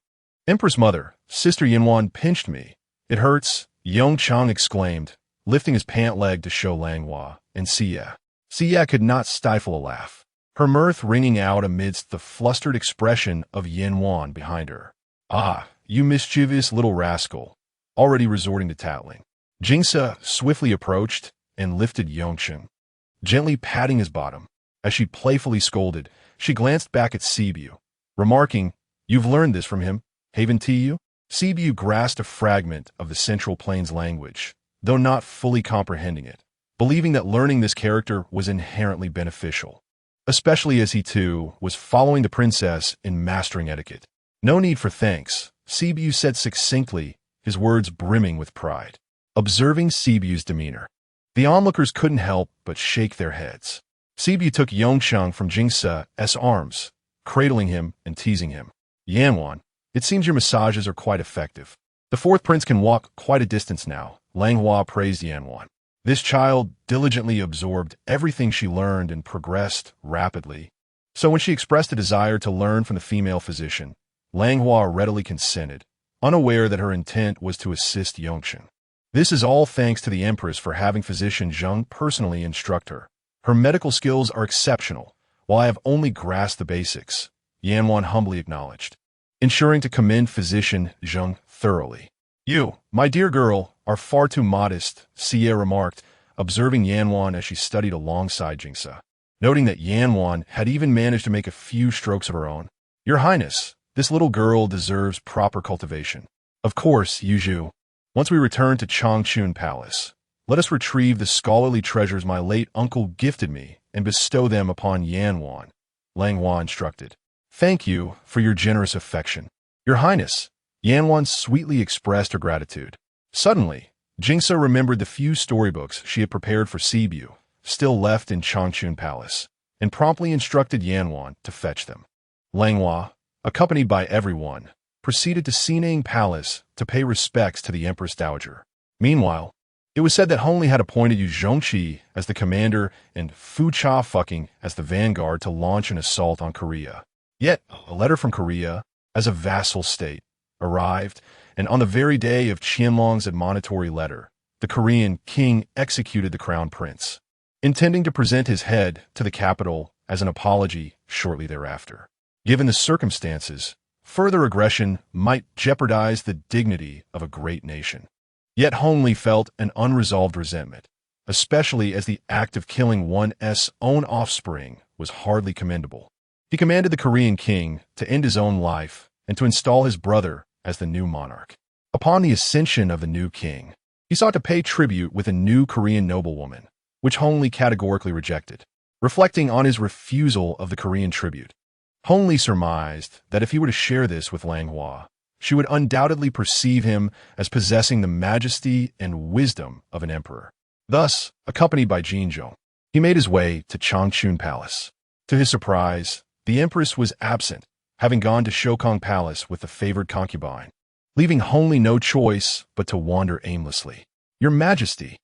[SPEAKER 1] "Empress Mother, Sister Yanwan pinched me. It hurts," Yongchang exclaimed, lifting his pant leg to show Langhua and Xie. Xie could not stifle a laugh, her mirth ringing out amidst the flustered expression of Yanwan behind her. "Ah, you mischievous little rascal," already resorting to tattling. Jingsa swiftly approached and lifted Yongcheng, gently patting his bottom. As she playfully scolded, she glanced back at Sibiu, remarking, "You've learned this from him, haven't you?" Sibiu grasped a fragment of the Central Plains language, though not fully comprehending it, believing that learning this character was inherently beneficial, especially as he too was following the princess in mastering etiquette. "No need for thanks," Sibiu said succinctly, his words brimming with pride. Observing Sibiu's demeanor, the onlookers couldn't help but shake their heads. Sibiu took Yongsheng from Jingsa's arms, cradling him and teasing him. "Yanwan, it seems your massages are quite effective. The fourth prince can walk quite a distance now," Langhua praised Yanwan. This child diligently absorbed everything she learned and progressed rapidly. So when she expressed a desire to learn from the female physician, Langhua readily consented, unaware that her intent was to assist Yongsheng. This is all thanks to the Empress for having physician Zheng personally instruct her. Her medical skills are exceptional, while I have only grasped the basics, Yanwan humbly acknowledged, ensuring to commend physician Zheng thoroughly. "You, my dear girl, are far too modest," Xie remarked, observing Yanwan as she studied alongside Jingsa, noting that Yanwan had even managed to make a few strokes of her own. "Your Highness, this little girl deserves proper cultivation. Of course, Yuzhu. Once we return to Changchun Palace, let us retrieve the scholarly treasures my late uncle gifted me and bestow them upon Yanwan," Langhua instructed. "Thank you for your generous affection, Your Highness." Yanwan sweetly expressed her gratitude. Suddenly, Jingsa remembered the few storybooks she had prepared for Sibiu, still left in Changchun Palace, and promptly instructed Yanwan to fetch them. Langhua, accompanied by everyone, proceeded to Qingying Palace to pay respects to the Empress Dowager. Meanwhile, it was said that Hongli had appointed Yu Zhongqi as the commander and Fucha fucking as the vanguard to launch an assault on Korea. Yet, a letter from Korea, as a vassal state, arrived, and on the very day of Qianlong's admonitory letter, the Korean king executed the crown prince, intending to present his head to the capital as an apology shortly thereafter. Given the circumstances, further aggression might jeopardize the dignity of a great nation. Yet Hongli felt an unresolved resentment, especially as the act of killing one's own offspring was hardly commendable. He commanded the Korean king to end his own life and to install his brother as the new monarch. Upon the ascension of the new king, he sought to pay tribute with a new Korean noblewoman, which Hongli categorically rejected. Reflecting on his refusal of the Korean tribute, Hongli surmised that if he were to share this with Langhua, she would undoubtedly perceive him as possessing the majesty and wisdom of an emperor. Thus, accompanied by Jinzhong, he made his way to Changchun Palace. To his surprise, the empress was absent, having gone to Shokong Palace with the favored concubine, leaving Hongli no choice but to wander aimlessly. Your Majesty,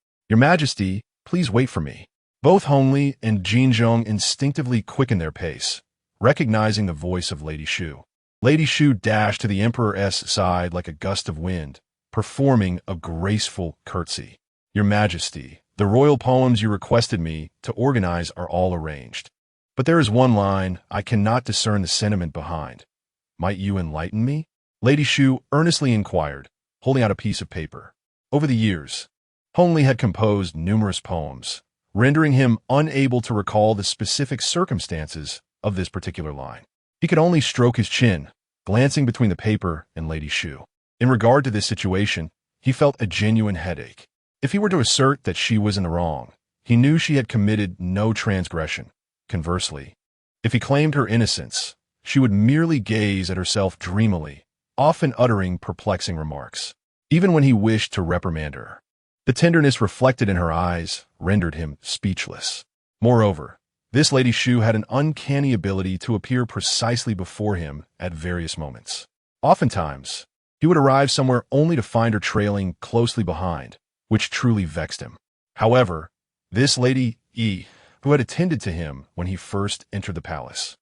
[SPEAKER 1] please wait for me." Both Hongli and Jinzhong instinctively quickened their pace, recognizing the voice of Lady Shu. Lady Shu dashed to the emperor's side like a gust of wind, performing a graceful curtsy. "Your Majesty, the royal poems you requested me to organize are all arranged. But there is one line I cannot discern the sentiment behind. Might you enlighten me?" Lady Shu earnestly inquired, holding out a piece of paper. Over the years, Hongli had composed numerous poems, rendering him unable to recall the specific circumstances of this particular line. He could only stroke his chin, glancing between the paper and Lady Shu. In regard to this situation, he felt a genuine headache. If he were to assert that she was in the wrong, he knew she had committed no transgression. Conversely, if he claimed her innocence, she would merely gaze at herself dreamily, often uttering perplexing remarks. even when he wished to reprimand her. The tenderness reflected in her eyes rendered him speechless. Moreover, this Lady Shu had an uncanny ability to appear precisely before him at various moments. Oftentimes, he would arrive somewhere only to find her trailing closely behind, which truly vexed him. However, this Lady E, who had attended to him when he first entered the palace,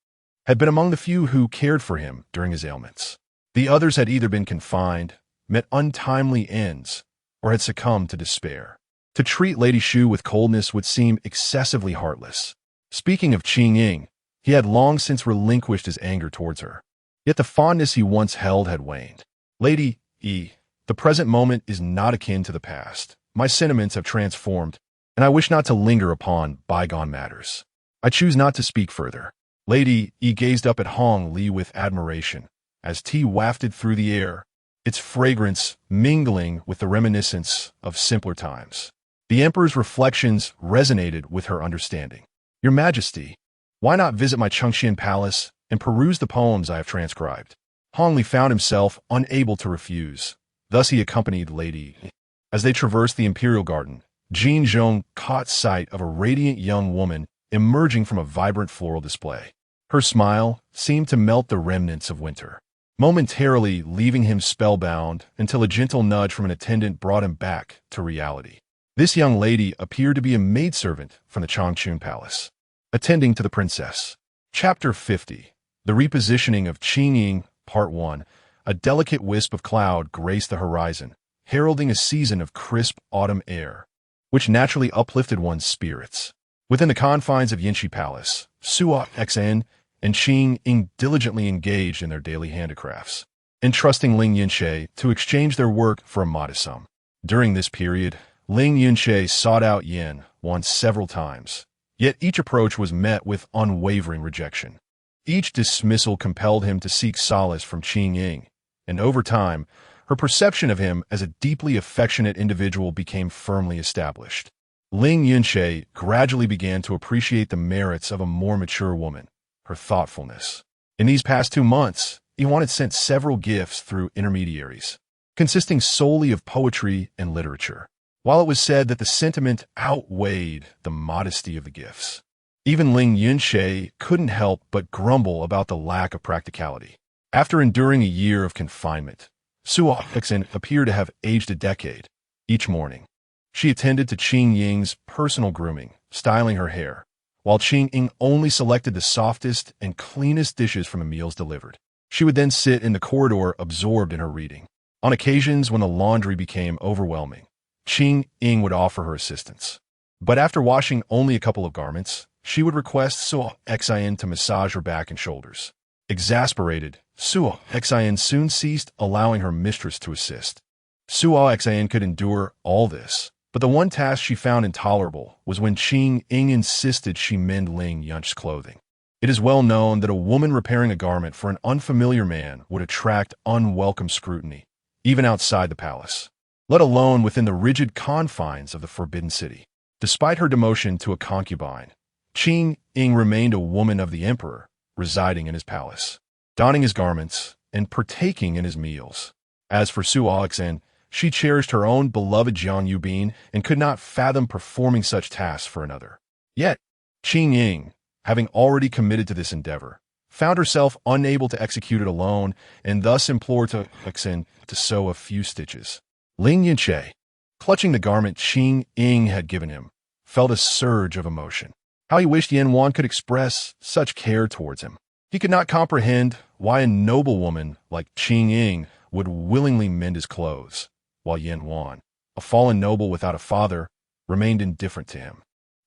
[SPEAKER 1] had been among the few who cared for him during his ailments. The others had either been confined, met untimely ends, or had succumbed to despair. To treat Lady Shu with coldness would seem excessively heartless. Speaking of Qingying, he had long since relinquished his anger towards her. Yet the fondness he once held had waned. Lady E, the present moment is not akin to the past. My sentiments have transformed, and I wish not to linger upon bygone matters. I choose not to speak further. Lady E gazed up at Hongli with admiration, as tea wafted through the air, its fragrance mingling with the reminiscence of simpler times. The emperor's reflections resonated with her understanding. Your Majesty, why not visit my Qingying palace and peruse the poems I have transcribed? Hongli found himself unable to refuse. Thus he accompanied Lady E. As they traversed the imperial garden, Jin Zhong caught sight of a radiant young woman emerging from a vibrant floral display. Her smile seemed to melt the remnants of winter, momentarily leaving him spellbound until a gentle nudge from an attendant brought him back to reality. This young lady appeared to be a maidservant from the Qingying palace, attending to the princess. Chapter 50. The Repositioning of Qingying, Part 1. A delicate wisp of cloud graced the horizon, heralding a season of crisp autumn air, which naturally uplifted one's spirits. Within the confines of Yinshi Palace, Suo Xan and Qingying diligently engaged in their daily handicrafts, entrusting Ling Yunshe to exchange their work for a modest sum. During this period, Ling Yunshe sought out Yin once several times, yet each approach was met with unwavering rejection. Each dismissal compelled him to seek solace from Qingying, and over time, her perception of him as a deeply affectionate individual became firmly established. Ling Yunshe gradually began to appreciate the merits of a more mature woman, her thoughtfulness. In these past 2 months, Yuan had sent several gifts through intermediaries, consisting solely of poetry and literature. While it was said that the sentiment outweighed the modesty of the gifts, even Ling Yunshe couldn't help but grumble about the lack of practicality. After enduring a year of confinement, Suo Xan appeared to have aged a decade. Each morning, she attended to Qingying's personal grooming, styling her hair, while Qingying only selected the softest and cleanest dishes from the meals delivered. She would then sit in the corridor absorbed in her reading. On occasions when the laundry became overwhelming, Qingying would offer her assistance. But after washing only a couple of garments, she would request Suo Xan to massage her back and shoulders. Exasperated, Suo Xan soon ceased allowing her mistress to assist. Suo Xan could endure all this, but the one task she found intolerable was when Qingying insisted she mend Ling Yunshe's clothing. It is well known that a woman repairing a garment for an unfamiliar man would attract unwelcome scrutiny, even outside the palace, let alone within the rigid confines of the Forbidden City. Despite her demotion to a concubine, Qingying remained a woman of the emperor, residing in his palace, donning his garments, and partaking in his meals. As for Suo Xan, she cherished her own beloved Jiang Yubin and could not fathom performing such tasks for another. Yet, Qingying, having already committed to this endeavor, found herself unable to execute it alone and thus implored Suo Xan to sew a few stitches. Ling Yunshe, clutching the garment Qingying had given him, felt a surge of emotion. How he wished Yuan could express such care towards him. He could not comprehend why a noble woman like Qingying would willingly mend his clothes, while Yuan, a fallen noble without a father, remained indifferent to him.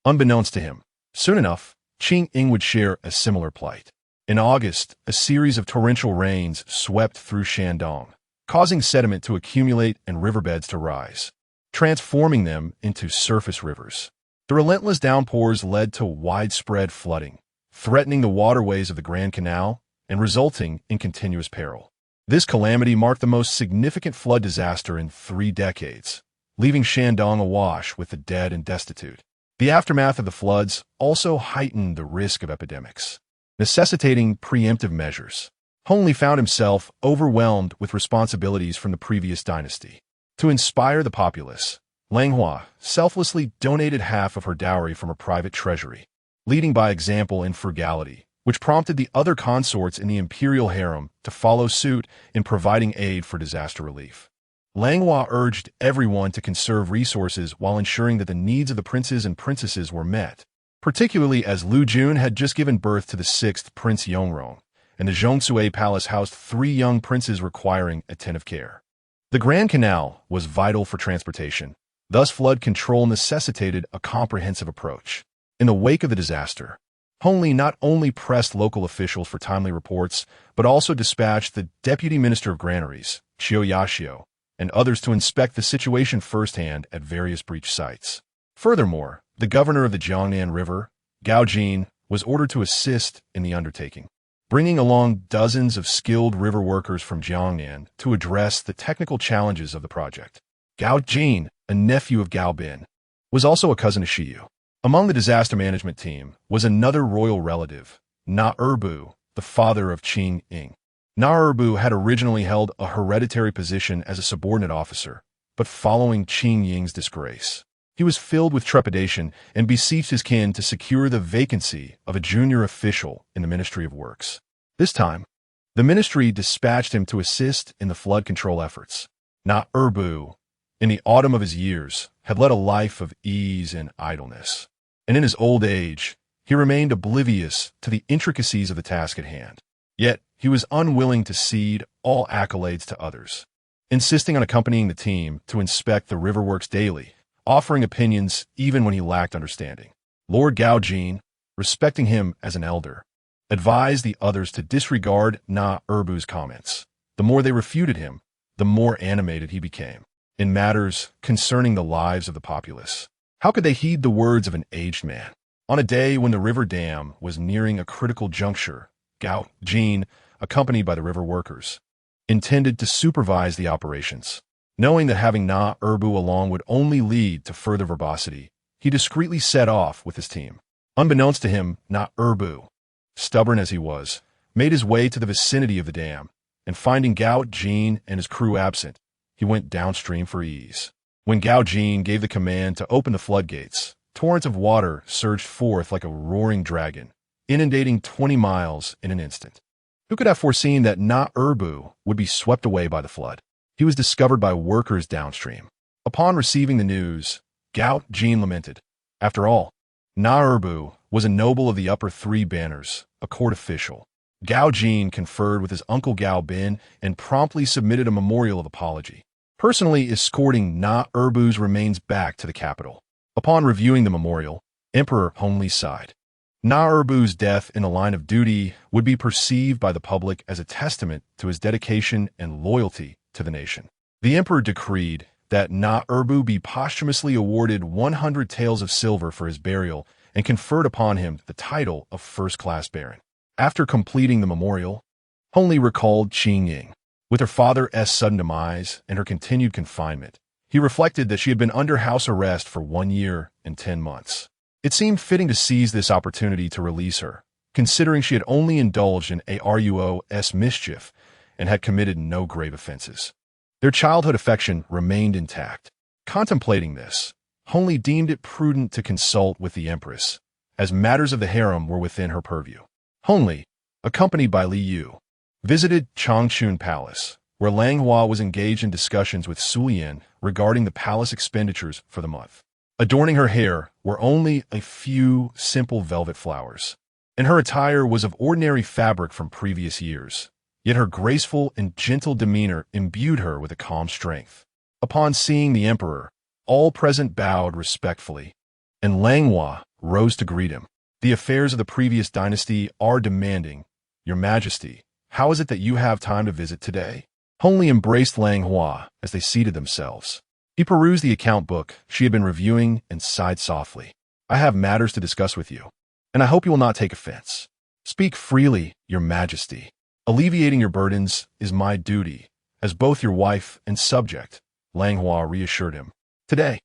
[SPEAKER 1] Unbeknownst to him, soon enough, Qingying would share a similar plight. In August, a series of torrential rains swept through Shandong, causing sediment to accumulate and riverbeds to rise, transforming them into surface rivers. The relentless downpours led to widespread flooding, threatening the waterways of the Grand Canal and resulting in continuous peril. This calamity marked the most significant flood disaster in 3 decades, leaving Shandong awash with the dead and destitute. The aftermath of the floods also heightened the risk of epidemics, necessitating preemptive measures. Hongli found himself overwhelmed with responsibilities from the previous dynasty. To inspire the populace, Langhua selflessly donated half of her dowry from her private treasury, leading by example in frugality, which prompted the other consorts in the imperial harem to follow suit in providing aid for disaster relief. Langhua urged everyone to conserve resources while ensuring that the needs of the princes and princesses were met, particularly as Lu Jun had just given birth to the sixth Prince Yongrong, and the Zhongsui Palace housed 3 young princes requiring attentive care. The Grand Canal was vital for transportation, thus flood control necessitated a comprehensive approach. In the wake of the disaster, Hongli not only pressed local officials for timely reports, but also dispatched the Deputy Minister of Granaries, Qiu Yashio, and others to inspect the situation firsthand at various breach sites. Furthermore, the governor of the Jiangnan River, Gao Jin, was ordered to assist in the undertaking, bringing along dozens of skilled river workers from Jiangnan to address the technical challenges of the project. Gao Jin, a nephew of Gao Bin, was also a cousin of Shiyu. Among the disaster management team was another royal relative, Na Erbu, the father of Qingying. Na Erbu had originally held a hereditary position as a subordinate officer, but following Qingying's disgrace, he was filled with trepidation and beseeched his kin to secure the vacancy of a junior official in the Ministry of Works. This time, the ministry dispatched him to assist in the flood control efforts. Na Erbu, in the autumn of his years, had led a life of ease and idleness, and in his old age, he remained oblivious to the intricacies of the task at hand. Yet, he was unwilling to cede all accolades to others, insisting on accompanying the team to inspect the river works daily, offering opinions even when he lacked understanding. Lord Gao Jin, respecting him as an elder, advised the others to disregard Na Erbu's comments. The more they refuted him, the more animated he became. In matters concerning the lives of the populace, how could they heed the words of an aged man? On a day when the river dam was nearing a critical juncture, Gao Jin, accompanied by the river workers, intended to supervise the operations. Knowing that having Na Erbu along would only lead to further verbosity, he discreetly set off with his team. Unbeknownst to him, Na Erbu, stubborn as he was, made his way to the vicinity of the dam, and finding Gao Jin and his crew absent, he went downstream for ease. When Gao Jin gave the command to open the floodgates, torrents of water surged forth like a roaring dragon, inundating 20 miles in an instant. Who could have foreseen that Na Erbu would be swept away by the flood? He was discovered by workers downstream. Upon receiving the news, Gao Jin lamented. After all, Na Erbu was a noble of the upper 3 banners, a court official. Gao Jin conferred with his uncle Gao Bin and promptly submitted a memorial of apology, personally escorting Na Erbu's remains back to the capital. Upon reviewing the memorial, Emperor Hongli sighed. Na Erbu's death in the line of duty would be perceived by the public as a testament to his dedication and loyalty to the nation. The emperor decreed that Na Erbu be posthumously awarded 100 taels of silver for his burial and conferred upon him the title of first-class baron. After completing the memorial, Hongli recalled Qingying. With her father's sudden demise and her continued confinement, he reflected that she had been under house arrest for 1 year and 10 months. It seemed fitting to seize this opportunity to release her, considering she had only indulged in ARUO's mischief and had committed no grave offenses. Their childhood affection remained intact. Contemplating this, Hongli deemed it prudent to consult with the empress, as matters of the harem were within her purview. Hongli, accompanied by Li Yu, visited Changchun Palace, where Langhua was engaged in discussions with Sulian regarding the palace expenditures for the month. Adorning her hair were only a few simple velvet flowers, and her attire was of ordinary fabric from previous years, yet her graceful and gentle demeanor imbued her with a calm strength. Upon seeing the emperor, all present bowed respectfully, and Langhua rose to greet him. The affairs of the previous dynasty are demanding. Your Majesty, how is it that you have time to visit today? Hongli embraced Langhua as they seated themselves. He perused the account book she had been reviewing and sighed softly. I have matters to discuss with you, and I hope you will not take offense. Speak freely, Your Majesty. Alleviating your burdens is my duty, as both your wife and subject, Langhua reassured him. Today,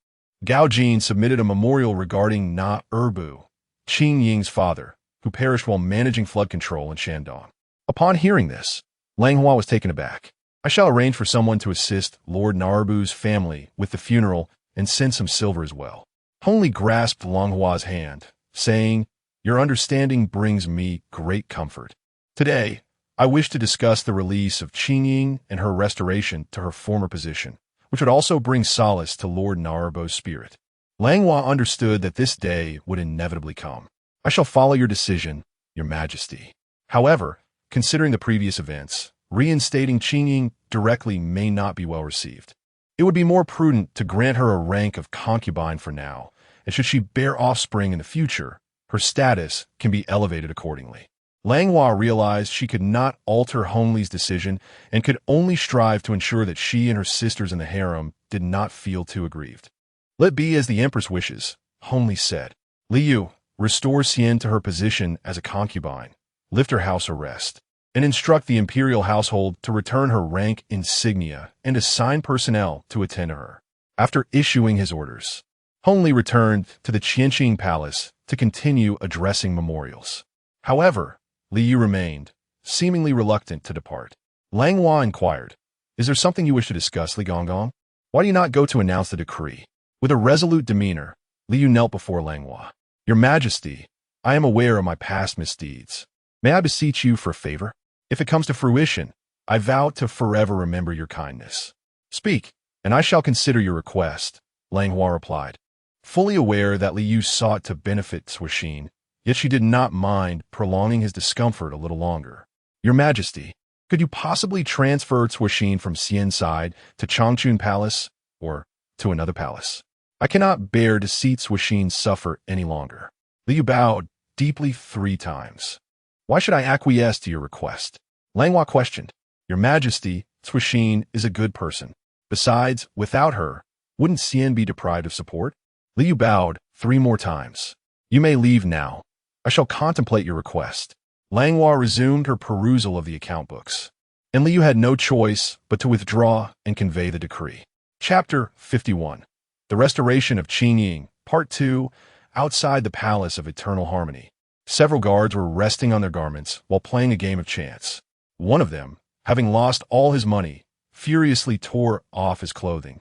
[SPEAKER 1] Gao Jin submitted a memorial regarding Na Erbu, Qingying's father, who perished while managing flood control in Shandong. Upon hearing this, Langhua was taken aback. I shall arrange for someone to assist Lord Narabu's family with the funeral and send some silver as well. Hongli grasped Langhua's hand, saying, "Your understanding brings me great comfort. Today, I wish to discuss the release of Qingying and her restoration to her former position, which would also bring solace to Lord Narabu's spirit." Langhua understood that this day would inevitably come. "I shall follow your decision, Your Majesty. However, considering the previous events, reinstating Qingying directly may not be well received. It would be more prudent to grant her a rank of concubine for now, and should she bear offspring in the future, her status can be elevated accordingly." Langhua realized she could not alter Hongli's decision and could only strive to ensure that she and her sisters in the harem did not feel too aggrieved. "Let be as the Empress wishes," Hongli said. "Liu, restore Xian to her position as a concubine, lift her house arrest, and instruct the imperial household to return her rank insignia and assign personnel to attend to her." After issuing his orders, Hongli returned to the Qingying palace to continue addressing memorials. However, Liu remained, seemingly reluctant to depart. Langhua inquired, "Is there something you wish to discuss, Li Gonggong? Why do you not go to announce the decree?" With a resolute demeanor, Liu knelt before Langhua. "Your Majesty, I am aware of my past misdeeds. May I beseech you for a favor? If it comes to fruition, I vow to forever remember your kindness." "Speak, and I shall consider your request," Langhua replied. Fully aware that Liu sought to benefit Cixin, yet she did not mind prolonging his discomfort a little longer. "Your Majesty, could you possibly transfer Cixin from Xian's side to Changchun Palace, or to another palace? I cannot bear to see Cixin suffer any longer." Liu bowed deeply 3 times. "Why should I acquiesce to your request?" Langhua questioned. "Your Majesty, Cixin is a good person. Besides, without her, wouldn't Xian be deprived of support?" Liu bowed 3 more times. "You may leave now. I shall contemplate your request." Langhua resumed her perusal of the account books, and Liu had no choice but to withdraw and convey the decree. Chapter 51. The Restoration of Qingying, Part 2, outside the Palace of Eternal Harmony. Several guards were resting on their garments while playing a game of chance. One of them, having lost all his money, furiously tore off his clothing,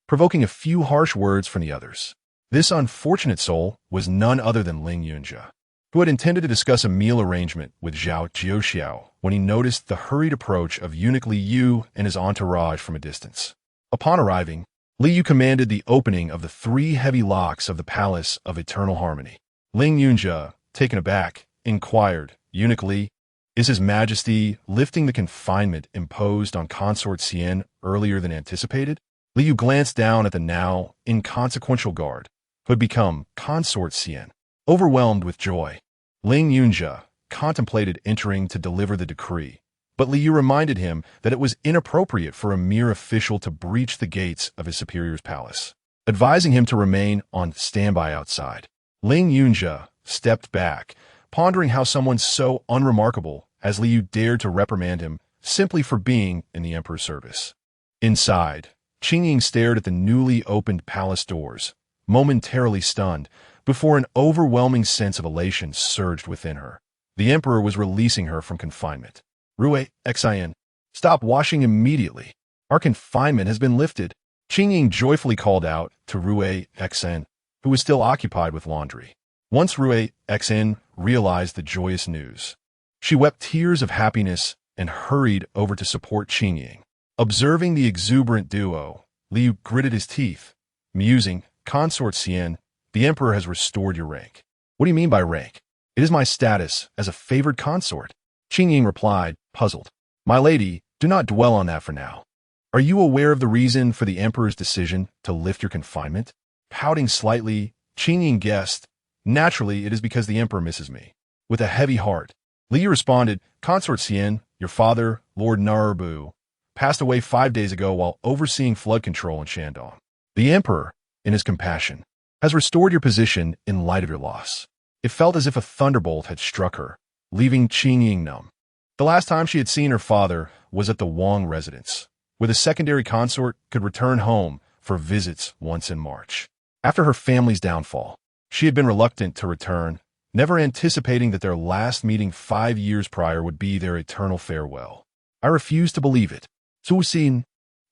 [SPEAKER 1] provoking a few harsh words from the others. This unfortunate soul was none other than Ling Yunjia, who had intended to discuss a meal arrangement with Zhao Jiuxiao when he noticed the hurried approach of eunuch Li Yu and his entourage from a distance. Upon arriving, Li Yu commanded the opening of the 3 heavy locks of the Palace of Eternal Harmony. Ling Yunjia, taken aback, inquired, "Eunuch Li, is His Majesty lifting the confinement imposed on Consort Xian earlier than anticipated?" Li Yu glanced down at the now inconsequential guard, who had become Consort Xian. Overwhelmed with joy, Ling Yunjia contemplated entering to deliver the decree, but Liu reminded him that it was inappropriate for a mere official to breach the gates of his superior's palace, advising him to remain on standby outside. Ling Yunjia stepped back, pondering how someone so unremarkable as Liu dared to reprimand him simply for being in the emperor's service. Inside, Qingying stared at the newly opened palace doors, momentarily stunned, before an overwhelming sense of elation surged within her. The emperor was releasing her from confinement. "Rue Xin, stop washing immediately. Our confinement has been lifted," Qingying joyfully called out to Rue Xin, who was still occupied with laundry. Once Rue Xin realized the joyous news, she wept tears of happiness and hurried over to support Qingying. Observing the exuberant duo, Liu gritted his teeth, musing, "Consort Xian, the emperor has restored your rank." "What do you mean by rank?" "It is my status as a favored consort," Qingying replied, puzzled. "My lady, do not dwell on that for now. Are you aware of the reason for the emperor's decision to lift your confinement?" Pouting slightly, Qingying guessed, "Naturally, it is because the emperor misses me." With a heavy heart, Liu responded, "Consort Xian, your father, Lord Narabu, passed away 5 days ago while overseeing flood control in Shandong. The emperor, in his compassion, has restored your position in light of your loss." It felt as if a thunderbolt had struck her, leaving Qingying numb. The last time she had seen her father was at the Wang residence, where the secondary consort could return home for visits once in March. After her family's downfall, she had been reluctant to return, never anticipating that their last meeting 5 years prior would be their eternal farewell. "I refuse to believe it," Suicide,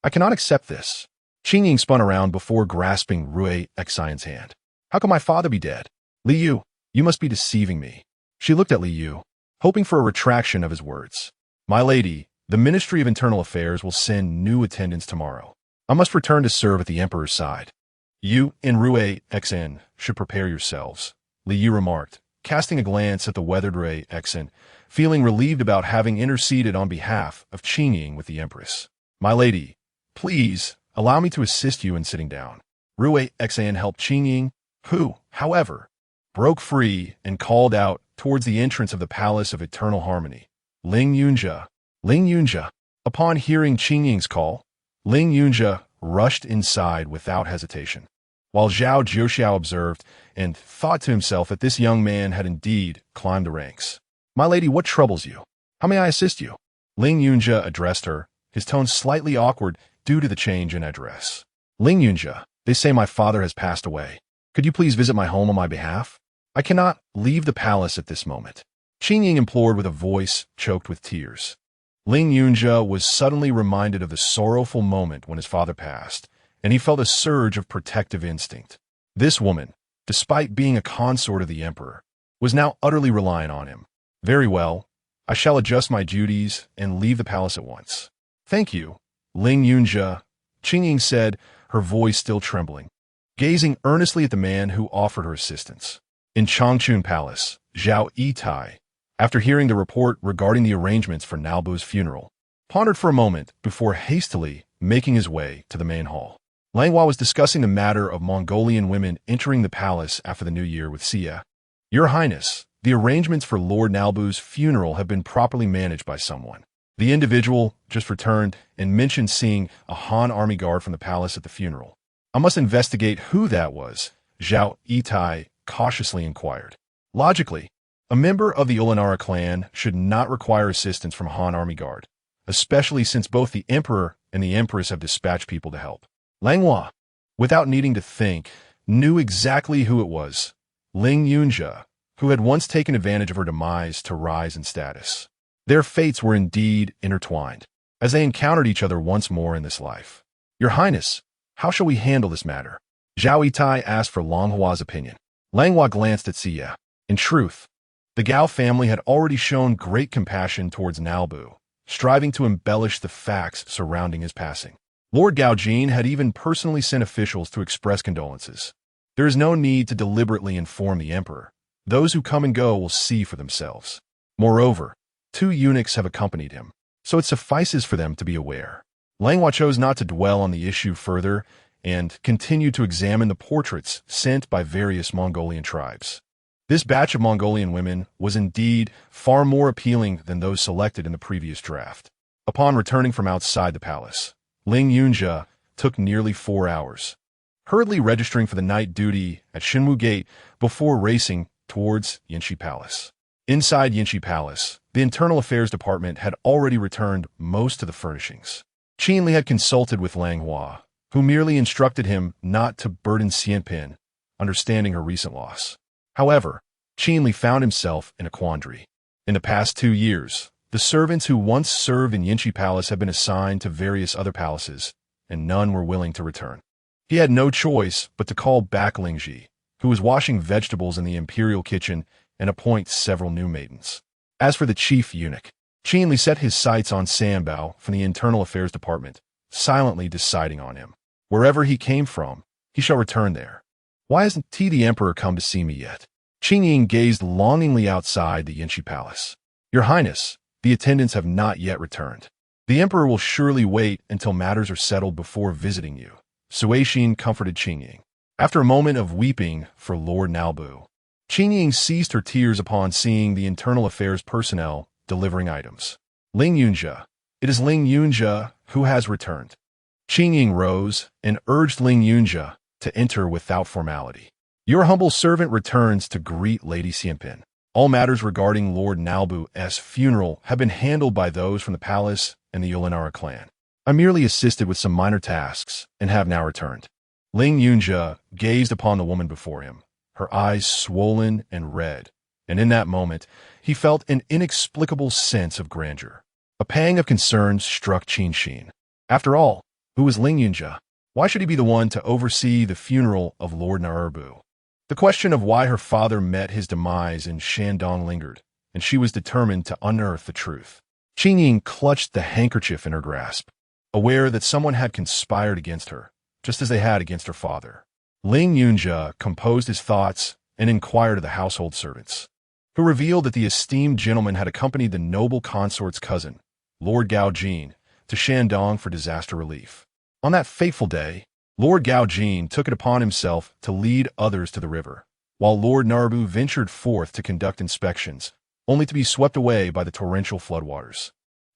[SPEAKER 1] I cannot accept this. Qingying spun around before grasping Rui Xian's hand. How can my father be dead? Li Yu, you must be deceiving me. She looked at Li Yu, hoping for a retraction of his words. My lady, the Ministry of Internal Affairs will send new attendants tomorrow. I must return to serve at the Emperor's side. You and Rui Xian should prepare yourselves, Li Yu remarked, casting a glance at the weathered Rui Xian, feeling relieved about having interceded on behalf of Qingying with the Empress. My lady, please, allow me to assist you in sitting down. Rui Xian helped Qingying, who, however, broke free and called out towards the entrance of the Palace of Eternal Harmony. Ling Yunjia. Ling Yunjia. Upon hearing Qingying's call, Ling Yunjia rushed inside without hesitation. While Zhao Jiuxiao observed and thought to himself that this young man had indeed climbed the ranks. My lady, what troubles you? How may I assist you? Ling Yunjia addressed her, his tone slightly awkward due to the change in address. Ling Yunjia, they say my father has passed away. Could you please visit my home on my behalf? I cannot leave the palace at this moment. Qingying implored with a voice choked with tears. Ling Yunjia was suddenly reminded of the sorrowful moment when his father passed, and he felt a surge of protective instinct. This woman, despite being a consort of the emperor, was now utterly reliant on him. Very well, I shall adjust my duties and leave the palace at once. Thank you, Ling Yunjia, Qingying said, her voice still trembling, gazing earnestly at the man who offered her assistance. In Changchun Palace, Zhao Yitai, after hearing the report regarding the arrangements for Nalbu's funeral, pondered for a moment before hastily making his way to the main hall. Langhua was discussing the matter of Mongolian women entering the palace after the new year with Xia. Your Highness, the arrangements for Lord Nalbu's funeral have been properly managed by someone. The individual just returned and mentioned seeing a Han army guard from the palace at the funeral. I must investigate who that was, Zhao Yitai cautiously inquired. Logically, a member of the Ulanara clan should not require assistance from Han army guard, especially since both the Emperor and the Empress have dispatched people to help. Langhua, without needing to think, knew exactly who it was, Ling Yunjia, who had once taken advantage of her demise to rise in status. Their fates were indeed intertwined, as they encountered each other once more in this life. Your Highness, how shall we handle this matter? Zhao Yitai asked for Langhua's opinion. Langhua glanced at Xia. In truth, the Gao family had already shown great compassion towards Nalbu, striving to embellish the facts surrounding his passing. Lord Gaojin had even personally sent officials to express condolences. There is no need to deliberately inform the emperor. Those who come and go will see for themselves. Moreover, 2 eunuchs have accompanied him, so it suffices for them to be aware. Langhua chose not to dwell on the issue further and continued to examine the portraits sent by various Mongolian tribes. This batch of Mongolian women was indeed far more appealing than those selected in the previous draft. Upon returning from outside the palace, Ling Yunjia took nearly 4 hours, hurriedly registering for the night duty at Shinwu Gate before racing towards Yinshi Palace. Inside Yinshi Palace, the Internal Affairs Department had already returned most of the furnishings. Qinli had consulted with Langhua, who merely instructed him not to burden Xianpin, understanding her recent loss. However, Qinli found himself in a quandary. In the past 2 years, the servants who once served in Yinshi Palace had been assigned to various other palaces, and none were willing to return. He had no choice but to call back Lingji, who was washing vegetables in the imperial kitchen, and appoint several new maidens. As for the chief eunuch, Qinli set his sights on Sanbao from the Internal Affairs Department, silently deciding on him. Wherever he came from, he shall return there. Why hasn't the Emperor come to see me yet? Qingying gazed longingly outside the Yinshi Palace. Your Highness, the attendants have not yet returned. The Emperor will surely wait until matters are settled before visiting you, Suixin comforted Qingying. After a moment of weeping for Lord Nalbu, Qingying ceased her tears upon seeing the Internal Affairs personnel delivering items. Ling Yunjia. It is Ling Yunjia who has returned. Qingying rose and urged Ling Yunjia to enter without formality. Your humble servant returns to greet Lady Xianpin. All matters regarding Lord Nalbu's funeral have been handled by those from the palace and the Ulanara clan. I merely assisted with some minor tasks and have now returned. Ling Yunjia gazed upon the woman before him, her eyes swollen and red, and in that moment he felt an inexplicable sense of grandeur. A pang of concern struck Qinxin. After all, who was Ling Yunjia? Why should he be the one to oversee the funeral of Lord Naerbu? The question of why her father met his demise in Shandong lingered, and she was determined to unearth the truth. Qingying clutched the handkerchief in her grasp, aware that someone had conspired against her, just as they had against her father. Ling Yunjia composed his thoughts and inquired of the household servants, who revealed that the esteemed gentleman had accompanied the noble consort's cousin, Lord Gaojin, to Shandong for disaster relief. On that fateful day, Lord Gaojin took it upon himself to lead others to the river, while Lord Naerbu ventured forth to conduct inspections, only to be swept away by the torrential floodwaters.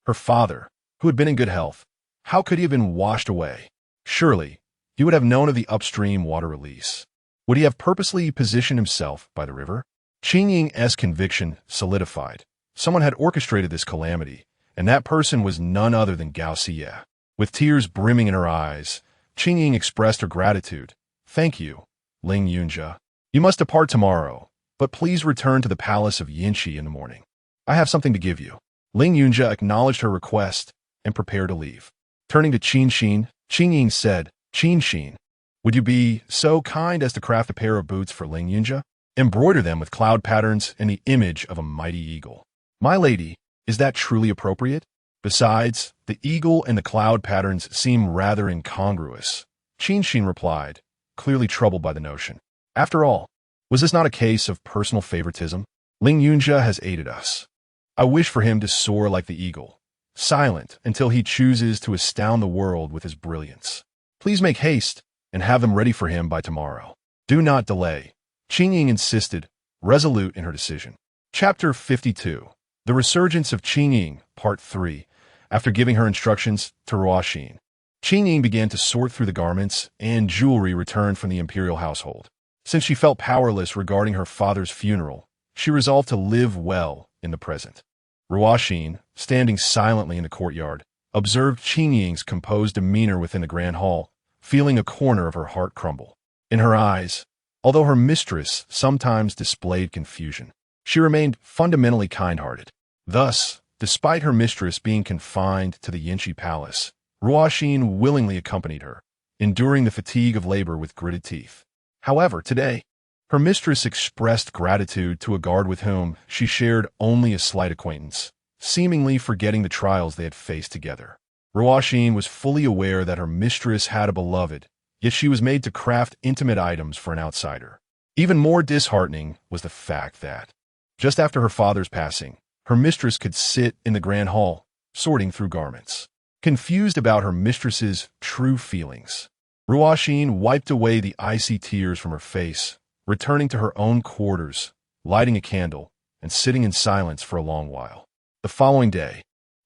[SPEAKER 1] Her father, who had been in good health, how could he have been washed away? Surely, he would have known of the upstream water release. Would he have purposely positioned himself by the river? Qingying's conviction solidified. Someone had orchestrated this calamity, and that person was none other than Gao Xie. With tears brimming in her eyes, Qingying expressed her gratitude. "Thank you, Ling Yunjia. You must depart tomorrow, but please return to the palace of Yinqi in the morning. I have something to give you." Ling Yunjia acknowledged her request and prepared to leave. Turning to Qinxin, Qingying said, "Qinxin, would you be so kind as to craft a pair of boots for Ling Yunjia? Embroider them with cloud patterns and the image of a mighty eagle." "My lady, is that truly appropriate? Besides, the eagle and the cloud patterns seem rather incongruous," Qinxin replied, clearly troubled by the notion. After all, was this not a case of personal favoritism? Ling Yunjia has aided us. I wish for him to soar like the eagle, silent until he chooses to astound the world with his brilliance. Please make haste and have them ready for him by tomorrow. Do not delay, Qingying insisted, resolute in her decision. Chapter 52. The Resurgence of Qingying, Part 3. After giving her instructions to Ruoxin, Qingying began to sort through the garments and jewelry returned from the imperial household. Since she felt powerless regarding her father's funeral, she resolved to live well in the present. Ruoxin, standing silently in the courtyard, observed Qingying's composed demeanor within the grand hall, feeling a corner of her heart crumble. In her eyes, although her mistress sometimes displayed confusion, she remained fundamentally kind-hearted. Thus, despite her mistress being confined to the Yinqi palace, Ruoxin willingly accompanied her, enduring the fatigue of labor with gritted teeth. However, today, her mistress expressed gratitude to a guard with whom she shared only a slight acquaintance, seemingly forgetting the trials they had faced together. Ruoxin was fully aware that her mistress had a beloved, yet she was made to craft intimate items for an outsider. Even more disheartening was the fact that, just after her father's passing, her mistress could sit in the grand hall, sorting through garments. Confused about her mistress's true feelings, Ruoxin wiped away the icy tears from her face, returning to her own quarters, lighting a candle, and sitting in silence for a long while. The following day,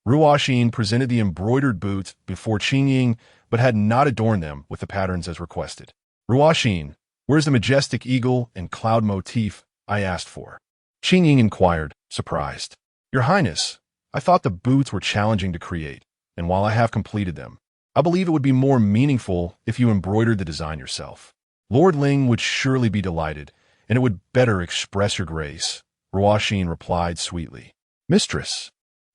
[SPEAKER 1] Ruoxin presented the embroidered boots before Qingying, but had not adorned them with the patterns as requested. "Ruoxin, where's the majestic eagle and cloud motif I asked for?" Qingying inquired, surprised. "Your Highness, I thought the boots were challenging to create, and while I have completed them, I believe it would be more meaningful if you embroidered the design yourself. Lord Ling would surely be delighted, and it would better express your grace," Ruoxin replied sweetly. "Mistress,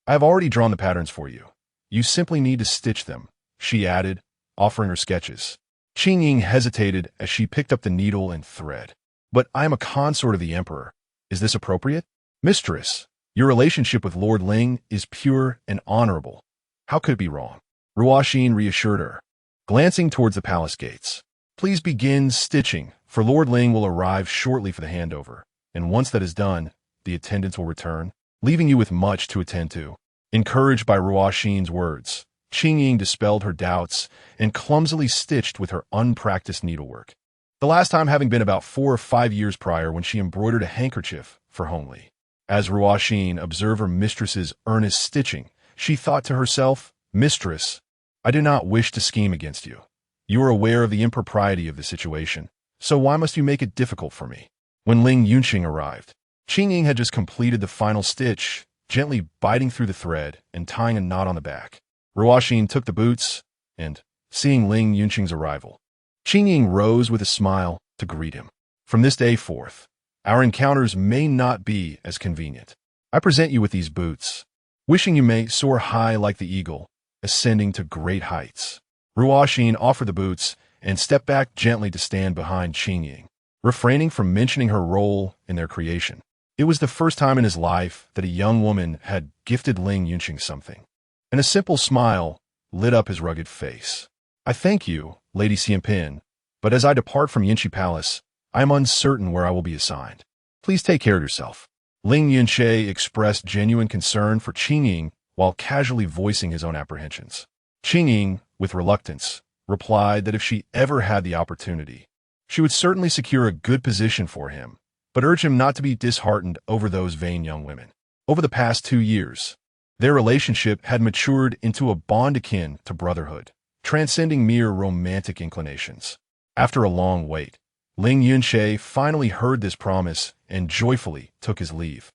[SPEAKER 1] I have already drawn the patterns for you. You simply need to stitch them," she added, offering her sketches. Qingying hesitated as she picked up the needle and thread. "But I am a consort of the emperor. Is this appropriate?" "Mistress, your relationship with Lord Ling is pure and honorable. How could it be wrong?" Ruoxin reassured her, glancing towards the palace gates. "Please begin stitching, for Lord Ling will arrive shortly for the handover, and once that is done, the attendants will return, leaving you with much to attend to." Encouraged by Ruoxin's words, Qingying dispelled her doubts and clumsily stitched with her unpracticed needlework. The last time having been about 4 or 5 years prior when she embroidered a handkerchief for Hongli. As Ruoxin observed her mistress's earnest stitching, she thought to herself, "Mistress, I do not wish to scheme against you. You are aware of the impropriety of the situation, so why must you make it difficult for me?" When Ling Yunqing arrived, Qingying had just completed the final stitch, gently biting through the thread and tying a knot on the back. Ruoxin took the boots, and, seeing Ling Yunqing's arrival, Qingying rose with a smile to greet him. "From this day forth, our encounters may not be as convenient. I present you with these boots, wishing you may soar high like the eagle ascending to great heights. Ruoxin offered the boots and stepped back gently to stand behind Qingying, refraining from mentioning her role in their creation. It was the first time in his life that a young woman had gifted Ling Yunqing something, and a simple smile lit up his rugged face. "I thank you, Lady Xianpin, but as I depart from Yinshi Palace, I am uncertain where I will be assigned. Please take care of yourself." Ling Yunxie expressed genuine concern for Qingying while casually voicing his own apprehensions. Qingying, with reluctance, replied that if she ever had the opportunity, she would certainly secure a good position for him, but urged him not to be disheartened over those vain young women. Over the past 2 years, their relationship had matured into a bond akin to brotherhood, transcending mere romantic inclinations. After a long wait, Ling Yunxie finally heard this promise and joyfully took his leave.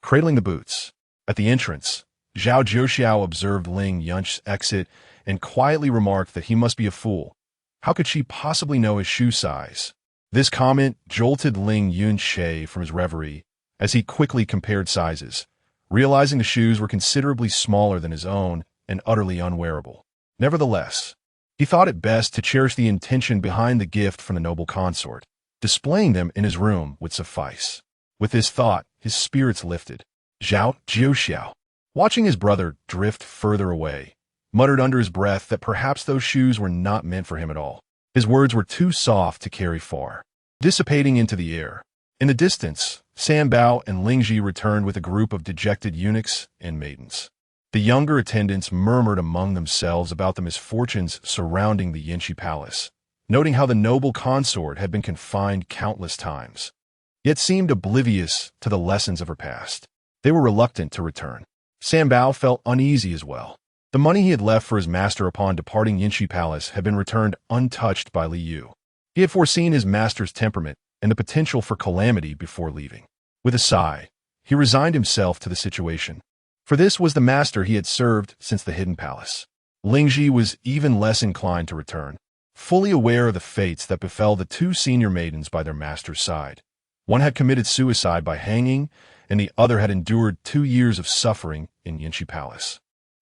[SPEAKER 1] Cradling the boots. At the entrance, Zhao Jiuxiao observed Ling Yunx's exit and quietly remarked that he must be a fool. How could she possibly know his shoe size? This comment jolted Ling Yunxie from his reverie as he quickly compared sizes, realizing the shoes were considerably smaller than his own and utterly unwearable. Nevertheless, he thought it best to cherish the intention behind the gift from the noble consort. Displaying them in his room would suffice. With this thought, his spirits lifted. Zhao Jiuxiao, watching his brother drift further away, muttered under his breath that perhaps those shoes were not meant for him at all. His words were too soft to carry far, dissipating into the air. In the distance, Sanbao and Lingji returned with a group of dejected eunuchs and maidens. The younger attendants murmured among themselves about the misfortunes surrounding the Yinshi Palace, noting how the noble consort had been confined countless times, yet seemed oblivious to the lessons of her past. They were reluctant to return. Sanbao felt uneasy as well. The money he had left for his master upon departing Yinshi Palace had been returned untouched by Li Yu. He had foreseen his master's temperament and the potential for calamity before leaving. With a sigh, he resigned himself to the situation. For this was the master he had served since the hidden palace. Lingji was even less inclined to return, fully aware of the fates that befell the 2 senior maidens by their master's side. One had committed suicide by hanging, and the other had endured 2 years of suffering in Yinshi Palace.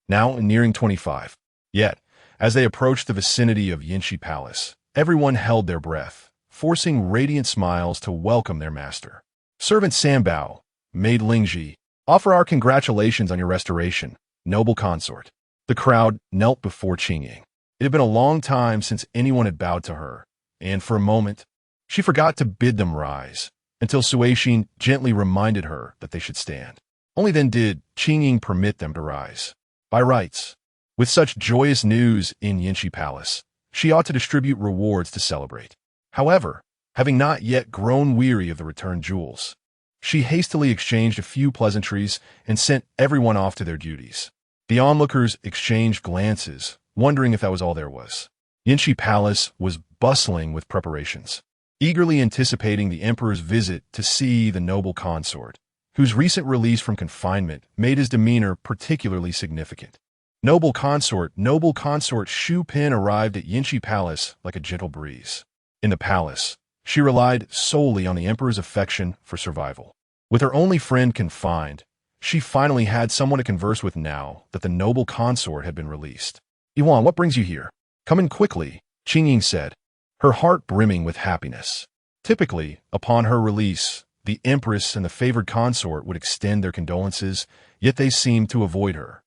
[SPEAKER 1] Now nearing 25. Yet, as they approached the vicinity of Yinshi Palace, everyone held their breath, forcing radiant smiles to welcome their master. Servant Sanbao, maid Lingji, offer our congratulations on your restoration, noble consort. The crowd knelt before Qingying. It had been a long time since anyone had bowed to her, and for a moment, she forgot to bid them rise, until Suixin gently reminded her that they should stand. Only then did Qingying permit them to rise. By rights, with such joyous news in Yinshi Palace, she ought to distribute rewards to celebrate. However, having not yet grown weary of the returned jewels, she hastily exchanged a few pleasantries and sent everyone off to their duties. The onlookers exchanged glances, wondering if that was all there was. Yinshi Palace was bustling with preparations, eagerly anticipating the emperor's visit to see the noble consort, whose recent release from confinement made his demeanor particularly significant. Noble consort Shu Pin arrived at Yinshi Palace like a gentle breeze. In the palace, she relied solely on the emperor's affection for survival. With her only friend confined, she finally had someone to converse with now that the noble consort had been released. "Yuan, what brings you here?" "Come in quickly," Qingying said, her heart brimming with happiness. Typically, upon her release, the empress and the favored consort would extend their condolences, yet they seemed to avoid her,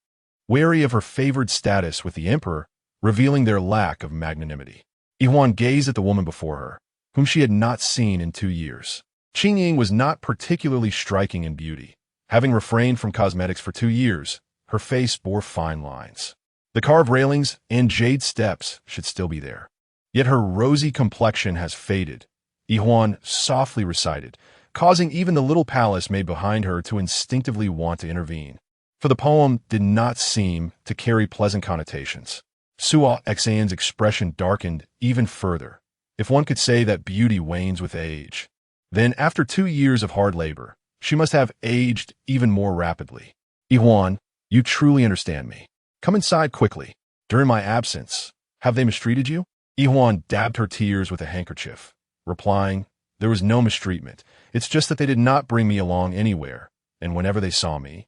[SPEAKER 1] wary of her favored status with the emperor, revealing their lack of magnanimity. Yuan gazed at the woman before her, whom she had not seen in 2 years. Qingying was not particularly striking in beauty. Having refrained from cosmetics for 2 years, her face bore fine lines. The carved railings and jade steps should still be there. Yet her rosy complexion has faded, Yuan softly recited, causing even the little palace made behind her to instinctively want to intervene. For the poem did not seem to carry pleasant connotations. Suo Xan's expression darkened even further. If one could say that beauty wanes with age, then after 2 years of hard labor, she must have aged even more rapidly. "Yuan, you truly understand me. Come inside quickly. During my absence, have they mistreated you?" Yuan dabbed her tears with a handkerchief, replying, "There was no mistreatment. It's just that they did not bring me along anywhere, and whenever they saw me,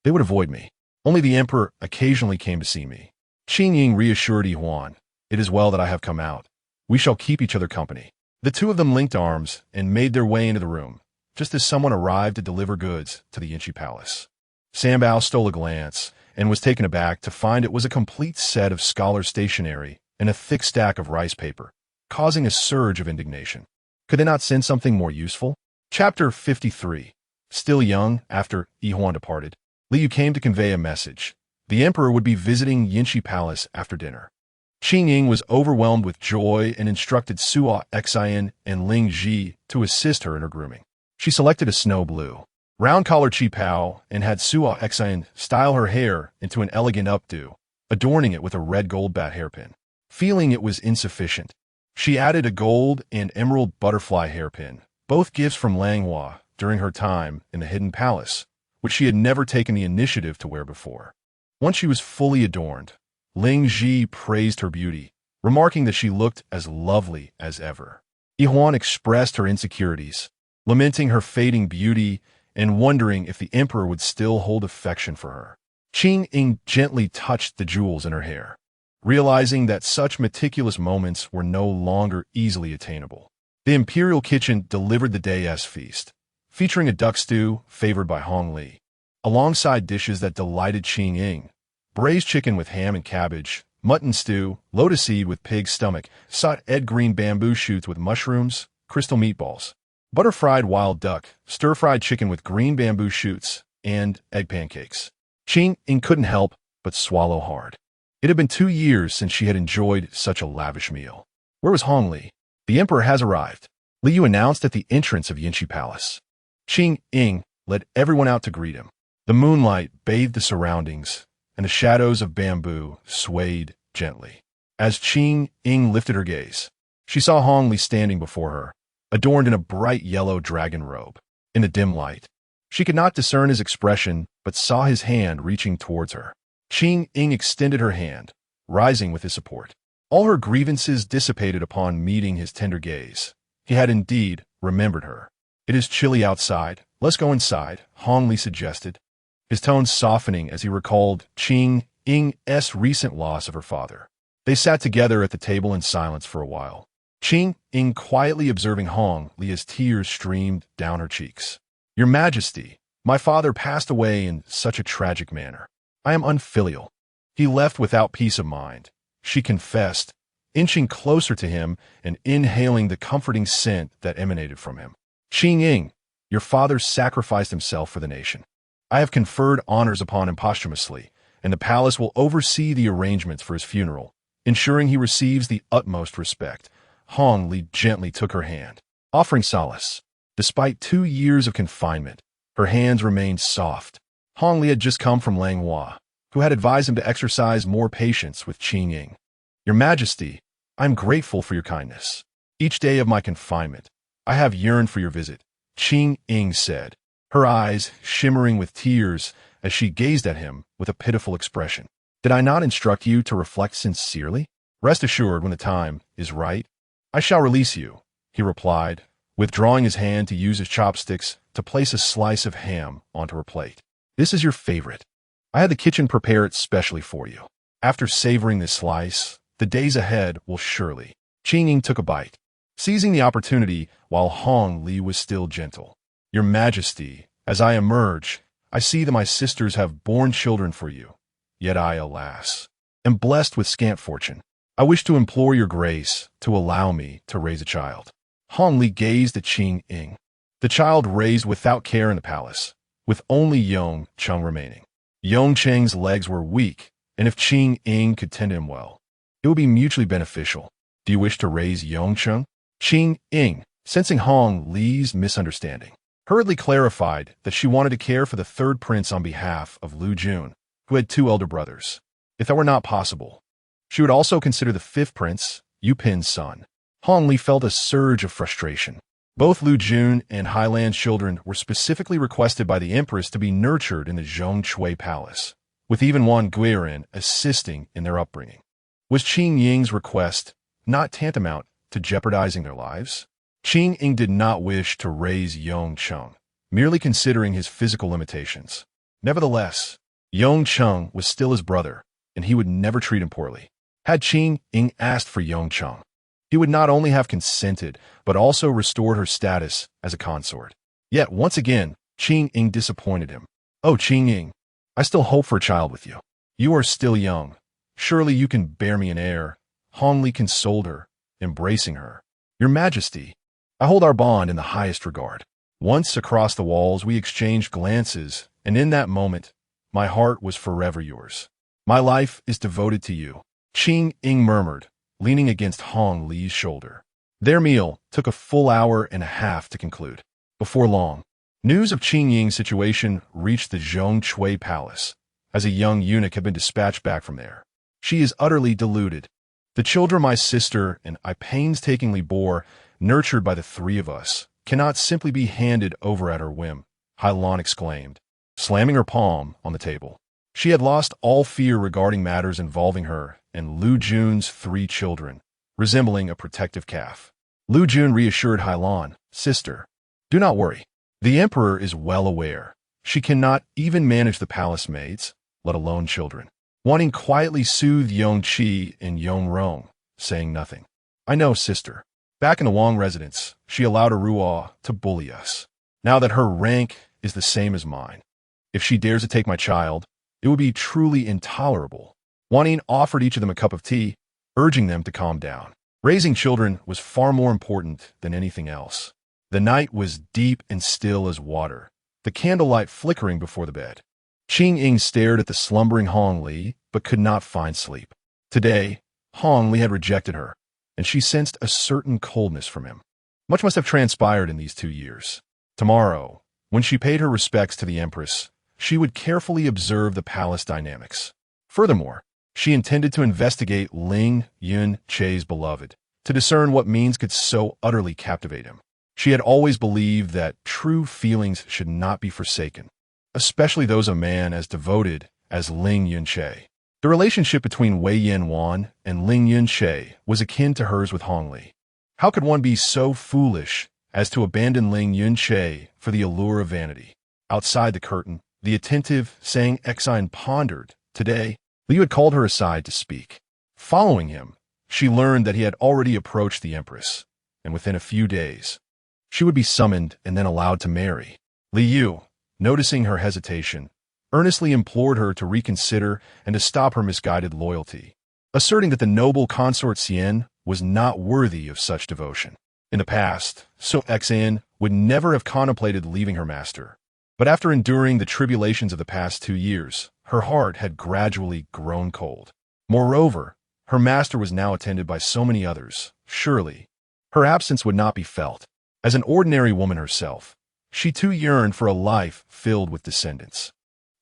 [SPEAKER 1] they would avoid me. Only the emperor occasionally came to see me. Qingying reassured Yuan, "It is well that I have come out. We shall keep each other company." The two of them linked arms and made their way into the room, just as someone arrived to deliver goods to the Yinchi palace. Sambao stole a glance and was taken aback to find it was a complete set of scholar stationery and a thick stack of rice paper, causing a surge of indignation. Could they not send something more useful? Chapter 53. Still young, after Yuan departed, Liu came to convey a message. The emperor would be visiting Yinchi Palace after dinner. Qingying was overwhelmed with joy and instructed Suo Xian and Ling Ji to assist her in her grooming. She selected a snow blue, round-collar qipao and had Suo Xian style her hair into an elegant updo, adorning it with a red gold bat hairpin. Feeling it was insufficient, she added a gold and emerald butterfly hairpin, both gifts from Langhua during her time in the Hidden Palace, which she had never taken the initiative to wear before. Once she was fully adorned, Ling Ji praised her beauty, remarking that she looked as lovely as ever. Yuan expressed her insecurities, lamenting her fading beauty and wondering if the emperor would still hold affection for her. Qingying gently touched the jewels in her hair, realizing that such meticulous moments were no longer easily attainable. The imperial kitchen delivered the day's feast, featuring a duck stew favored by Hongli, alongside dishes that delighted Qingying: braised chicken with ham and cabbage, mutton stew, lotus seed with pig stomach, sauteed green bamboo shoots with mushrooms, crystal meatballs, butter-fried wild duck, stir-fried chicken with green bamboo shoots, and egg pancakes. Qingying couldn't help but swallow hard. It had been 2 years since she had enjoyed such a lavish meal. Where was Hongli? "The emperor has arrived," Liu announced at the entrance of Yinchi Palace. Qingying led everyone out to greet him. The moonlight bathed the surroundings, and the shadows of bamboo swayed gently. As Qingying lifted her gaze, she saw Hongli standing before her, adorned in a bright yellow dragon robe. In the dim light, she could not discern his expression, but saw his hand reaching towards her. Qingying extended her hand, rising with his support. All her grievances dissipated upon meeting his tender gaze. He had indeed remembered her. "It is chilly outside. Let's go inside," Hongli suggested, his tone softening as he recalled Qingying's recent loss of her father. They sat together at the table in silence for a while, Qingying quietly observing Hongli as tears streamed down her cheeks. "Your Majesty, my father passed away in such a tragic manner. I am unfilial. He left without peace of mind," she confessed, inching closer to him and inhaling the comforting scent that emanated from him. "Qingying, your father sacrificed himself for the nation. I have conferred honors upon him posthumously, and the palace will oversee the arrangements for his funeral, ensuring he receives the utmost respect." Hongli gently took her hand, offering solace. Despite 2 years of confinement, her hands remained soft. Hongli had just come from Langhua, who had advised him to exercise more patience with Qingying. "Your Majesty, I am grateful for your kindness. Each day of my confinement, I have yearned for your visit," Qingying said, her eyes shimmering with tears as she gazed at him with a pitiful expression. "Did I not instruct you to reflect sincerely? Rest assured, when the time is right, I shall release you," he replied, withdrawing his hand to use his chopsticks to place a slice of ham onto her plate. "This is your favorite. I had the kitchen prepare it specially for you. After savoring this slice, the days ahead will surely." Qingying took a bite, seizing the opportunity while Hongli was still gentle. "Your Majesty, as I emerge, I see that my sisters have borne children for you. Yet I, alas, am blessed with scant fortune. I wish to implore your grace to allow me to raise a child." Hongli gazed at Qingying. The child raised without care in the palace, with only Yongcheng remaining. Yongcheng's legs were weak, and if Qingying could tend him well, it would be mutually beneficial. "Do you wish to raise Yongcheng?" Qingying, sensing Hongli's misunderstanding, hurriedly clarified that she wanted to care for the third prince on behalf of Lu Jun, who had 2 elder brothers. If that were not possible, she would also consider the 5th prince, Yu Pin's son. Hongli felt a surge of frustration. Both Lu Jun and Highland's children were specifically requested by the empress to be nurtured in the Zhongshui Palace, with even one Guirin assisting in their upbringing. Was Qingying's request not tantamount to jeopardizing their lives? Qingying did not wish to raise Yongcheng, merely considering his physical limitations. Nevertheless, Yongcheng was still his brother, and he would never treat him poorly. Had Qingying asked for Yongcheng, he would not only have consented, but also restored her status as a consort. Yet, once again, Qingying disappointed him. "Oh, Qingying, I still hope for a child with you. You are still young. Surely you can bear me an heir." Hongli consoled her, embracing her. "Your Majesty, I hold our bond in the highest regard." Once across the walls, we exchanged glances, and in that moment, my heart was forever yours. "My life is devoted to you," Qingying murmured, leaning against Hongli's shoulder. Their meal took a full hour and a half to conclude. Before long, news of Qingying's situation reached the Zhongshui Palace, as a young eunuch had been dispatched back from there. "She is utterly deluded. The children my sister and I painstakingly bore, nurtured by the three of us, cannot simply be handed over at her whim," Hailan exclaimed, slamming her palm on the table. She had lost all fear regarding matters involving her and Lu Jun's 3 children, resembling a protective calf. Lu Jun reassured Hailan, "Sister, do not worry. The emperor is well aware. She cannot even manage the palace maids, let alone children." Wanting quietly soothed Yongqi and Yongrong, saying nothing. "I know, sister. Back in the Wang residence, she allowed Arua to bully us. Now that her rank is the same as mine, if she dares to take my child, it would be truly intolerable." Wanning offered each of them a cup of tea, urging them to calm down. Raising children was far more important than anything else. The night was deep and still as water, the candlelight flickering before the bed. Qingying stared at the slumbering Hongli, but could not find sleep. Today, Hongli had rejected her, and she sensed a certain coldness from him. Much must have transpired in these 2 years. Tomorrow, when she paid her respects to the Empress, she would carefully observe the palace dynamics. Furthermore, she intended to investigate Ling Yunche's beloved, to discern what means could so utterly captivate him. She had always believed that true feelings should not be forsaken, especially those of a man as devoted as Ling Yunche. The relationship between Wei Yanwan and Ling Yunche was akin to hers with Hongli. How could one be so foolish as to abandon Ling Yunche for the allure of vanity? Outside the curtain, the attentive Sang Exine pondered. Today, Liu had called her aside to speak. Following him, she learned that he had already approached the Empress, and within a few days, she would be summoned and then allowed to marry. Liu, noticing her hesitation, earnestly implored her to reconsider and to stop her misguided loyalty, asserting that the noble consort Xian was not worthy of such devotion. In the past, So Xan would never have contemplated leaving her master, but after enduring the tribulations of the past 2 years, her heart had gradually grown cold. Moreover, her master was now attended by so many others. Surely, her absence would not be felt. As an ordinary woman herself, she too yearned for a life filled with descendants.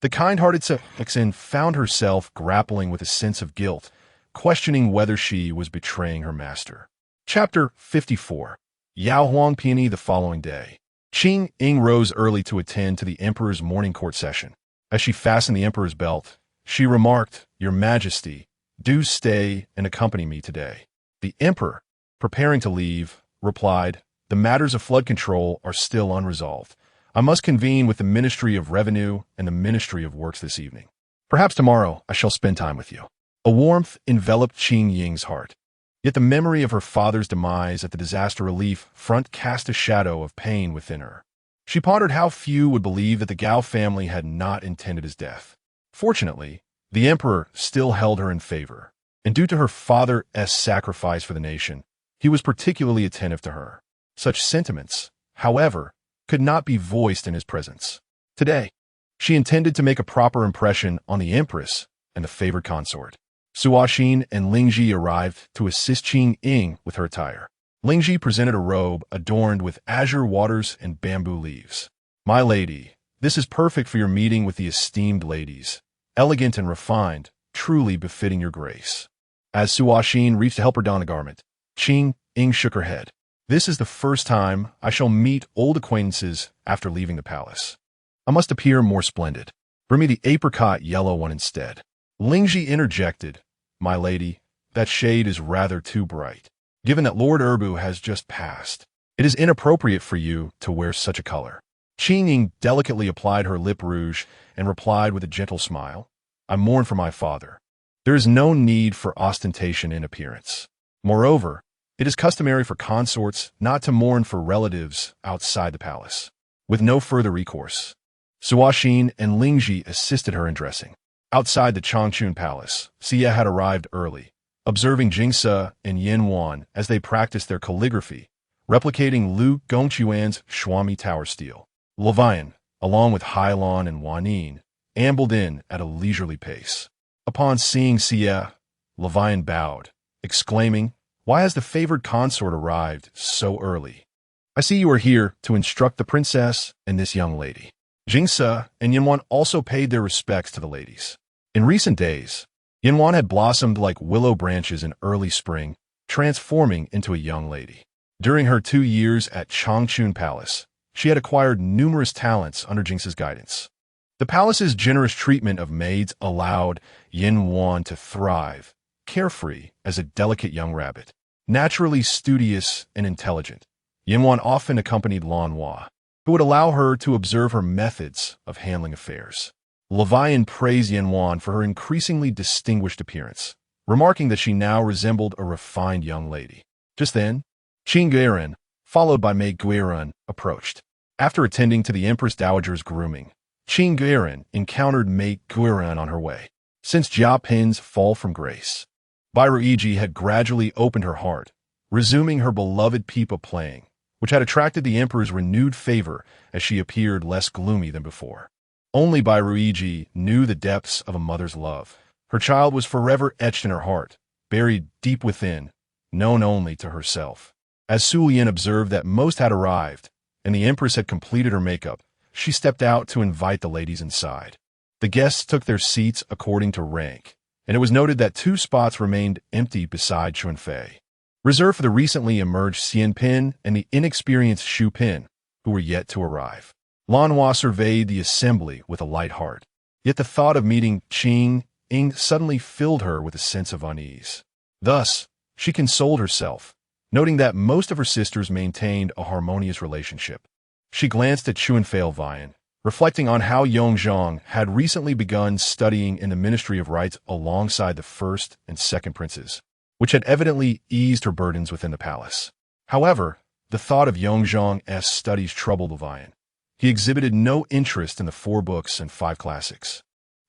[SPEAKER 1] The kind-hearted Sexin found herself grappling with a sense of guilt, questioning whether she was betraying her master. Chapter 54. Yao Huang Pianyi the following day. Qingying rose early to attend to the emperor's morning court session. As she fastened the emperor's belt, she remarked, "Your Majesty, do stay and accompany me today." The emperor, preparing to leave, replied, "The matters of flood control are still unresolved. I must convene with the Ministry of Revenue and the Ministry of Works this evening. Perhaps tomorrow I shall spend time with you." A warmth enveloped Qingying's heart. Yet the memory of her father's demise at the disaster relief front cast a shadow of pain within her. She pondered how few would believe that the Gao family had not intended his death. Fortunately, the emperor still held her in favor, and due to her father's sacrifice for the nation, he was particularly attentive to her. Such sentiments, however, could not be voiced in his presence. Today, she intended to make a proper impression on the empress and the favored consort. Suoxin and Lingji arrived to assist Qingying with her attire. Lingji presented a robe adorned with azure waters and bamboo leaves. "My lady, this is perfect for your meeting with the esteemed ladies. Elegant and refined, truly befitting your grace." As Suoxin reached to help her don a garment, Qingying shook her head. "This is the first time I shall meet old acquaintances after leaving the palace. I must appear more splendid. Bring me the apricot yellow one instead." Lingji interjected, "My lady, that shade is rather too bright. Given that Lord Erbu has just passed, it is inappropriate for you to wear such a color." Qingying delicately applied her lip rouge and replied with a gentle smile, "I mourn for my father. There is no need for ostentation in appearance. Moreover, it is customary for consorts not to mourn for relatives outside the palace. With no further recourse, Suoxin and Lingji assisted her in dressing. Outside the Changchun Palace, Xia had arrived early, observing Jingse and Yin Wan as they practiced their calligraphy, replicating Lu Gongquan's Shuami Tower stele. Levian, along with Hailon and Wanin, ambled in at a leisurely pace. Upon seeing Xia, Levian bowed, exclaiming, "Why has the favored consort arrived so early? I see you are here to instruct the princess and this young lady." Jingse and Yinwan also paid their respects to the ladies. In recent days, Yinwan had blossomed like willow branches in early spring, transforming into a young lady. During her 2 years at Changchun Palace, she had acquired numerous talents under Jingse's guidance. The palace's generous treatment of maids allowed Yinwan to thrive, carefree as a delicate young rabbit. Naturally studious and intelligent, Yinwan often accompanied Langhua, who would allow her to observe her methods of handling affairs. Levian praised Yinwan for her increasingly distinguished appearance, remarking that she now resembled a refined young lady. Just then, Qingying, followed by Mei Guiran, approached. After attending to the Empress Dowager's grooming, Qingying encountered Mei Guiran on her way. Since Jia Pin's fall from grace, Bairuiji had gradually opened her heart, resuming her beloved pipa playing, which had attracted the emperor's renewed favor as she appeared less gloomy than before. Only Bairuiji knew the depths of a mother's love. Her child was forever etched in her heart, buried deep within, known only to herself. As Su Yin observed that most had arrived, and the empress had completed her makeup, she stepped out to invite the ladies inside. The guests took their seats according to rank, and it was noted that 2 spots remained empty beside Chunfei, reserved for the recently emerged Xian Pin and the inexperienced Shu Pin, who were yet to arrive. Langhua surveyed the assembly with a light heart, yet the thought of meeting Qingying suddenly filled her with a sense of unease. Thus, she consoled herself, noting that most of her sisters maintained a harmonious relationship. She glanced at Chunfei Vian, reflecting on how Yongzhang had recently begun studying in the Ministry of Rites alongside the first and second princes, which had evidently eased her burdens within the palace. However, the thought of Yongzhang's studies troubled Levian. He exhibited no interest in the 4 books and 5 classics,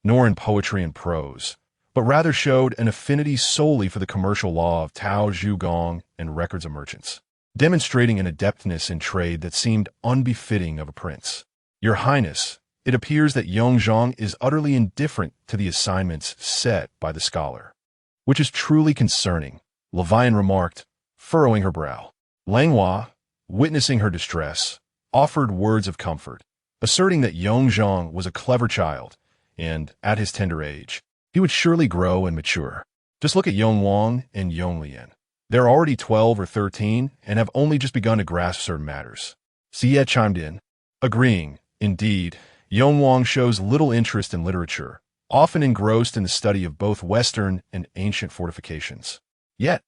[SPEAKER 1] nor in poetry and prose, but rather showed an affinity solely for the commercial law of Tao Zhugong and records of merchants, demonstrating an adeptness in trade that seemed unbefitting of a prince. "Your Highness, it appears that Yongzhang is utterly indifferent to the assignments set by the scholar, which is truly concerning," Levian remarked, furrowing her brow. Langhua, witnessing her distress, offered words of comfort, asserting that Yongzhang was a clever child, and, at his tender age, he would surely grow and mature. Just look at Yongwang and Yonglian. They're already 12 or 13 and have only just begun to grasp certain matters. Xie chimed in, agreeing. Indeed, Yongwang shows little interest in literature, often engrossed in the study of both Western and ancient fortifications. Yet,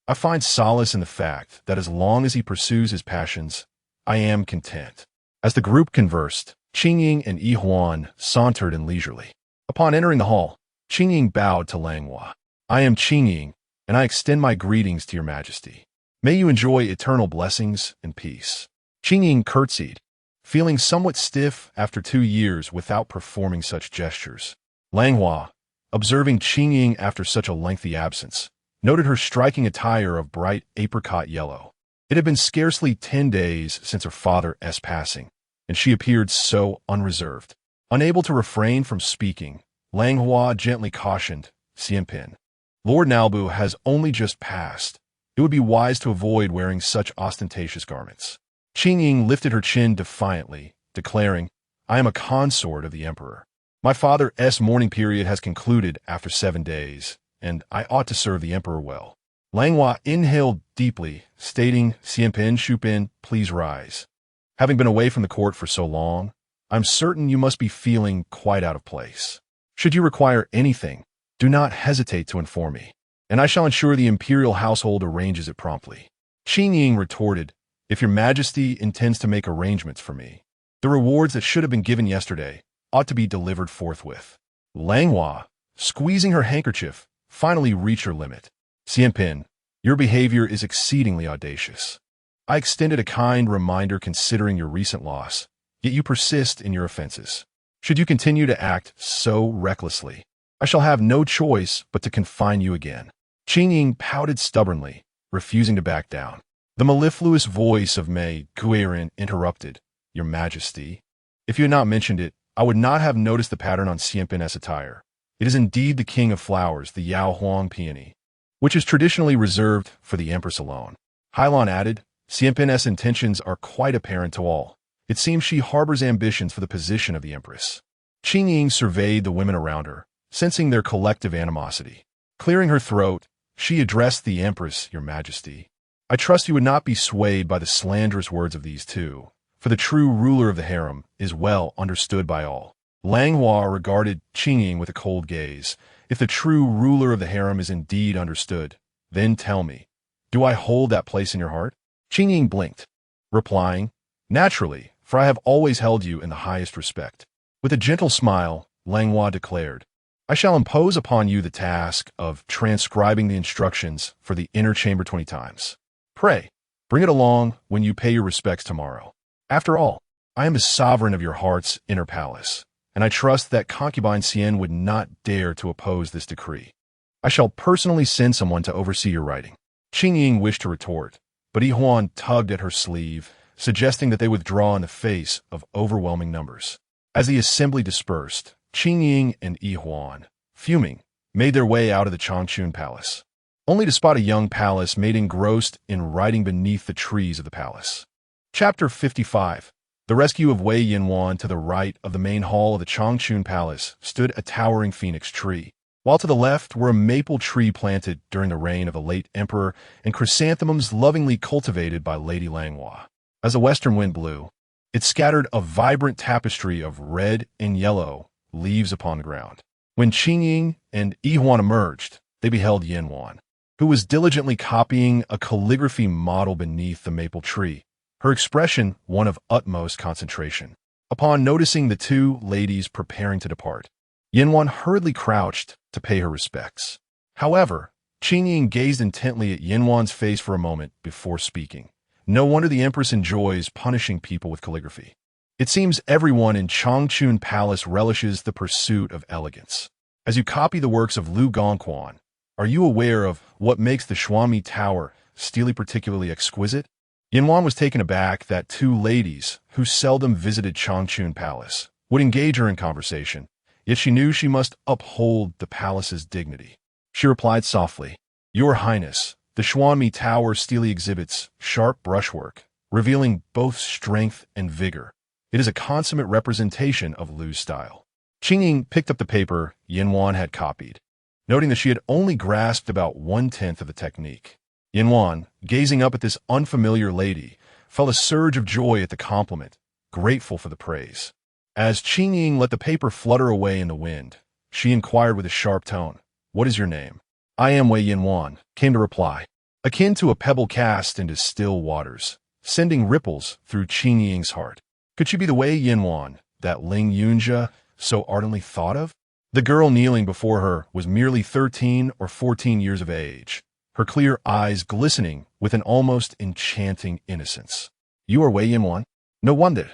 [SPEAKER 1] I find solace in the fact that as long as he pursues his passions, I am content. As the group conversed, Qingying and Yi Huan sauntered in leisurely. Upon entering the hall, Qingying bowed to Langhua. "I am Qingying, and I extend my greetings to your majesty. May you enjoy eternal blessings and peace." Qingying curtsied, feeling somewhat stiff after 2 years without performing such gestures. Langhua, observing Qingying after such a lengthy absence, noted her striking attire of bright apricot yellow. It had been scarcely 10 days since her father's passing, and she appeared so unreserved. Unable to refrain from speaking, Langhua gently cautioned Xianpin. "Lord Nalbu has only just passed. It would be wise to avoid wearing such ostentatious garments." Qingying lifted her chin defiantly, declaring, "I am a consort of the emperor. My father's mourning period has concluded after 7 days, and I ought to serve the emperor well." Langhua inhaled deeply, stating, "Xianpin, Shupin, please rise. Having been away from the court for so long, I'm certain you must be feeling quite out of place. Should you require anything, do not hesitate to inform me, and I shall ensure the imperial household arranges it promptly." Qingying retorted, "If your majesty intends to make arrangements for me, the rewards that should have been given yesterday ought to be delivered forthwith." Langhua, squeezing her handkerchief, finally reach your limit. Xianpin, your behavior is exceedingly audacious. I extended a kind reminder considering your recent loss, yet you persist in your offenses. Should you continue to act so recklessly, I shall have no choice but to confine you again. Qingying pouted stubbornly, refusing to back down. The mellifluous voice of Mei Guirin interrupted. Your Majesty, if you had not mentioned it, I would not have noticed the pattern on Xianpin's attire. It is indeed the king of flowers, the Yao Huang peony, which is traditionally reserved for the empress alone. Hailon added, Xianpin's intentions are quite apparent to all. It seems she harbors ambitions for the position of the empress. Qingying surveyed the women around her, sensing their collective animosity. Clearing her throat, she addressed the empress, Your Majesty. I trust you would not be swayed by the slanderous words of these two, for the true ruler of the harem is well understood by all. Langhua regarded Qingying with a cold gaze. If the true ruler of the harem is indeed understood, then tell me, do I hold that place in your heart? Qingying blinked, replying, Naturally, for I have always held you in the highest respect. With a gentle smile, Langhua declared, I shall impose upon you the task of transcribing the instructions for the inner chamber 20 times. Pray, bring it along when you pay your respects tomorrow. After all, I am the sovereign of your heart's inner palace, and I trust that concubine Xian would not dare to oppose this decree. I shall personally send someone to oversee your writing. Qingying wished to retort, but Yihuan tugged at her sleeve, suggesting that they withdraw in the face of overwhelming numbers. As the assembly dispersed, Qingying and Yihuan, fuming, made their way out of the Changchun Palace, only to spot a young palace maid engrossed in writing beneath the trees of the palace. Chapter 55. The rescue of Wei Yinwan. To the right of the main hall of the Changchun Palace stood a towering phoenix tree, while to the left were a maple tree planted during the reign of the late emperor and chrysanthemums lovingly cultivated by Lady Langhua. As the western wind blew, it scattered a vibrant tapestry of red and yellow leaves upon the ground. When Qingying and Yihuan emerged, they beheld Yinwan, who was diligently copying a calligraphy model beneath the maple tree, her expression one of utmost concentration. Upon noticing the two ladies preparing to depart, Yinwan hurriedly crouched to pay her respects. However, Qingying gazed intently at Yinwan's face for a moment before speaking. No wonder the empress enjoys punishing people with calligraphy. It seems everyone in Changchun Palace relishes the pursuit of elegance. As you copy the works of Lu Gongquan, are you aware of what makes the Xuanmi Tower stele particularly exquisite? Yinwan was taken aback that two ladies, who seldom visited Changchun Palace, would engage her in conversation, yet she knew she must uphold the palace's dignity. She replied softly, Your Highness, the Xuanmi Tower stele exhibits sharp brushwork, revealing both strength and vigor. It is a consummate representation of Lu's style. Qingying picked up the paper Yinwan had copied, noting that she had only grasped about 1/10 of the technique. Yinwan, gazing up at this unfamiliar lady, felt a surge of joy at the compliment, grateful for the praise. As Qingying let the paper flutter away in the wind, she inquired with a sharp tone, What is your name? I am Wei Yinwan, came the reply, akin to a pebble cast into still waters, sending ripples through Qingying's heart. Could she be the Wei Yinwan that Ling Yunjia so ardently thought of? The girl kneeling before her was merely 13 or 14 years of age, her clear eyes glistening with an almost enchanting innocence. You are Wei Yinwan? No wonder.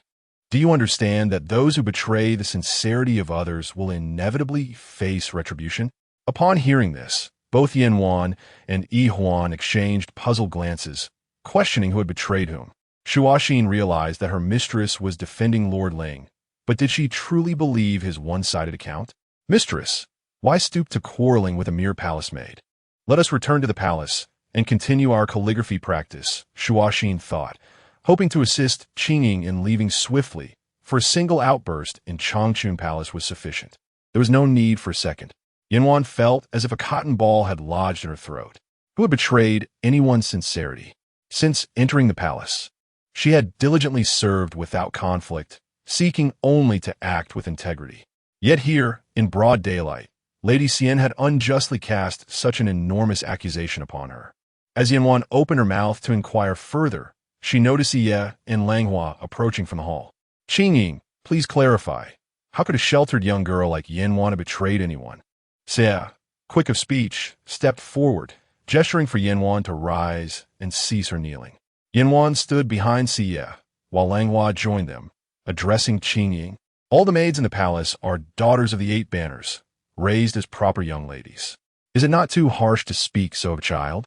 [SPEAKER 1] Do you understand that those who betray the sincerity of others will inevitably face retribution? Upon hearing this, both Yinwan and Yihuan exchanged puzzled glances, questioning who had betrayed whom. Shuaxin realized that her mistress was defending Lord Ling, but did she truly believe his one-sided account? Mistress, why stoop to quarreling with a mere palace maid? Let us return to the palace and continue our calligraphy practice, Shuaxin thought, hoping to assist Qingying in leaving swiftly, for a single outburst in Changchun Palace was sufficient. There was no need for a second. Yinwan felt as if a cotton ball had lodged in her throat. Who had betrayed anyone's sincerity? Since entering the palace, she had diligently served without conflict, seeking only to act with integrity. Yet here, in broad daylight, Lady Xian had unjustly cast such an enormous accusation upon her. As Yinwan opened her mouth to inquire further, she noticed Ye and Langhua approaching from the hall. Qingying, please clarify. How could a sheltered young girl like Yinwan have betrayed anyone? Xia, quick of speech, stepped forward, gesturing for Yanwan to rise and cease her kneeling. Yanwan stood behind Xie, while Langhua joined them, addressing Qingying. All the maids in the palace are daughters of the 8 banners, raised as proper young ladies. Is it not too harsh to speak so of a child?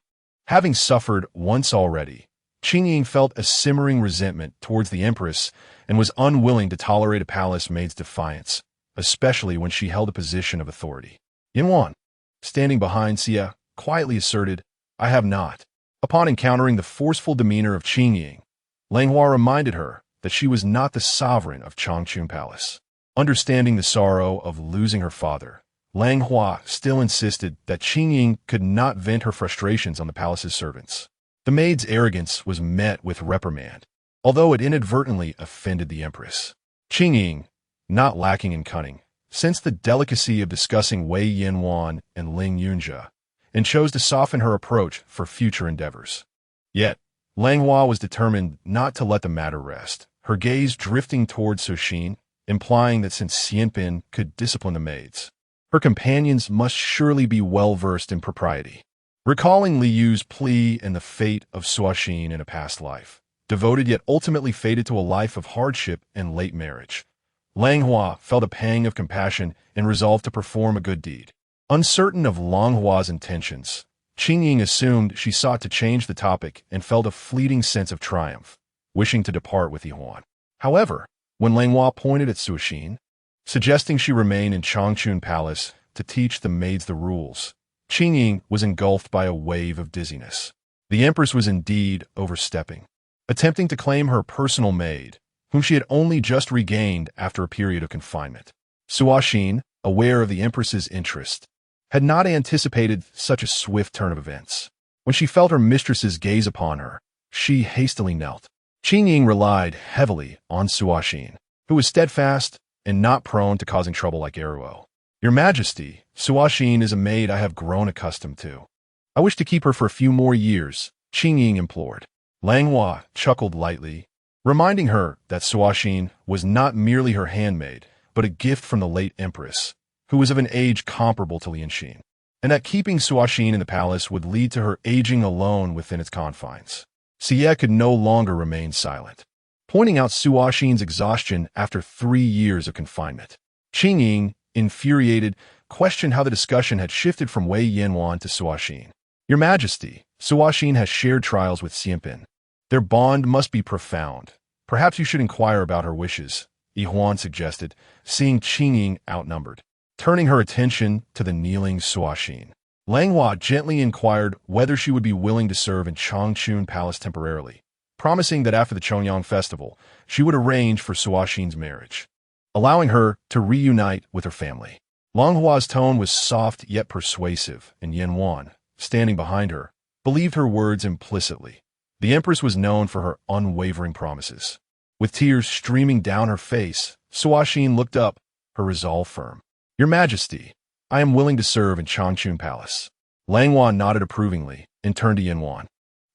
[SPEAKER 1] Having suffered once already, Qingying felt a simmering resentment towards the empress and was unwilling to tolerate a palace maid's defiance, especially when she held a position of authority. Yanwan, standing behind Xie, quietly asserted, "I have not." Upon encountering the forceful demeanor of Qingying, Langhua reminded her that she was not the sovereign of Changchun Palace. Understanding the sorrow of losing her father, Langhua still insisted that Qingying could not vent her frustrations on the palace's servants. The maid's arrogance was met with reprimand, although it inadvertently offended the empress. Qingying, not lacking in cunning, sensed the delicacy of discussing Wei Yanwan and Ling Yunjia, and chose to soften her approach for future endeavors. Yet, Langhua was determined not to let the matter rest, her gaze drifting towards Suoxin, implying that since Xianpin could discipline the maids, her companions must surely be well-versed in propriety. Recalling Li Yu's plea and the fate of Suoxin in a past life, devoted yet ultimately fated to a life of hardship and late marriage, Langhua felt a pang of compassion and resolved to perform a good deed. Uncertain of Langhua's intentions, Qingying assumed she sought to change the topic and felt a fleeting sense of triumph, wishing to depart with Yihuan. However, when Langhua pointed at Suoxin, suggesting she remain in Changchun Palace to teach the maids the rules, Qingying was engulfed by a wave of dizziness. The empress was indeed overstepping, attempting to claim her personal maid, whom she had only just regained after a period of confinement. Suoxin, aware of the empress's interest, had not anticipated such a swift turn of events. When she felt her mistress's gaze upon her, she hastily knelt. Qingying relied heavily on Suoxin, who was steadfast and not prone to causing trouble like Eruo. "Your Majesty, Suoxin is a maid I have grown accustomed to. I wish to keep her for a few more years," Qingying implored. Langhua chuckled lightly, reminding her that Suoxin was not merely her handmaid, but a gift from the late empress, who was of an age comparable to Lianxin, and that keeping Suoxin in the palace would lead to her aging alone within its confines. Xie could no longer remain silent, pointing out Suoxin's exhaustion after 3 years of confinement. Qingying, infuriated, questioned how the discussion had shifted from Wei Yanwan to Suoxin. "Your Majesty, Suoxin has shared trials with Xianpin. Their bond must be profound. Perhaps you should inquire about her wishes," Yihuan suggested, seeing Qingying outnumbered. Turning her attention to the kneeling Suoxin, Langhua gently inquired whether she would be willing to serve in Changchun Palace temporarily, promising that after the Qingying festival, she would arrange for Suoxin's marriage, allowing her to reunite with her family. Langhua's tone was soft yet persuasive, and Yanwan, standing behind her, believed her words implicitly. The empress was known for her unwavering promises. With tears streaming down her face, Suoxin looked up, her resolve firm. "Your Majesty, I am willing to serve in Changchun Palace." Langhua nodded approvingly and turned to Yanwan,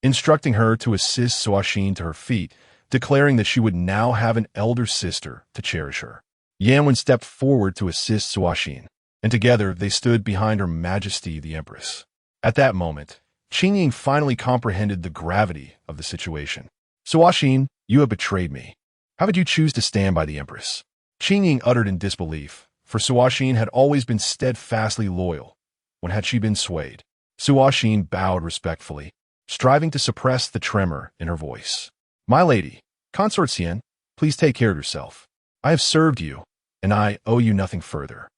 [SPEAKER 1] instructing her to assist Suoxin to her feet, declaring that she would now have an elder sister to cherish her. Yanwan stepped forward to assist Suoxin, and together they stood behind Her Majesty the Empress. At that moment, Qingying finally comprehended the gravity of the situation. "Suoxin, you have betrayed me. How could you choose to stand by the Empress?" Qingying uttered in disbelief, for Suoxin had always been steadfastly loyal. When had she been swayed? Suoxin bowed respectfully, striving to suppress the tremor in her voice. "My lady, Consort Xian, please take care of yourself. I have served you, and I owe you nothing further."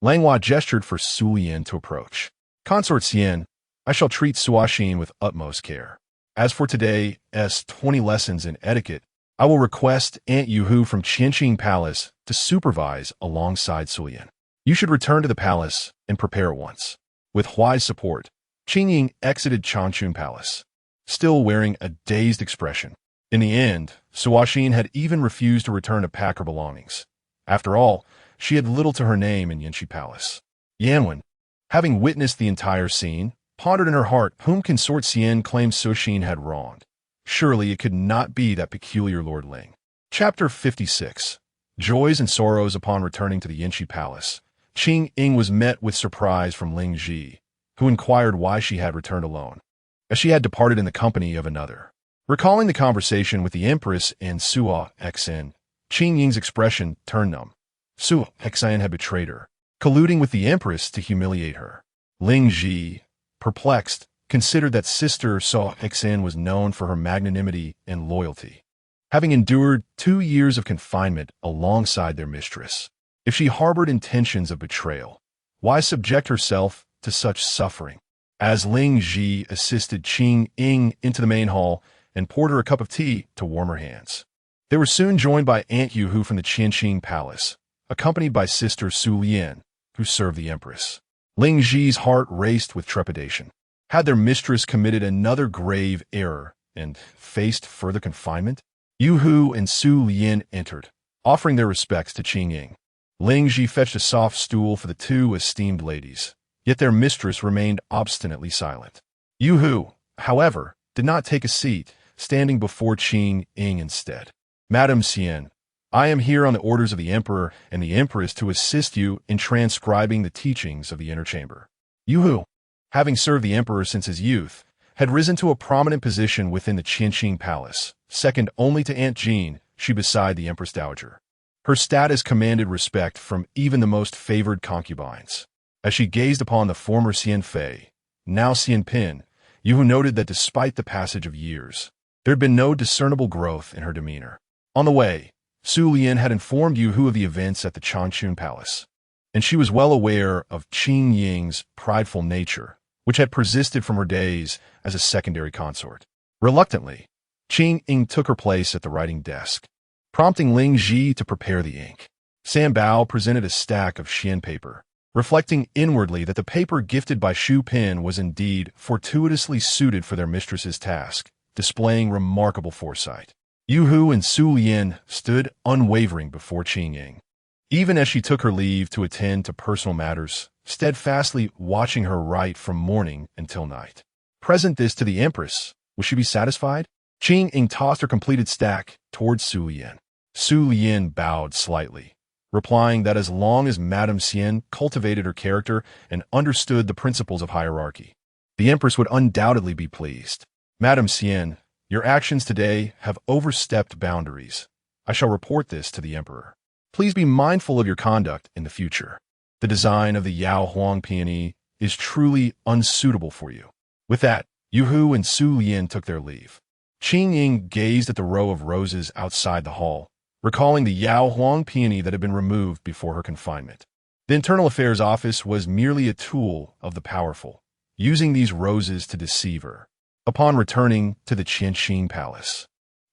[SPEAKER 1] Langhua gestured for Su Yan to approach. "Consort Xian, I shall treat Suoxin with utmost care. As for today's 20 lessons in etiquette, I will request Aunt Yuhu from Qingying Palace to supervise alongside Su Yan. You should return to the palace and prepare at once." With Huai's support, Qingying exited Changchun Palace, still wearing a dazed expression. In the end, Suoxin had even refused to return to pack her belongings. After all, she had little to her name in Yanxi Palace. Yanwan, having witnessed the entire scene, pondered in her heart whom Consort Xian claimed Suoxin had wronged. Surely it could not be that peculiar Lord Ling. Chapter 56. Joys and sorrows upon returning to the Yanxi Palace. Qingying was met with surprise from Ling Ji, who inquired why she had returned alone, as she had departed in the company of another. Recalling the conversation with the Empress and Sua Xen, Qingying's expression turned numb. Sua Xen had betrayed her, colluding with the Empress to humiliate her. Ling Ji, perplexed, considered that Sister Sua Xen was known for her magnanimity and loyalty, having endured 2 years of confinement alongside their mistress. If she harbored intentions of betrayal, why subject herself to such suffering? As Ling Ji assisted Qingying into the main hall and poured her a cup of tea to warm her hands, they were soon joined by Aunt Yuhu from the Qingying palace, accompanied by Sister Su Lian, who served the Empress. Ling Ji's heart raced with trepidation. Had their mistress committed another grave error and faced further confinement? Yuhu and Su Lian entered, offering their respects to Qingying. Ling Ji fetched a soft stool for the two esteemed ladies, yet their mistress remained obstinately silent. Yuhu, however, did not take a seat, standing before Qingying instead. Madame Xian, I am here on the orders of the Emperor and the Empress to assist you in transcribing the teachings of the inner chamber. Yuhu, having served the Emperor since his youth, had risen to a prominent position within the Qingying palace, second only to Aunt Jean, she beside the Empress Dowager. Her status commanded respect from even the most favored concubines. As she gazed upon the former Xian Fei, now Xian Pin, Yuhu noted that despite the passage of years, there had been no discernible growth in her demeanor. On the way, Su Lian had informed Yuhu of the events at the Changchun Palace, and she was well aware of Qingying's prideful nature, which had persisted from her days as a secondary consort. Reluctantly, Qingying took her place at the writing desk, prompting Ling Ji to prepare the ink. Sam Bao presented a stack of Xian paper, reflecting inwardly that the paper gifted by Shu Pin was indeed fortuitously suited for their mistress's task, displaying remarkable foresight. Yuhu and Su Lian stood unwavering before Qingying, even as she took her leave to attend to personal matters, steadfastly watching her write from morning until night. Present this to the Empress, would she be satisfied? Qingying tossed her completed stack towards Su Lian. Su Lian bowed slightly, replying that as long as Madame Xian cultivated her character and understood the principles of hierarchy, the Empress would undoubtedly be pleased. Madame Xian, your actions today have overstepped boundaries. I shall report this to the Emperor. Please be mindful of your conduct in the future. The design of the Yao Huang peony is truly unsuitable for you. With that, Yuhu and Su Lian took their leave. Qingying gazed at the row of roses outside the hall, recalling the Yao Huang peony that had been removed before her confinement. The Internal Affairs Office was merely a tool of the powerful, using these roses to deceive her. Upon returning to the Qingying Palace,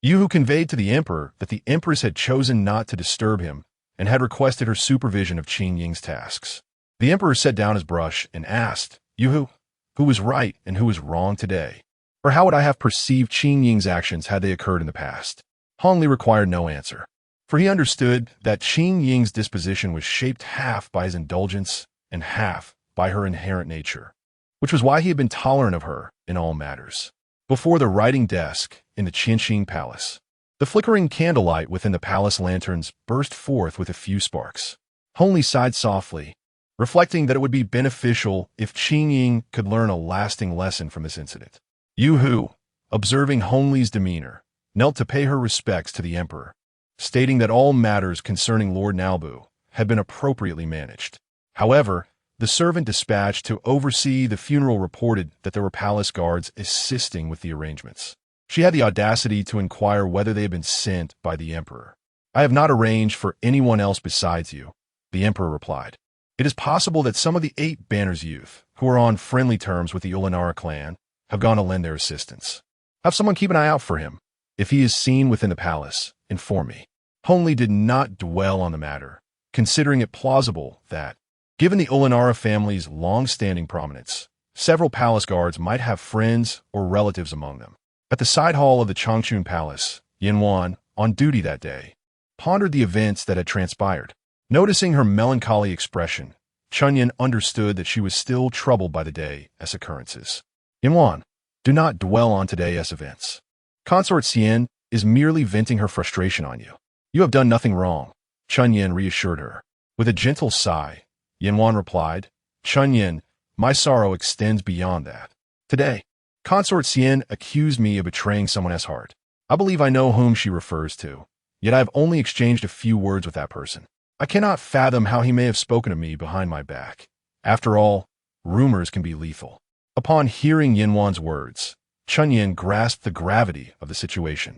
[SPEAKER 1] Yuhu conveyed to the Emperor that the Empress had chosen not to disturb him and had requested her supervision of Qingying's tasks. The Emperor set down his brush and asked, Yuhu, who was right and who was wrong today? Or how would I have perceived Qingying's actions had they occurred in the past? Hongli required no answer, for he understood that Qingying's disposition was shaped half by his indulgence and half by her inherent nature, which was why he had been tolerant of her in all matters. Before the writing desk in the Qingying Palace, the flickering candlelight within the palace lanterns burst forth with a few sparks. Hongli sighed softly, reflecting that it would be beneficial if Qingying could learn a lasting lesson from this incident. Yuhu, observing Hongli's demeanor, knelt to pay her respects to the Emperor, stating that all matters concerning Lord Nalbu had been appropriately managed. However, the servant dispatched to oversee the funeral reported that there were palace guards assisting with the arrangements. She had the audacity to inquire whether they had been sent by the Emperor. I have not arranged for anyone else besides you, the Emperor replied. It is possible that some of the 8 Banners youth, who are on friendly terms with the Ulanara clan, have gone to lend their assistance. Have someone keep an eye out for him. If he is seen within the palace, inform me. Hongli did not dwell on the matter, considering it plausible that, given the Ulanara family's long-standing prominence, several palace guards might have friends or relatives among them. At the side hall of the Changchun Palace, Yanwan, on duty that day, pondered the events that had transpired. Noticing her melancholy expression, Chunyan understood that she was still troubled by the day's occurrences. Yanwan, do not dwell on today's events. Consort Xian is merely venting her frustration on you. You have done nothing wrong, Chunyan reassured her. With a gentle sigh, Yanwan replied. Qingying, my sorrow extends beyond that. Today, Consort Xian accused me of betraying someone's heart. I believe I know whom she refers to, yet I have only exchanged a few words with that person. I cannot fathom how he may have spoken to me behind my back. After all, rumors can be lethal. Upon hearing Yanwan's words, Qingying grasped the gravity of the situation.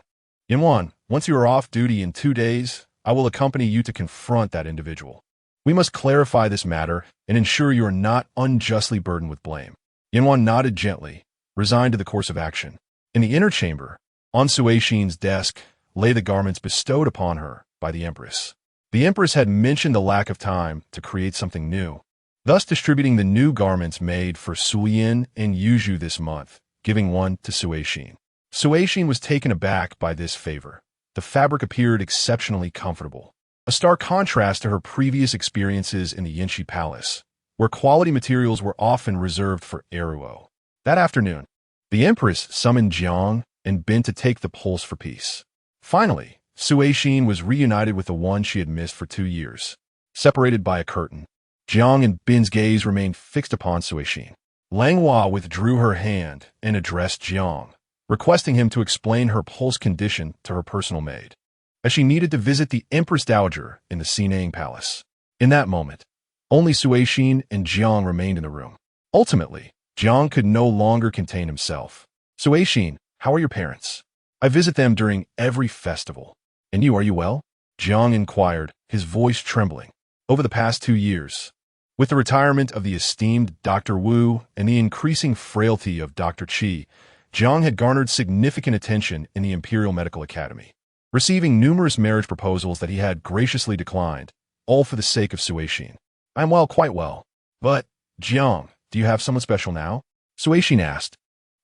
[SPEAKER 1] Yanwan, once you are off duty in 2 days, I will accompany you to confront that individual. We must clarify this matter and ensure you are not unjustly burdened with blame. Yanwan nodded gently, resigned to the course of action. In the inner chamber, on Suixin's desk, lay the garments bestowed upon her by the Empress. The Empress had mentioned the lack of time to create something new, thus distributing the new garments made for Suyin and Yuzhu this month, giving one to Suixin. Suixin was taken aback by this favor. The fabric appeared exceptionally comfortable, a stark contrast to her previous experiences in the Yinshi Palace, where quality materials were often reserved for Eruo. That afternoon, the Empress summoned Jiang and Bin to take the pulse for peace. Finally, Suixin was reunited with the one she had missed for 2 years. Separated by a curtain, Jiang and Bin's gaze remained fixed upon Suixin. Langhua withdrew her hand and addressed Jiang, requesting him to explain her pulse condition to her personal maid, as she needed to visit the Empress Dowager in the Qingying Palace. In that moment, only Suixin and Jiang remained in the room. Ultimately, Jiang could no longer contain himself. Suixin, how are your parents? I visit them during every festival. And you, are you well? Jiang inquired, his voice trembling. Over the past 2 years, with the retirement of the esteemed Dr. Wu and the increasing frailty of Dr. Qi, Jiang had garnered significant attention in the Imperial Medical Academy, receiving numerous marriage proposals that he had graciously declined, all for the sake of Suixin. I am well, quite well. But, Jiang, do you have someone special now? Suixin asked,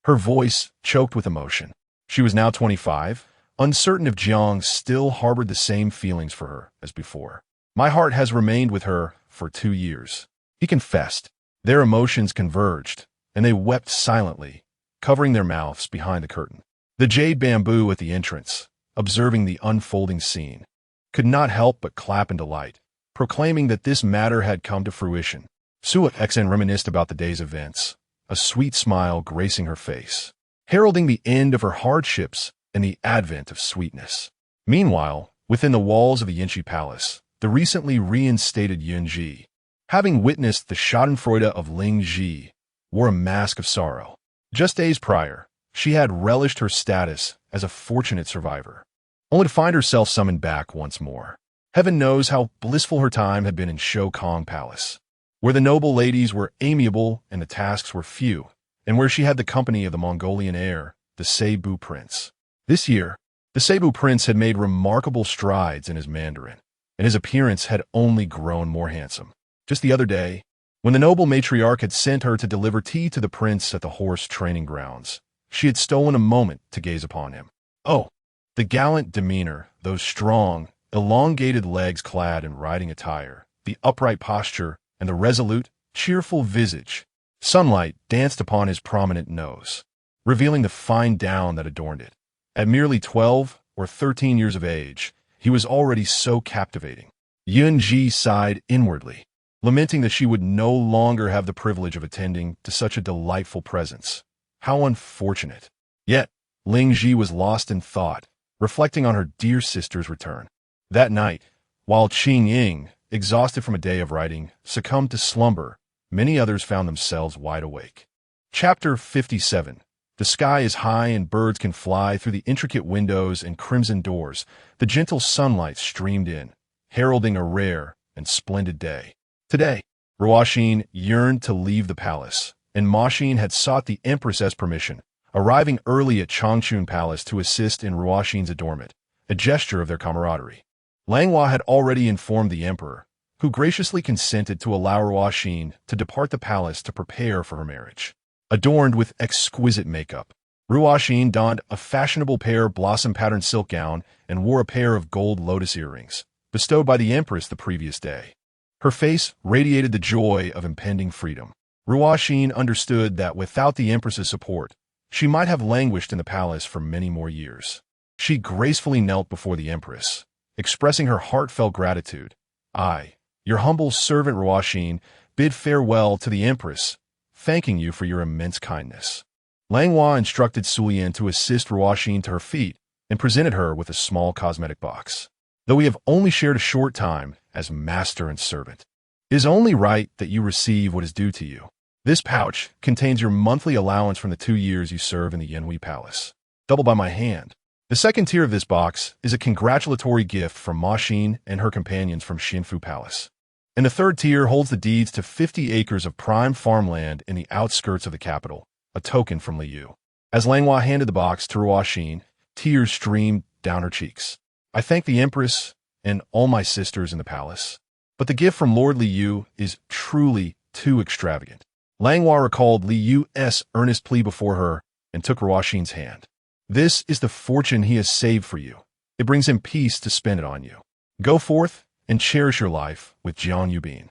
[SPEAKER 1] her voice choked with emotion. She was now 25, uncertain if Jiang still harbored the same feelings for her as before. My heart has remained with her for 2 years, he confessed. Their emotions converged, and they wept silently, covering their mouths behind the curtain. The jade bamboo at the entrance, observing the unfolding scene, could not help but clap in delight, proclaiming that this matter had come to fruition. Suixin reminisced about the day's events, a sweet smile gracing her face, heralding the end of her hardships and the advent of sweetness. Meanwhile, within the walls of the Yinshi Palace, the recently reinstated Yunji, having witnessed the schadenfreude of Ling Ji, wore a mask of sorrow. Just days prior, she had relished her status as a fortunate survivor, only to find herself summoned back once more. Heaven knows how blissful her time had been in Shokong Palace, where the noble ladies were amiable and the tasks were few, and where she had the company of the Mongolian heir, the Seibu Prince. This year, the Seibu Prince had made remarkable strides in his Mandarin, and his appearance had only grown more handsome. Just the other day, when the noble matriarch had sent her to deliver tea to the prince at the horse training grounds, she had stolen a moment to gaze upon him. Oh, the gallant demeanor, those strong, elongated legs clad in riding attire, the upright posture, and the resolute, cheerful visage. Sunlight danced upon his prominent nose, revealing the fine down that adorned it. At merely 12 or 13 years of age, he was already so captivating. Yunji sighed inwardly, lamenting that she would no longer have the privilege of attending to such a delightful presence. How unfortunate. Yet, Ling Ji was lost in thought, reflecting on her dear sister's return. That night, while Qingying, exhausted from a day of riding, succumbed to slumber, many others found themselves wide awake. Chapter 57. The sky is high and birds can fly through the intricate windows and crimson doors. The gentle sunlight streamed in, heralding a rare and splendid day. Today, Ruoxin yearned to leave the palace, and Ma Xin had sought the Empress's permission, arriving early at Changchun Palace to assist in Ruoxin's adornment, a gesture of their camaraderie. Langhua had already informed the emperor, who graciously consented to allow Ruoxin to depart the palace to prepare for her marriage. Adorned with exquisite makeup, Ruoxin donned a fashionable pear blossom-patterned silk gown and wore a pair of gold lotus earrings, bestowed by the empress the previous day. Her face radiated the joy of impending freedom. Ruoxin understood that without the empress's support, she might have languished in the palace for many more years. She gracefully knelt before the empress, expressing her heartfelt gratitude. I, Your humble servant Ruoxin bid farewell to the Empress, thanking you for your immense kindness." Langhua instructed Sulian to assist Ruoxin to her feet and presented her with a small cosmetic box. "Though we have only shared a short time as master and servant, it is only right that you receive what is due to you. This pouch contains your monthly allowance from the 2 years you serve in the Yanhui Palace, doubled by my hand. The second tier of this box is a congratulatory gift from Ma Xin and her companions from Xinfu Palace. And the third tier holds the deeds to 50 acres of prime farmland in the outskirts of the capital, a token from Liu." As Langhua handed the box to Ruoxin, tears streamed down her cheeks. "I thank the Empress and all my sisters in the palace, but the gift from Lord Liu is truly too extravagant." Langhua recalled Liu's earnest plea before her and took Ruoxin's hand. "This is the fortune he has saved for you. It brings him peace to spend it on you. Go forth and cherish your life with Jiang Yubin.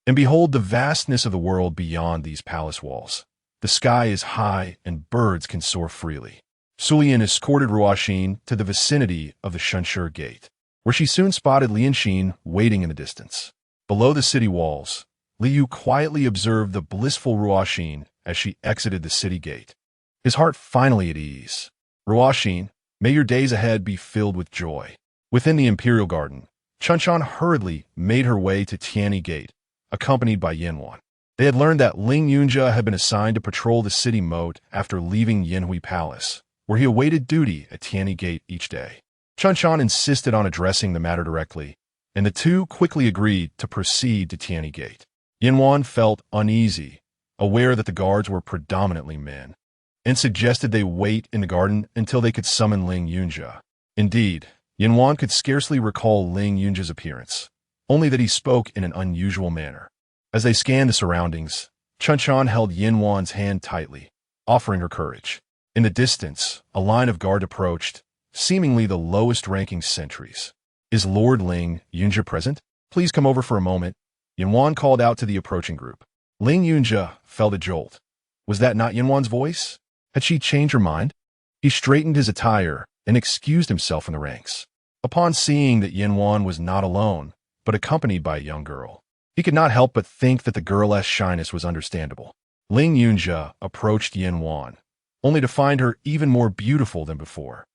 [SPEAKER 1] And behold the vastness of the world beyond these palace walls. The sky is high and birds can soar freely." Sulian escorted Ruoxin to the vicinity of the Shenshi Gate, where she soon spotted Lianxin waiting in the distance. Below the city walls, Liu quietly observed the blissful Ruoxin as she exited the city gate, his heart finally at ease. "Ruoxin, may your days ahead be filled with joy." Within the imperial garden, Chunshan hurriedly made her way to Tianyi Gate, accompanied by Yanwan. They had learned that Ling Yunjia had been assigned to patrol the city moat after leaving Yanhui Palace, where he awaited duty at Tianyi Gate each day. Chunshan insisted on addressing the matter directly, and the two quickly agreed to proceed to Tianyi Gate. Yanwan felt uneasy, aware that the guards were predominantly men, and suggested they wait in the garden until they could summon Ling Yunjia. Indeed, Yanwan could scarcely recall Ling Yunjia's appearance, only that he spoke in an unusual manner. As they scanned the surroundings, Chunshan held Yanwan's hand tightly, offering her courage. In the distance, a line of guard approached, seemingly the lowest-ranking sentries. "Is Lord Ling Yunjia present? Please come over for a moment," Yanwan called out to the approaching group. Ling Yunjia felt a jolt. Was that not Yanwan's voice? Had she changed her mind? He straightened his attire and excused himself from the ranks. Upon seeing that Yanwan was not alone, but accompanied by a young girl, he could not help but think that the girl's shyness was understandable. Ling Yunjia approached Yanwan, only to find her even more beautiful than before,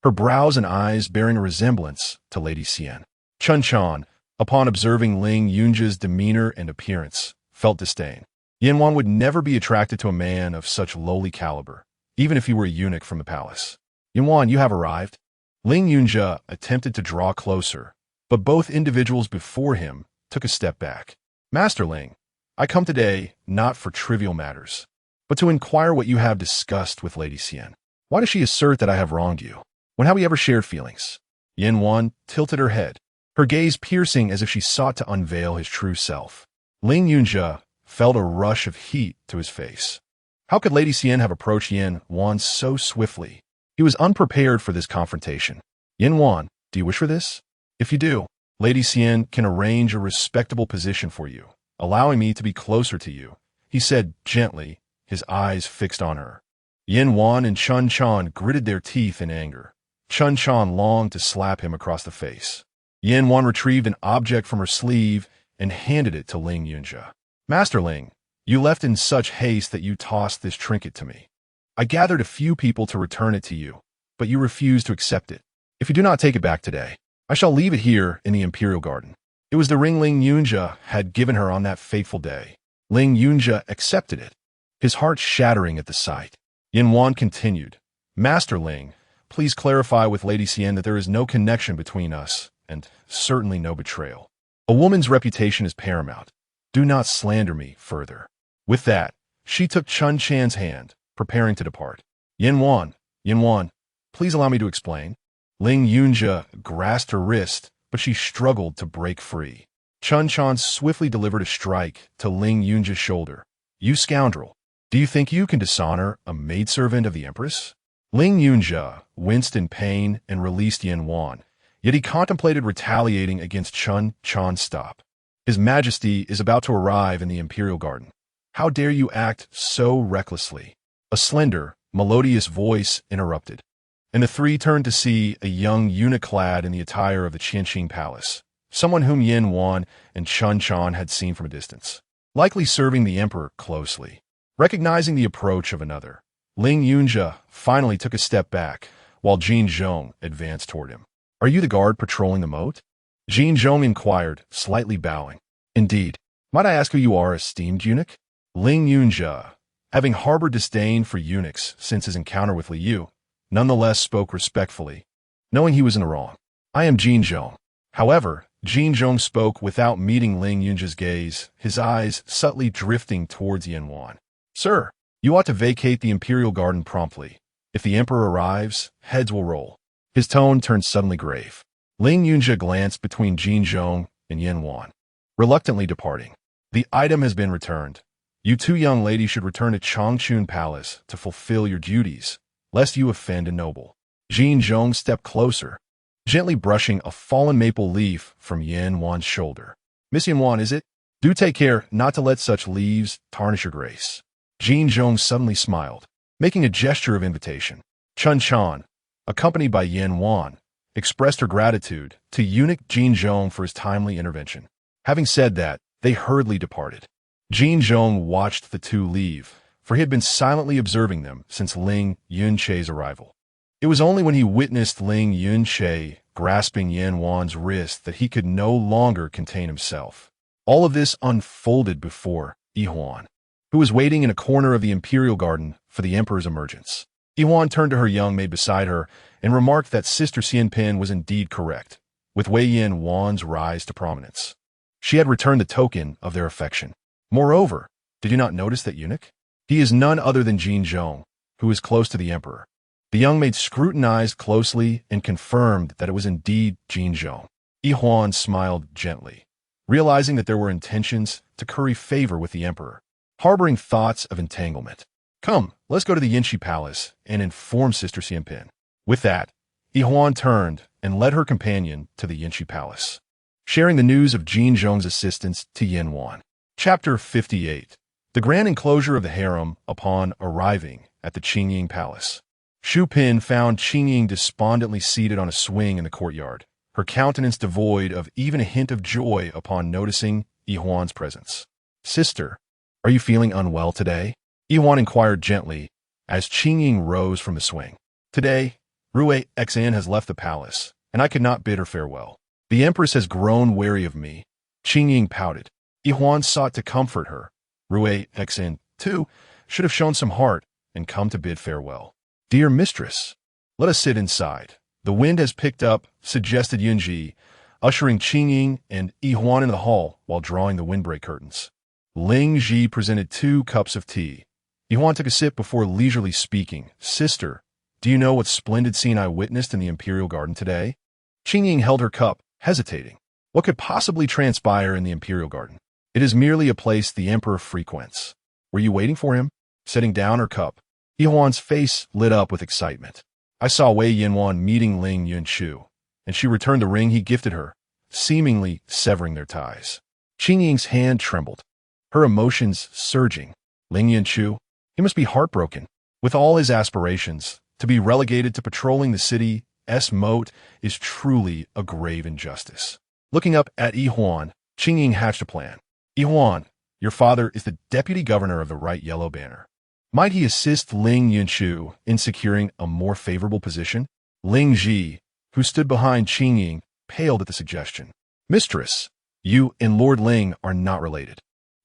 [SPEAKER 1] her brows and eyes bearing a resemblance to Lady Xian. Chunshan, upon observing Ling Yunjia's demeanor and appearance, felt disdain. Yanwan would never be attracted to a man of such lowly caliber, even if he were a eunuch from the palace. "Yanwan, you have arrived." Ling Yunjia attempted to draw closer, but both individuals before him took a step back. "Master Ling, I come today not for trivial matters, but to inquire what you have discussed with Lady Xian. Why does she assert that I have wronged you? When have we ever shared feelings?" Yanwan tilted her head, her gaze piercing as if she sought to unveil his true self. Ling Yunjia felt a rush of heat to his face. How could Lady Xian have approached Yanwan so swiftly? He was unprepared for this confrontation. "Yanwan, do you wish for this? If you do, Lady Xian can arrange a respectable position for you, allowing me to be closer to you," he said gently, his eyes fixed on her. Yanwan and Chunshan gritted their teeth in anger. Chunshan longed to slap him across the face. Yanwan retrieved an object from her sleeve and handed it to Ling Yunjia. "Master Ling, you left in such haste that you tossed this trinket to me. I gathered a few people to return it to you, but you refused to accept it. If you do not take it back today, I shall leave it here in the Imperial Garden." It was the ring Ling Yunjia had given her on that fateful day. Ling Yunjia accepted it, his heart shattering at the sight. Yanwan continued, "Master Ling, please clarify with Lady Xian that there is no connection between us, and certainly no betrayal. A woman's reputation is paramount. Do not slander me further." With that, she took Chunshan's hand, preparing to depart. Yanwan, please allow me to explain." Ling Yunjia grasped her wrist, but she struggled to break free. Chunshan swiftly delivered a strike to Ling Yunjia's shoulder. "You scoundrel! Do you think you can dishonor a maidservant of the Empress?" Ling Yunjia winced in pain and released Yanwan, yet he contemplated retaliating against Chunshan's stop. "His Majesty is about to arrive in the Imperial Garden. How dare you act so recklessly?" A slender, melodious voice interrupted, and the three turned to see a young eunuch clad in the attire of the Qingying Palace, someone whom Yin Wan and Chun Chan had seen from a distance, likely serving the emperor closely. Recognizing the approach of another, Ling Yunjia finally took a step back, while Jin Zhong advanced toward him. "Are you the guard patrolling the moat?" Jin Zhong inquired, slightly bowing. "Indeed. Might I ask who you are, esteemed eunuch?" Ling Yunjia, having harbored disdain for eunuchs since his encounter with Li Yu, nonetheless spoke respectfully, knowing he was in the wrong. "I am Jin Zhong." However, Jin Zhong spoke without meeting Ling Yunjia's gaze, his eyes subtly drifting towards Yin Wan. "Sir, you ought to vacate the Imperial Garden promptly. If the Emperor arrives, heads will roll." His tone turned suddenly grave. Ling Yunjia glanced between Jin Zhong and Yin Wan, reluctantly departing. "The item has been returned. You two young ladies should return to Changchun Palace to fulfill your duties, lest you offend a noble." Jin Zhong stepped closer, gently brushing a fallen maple leaf from Yin Wan's shoulder. "Miss Yin Wan, is it? Do take care not to let such leaves tarnish your grace." Jin Zhong suddenly smiled, making a gesture of invitation. Chun Chan, accompanied by Yin Wan, expressed her gratitude to eunuch Jin Zhong for his timely intervention. Having said that, they hurriedly departed. Jin Zhong watched the two leave, for he had been silently observing them since Ling Yunche's arrival. It was only when he witnessed Ling Yunche grasping Yin Wan's wrist that he could no longer contain himself. All of this unfolded before Yihuan, who was waiting in a corner of the Imperial Garden for the Emperor's emergence. Yihuan turned to her young maid beside her and remarked that Sister Xianpin was indeed correct, with Wei Yin Wan's rise to prominence. She had returned the token of their affection. Moreover, did you not notice that eunuch? He is none other than Jin Zhong, who is close to the Emperor. The young maid scrutinized closely and confirmed that it was indeed Jin Zhong. Yihuan smiled gently, realizing that there were intentions to curry favor with the Emperor, harboring thoughts of entanglement. "Come, let's go to the Yinshi Palace and inform Sister Xianpin." With that, Yihuan turned and led her companion to the Yinshi Palace, sharing the news of Jin Zhong's assistance to Yin Wan. Chapter 58. The grand enclosure of the harem upon arriving at the Qingying Palace. Xu Pin found Qingying despondently seated on a swing in the courtyard, her countenance devoid of even a hint of joy upon noticing Yihuan's presence. "Sister, are you feeling unwell today?" Yihuan inquired gently as Qingying rose from the swing. "Today, Rue Xin has left the palace, and I could not bid her farewell. The Empress has grown wary of me." Qingying pouted. Yihuan sought to comfort her. Rue Xin, too, should have shown some heart and come to bid farewell. "Dear mistress, let us sit inside. The wind has picked up," suggested Yunji, ushering Qingying and Yihuan into the hall while drawing the windbreak curtains. Ling Ji presented 2 cups of tea. Yihuan took a sip before leisurely speaking. "Sister, do you know what splendid scene I witnessed in the Imperial Garden today?" Qingying held her cup, hesitating. What could possibly transpire in the Imperial Garden? It is merely a place the Emperor frequents. "Were you waiting for him?" Setting down her cup, Yihuan's face lit up with excitement. "I saw Wei Yinwan meeting Ling Yunchu, and she returned the ring he gifted her, seemingly severing their ties." Qingying's hand trembled, her emotions surging. Ling Yunchu, he must be heartbroken. With all his aspirations, to be relegated to patrolling the city's moat is truly a grave injustice. Looking up at Yihuan, Qingying hatched a plan. "Yihuan, your father is the deputy governor of the Right Yellow Banner. Might he assist Ling Yunchu in securing a more favorable position?" Ling Ji, who stood behind Qingying, paled at the suggestion. "Mistress, you and Lord Ling are not related.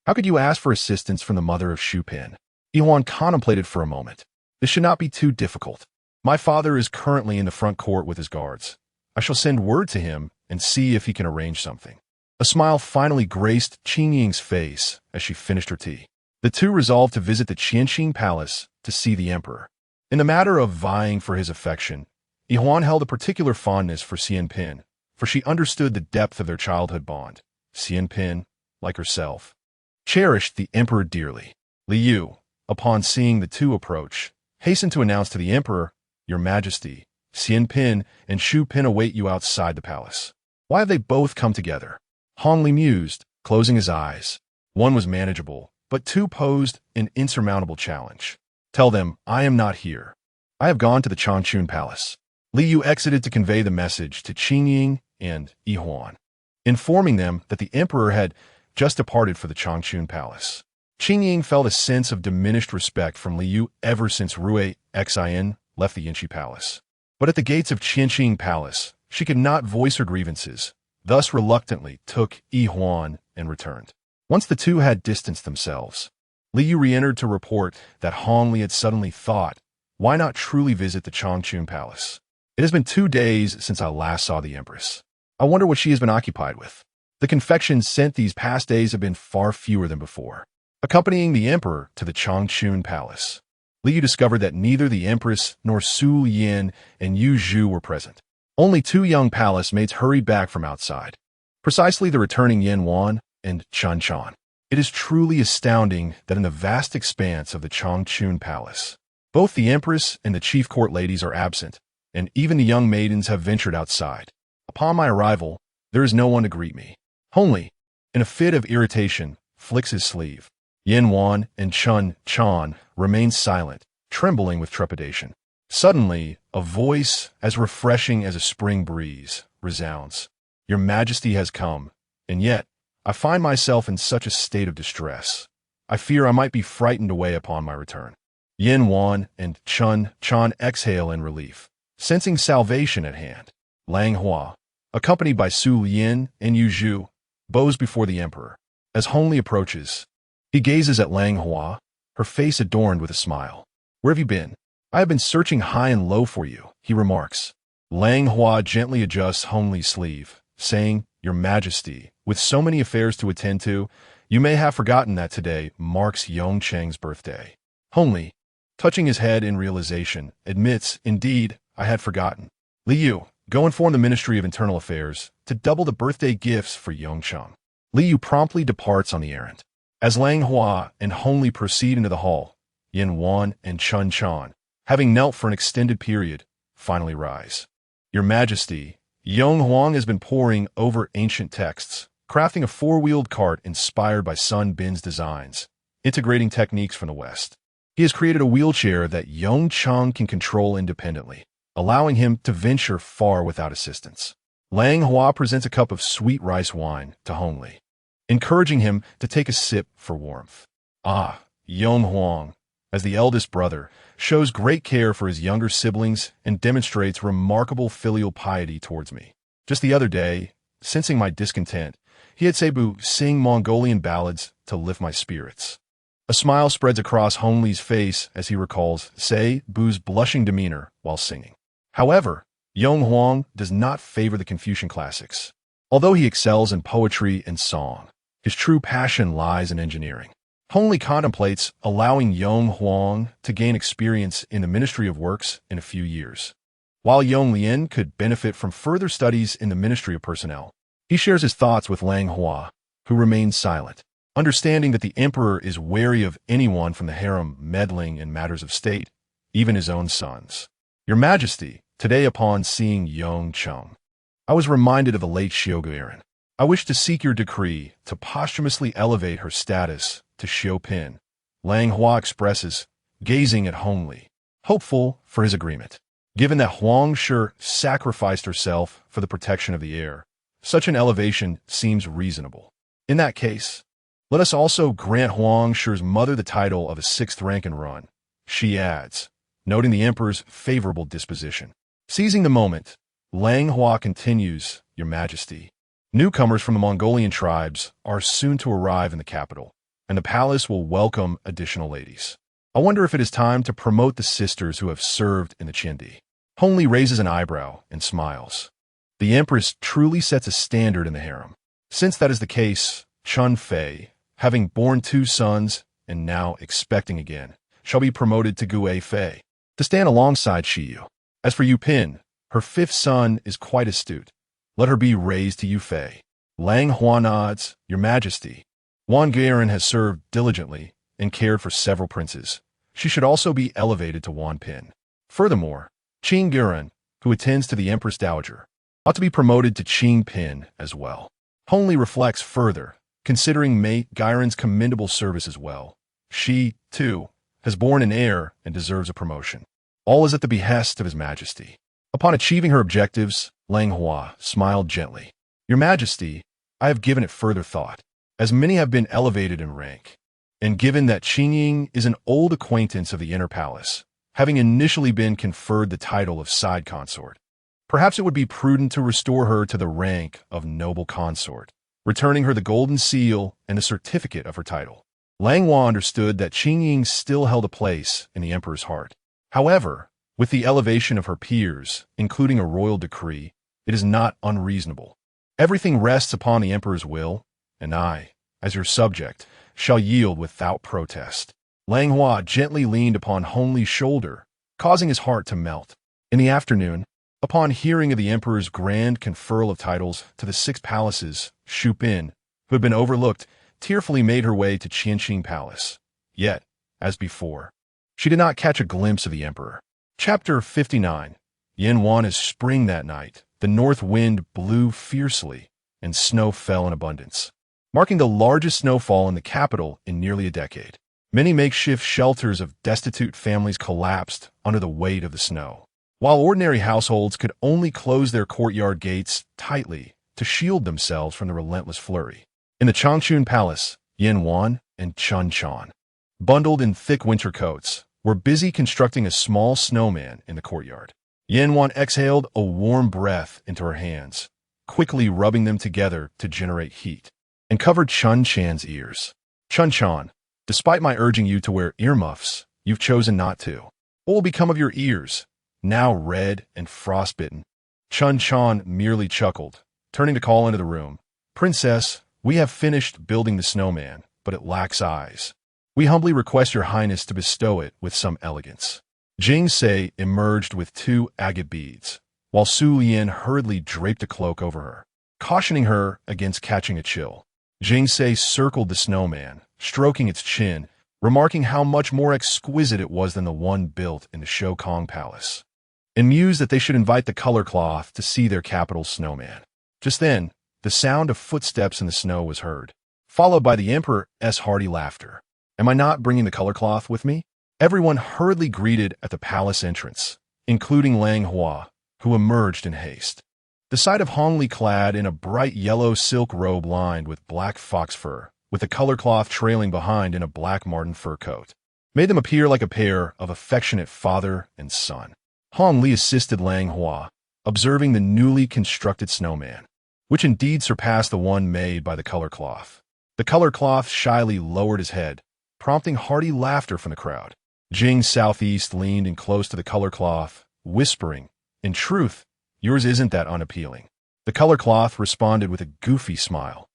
[SPEAKER 1] How could you ask for assistance from the mother of Xu Pin?" Yihuan contemplated for a moment. "This should not be too difficult. My father is currently in the front court with his guards. I shall send word to him and see if he can arrange something." A smile finally graced Qingying's face as she finished her tea. The two resolved to visit the Qingying Palace to see the Emperor. In the matter of vying for his affection, Yihuan held a particular fondness for Xianpin, for she understood the depth of their childhood bond. Xianpin, like herself, cherished the Emperor dearly. Li Yu, upon seeing the two approach, hastened to announce to the Emperor, "Your Majesty, Xianpin and Xu Pin await you outside the palace." "Why have they both come together?" Hongli mused, closing his eyes. One was manageable, but two posed an insurmountable challenge. "Tell them I am not here. I have gone to the Changchun Palace." Li Yu exited to convey the message to Qingying and Yihuan. informing them that the emperor had just departed for the Changchun palace. Qingying felt a sense of diminished respect from Liu ever since Rui Xin left the Yinshi palace. But at the gates of Qingying palace, she could not voice her grievances, thus reluctantly took Yi Huan and returned. Once the two had distanced themselves, Liu re-entered to report that Hongli had suddenly thought, why not truly visit the Changchun palace? It has been 2 days since I last saw the empress. I wonder what she has been occupied with. The confections sent these past days have been far fewer than before. Accompanying the emperor to the Changchun palace, Liu discovered that neither the empress nor Su Yin and Yu Zhu were present. Only 2 young palace maids hurried back from outside, precisely the returning Yin Wan and Chen Chan. It is truly astounding that in the vast expanse of the Changchun palace, both the empress and the chief court ladies are absent, and even the young maidens have ventured outside. Upon my arrival, there is no one to greet me. Hongli, in a fit of irritation, flicks his sleeve. Yin Wan and Chen Chan remain silent, trembling with trepidation. Suddenly, a voice as refreshing as a spring breeze resounds. Your Majesty has come, and yet I find myself in such a state of distress. I fear I might be frightened away upon my return. Yin Wan and Chen Chan exhale in relief, sensing salvation at hand. Langhua, accompanied by Su Yin and Yu Zhu, bows before the emperor. As Hongli approaches, he gazes at Langhua, her face adorned with a smile. Where have you been? I have been searching high and low for you, he remarks. Langhua gently adjusts Hongli's sleeve, saying, Your Majesty, with so many affairs to attend to, you may have forgotten that today marks Yongcheng's birthday. Hongli, touching his head in realization, admits, Indeed, I had forgotten. Liu, go inform the Ministry of Internal Affairs to double the birthday gifts for Yongcheng. Liu promptly departs on the errand. As Langhua and Hongli proceed into the hall, Yin Wan and Chen Chan, having knelt for an extended period, finally rise. Your Majesty, Yong Huang has been poring over ancient texts, crafting a 4-wheeled cart inspired by Sun Bin's designs, integrating techniques from the West. He has created a wheelchair that Yongcheng can control independently, allowing him to venture far without assistance. Langhua presents a cup of sweet rice wine to Hongli, encouraging him to take a sip for warmth. Yong Huang, as the eldest brother, shows great care for his younger siblings and demonstrates remarkable filial piety towards me. Just the other day, sensing my discontent, he had Cebu sing Mongolian ballads to lift my spirits. A smile spreads across Hongli's face as he recalls Cebu's blushing demeanor while singing. However, Yong Huang does not favor the Confucian classics. Although he excels in poetry and song, his true passion lies in engineering. Hongli contemplates allowing Yong Huang to gain experience in the Ministry of Works in a few years. While Yong Lien could benefit from further studies in the Ministry of Personnel, he shares his thoughts with Langhua, who remains silent, understanding that the emperor is wary of anyone from the harem meddling in matters of state, even his own sons. Your Majesty, today upon seeing Yongcheng, I was reminded of the late Xiuguiren. I wish to seek your decree to posthumously elevate her status to Xiupin. Langhua expresses, gazing at Hongli, hopeful for his agreement. Given that Huang Shi sacrificed herself for the protection of the heir, such an elevation seems reasonable. In that case, let us also grant Huang Shi's mother the title of a 6th rank and run, she adds, noting the emperor's favorable disposition. Seizing the moment, Langhua continues, Your Majesty. Newcomers from the Mongolian tribes are soon to arrive in the capital, and the palace will welcome additional ladies. I wonder if it is time to promote the sisters who have served in the Qindi. Hongli raises an eyebrow and smiles. The empress truly sets a standard in the harem. Since that is the case, Chun Fei, having borne 2 sons and now expecting again, shall be promoted to Gue Fei, to stand alongside Shiyu. As for Yu Pin, her 5th son is quite astute. Let her be raised to Yu Fei. Langhua nods, Your Majesty. Wan Guiren has served diligently and cared for several princes. She should also be elevated to Wan Pin. Furthermore, Qing Guiren, who attends to the Empress Dowager, ought to be promoted to Qing Pin as well. Hongli reflects further, considering Mate Guiren's commendable service as well. She, too, has borne an heir and deserves a promotion. All is at the behest of His Majesty. Upon achieving her objectives, Langhua smiled gently. Your Majesty, I have given it further thought, as many have been elevated in rank, and given that Qingying is an old acquaintance of the inner palace, having initially been conferred the title of side consort, perhaps it would be prudent to restore her to the rank of noble consort, returning her the golden seal and the certificate of her title. Langhua understood that Qingying still held a place in the emperor's heart. However, with the elevation of her peers, including a royal decree, it is not unreasonable. Everything rests upon the emperor's will, and I, as your subject, shall yield without protest. Langhua gently leaned upon Hongli's shoulder, causing his heart to melt. In the afternoon, upon hearing of the emperor's grand conferral of titles to the 6 palaces, Xu Bin, who had been overlooked, tearfully made her way to Qingying Palace. Yet, as before, she did not catch a glimpse of the emperor. Chapter 59. Yanwan is spring that night. The north wind blew fiercely, and snow fell in abundance, marking the largest snowfall in the capital in nearly a decade. Many makeshift shelters of destitute families collapsed under the weight of the snow, while ordinary households could only close their courtyard gates tightly to shield themselves from the relentless flurry. In the Changchun Palace, Yanwan and Chun Chan, bundled in thick winter coats, were busy constructing a small snowman in the courtyard. Yanwan exhaled a warm breath into her hands, quickly rubbing them together to generate heat, and covered Chun Chan's ears. Chun Chan, despite my urging you to wear earmuffs, you've chosen not to. What will become of your ears, now red and frostbitten? Chun Chan merely chuckled, turning to call into the room. Princess, we have finished building the snowman, but it lacks eyes. We humbly request your highness to bestow it with some elegance. Jing Se emerged with 2 agate beads, while Su Lian hurriedly draped a cloak over her, cautioning her against catching a chill. Jing Se circled the snowman, stroking its chin, remarking how much more exquisite it was than the one built in the Shokong Palace, and mused that they should invite the color cloth to see their capital snowman. Just then, the sound of footsteps in the snow was heard, followed by the emperor's hearty laughter. Am I not bringing the color cloth with me? Everyone hurriedly greeted at the palace entrance, including Langhua, who emerged in haste. The sight of Hongli clad in a bright yellow silk robe lined with black fox fur, with the color cloth trailing behind in a black marten fur coat, made them appear like a pair of affectionate father and son. Hongli assisted Langhua, observing the newly constructed snowman, which indeed surpassed the one made by the color cloth. The color cloth shyly lowered his head, prompting hearty laughter from the crowd. Jing Southeast leaned in close to the color cloth, whispering, In truth, yours isn't that unappealing. The color cloth responded with a goofy smile,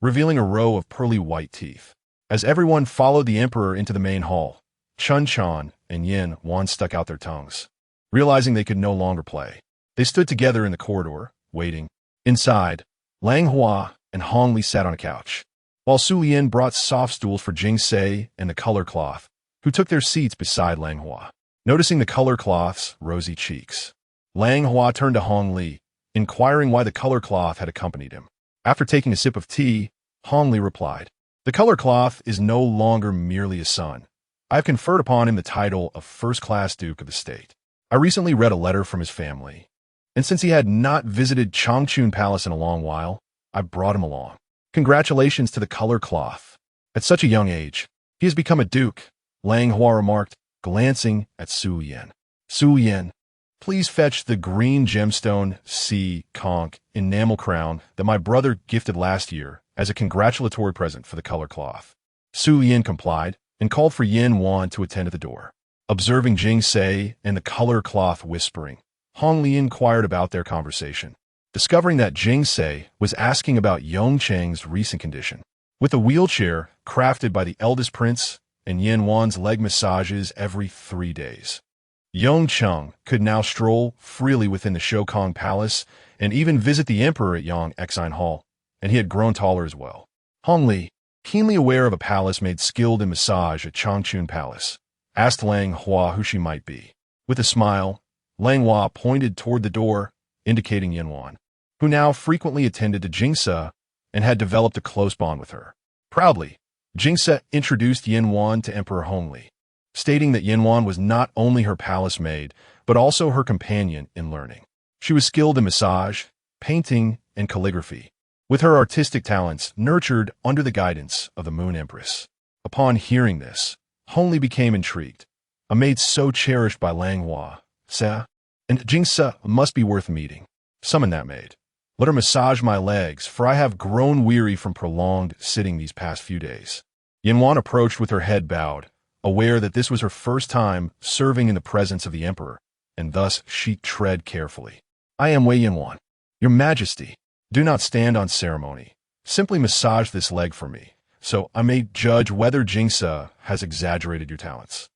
[SPEAKER 1] revealing a row of pearly white teeth. As everyone followed the emperor into the main hall, Chun Chan and Yin Wan stuck out their tongues. Realizing they could no longer play, they stood together in the corridor, waiting. Inside, Langhua and Hongli sat on a couch, while Su Yin brought soft stools for Jing Se and the color cloth, who took their seats beside Langhua. Noticing the color cloth's rosy cheeks, Langhua turned to Hongli, inquiring why the color cloth had accompanied him. After taking a sip of tea, Hongli replied, The color cloth is no longer merely a son. I have conferred upon him the title of first-class Duke of the State. I recently read a letter from his family, and since he had not visited Changchun Palace in a long while, I brought him along. Congratulations to the color cloth. At such a young age, he has become a duke, Langhua remarked, glancing at Su Yen. Su Yen, please fetch the green gemstone C. Conch enamel crown that my brother gifted last year as a congratulatory present for the color cloth. Su Yen complied and called for Yin Wan to attend at the door. Observing Jing Se and the color cloth whispering, Hongli inquired about their conversation, discovering that Jing Se was asking about Yong Cheng's recent condition. With a wheelchair crafted by the eldest prince and Yin Wan's leg massages every 3 days, Yong Cheng could now stroll freely within the Shokong Palace and even visit the emperor at Yang Exine Hall, and he had grown taller as well. Hongli, keenly aware of a palace made skilled in massage at Changchun Palace, asked Langhua who she might be. With a smile, Langhua pointed toward the door, indicating Yanwan, who now frequently attended to Jingse and had developed a close bond with her. Proudly, Jingse introduced Yanwan to Emperor Hongli, stating that Yanwan was not only her palace maid, but also her companion in learning. She was skilled in massage, painting, and calligraphy, with her artistic talents nurtured under the guidance of the Moon Empress. Upon hearing this, Hongli became intrigued. A maid so cherished by Langhua, and Jingsa must be worth meeting. Summon that maid. Let her massage my legs, for I have grown weary from prolonged sitting these past few days. Yanwan approached with her head bowed, aware that this was her first time serving in the presence of the emperor, and thus she tread carefully. I am Wei Yanwan. Your Majesty, do not stand on ceremony. Simply massage this leg for me, so I may judge whether Jingsa has exaggerated your talents.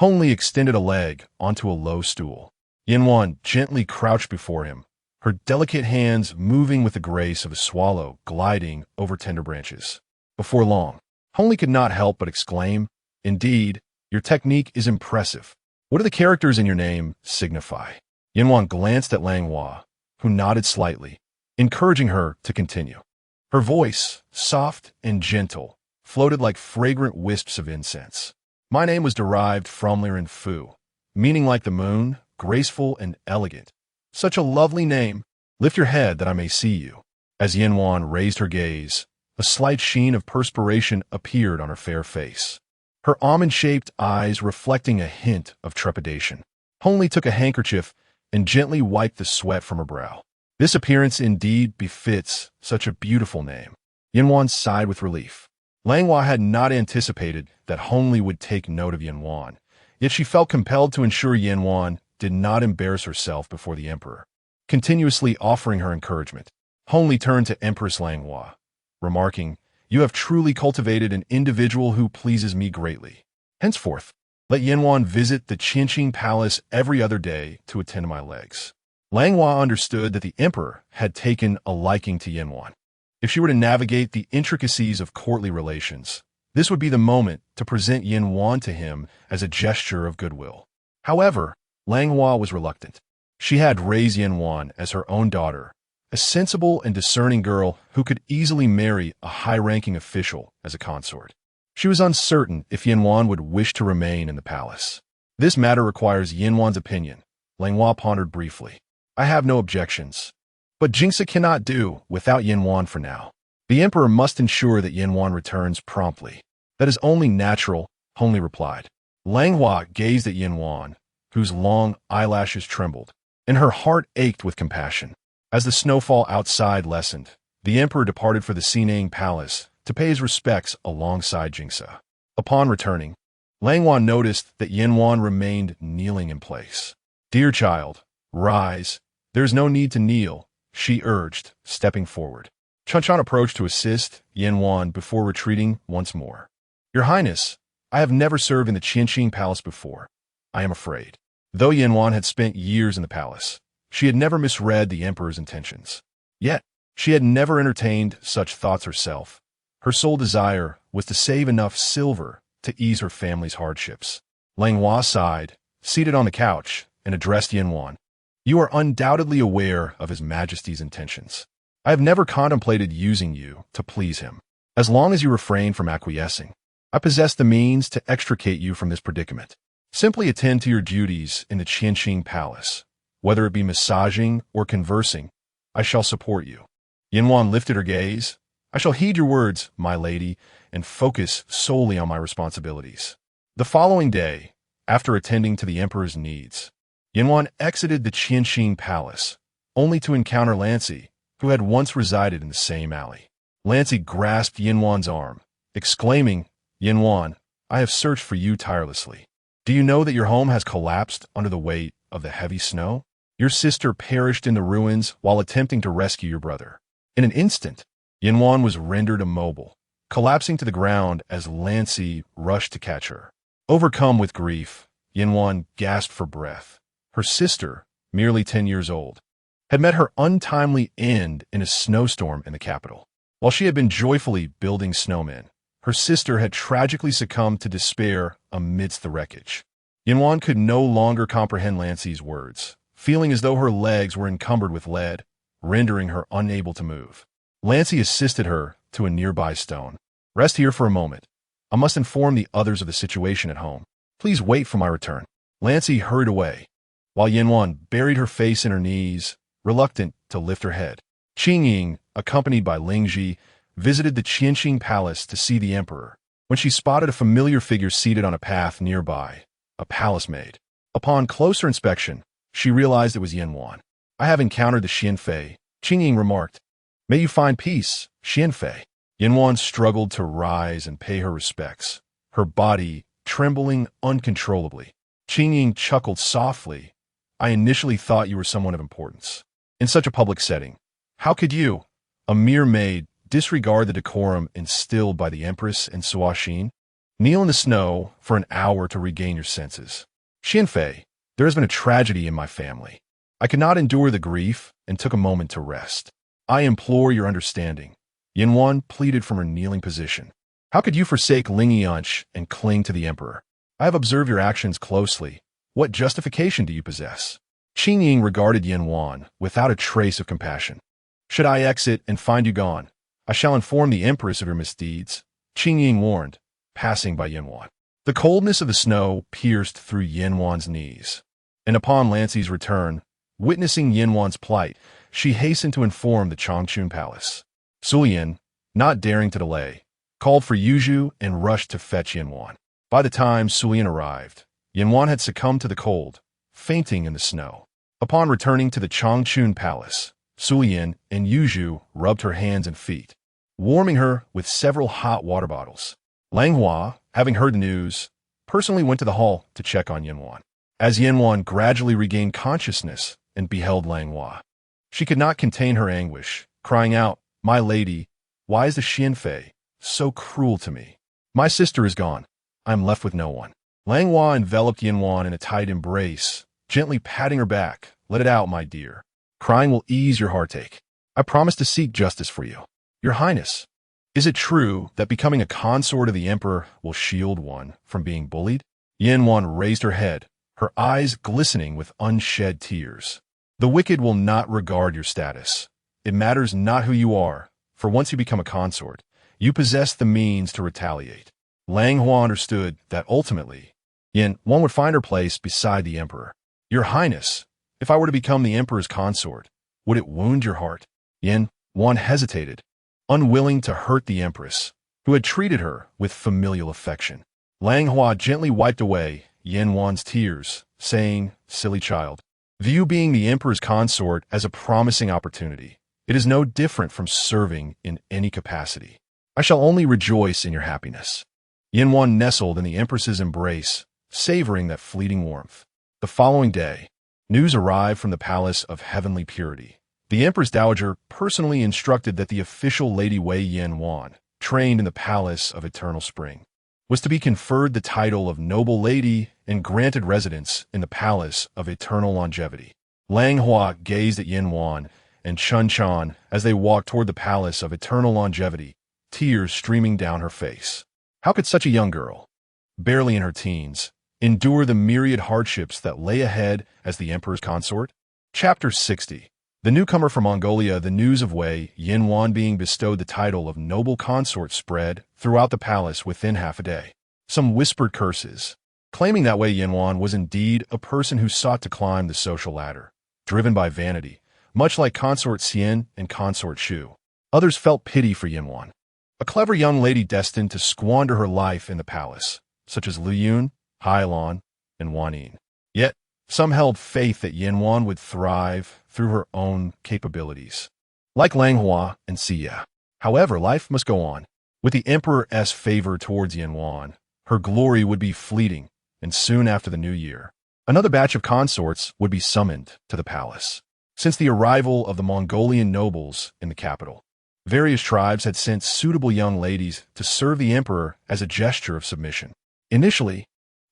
[SPEAKER 1] Hongli extended a leg onto a low stool. Yanwan gently crouched before him, her delicate hands moving with the grace of a swallow gliding over tender branches. Before long, Hongli could not help but exclaim, "Indeed, your technique is impressive. What do the characters in your name signify?" Yanwan glanced at Langhua, who nodded slightly, encouraging her to continue. Her voice, soft and gentle, floated like fragrant wisps of incense. My name was derived from Liren Fu, meaning like the moon, graceful and elegant. Such a lovely name. Lift your head that I may see you. As Yanwan raised her gaze, a slight sheen of perspiration appeared on her fair face, her almond-shaped eyes reflecting a hint of trepidation. Hongli took a handkerchief and gently wiped the sweat from her brow. This appearance indeed befits such a beautiful name. Yanwan sighed with relief. Langhua had not anticipated that Hongli would take note of Yanwan, yet she felt compelled to ensure Yanwan did not embarrass herself before the emperor. Continuously offering her encouragement, Hongli turned to Empress Langhua, remarking, "You have truly cultivated an individual who pleases me greatly. Henceforth, let Yanwan visit the Qingying palace every other day to attend to my legs." Langhua understood that the emperor had taken a liking to Yanwan. If she were to navigate the intricacies of courtly relations, this would be the moment to present Yanwan to him as a gesture of goodwill. However, Langhua was reluctant. She had raised Yanwan as her own daughter, a sensible and discerning girl who could easily marry a high-ranking official as a consort. She was uncertain if Yanwan would wish to remain in the palace. This matter requires Yanwan's opinion. Langhua pondered briefly. I have no objections, but Jingsa cannot do without Yanwan for now. The emperor must ensure that Yanwan returns promptly. That is only natural, Hongli replied. Langhua gazed at Yanwan, whose long eyelashes trembled, and her heart ached with compassion. As the snowfall outside lessened, the emperor departed for the Qingying palace to pay his respects alongside Jingsa. Upon returning, Langhua noticed that Yanwan remained kneeling in place. "Dear child, rise. There is no need to kneel," she urged, stepping forward. Chanchan approached to assist Yanwan before retreating once more. "Your Highness, I have never served in the Qingying palace before. I am afraid." Though Yanwan had spent years in the palace, she had never misread the emperor's intentions. Yet, she had never entertained such thoughts herself. Her sole desire was to save enough silver to ease her family's hardships. Langhua sighed, seated on the couch, and addressed Yanwan. "You are undoubtedly aware of His Majesty's intentions. I have never contemplated using you to please him. As long as you refrain from acquiescing, I possess the means to extricate you from this predicament. Simply attend to your duties in the Qingying palace. Whether it be massaging or conversing, I shall support you." Yanwan lifted her gaze. "I shall heed your words, my lady, and focus solely on my responsibilities." The following day, after attending to the emperor's needs, Yanwan exited the Qingying palace, only to encounter Lancy, who had once resided in the same alley. Lancy grasped Yanwan's arm, exclaiming, "Yanwan, I have searched for you tirelessly. Do you know that your home has collapsed under the weight of the heavy snow? Your sister perished in the ruins while attempting to rescue your brother." In an instant, Yanwan was rendered immobile, collapsing to the ground as Lancy rushed to catch her. Overcome with grief, Yanwan gasped for breath. Her sister, merely 10 years old, had met her untimely end in a snowstorm in the capital. While she had been joyfully building snowmen, her sister had tragically succumbed to despair amidst the wreckage. Yanwan could no longer comprehend Lancy's words, feeling as though her legs were encumbered with lead, rendering her unable to move. Lancy assisted her to a nearby stone. "Rest here for a moment. I must inform the others of the situation at home. Please wait for my return." Lancy hurried away, while Yanwan buried her face in her knees, reluctant to lift her head. Qingying, accompanied by Lingji, visited the Qingying palace to see the emperor, when she spotted a familiar figure seated on a path nearby, a palace maid. Upon closer inspection, she realized it was Yanwan. "I have encountered the Xianfei," Qingying remarked. "May you find peace, Xianfei." Yanwan struggled to rise and pay her respects, her body trembling uncontrollably. Qingying chuckled softly. "I initially thought you were someone of importance. In such a public setting, how could you, a mere maid, disregard the decorum instilled by the Empress and Suoxin? Kneel in the snow for an hour to regain your senses. Xianfei, there has been a tragedy in my family. I could not endure the grief and took a moment to rest. I implore your understanding." Yanwan pleaded from her kneeling position. "How could you forsake Lingyunch and cling to the emperor? I have observed your actions closely. What justification do you possess?" Qingying regarded Yanwan without a trace of compassion. "Should I exit and find you gone, I shall inform the empress of your misdeeds," Qingying warned, passing by Yanwan. The coldness of the snow pierced through Yanwan's knees, and upon Lancey's return, witnessing Yanwan's plight, she hastened to inform the Changchun palace. Sulian, not daring to delay, called for Yuzhu and rushed to fetch Yanwan. By the time Sulian arrived, Yanwan had succumbed to the cold, fainting in the snow. Upon returning to the Changchun palace, Sulian and Yuzhu rubbed her hands and feet, warming her with several hot water bottles. Langhua, having heard the news, personally went to the hall to check on Yanwan. As Yanwan gradually regained consciousness and beheld Langhua, she could not contain her anguish, crying out, "My lady, why is the Xianfei so cruel to me? My sister is gone. I am left with no one." Langhua enveloped Yanwan in a tight embrace, gently patting her back. "Let it out, my dear. Crying will ease your heartache. I promise to seek justice for you. Your Highness, is it true that becoming a consort of the emperor will shield one from being bullied?" Yanwan raised her head, her eyes glistening with unshed tears. "The wicked will not regard your status. It matters not who you are, for once you become a consort, you possess the means to retaliate." Langhua understood that ultimately, Yanwan would find her place beside the emperor. "Your Highness, if I were to become the emperor's consort, would it wound your heart?" Yanwan hesitated, unwilling to hurt the empress, who had treated her with familial affection. Langhua gently wiped away Yanwan's tears, saying, "Silly child, view being the emperor's consort as a promising opportunity. It is no different from serving in any capacity. I shall only rejoice in your happiness." Yanwan nestled in the empress's embrace, savoring that fleeting warmth. The following day, news arrived from the Palace of Heavenly Purity. The Empress Dowager personally instructed that the official Lady Wei Yanwan, trained in the Palace of Eternal Spring, was to be conferred the title of Noble Lady and granted residence in the Palace of Eternal Longevity. Langhua gazed at Yanwan and Chun-Chan as they walked toward the Palace of Eternal Longevity, tears streaming down her face. How could such a young girl, barely in her teens, endure the myriad hardships that lay ahead as the emperor's consort? Chapter 60. The newcomer from Mongolia. The news of Wei Yanwan being bestowed the title of noble consort spread throughout the palace within half a day. Some whispered curses, claiming that Wei Yanwan was indeed a person who sought to climb the social ladder, driven by vanity, much like Consort Xian and Consort Shu. Others felt pity for Yanwan, a clever young lady destined to squander her life in the palace, such as Liu Yun, Hailon, and Wan Yin. Yet, some held faith that Yanwan would thrive through her own capabilities, like Langhua and Xia. However, life must go on. With the emperor's favor towards Yanwan, her glory would be fleeting, and soon after the new year, another batch of consorts would be summoned to the palace. Since the arrival of the Mongolian nobles in the capital, various tribes had sent suitable young ladies to serve the emperor as a gesture of submission. Initially,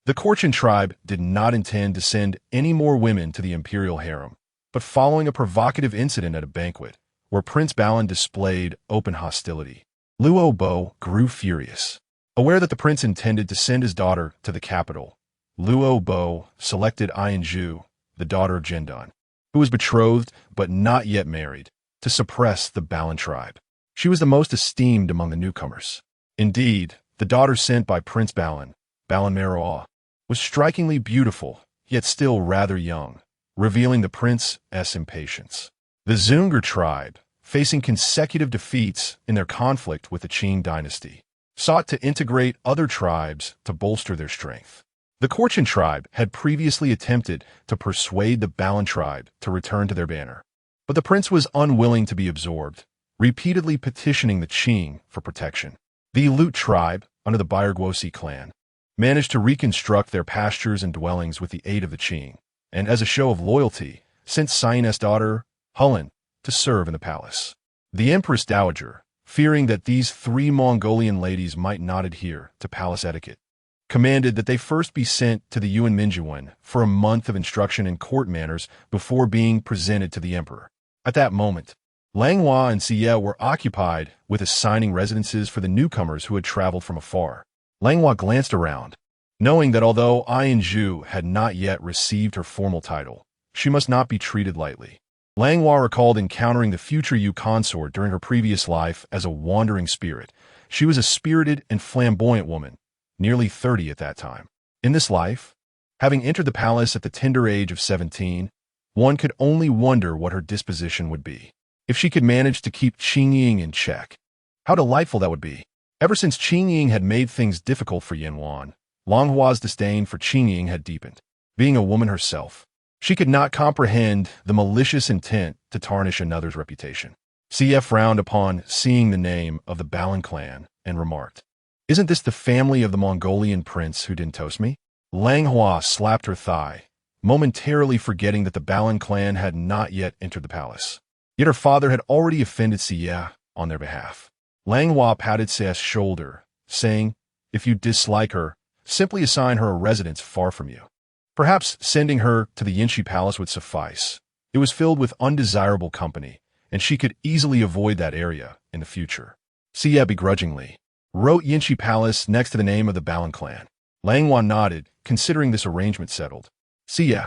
[SPEAKER 1] the Korchin tribe did not intend to send any more women to the imperial harem, but following a provocative incident at a banquet, where Prince Balan displayed open hostility, Luo Bo grew furious. Aware that the prince intended to send his daughter to the capital, Luo Bo selected Ainju, the daughter of Jindan, who was betrothed but not yet married, to suppress the Balan tribe. She was the most esteemed among the newcomers. Indeed, the daughter sent by Prince Balan, Balan Meroa, was strikingly beautiful, yet still rather young, revealing the prince's impatience. The Zungar tribe, facing consecutive defeats in their conflict with the Qing dynasty, sought to integrate other tribes to bolster their strength. The Qin tribe had previously attempted to persuade the Balan tribe to return to their banner, but the prince was unwilling to be absorbed, repeatedly petitioning the Qing for protection. The Lut tribe, under the Bayerguosi clan, managed to reconstruct their pastures and dwellings with the aid of the Qing, and as a show of loyalty, sent Saine's daughter, Hulin, to serve in the palace. The Empress Dowager, fearing that these 3 Mongolian ladies might not adhere to palace etiquette, commanded that they first be sent to the Yuan Minjuan for a month of instruction in court manners before being presented to the emperor. At that moment, Langhua and Xie were occupied with assigning residences for the newcomers who had traveled from afar. Langhua glanced around, knowing that although Zhu had not yet received her formal title, she must not be treated lightly. Langhua recalled encountering the future Yu consort during her previous life as a wandering spirit. She was a spirited and flamboyant woman, nearly 30 at that time. In this life, having entered the palace at the tender age of 17, one could only wonder what her disposition would be. If she could manage to keep Qingying in check, how delightful that would be. Ever since Qingying had made things difficult for Yanwan, Langhua's disdain for Qingying had deepened. Being a woman herself, she could not comprehend the malicious intent to tarnish another's reputation. CF frowned upon seeing the name of the Balan clan and remarked, "Isn't this the family of the Mongolian prince who didn't toast me?" Langhua slapped her thigh, momentarily forgetting that the Balan clan had not yet entered the palace. Yet her father had already offended Xie on their behalf. Langhua patted Xie's shoulder, saying, "If you dislike her, simply assign her a residence far from you. Perhaps sending her to the Yinshi palace would suffice. It was filled with undesirable company, and she could easily avoid that area in the future." Xie begrudgingly wrote Yinshi palace next to the name of the Balan clan. Langhua nodded, considering this arrangement settled. "Xie,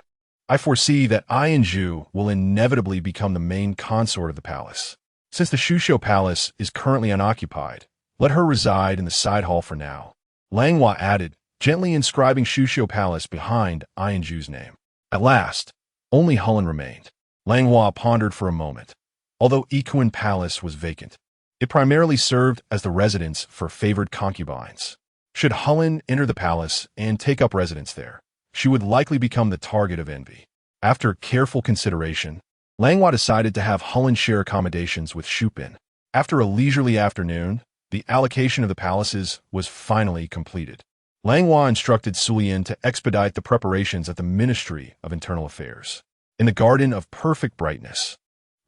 [SPEAKER 1] I foresee that Zhu will inevitably become the main consort of the palace. Since the Shusho palace is currently unoccupied, let her reside in the side hall for now." Langhua added, gently inscribing Shusho palace behind Zhu's name. At last, only Hulin remained. Langhua pondered for a moment. Although Ikuan palace was vacant, it primarily served as the residence for favored concubines. Should Hulin enter the palace and take up residence there, she would likely become the target of envy. After careful consideration, Langhua decided to have Hulin share accommodations with Shupin. After a leisurely afternoon, the allocation of the palaces was finally completed. Langhua instructed Sulian to expedite the preparations at the Ministry of Internal Affairs. In the Garden of Perfect Brightness,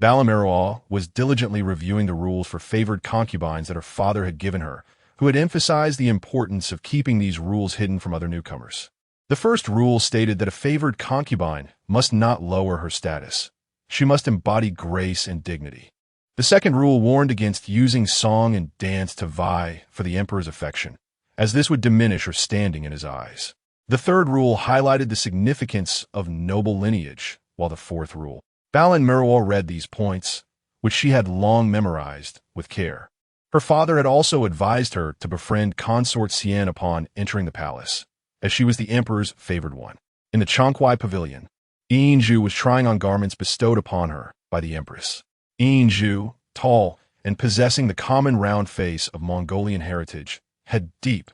[SPEAKER 1] Balameroa was diligently reviewing the rules for favored concubines that her father had given her, who had emphasized the importance of keeping these rules hidden from other newcomers. The first rule stated that a favored concubine must not lower her status. She must embody grace and dignity. The second rule warned against using song and dance to vie for the emperor's affection, as this would diminish her standing in his eyes. The third rule highlighted the significance of noble lineage, while the fourth rule, Balan Meroa read these points, which she had long memorized with care. Her father had also advised her to befriend Consort Xian upon entering the palace, as she was the emperor's favored one. In the Changhuai pavilion, Zhu was trying on garments bestowed upon her by the empress. Zhu, tall and possessing the common round face of Mongolian heritage, had deep,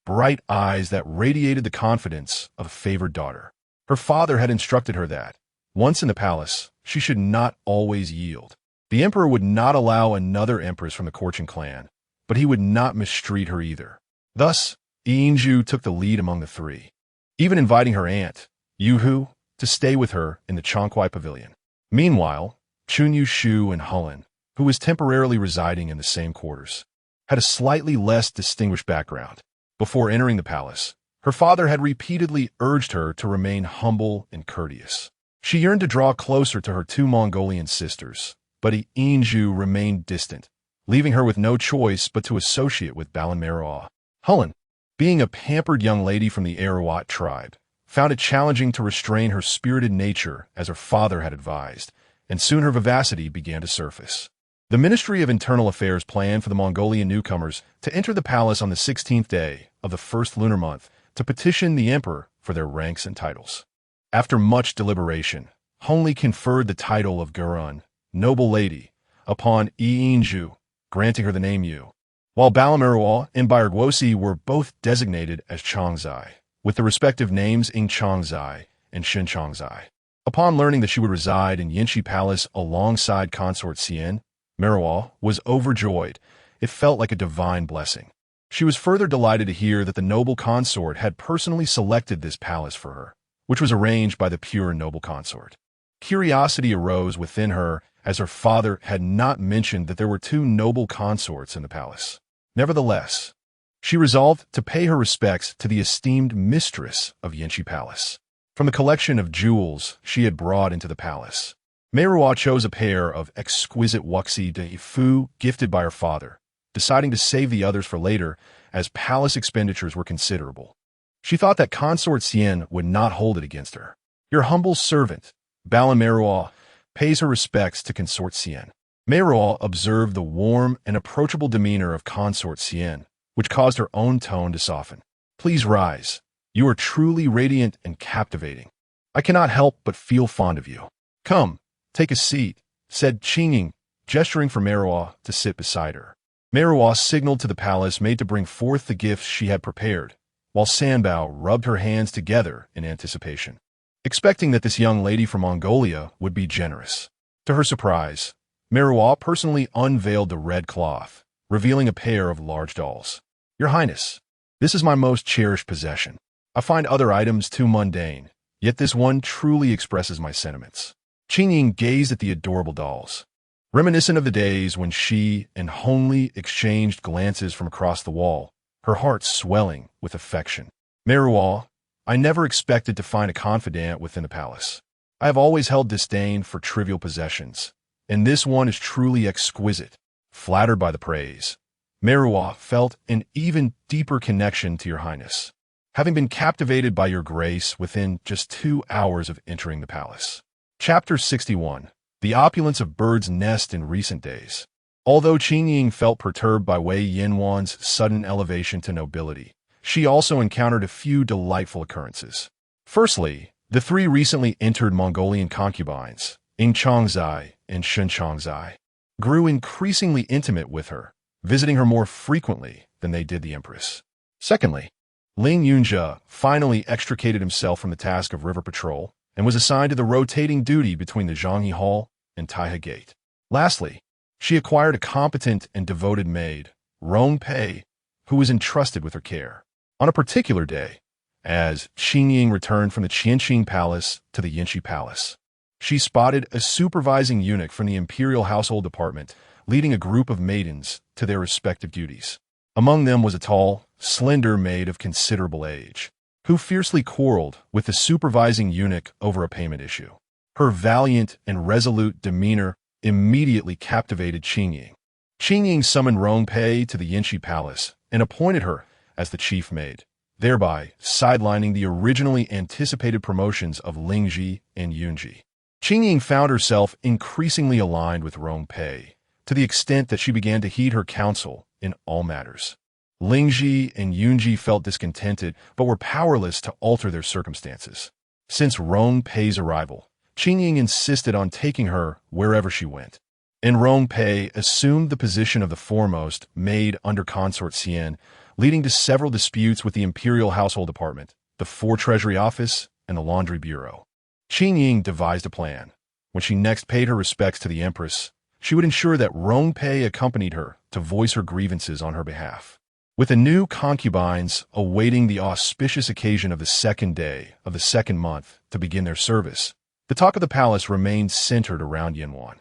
[SPEAKER 1] bright eyes that radiated the confidence of a favored daughter. Her father had instructed her that, once in the palace, she should not always yield. The emperor would not allow another empress from the Qin clan, but he would not mistreat her either. Thus, Zhu took the lead among the three, even inviting her aunt, Yuhu, to stay with her in the Changhuai pavilion. Meanwhile, Chunyu Shu and Hulin, who was temporarily residing in the same quarters, had a slightly less distinguished background. Before entering the palace, her father had repeatedly urged her to remain humble and courteous. She yearned to draw closer to her 2 Mongolian sisters, but Zhu remained distant, leaving her with no choice but to associate with Balan Meroa. Hulin, being a pampered young lady from the Arawat tribe, found it challenging to restrain her spirited nature as her father had advised, and soon her vivacity began to surface. The Ministry of Internal Affairs planned for the Mongolian newcomers to enter the palace on the 16th day of the first lunar month to petition the emperor for their ranks and titles. After much deliberation, Hongli conferred the title of Gurun, noble lady, upon Yinju, granting her the name Yu, while Balameruo and Bayerguosi were both designated as Changzai, with the respective names Ing Changzai and Shin Changzai. Upon learning that she would reside in Yinshi Palace alongside consort Xian, Meruo was overjoyed. It felt like a divine blessing. She was further delighted to hear that the noble consort had personally selected this palace for her, which was arranged by the pure noble consort. Curiosity arose within her as her father had not mentioned that there were two noble consorts in the palace. Nevertheless, she resolved to pay her respects to the esteemed mistress of Yinshi Palace. From the collection of jewels she had brought into the palace, Meruo chose a pair of exquisite wuxi de fu gifted by her father, deciding to save the others for later as palace expenditures were considerable. She thought that consort Xian would not hold it against her. Your humble servant, Balan Meruo, pays her respects to consort Xian. Meruo observed the warm and approachable demeanor of consort Xian, which caused her own tone to soften. Please rise. You are truly radiant and captivating. I cannot help but feel fond of you. Come, take a seat, said Qingying, gesturing for Meruo to sit beside her. Meruo signaled to the palace maid to bring forth the gifts she had prepared, while Sanbao rubbed her hands together in anticipation, expecting that this young lady from Mongolia would be generous. To her surprise, Meruo personally unveiled the red cloth, revealing a pair of large dolls. Your Highness, this is my most cherished possession. I find other items too mundane, yet this one truly expresses my sentiments. Qingying gazed at the adorable dolls, reminiscent of the days when she and Hongli exchanged glances from across the wall, her heart swelling with affection. Meruo, I never expected to find a confidant within the palace. I have always held disdain for trivial possessions, and this one is truly exquisite. Flattered by the praise, Meruo felt an even deeper connection to your Highness, having been captivated by your grace within just 2 hours of entering the palace. Chapter 61. The opulence of Bird's Nest in recent days. Although Qingying felt perturbed by Wei Yinwan's sudden elevation to nobility, she also encountered a few delightful occurrences. Firstly, the 3 recently entered Mongolian concubines, Ing Changzai and Shin Changzai, grew increasingly intimate with her, visiting her more frequently than they did the Empress. Secondly, Ling Yunjia finally extricated himself from the task of river patrol and was assigned to the rotating duty between the Zhanghe Hall and Taihe Gate. Lastly, she acquired a competent and devoted maid, Rong Pei, who was entrusted with her care. On a particular day, as Qingying returned from the Qianqing Palace to the Yinshi Palace, she spotted a supervising eunuch from the Imperial Household Department leading a group of maidens to their respective duties. Among them was a tall, slender maid of considerable age, who fiercely quarreled with the supervising eunuch over a payment issue. Her valiant and resolute demeanor immediately captivated Qingying. Qingying summoned Rong Pei to the Yinshi Palace and appointed her as the chief maid, thereby sidelining the originally anticipated promotions of Lingji and Yunji. Qingying found herself increasingly aligned with Rong Pei, to the extent that she began to heed her counsel in all matters. Lingji and Yunji felt discontented, but were powerless to alter their circumstances. Since Rong Pei's arrival, Qingying insisted on taking her wherever she went, and Rong Pei assumed the position of the foremost maid under consort Xian, leading to several disputes with the Imperial Household Department, the 4 Treasury Office, and the Laundry Bureau. Qingying devised a plan. When she next paid her respects to the Empress, she would ensure that Rong Pei accompanied her to voice her grievances on her behalf. With the new concubines awaiting the auspicious occasion of the 2nd day of the 2nd month to begin their service, the talk of the palace remained centered around Yinwan.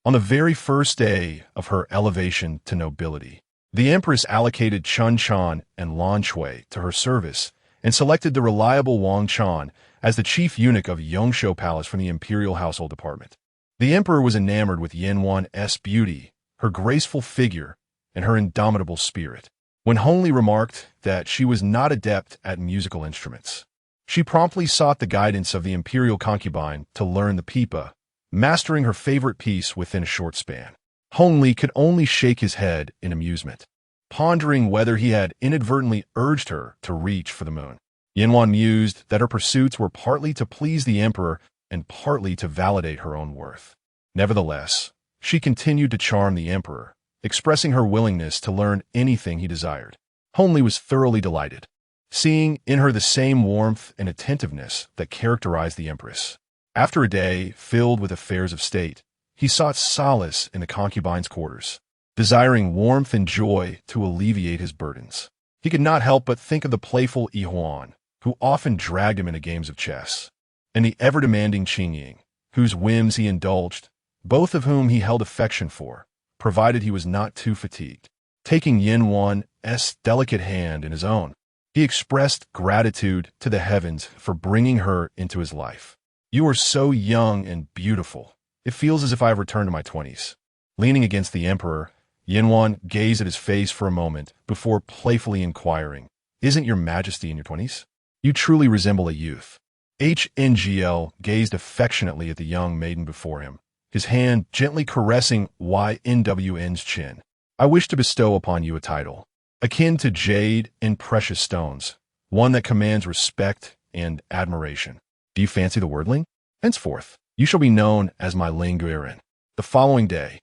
[SPEAKER 1] On the very first day of her elevation to nobility, the Empress allocated Chun Chan and Lan Shui to her service and selected the reliable Wang Chan as the chief eunuch of Yongshou Palace from the Imperial Household Department. The emperor was enamored with Yinwan's beauty, her graceful figure, and her indomitable spirit. When Hongli remarked that she was not adept at musical instruments, she promptly sought the guidance of the imperial concubine to learn the pipa, mastering her favorite piece within a short span. Hongli could only shake his head in amusement, pondering whether he had inadvertently urged her to reach for the moon. Yinwan mused that her pursuits were partly to please the emperor and partly to validate her own worth. Nevertheless, she continued to charm the emperor, expressing her willingness to learn anything he desired. Hongli was thoroughly delighted, seeing in her the same warmth and attentiveness that characterized the empress. After a day filled with affairs of state, he sought solace in the concubine's quarters, desiring warmth and joy to alleviate his burdens. He could not help but think of the playful Yuan, who often dragged him into games of chess, and the ever-demanding Qingying, whose whims he indulged, both of whom he held affection for, provided he was not too fatigued. Taking Yuan's delicate hand in his own, he expressed gratitude to the heavens for bringing her into his life. "You are so young and beautiful. It feels as if I have returned to my 20s. Leaning against the emperor, Yuan gazed at his face for a moment before playfully inquiring, "Isn't your majesty in your 20s? You truly resemble a youth." Hongli gazed affectionately at the young maiden before him, his hand gently caressing Yuan's chin. "I wish to bestow upon you a title, akin to jade and precious stones, one that commands respect and admiration. Do you fancy the wordling? Henceforth, you shall be known as my Linguirin." The following day,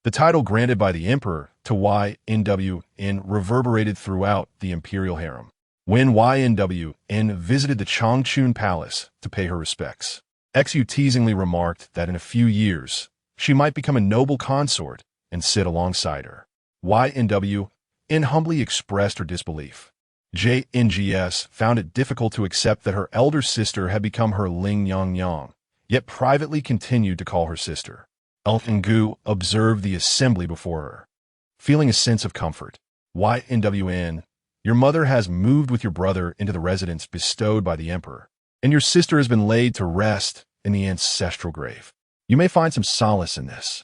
[SPEAKER 1] the title granted by the emperor to Yuan reverberated throughout the imperial harem. When Yuan visited the Changchun palace to pay her respects, Xu teasingly remarked that in a few years, she might become a noble consort and sit alongside her. Yuan humbly expressed her disbelief. Jngs found it difficult to accept that her elder sister had become her Ling Yang, yet privately continued to call her sister. Gu observed the assembly before her, feeling a sense of comfort. Yuan, your mother has moved with your brother into the residence bestowed by the emperor, and your sister has been laid to rest in the ancestral grave. You may find some solace in this.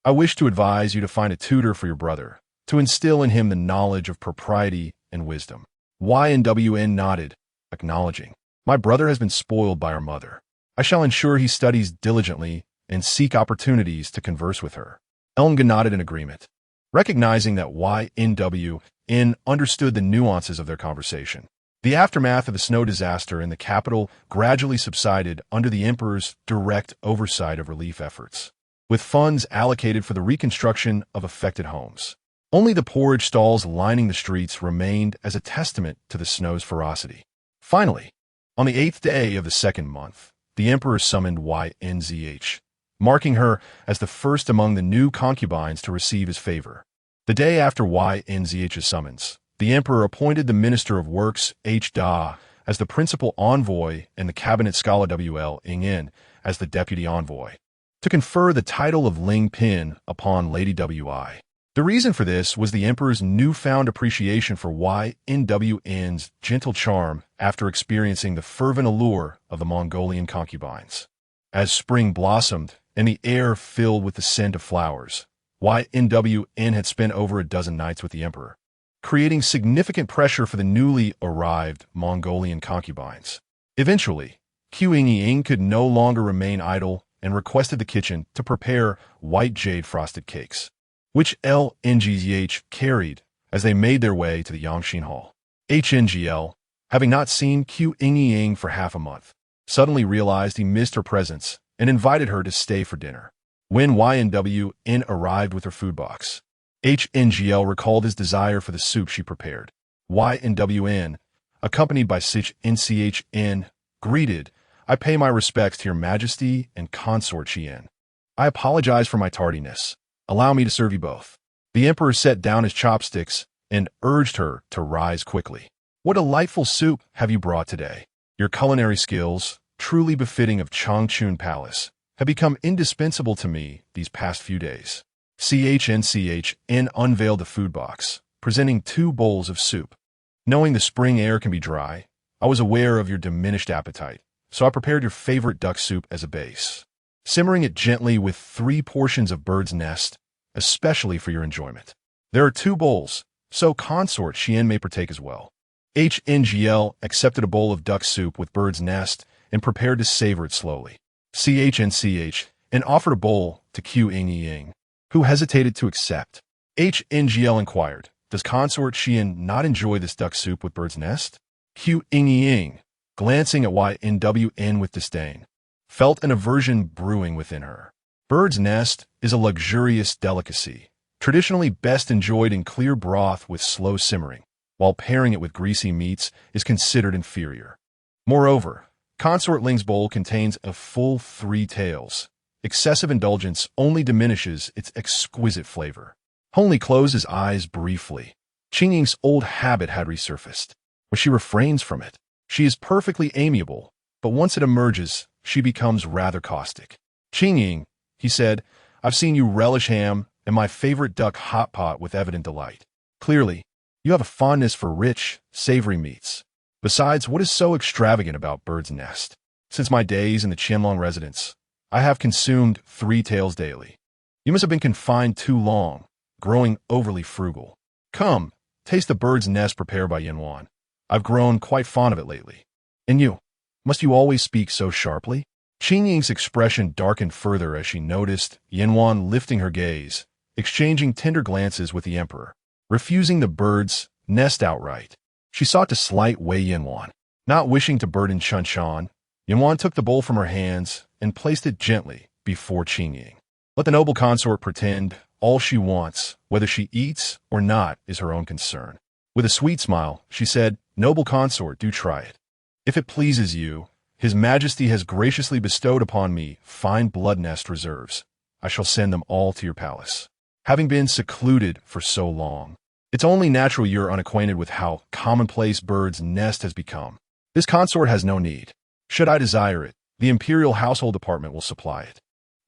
[SPEAKER 1] I wish to advise you to find a tutor for your brother, to instill in him the knowledge of propriety and wisdom. Yuan nodded, acknowledging, "My brother has been spoiled by our mother. I shall ensure he studies diligently and seek opportunities to converse with her." Elnga nodded in agreement, recognizing that Yuan understood the nuances of their conversation. The aftermath of the snow disaster in the capital gradually subsided under the emperor's direct oversight of relief efforts, with funds allocated for the reconstruction of affected homes. Only the porridge stalls lining the streets remained as a testament to the snow's ferocity. Finally, on the 8th day of the second month, the emperor summoned Ynzh, marking her as the first among the new concubines to receive his favor. The day after Ynzh's summons, the emperor appointed the Minister of Works Da as the principal envoy and the cabinet scholar Ing as the deputy envoy, to confer the title of Ling Pin upon Lady Wi. The reason for this was the emperor's newfound appreciation for Yn's gentle charm after experiencing the fervent allure of the Mongolian concubines. As spring blossomed and the air filled with the scent of flowers, Yn had spent over a dozen nights with the emperor, creating significant pressure for the newly arrived Mongolian concubines. Eventually, Qingying could no longer remain idle and requested the kitchen to prepare white jade frosted cakes, which Lngzh carried as they made their way to the Yangxin Hall. Hngl, having not seen Qingying for half a month, suddenly realized he missed her presence and invited her to stay for dinner. When Yn arrived with her food box, Hngl recalled his desire for the soup she prepared. Yn, accompanied by Nchn, greeted, "I pay my respects to your majesty and consort Qian. I apologize for my tardiness. Allow me to serve you both." The emperor set down his chopsticks and urged her to rise quickly. "What delightful soup have you brought today? Your culinary skills, truly befitting of Changchun Palace, have become indispensable to me these past few days." Nchn unveiled the food box, presenting 2 bowls of soup. "Knowing the spring air can be dry, I was aware of your diminished appetite, so I prepared your favorite duck soup as a base, simmering it gently with 3 portions of bird's nest, especially for your enjoyment. There are 2 bowls, so consort Qian may partake as well." Hngl accepted a bowl of duck soup with bird's nest and prepared to savor it slowly. Nch and offered a bowl to Qingying, who hesitated to accept. Hngl inquired, "Does consort Qian not enjoy this duck soup with bird's nest?" Qingying, glancing at Yn with disdain, felt an aversion brewing within her. Bird's nest is a luxurious delicacy, traditionally best enjoyed in clear broth with slow simmering, while pairing it with greasy meats is considered inferior. Moreover, consort Ling's bowl contains a full 3 tails. Excessive indulgence only diminishes its exquisite flavor. Hongli closed his eyes briefly. Qingying's old habit had resurfaced, but she refrains from it. She is perfectly amiable, but once it emerges, she becomes rather caustic. Qingying, he said, I've seen you relish ham and my favorite duck hot pot with evident delight. Clearly, you have a fondness for rich, savory meats. Besides, what is so extravagant about Bird's nest? Since my days in the Qianlong residence, I have consumed 3 tails daily. You must have been confined too long, growing overly frugal. Come, taste the Bird's nest prepared by Yanwan. I've grown quite fond of it lately. And you, must you always speak so sharply? Qingying's expression darkened further as she noticed Yanwan lifting her gaze, exchanging tender glances with the emperor, refusing the Bird's nest outright. She sought to slight Wei Yanwan. Not wishing to burden Shanshan, Yanwan took the bowl from her hands and placed it gently before Qingying. Let the noble consort pretend all she wants, whether she eats or not is her own concern. With a sweet smile, she said, Noble consort, do try it. If it pleases you, His Majesty has graciously bestowed upon me fine blood nest reserves. I shall send them all to your palace. Having been secluded for so long, it's only natural you're unacquainted with how commonplace Bird's nest has become. This consort has no need. Should I desire it, the imperial household department will supply it.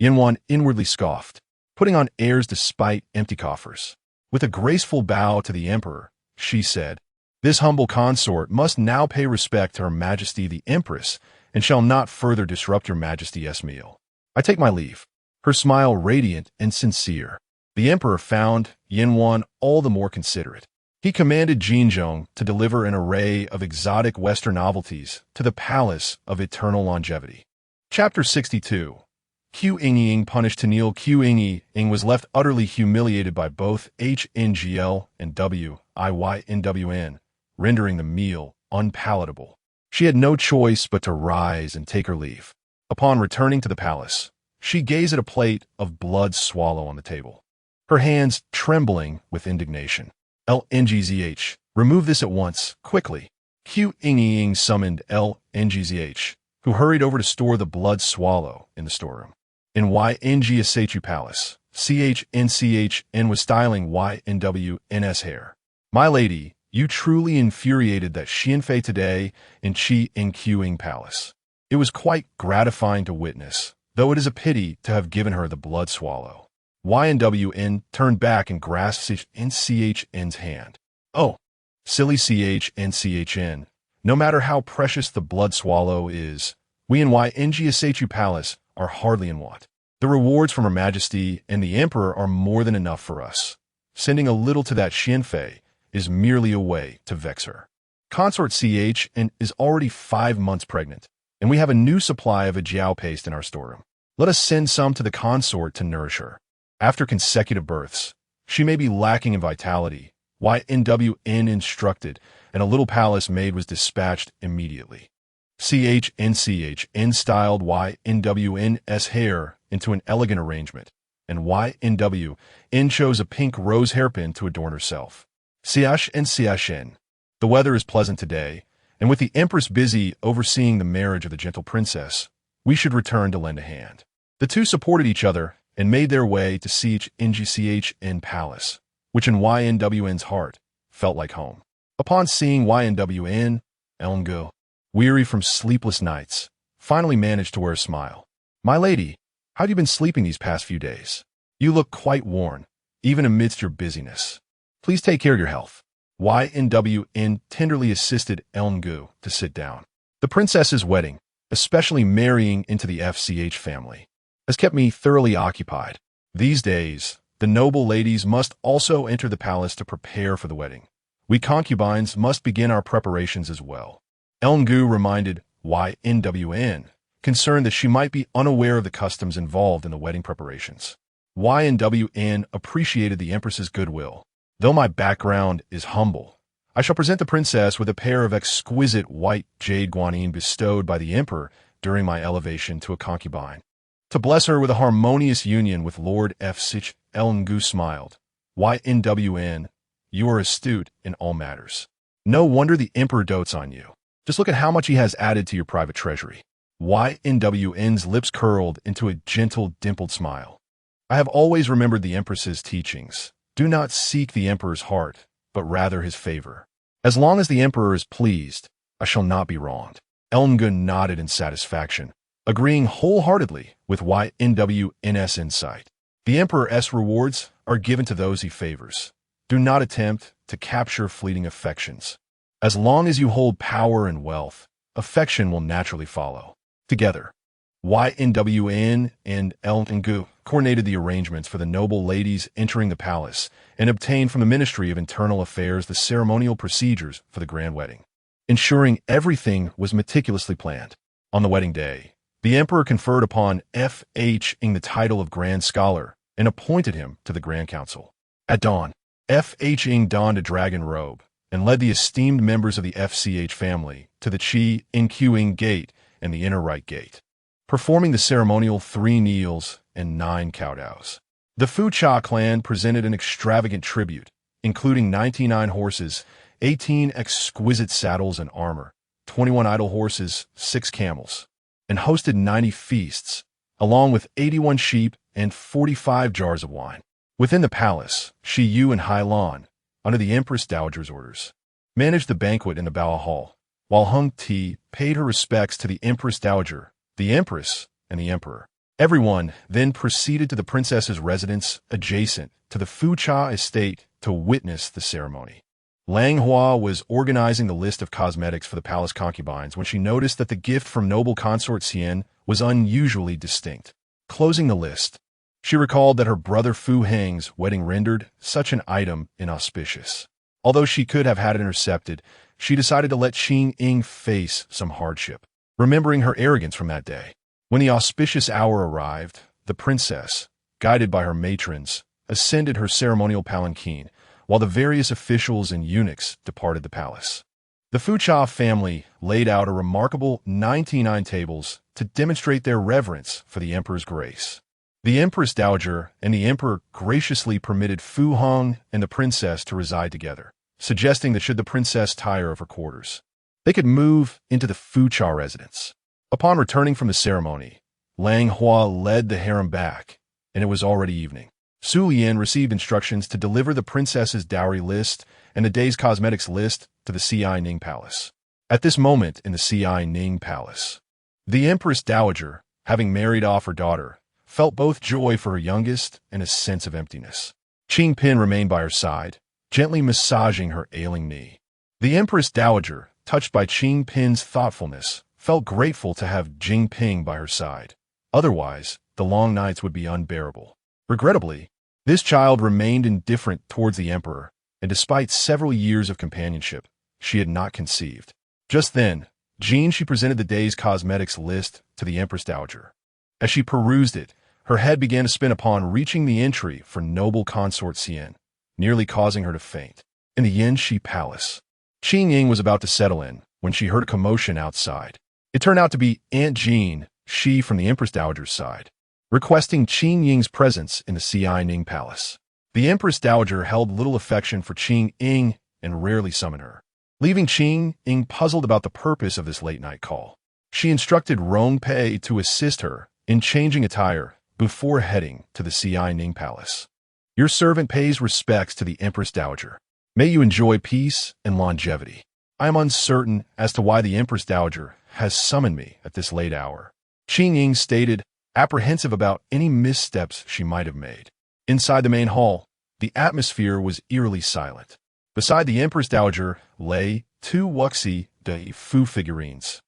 [SPEAKER 1] Yanwan inwardly scoffed, putting on airs despite empty coffers. With a graceful bow to the emperor, she said, This humble consort must now pay respect to Her Majesty the Empress and shall not further disrupt Your Majesty's meal. I take my leave. Her smile radiant and sincere. The emperor found Yanwan all the more considerate. He commanded Qingying to deliver an array of exotic Western novelties to the Palace of Eternal Longevity. Chapter 62. Qingying punished to kneel. Qingying was left utterly humiliated by both HNGL and WIYNWN, rendering the meal unpalatable. She had no choice but to rise and take her leave. Upon returning to the palace, she gazed at a plate of blood swallow on the table, her hands trembling with indignation. LNGZH, remove this at once, quickly. Qingying summoned LNGZH, who hurried over to store the blood swallow in the storeroom. In YNGSHU Palace, CHNCHN was styling YNWNS hair. My lady, you truly infuriated that Xianfei today in Qingying Palace. It was quite gratifying to witness, though it is a pity to have given her the blood swallow. YNWN turned back and grasped NCHN's hand. Oh, silly CHNCHN. No matter how precious the blood swallow is, we in YNGSHU Palace are hardly in want. The rewards from Her Majesty and the Emperor are more than enough for us. Sending a little to that Xianfei is merely a way to vex her. Consort CHN is already 5 months pregnant, and we have a new supply of a jiao paste in our storeroom. Let us send some to the consort to nourish her. After consecutive births, she may be lacking in vitality. YNWN instructed, and a little palace maid was dispatched immediately. CHNCHN styled YNWN's hair into an elegant arrangement, and YNWN chose a pink rose hairpin to adorn herself. CHN. The weather is pleasant today, and with the Empress busy overseeing the marriage of the gentle princess, we should return to lend a hand. The two supported each other and made their way to CHNGCHN Palace, which in YNWN's heart felt like home. Upon seeing YNWN, Elngu, weary from sleepless nights, finally managed to wear a smile. My lady, how have you been sleeping these past few days? You look quite worn, even amidst your busyness. Please take care of your health. YNWN tenderly assisted Elngu to sit down. The princess's wedding, especially marrying into the FCH family, has kept me thoroughly occupied. These days, the noble ladies must also enter the palace to prepare for the wedding. We concubines must begin our preparations as well. Elngu reminded YNWN, concerned that she might be unaware of the customs involved in the wedding preparations. YNWN appreciated the Empress's goodwill. Though my background is humble, I shall present the princess with a pair of exquisite white jade guanine bestowed by the Emperor during my elevation to a concubine. To bless her with a harmonious union with Lord Fucha Langhua smiled. YNWN, you are astute in all matters. No wonder the emperor dotes on you. Just look at how much he has added to your private treasury. YNWN's lips curled into a gentle, dimpled smile. I have always remembered the empress's teachings. Do not seek the emperor's heart, but rather his favor. As long as the emperor is pleased, I shall not be wronged. Langhua nodded in satisfaction, agreeing wholeheartedly with YNWN's insight. The emperor's rewards are given to those he favors. Do not attempt to capture fleeting affections. As long as you hold power and wealth, affection will naturally follow. Together, YNWN and Langhua coordinated the arrangements for the noble ladies entering the palace and obtained from the Ministry of Internal Affairs the ceremonial procedures for the grand wedding, ensuring everything was meticulously planned. On the wedding day, the emperor conferred upon Fucha the title of Grand Scholar and appointed him to the Grand Council. At dawn, Fucha donned a dragon robe and led the esteemed members of the FCH family to the Qingying gate and the inner right gate, performing the ceremonial 3 kneels and 9 kowtows. The Fucha clan presented an extravagant tribute, including 99 horses, 18 exquisite saddles and armor, 21 idle horses, 6 camels, and hosted 90 feasts, along with 81 sheep and 45 jars of wine. Within the palace, Shi Yu and Hai Lan, under the Empress Dowager's orders, managed the banquet in the Bow Hall, while Hongli paid her respects to the Empress Dowager, the Empress, and the Emperor. Everyone then proceeded to the princess's residence adjacent to the Fucha estate to witness the ceremony. Langhua was organizing the list of cosmetics for the palace concubines when she noticed that the gift from noble consort Xian was unusually distinct. Closing the list, she recalled that her brother Fu Heng's wedding rendered such an item inauspicious. Although she could have had it intercepted, she decided to let Qingying face some hardship, remembering her arrogance from that day. When the auspicious hour arrived, the princess, guided by her matrons, ascended her ceremonial palanquin, while the various officials and eunuchs departed the palace. The Fucha family laid out a remarkable 99 tables to demonstrate their reverence for the emperor's grace. The Empress Dowager and the emperor graciously permitted Fu Hong and the princess to reside together, suggesting that should the princess tire of her quarters, they could move into the Fucha residence. Upon returning from the ceremony, Langhua led the harem back, and it was already evening. Su Lian received instructions to deliver the princess's dowry list and the day's cosmetics list to the Qingying Palace. At this moment in the Qingying Palace, the Empress Dowager, having married off her daughter, felt both joy for her youngest and a sense of emptiness. Qing Pin remained by her side, gently massaging her ailing knee. The Empress Dowager, touched by Qing Pin's thoughtfulness, felt grateful to have Jing Ping by her side. Otherwise, the long nights would be unbearable. Regrettably, this child remained indifferent towards the emperor, and despite several years of companionship, she had not conceived. Just then, she presented the day's cosmetics list to the Empress Dowager. As she perused it, her head began to spin upon reaching the entry for noble consort Xian, nearly causing her to faint. In the Yanxi Palace, Qingying was about to settle in when she heard a commotion outside. It turned out to be Aunt Jean, she from the Empress Dowager's side, requesting Qingying's presence in the Qingying Palace. The Empress Dowager held little affection for Qingying and rarely summoned her, leaving Qingying puzzled about the purpose of this late-night call. She instructed Rong Pei to assist her in changing attire before heading to the Qingying Palace. Your servant pays respects to the Empress Dowager. May you enjoy peace and longevity. I am uncertain as to why the Empress Dowager has summoned me at this late hour, Qingying stated, apprehensive about any missteps she might have made. Inside the main hall, the atmosphere was eerily silent. Beside the Empress Dowager lay 2 wuxi de fu figurines,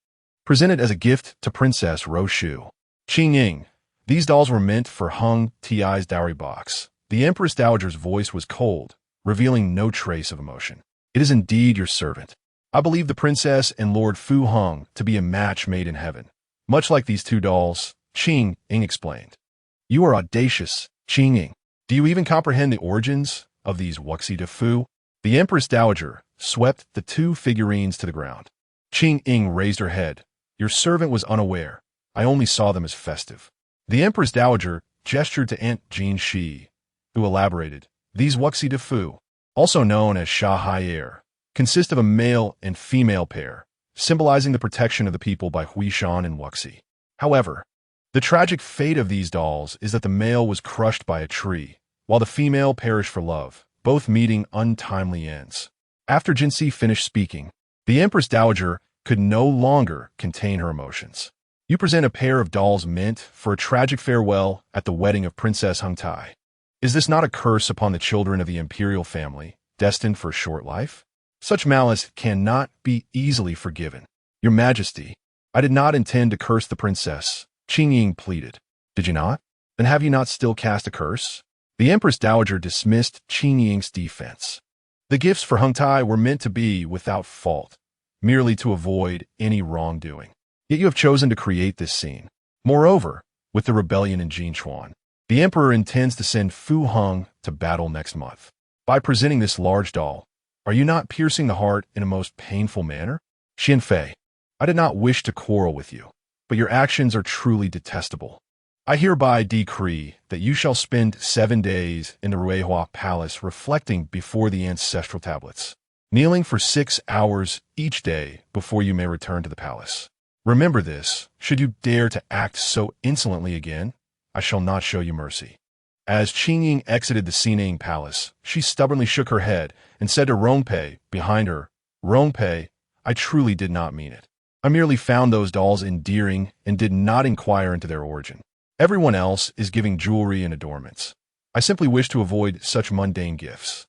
[SPEAKER 1] presented as a gift to Princess Roshu. Qingying, these dolls were meant for Hung Ti's dowry box. The Empress Dowager's voice was cold, revealing no trace of emotion. It is indeed your servant. I believe the princess and Lord Fu Hong to be a match made in heaven. Much like these 2 dolls, Qingying explained. You are audacious, Qingying. Do you even comprehend the origins of these wuxi de fu? The Empress Dowager swept the 2 figurines to the ground. Qingying raised her head. Your servant was unaware. I only saw them as festive. The Empress Dowager gestured to Aunt Jean Shi, who elaborated, "These wuxi de fu, also known as Sha Haier, consist of a male and female pair, symbolizing the protection of the people by Huishan and wuxi. However, the tragic fate of these dolls is that the male was crushed by a tree, while the female perished for love, both meeting untimely ends." After Jinxi finished speaking, the Empress Dowager could no longer contain her emotions. "You present a pair of dolls meant for a tragic farewell at the wedding of Princess Hongtai. Is this not a curse upon the children of the imperial family, destined for a short life? Such malice cannot be easily forgiven. Your Majesty, I did not intend to curse the princess," Qingying pleaded. "Did you not? Then have you not still cast a curse?" The Empress Dowager dismissed Qingying's defense. "The gifts for Hongtai were meant to be without fault, merely to avoid any wrongdoing. Yet you have chosen to create this scene. Moreover, with the rebellion in Jinchuan, the emperor intends to send Fu Hong to battle next month. By presenting this large doll, are you not piercing the heart in a most painful manner? Xianfei, I did not wish to quarrel with you, but your actions are truly detestable. I hereby decree that you shall spend 7 days in the Ruihua Palace reflecting before the ancestral tablets, kneeling for 6 hours each day before you may return to the palace. Remember this, should you dare to act so insolently again, I shall not show you mercy." As Qingying exited the Qingying palace, she stubbornly shook her head and said to Rongpei behind her, "Rongpei, I truly did not mean it. I merely found those dolls endearing and did not inquire into their origin. Everyone else is giving jewelry and adornments. I simply wish to avoid such mundane gifts."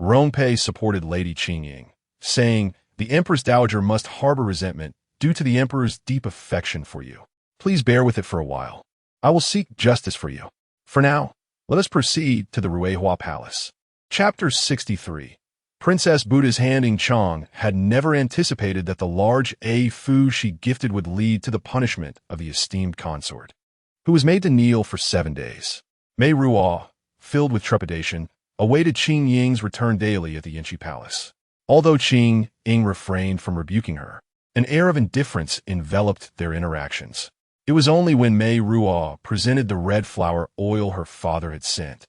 [SPEAKER 1] Rongpei supported Lady Qingying, saying, "The Empress Dowager must harbor resentment due to the Emperor's deep affection for you. Please bear with it for a while. I will seek justice for you. For now, let us proceed to the Ruihua Palace." Chapter 63. Princess Buddha's Handing Chong had never anticipated that the large fu she gifted would lead to the punishment of the esteemed consort, who was made to kneel for 7 days. Mei Ruo, filled with trepidation, awaited Qingying's return daily at the Yinchi Palace. Although Qingying refrained from rebuking her, an air of indifference enveloped their interactions. It was only when Mei Ruo presented the red flower oil her father had sent,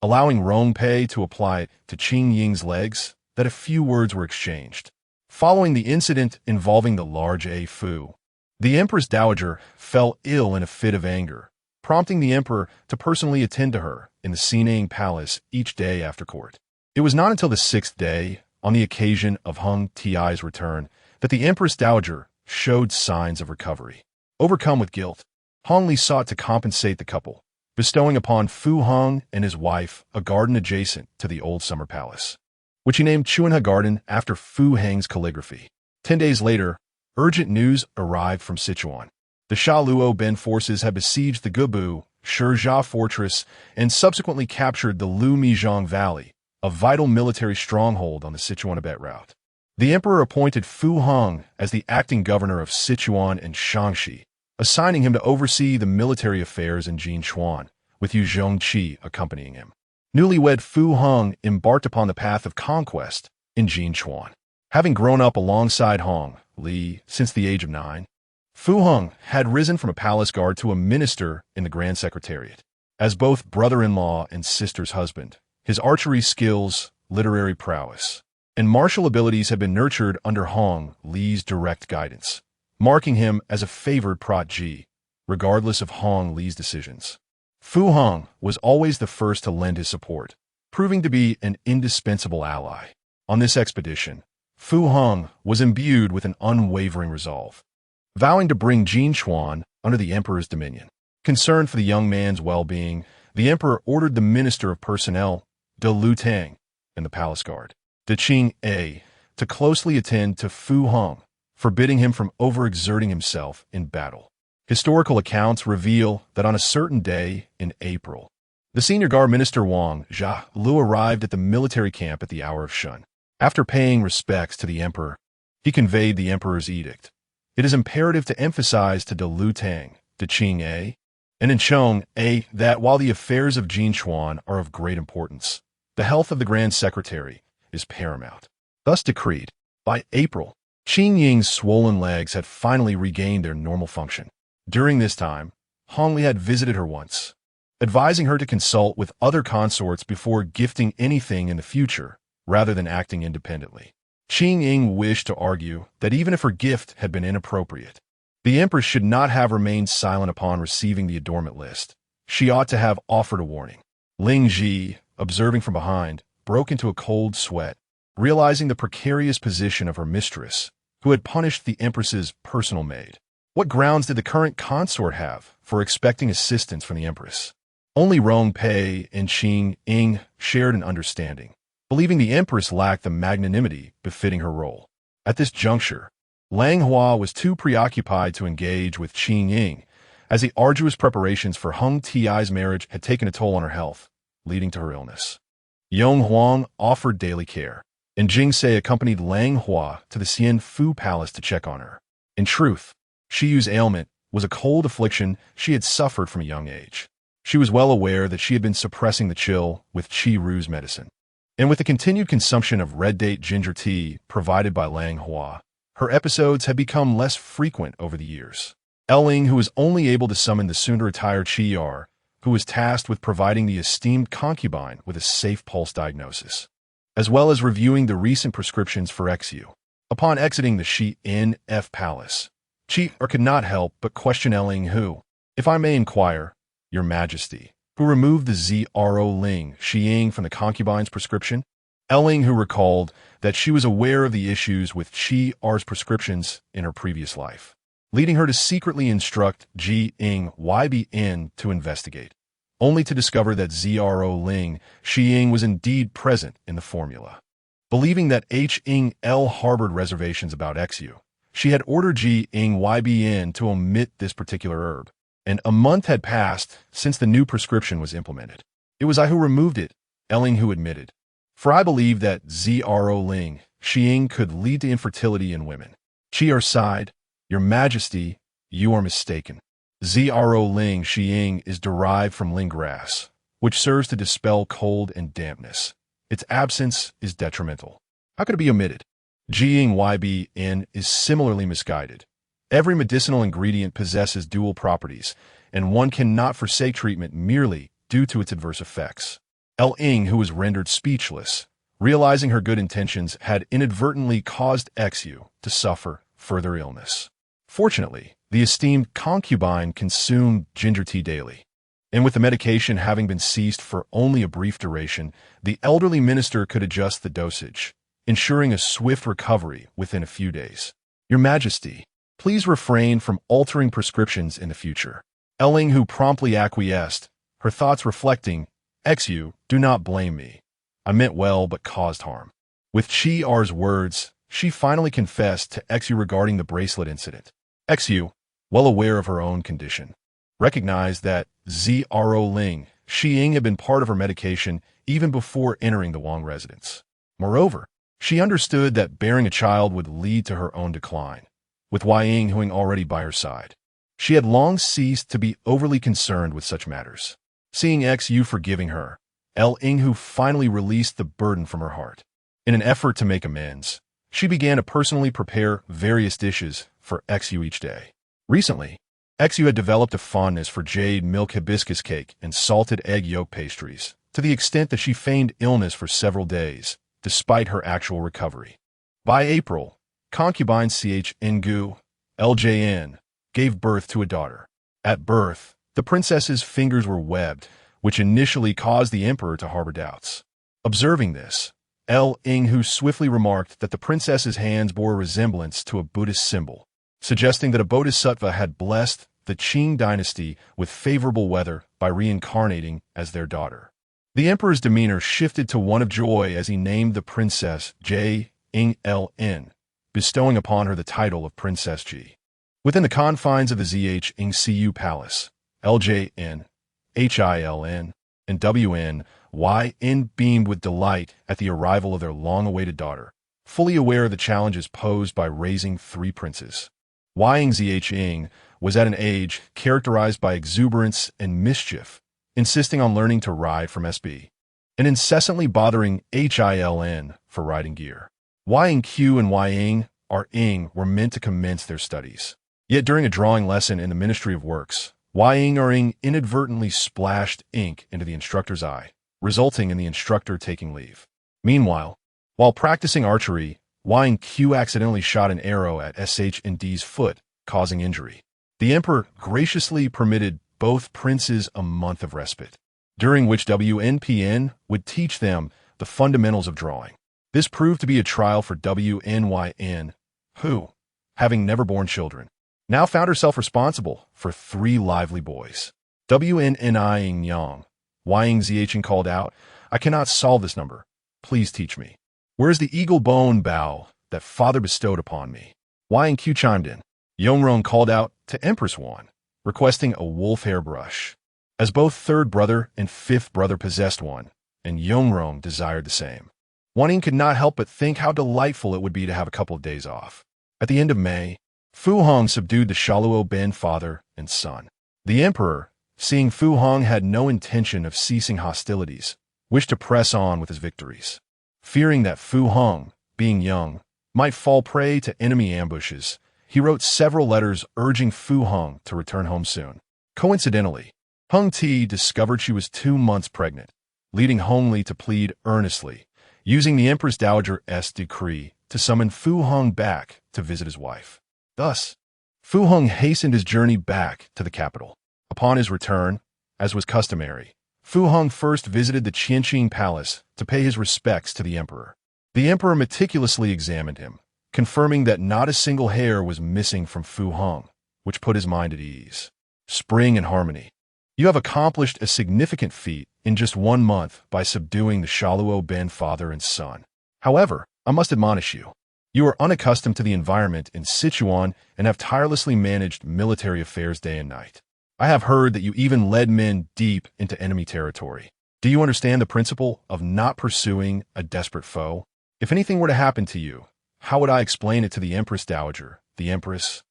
[SPEAKER 1] allowing Rongpei to apply it to Qingying's legs, that a few words were exchanged. Following the incident involving the large fu, the Empress Dowager fell ill in a fit of anger, prompting the emperor to personally attend to her in the Qingying Palace each day after court. It was not until the 6th day, on the occasion of Hong Ti's return, that the Empress Dowager showed signs of recovery. Overcome with guilt, Hongli sought to compensate the couple, bestowing upon Fu Hong and his wife a garden adjacent to the old summer palace, which he named Chuanhe Garden after Fu Heng's calligraphy. 10 days later, urgent news arrived from Sichuan. The Sha Luo Ben forces had besieged the Gubu, Shizhou fortress and subsequently captured the Lu Mijong Valley, a vital military stronghold on the Sichuan-Tibet route. The emperor appointed Fu Hong as the acting governor of Sichuan and Shaanxi, assigning him to oversee the military affairs in Jinchuan, with Yu Zhongqi accompanying him. Newlywed Fu Hong embarked upon the path of conquest in Jinchuan. Having grown up alongside Hong Li since the age of 9, Fu Hong had risen from a palace guard to a minister in the Grand Secretariat. As both brother-in-law and sister's husband, his archery skills, literary prowess, and martial abilities had been nurtured under Hong Li's direct guidance, marking him as a favored protege, regardless of Hong Li's decisions. Fu Hong was always the first to lend his support, proving to be an indispensable ally. On this expedition, Fu Hong was imbued with an unwavering resolve, vowing to bring Jinchuan under the emperor's dominion. Concerned for the young man's well-being, the emperor ordered the minister of personnel, De Lu Tang, and the palace guard, De Qing to closely attend to Fu Hong, forbidding him from overexerting himself in battle. Historical accounts reveal that on a certain day in April, the senior guard minister Wang Zhalu arrived at the military camp at the hour of Shun. After paying respects to the emperor, he conveyed the emperor's edict. It is imperative to emphasize to De Lu Tang, De Qing and Chong that while the affairs of Jinchuan are of great importance, the health of the Grand Secretary is paramount. Thus decreed, by April, Qingying's swollen legs had finally regained their normal function. During this time, Hongli had visited her once, advising her to consult with other consorts before gifting anything in the future, rather than acting independently. Qingying wished to argue that even if her gift had been inappropriate, the empress should not have remained silent upon receiving the adornment list. She ought to have offered a warning. Ling Ji, observing from behind, broke into a cold sweat, realizing the precarious position of her mistress, who had punished the empress's personal maid. What grounds did the current consort have for expecting assistance from the empress? Only Rong Pei and Qingying shared an understanding, believing the empress lacked the magnanimity befitting her role. At this juncture, Langhua was too preoccupied to engage with Qingying, as the arduous preparations for Hung Ti's marriage had taken a toll on her health, leading to her illness. Yong Huang offered daily care, and Jingse accompanied Langhua to the Xian Fu Palace to check on her. In truth, Shiyu's ailment was a cold affliction she had suffered from a young age. She was well aware that she had been suppressing the chill with Qi Ru's medicine, and with the continued consumption of red date ginger tea provided by Langhua, her episodes had become less frequent over the years. Elling, who was only able to summon the soon-to-retire Qiyar, who was tasked with providing the esteemed concubine with a safe pulse diagnosis, as well as reviewing the recent prescriptions for XU. Upon exiting the Xian Palace, Qiyar could not help but question Elling who, if I may inquire, Your Majesty, who removed the Zro Ling Qiying from the concubine's prescription? Elling, who recalled that she was aware of the issues with Qiyar's prescriptions in her previous life, leading her to secretly instruct Qingying YBN to investigate, only to discover that Zro Ling Qiying was indeed present in the formula. Believing that Hngl harbored reservations about XU, she had ordered Qingying YBN to omit this particular herb, and a month had passed since the new prescription was implemented. It was I who removed it, Elling who admitted, for I believe that Zro Ling Qiying could lead to infertility in women. Qiyar sighed, Your Majesty, you are mistaken. Zro Ling Qiying is derived from ling grass, which serves to dispel cold and dampness. Its absence is detrimental. How could it be omitted? Qingying YBN is similarly misguided. Every medicinal ingredient possesses dual properties, and one cannot forsake treatment merely due to its adverse effects. Elling, who was rendered speechless, realizing her good intentions had inadvertently caused XU to suffer further illness. Fortunately, the esteemed concubine consumed ginger tea daily, and with the medication having been ceased for only a brief duration, the elderly minister could adjust the dosage, ensuring a swift recovery within a few days. Your Majesty, please refrain from altering prescriptions in the future. Elling, who promptly acquiesced, her thoughts reflecting, XU, do not blame me. I meant well but caused harm. With Qiyar's words, she finally confessed to XU regarding the bracelet incident. XU, well aware of her own condition, recognized that Zro Ling Qiying had been part of her medication even before entering the Wang residence. Moreover, she understood that bearing a child would lead to her own decline, with Ying Huing already by her side. She had long ceased to be overly concerned with such matters. Seeing XU forgiving her, Elling Hu finally released the burden from her heart. In an effort to make amends, she began to personally prepare various dishes for XU each day. Recently, XU had developed a fondness for jade milk hibiscus cake and salted egg yolk pastries, to the extent that she feigned illness for several days, despite her actual recovery. By April, concubine Ngu, LJN, gave birth to a daughter. At birth, the princess's fingers were webbed, which initially caused the emperor to harbor doubts. Observing this, Elling Hu swiftly remarked that the princess's hands bore a resemblance to a Buddhist symbol, suggesting that a bodhisattva had blessed the Qing dynasty with favorable weather by reincarnating as their daughter. The emperor's demeanor shifted to one of joy as he named the princess Jingln, bestowing upon her the title of Princess Ji. Within the confines of the Qingcu Palace, LJN, HILN, and WNYN beamed with delight at the arrival of their long-awaited daughter, fully aware of the challenges posed by raising three princes. Ying Zheng was at an age characterized by exuberance and mischief, insisting on learning to ride from SB, and incessantly bothering HILN for riding gear. Ying Q and Ying were meant to commence their studies. Yet during a drawing lesson in the Ministry of Works, Qingying inadvertently splashed ink into the instructor's eye, resulting in the instructor taking leave. Meanwhile, while practicing archery, Q accidentally shot an arrow at D's foot, causing injury. The emperor graciously permitted both princes a month of respite, during which WNPN would teach them the fundamentals of drawing. This proved to be a trial for WNYN, who, having never borne children, now found herself responsible for 3 lively boys. WNNIing Yang, Ying Zhang called out, "I cannot solve this number. Please teach me. Where is the eagle bone bow that father bestowed upon me?" Q chimed in. Yongrong called out to Empress Wan, requesting a wolf hair brush, as both third brother and fifth brother possessed one, and Yongrong desired the same. Waning could not help but think how delightful it would be to have a couple of days off. At the end of May, Fu Hong subdued the Shaluo Ben father and son. The emperor, seeing Fu Hong had no intention of ceasing hostilities, wished to press on with his victories. Fearing that Fu Hong, being young, might fall prey to enemy ambushes, he wrote several letters urging Fu Hong to return home soon. Coincidentally, Hung Ti discovered she was 2 months pregnant, leading Hongli to plead earnestly, using the Empress Dowager's decree to summon Fu Hong back to visit his wife. Thus, Fu Hong hastened his journey back to the capital. Upon his return, as was customary, Fu Hong first visited the Qingying palace to pay his respects to the emperor. The emperor meticulously examined him, confirming that not a single hair was missing from Fu Hong, which put his mind at ease. Spring and harmony. You have accomplished a significant feat in just 1 month by subduing the Shaluo Ben father and son. However, I must admonish you. You are unaccustomed to the environment in Sichuan and have tirelessly managed military affairs day and night. I have heard that you even led men deep into enemy territory. Do you understand the principle of not pursuing a desperate foe? If anything were to happen to you, how would I explain it to the Empress Dowager, the Empress,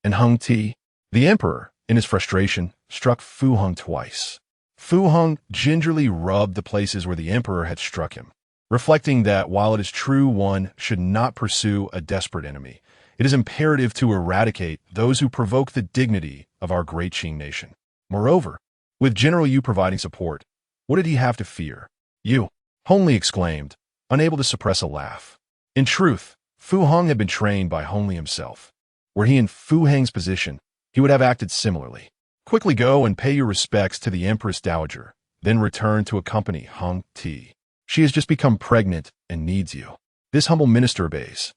[SPEAKER 1] and Hung Ti? The emperor, in his frustration, struck Fu Hong twice. Fu Hong gingerly rubbed the places where the emperor had struck him, reflecting that while it is true one should not pursue a desperate enemy, it is imperative to eradicate those who provoke the dignity of our great Qing nation. Moreover, with General Yu providing support, what did he have to fear? You, Hongli exclaimed, unable to suppress a laugh. In truth, Fu Hong had been trained by Hongli himself. Were he in Fu Heng's position, he would have acted similarly. Quickly go and pay your respects to the Empress Dowager, then return to accompany Hung Ti. She has just become pregnant and needs you. This humble minister obeys.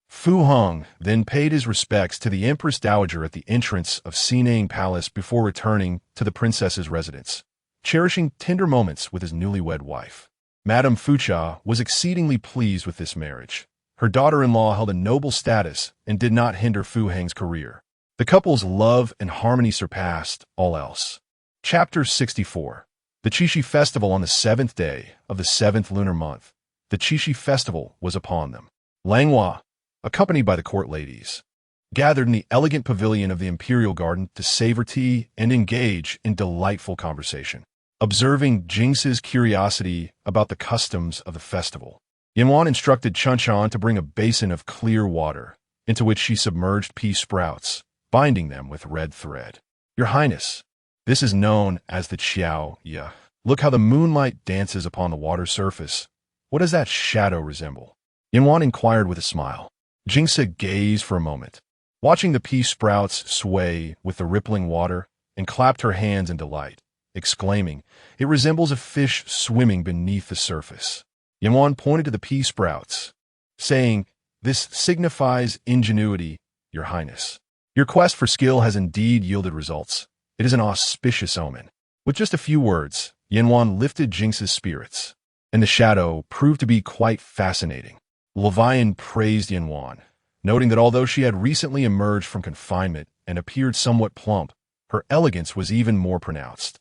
[SPEAKER 1] Fu Hong then paid his respects to the Empress Dowager at the entrance of Qingying Palace before returning to the princess's residence, cherishing tender moments with his newlywed wife. Madame Fucha was exceedingly pleased with this marriage. Her daughter-in-law held a noble status and did not hinder Fu Heng's career. The couple's love and harmony surpassed all else. Chapter 64. The Qixi Festival on the 7th day of the 7th lunar month. The Qixi Festival was upon them. Langhua, accompanied by the court ladies, gathered in the elegant pavilion of the imperial garden to savor tea and engage in delightful conversation. Observing Jingce's curiosity about the customs of the festival, Yanwan instructed Chunchan to bring a basin of clear water, into which she submerged pea sprouts, binding them with red thread. Your Highness, this is known as the Qiao Ya. Look how the moonlight dances upon the water surface. What does that shadow resemble? Yanwan inquired with a smile. Jingce gazed for a moment, watching the pea sprouts sway with the rippling water, and clapped her hands in delight, exclaiming, "It resembles a fish swimming beneath the surface." Yanwan pointed to the pea sprouts, saying, "This signifies ingenuity, Your Highness. Your quest for skill has indeed yielded results. It is an auspicious omen." With just a few words, Yanwan lifted Jingce's spirits, and the shadow proved to be quite fascinating. Levian praised Yanwan, noting that although she had recently emerged from confinement and appeared somewhat plump, her elegance was even more pronounced.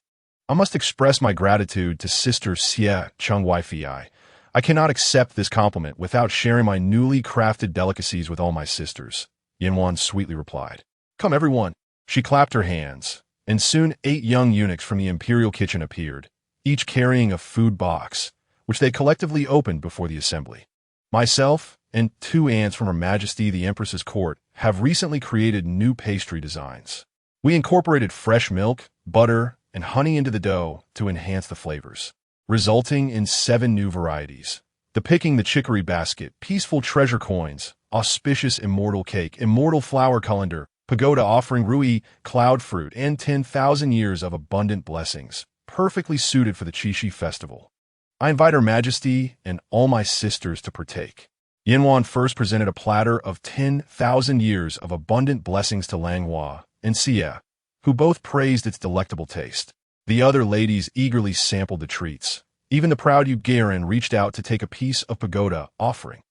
[SPEAKER 1] "I must express my gratitude to Sister Xie Chengwaifi. I cannot accept this compliment without sharing my newly crafted delicacies with all my sisters," Yanwan sweetly replied. "Come, everyone." She clapped her hands, and soon 8 young eunuchs from the imperial kitchen appeared, each carrying a food box, which they collectively opened before the assembly. Myself and 2 aunts from Her Majesty the Empress's court have recently created new pastry designs. We incorporated fresh milk, butter, and honey into the dough to enhance the flavors, resulting in 7 new varieties. Depicting the chicory basket, peaceful treasure coins, auspicious immortal cake, immortal flower colander, pagoda offering rui, cloud fruit, and 10,000 years of abundant blessings, perfectly suited for the Qixi festival. I invite Her Majesty and all my sisters to partake. Yanwan first presented a platter of 10,000 years of abundant blessings to Langhua and Xia, who both praised its delectable taste. The other ladies eagerly sampled the treats. Even the proud Ugarin reached out to take a piece of pagoda offering.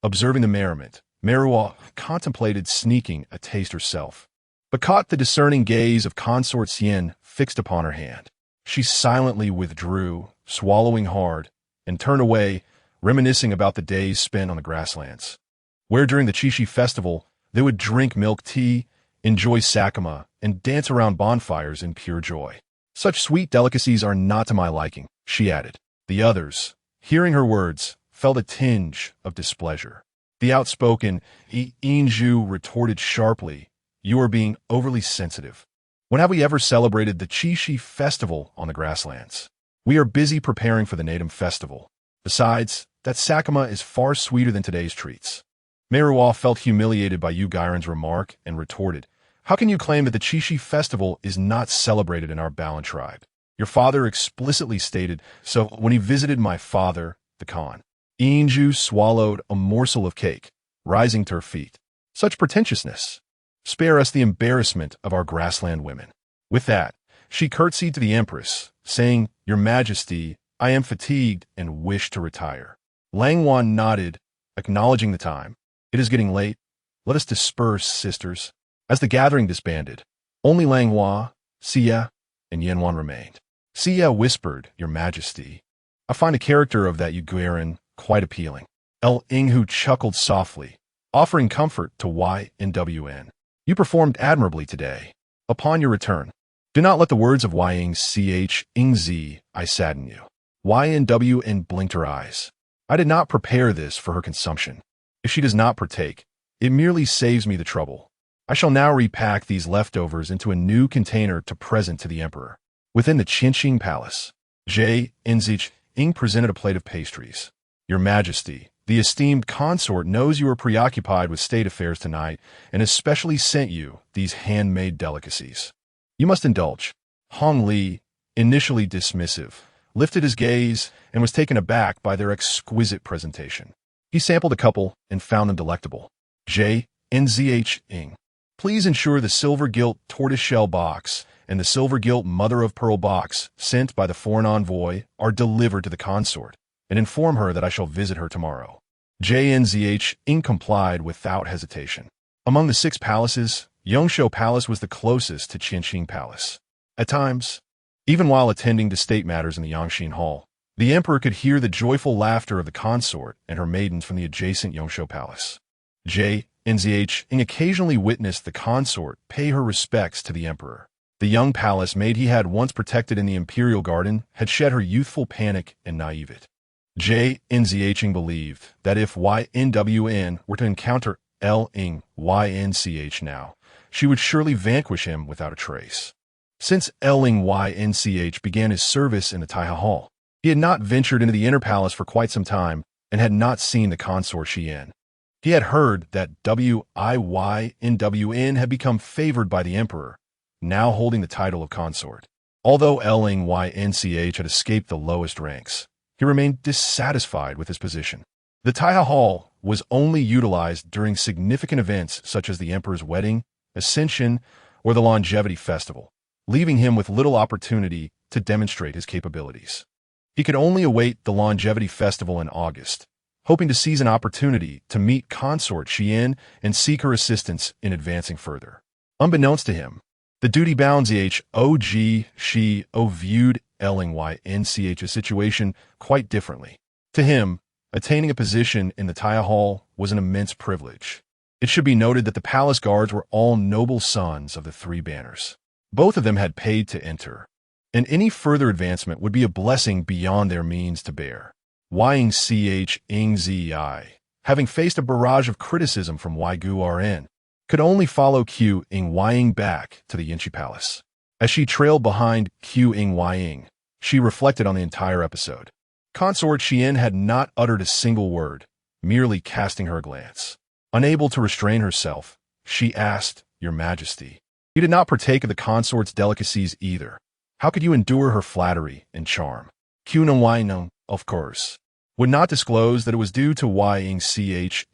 [SPEAKER 1] Observing the merriment, Meruo contemplated sneaking a taste herself, but caught the discerning gaze of consort Xian fixed upon her hand. She silently withdrew, swallowing hard, and turned away, reminiscing about the days spent on the grasslands, where during the Qixi festival they would drink milk tea, enjoy sakama, and dance around bonfires in pure joy. Such sweet delicacies are not to my liking, she added. The others, hearing her words, felt a tinge of displeasure. The outspoken Yinzhu retorted sharply, "You are being overly sensitive. When have we ever celebrated the Qixi festival on the grasslands? We are busy preparing for the Natum festival. Besides, that sakama is far sweeter than today's treats." Meruo felt humiliated by Yu Gairen's remark and retorted, "How can you claim that the Qixi festival is not celebrated in our Balan tribe? Your father explicitly stated so when he visited my father, the Khan." Yinzhu swallowed a morsel of cake, rising to her feet. "Such pretentiousness! Spare us the embarrassment of our grassland women." With that, she curtsied to the empress, saying, "Your Majesty, I am fatigued and wish to retire." Langhua nodded, acknowledging the time. "It is getting late. Let us disperse, sisters." As the gathering disbanded, only Langhua, Xia, and Yanwan remained. Xia whispered, "Your Majesty, I find the character of that Ugarin quite appealing." Yinghu chuckled softly, offering comfort to YNWN. "You performed admirably today. Upon your return, do not let the words of Yingzi sadden you." YNWN blinked her eyes. "I did not prepare this for her consumption. If she does not partake, it merely saves me the trouble. I shall now repack these leftovers into a new container to present to the emperor." Within the Qingying palace, Ing presented a plate of pastries. "Your Majesty, the esteemed consort knows you are preoccupied with state affairs tonight and has specially sent you these handmade delicacies. You must indulge." Hongli, initially dismissive, lifted his gaze and was taken aback by their exquisite presentation. He sampled a couple and found them delectable. Ing. "Please ensure the silver-gilt tortoiseshell box and the silver-gilt mother-of-pearl box sent by the foreign envoy are delivered to the consort, and inform her that I shall visit her tomorrow." Ing complied without hesitation. Among the 6 palaces, Yongshou Palace was the closest to Qingying Palace. At times, even while attending to state matters in the Yangxin Hall, the emperor could hear the joyful laughter of the consort and her maidens from the adjacent Yongshou Palace. Ing occasionally witnessed the consort pay her respects to the emperor. The young palace maid he had once protected in the imperial garden had shed her youthful panic and naivete. Ing believed that if YNWN were to encounter YNCH now, she would surely vanquish him without a trace. Since YNCH began his service in the Taiha Hall, he had not ventured into the inner palace for quite some time and had not seen the consort Xian. He had heard that YNWN had become favored by the emperor, now holding the title of consort. Although YNCH had escaped the lowest ranks, he remained dissatisfied with his position. The Taiha Hall was only utilized during significant events such as the emperor's wedding, ascension, or the longevity festival, leaving him with little opportunity to demonstrate his capabilities. He could only await the longevity festival in August, hoping to seize an opportunity to meet consort Xian and seek her assistance in advancing further. Unbeknownst to him, the duty-bound ZHOG viewed YNCH's situation quite differently. To him, attaining a position in the Taiha Hall was an immense privilege. It should be noted that the palace guards were all noble sons of the 3 banners. Both of them had paid to enter, and any further advancement would be a blessing beyond their means to bear. Yingzi, having faced a barrage of criticism from YGURN, could only follow Qingying back to the Yinchi Palace. As she trailed behind Qingying, she reflected on the entire episode. Consort Xian had not uttered a single word, merely casting her a glance. Unable to restrain herself, she asked, "Your Majesty." You did not partake of the consort's delicacies either. How could you endure her flattery and charm? Qingying, of course, would not disclose that it was due to Yingzi's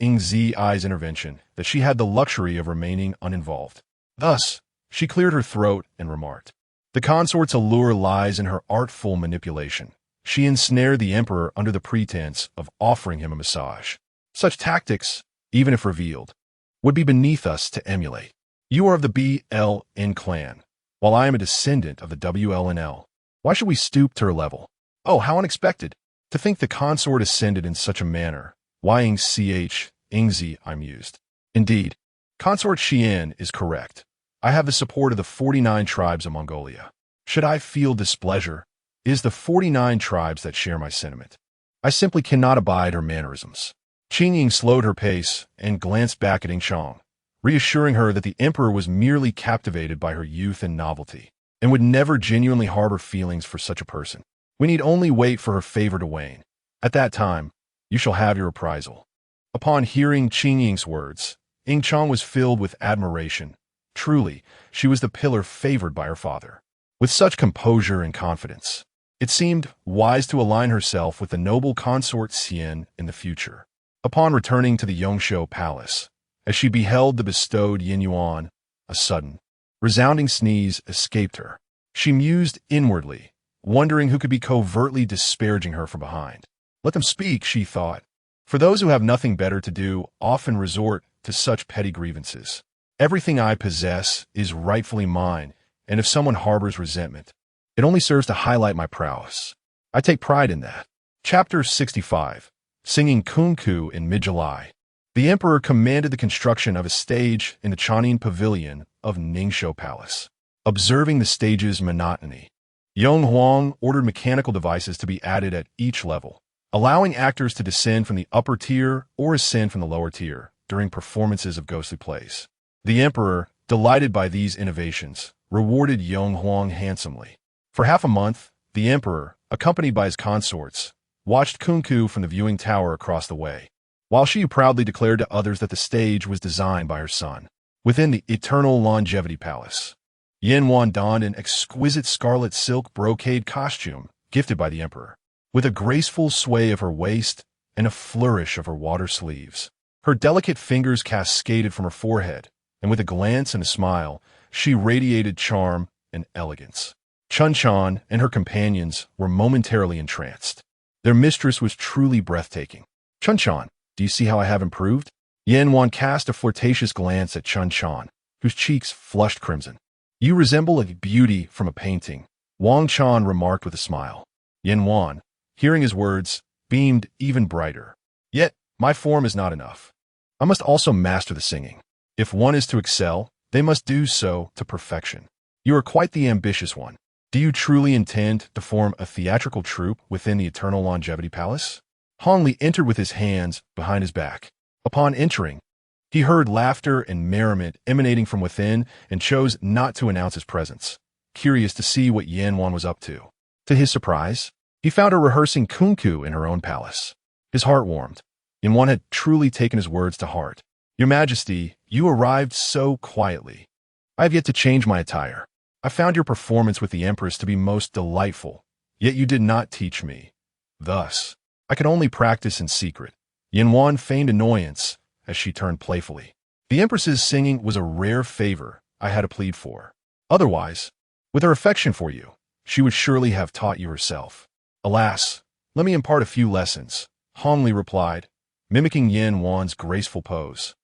[SPEAKER 1] intervention that she had the luxury of remaining uninvolved. Thus, she cleared her throat and remarked, "The consort's allure lies in her artful manipulation. She ensnared the emperor under the pretense of offering him a massage. Such tactics, even if revealed, would be beneath us to emulate. You are of the BLN clan, while I am a descendant of the WLNL. Why should we stoop to her level? Oh, how unexpected! To think the consort ascended in such a manner. Yingzi, I mused. Indeed, Consort Xian is correct. I have the support of the 49 tribes of Mongolia. Should I feel displeasure, it is the 49 tribes that share my sentiment. I simply cannot abide her mannerisms." Qingying slowed her pace and glanced back at Yingchang, reassuring her that the emperor was merely captivated by her youth and novelty, and would never genuinely harbor feelings for such a person. We need only wait for her favor to wane. At that time, you shall have your reprisal. Upon hearing Qingying's words, Yingchang was filled with admiration. Truly, she was the pillar favored by her father. With such composure and confidence, it seemed wise to align herself with the noble consort Xian in the future. Upon returning to the Yongshou Palace, as she beheld the bestowed Yin Yuan, a sudden, resounding sneeze escaped her. She mused inwardly, wondering who could be covertly disparaging her from behind. Let them speak, she thought, for those who have nothing better to do often resort to such petty grievances. Everything I possess is rightfully mine, and if someone harbors resentment, it only serves to highlight my prowess. I take pride in that. Chapter 65. Singing Kunku in mid-July. The emperor commanded the construction of a stage in the Qingying Pavilion of Ningshou Palace. Observing the stage's monotony, Yong Huang ordered mechanical devices to be added at each level, allowing actors to descend from the upper tier or ascend from the lower tier during performances of ghostly plays. The emperor, delighted by these innovations, rewarded Yong Huang handsomely. For half a month, the emperor, accompanied by his consorts, watched Kunku from the viewing tower across the way, while she proudly declared to others that the stage was designed by her son. Within the Eternal Longevity Palace, Yin Wan donned an exquisite scarlet silk brocade costume gifted by the emperor, with a graceful sway of her waist and a flourish of her water sleeves. Her delicate fingers cascaded from her forehead, and with a glance and a smile, she radiated charm and elegance. Chun Chan and her companions were momentarily entranced. Their mistress was truly breathtaking. "Chun Chan, do you see how I have improved?" Yin Wan cast a flirtatious glance at Chun Chan, whose cheeks flushed crimson. "You resemble a beauty from a painting," Wang Chan remarked with a smile. Yin Wan, hearing his words, beamed even brighter. "Yet, my form is not enough. I must also master the singing. If one is to excel, they must do so to perfection. You are quite the ambitious one. Do you truly intend to form a theatrical troupe within the Eternal Longevity Palace?" Hongli entered with his hands behind his back. Upon entering, he heard laughter and merriment emanating from within and chose not to announce his presence, curious to see what Yan Wan was up to. To his surprise, he found her rehearsing kunku in her own palace. His heart warmed. Yan Wan had truly taken his words to heart. "Your Majesty, you arrived so quietly. I have yet to change my attire. I found your performance with the Empress to be most delightful, yet you did not teach me. Thus, I could only practice in secret." Yin Wan feigned annoyance as she turned playfully. "The Empress's singing was a rare favor I had to plead for. Otherwise, with her affection for you, she would surely have taught you herself." "Alas, let me impart a few lessons," Hongli replied, mimicking Yin Wan's graceful pose,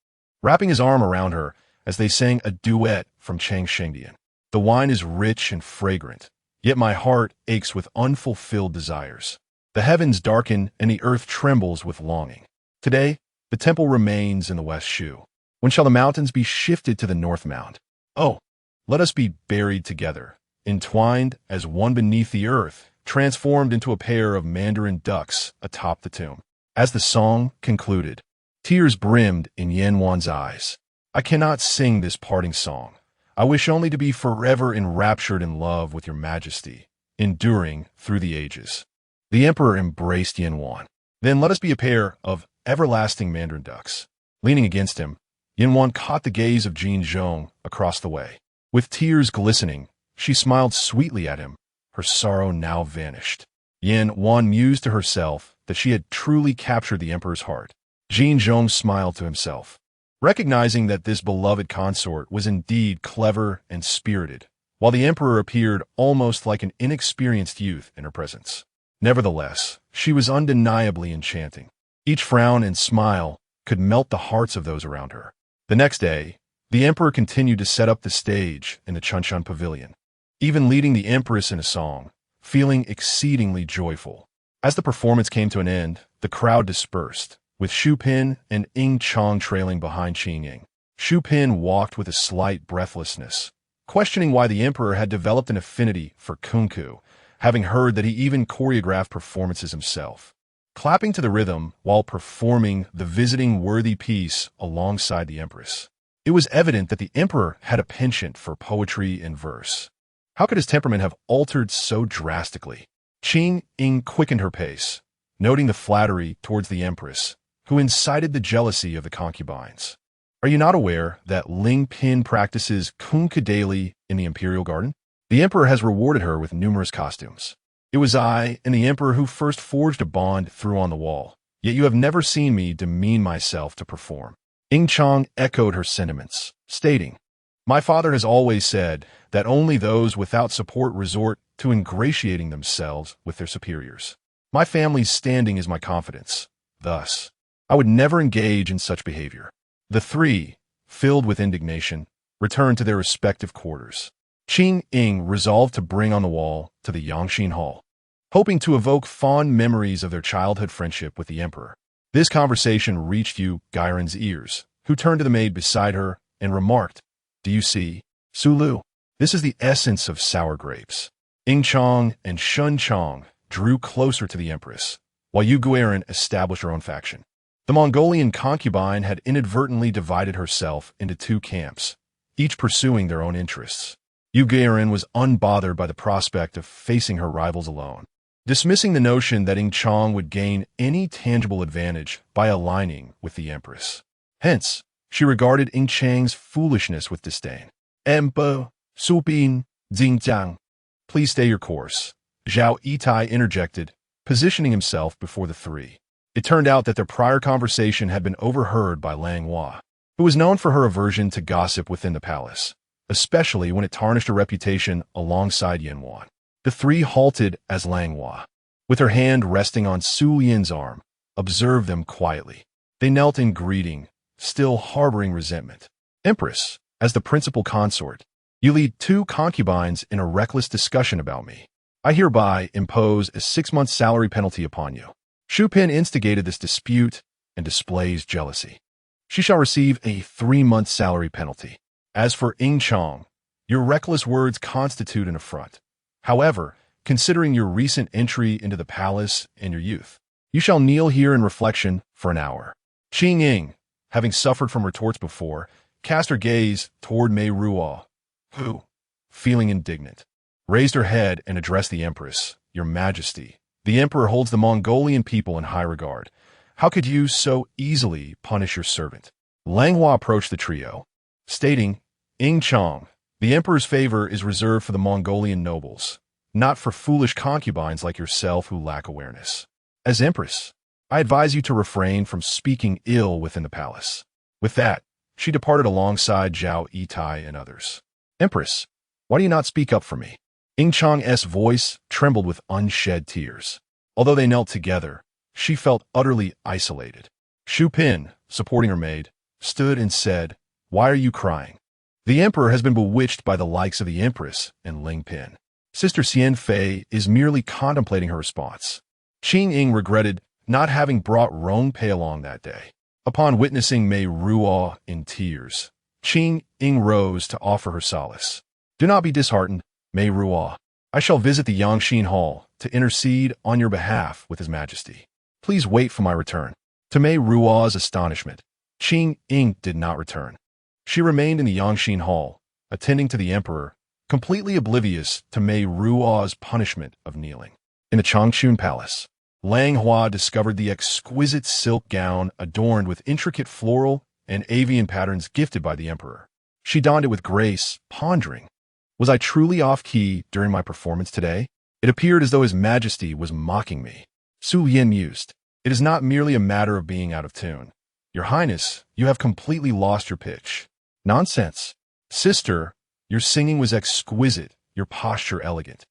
[SPEAKER 1] wrapping his arm around her as they sang a duet from Chang Shengdian. "The wine is rich and fragrant, yet my heart aches with unfulfilled desires. The heavens darken and the earth trembles with longing. Today, the temple remains in the west Shu. When shall the mountains be shifted to the north mound? Oh, let us be buried together, entwined as one beneath the earth, transformed into a pair of mandarin ducks atop the tomb." As the song concluded, tears brimmed in Yan Wan's eyes. I cannot sing this parting song. I wish only to be forever enraptured in love with your majesty, enduring through the ages." The emperor embraced Yanwan. "Then let us be a pair of everlasting mandarin ducks." Leaning against him, Yanwan caught the gaze of Qingying across the way. With tears glistening, she smiled sweetly at him, her sorrow now vanished. Yanwan mused to herself that she had truly captured the emperor's heart. Qingying smiled to himself, recognizing that this beloved consort was indeed clever and spirited, while the emperor appeared almost like an inexperienced youth in her presence. Nevertheless, she was undeniably enchanting. Each frown and smile could melt the hearts of those around her. The next day, the emperor continued to set up the stage in the Chunshan pavilion, even leading the empress in a song, feeling exceedingly joyful. As the performance came to an end, the crowd dispersed, with Xu Pin and Ying Chang trailing behind Qingying. Xu Pin walked with a slight breathlessness, questioning why the emperor had developed an affinity for kung fu, having heard that he even choreographed performances himself. Clapping to the rhythm while performing the visiting worthy piece alongside the empress. It was evident that the emperor had a penchant for poetry and verse. How could his temperament have altered so drastically? Qingying quickened her pace, noting the flattery towards the empress, who incited the jealousy of the concubines. "Are you not aware that Ling Pin practices kung fu daily in the imperial garden? The emperor has rewarded her with numerous costumes. It was I and the emperor who first forged a bond through on the wall, yet you have never seen me demean myself to perform." Ying Chang echoed her sentiments, stating, "My father has always said that only those without support resort to ingratiating themselves with their superiors. My family's standing is my confidence. Thus, I would never engage in such behavior." The three, filled with indignation, returned to their respective quarters. Qingying resolved to bring on the wall to the Yangxin Hall, hoping to evoke fond memories of their childhood friendship with the emperor. This conversation reached Yu Gairen's ears, who turned to the maid beside her and remarked, "Do you see, Sulu? This is the essence of sour grapes." Ying Chang and Shun Chang drew closer to the empress, while Yu Gairen established her own faction. The Mongolian concubine had inadvertently divided herself into two camps, each pursuing their own interests. Yu Gairen was unbothered by the prospect of facing her rivals alone, dismissing the notion that Ying Chang would gain any tangible advantage by aligning with the empress. Hence, she regarded Ying Chang's foolishness with disdain. "Emperor, Supin, Xinjiang, please stay your course," Zhao Yitai interjected, positioning himself before the three. It turned out that their prior conversation had been overheard by Langhua, who was known for her aversion to gossip within the palace, especially when it tarnished her reputation alongside Yanwan. The three halted as Langhua, with her hand resting on Su Yin's arm, observed them quietly. They knelt in greeting, still harboring resentment. "Empress, as the principal consort, you lead two concubines in a reckless discussion about me. I hereby impose a 6-month salary penalty upon you." Xu Pin instigated this dispute and displays jealousy. She shall receive a 3-month salary penalty. As for Ying Chang, your reckless words constitute an affront. However, considering your recent entry into the palace and your youth, you shall kneel here in reflection for an hour. Qingying, having suffered from retorts before, cast her gaze toward Mei Ruo, who, feeling indignant, raised her head and addressed the empress. "Your Majesty, the emperor holds the Mongolian people in high regard. How could you so easily punish your servant?" Langhua approached the trio, stating, "Ying Chang, the emperor's favor is reserved for the Mongolian nobles, not for foolish concubines like yourself who lack awareness. As empress, I advise you to refrain from speaking ill within the palace." With that, she departed alongside Zhao Yitai and others. "Empress, why do you not speak up for me?" Ying Chang's voice trembled with unshed tears. Although they knelt together, she felt utterly isolated. Xu Pin, supporting her maid, stood and said, "Why are you crying? The emperor has been bewitched by the likes of the empress and Ling Pin. Sister Xian Fei is merely contemplating her response." Qingying regretted not having brought Rong Pei along that day. Upon witnessing Mei Ruo in tears, Qingying rose to offer her solace. "Do not be disheartened, Mei Ruo. I shall visit the Yangxin Hall to intercede on your behalf with His Majesty. Please wait for my return." To Mei Ruo's astonishment, Qingying did not return. She remained in the Yangxin Hall, attending to the emperor, completely oblivious to Mei Ruo's punishment of kneeling. In the Changchun Palace, Langhua discovered the exquisite silk gown adorned with intricate floral and avian patterns gifted by the emperor. She donned it with grace, pondering, was I truly off-key during my performance today? It appeared as though His Majesty was mocking me. Su Yin mused, it is not merely a matter of being out of tune. Your Highness, you have completely lost your pitch. Nonsense. Sister, your singing was exquisite, your posture elegant,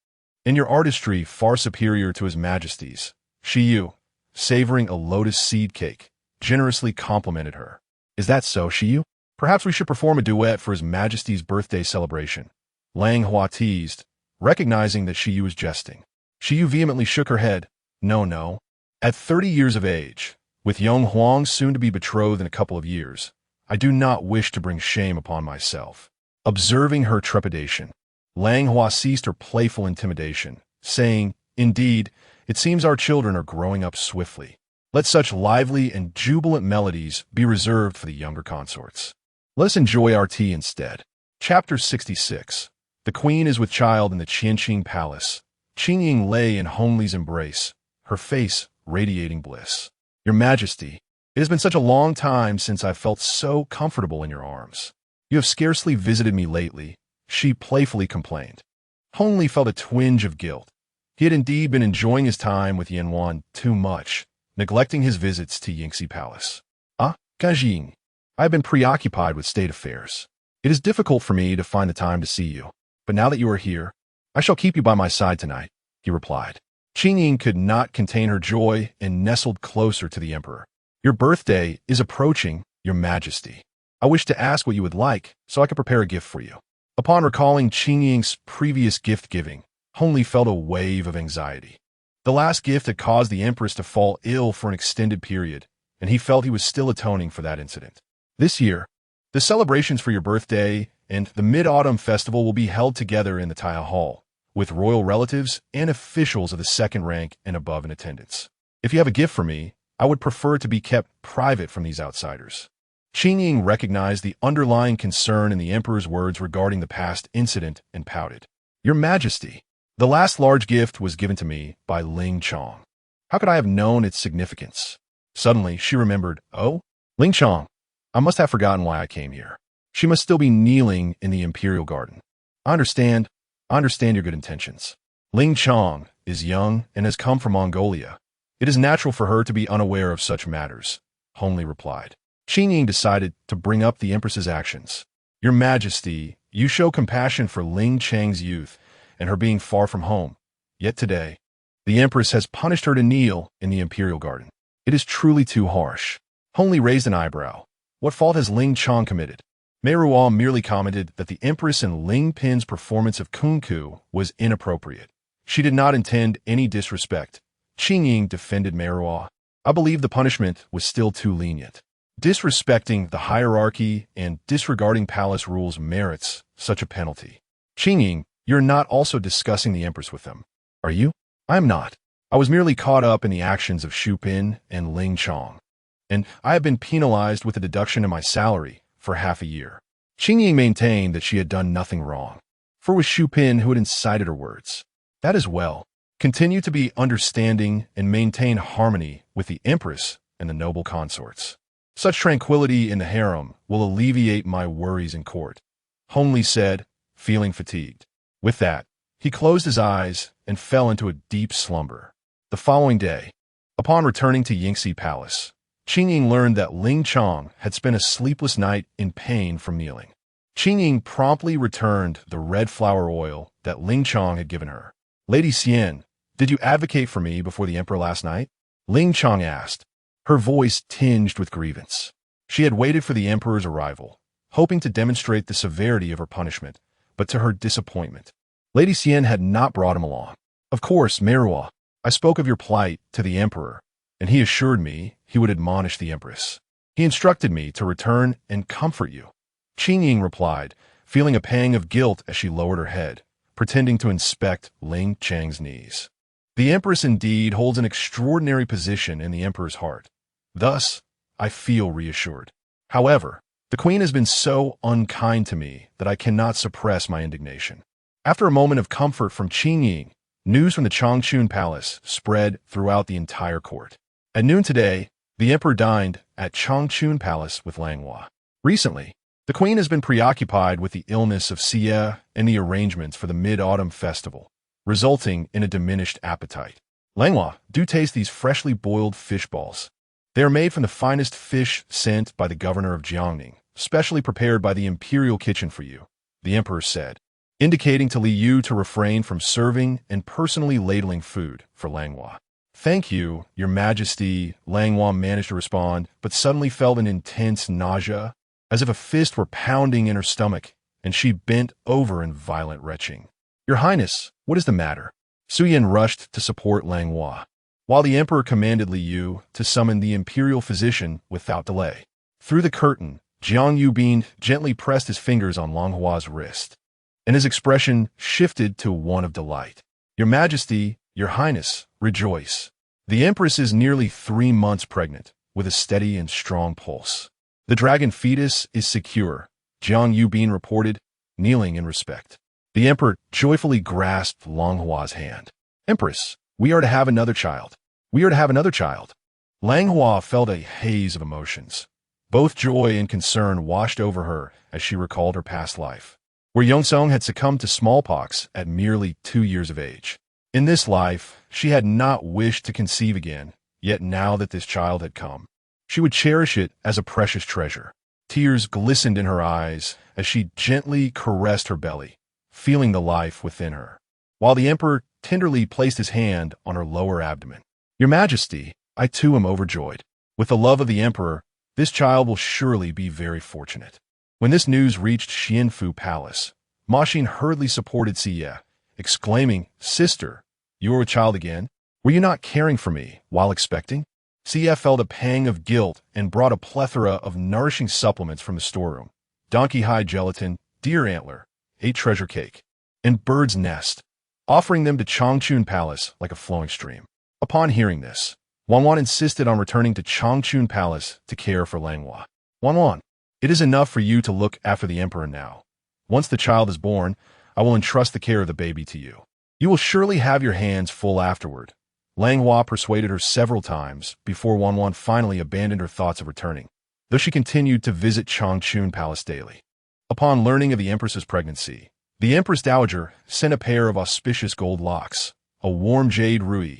[SPEAKER 1] and your artistry far superior to His Majesty's. Shiyu, savoring a lotus seed cake, generously complimented her. Is that so, Shiyu? Perhaps we should perform a duet for His Majesty's birthday celebration. Langhua teased, recognizing that Shiyu was jesting. Shiyu vehemently shook her head. No, no. At 30 years of age, with Yong Huang soon to be betrothed in a couple of years, I do not wish to bring shame upon myself. Observing her trepidation, Langhua ceased her playful intimidation, saying, Indeed, it seems our children are growing up swiftly. Let such lively and jubilant melodies be reserved for the younger consorts. Let us enjoy our tea instead. Chapter 66. The queen is with child in the Qingying palace. Qingying lay in Hongli's embrace, her face radiating bliss. Your Majesty, it has been such a long time since I felt so comfortable in your arms. You have scarcely visited me lately, she playfully complained. Hongli felt a twinge of guilt. He had indeed been enjoying his time with Yanwan too much, neglecting his visits to Yingxi Palace. Qingying, I have been preoccupied with state affairs. It is difficult for me to find the time to see you, but now that you are here, I shall keep you by my side tonight, he replied. Qingying could not contain her joy and nestled closer to the emperor. Your birthday is approaching, Your Majesty. I wish to ask what you would like, so I can prepare a gift for you. Upon recalling Qingying's previous gift-giving, Hongli felt a wave of anxiety. The last gift had caused the empress to fall ill for an extended period, and he felt he was still atoning for that incident. This year, the celebrations for your birthday and the Mid-Autumn Festival will be held together in the Taya Hall, with royal relatives and officials of the second rank and above in attendance. If you have a gift for me, I would prefer it to be kept private from these outsiders. Qingying recognized the underlying concern in the emperor's words regarding the past incident and pouted. Your Majesty, the last large gift was given to me by Ling Chong. How could I have known its significance? Suddenly, she remembered, oh, Ling Chong, I must have forgotten why I came here. She must still be kneeling in the imperial garden. I understand your good intentions. Ling Chong is young and has come from Mongolia. It is natural for her to be unaware of such matters, Hongli replied. Qingying decided to bring up the empress's actions. Your Majesty, you show compassion for Ling Chang's youth and her being far from home. Yet today, the empress has punished her to kneel in the imperial garden. It is truly too harsh. Hongli raised an eyebrow. What fault has Ling Chong committed? Mei Ruo merely commented that the empress and Ling Pin's performance of kunku was inappropriate. She did not intend any disrespect. Qingying defended Mei Ruo. I believe the punishment was still too lenient. Disrespecting the hierarchy and disregarding palace rules merits such a penalty. Qingying, you're not also discussing the empress with them, are you? I am not. I was merely caught up in the actions of Xu Pin and Ling Chong, and I have been penalized with a deduction in my salary for half a year. Qingying maintained that she had done nothing wrong, for it was Xu Pin who had incited her words. That is well. Continue to be understanding and maintain harmony with the empress and the noble consorts. Such tranquility in the harem will alleviate my worries in court, Hongli said, feeling fatigued. With that, he closed his eyes and fell into a deep slumber. The following day, upon returning to Yingxi Palace, Qingying learned that Ling Chong had spent a sleepless night in pain from kneeling. Qingying promptly returned the red flower oil that Ling Chong had given her. Lady Xian, did you advocate for me before the emperor last night? Ling Chong asked, her voice tinged with grievance. She had waited for the emperor's arrival, hoping to demonstrate the severity of her punishment, but to her disappointment, Lady Xian had not brought him along. Of course, Mei Ruo, I spoke of your plight to the emperor, and he assured me he would admonish the empress. He instructed me to return and comfort you. Qingying replied, feeling a pang of guilt as she lowered her head, pretending to inspect Ling Chang's knees. The empress indeed holds an extraordinary position in the emperor's heart. Thus, I feel reassured. However, The queen has been so unkind to me that I cannot suppress my indignation. After a moment of comfort from Qingying, news from the Changchun Palace spread throughout the entire court. At noon today, the emperor dined at Changchun Palace with Langhua. Recently, the queen has been preoccupied with the illness of Xie and the arrangements for the Mid-Autumn Festival, resulting in a diminished appetite. Langhua, do taste these freshly boiled fish balls. They are made from the finest fish sent by the governor of Qingying, specially prepared by the imperial kitchen for you, the emperor said, indicating to Li Yu to refrain from serving and personally ladling food for Langhua. Thank you, your majesty, Langhua managed to respond, but suddenly felt an intense nausea, as if a fist were pounding in her stomach, and she bent over in violent retching. Your Highness, what is the matter? Suyin rushed to support Langhua, while the emperor commanded Li Yu to summon the imperial physician without delay. Through the curtain, Jiang Yubin gently pressed his fingers on Langhua's wrist, and his expression shifted to one of delight. Your Majesty, your Highness, rejoice. The Empress is nearly 3 months pregnant, with a steady and strong pulse. The dragon fetus is secure, Jiang Yubin reported, kneeling in respect. The emperor joyfully grasped Langhua's hand. Empress, we are to have another child. We are to have another child. Langhua felt a haze of emotions. Both joy and concern washed over her as she recalled her past life, where Yongzong had succumbed to smallpox at merely 2 years of age. In this life, she had not wished to conceive again, yet now that this child had come, she would cherish it as a precious treasure. Tears glistened in her eyes as she gently caressed her belly, feeling the life within her, while the emperor tenderly placed his hand on her lower abdomen. Your Majesty, I too am overjoyed. With the love of the emperor, this child will surely be very fortunate. When this news reached Xianfu Palace, Ma Xin hurriedly supported Xie, exclaiming, Sister, you are a child again? Were you not caring for me while expecting? Xie felt a pang of guilt and brought a plethora of nourishing supplements from the storeroom. Donkey hide gelatin, deer antler, a treasure cake, and bird's nest, offering them to Changchun Palace like a flowing stream. Upon hearing this, Wanwan insisted on returning to Changchun Palace to care for Langhua. Wanwan, it is enough for you to look after the emperor now. Once the child is born, I will entrust the care of the baby to you. You will surely have your hands full afterward. Langhua persuaded her several times before Wanwan finally abandoned her thoughts of returning, though she continued to visit Changchun Palace daily. Upon learning of the empress's pregnancy, the Empress Dowager sent a pair of auspicious gold locks, a warm jade rui,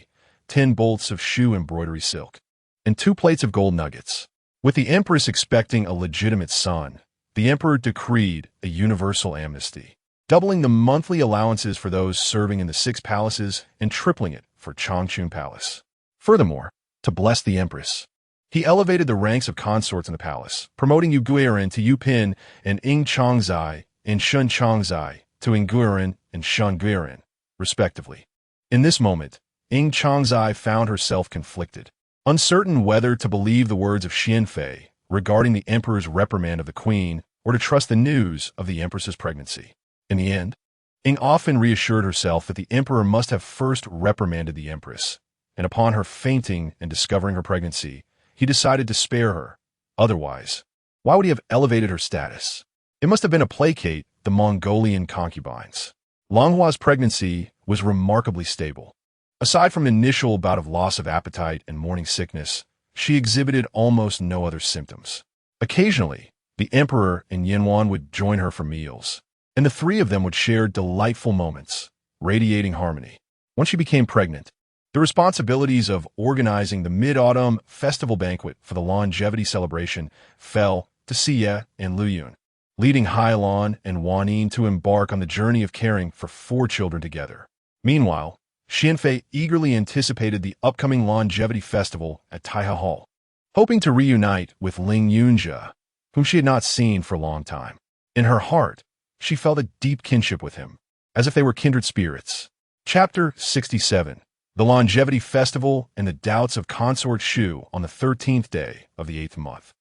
[SPEAKER 1] 10 bolts of shoe embroidery silk, and 2 plates of gold nuggets. With the Empress expecting a legitimate son, the Emperor decreed a universal amnesty, doubling the monthly allowances for those serving in the 6 palaces and tripling it for Changchun Palace. Furthermore, to bless the Empress, he elevated the ranks of consorts in the palace, promoting Yu Guiren to Yu Pin and Ing Changzai and Shun Changzai to Ing Guiren and Shun Guiren, respectively. In this moment, Ing Changzai found herself conflicted, uncertain whether to believe the words of Xianfei regarding the emperor's reprimand of the queen or to trust the news of the empress's pregnancy. In the end, Ing often reassured herself that the emperor must have first reprimanded the empress, and upon her fainting and discovering her pregnancy, he decided to spare her. Otherwise, why would he have elevated her status? It must have been to placate the Mongolian concubines. Langhua's pregnancy was remarkably stable. Aside from an initial bout of loss of appetite and morning sickness, she exhibited almost no other symptoms. Occasionally, the emperor and Yanwan would join her for meals, and the 3 of them would share delightful moments, radiating harmony. Once she became pregnant, the responsibilities of organizing the Mid-Autumn Festival banquet for the longevity celebration fell to Xie and Luyun, leading Hailan and Wanin to embark on the journey of caring for 4 children together. Meanwhile, Xianfei eagerly anticipated the upcoming longevity festival at Taiha Hall, hoping to reunite with Ling Yunjia, whom she had not seen for a long time. In her heart, she felt a deep kinship with him, as if they were kindred spirits. Chapter 67. The Longevity Festival and the Doubts of Consort Shu on the 13th day of the 8th month.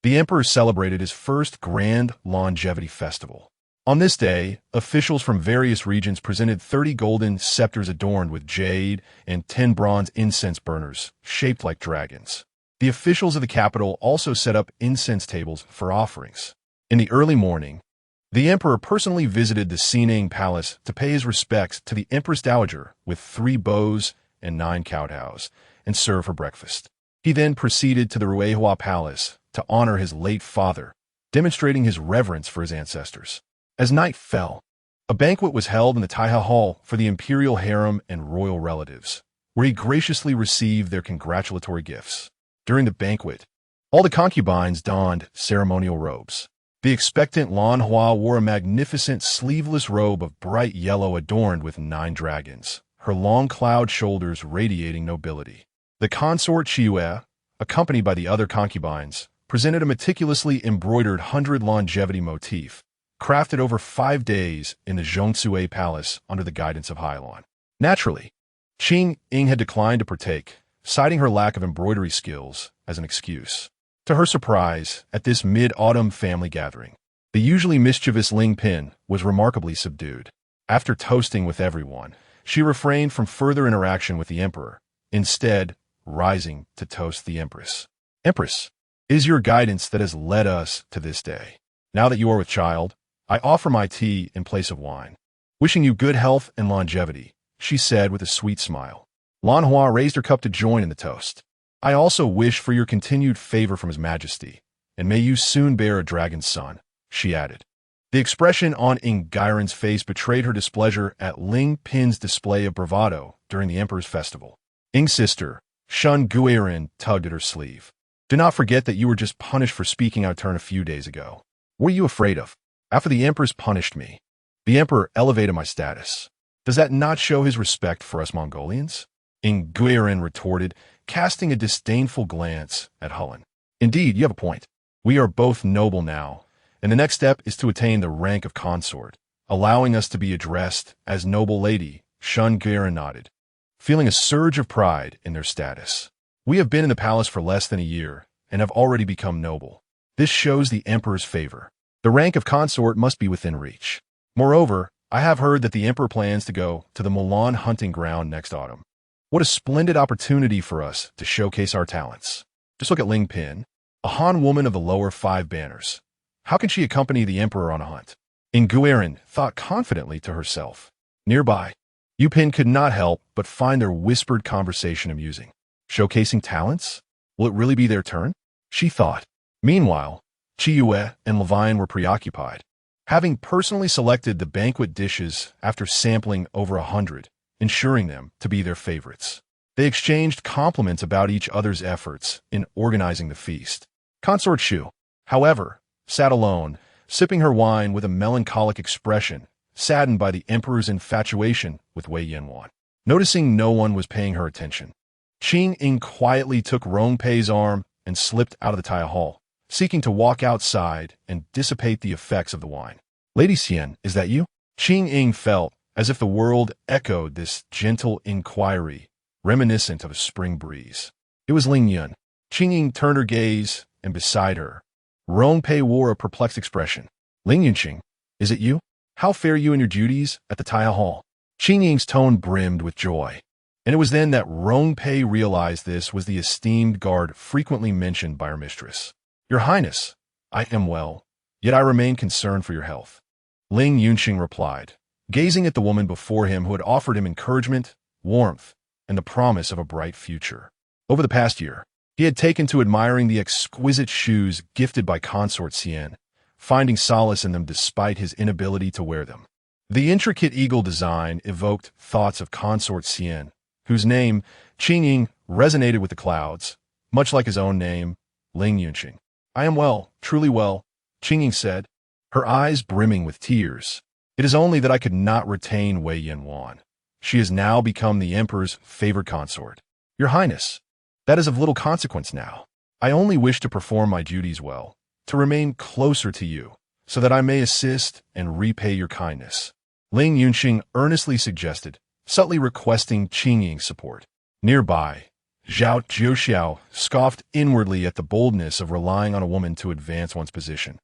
[SPEAKER 1] The emperor celebrated his first grand longevity festival. On this day, officials from various regions presented 30 golden scepters adorned with jade and 10 bronze incense burners, shaped like dragons. The officials of the capital also set up incense tables for offerings. In the early morning, the emperor personally visited the Qingying palace to pay his respects to the Empress Dowager with 3 bows and 9 kowtows and serve her breakfast. He then proceeded to the Ruihua palace to honor his late father, demonstrating his reverence for his ancestors. As night fell, a banquet was held in the Taiha Hall for the imperial harem and royal relatives, where he graciously received their congratulatory gifts. During the banquet, all the concubines donned ceremonial robes. The expectant Langhua wore a magnificent sleeveless robe of bright yellow adorned with 9 dragons, her long cloud shoulders radiating nobility. The consort Qiyue, accompanied by the other concubines, presented a meticulously embroidered 100 longevity motif, crafted over 5 days in the Zhongsue Palace under the guidance of Hailan. Naturally, Qingying had declined to partake, citing her lack of embroidery skills as an excuse. To her surprise, at this mid-autumn family gathering, the usually mischievous Ling Pin was remarkably subdued. After toasting with everyone, she refrained from further interaction with the emperor, instead rising to toast the empress. Empress, it is your guidance that has led us to this day. Now that you are with child, I offer my tea in place of wine. Wishing you good health and longevity, she said with a sweet smile. Langhua raised her cup to join in the toast. I also wish for your continued favor from His Majesty, and may you soon bear a dragon's son, she added. The expression on Ingairen's face betrayed her displeasure at Ling Pin's display of bravado during the emperor's festival. Ing's sister, Shun Guiren, tugged at her sleeve. Do not forget that you were just punished for speaking out of turn a few days ago. What are you afraid of? After the empress punished me, the emperor elevated my status. Does that not show his respect for us Mongolians? Guiren retorted, casting a disdainful glance at Hullen. Indeed, you have a point. We are both noble now, and the next step is to attain the rank of consort, allowing us to be addressed as noble lady, Shun Guiren nodded, feeling a surge of pride in their status. We have been in the palace for less than a year, and have already become noble. This shows the emperor's favor. The rank of consort must be within reach. Moreover, I have heard that the emperor plans to go to the Mulan hunting ground next autumn. What a splendid opportunity for us to showcase our talents. Just look at Ling Pin, a Han woman of the lower 5 banners. How can she accompany the emperor on a hunt? Guiren thought confidently to herself. Nearby, Yu Pin could not help but find their whispered conversation amusing. Showcasing talents? Will it really be their turn? She thought. Meanwhile, Qiyue and Levine were preoccupied, having personally selected the banquet dishes after sampling over 100. Ensuring them to be their favorites. They exchanged compliments about each other's efforts in organizing the feast. Consort Shu, however, sat alone, sipping her wine with a melancholic expression, saddened by the emperor's infatuation with Wei Yanwan. Noticing no one was paying her attention, Qingying quietly took Rongpei's arm and slipped out of the Taiha Hall, seeking to walk outside and dissipate the effects of the wine. Lady Xian, is that you? Qingying felt as if the world echoed this gentle inquiry, reminiscent of a spring breeze. It was Ling Yun. Qingying turned her gaze, and beside her, Rongpei wore a perplexed expression. Ling Yunqing, is it you? How fare you in your duties at the Taiha Hall? Qingying's tone brimmed with joy, and it was then that Rongpei realized this was the esteemed guard frequently mentioned by her mistress. Your Highness, I am well, yet I remain concerned for your health. Ling Yunqing replied, gazing at the woman before him who had offered him encouragement, warmth, and the promise of a bright future. Over the past year, he had taken to admiring the exquisite shoes gifted by Consort Xian, finding solace in them despite his inability to wear them. The intricate eagle design evoked thoughts of Consort Xian, whose name, Qingying, resonated with the clouds, much like his own name, Ling Yunqing. I am well, truly well, Qingying said, her eyes brimming with tears. It is only that I could not retain Wei Yanwan. She has now become the emperor's favored consort. Your Highness, that is of little consequence now. I only wish to perform my duties well, to remain closer to you, so that I may assist and repay your kindness. Ling Yunqing earnestly suggested, subtly requesting Qingying's support. Nearby, Zhao Jiuxiao scoffed inwardly at the boldness of relying on a woman to advance one's position,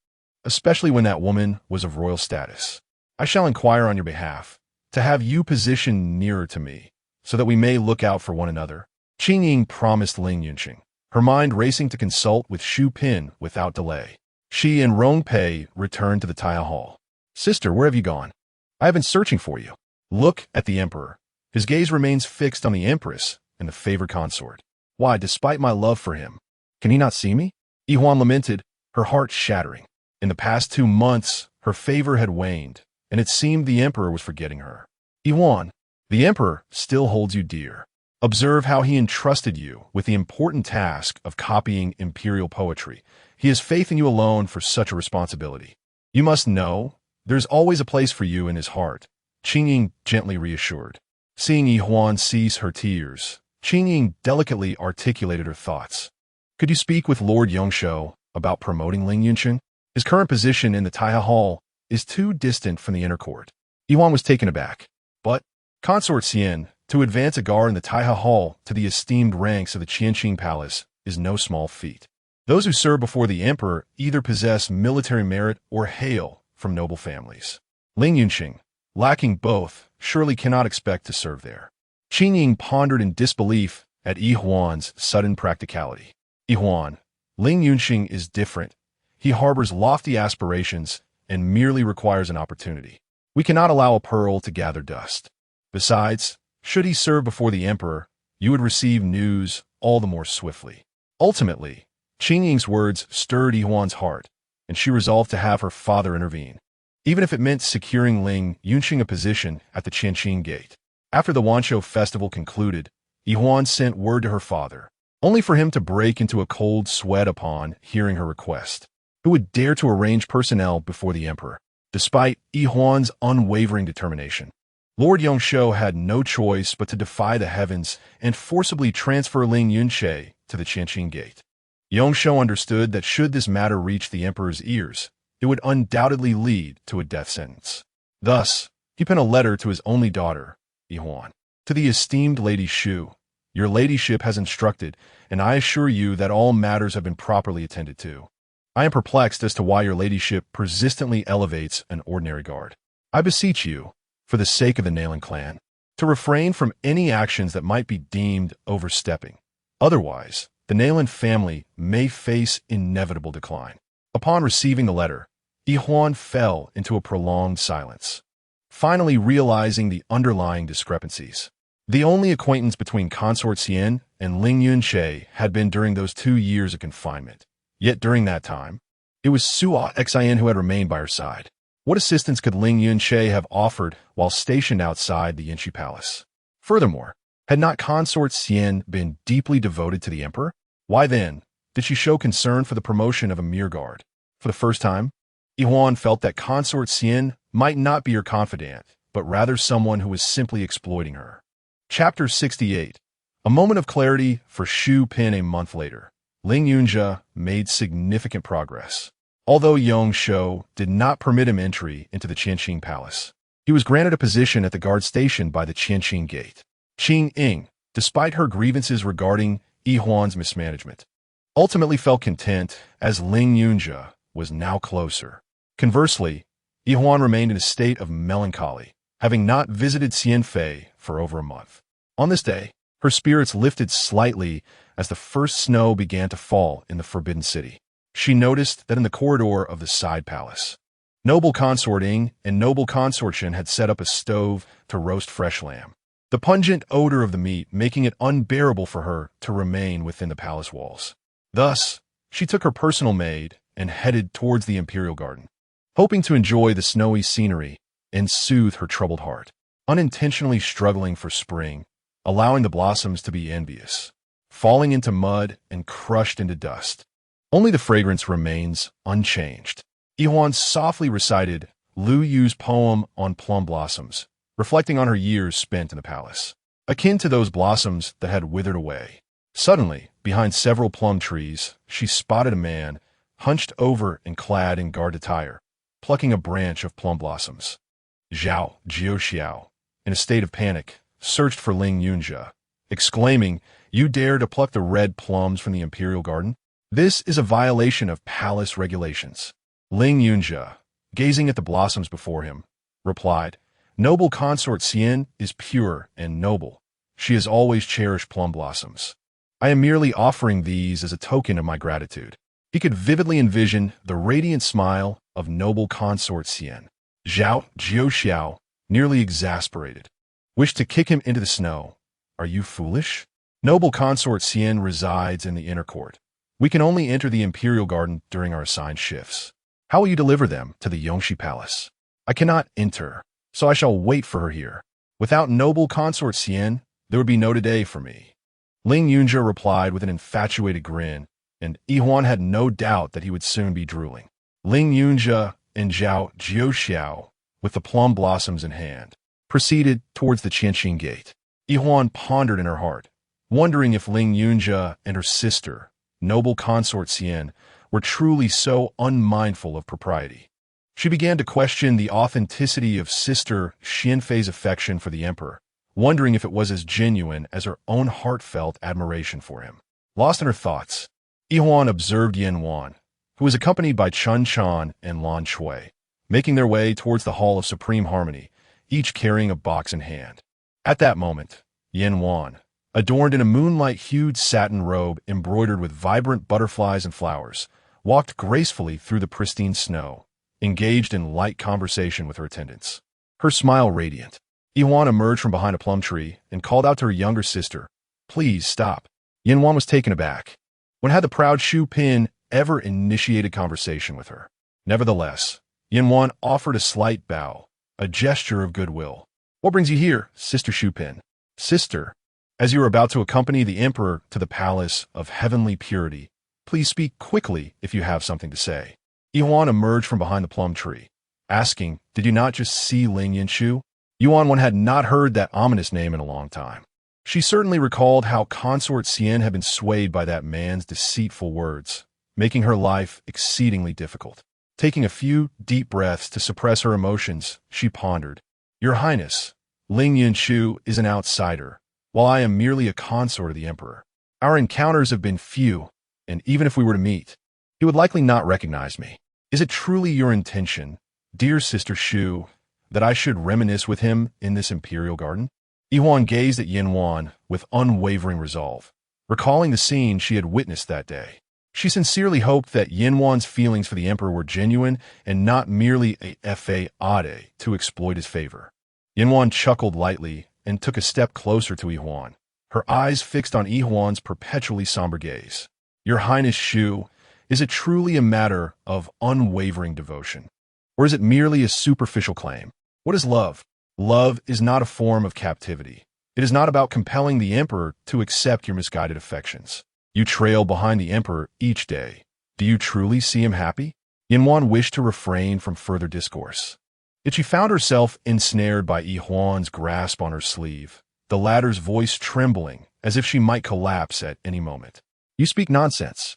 [SPEAKER 1] especially when that woman was of royal status. I shall inquire on your behalf, to have you positioned nearer to me, so that we may look out for one another. Qingying promised Ling Yunqing, her mind racing to consult with Xu Pin without delay. She and Rongpei returned to the Taya Hall. "Sister, where have you gone? I have been searching for you." Look at the emperor. His gaze remains fixed on the empress and the favored consort. "Why, despite my love for him, can he not see me?" Yihuan lamented, her heart shattering. In the past 2 months, her favor had waned, and it seemed the emperor was forgetting her. "Yihuan, the emperor still holds you dear. Observe how he entrusted you with the important task of copying imperial poetry. He has faith in you alone for such a responsibility. You must know, there's always a place for you in his heart," Qingying gently reassured. Seeing Yihuan cease her tears, Qingying delicately articulated her thoughts. "Could you speak with Lord Yongshou about promoting Ling Yunqing? His current position in the Taiha Hall is too distant from the inner court." Yihuan was taken aback. "But, Consort Xian, to advance a guard in the Taiha Hall to the esteemed ranks of the Qingying Palace is no small feat. Those who serve before the emperor either possess military merit or hail from noble families. Ling Yunqing, lacking both, surely cannot expect to serve there." Qingying pondered in disbelief at Yihuan's sudden practicality. "Yihuan, Ling Yunqing is different. He harbors lofty aspirations and merely requires an opportunity. We cannot allow a pearl to gather dust. Besides, should he serve before the emperor, you would receive news all the more swiftly." Ultimately, Qingying's words stirred Yihuan's heart, and she resolved to have her father intervene, even if it meant securing Ling Yunqing a position at the Qingying gate. After the Wanshou festival concluded, Yihuan sent word to her father, only for him to break into a cold sweat upon hearing her request. Who would dare to arrange personnel before the emperor? Despite Yihuan's unwavering determination, Lord Yongshou had no choice but to defy the heavens and forcibly transfer Ling Yunqing to the Qingying gate. Yongshou understood that should this matter reach the emperor's ears, it would undoubtedly lead to a death sentence. Thus, he penned a letter to his only daughter, Yihuan. "To the esteemed Lady Shu, your ladyship has instructed, and I assure you that all matters have been properly attended to. I am perplexed as to why your ladyship persistently elevates an ordinary guard. I beseech you, for the sake of the Nailan clan, to refrain from any actions that might be deemed overstepping. Otherwise, the Nailan family may face inevitable decline." Upon receiving the letter, Yihuan fell into a prolonged silence, finally realizing the underlying discrepancies. The only acquaintance between Consort Xian and Ling Yunqing had been during those 2 years of confinement. Yet during that time, it was Suo Xian who had remained by her side. What assistance could Ling Yunqing have offered while stationed outside the Yinshi Palace? Furthermore, had not Consort Xian been deeply devoted to the emperor? Why then did she show concern for the promotion of a mere guard? For the first time, Yihuan felt that Consort Xian might not be her confidant, but rather someone who was simply exploiting her. Chapter 68. A moment of clarity for Xu Pin. A month later, Ling Yunjia made significant progress. Although Yongshou did not permit him entry into the Qingying Palace, he was granted a position at the guard station by the Qingying gate. Qingying, despite her grievances regarding Yihuan's mismanagement, ultimately felt content as Ling Yunjia was now closer. Conversely, Yihuan remained in a state of melancholy, having not visited Xianfei for over a month. On this day, her spirits lifted slightly as the first snow began to fall in the Forbidden City. She noticed that in the corridor of the side palace, noble consort Ying and noble consort Shen had set up a stove to roast fresh lamb, the pungent odor of the meat making it unbearable for her to remain within the palace walls. Thus, she took her personal maid and headed towards the imperial garden, hoping to enjoy the snowy scenery and soothe her troubled heart, unintentionally struggling for spring, allowing the blossoms to be envious, falling into mud and crushed into dust. Only the fragrance remains unchanged. Yihuan softly recited Lu Yu's poem on plum blossoms, reflecting on her years spent in the palace, akin to those blossoms that had withered away. Suddenly, behind several plum trees, she spotted a man, hunched over and clad in guard attire, plucking a branch of plum blossoms. Zhao Jiuxiao, in a state of panic, searched for Ling Yunjia, exclaiming, "You dare to pluck the red plums from the imperial garden? This is a violation of palace regulations." Ling Yunjia, gazing at the blossoms before him, replied, "Noble consort Xian is pure and noble. She has always cherished plum blossoms. I am merely offering these as a token of my gratitude." He could vividly envision the radiant smile of noble consort Xian. Zhao Jiuxiao, nearly exasperated, wished to kick him into the snow. Are you foolish? Noble consort Xian resides in the inner court. We can only enter the imperial garden during our assigned shifts. How will you deliver them to the Yongxi palace? I cannot enter, so I shall wait for her here. Without noble consort Xian, there would be no today for me. Ling Yunjia replied with an infatuated grin, and Yihuan had no doubt that he would soon be drooling. Ling Yunjia and Zhao Jiuxiao, with the plum blossoms in hand, proceeded towards the Qingying gate. Yihuan pondered in her heart, wondering if Ling Yunjia and her sister, noble consort Xian, were truly so unmindful of propriety. She began to question the authenticity of sister Xianfei's affection for the emperor, wondering if it was as genuine as her own heartfelt admiration for him. Lost in her thoughts, Yihuan observed Yanwan, who was accompanied by Chun Chan and Lan Shui, making their way towards the Hall of Supreme Harmony, each carrying a box in hand. At that moment, Yanwan, adorned in a moonlight-hued satin robe embroidered with vibrant butterflies and flowers, walked gracefully through the pristine snow, engaged in light conversation with her attendants. Her smile radiant, Yihuan emerged from behind a plum tree and called out to her younger sister, "Please stop." Yanwan was taken aback. When had the proud Shu Pin ever initiated conversation with her? Nevertheless, Yanwan offered a slight bow, a gesture of goodwill. "What brings you here, Sister Shu Pin?" "Sister, as you are about to accompany the emperor to the palace of heavenly purity, please speak quickly if you have something to say." Yihuan emerged from behind the plum tree, asking, "Did you not just see Ling Yinshu?" Yuan had not heard that ominous name in a long time. She certainly recalled how consort Xian had been swayed by that man's deceitful words, making her life exceedingly difficult. Taking a few deep breaths to suppress her emotions, she pondered, "Your Highness, Ling Yinshu is an outsider, while I am merely a consort of the emperor. Our encounters have been few, and even if we were to meet, he would likely not recognize me. Is it truly your intention, dear Sister Shu, that I should reminisce with him in this imperial garden?" Yihuan gazed at Yanwan with unwavering resolve, recalling the scene she had witnessed that day. She sincerely hoped that Yanwan's feelings for the emperor were genuine and not merely a fade to exploit his favor. Yanwan chuckled lightly and took a step closer to Yihuan, her eyes fixed on Yihuan's perpetually somber gaze. "Your Highness Shu, is it truly a matter of unwavering devotion? Or is it merely a superficial claim? What is love? Love is not a form of captivity. It is not about compelling the emperor to accept your misguided affections. You trail behind the emperor each day. Do you truly see him happy?" Yanwan wished to refrain from further discourse. Yet she found herself ensnared by Yihuan's grasp on her sleeve, the latter's voice trembling as if she might collapse at any moment. "You speak nonsense.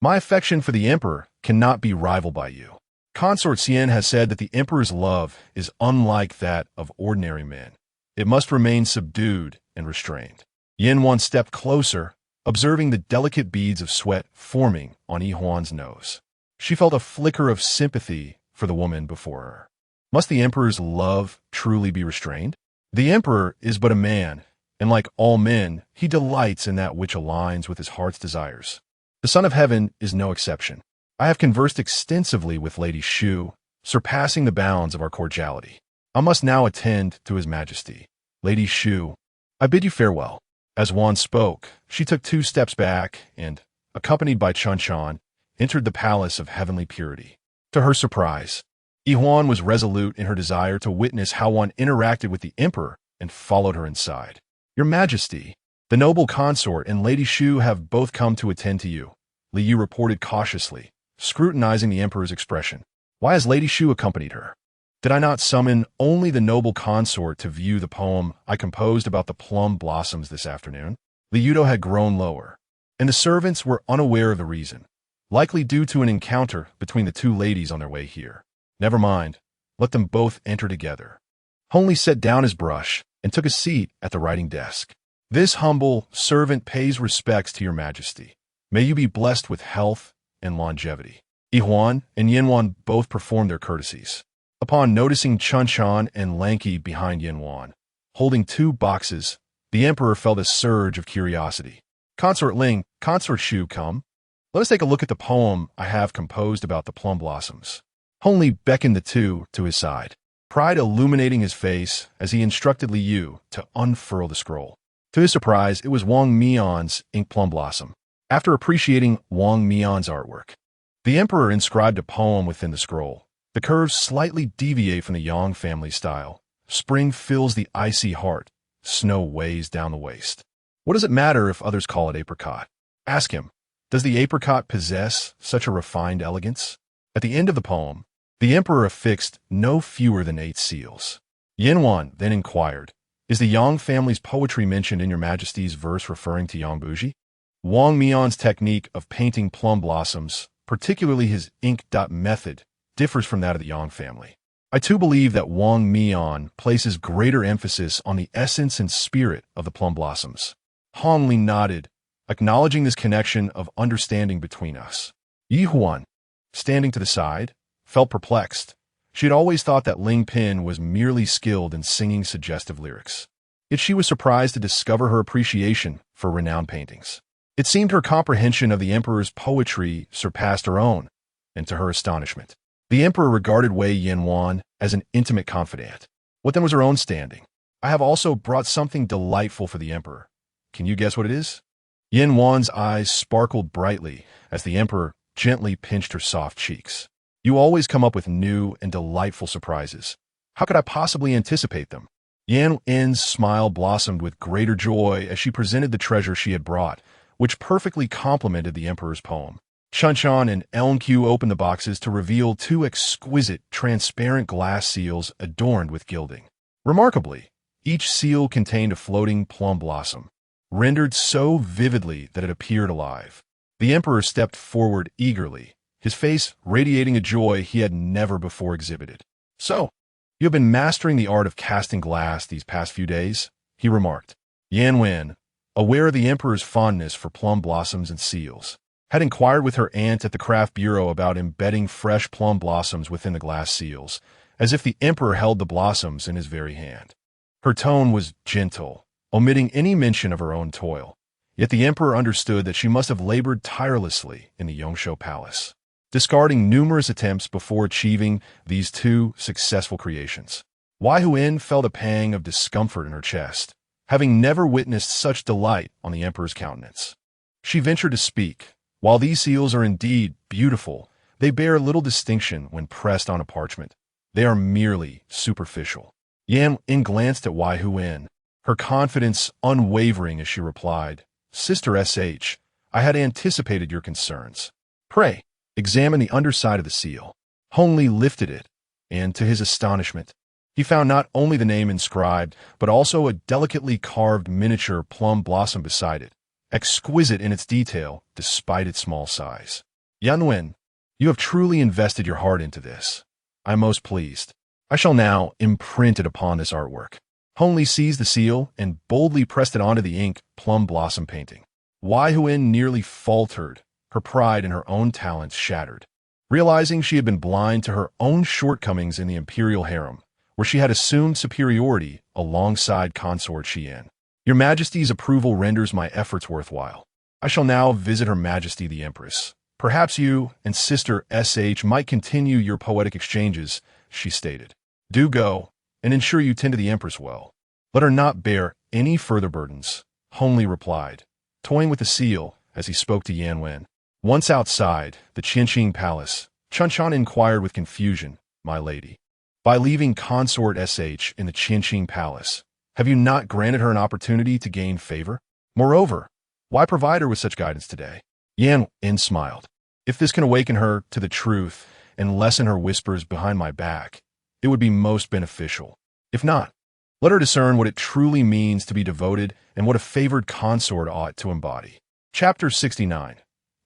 [SPEAKER 1] My affection for the emperor cannot be rivaled by you. Consort Xian has said that the emperor's love is unlike that of ordinary men. It must remain subdued and restrained." Yanwan stepped closer, observing the delicate beads of sweat forming on Yihuan's nose. She felt a flicker of sympathy for the woman before her. Must the emperor's love truly be restrained? The emperor is but a man, and like all men, he delights in that which aligns with his heart's desires. The Son of Heaven is no exception. I have conversed extensively with Lady Shu, surpassing the bounds of our cordiality. I must now attend to His Majesty. Lady Shu, I bid you farewell." As Wan spoke, she took 2 steps back and, accompanied by Chun Chan, entered the palace of heavenly purity. To her surprise, Yihuan was resolute in her desire to witness how one interacted with the emperor and followed her inside. "Your Majesty, the noble consort and Lady Shu have both come to attend to you," Li Yu reported cautiously, scrutinizing the emperor's expression. "Why has Lady Shu accompanied her? Did I not summon only the noble consort to view the poem I composed about the plum blossoms this afternoon?" Li Yudo had grown lower, and the servants were unaware of the reason, likely due to an encounter between the 2 ladies on their way here. "Never mind, let them both enter together." Hongli set down his brush and took a seat at the writing desk. "This humble servant pays respects to your Majesty. May you be blessed with health and longevity." Yihuan and Yanwan both performed their courtesies. Upon noticing Chun Chan and Lanky behind Yanwan, holding 2 boxes, the emperor felt a surge of curiosity. "Consort Ling, Consort Shu, come." Let us take a look at the poem I have composed about the plum blossoms. Hongli beckoned the two to his side, pride illuminating his face as he instructed Liu to unfurl the scroll. To his surprise, it was Wang Mian's ink plum blossom. After appreciating Wang Mian's artwork, the emperor inscribed a poem within the scroll. The curves slightly deviate from the Yang family style. Spring fills the icy heart. Snow weighs down the waist. What does it matter if others call it apricot? Ask him, does the apricot possess such a refined elegance? At the end of the poem, the emperor affixed no fewer than 8 seals. Yanwan then inquired, is the Yang family's poetry mentioned in your majesty's verse referring to Yang Buji? Wang Mian's technique of painting plum blossoms, particularly his ink dot method, differs from that of the Yang family. I too believe that Wang Mian places greater emphasis on the essence and spirit of the plum blossoms. Hongli nodded, acknowledging this connection of understanding between us. Yi Huan, standing to the side, felt perplexed. She had always thought that Ling Pin was merely skilled in singing suggestive lyrics. Yet she was surprised to discover her appreciation for renowned paintings. It seemed her comprehension of the emperor's poetry surpassed her own, and to her astonishment, the emperor regarded Wei Yanwan as an intimate confidant. What then was her own standing? I have also brought something delightful for the emperor. Can you guess what it is? Yanwan's eyes sparkled brightly as the emperor gently pinched her soft cheeks. You always come up with new and delightful surprises. How could I possibly anticipate them? Yan N's smile blossomed with greater joy as she presented the treasure she had brought, which perfectly complemented the emperor's poem. Chunchan and Elnq opened the boxes to reveal 2 exquisite, transparent glass seals adorned with gilding. Remarkably, each seal contained a floating plum blossom, rendered so vividly that it appeared alive. The emperor stepped forward eagerly, his face radiating a joy he had never before exhibited. So, you have been mastering the art of casting glass these past few days, he remarked. Yan Wen, aware of the emperor's fondness for plum blossoms and seals, had inquired with her aunt at the craft bureau about embedding fresh plum blossoms within the glass seals, as if the emperor held the blossoms in his very hand. Her tone was gentle, omitting any mention of her own toil, yet the emperor understood that she must have labored tirelessly in the Yongshou palace, discarding numerous attempts before achieving these 2 successful creations. Wei Huan felt a pang of discomfort in her chest, having never witnessed such delight on the emperor's countenance. She ventured to speak. While these seals are indeed beautiful, they bear little distinction when pressed on a parchment. They are merely superficial. Yan Yin glanced at Wei Huan, her confidence unwavering as she replied, Sister SH, I had anticipated your concerns. Pray, examine the underside of the seal. Hongli lifted it, and to his astonishment, he found not only the name inscribed, but also a delicately carved miniature plum blossom beside it, exquisite in its detail despite its small size. Yanwen, you have truly invested your heart into this. I am most pleased. I shall now imprint it upon this artwork. Hongli seized the seal and boldly pressed it onto the ink plum blossom painting. Wei Huan nearly faltered, her pride in her own talents shattered. Realizing she had been blind to her own shortcomings in the imperial harem, where she had assumed superiority alongside consort Qian. Your Majesty's approval renders my efforts worthwhile. I shall now visit Her Majesty the Empress. Perhaps you and Sister SH might continue your poetic exchanges, she stated. Do go, and ensure you tend to the Empress well. Let her not bear any further burdens, Hongli replied, toying with the seal as he spoke to Yan Wen. Once outside the Qingying palace, Chunchan inquired with confusion, My lady, by leaving consort SH in the Qingying palace, have you not granted her an opportunity to gain favor? Moreover, why provide her with such guidance today? Yan Yin smiled. If this can awaken her to the truth and lessen her whispers behind my back, it would be most beneficial. If not, let her discern what it truly means to be devoted and what a favored consort ought to embody. Chapter 69.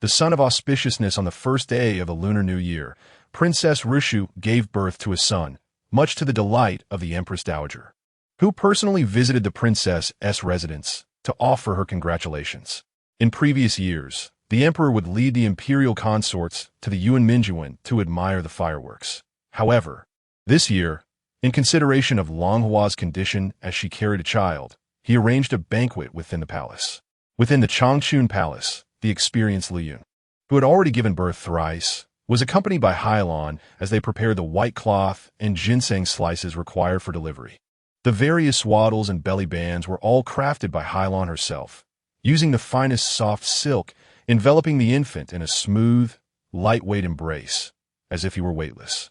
[SPEAKER 1] The son of auspiciousness on the first day of the Lunar New Year, Princess Rishu gave birth to a son, much to the delight of the Empress Dowager, who personally visited the princess's residence to offer her congratulations. In previous years, the emperor would lead the imperial consorts to the Yuanminjuan to admire the fireworks. However, this year, in consideration of Langhua's condition as she carried a child, he arranged a banquet within the palace. Within the Changchun Palace, the experienced Liu who had already given birth thrice, was accompanied by Hailan as they prepared the white cloth and ginseng slices required for delivery. The various swaddles and belly bands were all crafted by Hailan herself, using the finest soft silk, enveloping the infant in a smooth, lightweight embrace, as if he were weightless.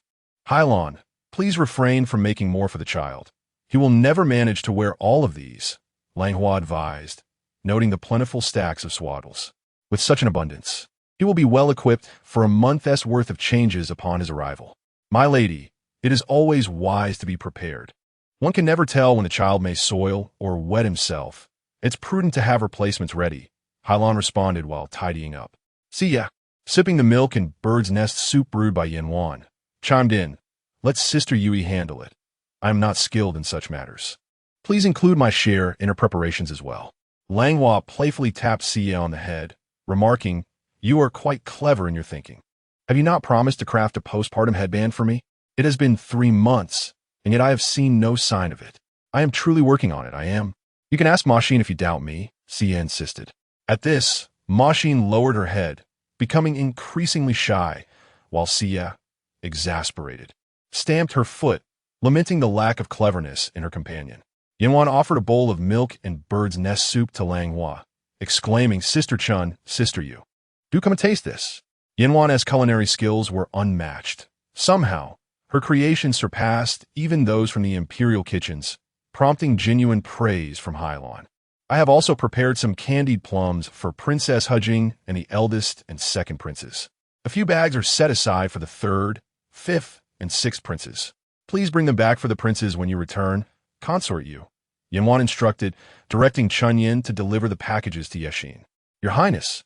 [SPEAKER 1] Hailan, please refrain from making more for the child. He will never manage to wear all of these, Langhua advised, noting the plentiful stacks of swaddles. With such an abundance, he will be well equipped for a month's worth of changes upon his arrival. My lady, it is always wise to be prepared. One can never tell when the child may soil or wet himself. It's prudent to have replacements ready, Hailan responded while tidying up. See ya. Sipping the milk and bird's nest soup brewed by Yanwan, chimed in, let Sister Yui handle it. I am not skilled in such matters. Please include my share in her preparations as well. Langhua playfully tapped Siya on the head, remarking, you are quite clever in your thinking. Have you not promised to craft a postpartum headband for me? It has been 3 months, and yet I have seen no sign of it. I am truly working on it, I am. You can ask Ma Xin if you doubt me, Siya insisted. At this, Ma Xin lowered her head, becoming increasingly shy, while Siya, exasperated, stamped her foot, lamenting the lack of cleverness in her companion. Yanwan offered a bowl of milk and bird's nest soup to Langhua, exclaiming, Sister Chun, Sister Yu, do come and taste this. Yanwan's culinary skills were unmatched. Somehow, her creations surpassed even those from the imperial kitchens, prompting genuine praise from Hailan. I have also prepared some candied plums for Princess Hujing and the eldest and second princes. A few bags are set aside for the third, fifth, and sixth princes. Please bring them back for the princes when you return, consort Yu. Yanwan instructed, directing Qingying to deliver the packages to Yexin. Your Highness,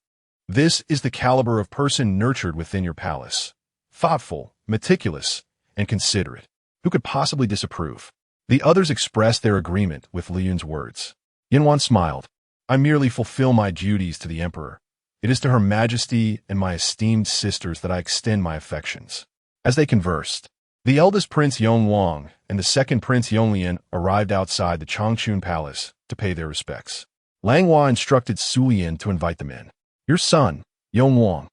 [SPEAKER 1] this is the caliber of person nurtured within your palace. Thoughtful, meticulous, and considerate. Who could possibly disapprove? The others expressed their agreement with Li Yun's words. Yanwan smiled. I merely fulfill my duties to the emperor. It is to Her Majesty and my esteemed sisters that I extend my affections. As they conversed, the eldest Prince Yongwang and the second Prince Yonglian arrived outside the Changchun Palace to pay their respects. Langhua instructed Sulian to invite them in. Your son, Yongwang,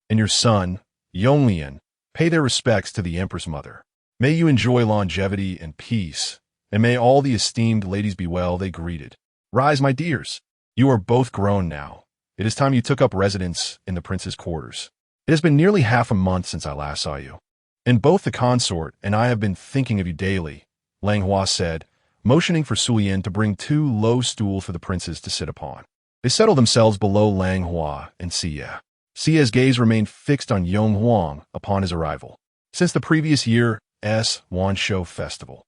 [SPEAKER 1] and your son, Yonglian, pay their respects to the Empress Mother. May you enjoy longevity and peace, and may all the esteemed ladies be well, they greeted. Rise, my dears. You are both grown now. It is time you took up residence in the prince's quarters. It has been nearly half a month since I last saw you. And both the consort and I have been thinking of you daily, Langhua said, motioning for Sulian to bring 2 low stools for the princes to sit upon. They settled themselves below Langhua and Siya. Siya's gaze remained fixed on Yonghuang upon his arrival. Since the previous year's Wanshou festival,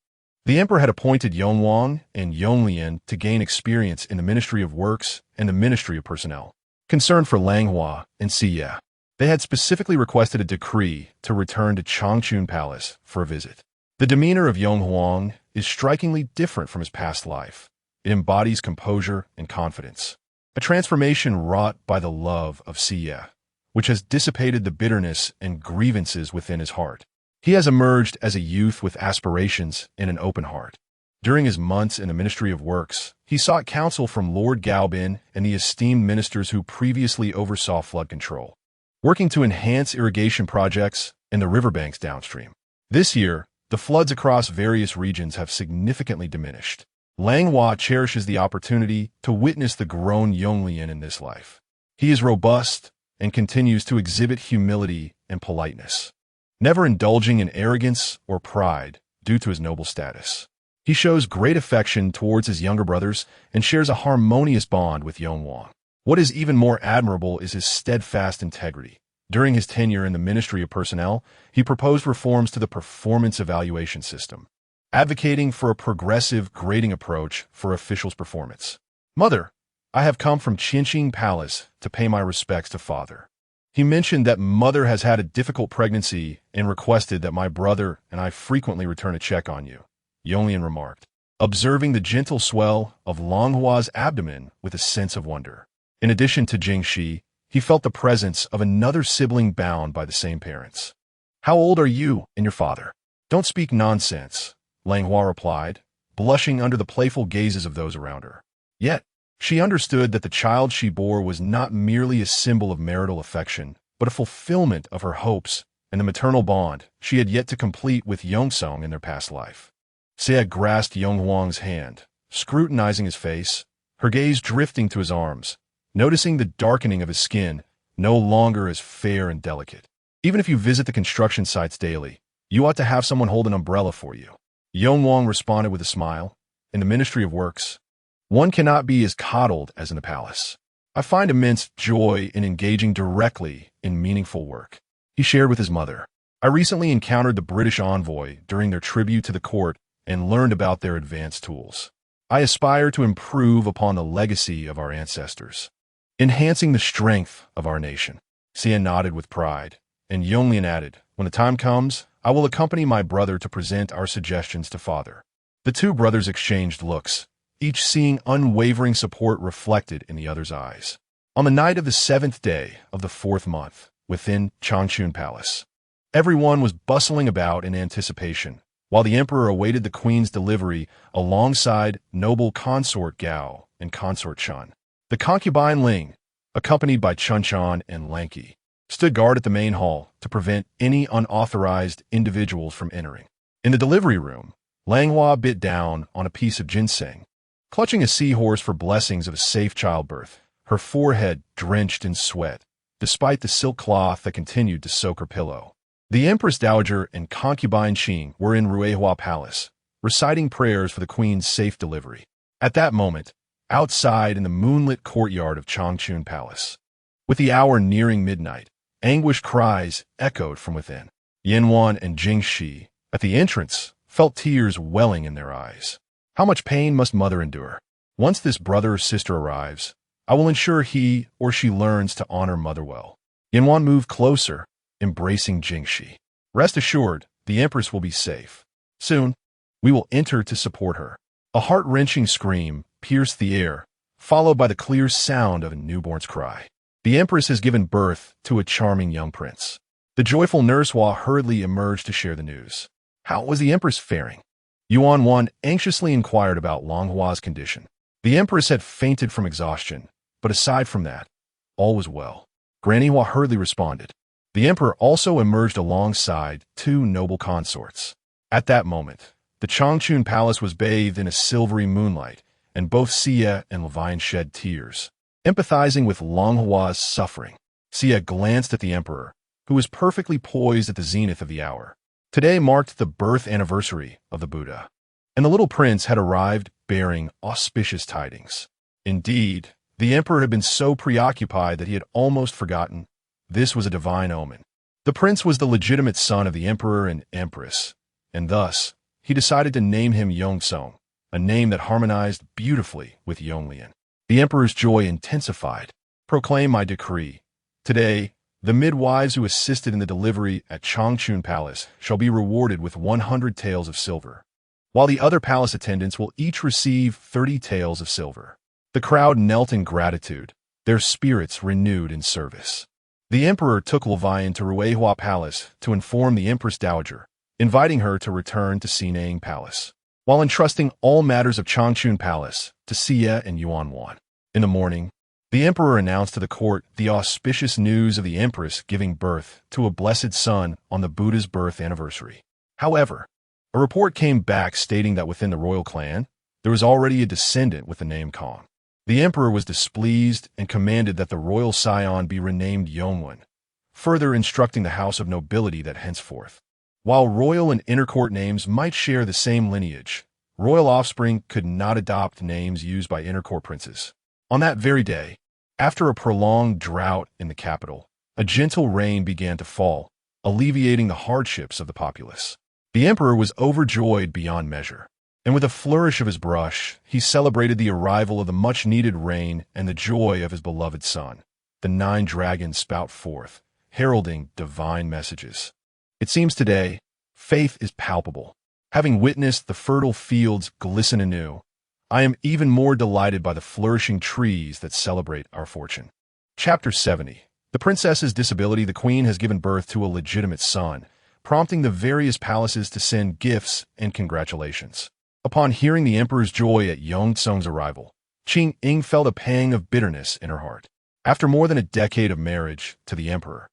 [SPEAKER 1] the emperor had appointed Yonghuang and Yonglian to gain experience in the Ministry of Works and the Ministry of Personnel. Concerned for Langhua and Siya, they had specifically requested a decree to return to Changchun Palace for a visit. The demeanor of Yonghuang is strikingly different from his past life. It embodies composure and confidence, a transformation wrought by the love of Siya, which has dissipated the bitterness and grievances within his heart. He has emerged as a youth with aspirations and an open heart. During his months in the Ministry of Works, he sought counsel from Lord Gaobin and the esteemed ministers who previously oversaw flood control, working to enhance irrigation projects and the riverbanks downstream. This year, the floods across various regions have significantly diminished. Langhua cherishes the opportunity to witness the grown Yonglian in this life. He is robust and continues to exhibit humility and politeness, never indulging in arrogance or pride due to his noble status. He shows great affection towards his younger brothers and shares a harmonious bond with Yonghuang. What is even more admirable is his steadfast integrity. During his tenure in the Ministry of Personnel, he proposed reforms to the performance evaluation system, advocating for a progressive grading approach for officials' performance. Mother, I have come from Qingying Palace to pay my respects to Father. He mentioned that Mother has had a difficult pregnancy and requested that my brother and I frequently return a check on you, Yonglian remarked, observing the gentle swell of Langhua's abdomen with a sense of wonder. In addition to Jingxi, he felt the presence of another sibling bound by the same parents. How old are you and your father? Don't speak nonsense, Langhua replied, blushing under the playful gazes of those around her. Yet, she understood that the child she bore was not merely a symbol of marital affection, but a fulfillment of her hopes and the maternal bond she had yet to complete with Yongzong in their past life. Xie grasped Yonghuang's hand, scrutinizing his face, her gaze drifting to his arms, noticing the darkening of his skin, no longer as fair and delicate. Even if you visit the construction sites daily, you ought to have someone hold an umbrella for you. Yonghuang responded with a smile. In the Ministry of Works, one cannot be as coddled as in the palace. I find immense joy in engaging directly in meaningful work. He shared with his mother. I recently encountered the British envoy during their tribute to the court and learned about their advanced tools. I aspire to improve upon the legacy of our ancestors, enhancing the strength of our nation. Xie nodded with pride, and Yonglian added, when the time comes, I will accompany my brother to present our suggestions to father. The two brothers exchanged looks, each seeing unwavering support reflected in the other's eyes. On the night of the 7th day of the 4th month, within Changchun Palace, everyone was bustling about in anticipation, while the emperor awaited the queen's delivery alongside noble consort Gao and consort Chun. The concubine Ling, accompanied by Chun Chan and Lanky, stood guard at the main hall to prevent any unauthorized individuals from entering. In the delivery room, Langhua bit down on a piece of ginseng, clutching a seahorse for blessings of a safe childbirth, her forehead drenched in sweat, despite the silk cloth that continued to soak her pillow. The Empress Dowager and concubine Qing were in Ruihua Palace, reciting prayers for the queen's safe delivery. At that moment, outside in the moonlit courtyard of Changchun Palace, with the hour nearing midnight, anguished cries echoed from within. Yanwan and Jingxi, at the entrance, felt tears welling in their eyes. How much pain must mother endure? Once this brother or sister arrives, I will ensure he or she learns to honor mother well. Yanwan moved closer, embracing Jingxi. Rest assured, the empress will be safe. Soon, we will enter to support her. A heart-wrenching scream pierced the air, followed by the clear sound of a newborn's cry. The empress has given birth to a charming young prince. The joyful nursehua hurriedly emerged to share the news. How was the empress faring? Yuan Wan anxiously inquired about Langhua's condition. The empress had fainted from exhaustion, but aside from that, all was well. Granny Hua hurriedly responded. The emperor also emerged alongside two noble consorts. At that moment, the Changchun Palace was bathed in a silvery moonlight, and both Xie and Levian shed tears, empathizing with Langhua's suffering. Xie glanced at the emperor, who was perfectly poised at the zenith of the hour. Today marked the birth anniversary of the Buddha, and the little prince had arrived bearing auspicious tidings. Indeed, the emperor had been so preoccupied that he had almost forgotten this was a divine omen. The prince was the legitimate son of the emperor and empress, and thus, he decided to name him Yongzong, a name that harmonized beautifully with Yonglian. The emperor's joy intensified. Proclaim my decree. Today, the midwives who assisted in the delivery at Changchun Palace shall be rewarded with 100 taels of silver, while the other palace attendants will each receive 30 taels of silver. The crowd knelt in gratitude, their spirits renewed in service. The emperor took Levian to Ruihua Palace to inform the Empress Dowager, inviting her to return to Qingying Palace, while entrusting all matters of Changchun Palace to Xie and Yuanwan. In the morning, the emperor announced to the court the auspicious news of the empress giving birth to a blessed son on the Buddha's birth anniversary. However, a report came back stating that within the royal clan, there was already a descendant with the name Kong. The emperor was displeased and commanded that the royal scion be renamed Yongwen, further instructing the house of nobility that henceforth, while royal and intercourt names might share the same lineage, royal offspring could not adopt names used by intercourt princes. On that very day, after a prolonged drought in the capital, a gentle rain began to fall, alleviating the hardships of the populace. The emperor was overjoyed beyond measure, and with a flourish of his brush, he celebrated the arrival of the much-needed rain and the joy of his beloved son. The 9 dragons spout forth, heralding divine messages. It seems today, faith is palpable. Having witnessed the fertile fields glisten anew, I am even more delighted by the flourishing trees that celebrate our fortune. Chapter 70. The princess's disability. The queen has given birth to a legitimate son, prompting the various palaces to send gifts and congratulations. Upon hearing the emperor's joy at Yongzong's arrival, Qingying felt a pang of bitterness in her heart. After more than a decade of marriage to the emperor,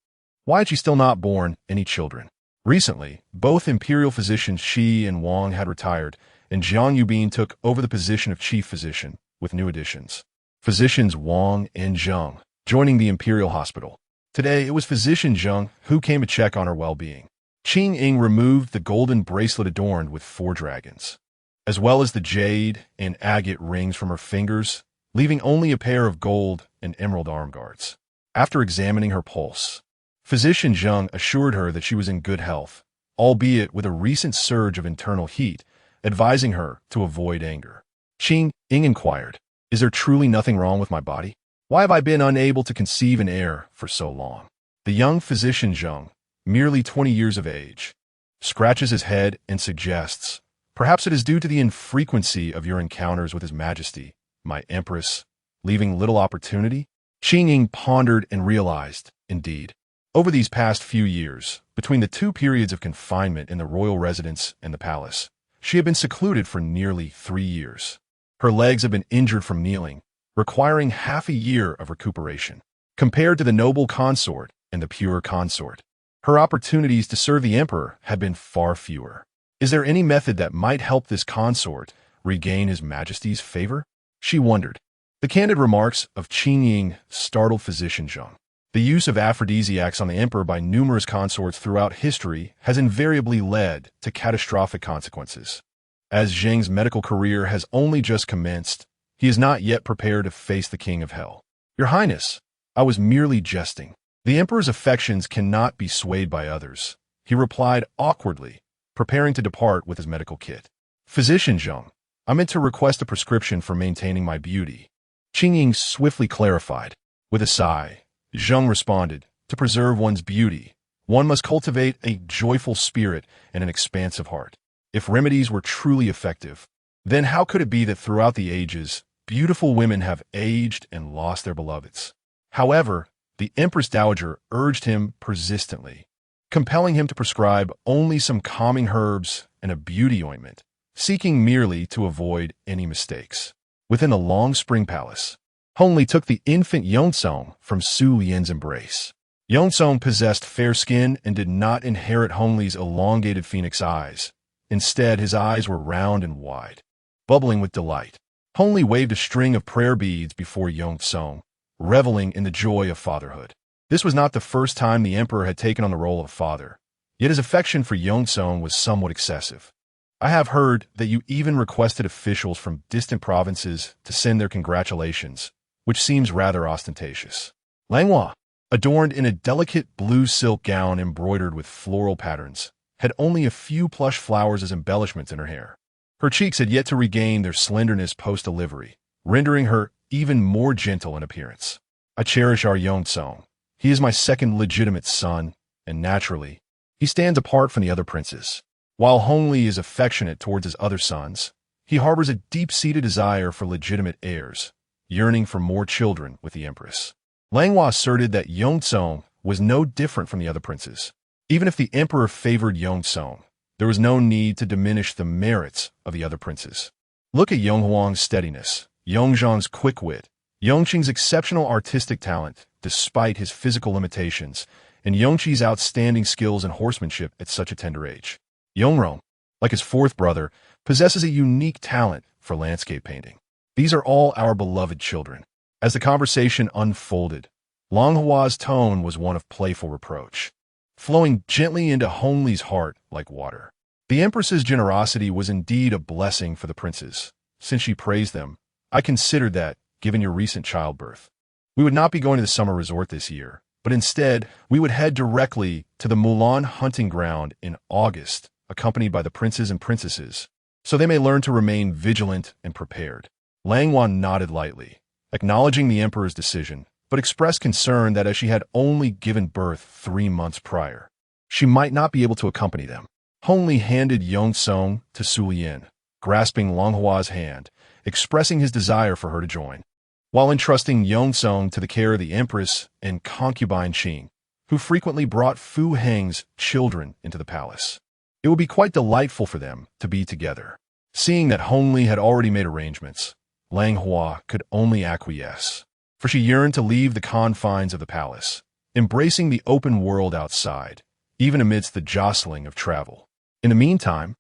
[SPEAKER 1] Why had she still not borne any children? Recently, both imperial physicians Shi and Wang had retired, and Jiang Yubin took over the position of chief physician, with new additions. Physicians Wang and Zheng joining the imperial hospital. Today, it was physician Zheng who came to check on her well-being. Qingying removed the golden bracelet adorned with 4 dragons, as well as the jade and agate rings from her fingers, leaving only a pair of gold and emerald arm guards. After examining her pulse, physician Zheng assured her that she was in good health, albeit with a recent surge of internal heat, advising her to avoid anger. Qingying inquired, "Is there truly nothing wrong with my body? Why have I been unable to conceive an heir for so long?" The young physician Zheng, merely 20 years of age, scratches his head and suggests, "Perhaps it is due to the infrequency of your encounters with His Majesty, my Empress, leaving little opportunity." Qingying pondered and realized, indeed, over these past few years, between the 2 periods of confinement in the royal residence and the palace, she had been secluded for nearly 3 years. Her legs have been injured from kneeling, requiring half a year of recuperation. Compared to the noble consort and the pure consort, her opportunities to serve the emperor had been far fewer. Is there any method that might help this consort regain His Majesty's favor? She wondered. The candid remarks of Qingying startled physician Zheng. The use of aphrodisiacs on the emperor by numerous consorts throughout history has invariably led to catastrophic consequences. As Zheng's medical career has only just commenced, he is not yet prepared to face the king of hell. "Your Highness, I was merely jesting. The emperor's affections cannot be swayed by others," he replied awkwardly, preparing to depart with his medical kit. "Physician Zheng, I meant to request a prescription for maintaining my beauty," Qingying swiftly clarified. With a sigh, Zheng responded, "To preserve one's beauty, one must cultivate a joyful spirit and an expansive heart. If remedies were truly effective, then how could it be that throughout the ages, beautiful women have aged and lost their beloveds?" However, the Empress Dowager urged him persistently, compelling him to prescribe only some calming herbs and a beauty ointment, seeking merely to avoid any mistakes. Within the long spring palace, Hongli took the infant Yongzong from Su Lian's embrace. Yongzong possessed fair skin and did not inherit Hongli's elongated phoenix eyes. Instead, his eyes were round and wide, bubbling with delight. Hongli waved a string of prayer beads before Yongzong, reveling in the joy of fatherhood. This was not the first time the emperor had taken on the role of father, yet his affection for Yongzong was somewhat excessive. "I have heard that you even requested officials from distant provinces to send their congratulations, which seems rather ostentatious." Langhua, adorned in a delicate blue silk gown embroidered with floral patterns, had only a few plush flowers as embellishments in her hair. Her cheeks had yet to regain their slenderness post-delivery, rendering her even more gentle in appearance. "I cherish our Yongzong. He is my second legitimate son, and naturally, he stands apart from the other princes. While Hongli is affectionate towards his other sons, he harbors a deep-seated desire for legitimate heirs, yearning for more children with the empress." Langhua asserted that Yongzong was no different from the other princes. Even if the emperor favored Yongzong, there was no need to diminish the merits of the other princes. Look at Yonghuang's steadiness, Yongzhang's quick wit, Yongqing's exceptional artistic talent despite his physical limitations, and Yongqi's outstanding skills in horsemanship at such a tender age. Yongrong, like his 4th brother, possesses a unique talent for landscape painting. These are all our beloved children. As the conversation unfolded, Langhua's tone was one of playful reproach, flowing gently into Hongli's heart like water. The empress's generosity was indeed a blessing for the princes. Since she praised them, "I considered that, given your recent childbirth, we would not be going to the summer resort this year, but instead we would head directly to the Mulan hunting ground in August, accompanied by the princes and princesses, so they may learn to remain vigilant and prepared." Langhua nodded lightly, acknowledging the emperor's decision, but expressed concern that as she had only given birth 3 months prior, she might not be able to accompany them. Hongli handed Yongzong to Su Lian, grasping Langhua's hand, expressing his desire for her to join, while entrusting Yongzong to the care of the empress and concubine Qing, who frequently brought Fu Heng's children into the palace. It would be quite delightful for them to be together. Seeing that Hongli had already made arrangements, Langhua could only acquiesce, for she yearned to leave the confines of the palace, embracing the open world outside, even amidst the jostling of travel. In the meantime,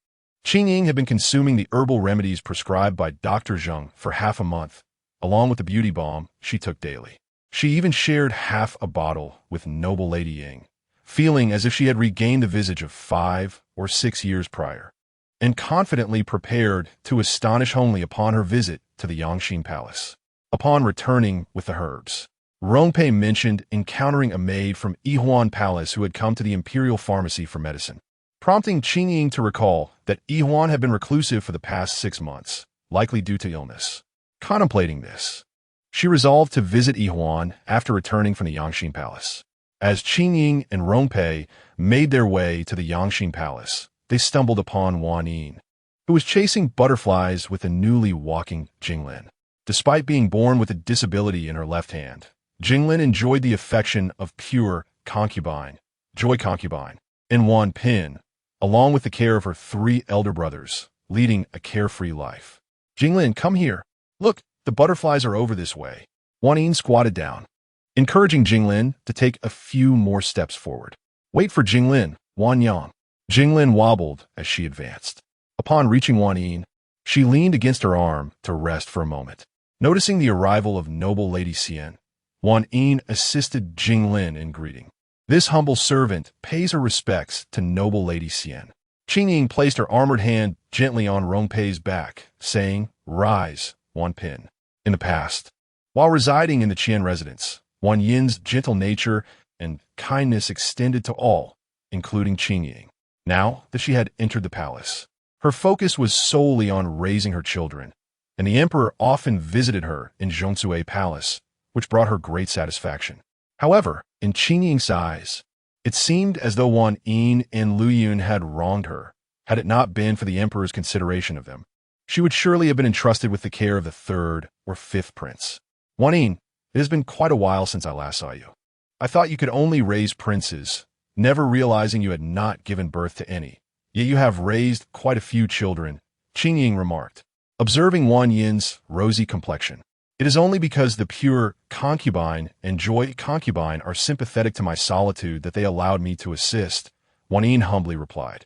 [SPEAKER 1] Qingying had been consuming the herbal remedies prescribed by Dr. Zheng for half a month, along with the beauty balm she took daily. She even shared half a bottle with noble Lady Ying, feeling as if she had regained the visage of 5 or 6 years prior, and confidently prepared to astonish Hongli upon her visit to the Yangxin Palace. Upon returning with the herbs, Rongpei mentioned encountering a maid from Yihuan Palace who had come to the imperial pharmacy for medicine, prompting Qingying to recall that Yihuan had been reclusive for the past 6 months, likely due to illness. Contemplating this, she resolved to visit Yihuan after returning from the Yangxin Palace. As Qingying and Rongpei made their way to the Yangxin Palace, they stumbled upon Wan Yin, who was chasing butterflies with a newly walking Jinglin. Despite being born with a disability in her left hand, Jinglin enjoyed the affection of pure concubine, joy concubine, and Wan Pin, along with the care of her 3 elder brothers, leading a carefree life. Jinglin, come here. Look, the butterflies are over this way. Wan Yin squatted down, encouraging Jinglin to take a few more steps forward. Wait for Jinglin, Wan Yang. Jinglin wobbled as she advanced. Upon reaching Wan Yin, she leaned against her arm to rest for a moment. Noticing the arrival of noble Lady Xian, Wan Yin assisted Jinglin in greeting. This humble servant pays her respects to noble Lady Xian. Qingying placed her armored hand gently on Rongpei's back, saying, "Rise, Wan Pin." In the past, while residing in the Qian residence, Wan Yin's gentle nature and kindness extended to all, including Qingying. Now that she had entered the palace, her focus was solely on raising her children, and the emperor often visited her in Zhongsue Palace, which brought her great satisfaction. However, in Qingying's eyes, it seemed as though Wan Yin and Lu Yun had wronged her. Had it not been for the emperor's consideration of them, she would surely have been entrusted with the care of the 3rd or 5th prince. Wan Yin, it has been quite a while since I last saw you. I thought you could only raise princes, never realizing you had not given birth to any. Yet you have raised quite a few children, Qingying remarked, observing Wan Yin's rosy complexion. It is only because the pure concubine and joy concubine are sympathetic to my solitude that they allowed me to assist, Wan Yin humbly replied.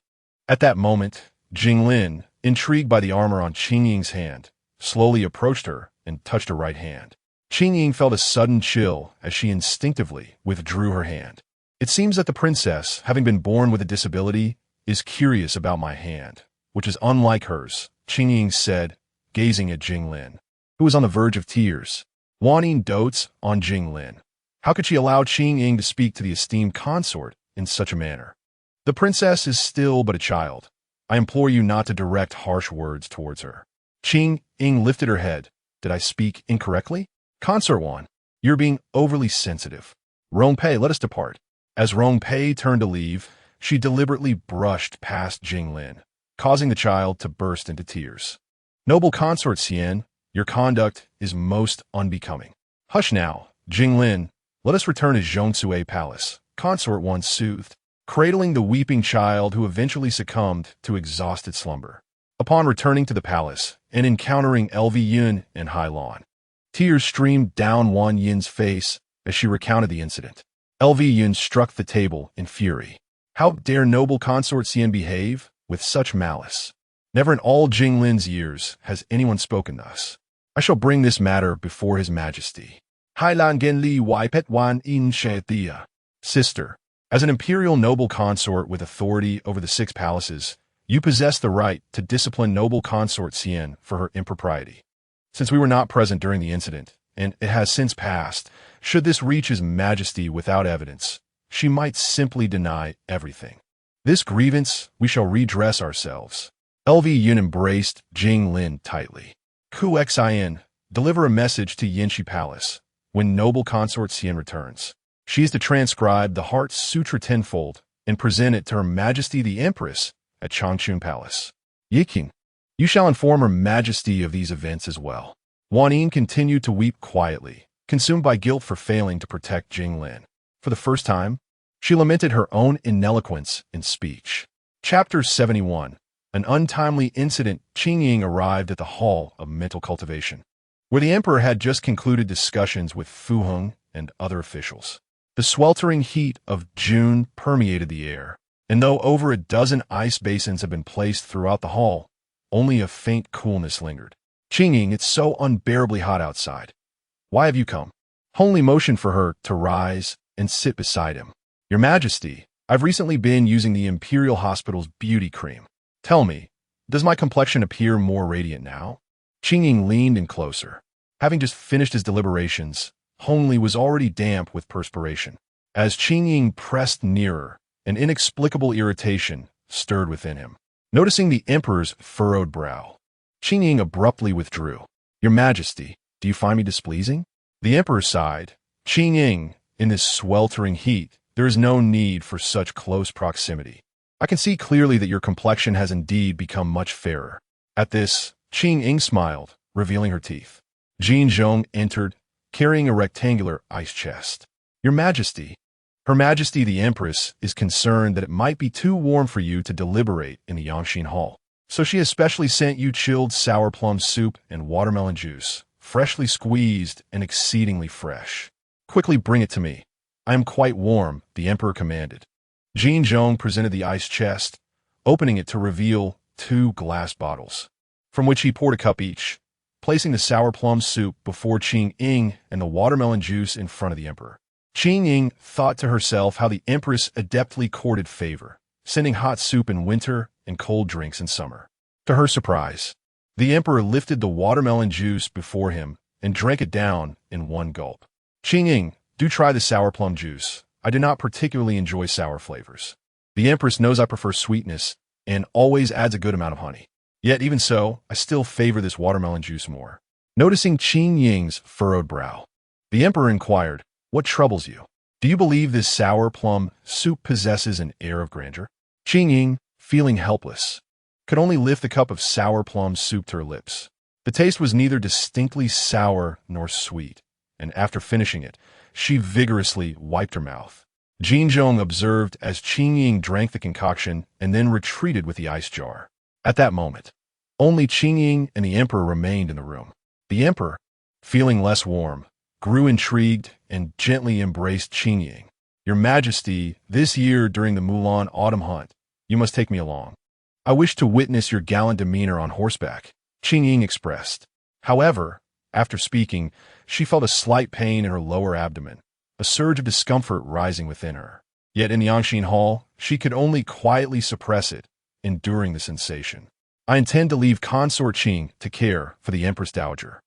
[SPEAKER 1] At that moment, Jinglin, intrigued by the armor on Qingying's hand, slowly approached her and touched her right hand. Qingying felt a sudden chill as she instinctively withdrew her hand. It seems that the princess, having been born with a disability, is curious about my hand, which is unlike hers, Qingying said, gazing at Jinglin, who was on the verge of tears. Wan Yin dotes on Jinglin. How could she allow Qingying to speak to the esteemed consort in such a manner? The princess is still but a child. I implore you not to direct harsh words towards her. Qingying lifted her head. Did I speak incorrectly? Consort Wan, you're being overly sensitive. Rongpei, let us depart. As Rongpei turned to leave, she deliberately brushed past Jinglin, causing the child to burst into tears. Noble consort Xian, your conduct is most unbecoming. Hush now, Jinglin, let us return to Zhongsue Palace, consort Wan soothed, cradling the weeping child who eventually succumbed to exhausted slumber. Upon returning to the palace and encountering LV Yun and Hai Lan, tears streamed down Wan Yin's face as she recounted the incident. LV Yun struck the table in fury. How dare noble consort Xian behave with such malice? Never in all Jinglin's years has anyone spoken thus. I shall bring this matter before His Majesty. Hai Lan Gen Li Wai Pet Wan Yin She Thea. Sister, as an imperial noble consort with authority over the 6 palaces, you possess the right to discipline noble consort Xian for her impropriety. Since we were not present during the incident, and it has since passed, should this reach His Majesty without evidence, she might simply deny everything. This grievance we shall redress ourselves. LV Yun embraced Jinglin tightly. Ku Xin, deliver a message to Yinshi Palace when noble consort Xian returns. She is to transcribe the Heart Sutra tenfold and present it to Her Majesty the Empress at Changchun Palace. Yiqing, you shall inform Her Majesty of these events as well. Wan Yin continued to weep quietly, consumed by guilt for failing to protect Jinglin. For the first time, she lamented her own ineloquence in speech. Chapter 71. An untimely incident. Qingying arrived at the Hall of Mental Cultivation, where the emperor had just concluded discussions with Fu Heng and other officials. The sweltering heat of June permeated the air, and though over a dozen ice basins had been placed throughout the hall, only a faint coolness lingered. Qingying, it's so unbearably hot outside. Why have you come? Hongli motioned for her to rise and sit beside him. Your Majesty, I've recently been using the Imperial Hospital's beauty cream. Tell me, does my complexion appear more radiant now? Qingying leaned in closer. Having just finished his deliberations, Hongli was already damp with perspiration. As Qingying pressed nearer, an inexplicable irritation stirred within him. Noticing the Emperor's furrowed brow, Qingying abruptly withdrew. Your Majesty, do you find me displeasing? The Emperor sighed. Qingying, in this sweltering heat, there is no need for such close proximity. I can see clearly that your complexion has indeed become much fairer. At this, Qingying smiled, revealing her teeth. Jin Zhong entered, carrying a rectangular ice chest. Your Majesty, Her Majesty the Empress is concerned that it might be too warm for you to deliberate in the Yangxin Hall. So she especially sent you chilled sour plum soup and watermelon juice, freshly squeezed and exceedingly fresh. Quickly bring it to me. I am quite warm, the Emperor commanded. Jin Zhong presented the ice chest, opening it to reveal 2 glass bottles, from which he poured a cup each, placing the sour plum soup before Qingying and the watermelon juice in front of the Emperor. Qingying thought to herself how the Empress adeptly courted favor, sending hot soup in winter and cold drinks in summer. To her surprise, the Emperor lifted the watermelon juice before him and drank it down in one gulp. Qingying, do try the sour plum juice. I do not particularly enjoy sour flavors. The Empress knows I prefer sweetness and always adds a good amount of honey. Yet even so, I still favor this watermelon juice more. Noticing Qingying's furrowed brow, the Emperor inquired, what troubles you? Do you believe this sour plum soup possesses an air of grandeur? Qingying, feeling helpless, could only lift the cup of sour plum soup to her lips. The taste was neither distinctly sour nor sweet, and after finishing it, she vigorously wiped her mouth. Jin Zhong observed as Qingying drank the concoction and then retreated with the ice jar. At that moment, only Qingying and the Emperor remained in the room. The Emperor, feeling less warm, grew intrigued and gently embraced Qingying. Your Majesty, this year during the Mulan autumn hunt, you must take me along. I wish to witness your gallant demeanor on horseback, Qingying expressed. However, after speaking, she felt a slight pain in her lower abdomen, a surge of discomfort rising within her. Yet in the Yangxin Hall, she could only quietly suppress it, enduring the sensation. I intend to leave Consort Qing to care for the Empress Dowager,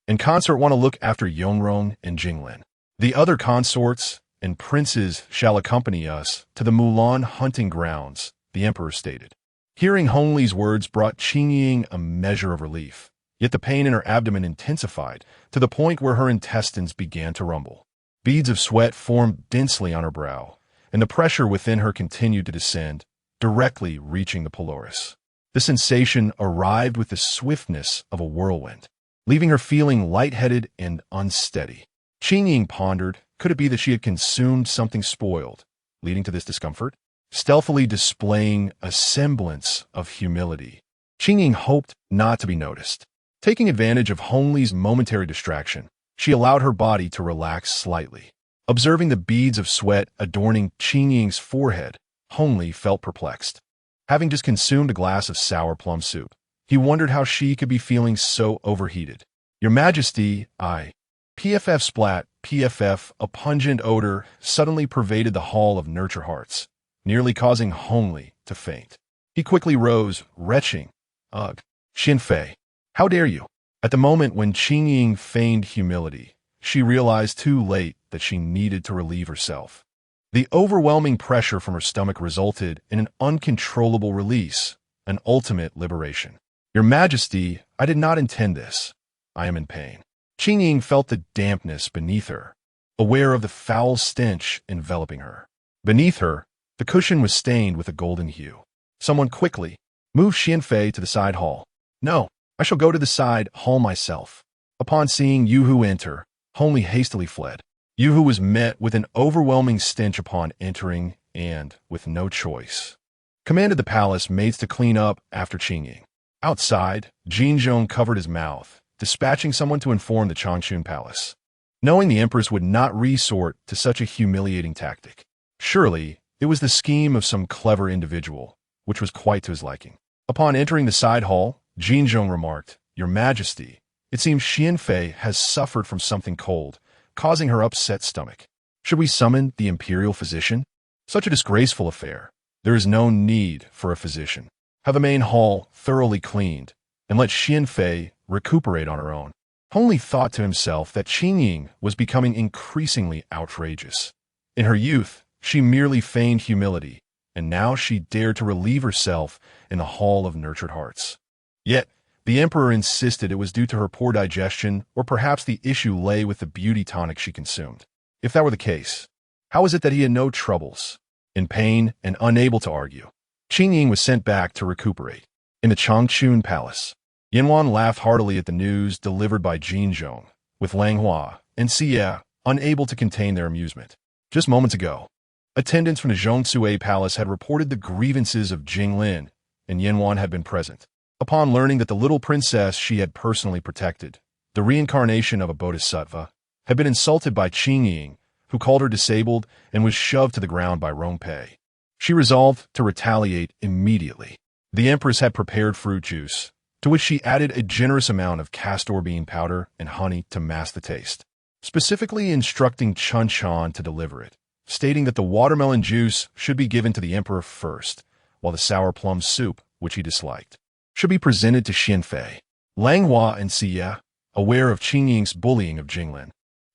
[SPEAKER 1] and Consort want to look after Yongrong and Jinglin. The other consorts and princes shall accompany us to the Mulan hunting grounds, the Emperor stated. Hearing Hongli's words brought Qingying a measure of relief, yet the pain in her abdomen intensified to the point where her intestines began to rumble. Beads of sweat formed densely on her brow, and the pressure within her continued to descend, directly reaching the pylorus. The sensation arrived with the swiftness of a whirlwind, leaving her feeling lightheaded and unsteady. Qingying pondered, could it be that she had consumed something spoiled, leading to this discomfort? Stealthily displaying a semblance of humility, Qingying hoped not to be noticed. Taking advantage of Hongli's momentary distraction, she allowed her body to relax slightly. Observing the beads of sweat adorning Qingying's forehead, Hongli felt perplexed. Having just consumed a glass of sour plum soup, he wondered how she could be feeling so overheated. Your Majesty, PFF splat, PFF, a pungent odor suddenly pervaded the hall of Nurture Hearts, nearly causing Hongli to faint. He quickly rose, retching, ugh, Xinfei, how dare you? At the moment when Qingying feigned humility, she realized too late that she needed to relieve herself. The overwhelming pressure from her stomach resulted in an uncontrollable release, an ultimate liberation. Your Majesty, I did not intend this. I am in pain. Qingying felt the dampness beneath her, aware of the foul stench enveloping her. Beneath her, the cushion was stained with a golden hue. Someone quickly moved Xinfei to the side hall. No, I shall go to the side hall myself. Upon seeing Yuhu enter, Hongli hastily fled. Yuhu was met with an overwhelming stench upon entering and, with no choice, commanded the palace maids to clean up after Qingying. Outside, Jin Zhong covered his mouth, dispatching someone to inform the Changchun Palace. knowing the empress would not resort to such a humiliating tactic. Surely, it was the scheme of some clever individual, which was quite to his liking. Upon entering the side hall, Qingying remarked, "Your Majesty, it seems Xianfei has suffered from something cold, causing her upset stomach. Should we summon the imperial physician? Such a disgraceful affair. There is no need for a physician. Have the main hall thoroughly cleaned, and let Xianfei recuperate on her own." Hongli thought to himself that Qingying was becoming increasingly outrageous. In her youth, she merely feigned humility, and now she dared to relieve herself in the Hall of Nurtured Hearts. Yet, the emperor insisted it was due to her poor digestion, or perhaps the issue lay with the beauty tonic she consumed. If that were the case, how is it that he had no troubles? In pain and unable to argue, Qingying was sent back to recuperate. In the Changchun Palace, Yanwan laughed heartily at the news delivered by Qingying, with Langhua and Xie unable to contain their amusement. Just moments ago, attendants from the Zhongsue Palace had reported the grievances of Jinglin, and Yanwan had been present. Upon learning that the little princess she had personally protected, the reincarnation of a bodhisattva, had been insulted by Qingying, who called her disabled and was shoved to the ground by Rongpei, she resolved to retaliate immediately. The empress had prepared fruit juice, to which she added a generous amount of castor bean powder and honey to mask the taste, specifically instructing Chun Chan to deliver it, stating that the watermelon juice should be given to the emperor first, while the sour plum soup, which he disliked, should be presented to Xianfei. Langhua and Xie, aware of Qingying's bullying of Jinglin,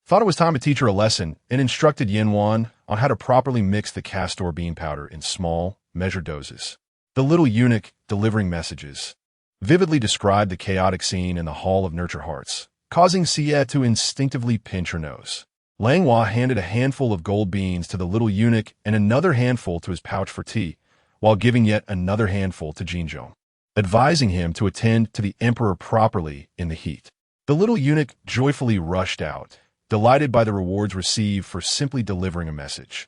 [SPEAKER 1] thought it was time to teach her a lesson and instructed Yanwan on how to properly mix the castor bean powder in small, measured doses. The little eunuch, delivering messages, vividly described the chaotic scene in the Hall of Nurture Hearts, causing Xie to instinctively pinch her nose. Langhua handed a handful of gold beans to the little eunuch and another handful to his pouch for tea, while giving yet another handful to Qingying, advising him to attend to the emperor properly in the heat. The little eunuch joyfully rushed out, delighted by the rewards received for simply delivering a message.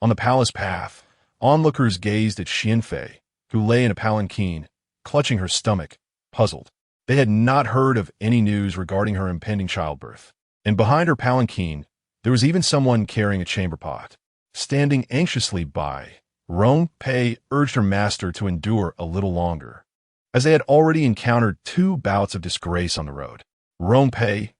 [SPEAKER 1] On the palace path, onlookers gazed at Xianfei, who lay in a palanquin, clutching her stomach, puzzled. They had not heard of any news regarding her impending childbirth. And behind her palanquin, there was even someone carrying a chamber pot. Standing anxiously by, Rongpei urged her master to endure a little longer, as they had already encountered 2 bouts of disgrace on the road. Rongpei,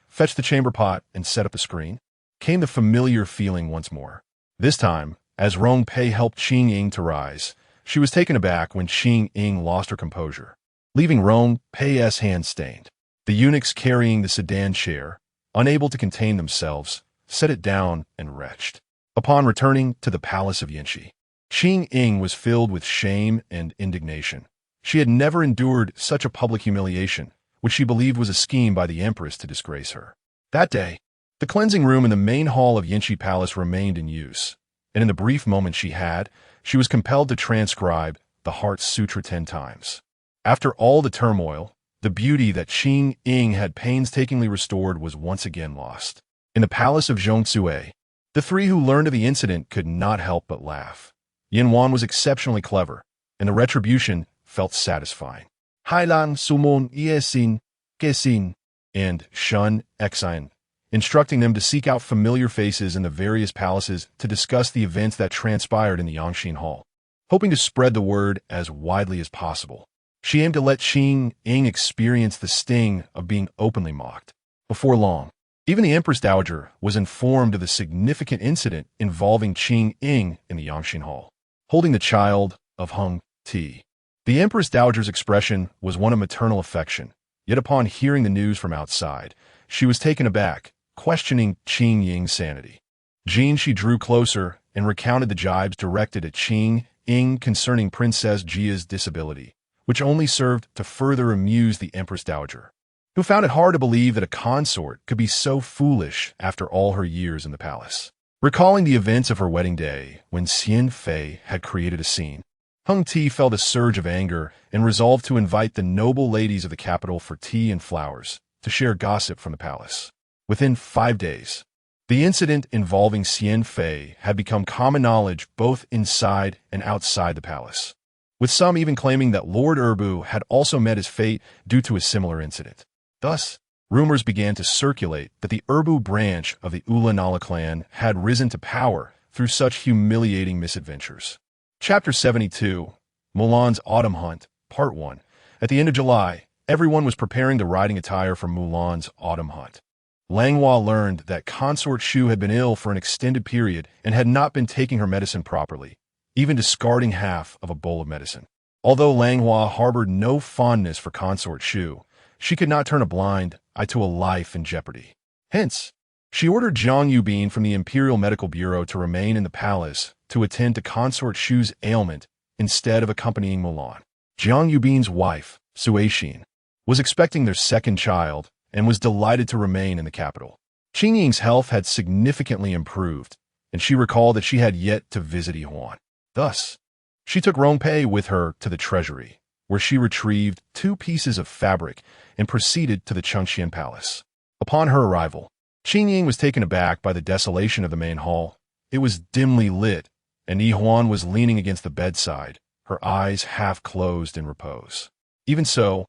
[SPEAKER 1] fetch the chamber pot and set up the screen. Came the familiar feeling once more. This time, as Rongpei helped Qingying to rise, she was taken aback when Qingying lost her composure, leaving Rongpei's hands stained. The eunuchs carrying the sedan chair, unable to contain themselves, set it down and retched. Upon returning to the palace of Yanxi, Qingying was filled with shame and indignation. She had never endured such a public humiliation, which she believed was a scheme by the empress to disgrace her. That day, the cleansing room in the main hall of Yanxi Palace remained in use, and in the brief moment she had, she was compelled to transcribe the Heart Sutra 10 times. After all the turmoil, the beauty that Qingying had painstakingly restored was once again lost. In the palace of Zhongsue, the 3 who learned of the incident could not help but laugh. Yanwan was exceptionally clever, and the retribution felt satisfying. Hailan Sumon Iesin, Gesin, and Shun Exiled, instructing them to seek out familiar faces in the various palaces to discuss the events that transpired in the Yangxin Hall, hoping to spread the word as widely as possible. She aimed to let Qingying experience the sting of being openly mocked. Before long, even the Empress Dowager was informed of the significant incident involving Qingying in the Yangxin Hall, holding the child of Hongli. The Empress Dowager's expression was one of maternal affection, yet upon hearing the news from outside, she was taken aback, questioning Qingying's sanity. She drew closer and recounted the jibes directed at Qingying concerning Princess Jia's disability, which only served to further amuse the Empress Dowager, who found it hard to believe that a consort could be so foolish after all her years in the palace. Recalling the events of her wedding day, when Xianfei had created a scene, Hongli felt a surge of anger and resolved to invite the noble ladies of the capital for tea and flowers to share gossip from the palace. Within 5 days, the incident involving Xianfei had become common knowledge both inside and outside the palace, with some even claiming that Lord Erbu had also met his fate due to a similar incident. Thus, rumors began to circulate that the Urbu branch of the Ula Nala clan had risen to power through such humiliating misadventures. Chapter 72, Mulan's Autumn Hunt, Part 1. At the end of July, everyone was preparing the riding attire for Mulan's autumn hunt. Langhua learned that Consort Shu had been ill for an extended period and had not been taking her medicine properly, even discarding half of a bowl of medicine. Although Langhua harbored no fondness for Consort Shu, she could not turn a blind eye to a life in jeopardy. Hence, she ordered Zhang Yubin from the Imperial Medical Bureau to remain in the palace to attend to Consort Shu's ailment instead of accompanying Mulan. Zhang Yubin's wife, Suixin, was expecting their second child and was delighted to remain in the capital. Qingying's health had significantly improved, and she recalled that she had yet to visit Yihuan. Thus, she took Rongpei with her to the treasury, where she retrieved 2 pieces of fabric and proceeded to the Chengxian palace. Upon her arrival, Qingying was taken aback by the desolation of the main hall. It was dimly lit, and Yihuan was leaning against the bedside, her eyes half closed in repose. Even so,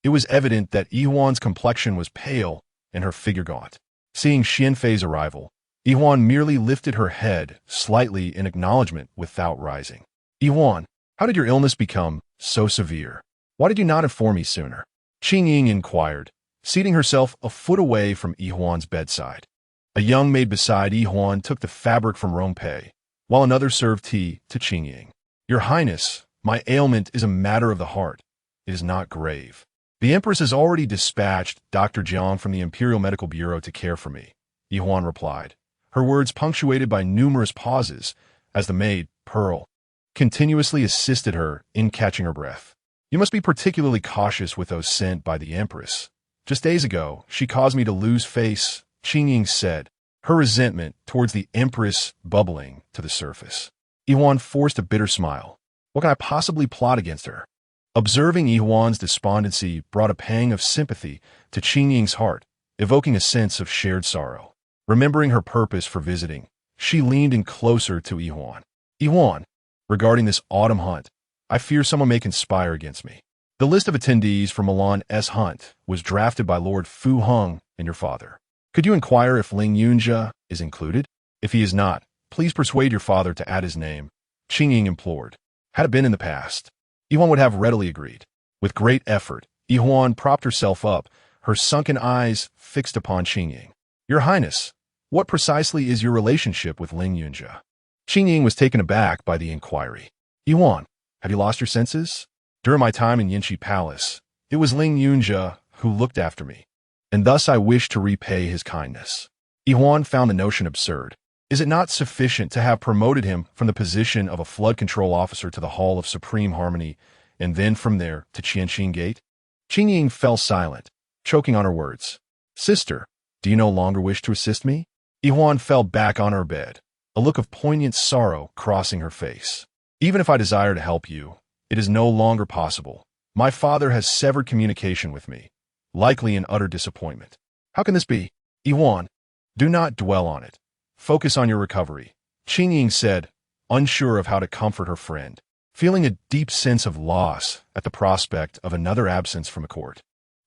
[SPEAKER 1] it was evident that Yihuan's complexion was pale and her figure gaunt. Seeing Xianfei's arrival, Yihuan merely lifted her head slightly in acknowledgement without rising. "Yihuan, how did your illness become so severe? Why did you not inform me sooner?" Qingying inquired, seating herself a foot away from Yihuan's bedside. A young maid beside Yihuan took the fabric from Rongpei, while another served tea to Qingying. "Your Highness, my ailment is a matter of the heart. It is not grave. The Empress has already dispatched Dr. Jiang from the Imperial Medical Bureau to care for me," Yihuan replied, her words punctuated by numerous pauses as the maid, Pearl, continuously assisted her in catching her breath. "You must be particularly cautious with those sent by the Empress. Just days ago, she caused me to lose face," Qingying said, her resentment towards the Empress bubbling to the surface. Yihuan forced a bitter smile. What can I possibly plot against her? Observing Yihuan's despondency brought a pang of sympathy to Qingying's heart, evoking a sense of shared sorrow. Remembering her purpose for visiting, she leaned in closer to Yihuan. "Yihuan, regarding this autumn hunt, I fear someone may conspire against me. The list of attendees for Mulan's hunt was drafted by Lord Fu Heng and your father. Could you inquire if Ling Yunjia is included? If he is not, please persuade your father to add his name," Qingying implored. Had it been in the past, Yihuan would have readily agreed. With great effort, Yihuan propped herself up, her sunken eyes fixed upon Qingying. "Your Highness, what precisely is your relationship with Ling Yunjia?" Qingying was taken aback by the inquiry. "Yihuan, have you lost your senses? During my time in Yinshi Palace, it was Ling Yunjia who looked after me, and thus I wish to repay his kindness." Yihuan found the notion absurd. Is it not sufficient to have promoted him from the position of a flood control officer to the Hall of Supreme Harmony, and then from there to Qianxin Gate? Qingying fell silent, choking on her words. "Sister, do you no longer wish to assist me?" Yihuan fell back on her bed, a look of poignant sorrow crossing her face. "Even if I desire to help you, it is no longer possible. My father has severed communication with me, likely in utter disappointment." "How can this be?" "Yihuan, do not dwell on it. Focus on your recovery," Qingying said, unsure of how to comfort her friend, feeling a deep sense of loss at the prospect of another absence from the court.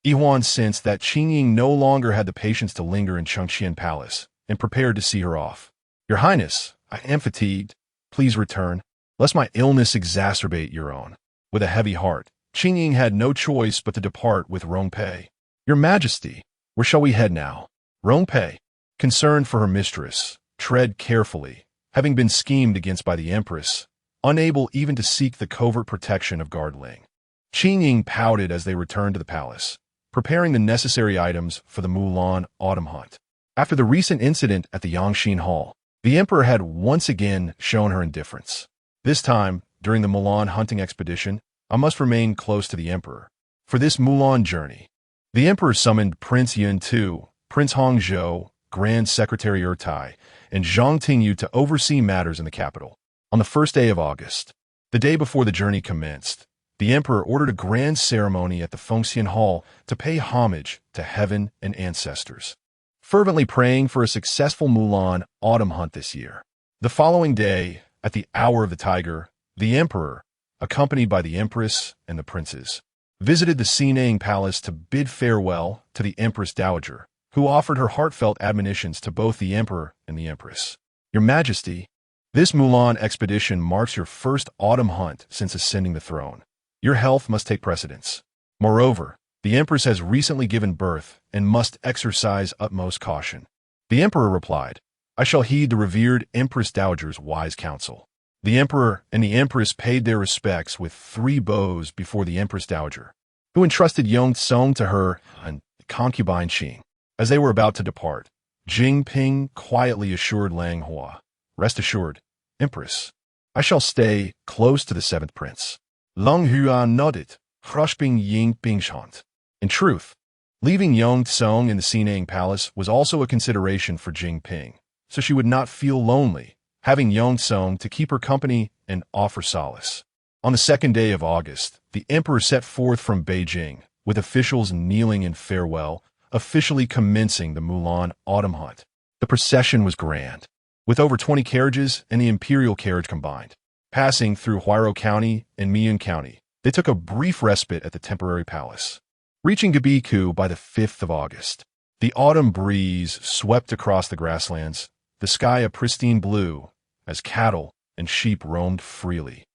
[SPEAKER 1] Yihuan sensed that Qingying no longer had the patience to linger in Chengxian Palace and prepared to see her off. "Your Highness, I am fatigued. Please return, lest my illness exacerbate your own." With a heavy heart, Qingying had no choice but to depart with Rongpei. "Your Majesty, where shall we head now?" Rongpei, concerned for her mistress, tread carefully, having been schemed against by the Empress, unable even to seek the covert protection of Guard Ling. Qingying pouted as they returned to the palace, preparing the necessary items for the Mulan autumn hunt. After the recent incident at the Yangxin Hall, the Emperor had once again shown her indifference. This time, during the Mulan hunting expedition, I must remain close to the Emperor. For this Mulan journey, the Emperor summoned Prince Yun Tu, Prince Hongzhou, Grand Secretary Ertai, and Zhang Tingyu to oversee matters in the capital. On the first day of August, the day before the journey commenced, the Emperor ordered a grand ceremony at the Fengxian Hall to pay homage to heaven and ancestors, fervently praying for a successful Mulan autumn hunt this year. The following day, at the hour of the tiger, the Emperor, accompanied by the Empress and the princes, visited the Qingying palace to bid farewell to the Empress Dowager, who offered her heartfelt admonitions to both the emperor and the empress. Your Majesty, this Mulan expedition marks your first autumn hunt since ascending the throne. Your health must take precedence. Moreover, the empress has recently given birth and must exercise utmost caution. The emperor replied, I shall heed the revered Empress Dowager's wise counsel. The emperor and the empress paid their respects with 3 bows before the Empress Dowager, who entrusted Yongzheng to her and concubine Qing. As they were about to depart, Jinping quietly assured Langhua, Rest assured, Empress, I shall stay close to the 7th prince. Langhua nodded, Hushbing Ying Bingshant. In truth, leaving Yongzheng in the Qingying palace was also a consideration for Jinping, so she would not feel lonely, having Yongzheng to keep her company and offer solace. On the 2nd day of August, the emperor set forth from Beijing, with officials kneeling in farewell, officially commencing the Mulan autumn hunt. The procession was grand, with over 20 carriages and the imperial carriage combined. Passing through Huairou County and Mian County, they took a brief respite at the temporary palace. Reaching Gabiku by the 5th of August, the autumn breeze swept across the grasslands, the sky a pristine blue, as cattle and sheep roamed freely,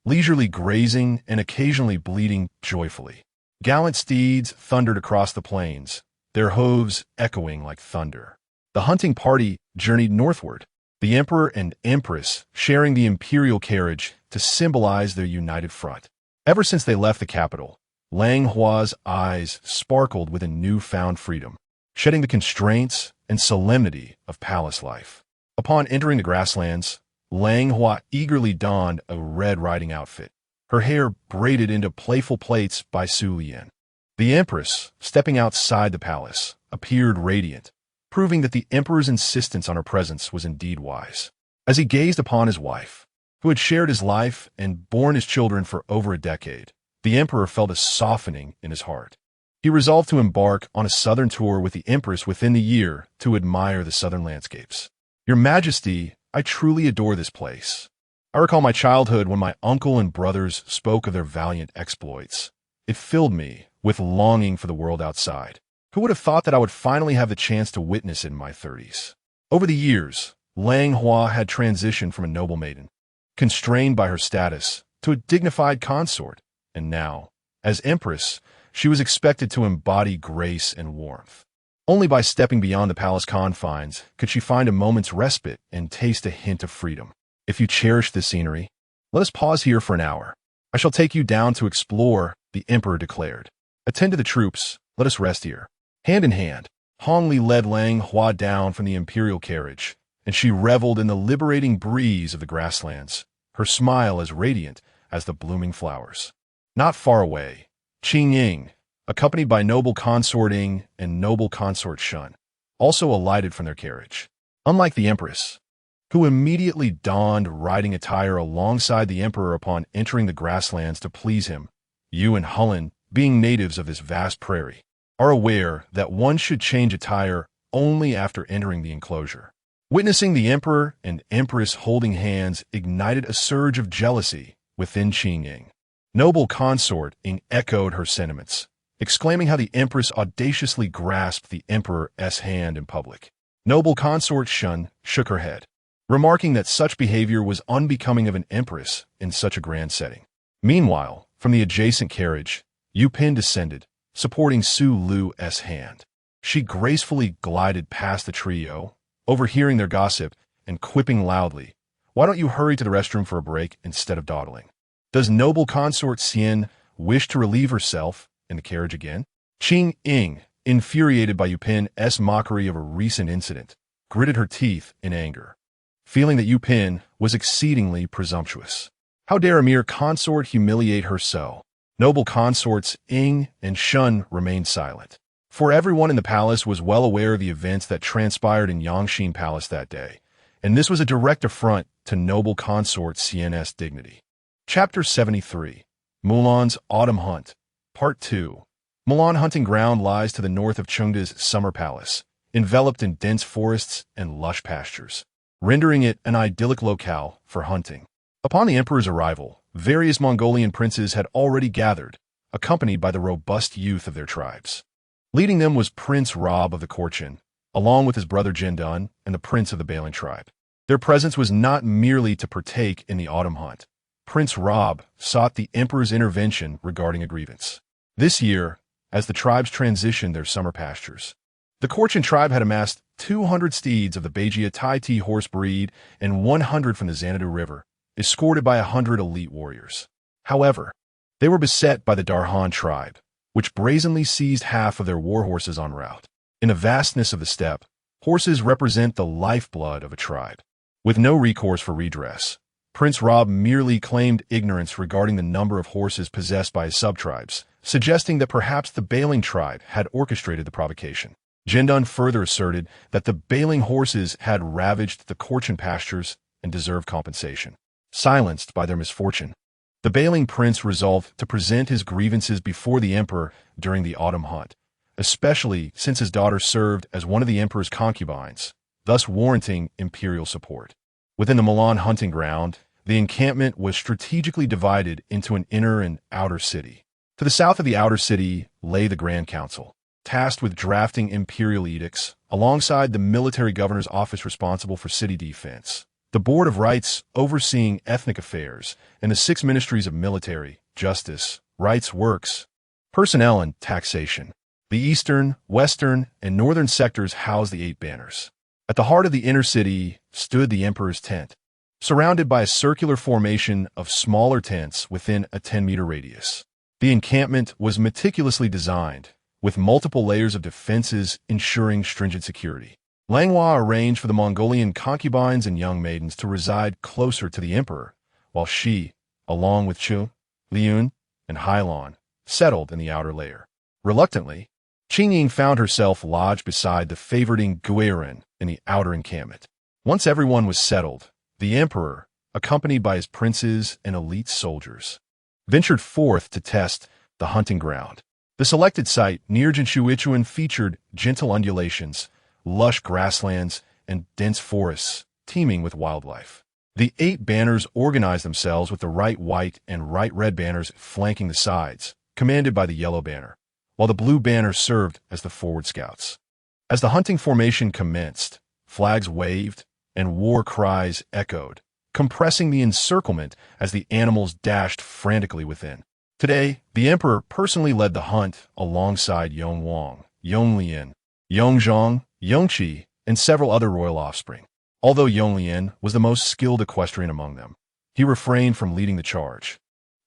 [SPEAKER 1] leisurely grazing and occasionally bleating joyfully. Gallant steeds thundered across the plains, their hooves echoing like thunder. The hunting party journeyed northward, the emperor and empress sharing the imperial carriage to symbolize their united front. Ever since they left the capital, Langhua's eyes sparkled with a newfound freedom, shedding the constraints and solemnity of palace life. Upon entering the grasslands, Langhua eagerly donned a red riding outfit, her hair braided into playful plaits by Su Lian. The empress, stepping outside the palace, appeared radiant, proving that the emperor's insistence on her presence was indeed wise. As he gazed upon his wife, who had shared his life and borne his children for over a decade, the emperor felt a softening in his heart. He resolved to embark on a southern tour with the empress within the year to admire the southern landscapes. Your Majesty, I truly adore this place. I recall my childhood when my uncle and brothers spoke of their valiant exploits. It filled me with longing for the world outside. Who would have thought that I would finally have the chance to witness it in my 30s? Over the years, Langhua had transitioned from a noble maiden, constrained by her status, to a dignified consort, and now, as empress, she was expected to embody grace and warmth. Only by stepping beyond the palace confines could she find a moment's respite and taste a hint of freedom. If you cherish this scenery, let us pause here for an hour. I shall take you down to explore, the emperor declared. Attend to the troops, let us rest here. Hand in hand, Hongli led Langhua down from the imperial carriage, and she reveled in the liberating breeze of the grasslands, her smile as radiant as the blooming flowers. Not far away, Qingying, accompanied by noble consort Ying and noble consort Shun, also alighted from their carriage. Unlike the empress, who immediately donned riding attire alongside the emperor upon entering the grasslands to please him, you and Hulin, being natives of this vast prairie, are aware that one should change attire only after entering the enclosure. Witnessing the emperor and empress holding hands ignited a surge of jealousy within Qingying. Noble consort Ying echoed her sentiments, exclaiming how the empress audaciously grasped the emperor's hand in public. Noble consort Shun shook her head, remarking that such behavior was unbecoming of an empress in such a grand setting. Meanwhile, from the adjacent carriage, Yu Pin descended, supporting Su Lu's hand. She gracefully glided past the trio, overhearing their gossip and quipping loudly, "Why don't you hurry to the restroom for a break instead of dawdling? Does noble consort Xian wish to relieve herself in the carriage again?" Qingying, infuriated by Yu Pin's mockery of a recent incident, gritted her teeth in anger, feeling that Yu Pin was exceedingly presumptuous. How dare a mere consort humiliate her so? Noble consorts Ying and Shun remained silent, for everyone in the palace was well aware of the events that transpired in Yangxin Palace that day, and this was a direct affront to noble consort Xian's dignity. Chapter 73, Mulan's Autumn Hunt, Part 2. Mulan hunting ground lies to the north of Chengde's summer palace, enveloped in dense forests and lush pastures, rendering it an idyllic locale for hunting. Upon the emperor's arrival, various Mongolian princes had already gathered, accompanied by the robust youth of their tribes. Leading them was Prince Rob of the Qingying, along with his brother Jindun and the prince of the Bailing tribe. Their presence was not merely to partake in the autumn hunt. Prince Rob sought the emperor's intervention regarding a grievance. This year, as the tribes transitioned their summer pastures, the Qingying tribe had amassed 200 steeds of the Beijia Tai horse breed and 100 from the Xanadu River, escorted by 100 elite warriors. However, they were beset by the Darhan tribe, which brazenly seized half of their war horses en route. In the vastness of the steppe, horses represent the lifeblood of a tribe. With no recourse for redress, Prince Rob merely claimed ignorance regarding the number of horses possessed by his subtribes, suggesting that perhaps the Bailing tribe had orchestrated the provocation. Jindun further asserted that the Bailing horses had ravaged the Qingying pastures and deserved compensation. Silenced by their misfortune, the Bailing prince resolved to present his grievances before the emperor during the autumn hunt, especially since his daughter served as one of the emperor's concubines, thus warranting imperial support. Within the Milan hunting ground, the encampment was strategically divided into an inner and outer city. To the south of the outer city lay the Grand Council, tasked with drafting imperial edicts, alongside the military governor's office responsible for city defense, the Board of Rights overseeing ethnic affairs, and the 6 ministries of military, justice, rights works, personnel, and taxation. The eastern, western, and northern sectors housed the 8 banners. At the heart of the inner city stood the emperor's tent, surrounded by a circular formation of smaller tents within a 10-meter radius. The encampment was meticulously designed, with multiple layers of defenses ensuring stringent security. Langhua arranged for the Mongolian concubines and young maidens to reside closer to the emperor, while she, along with Chu, Liun, and Hailon, settled in the outer layer. Reluctantly, Qingying found herself lodged beside the favoriting Guiran in the outer encampment. Once everyone was settled, the emperor, accompanied by his princes and elite soldiers, ventured forth to test the hunting ground. The selected site near Jinshuichuan featured gentle undulations, lush grasslands, and dense forests teeming with wildlife. The 8 banners organized themselves with the right white and right red banners flanking the sides, commanded by the yellow banner, while the blue banner served as the forward scouts. As the hunting formation commenced, flags waved and war cries echoed, compressing the encirclement as the animals dashed frantically within. Today, the emperor personally led the hunt alongside Yong Wang, Yong Lian, Yong Zhang, Yong Qi, and several other royal offspring. Although Yong Lian was the most skilled equestrian among them, he refrained from leading the charge,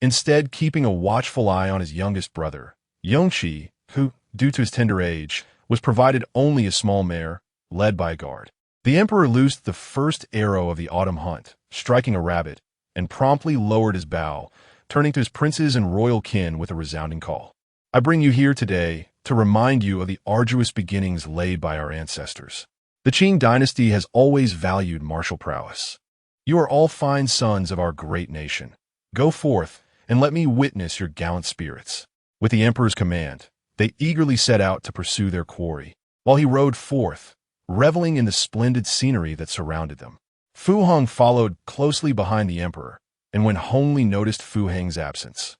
[SPEAKER 1] instead keeping a watchful eye on his youngest brother, Yong Qi, who, due to his tender age, was provided only a small mare, led by a guard. The emperor loosed the first arrow of the autumn hunt, striking a rabbit, and promptly lowered his bow, turning to his princes and royal kin with a resounding call. I bring you here today to remind you of the arduous beginnings laid by our ancestors. The Qing dynasty has always valued martial prowess. You are all fine sons of our great nation. Go forth and let me witness your gallant spirits. With the emperor's command, they eagerly set out to pursue their quarry, while he rode forth, reveling in the splendid scenery that surrounded them. Fu Hong followed closely behind the emperor, and when Hongli noticed Fu Heng's absence,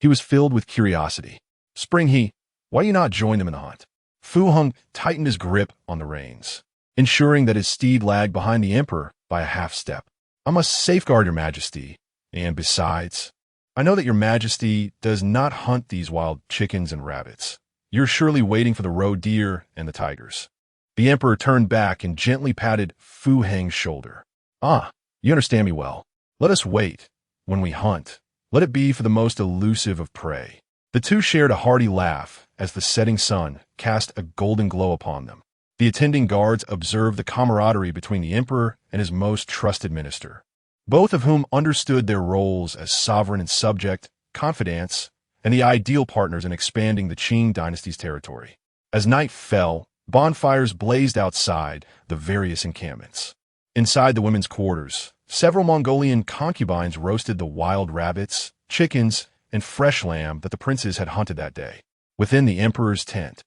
[SPEAKER 1] he was filled with curiosity. Spring he, why you not join them in the hunt? Fu Hong tightened his grip on the reins, ensuring that his steed lagged behind the emperor by a half-step. I must safeguard your majesty, and besides, I know that your majesty does not hunt these wild chickens and rabbits. You're surely waiting for the roe deer and the tigers. The emperor turned back and gently patted Fu Heng's shoulder. Ah, you understand me well. Let us wait. When we hunt, let it be for the most elusive of prey. The two shared a hearty laugh as the setting sun cast a golden glow upon them. The attending guards observed the camaraderie between the emperor and his most trusted minister, both of whom understood their roles as sovereign and subject, confidants, and the ideal partners in expanding the Qing dynasty's territory. As night fell, bonfires blazed outside the various encampments. Inside the women's quarters, several Mongolian concubines roasted the wild rabbits, chickens, and fresh lamb that the princes had hunted that day. Within the emperor's tent,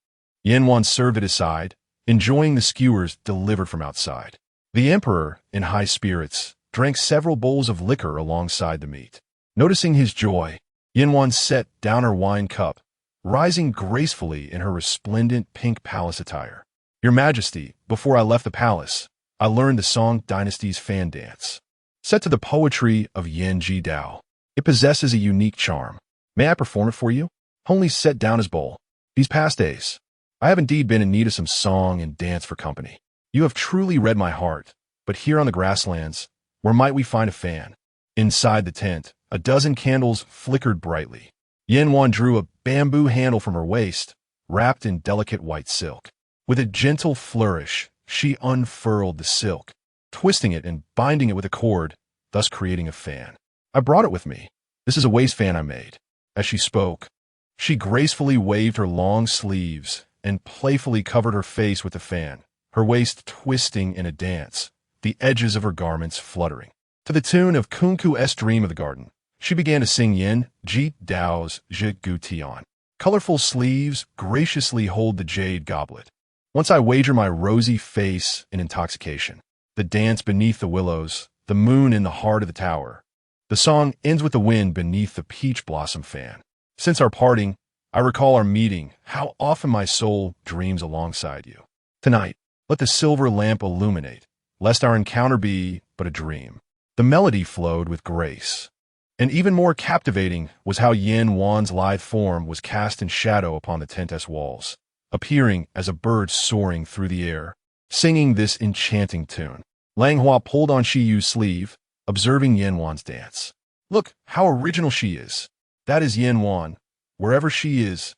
[SPEAKER 1] Yanwan served at his side, enjoying the skewers delivered from outside. The emperor, in high spirits, drank several bowls of liquor alongside the meat. Noticing his joy, Yanwan set down her wine cup, rising gracefully in her resplendent pink palace attire. Your Majesty, before I left the palace, I learned the Song Dynasty's fan dance. Set to the poetry of Yan Ji Dao. It possesses a unique charm. May I perform it for you? Hongli set down his bowl. These past days, I have indeed been in need of some song and dance for company. You have truly read my heart, but here on the grasslands, where might we find a fan? Inside the tent, a dozen candles flickered brightly. Yanwan drew a bamboo handle from her waist, wrapped in delicate white silk. With a gentle flourish, she unfurled the silk, twisting it and binding it with a cord, thus creating a fan. I brought it with me. This is a waist fan I made. As she spoke, she gracefully waved her long sleeves and playfully covered her face with the fan, her waist twisting in a dance, the edges of her garments fluttering. To the tune of Kunku's Dream of the Garden, she began to sing Yan Ji Dao's Je Gu Tian. Colorful sleeves graciously hold the jade goblet. Once I wager my rosy face in intoxication. The dance beneath the willows, the moon in the heart of the tower. The song ends with the wind beneath the peach blossom fan. Since our parting, I recall our meeting, how often my soul dreams alongside you. Tonight, let the silver lamp illuminate, lest our encounter be but a dream. The melody flowed with grace. And even more captivating was how Yan Wan's lithe form was cast in shadow upon the tent's walls, appearing as a bird soaring through the air, singing this enchanting tune. Langhua pulled on Shiyu's sleeve, observing Yanwan's dance. Look how original she is. That is Yanwan. Wherever she is,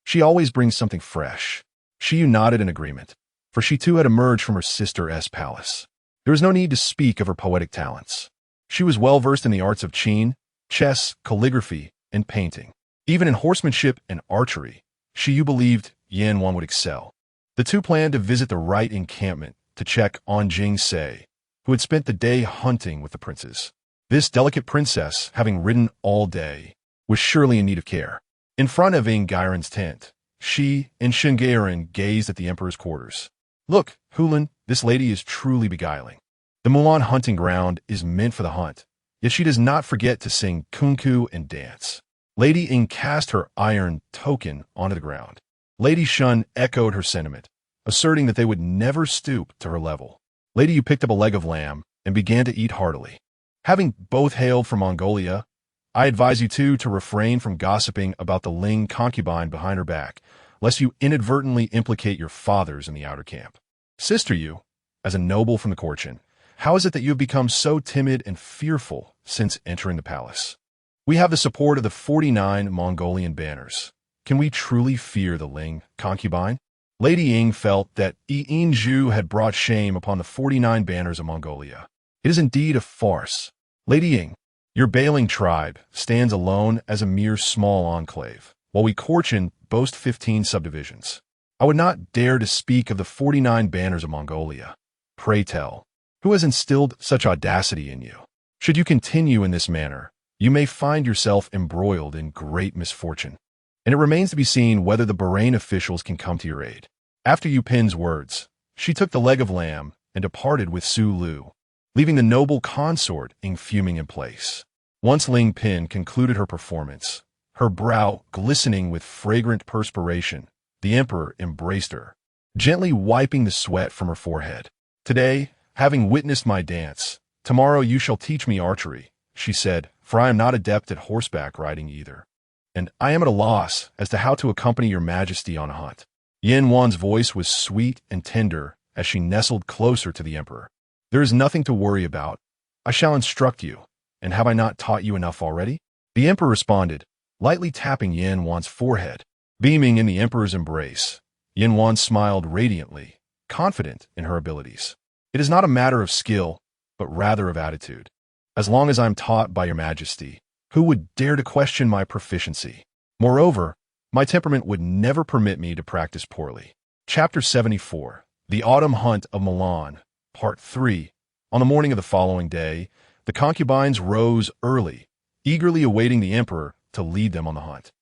[SPEAKER 1] she always brings something fresh. Shiyu nodded in agreement, for she too had emerged from her sister's palace. There was no need to speak of her poetic talents. She was well versed in the arts of Qin, chess, calligraphy, and painting. Even in horsemanship and archery, Shiyu believed Yanwan would excel. The two planned to visit the right encampment to check on Jing Se, who had spent the day hunting with the princes. This delicate princess, having ridden all day, was surely in need of care. In front of Ingairen's tent, she and Qingying gazed at the emperor's quarters. Look, Hulin, this lady is truly beguiling. The Mulan hunting ground is meant for the hunt, yet she does not forget to sing kunku and dance. Lady Ing cast her iron token onto the ground. Lady Shun echoed her sentiment, asserting that they would never stoop to her level. Lady Yu picked up a leg of lamb and began to eat heartily. Having both hailed from Mongolia, I advise you two to refrain from gossiping about the Ling concubine behind her back, lest you inadvertently implicate your fathers in the outer camp. Sister Yu, as a noble from the Qin, how is it that you have become so timid and fearful since entering the palace? We have the support of the 49 Mongolian banners. Can we truly fear the Ling concubine? Lady Ying felt that Yinzhu had brought shame upon the 49 banners of Mongolia. It is indeed a farce. Lady Ying, your Bailing tribe stands alone as a mere small enclave, while we Qin boast 15 subdivisions. I would not dare to speak of the 49 banners of Mongolia. Pray tell, who has instilled such audacity in you? Should you continue in this manner, you may find yourself embroiled in great misfortune. And it remains to be seen whether the Bahrain officials can come to your aid. After Yu Pin's words, she took the leg of lamb and departed with Su Lu, leaving the noble consort fuming in place. Once Ling Pin concluded her performance, her brow glistening with fragrant perspiration, the emperor embraced her, gently wiping the sweat from her forehead. Today, having witnessed my dance, tomorrow you shall teach me archery, she said, for I am not adept at horseback riding either. And I am at a loss as to how to accompany your majesty on a hunt. Yan Wan's voice was sweet and tender as she nestled closer to the emperor. There is nothing to worry about. I shall instruct you, and have I not taught you enough already? The emperor responded, lightly tapping Yan Wan's forehead. Beaming in the emperor's embrace, Yan Wan smiled radiantly, confident in her abilities. It is not a matter of skill, but rather of attitude. As long as I am taught by your majesty, who would dare to question my proficiency? Moreover, my temperament would never permit me to practice poorly. Chapter 74, The Autumn Hunt of Milan, Part 3. On the morning of the following day, the concubines rose early, eagerly awaiting the emperor to lead them on the hunt.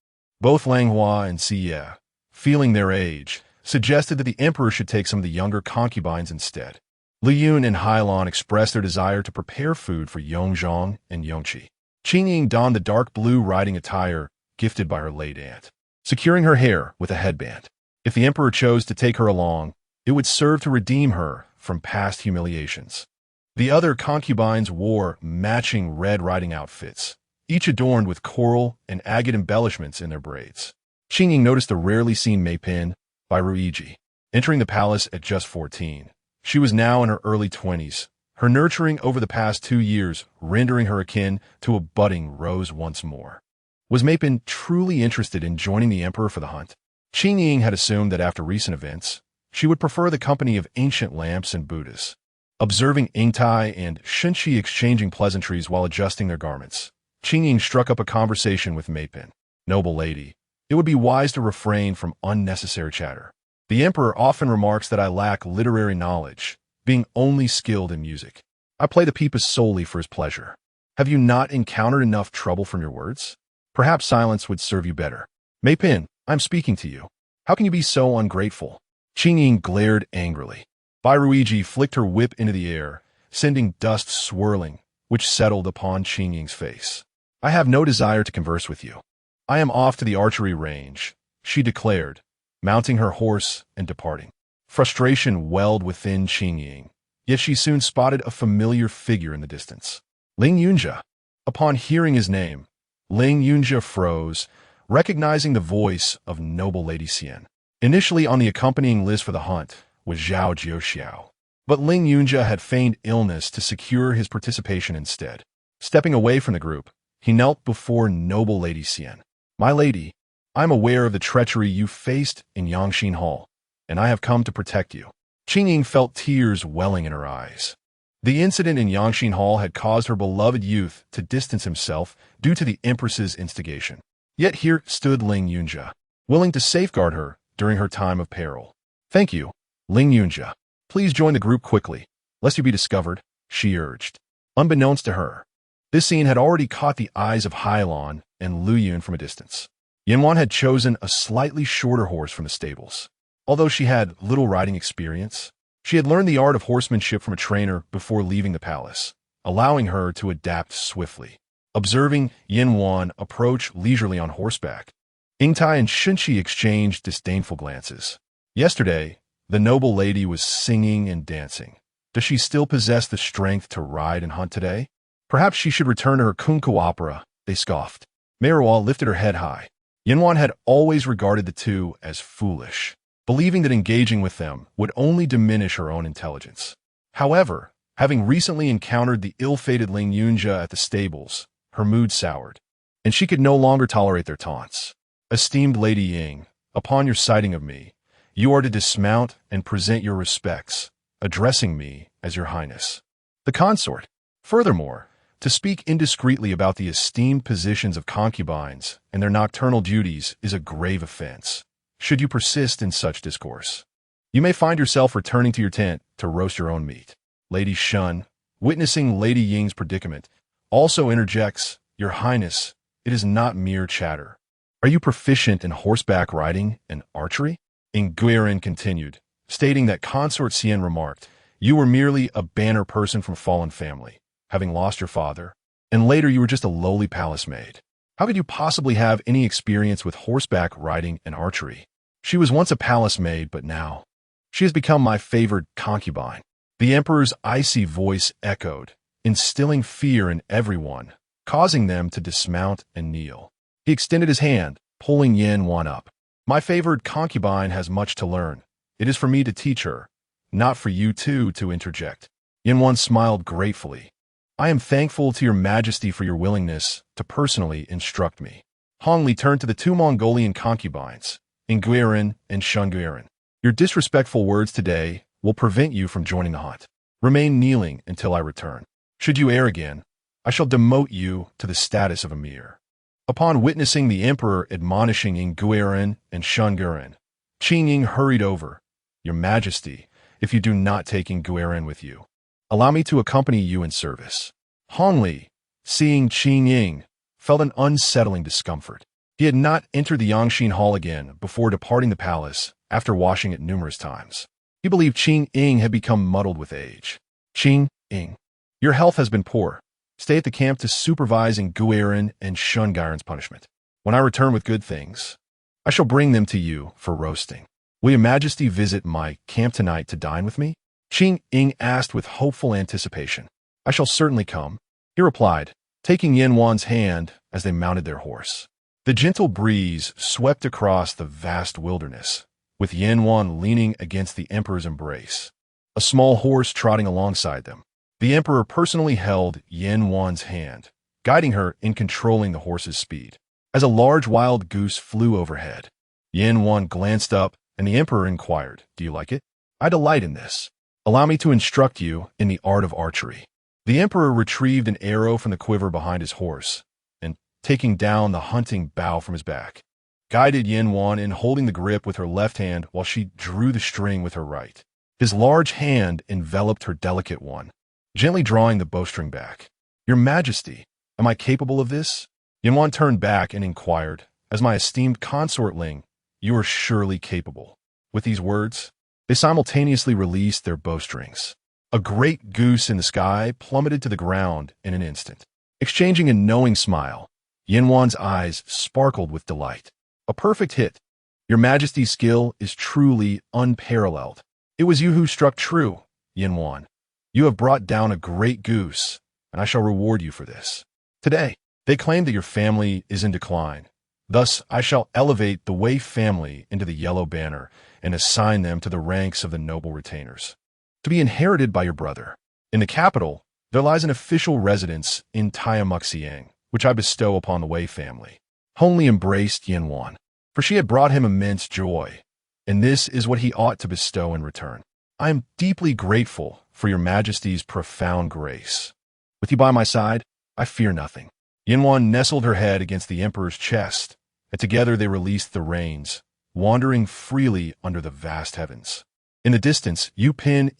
[SPEAKER 1] Both Langhua and Siye, feeling their age, suggested that the emperor should take some of the younger concubines instead. Li Yun and Hailon expressed their desire to prepare food for Yongzhong and Yongqi. Qingying donned the dark blue riding attire gifted by her late aunt, securing her hair with a headband. If the emperor chose to take her along, it would serve to redeem her from past humiliations. The other concubines wore matching red riding outfits, each adorned with coral and agate embellishments in their braids. Qingying noticed the rarely seen Meipin by Ruiji, entering the palace at just 14. She was now in her early 20s, her nurturing over the past 2 years rendering her akin to a budding rose once more. Was Meipin truly interested in joining the emperor for the hunt? Qingying had assumed that after recent events, she would prefer the company of ancient lamps and Buddhas. Observing Ingtai and Shunqi exchanging pleasantries while adjusting their garments, Qingying struck up a conversation with Meipin. Noble lady, it would be wise to refrain from unnecessary chatter. The emperor often remarks that I lack literary knowledge, being only skilled in music. I play the pipa solely for his pleasure. Have you not encountered enough trouble from your words? Perhaps silence would serve you better. Meipin, I'm speaking to you. How can you be so ungrateful? Qingying glared angrily. Bairuiji flicked her whip into the air, sending dust swirling, which settled upon Qingying's face. I have no desire to converse with you. I am off to the archery range, she declared, mounting her horse and departing. Frustration welled within Qingying, yet she soon spotted a familiar figure in the distance. Ling Yunjia. Upon hearing his name, Ling Yunjia froze, recognizing the voice of noble Lady Xian. Initially on the accompanying list for the hunt was Zhao Jiuxiao, but Ling Yunjia had feigned illness to secure his participation instead. Stepping away from the group, he knelt before noble Lady Xian. My lady, I am aware of the treachery you faced in Yangxin Hall, and I have come to protect you. Qingying felt tears welling in her eyes. The incident in Yangxin Hall had caused her beloved youth to distance himself due to the empress's instigation. Yet here stood Ling Yunjia, willing to safeguard her during her time of peril. Thank you, Ling Yunjia. Please join the group quickly, lest you be discovered, she urged. Unbeknownst to her, this scene had already caught the eyes of Hailon and Lu Yun from a distance. Yanwan had chosen a slightly shorter horse from the stables. Although she had little riding experience, she had learned the art of horsemanship from a trainer before leaving the palace, allowing her to adapt swiftly. Observing Yanwan approach leisurely on horseback, Ingtai and Shunqi exchanged disdainful glances. Yesterday, the noble lady was singing and dancing. Does she still possess the strength to ride and hunt today? Perhaps she should return to her kunku opera, they scoffed. Meruo lifted her head high. Yanwan had always regarded the two as foolish, believing that engaging with them would only diminish her own intelligence. However, having recently encountered the ill-fated Ling Yunjia at the stables, her mood soured, and she could no longer tolerate their taunts. Esteemed Lady Ying, upon your sighting of me, you are to dismount and present your respects, addressing me as your highness, the consort. Furthermore, to speak indiscreetly about the esteemed positions of concubines and their nocturnal duties is a grave offense, should you persist in such discourse. You may find yourself returning to your tent to roast your own meat. Lady Shun, witnessing Lady Ying's predicament, also interjects, Your Highness, it is not mere chatter. Are you proficient in horseback riding and archery? Nguyen continued, stating that Consort Xian remarked, You were merely a banner person from a fallen family, having lost your father, and later you were just a lowly palace maid. How could you possibly have any experience with horseback riding and archery? She was once a palace maid, but now she has become my favored concubine. The emperor's icy voice echoed, instilling fear in everyone, causing them to dismount and kneel. He extended his hand, pulling Yanwan up. My favored concubine has much to learn. It is for me to teach her, not for you two to interject. Yanwan smiled gratefully. I am thankful to your majesty for your willingness to personally instruct me. Hongli turned to the two Mongolian concubines, Nguyen and Shunguyen. Your disrespectful words today will prevent you from joining the hunt. Remain kneeling until I return. Should you err again, I shall demote you to the status of emir. Upon witnessing the emperor admonishing Nguyen and Shunguyen, Qingying hurried over. Your majesty, if you do not take Nguyen with you, allow me to accompany you in service. Hongli, seeing Qingying, felt an unsettling discomfort. He had not entered the Yangxin Hall again before departing the palace after washing it numerous times. He believed Qingying had become muddled with age. Qingying, your health has been poor. stay at the camp to supervise Nguyen and shun Gyron's punishment. When I return with good things, I shall bring them to you for roasting. Will your majesty visit my camp tonight to dine with me? Qingying asked with hopeful anticipation. I shall certainly come, he replied, taking Yanwan's hand as they mounted their horse. The gentle breeze swept across the vast wilderness, with Yanwan leaning against the emperor's embrace, a small horse trotting alongside them. The emperor personally held Yanwan's hand, guiding her in controlling the horse's speed. As a large wild goose flew overhead, Yanwan glanced up and the emperor inquired, "Do you like it? I delight in this. Allow me to instruct you in the art of archery." The emperor retrieved an arrow from the quiver behind his horse, and, taking down the hunting bow from his back, guided Yanwan in holding the grip with her left hand while she drew the string with her right. His large hand enveloped her delicate one, gently drawing the bowstring back. "Your Majesty, am I capable of this?" Yanwan turned back and inquired, "As my esteemed consort Ling, you are surely capable." With these words, they simultaneously released their bowstrings. A great goose in the sky plummeted to the ground in an instant. Exchanging a knowing smile, Yanwan's eyes sparkled with delight. "A perfect hit. Your Majesty's skill is truly unparalleled. It was you who struck true, Yanwan. You have brought down a great goose, and I shall reward you for this. Today, they claim that your family is in decline. Thus, I shall elevate the Wei family into the yellow banner and assign them to the ranks of the noble retainers, to be inherited by your brother. In the capital, there lies an official residence in Qingying, which I bestow upon the Wei family." Hongli embraced Yanwan, for she had brought him immense joy, and this is what he ought to bestow in return. "I am deeply grateful for your Majesty's profound grace. With you by my side, I fear nothing." Yanwan nestled her head against the emperor's chest, and together they released the reins, wandering freely under the vast heavens. In the distance, Yupin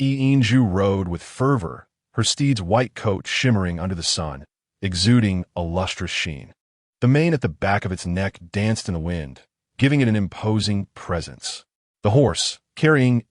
[SPEAKER 1] rode with fervor, her steed's white coat shimmering under the sun, exuding a lustrous sheen. The mane at the back of its neck danced in the wind, giving it an imposing presence. The horse, carrying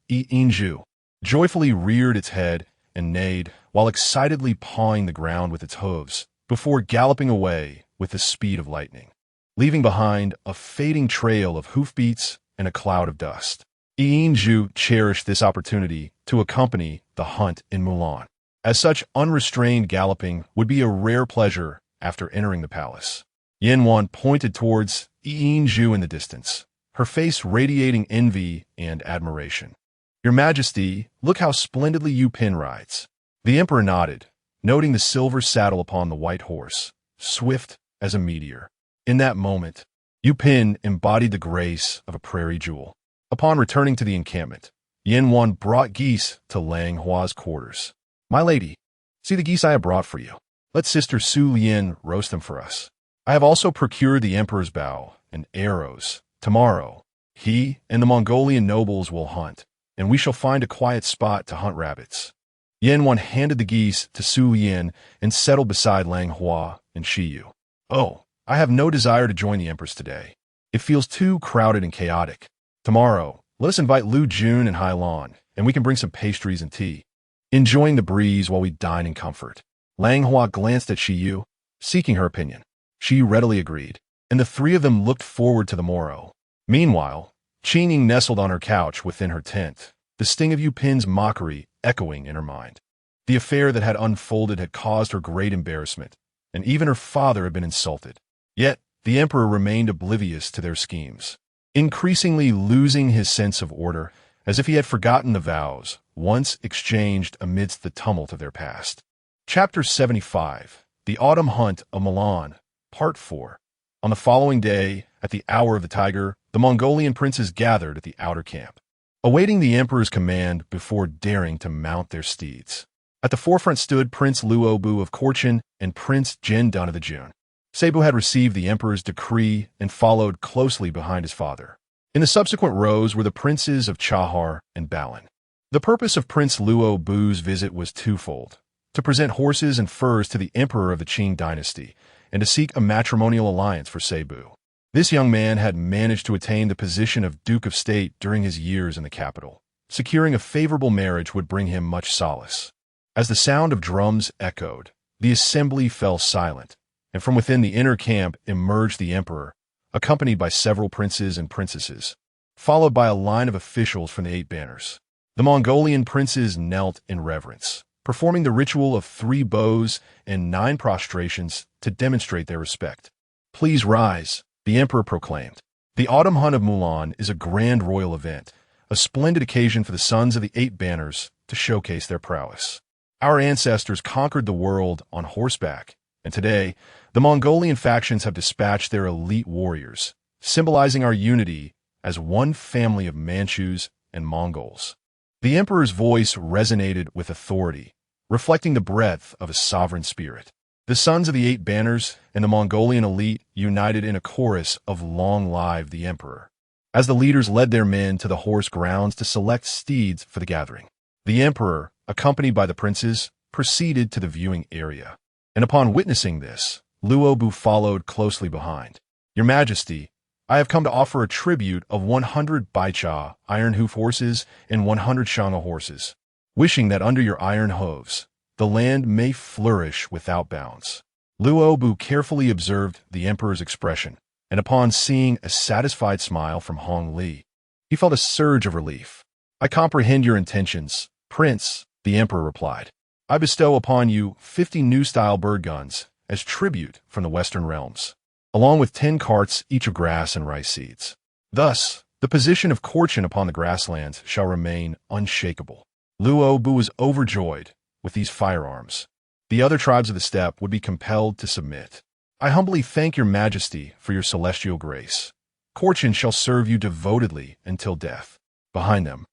[SPEAKER 1] joyfully reared its head and neighed, while excitedly pawing the ground with its hooves, before galloping away with the speed of lightning, leaving behind a fading trail of hoofbeats and a cloud of dust. Yinju cherished this opportunity to accompany the hunt in Mulan, as such unrestrained galloping would be a rare pleasure after entering the palace. Yanwan pointed towards Yinju in the distance, her face radiating envy and admiration. "Your Majesty, look how splendidly Yupin rides." The emperor nodded, noting the silver saddle upon the white horse, swift as a meteor. In that moment, Yupin embodied the grace of a prairie jewel. Upon returning to the encampment, Yanwan brought geese to Langhua's quarters. "My lady, see the geese I have brought for you. Let Sister Su Lien roast them for us. I have also procured the emperor's bow and arrows. Tomorrow, he and the Mongolian nobles will hunt, and we shall find a quiet spot to hunt rabbits." Yanwan handed the geese to Su Lien and settled beside Langhua and Shiyu. "Oh, I have no desire to join the empress today. It feels too crowded and chaotic. Tomorrow, let us invite Lu Jun and Hailan, and we can bring some pastries and tea, enjoying the breeze while we dine in comfort." Langhua glanced at Shiyu, seeking her opinion. She readily agreed, and the three of them looked forward to the morrow. Meanwhile, Qingying nestled on her couch within her tent, the sting of Yupin's mockery echoing in her mind. The affair that had unfolded had caused her great embarrassment, and even her father had been insulted. Yet, the emperor remained oblivious to their schemes, increasingly losing his sense of order, as if he had forgotten the vows once exchanged amidst the tumult of their past. Chapter 75, The Autumn Hunt of Milan, Part 4. On the following day, at the hour of the tiger, the Mongolian princes gathered at the outer camp, awaiting the emperor's command before daring to mount their steeds. At the forefront stood Prince Luobu of Korchin and Prince Jin-dun of the Jun. Seibu had received the emperor's decree and followed closely behind his father. In the subsequent rows were the princes of Chahar and Balan. The purpose of Prince Luobu's visit was twofold: to present horses and furs to the emperor of the Qing dynasty, and to seek a matrimonial alliance for Seibu. This young man had managed to attain the position of Duke of State during his years in the capital. Securing a favorable marriage would bring him much solace. As the sound of drums echoed, The assembly fell silent, and from within the inner camp emerged the emperor, accompanied by several princes and princesses, followed by a line of officials from the 8 banners. The Mongolian princes knelt in reverence, performing the ritual of 3 bows and 9 prostrations to demonstrate their respect. "Please rise," the emperor proclaimed. "The Autumn Hunt of Mulan is a grand royal event, a splendid occasion for the sons of the 8 banners to showcase their prowess. Our ancestors conquered the world on horseback, and today, the Mongolian factions have dispatched their elite warriors, symbolizing our unity as one family of Manchus and Mongols." The emperor's voice resonated with authority, reflecting the breadth of his sovereign spirit. The sons of the 8 banners and the Mongolian elite united in a chorus of "Long Live the Emperor," as the leaders led their men to the horse grounds to select steeds for the gathering. The emperor, accompanied by the princes, proceeded to the viewing area, and upon witnessing this, Luo Bu followed closely behind. "Your Majesty, I have come to offer a tribute of 100 Baicha iron hoof horses and 100 Shanga horses, wishing that under your iron hooves, the land may flourish without bounds." Luo Bu carefully observed the emperor's expression, and upon seeing a satisfied smile from Hongli, he felt a surge of relief. "I comprehend your intentions, Prince," the emperor replied. "I bestow upon you 50 new-style bird guns as tribute from the Western realms, along with 10 carts each of grass and rice seeds. Thus, the position of Qingying upon the grasslands shall remain unshakable." Luo Bu was overjoyed with these firearms. The other tribes of the steppe would be compelled to submit. "I humbly thank your Majesty for your celestial grace. Qingying shall serve you devotedly until death." Behind them,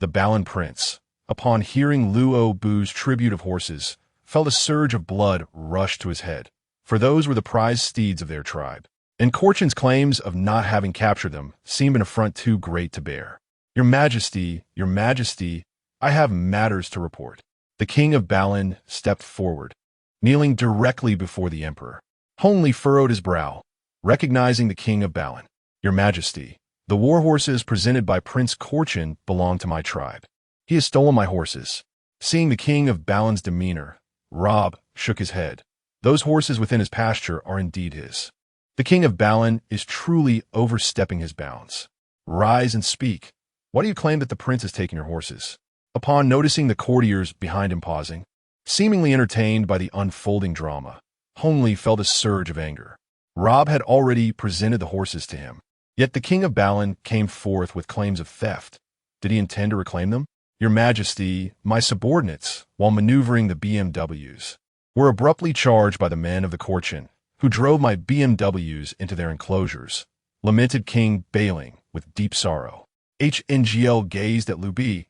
[SPEAKER 1] the Balan prince, upon hearing Luo Bu's tribute of horses, felt a surge of blood rush to his head, for those were the prized steeds of their tribe, and Qingying's claims of not having captured them seemed an affront too great to bear. Your Majesty, I have matters to report." The king of Balan stepped forward, kneeling directly before the emperor. Hongli furrowed his brow, recognizing the king of Balan. "Your Majesty, the war horses presented by Prince Qingying belong to my tribe. He has stolen my horses." Seeing the king of Balan's demeanor, Rob shook his head. "Those horses within his pasture are indeed his." The king of Balan is truly overstepping his bounds. "Rise and speak. Why do you claim that the prince has taken your horses?" Upon noticing the courtiers behind him pausing, seemingly entertained by the unfolding drama, Hongli felt a surge of anger. Rob had already presented the horses to him, yet the king of Balan came forth with claims of theft. Did he intend to reclaim them? "Your Majesty, my subordinates, while maneuvering the BMWs, were abruptly charged by the men of the Qingying, who drove my BMWs into their enclosures," lamented King Bailing with deep sorrow. Hngl gazed at Liu Bi,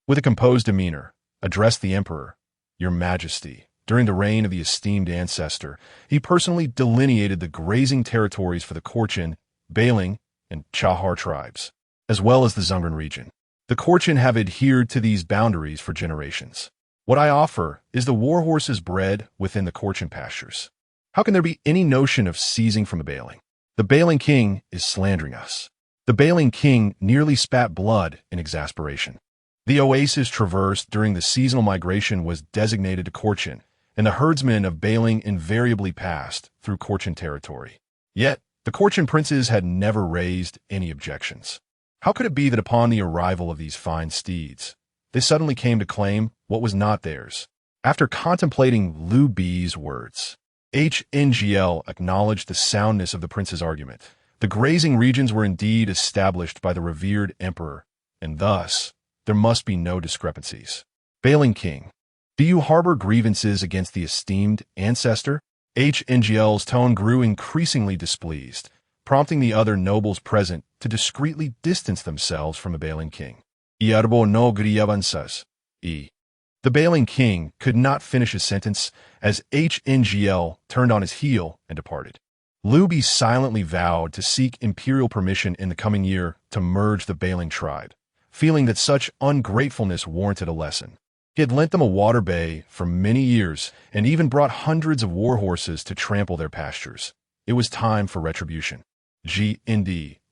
[SPEAKER 1] with a composed demeanor, addressed the emperor. "Your Majesty, during the reign of the esteemed ancestor, he personally delineated the grazing territories for the Qingying, Bailing, and Chahar tribes, as well as the Zungran region. The Qingying have adhered to these boundaries for generations. What I offer is the war horses bred within the Qingying pastures. How can there be any notion of seizing from the Bailing? The Bailing king is slandering us." The Bailing king nearly spat blood in exasperation. The oasis traversed during the seasonal migration was designated to Qingying, and the herdsmen of Bailing invariably passed through Qingying territory. Yet, the Qingying princes had never raised any objections. How could it be that upon the arrival of these fine steeds, they suddenly came to claim what was not theirs? After contemplating Liu Bi's words, Hngl acknowledged the soundness of the prince's argument. The grazing regions were indeed established by the revered emperor, and thus, there must be no discrepancies. "Bailing king, do you harbor grievances against the esteemed ancestor?" Hngl's tone grew increasingly displeased, prompting the other nobles present to discreetly distance themselves from the Bailing king. "Iarbo no grievance." The Bailing king could not finish his sentence as Hngl turned on his heel and departed. Liu Bi silently vowed to seek imperial permission in the coming year to merge the Bailing tribe, feeling that such ungratefulness warranted a lesson. He had lent them a water bay for many years and even brought hundreds of war horses to trample their pastures. It was time for retribution.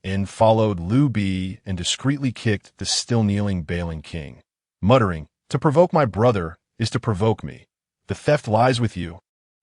[SPEAKER 1] N followed Liu Bi and discreetly kicked the still kneeling Bailing king, muttering, "To provoke my brother is to provoke me. The theft lies with you.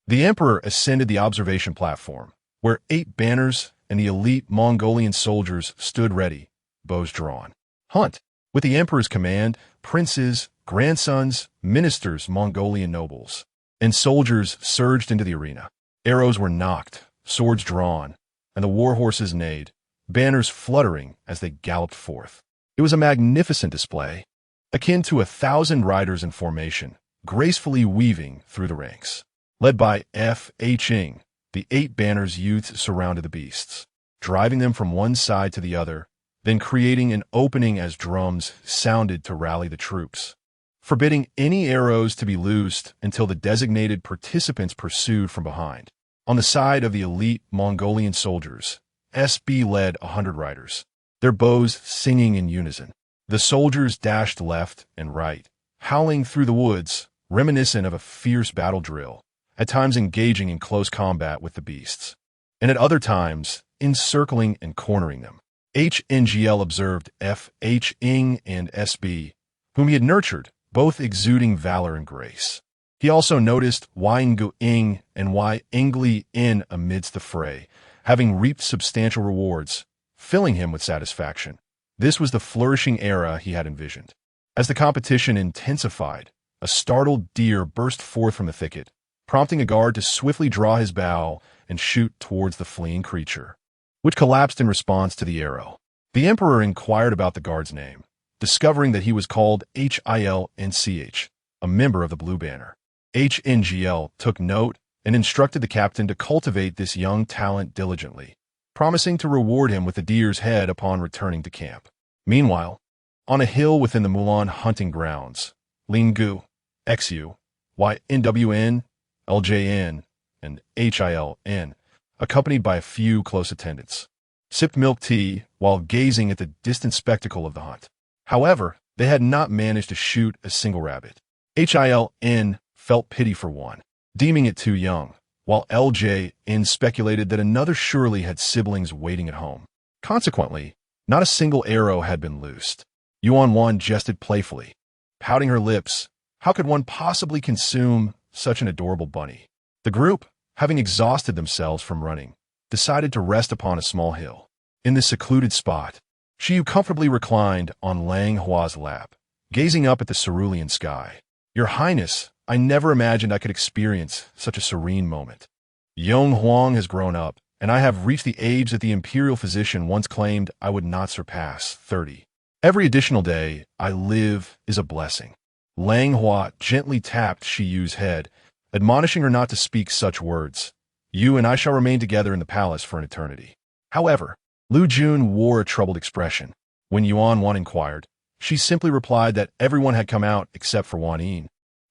[SPEAKER 1] The emperor ascended the observation platform, where 8 banners and the elite Mongolian soldiers stood ready, bows drawn. Hunt. With the emperor's command, princes, grandsons, ministers, Mongolian nobles, and soldiers surged into the arena. Arrows were nocked, swords drawn, and the war horses neighed, banners fluttering as they galloped forth. It was a magnificent display, akin to 1,000 riders in formation, gracefully weaving through the ranks. Led by Qingying, the 8 banners youths surrounded the beasts, driving them from one side to the other, then creating an opening as drums sounded to rally the troops, forbidding any arrows to be loosed until the designated participants pursued from behind. On the side of the elite Mongolian soldiers, SB led 100 riders, their bows singing in unison. The soldiers dashed left and right, howling through the woods, reminiscent of a fierce battle drill, at times engaging in close combat with the beasts, and at other times encircling and cornering them. HNGL observed Qingying and SB, whom he had nurtured, both exuding valor and grace. He also noticed Qingying and Hongli in amidst the fray, having reaped substantial rewards, filling him with satisfaction. This was the flourishing era he had envisioned. As the competition intensified, a startled deer burst forth from the thicket, prompting a guard to swiftly draw his bow and shoot towards the fleeing creature, which collapsed in response to the arrow. The emperor inquired about the guard's name, discovering that he was called HILNCH, a member of the Blue Banner. HNGL took note and instructed the captain to cultivate this young talent diligently, promising to reward him with the deer's head upon returning to camp. Meanwhile, on a hill within the Mulan hunting grounds, Lingu, XU, YNWN, LJN, and HILN, accompanied by a few close attendants, sipped milk tea while gazing at the distant spectacle of the hunt. However, they had not managed to shoot a single rabbit. HILN felt pity for one, deeming it too young, while LJN speculated that another surely had siblings waiting at home. Consequently, not a single arrow had been loosed. Yuan jested playfully, pouting her lips. How could one possibly consume such an adorable bunny? The group, having exhausted themselves from running, decided to rest upon a small hill. In this secluded spot, Shiyu comfortably reclined on Langhua's lap, gazing up at the cerulean sky. Your Highness, I never imagined I could experience such a serene moment. Yong Huang has grown up, and I have reached the age that the imperial physician once claimed I would not surpass, 30. Every additional day I live is a blessing. Langhua gently tapped Shiyu's head, admonishing her not to speak such words. You and I shall remain together in the palace for an eternity. However, Lu Jun wore a troubled expression. When Yuan inquired, she simply replied that everyone had come out except for Wan Yin,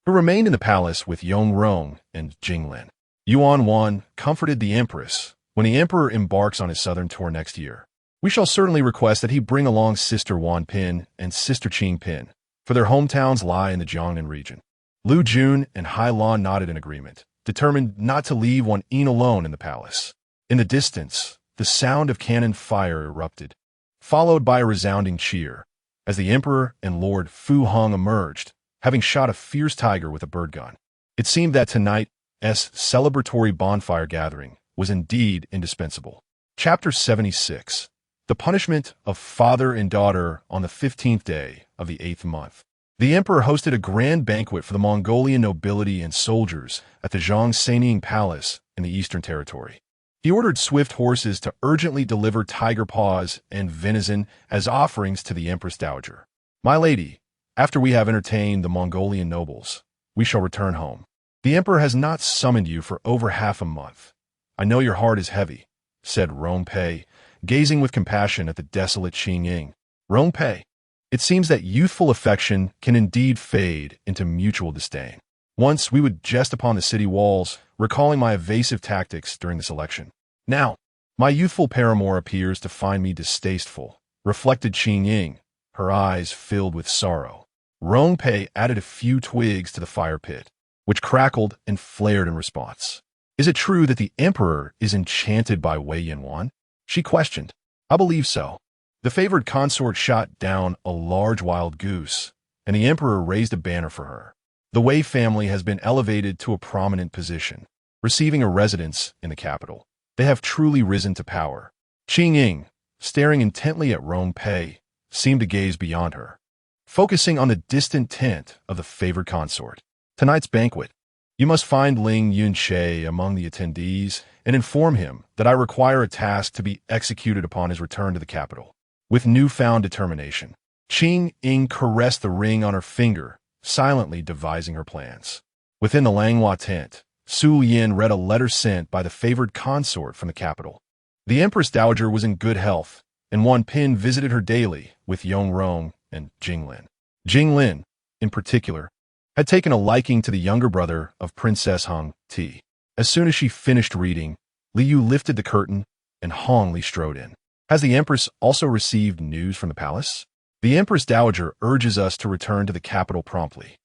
[SPEAKER 1] who remained in the palace with Yong Rong and Jinglin. Yuan comforted the empress. When the emperor embarks on his southern tour next year, we shall certainly request that he bring along Sister Wan Pin and Sister Qing Pin, for their hometowns lie in the Jiangnan region. Lu Jun and Hai Lan nodded in agreement, determined not to leave Wan Yin alone in the palace. In the distance, the sound of cannon fire erupted, followed by a resounding cheer, as the emperor and Lord Fu Hong emerged, having shot a fierce tiger with a bird gun. It seemed that tonight's celebratory bonfire gathering was indeed indispensable. Chapter 76. The punishment of father and daughter on the 15th day of the 8th month. The emperor hosted a grand banquet for the Mongolian nobility and soldiers at the Zhongsaning Palace in the Eastern Territory. He ordered swift horses to urgently deliver tiger paws and venison as offerings to the Empress Dowager. My lady, after we have entertained the Mongolian nobles, we shall return home. The emperor has not summoned you for over half a month. I know your heart is heavy, said Rong Pei, gazing with compassion at the desolate Qingying. Rong Pei, it seems that youthful affection can indeed fade into mutual disdain. Once we would jest upon the city walls, recalling my evasive tactics during this election. Now, my youthful paramour appears to find me distasteful, reflected Qingying, her eyes filled with sorrow. Rong Pei added a few twigs to the fire pit, which crackled and flared in response. Is it true that the emperor is enchanted by Wei Yanwan? She questioned. I believe so. The favored consort shot down a large wild goose, and the emperor raised a banner for her. The Wei family has been elevated to a prominent position, receiving a residence in the capital. They have truly risen to power. Qingying, staring intently at Rong Pei, seemed to gaze beyond her, focusing on the distant tent of the favored consort. Tonight's banquet. You must find Ling Yunshe among the attendees and inform him that I require a task to be executed upon his return to the capital. With newfound determination, Qingying caressed the ring on her finger, silently devising her plans. Within the Langhua tent, Su Yin read a letter sent by the favored consort from the capital. The Empress Dowager was in good health, and Wan Pin visited her daily with Yong Rong and Jinglin. Jinglin, in particular, had taken a liking to the younger brother of Princess Hongli. As soon as she finished reading, Liu lifted the curtain and Hongli strode in. Has the Empress also received news from the palace? The Empress Dowager urges us to return to the capital promptly.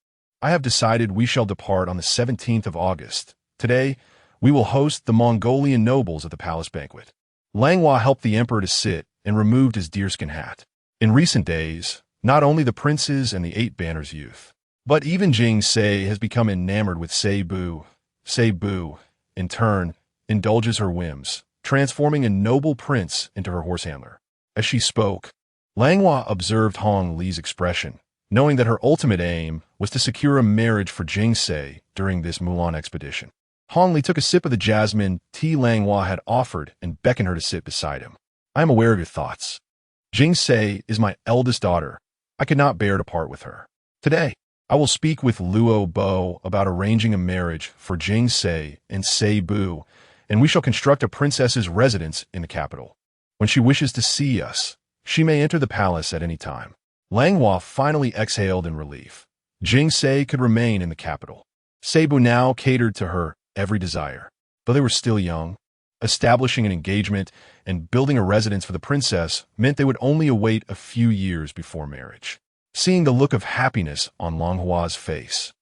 [SPEAKER 1] I have decided we shall depart on the 17th of August. Today, we will host the Mongolian nobles at the palace banquet. Langhua helped the emperor to sit and removed his deerskin hat. In recent days, not only the princes and the Eight Banners youth, but even Jing Se has become enamored with Seibu. Seibu, in turn, indulges her whims, transforming a noble prince into her horse handler. As she spoke, Langhua observed Hong Li's expression, knowing that her ultimate aim was to secure a marriage for Jing Se during this Mulan expedition. Hong Li took a sip of the jasmine tea Langhua had offered and beckoned her to sit beside him. I am aware of your thoughts. Jing Se is my eldest daughter. I could not bear to part with her. Today, I will speak with Luo Bo about arranging a marriage for Jing Se and Seibu, and we shall construct a princess's residence in the capital. When she wishes to see us, she may enter the palace at any time. Langhua finally exhaled in relief. Jing Se could remain in the capital. Seibu now catered to her every desire. Though they were still young, establishing an engagement and building a residence for the princess meant they would only await a few years before marriage. Seeing the look of happiness on Langhua's face,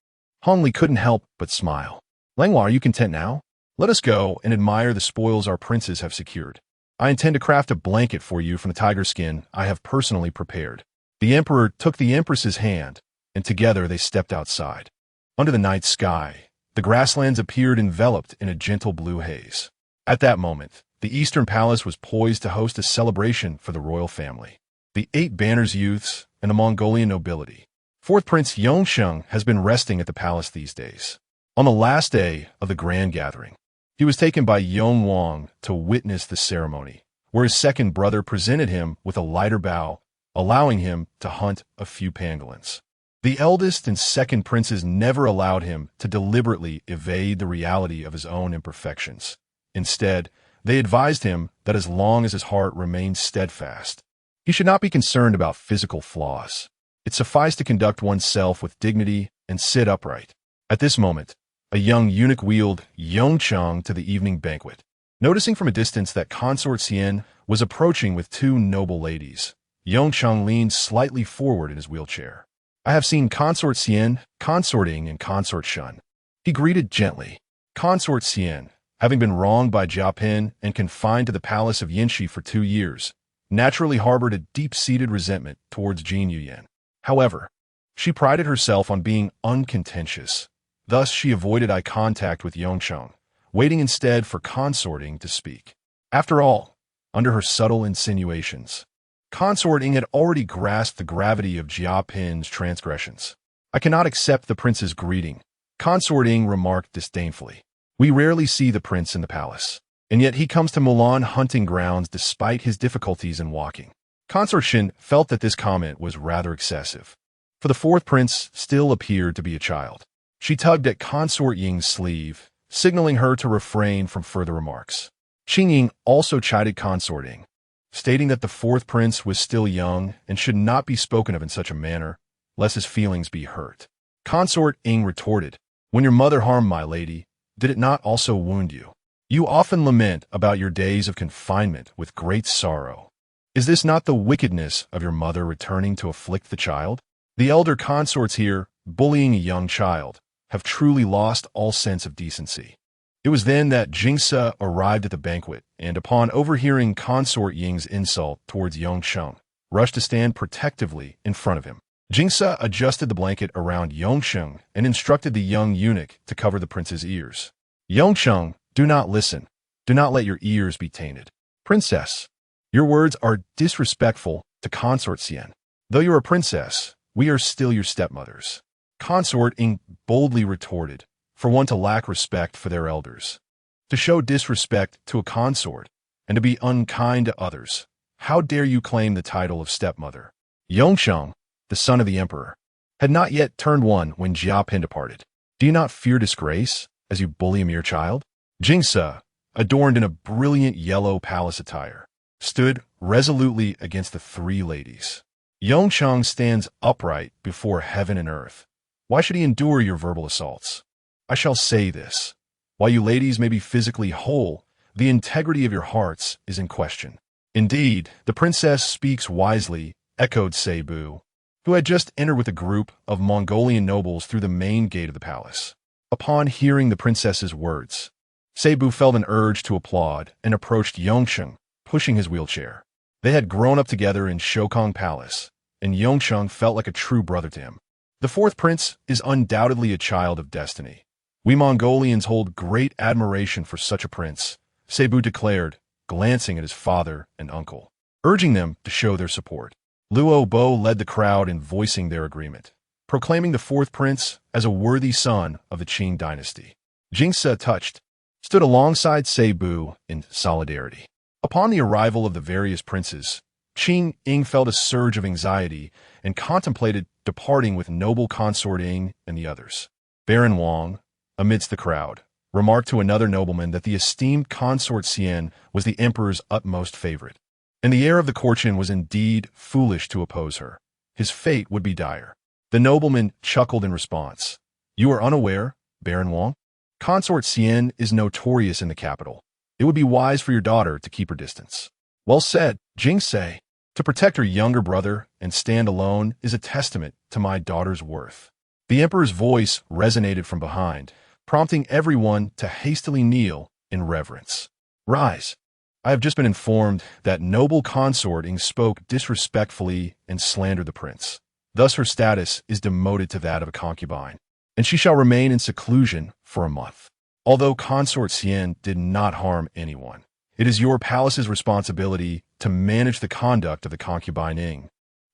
[SPEAKER 1] Hongli couldn't help but smile. Langhua, are you content now? Let us go and admire the spoils our princes have secured. I intend to craft a blanket for you from the tiger skin I have personally prepared. The emperor took the empress's hand, and together they stepped outside. Under the night sky, the grasslands appeared enveloped in a gentle blue haze. At that moment, the Eastern Palace was poised to host a celebration for the royal family. The Eight Banners youths and the Mongolian nobility. Fourth Prince Yongsheng has been resting at the palace these days. On the last day of the grand gathering, he was taken by Yong Wang to witness the ceremony, where his second brother presented him with a lighter bow, allowing him to hunt a few pangolins. The eldest and second princes never allowed him to deliberately evade the reality of his own imperfections. Instead, they advised him that as long as his heart remained steadfast, he should not be concerned about physical flaws. It sufficed to conduct oneself with dignity and sit upright. At this moment, a young eunuch wheeled Yongcheng to the evening banquet. Noticing from a distance that Consort Xian was approaching with two noble ladies, Yongcheng leaned slightly forward in his wheelchair. I have seen Consort Xian consorting and Consort Shun. He greeted gently. Consort Xian, having been wronged by Jiapin and confined to the palace of Yinshi for 2 years, naturally harbored a deep-seated resentment towards Jin Yuyan. However, she prided herself on being uncontentious. Thus, she avoided eye contact with Yongcheng, waiting instead for consorting to speak. After all, under her subtle insinuations, Consorting had already grasped the gravity of Jiapin's transgressions. I cannot accept the prince's greeting, Consorting remarked disdainfully. We rarely see the prince in the palace, and yet he comes to Mulan hunting grounds despite his difficulties in walking. Consort Shin felt that this comment was rather excessive, for the fourth prince still appeared to be a child. She tugged at Consort Ying's sleeve, signaling her to refrain from further remarks. Qingying also chided Consorting, stating that the fourth prince was still young and should not be spoken of in such a manner, lest his feelings be hurt. Consort Ying retorted, "When your mother harmed my lady, did it not also wound you? You often lament about your days of confinement with great sorrow. Is this not the wickedness of your mother returning to afflict the child? The elder consorts here, bullying a young child, have truly lost all sense of decency." It was then that Jingse arrived at the banquet, and upon overhearing Consort Ying's insult towards Yongsheng, rushed to stand protectively in front of him. Jingsa adjusted the blanket around Yongsheng and instructed the young eunuch to cover the prince's ears. Yongsheng, do not listen. Do not let your ears be tainted. Princess, your words are disrespectful to Consort Xian. Though you're a princess, we are still your stepmothers. Consort Ying boldly retorted, for one to lack respect for their elders, to show disrespect to a consort, and to be unkind to others. How dare you claim the title of stepmother? Yongsheng, the son of the emperor, had not yet turned one when Jiapin departed. Do you not fear disgrace as you bully a mere child? Jingsa, adorned in a brilliant yellow palace attire, stood resolutely against the three ladies. Yongsheng stands upright before heaven and earth. Why should he endure your verbal assaults? I shall say this. While you ladies may be physically whole, the integrity of your hearts is in question. Indeed, the princess speaks wisely, echoed Seibu, who had just entered with a group of Mongolian nobles through the main gate of the palace. Upon hearing the princess's words, Seibu felt an urge to applaud and approached Yongsheng, pushing his wheelchair. They had grown up together in Shokong Palace, and Yongsheng felt like a true brother to him. The fourth prince is undoubtedly a child of destiny. We Mongolians hold great admiration for such a prince, Seibu declared, glancing at his father and uncle, urging them to show their support. Luo Bo led the crowd in voicing their agreement, proclaiming the fourth prince as a worthy son of the Qing dynasty. Jingsa, touched, stood alongside Seibu in solidarity. Upon the arrival of the various princes, Qingying felt a surge of anxiety and contemplated departing with noble consort Ying and the others. Baron Wang, amidst the crowd, remarked to another nobleman that the esteemed consort Xian was the emperor's utmost favorite, and the heir of the Qin was indeed foolish to oppose her. His fate would be dire. The nobleman chuckled in response. You are unaware, Baron Wang? Consort Xian is notorious in the capital. It would be wise for your daughter to keep her distance. Well said, Jingse. To protect her younger brother and stand alone is a testament to my daughter's worth. The emperor's voice resonated from behind, prompting everyone to hastily kneel in reverence. Rise. I have just been informed that noble consort Ying spoke disrespectfully and slandered the prince. Thus her status is demoted to that of a concubine, and she shall remain in seclusion for a month. Although consort Xian did not harm anyone, it is your palace's responsibility to manage the conduct of the concubine Ying,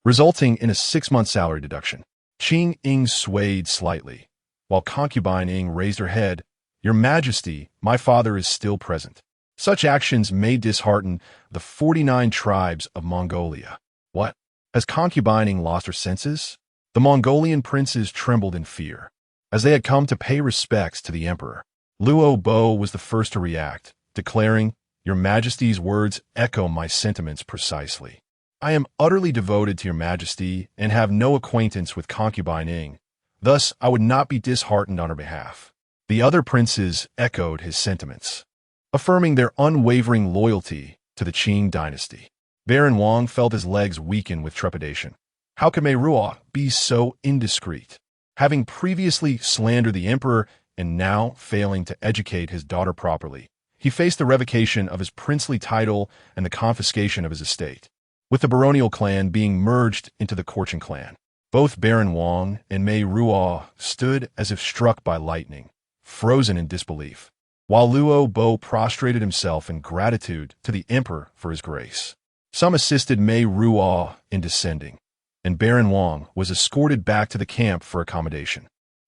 [SPEAKER 1] resulting in a 6-month salary deduction. Qingying swayed slightly, while concubine Ying raised her head. Your Majesty, my father is still present. Such actions may dishearten the 49 tribes of Mongolia. What? Has concubine Ying lost her senses? The Mongolian princes trembled in fear, as they had come to pay respects to the emperor. Luo Bo was the first to react, declaring, Your Majesty's words echo my sentiments precisely. I am utterly devoted to your Majesty and have no acquaintance with concubine Ying. Thus, I would not be disheartened on her behalf. The other princes echoed his sentiments, affirming their unwavering loyalty to the Qing dynasty. Baron Wang felt his legs weaken with trepidation. How could Mei Ruo be so indiscreet, having previously slandered the emperor and now failing to educate his daughter properly? He faced the revocation of his princely title and the confiscation of his estate, with the baronial clan being merged into the Qin clan. Both Baron Wang and Mei Ruo stood as if struck by lightning, frozen in disbelief, while Luo Bo prostrated himself in gratitude to the emperor for his grace. Some assisted Mei Ruo in descending, and Baron Wang was escorted back to the camp for accommodation.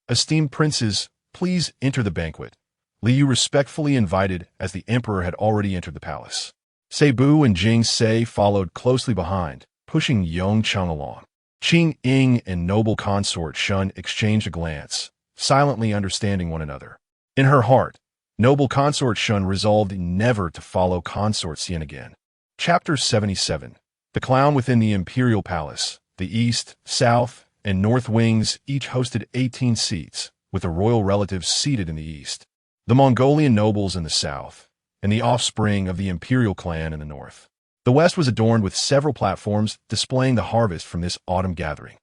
[SPEAKER 1] Esteemed princes, please enter the banquet. Liu respectfully invited as the emperor had already entered the palace. Seibu and Jingse followed closely behind, pushing Yongsheng along. Qingying and noble consort Shun exchanged a glance, silently understanding one another. In her heart, noble consort Shun resolved never to follow consort Xian again. Chapter 77. The Clown Within the Imperial Palace. The east, south, and north wings each hosted 18 seats, with the royal relatives seated in the east, the Mongolian nobles in the south, and the offspring of the imperial clan in the north. The west was adorned with several platforms displaying the harvest from this autumn gathering.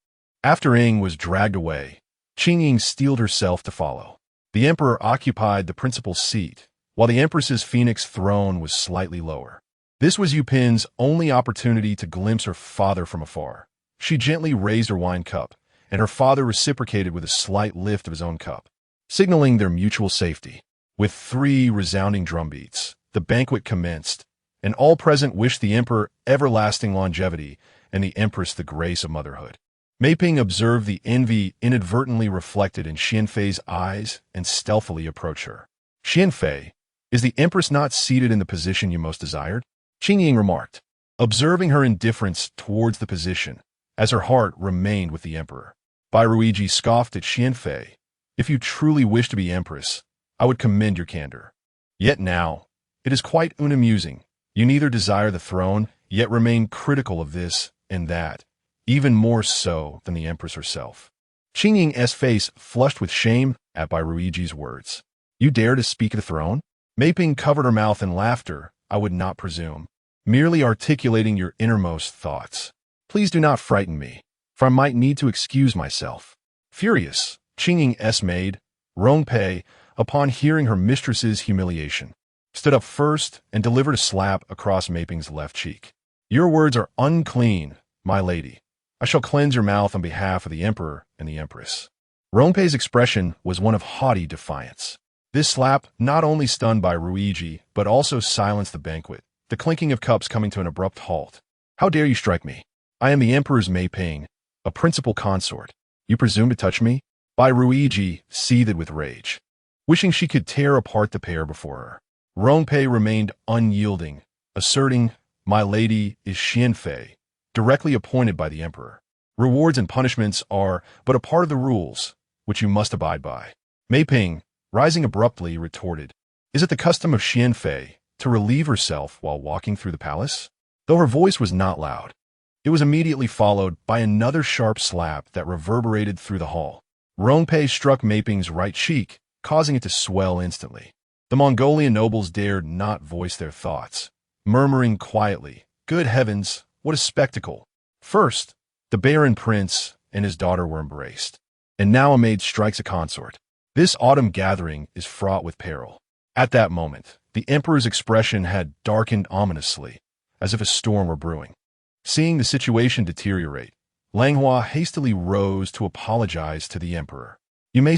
[SPEAKER 1] After Ying was dragged away, Qingying steeled herself to follow. The emperor occupied the principal seat, while the empress's phoenix throne was slightly lower. This was Yu Pin's only opportunity to glimpse her father from afar. She gently raised her wine cup, and her father reciprocated with a slight lift of his own cup, signaling their mutual safety. With 3 resounding drumbeats, the banquet commenced, and all present wished the emperor everlasting longevity and the empress the grace of motherhood. Meiping observed the envy inadvertently reflected in Xianfei's eyes and stealthily approached her. "Xianfei, is the empress not seated in the position you most desired?" Qingying remarked, observing her indifference towards the position, as her heart remained with the emperor. Bairuiji scoffed at Xianfei. "If you truly wish to be empress, I would commend your candor. Yet now, it is quite unamusing. You neither desire the throne, yet remain critical of this and that, even more so than the empress herself." Qingying's face flushed with shame at Bairuiji's words. "You dare to speak of the throne?" Meiping covered her mouth in laughter. "I would not presume. Merely articulating your innermost thoughts. Please do not frighten me, for I might need to excuse myself." Furious, Qingying's maid, Rongpei, upon hearing her mistress's humiliation, stood up first and delivered a slap across Meiping's left cheek. "Your words are unclean, my lady. I shall cleanse your mouth on behalf of the emperor and the empress." Rongpei's expression was one of haughty defiance. This slap not only stunned Bairuiji, but also silenced the banquet, the clinking of cups coming to an abrupt halt. "How dare you strike me? I am the emperor's Meiping, a principal consort. You presume to touch me?" Bairuiji seethed with rage, wishing she could tear apart the pair before her. Rongpei remained unyielding, asserting, "My lady is Xianfei, directly appointed by the emperor. Rewards and punishments are but a part of the rules, which you must abide by." Meiping, rising abruptly, retorted, "Is it the custom of Xianfei to relieve herself while walking through the palace?" Though her voice was not loud, it was immediately followed by another sharp slap that reverberated through the hall. Rongpei struck Meiping's right cheek, causing it to swell instantly. The Mongolian nobles dared not voice their thoughts, murmuring quietly, "Good heavens, what a spectacle!" First, the Baron Prince and his daughter were embraced, and now a maid strikes a consort. This autumn gathering is fraught with peril. At that moment, the emperor's expression had darkened ominously, as if a storm were brewing. Seeing the situation deteriorate, Langhua hastily rose to apologize to the emperor. "You may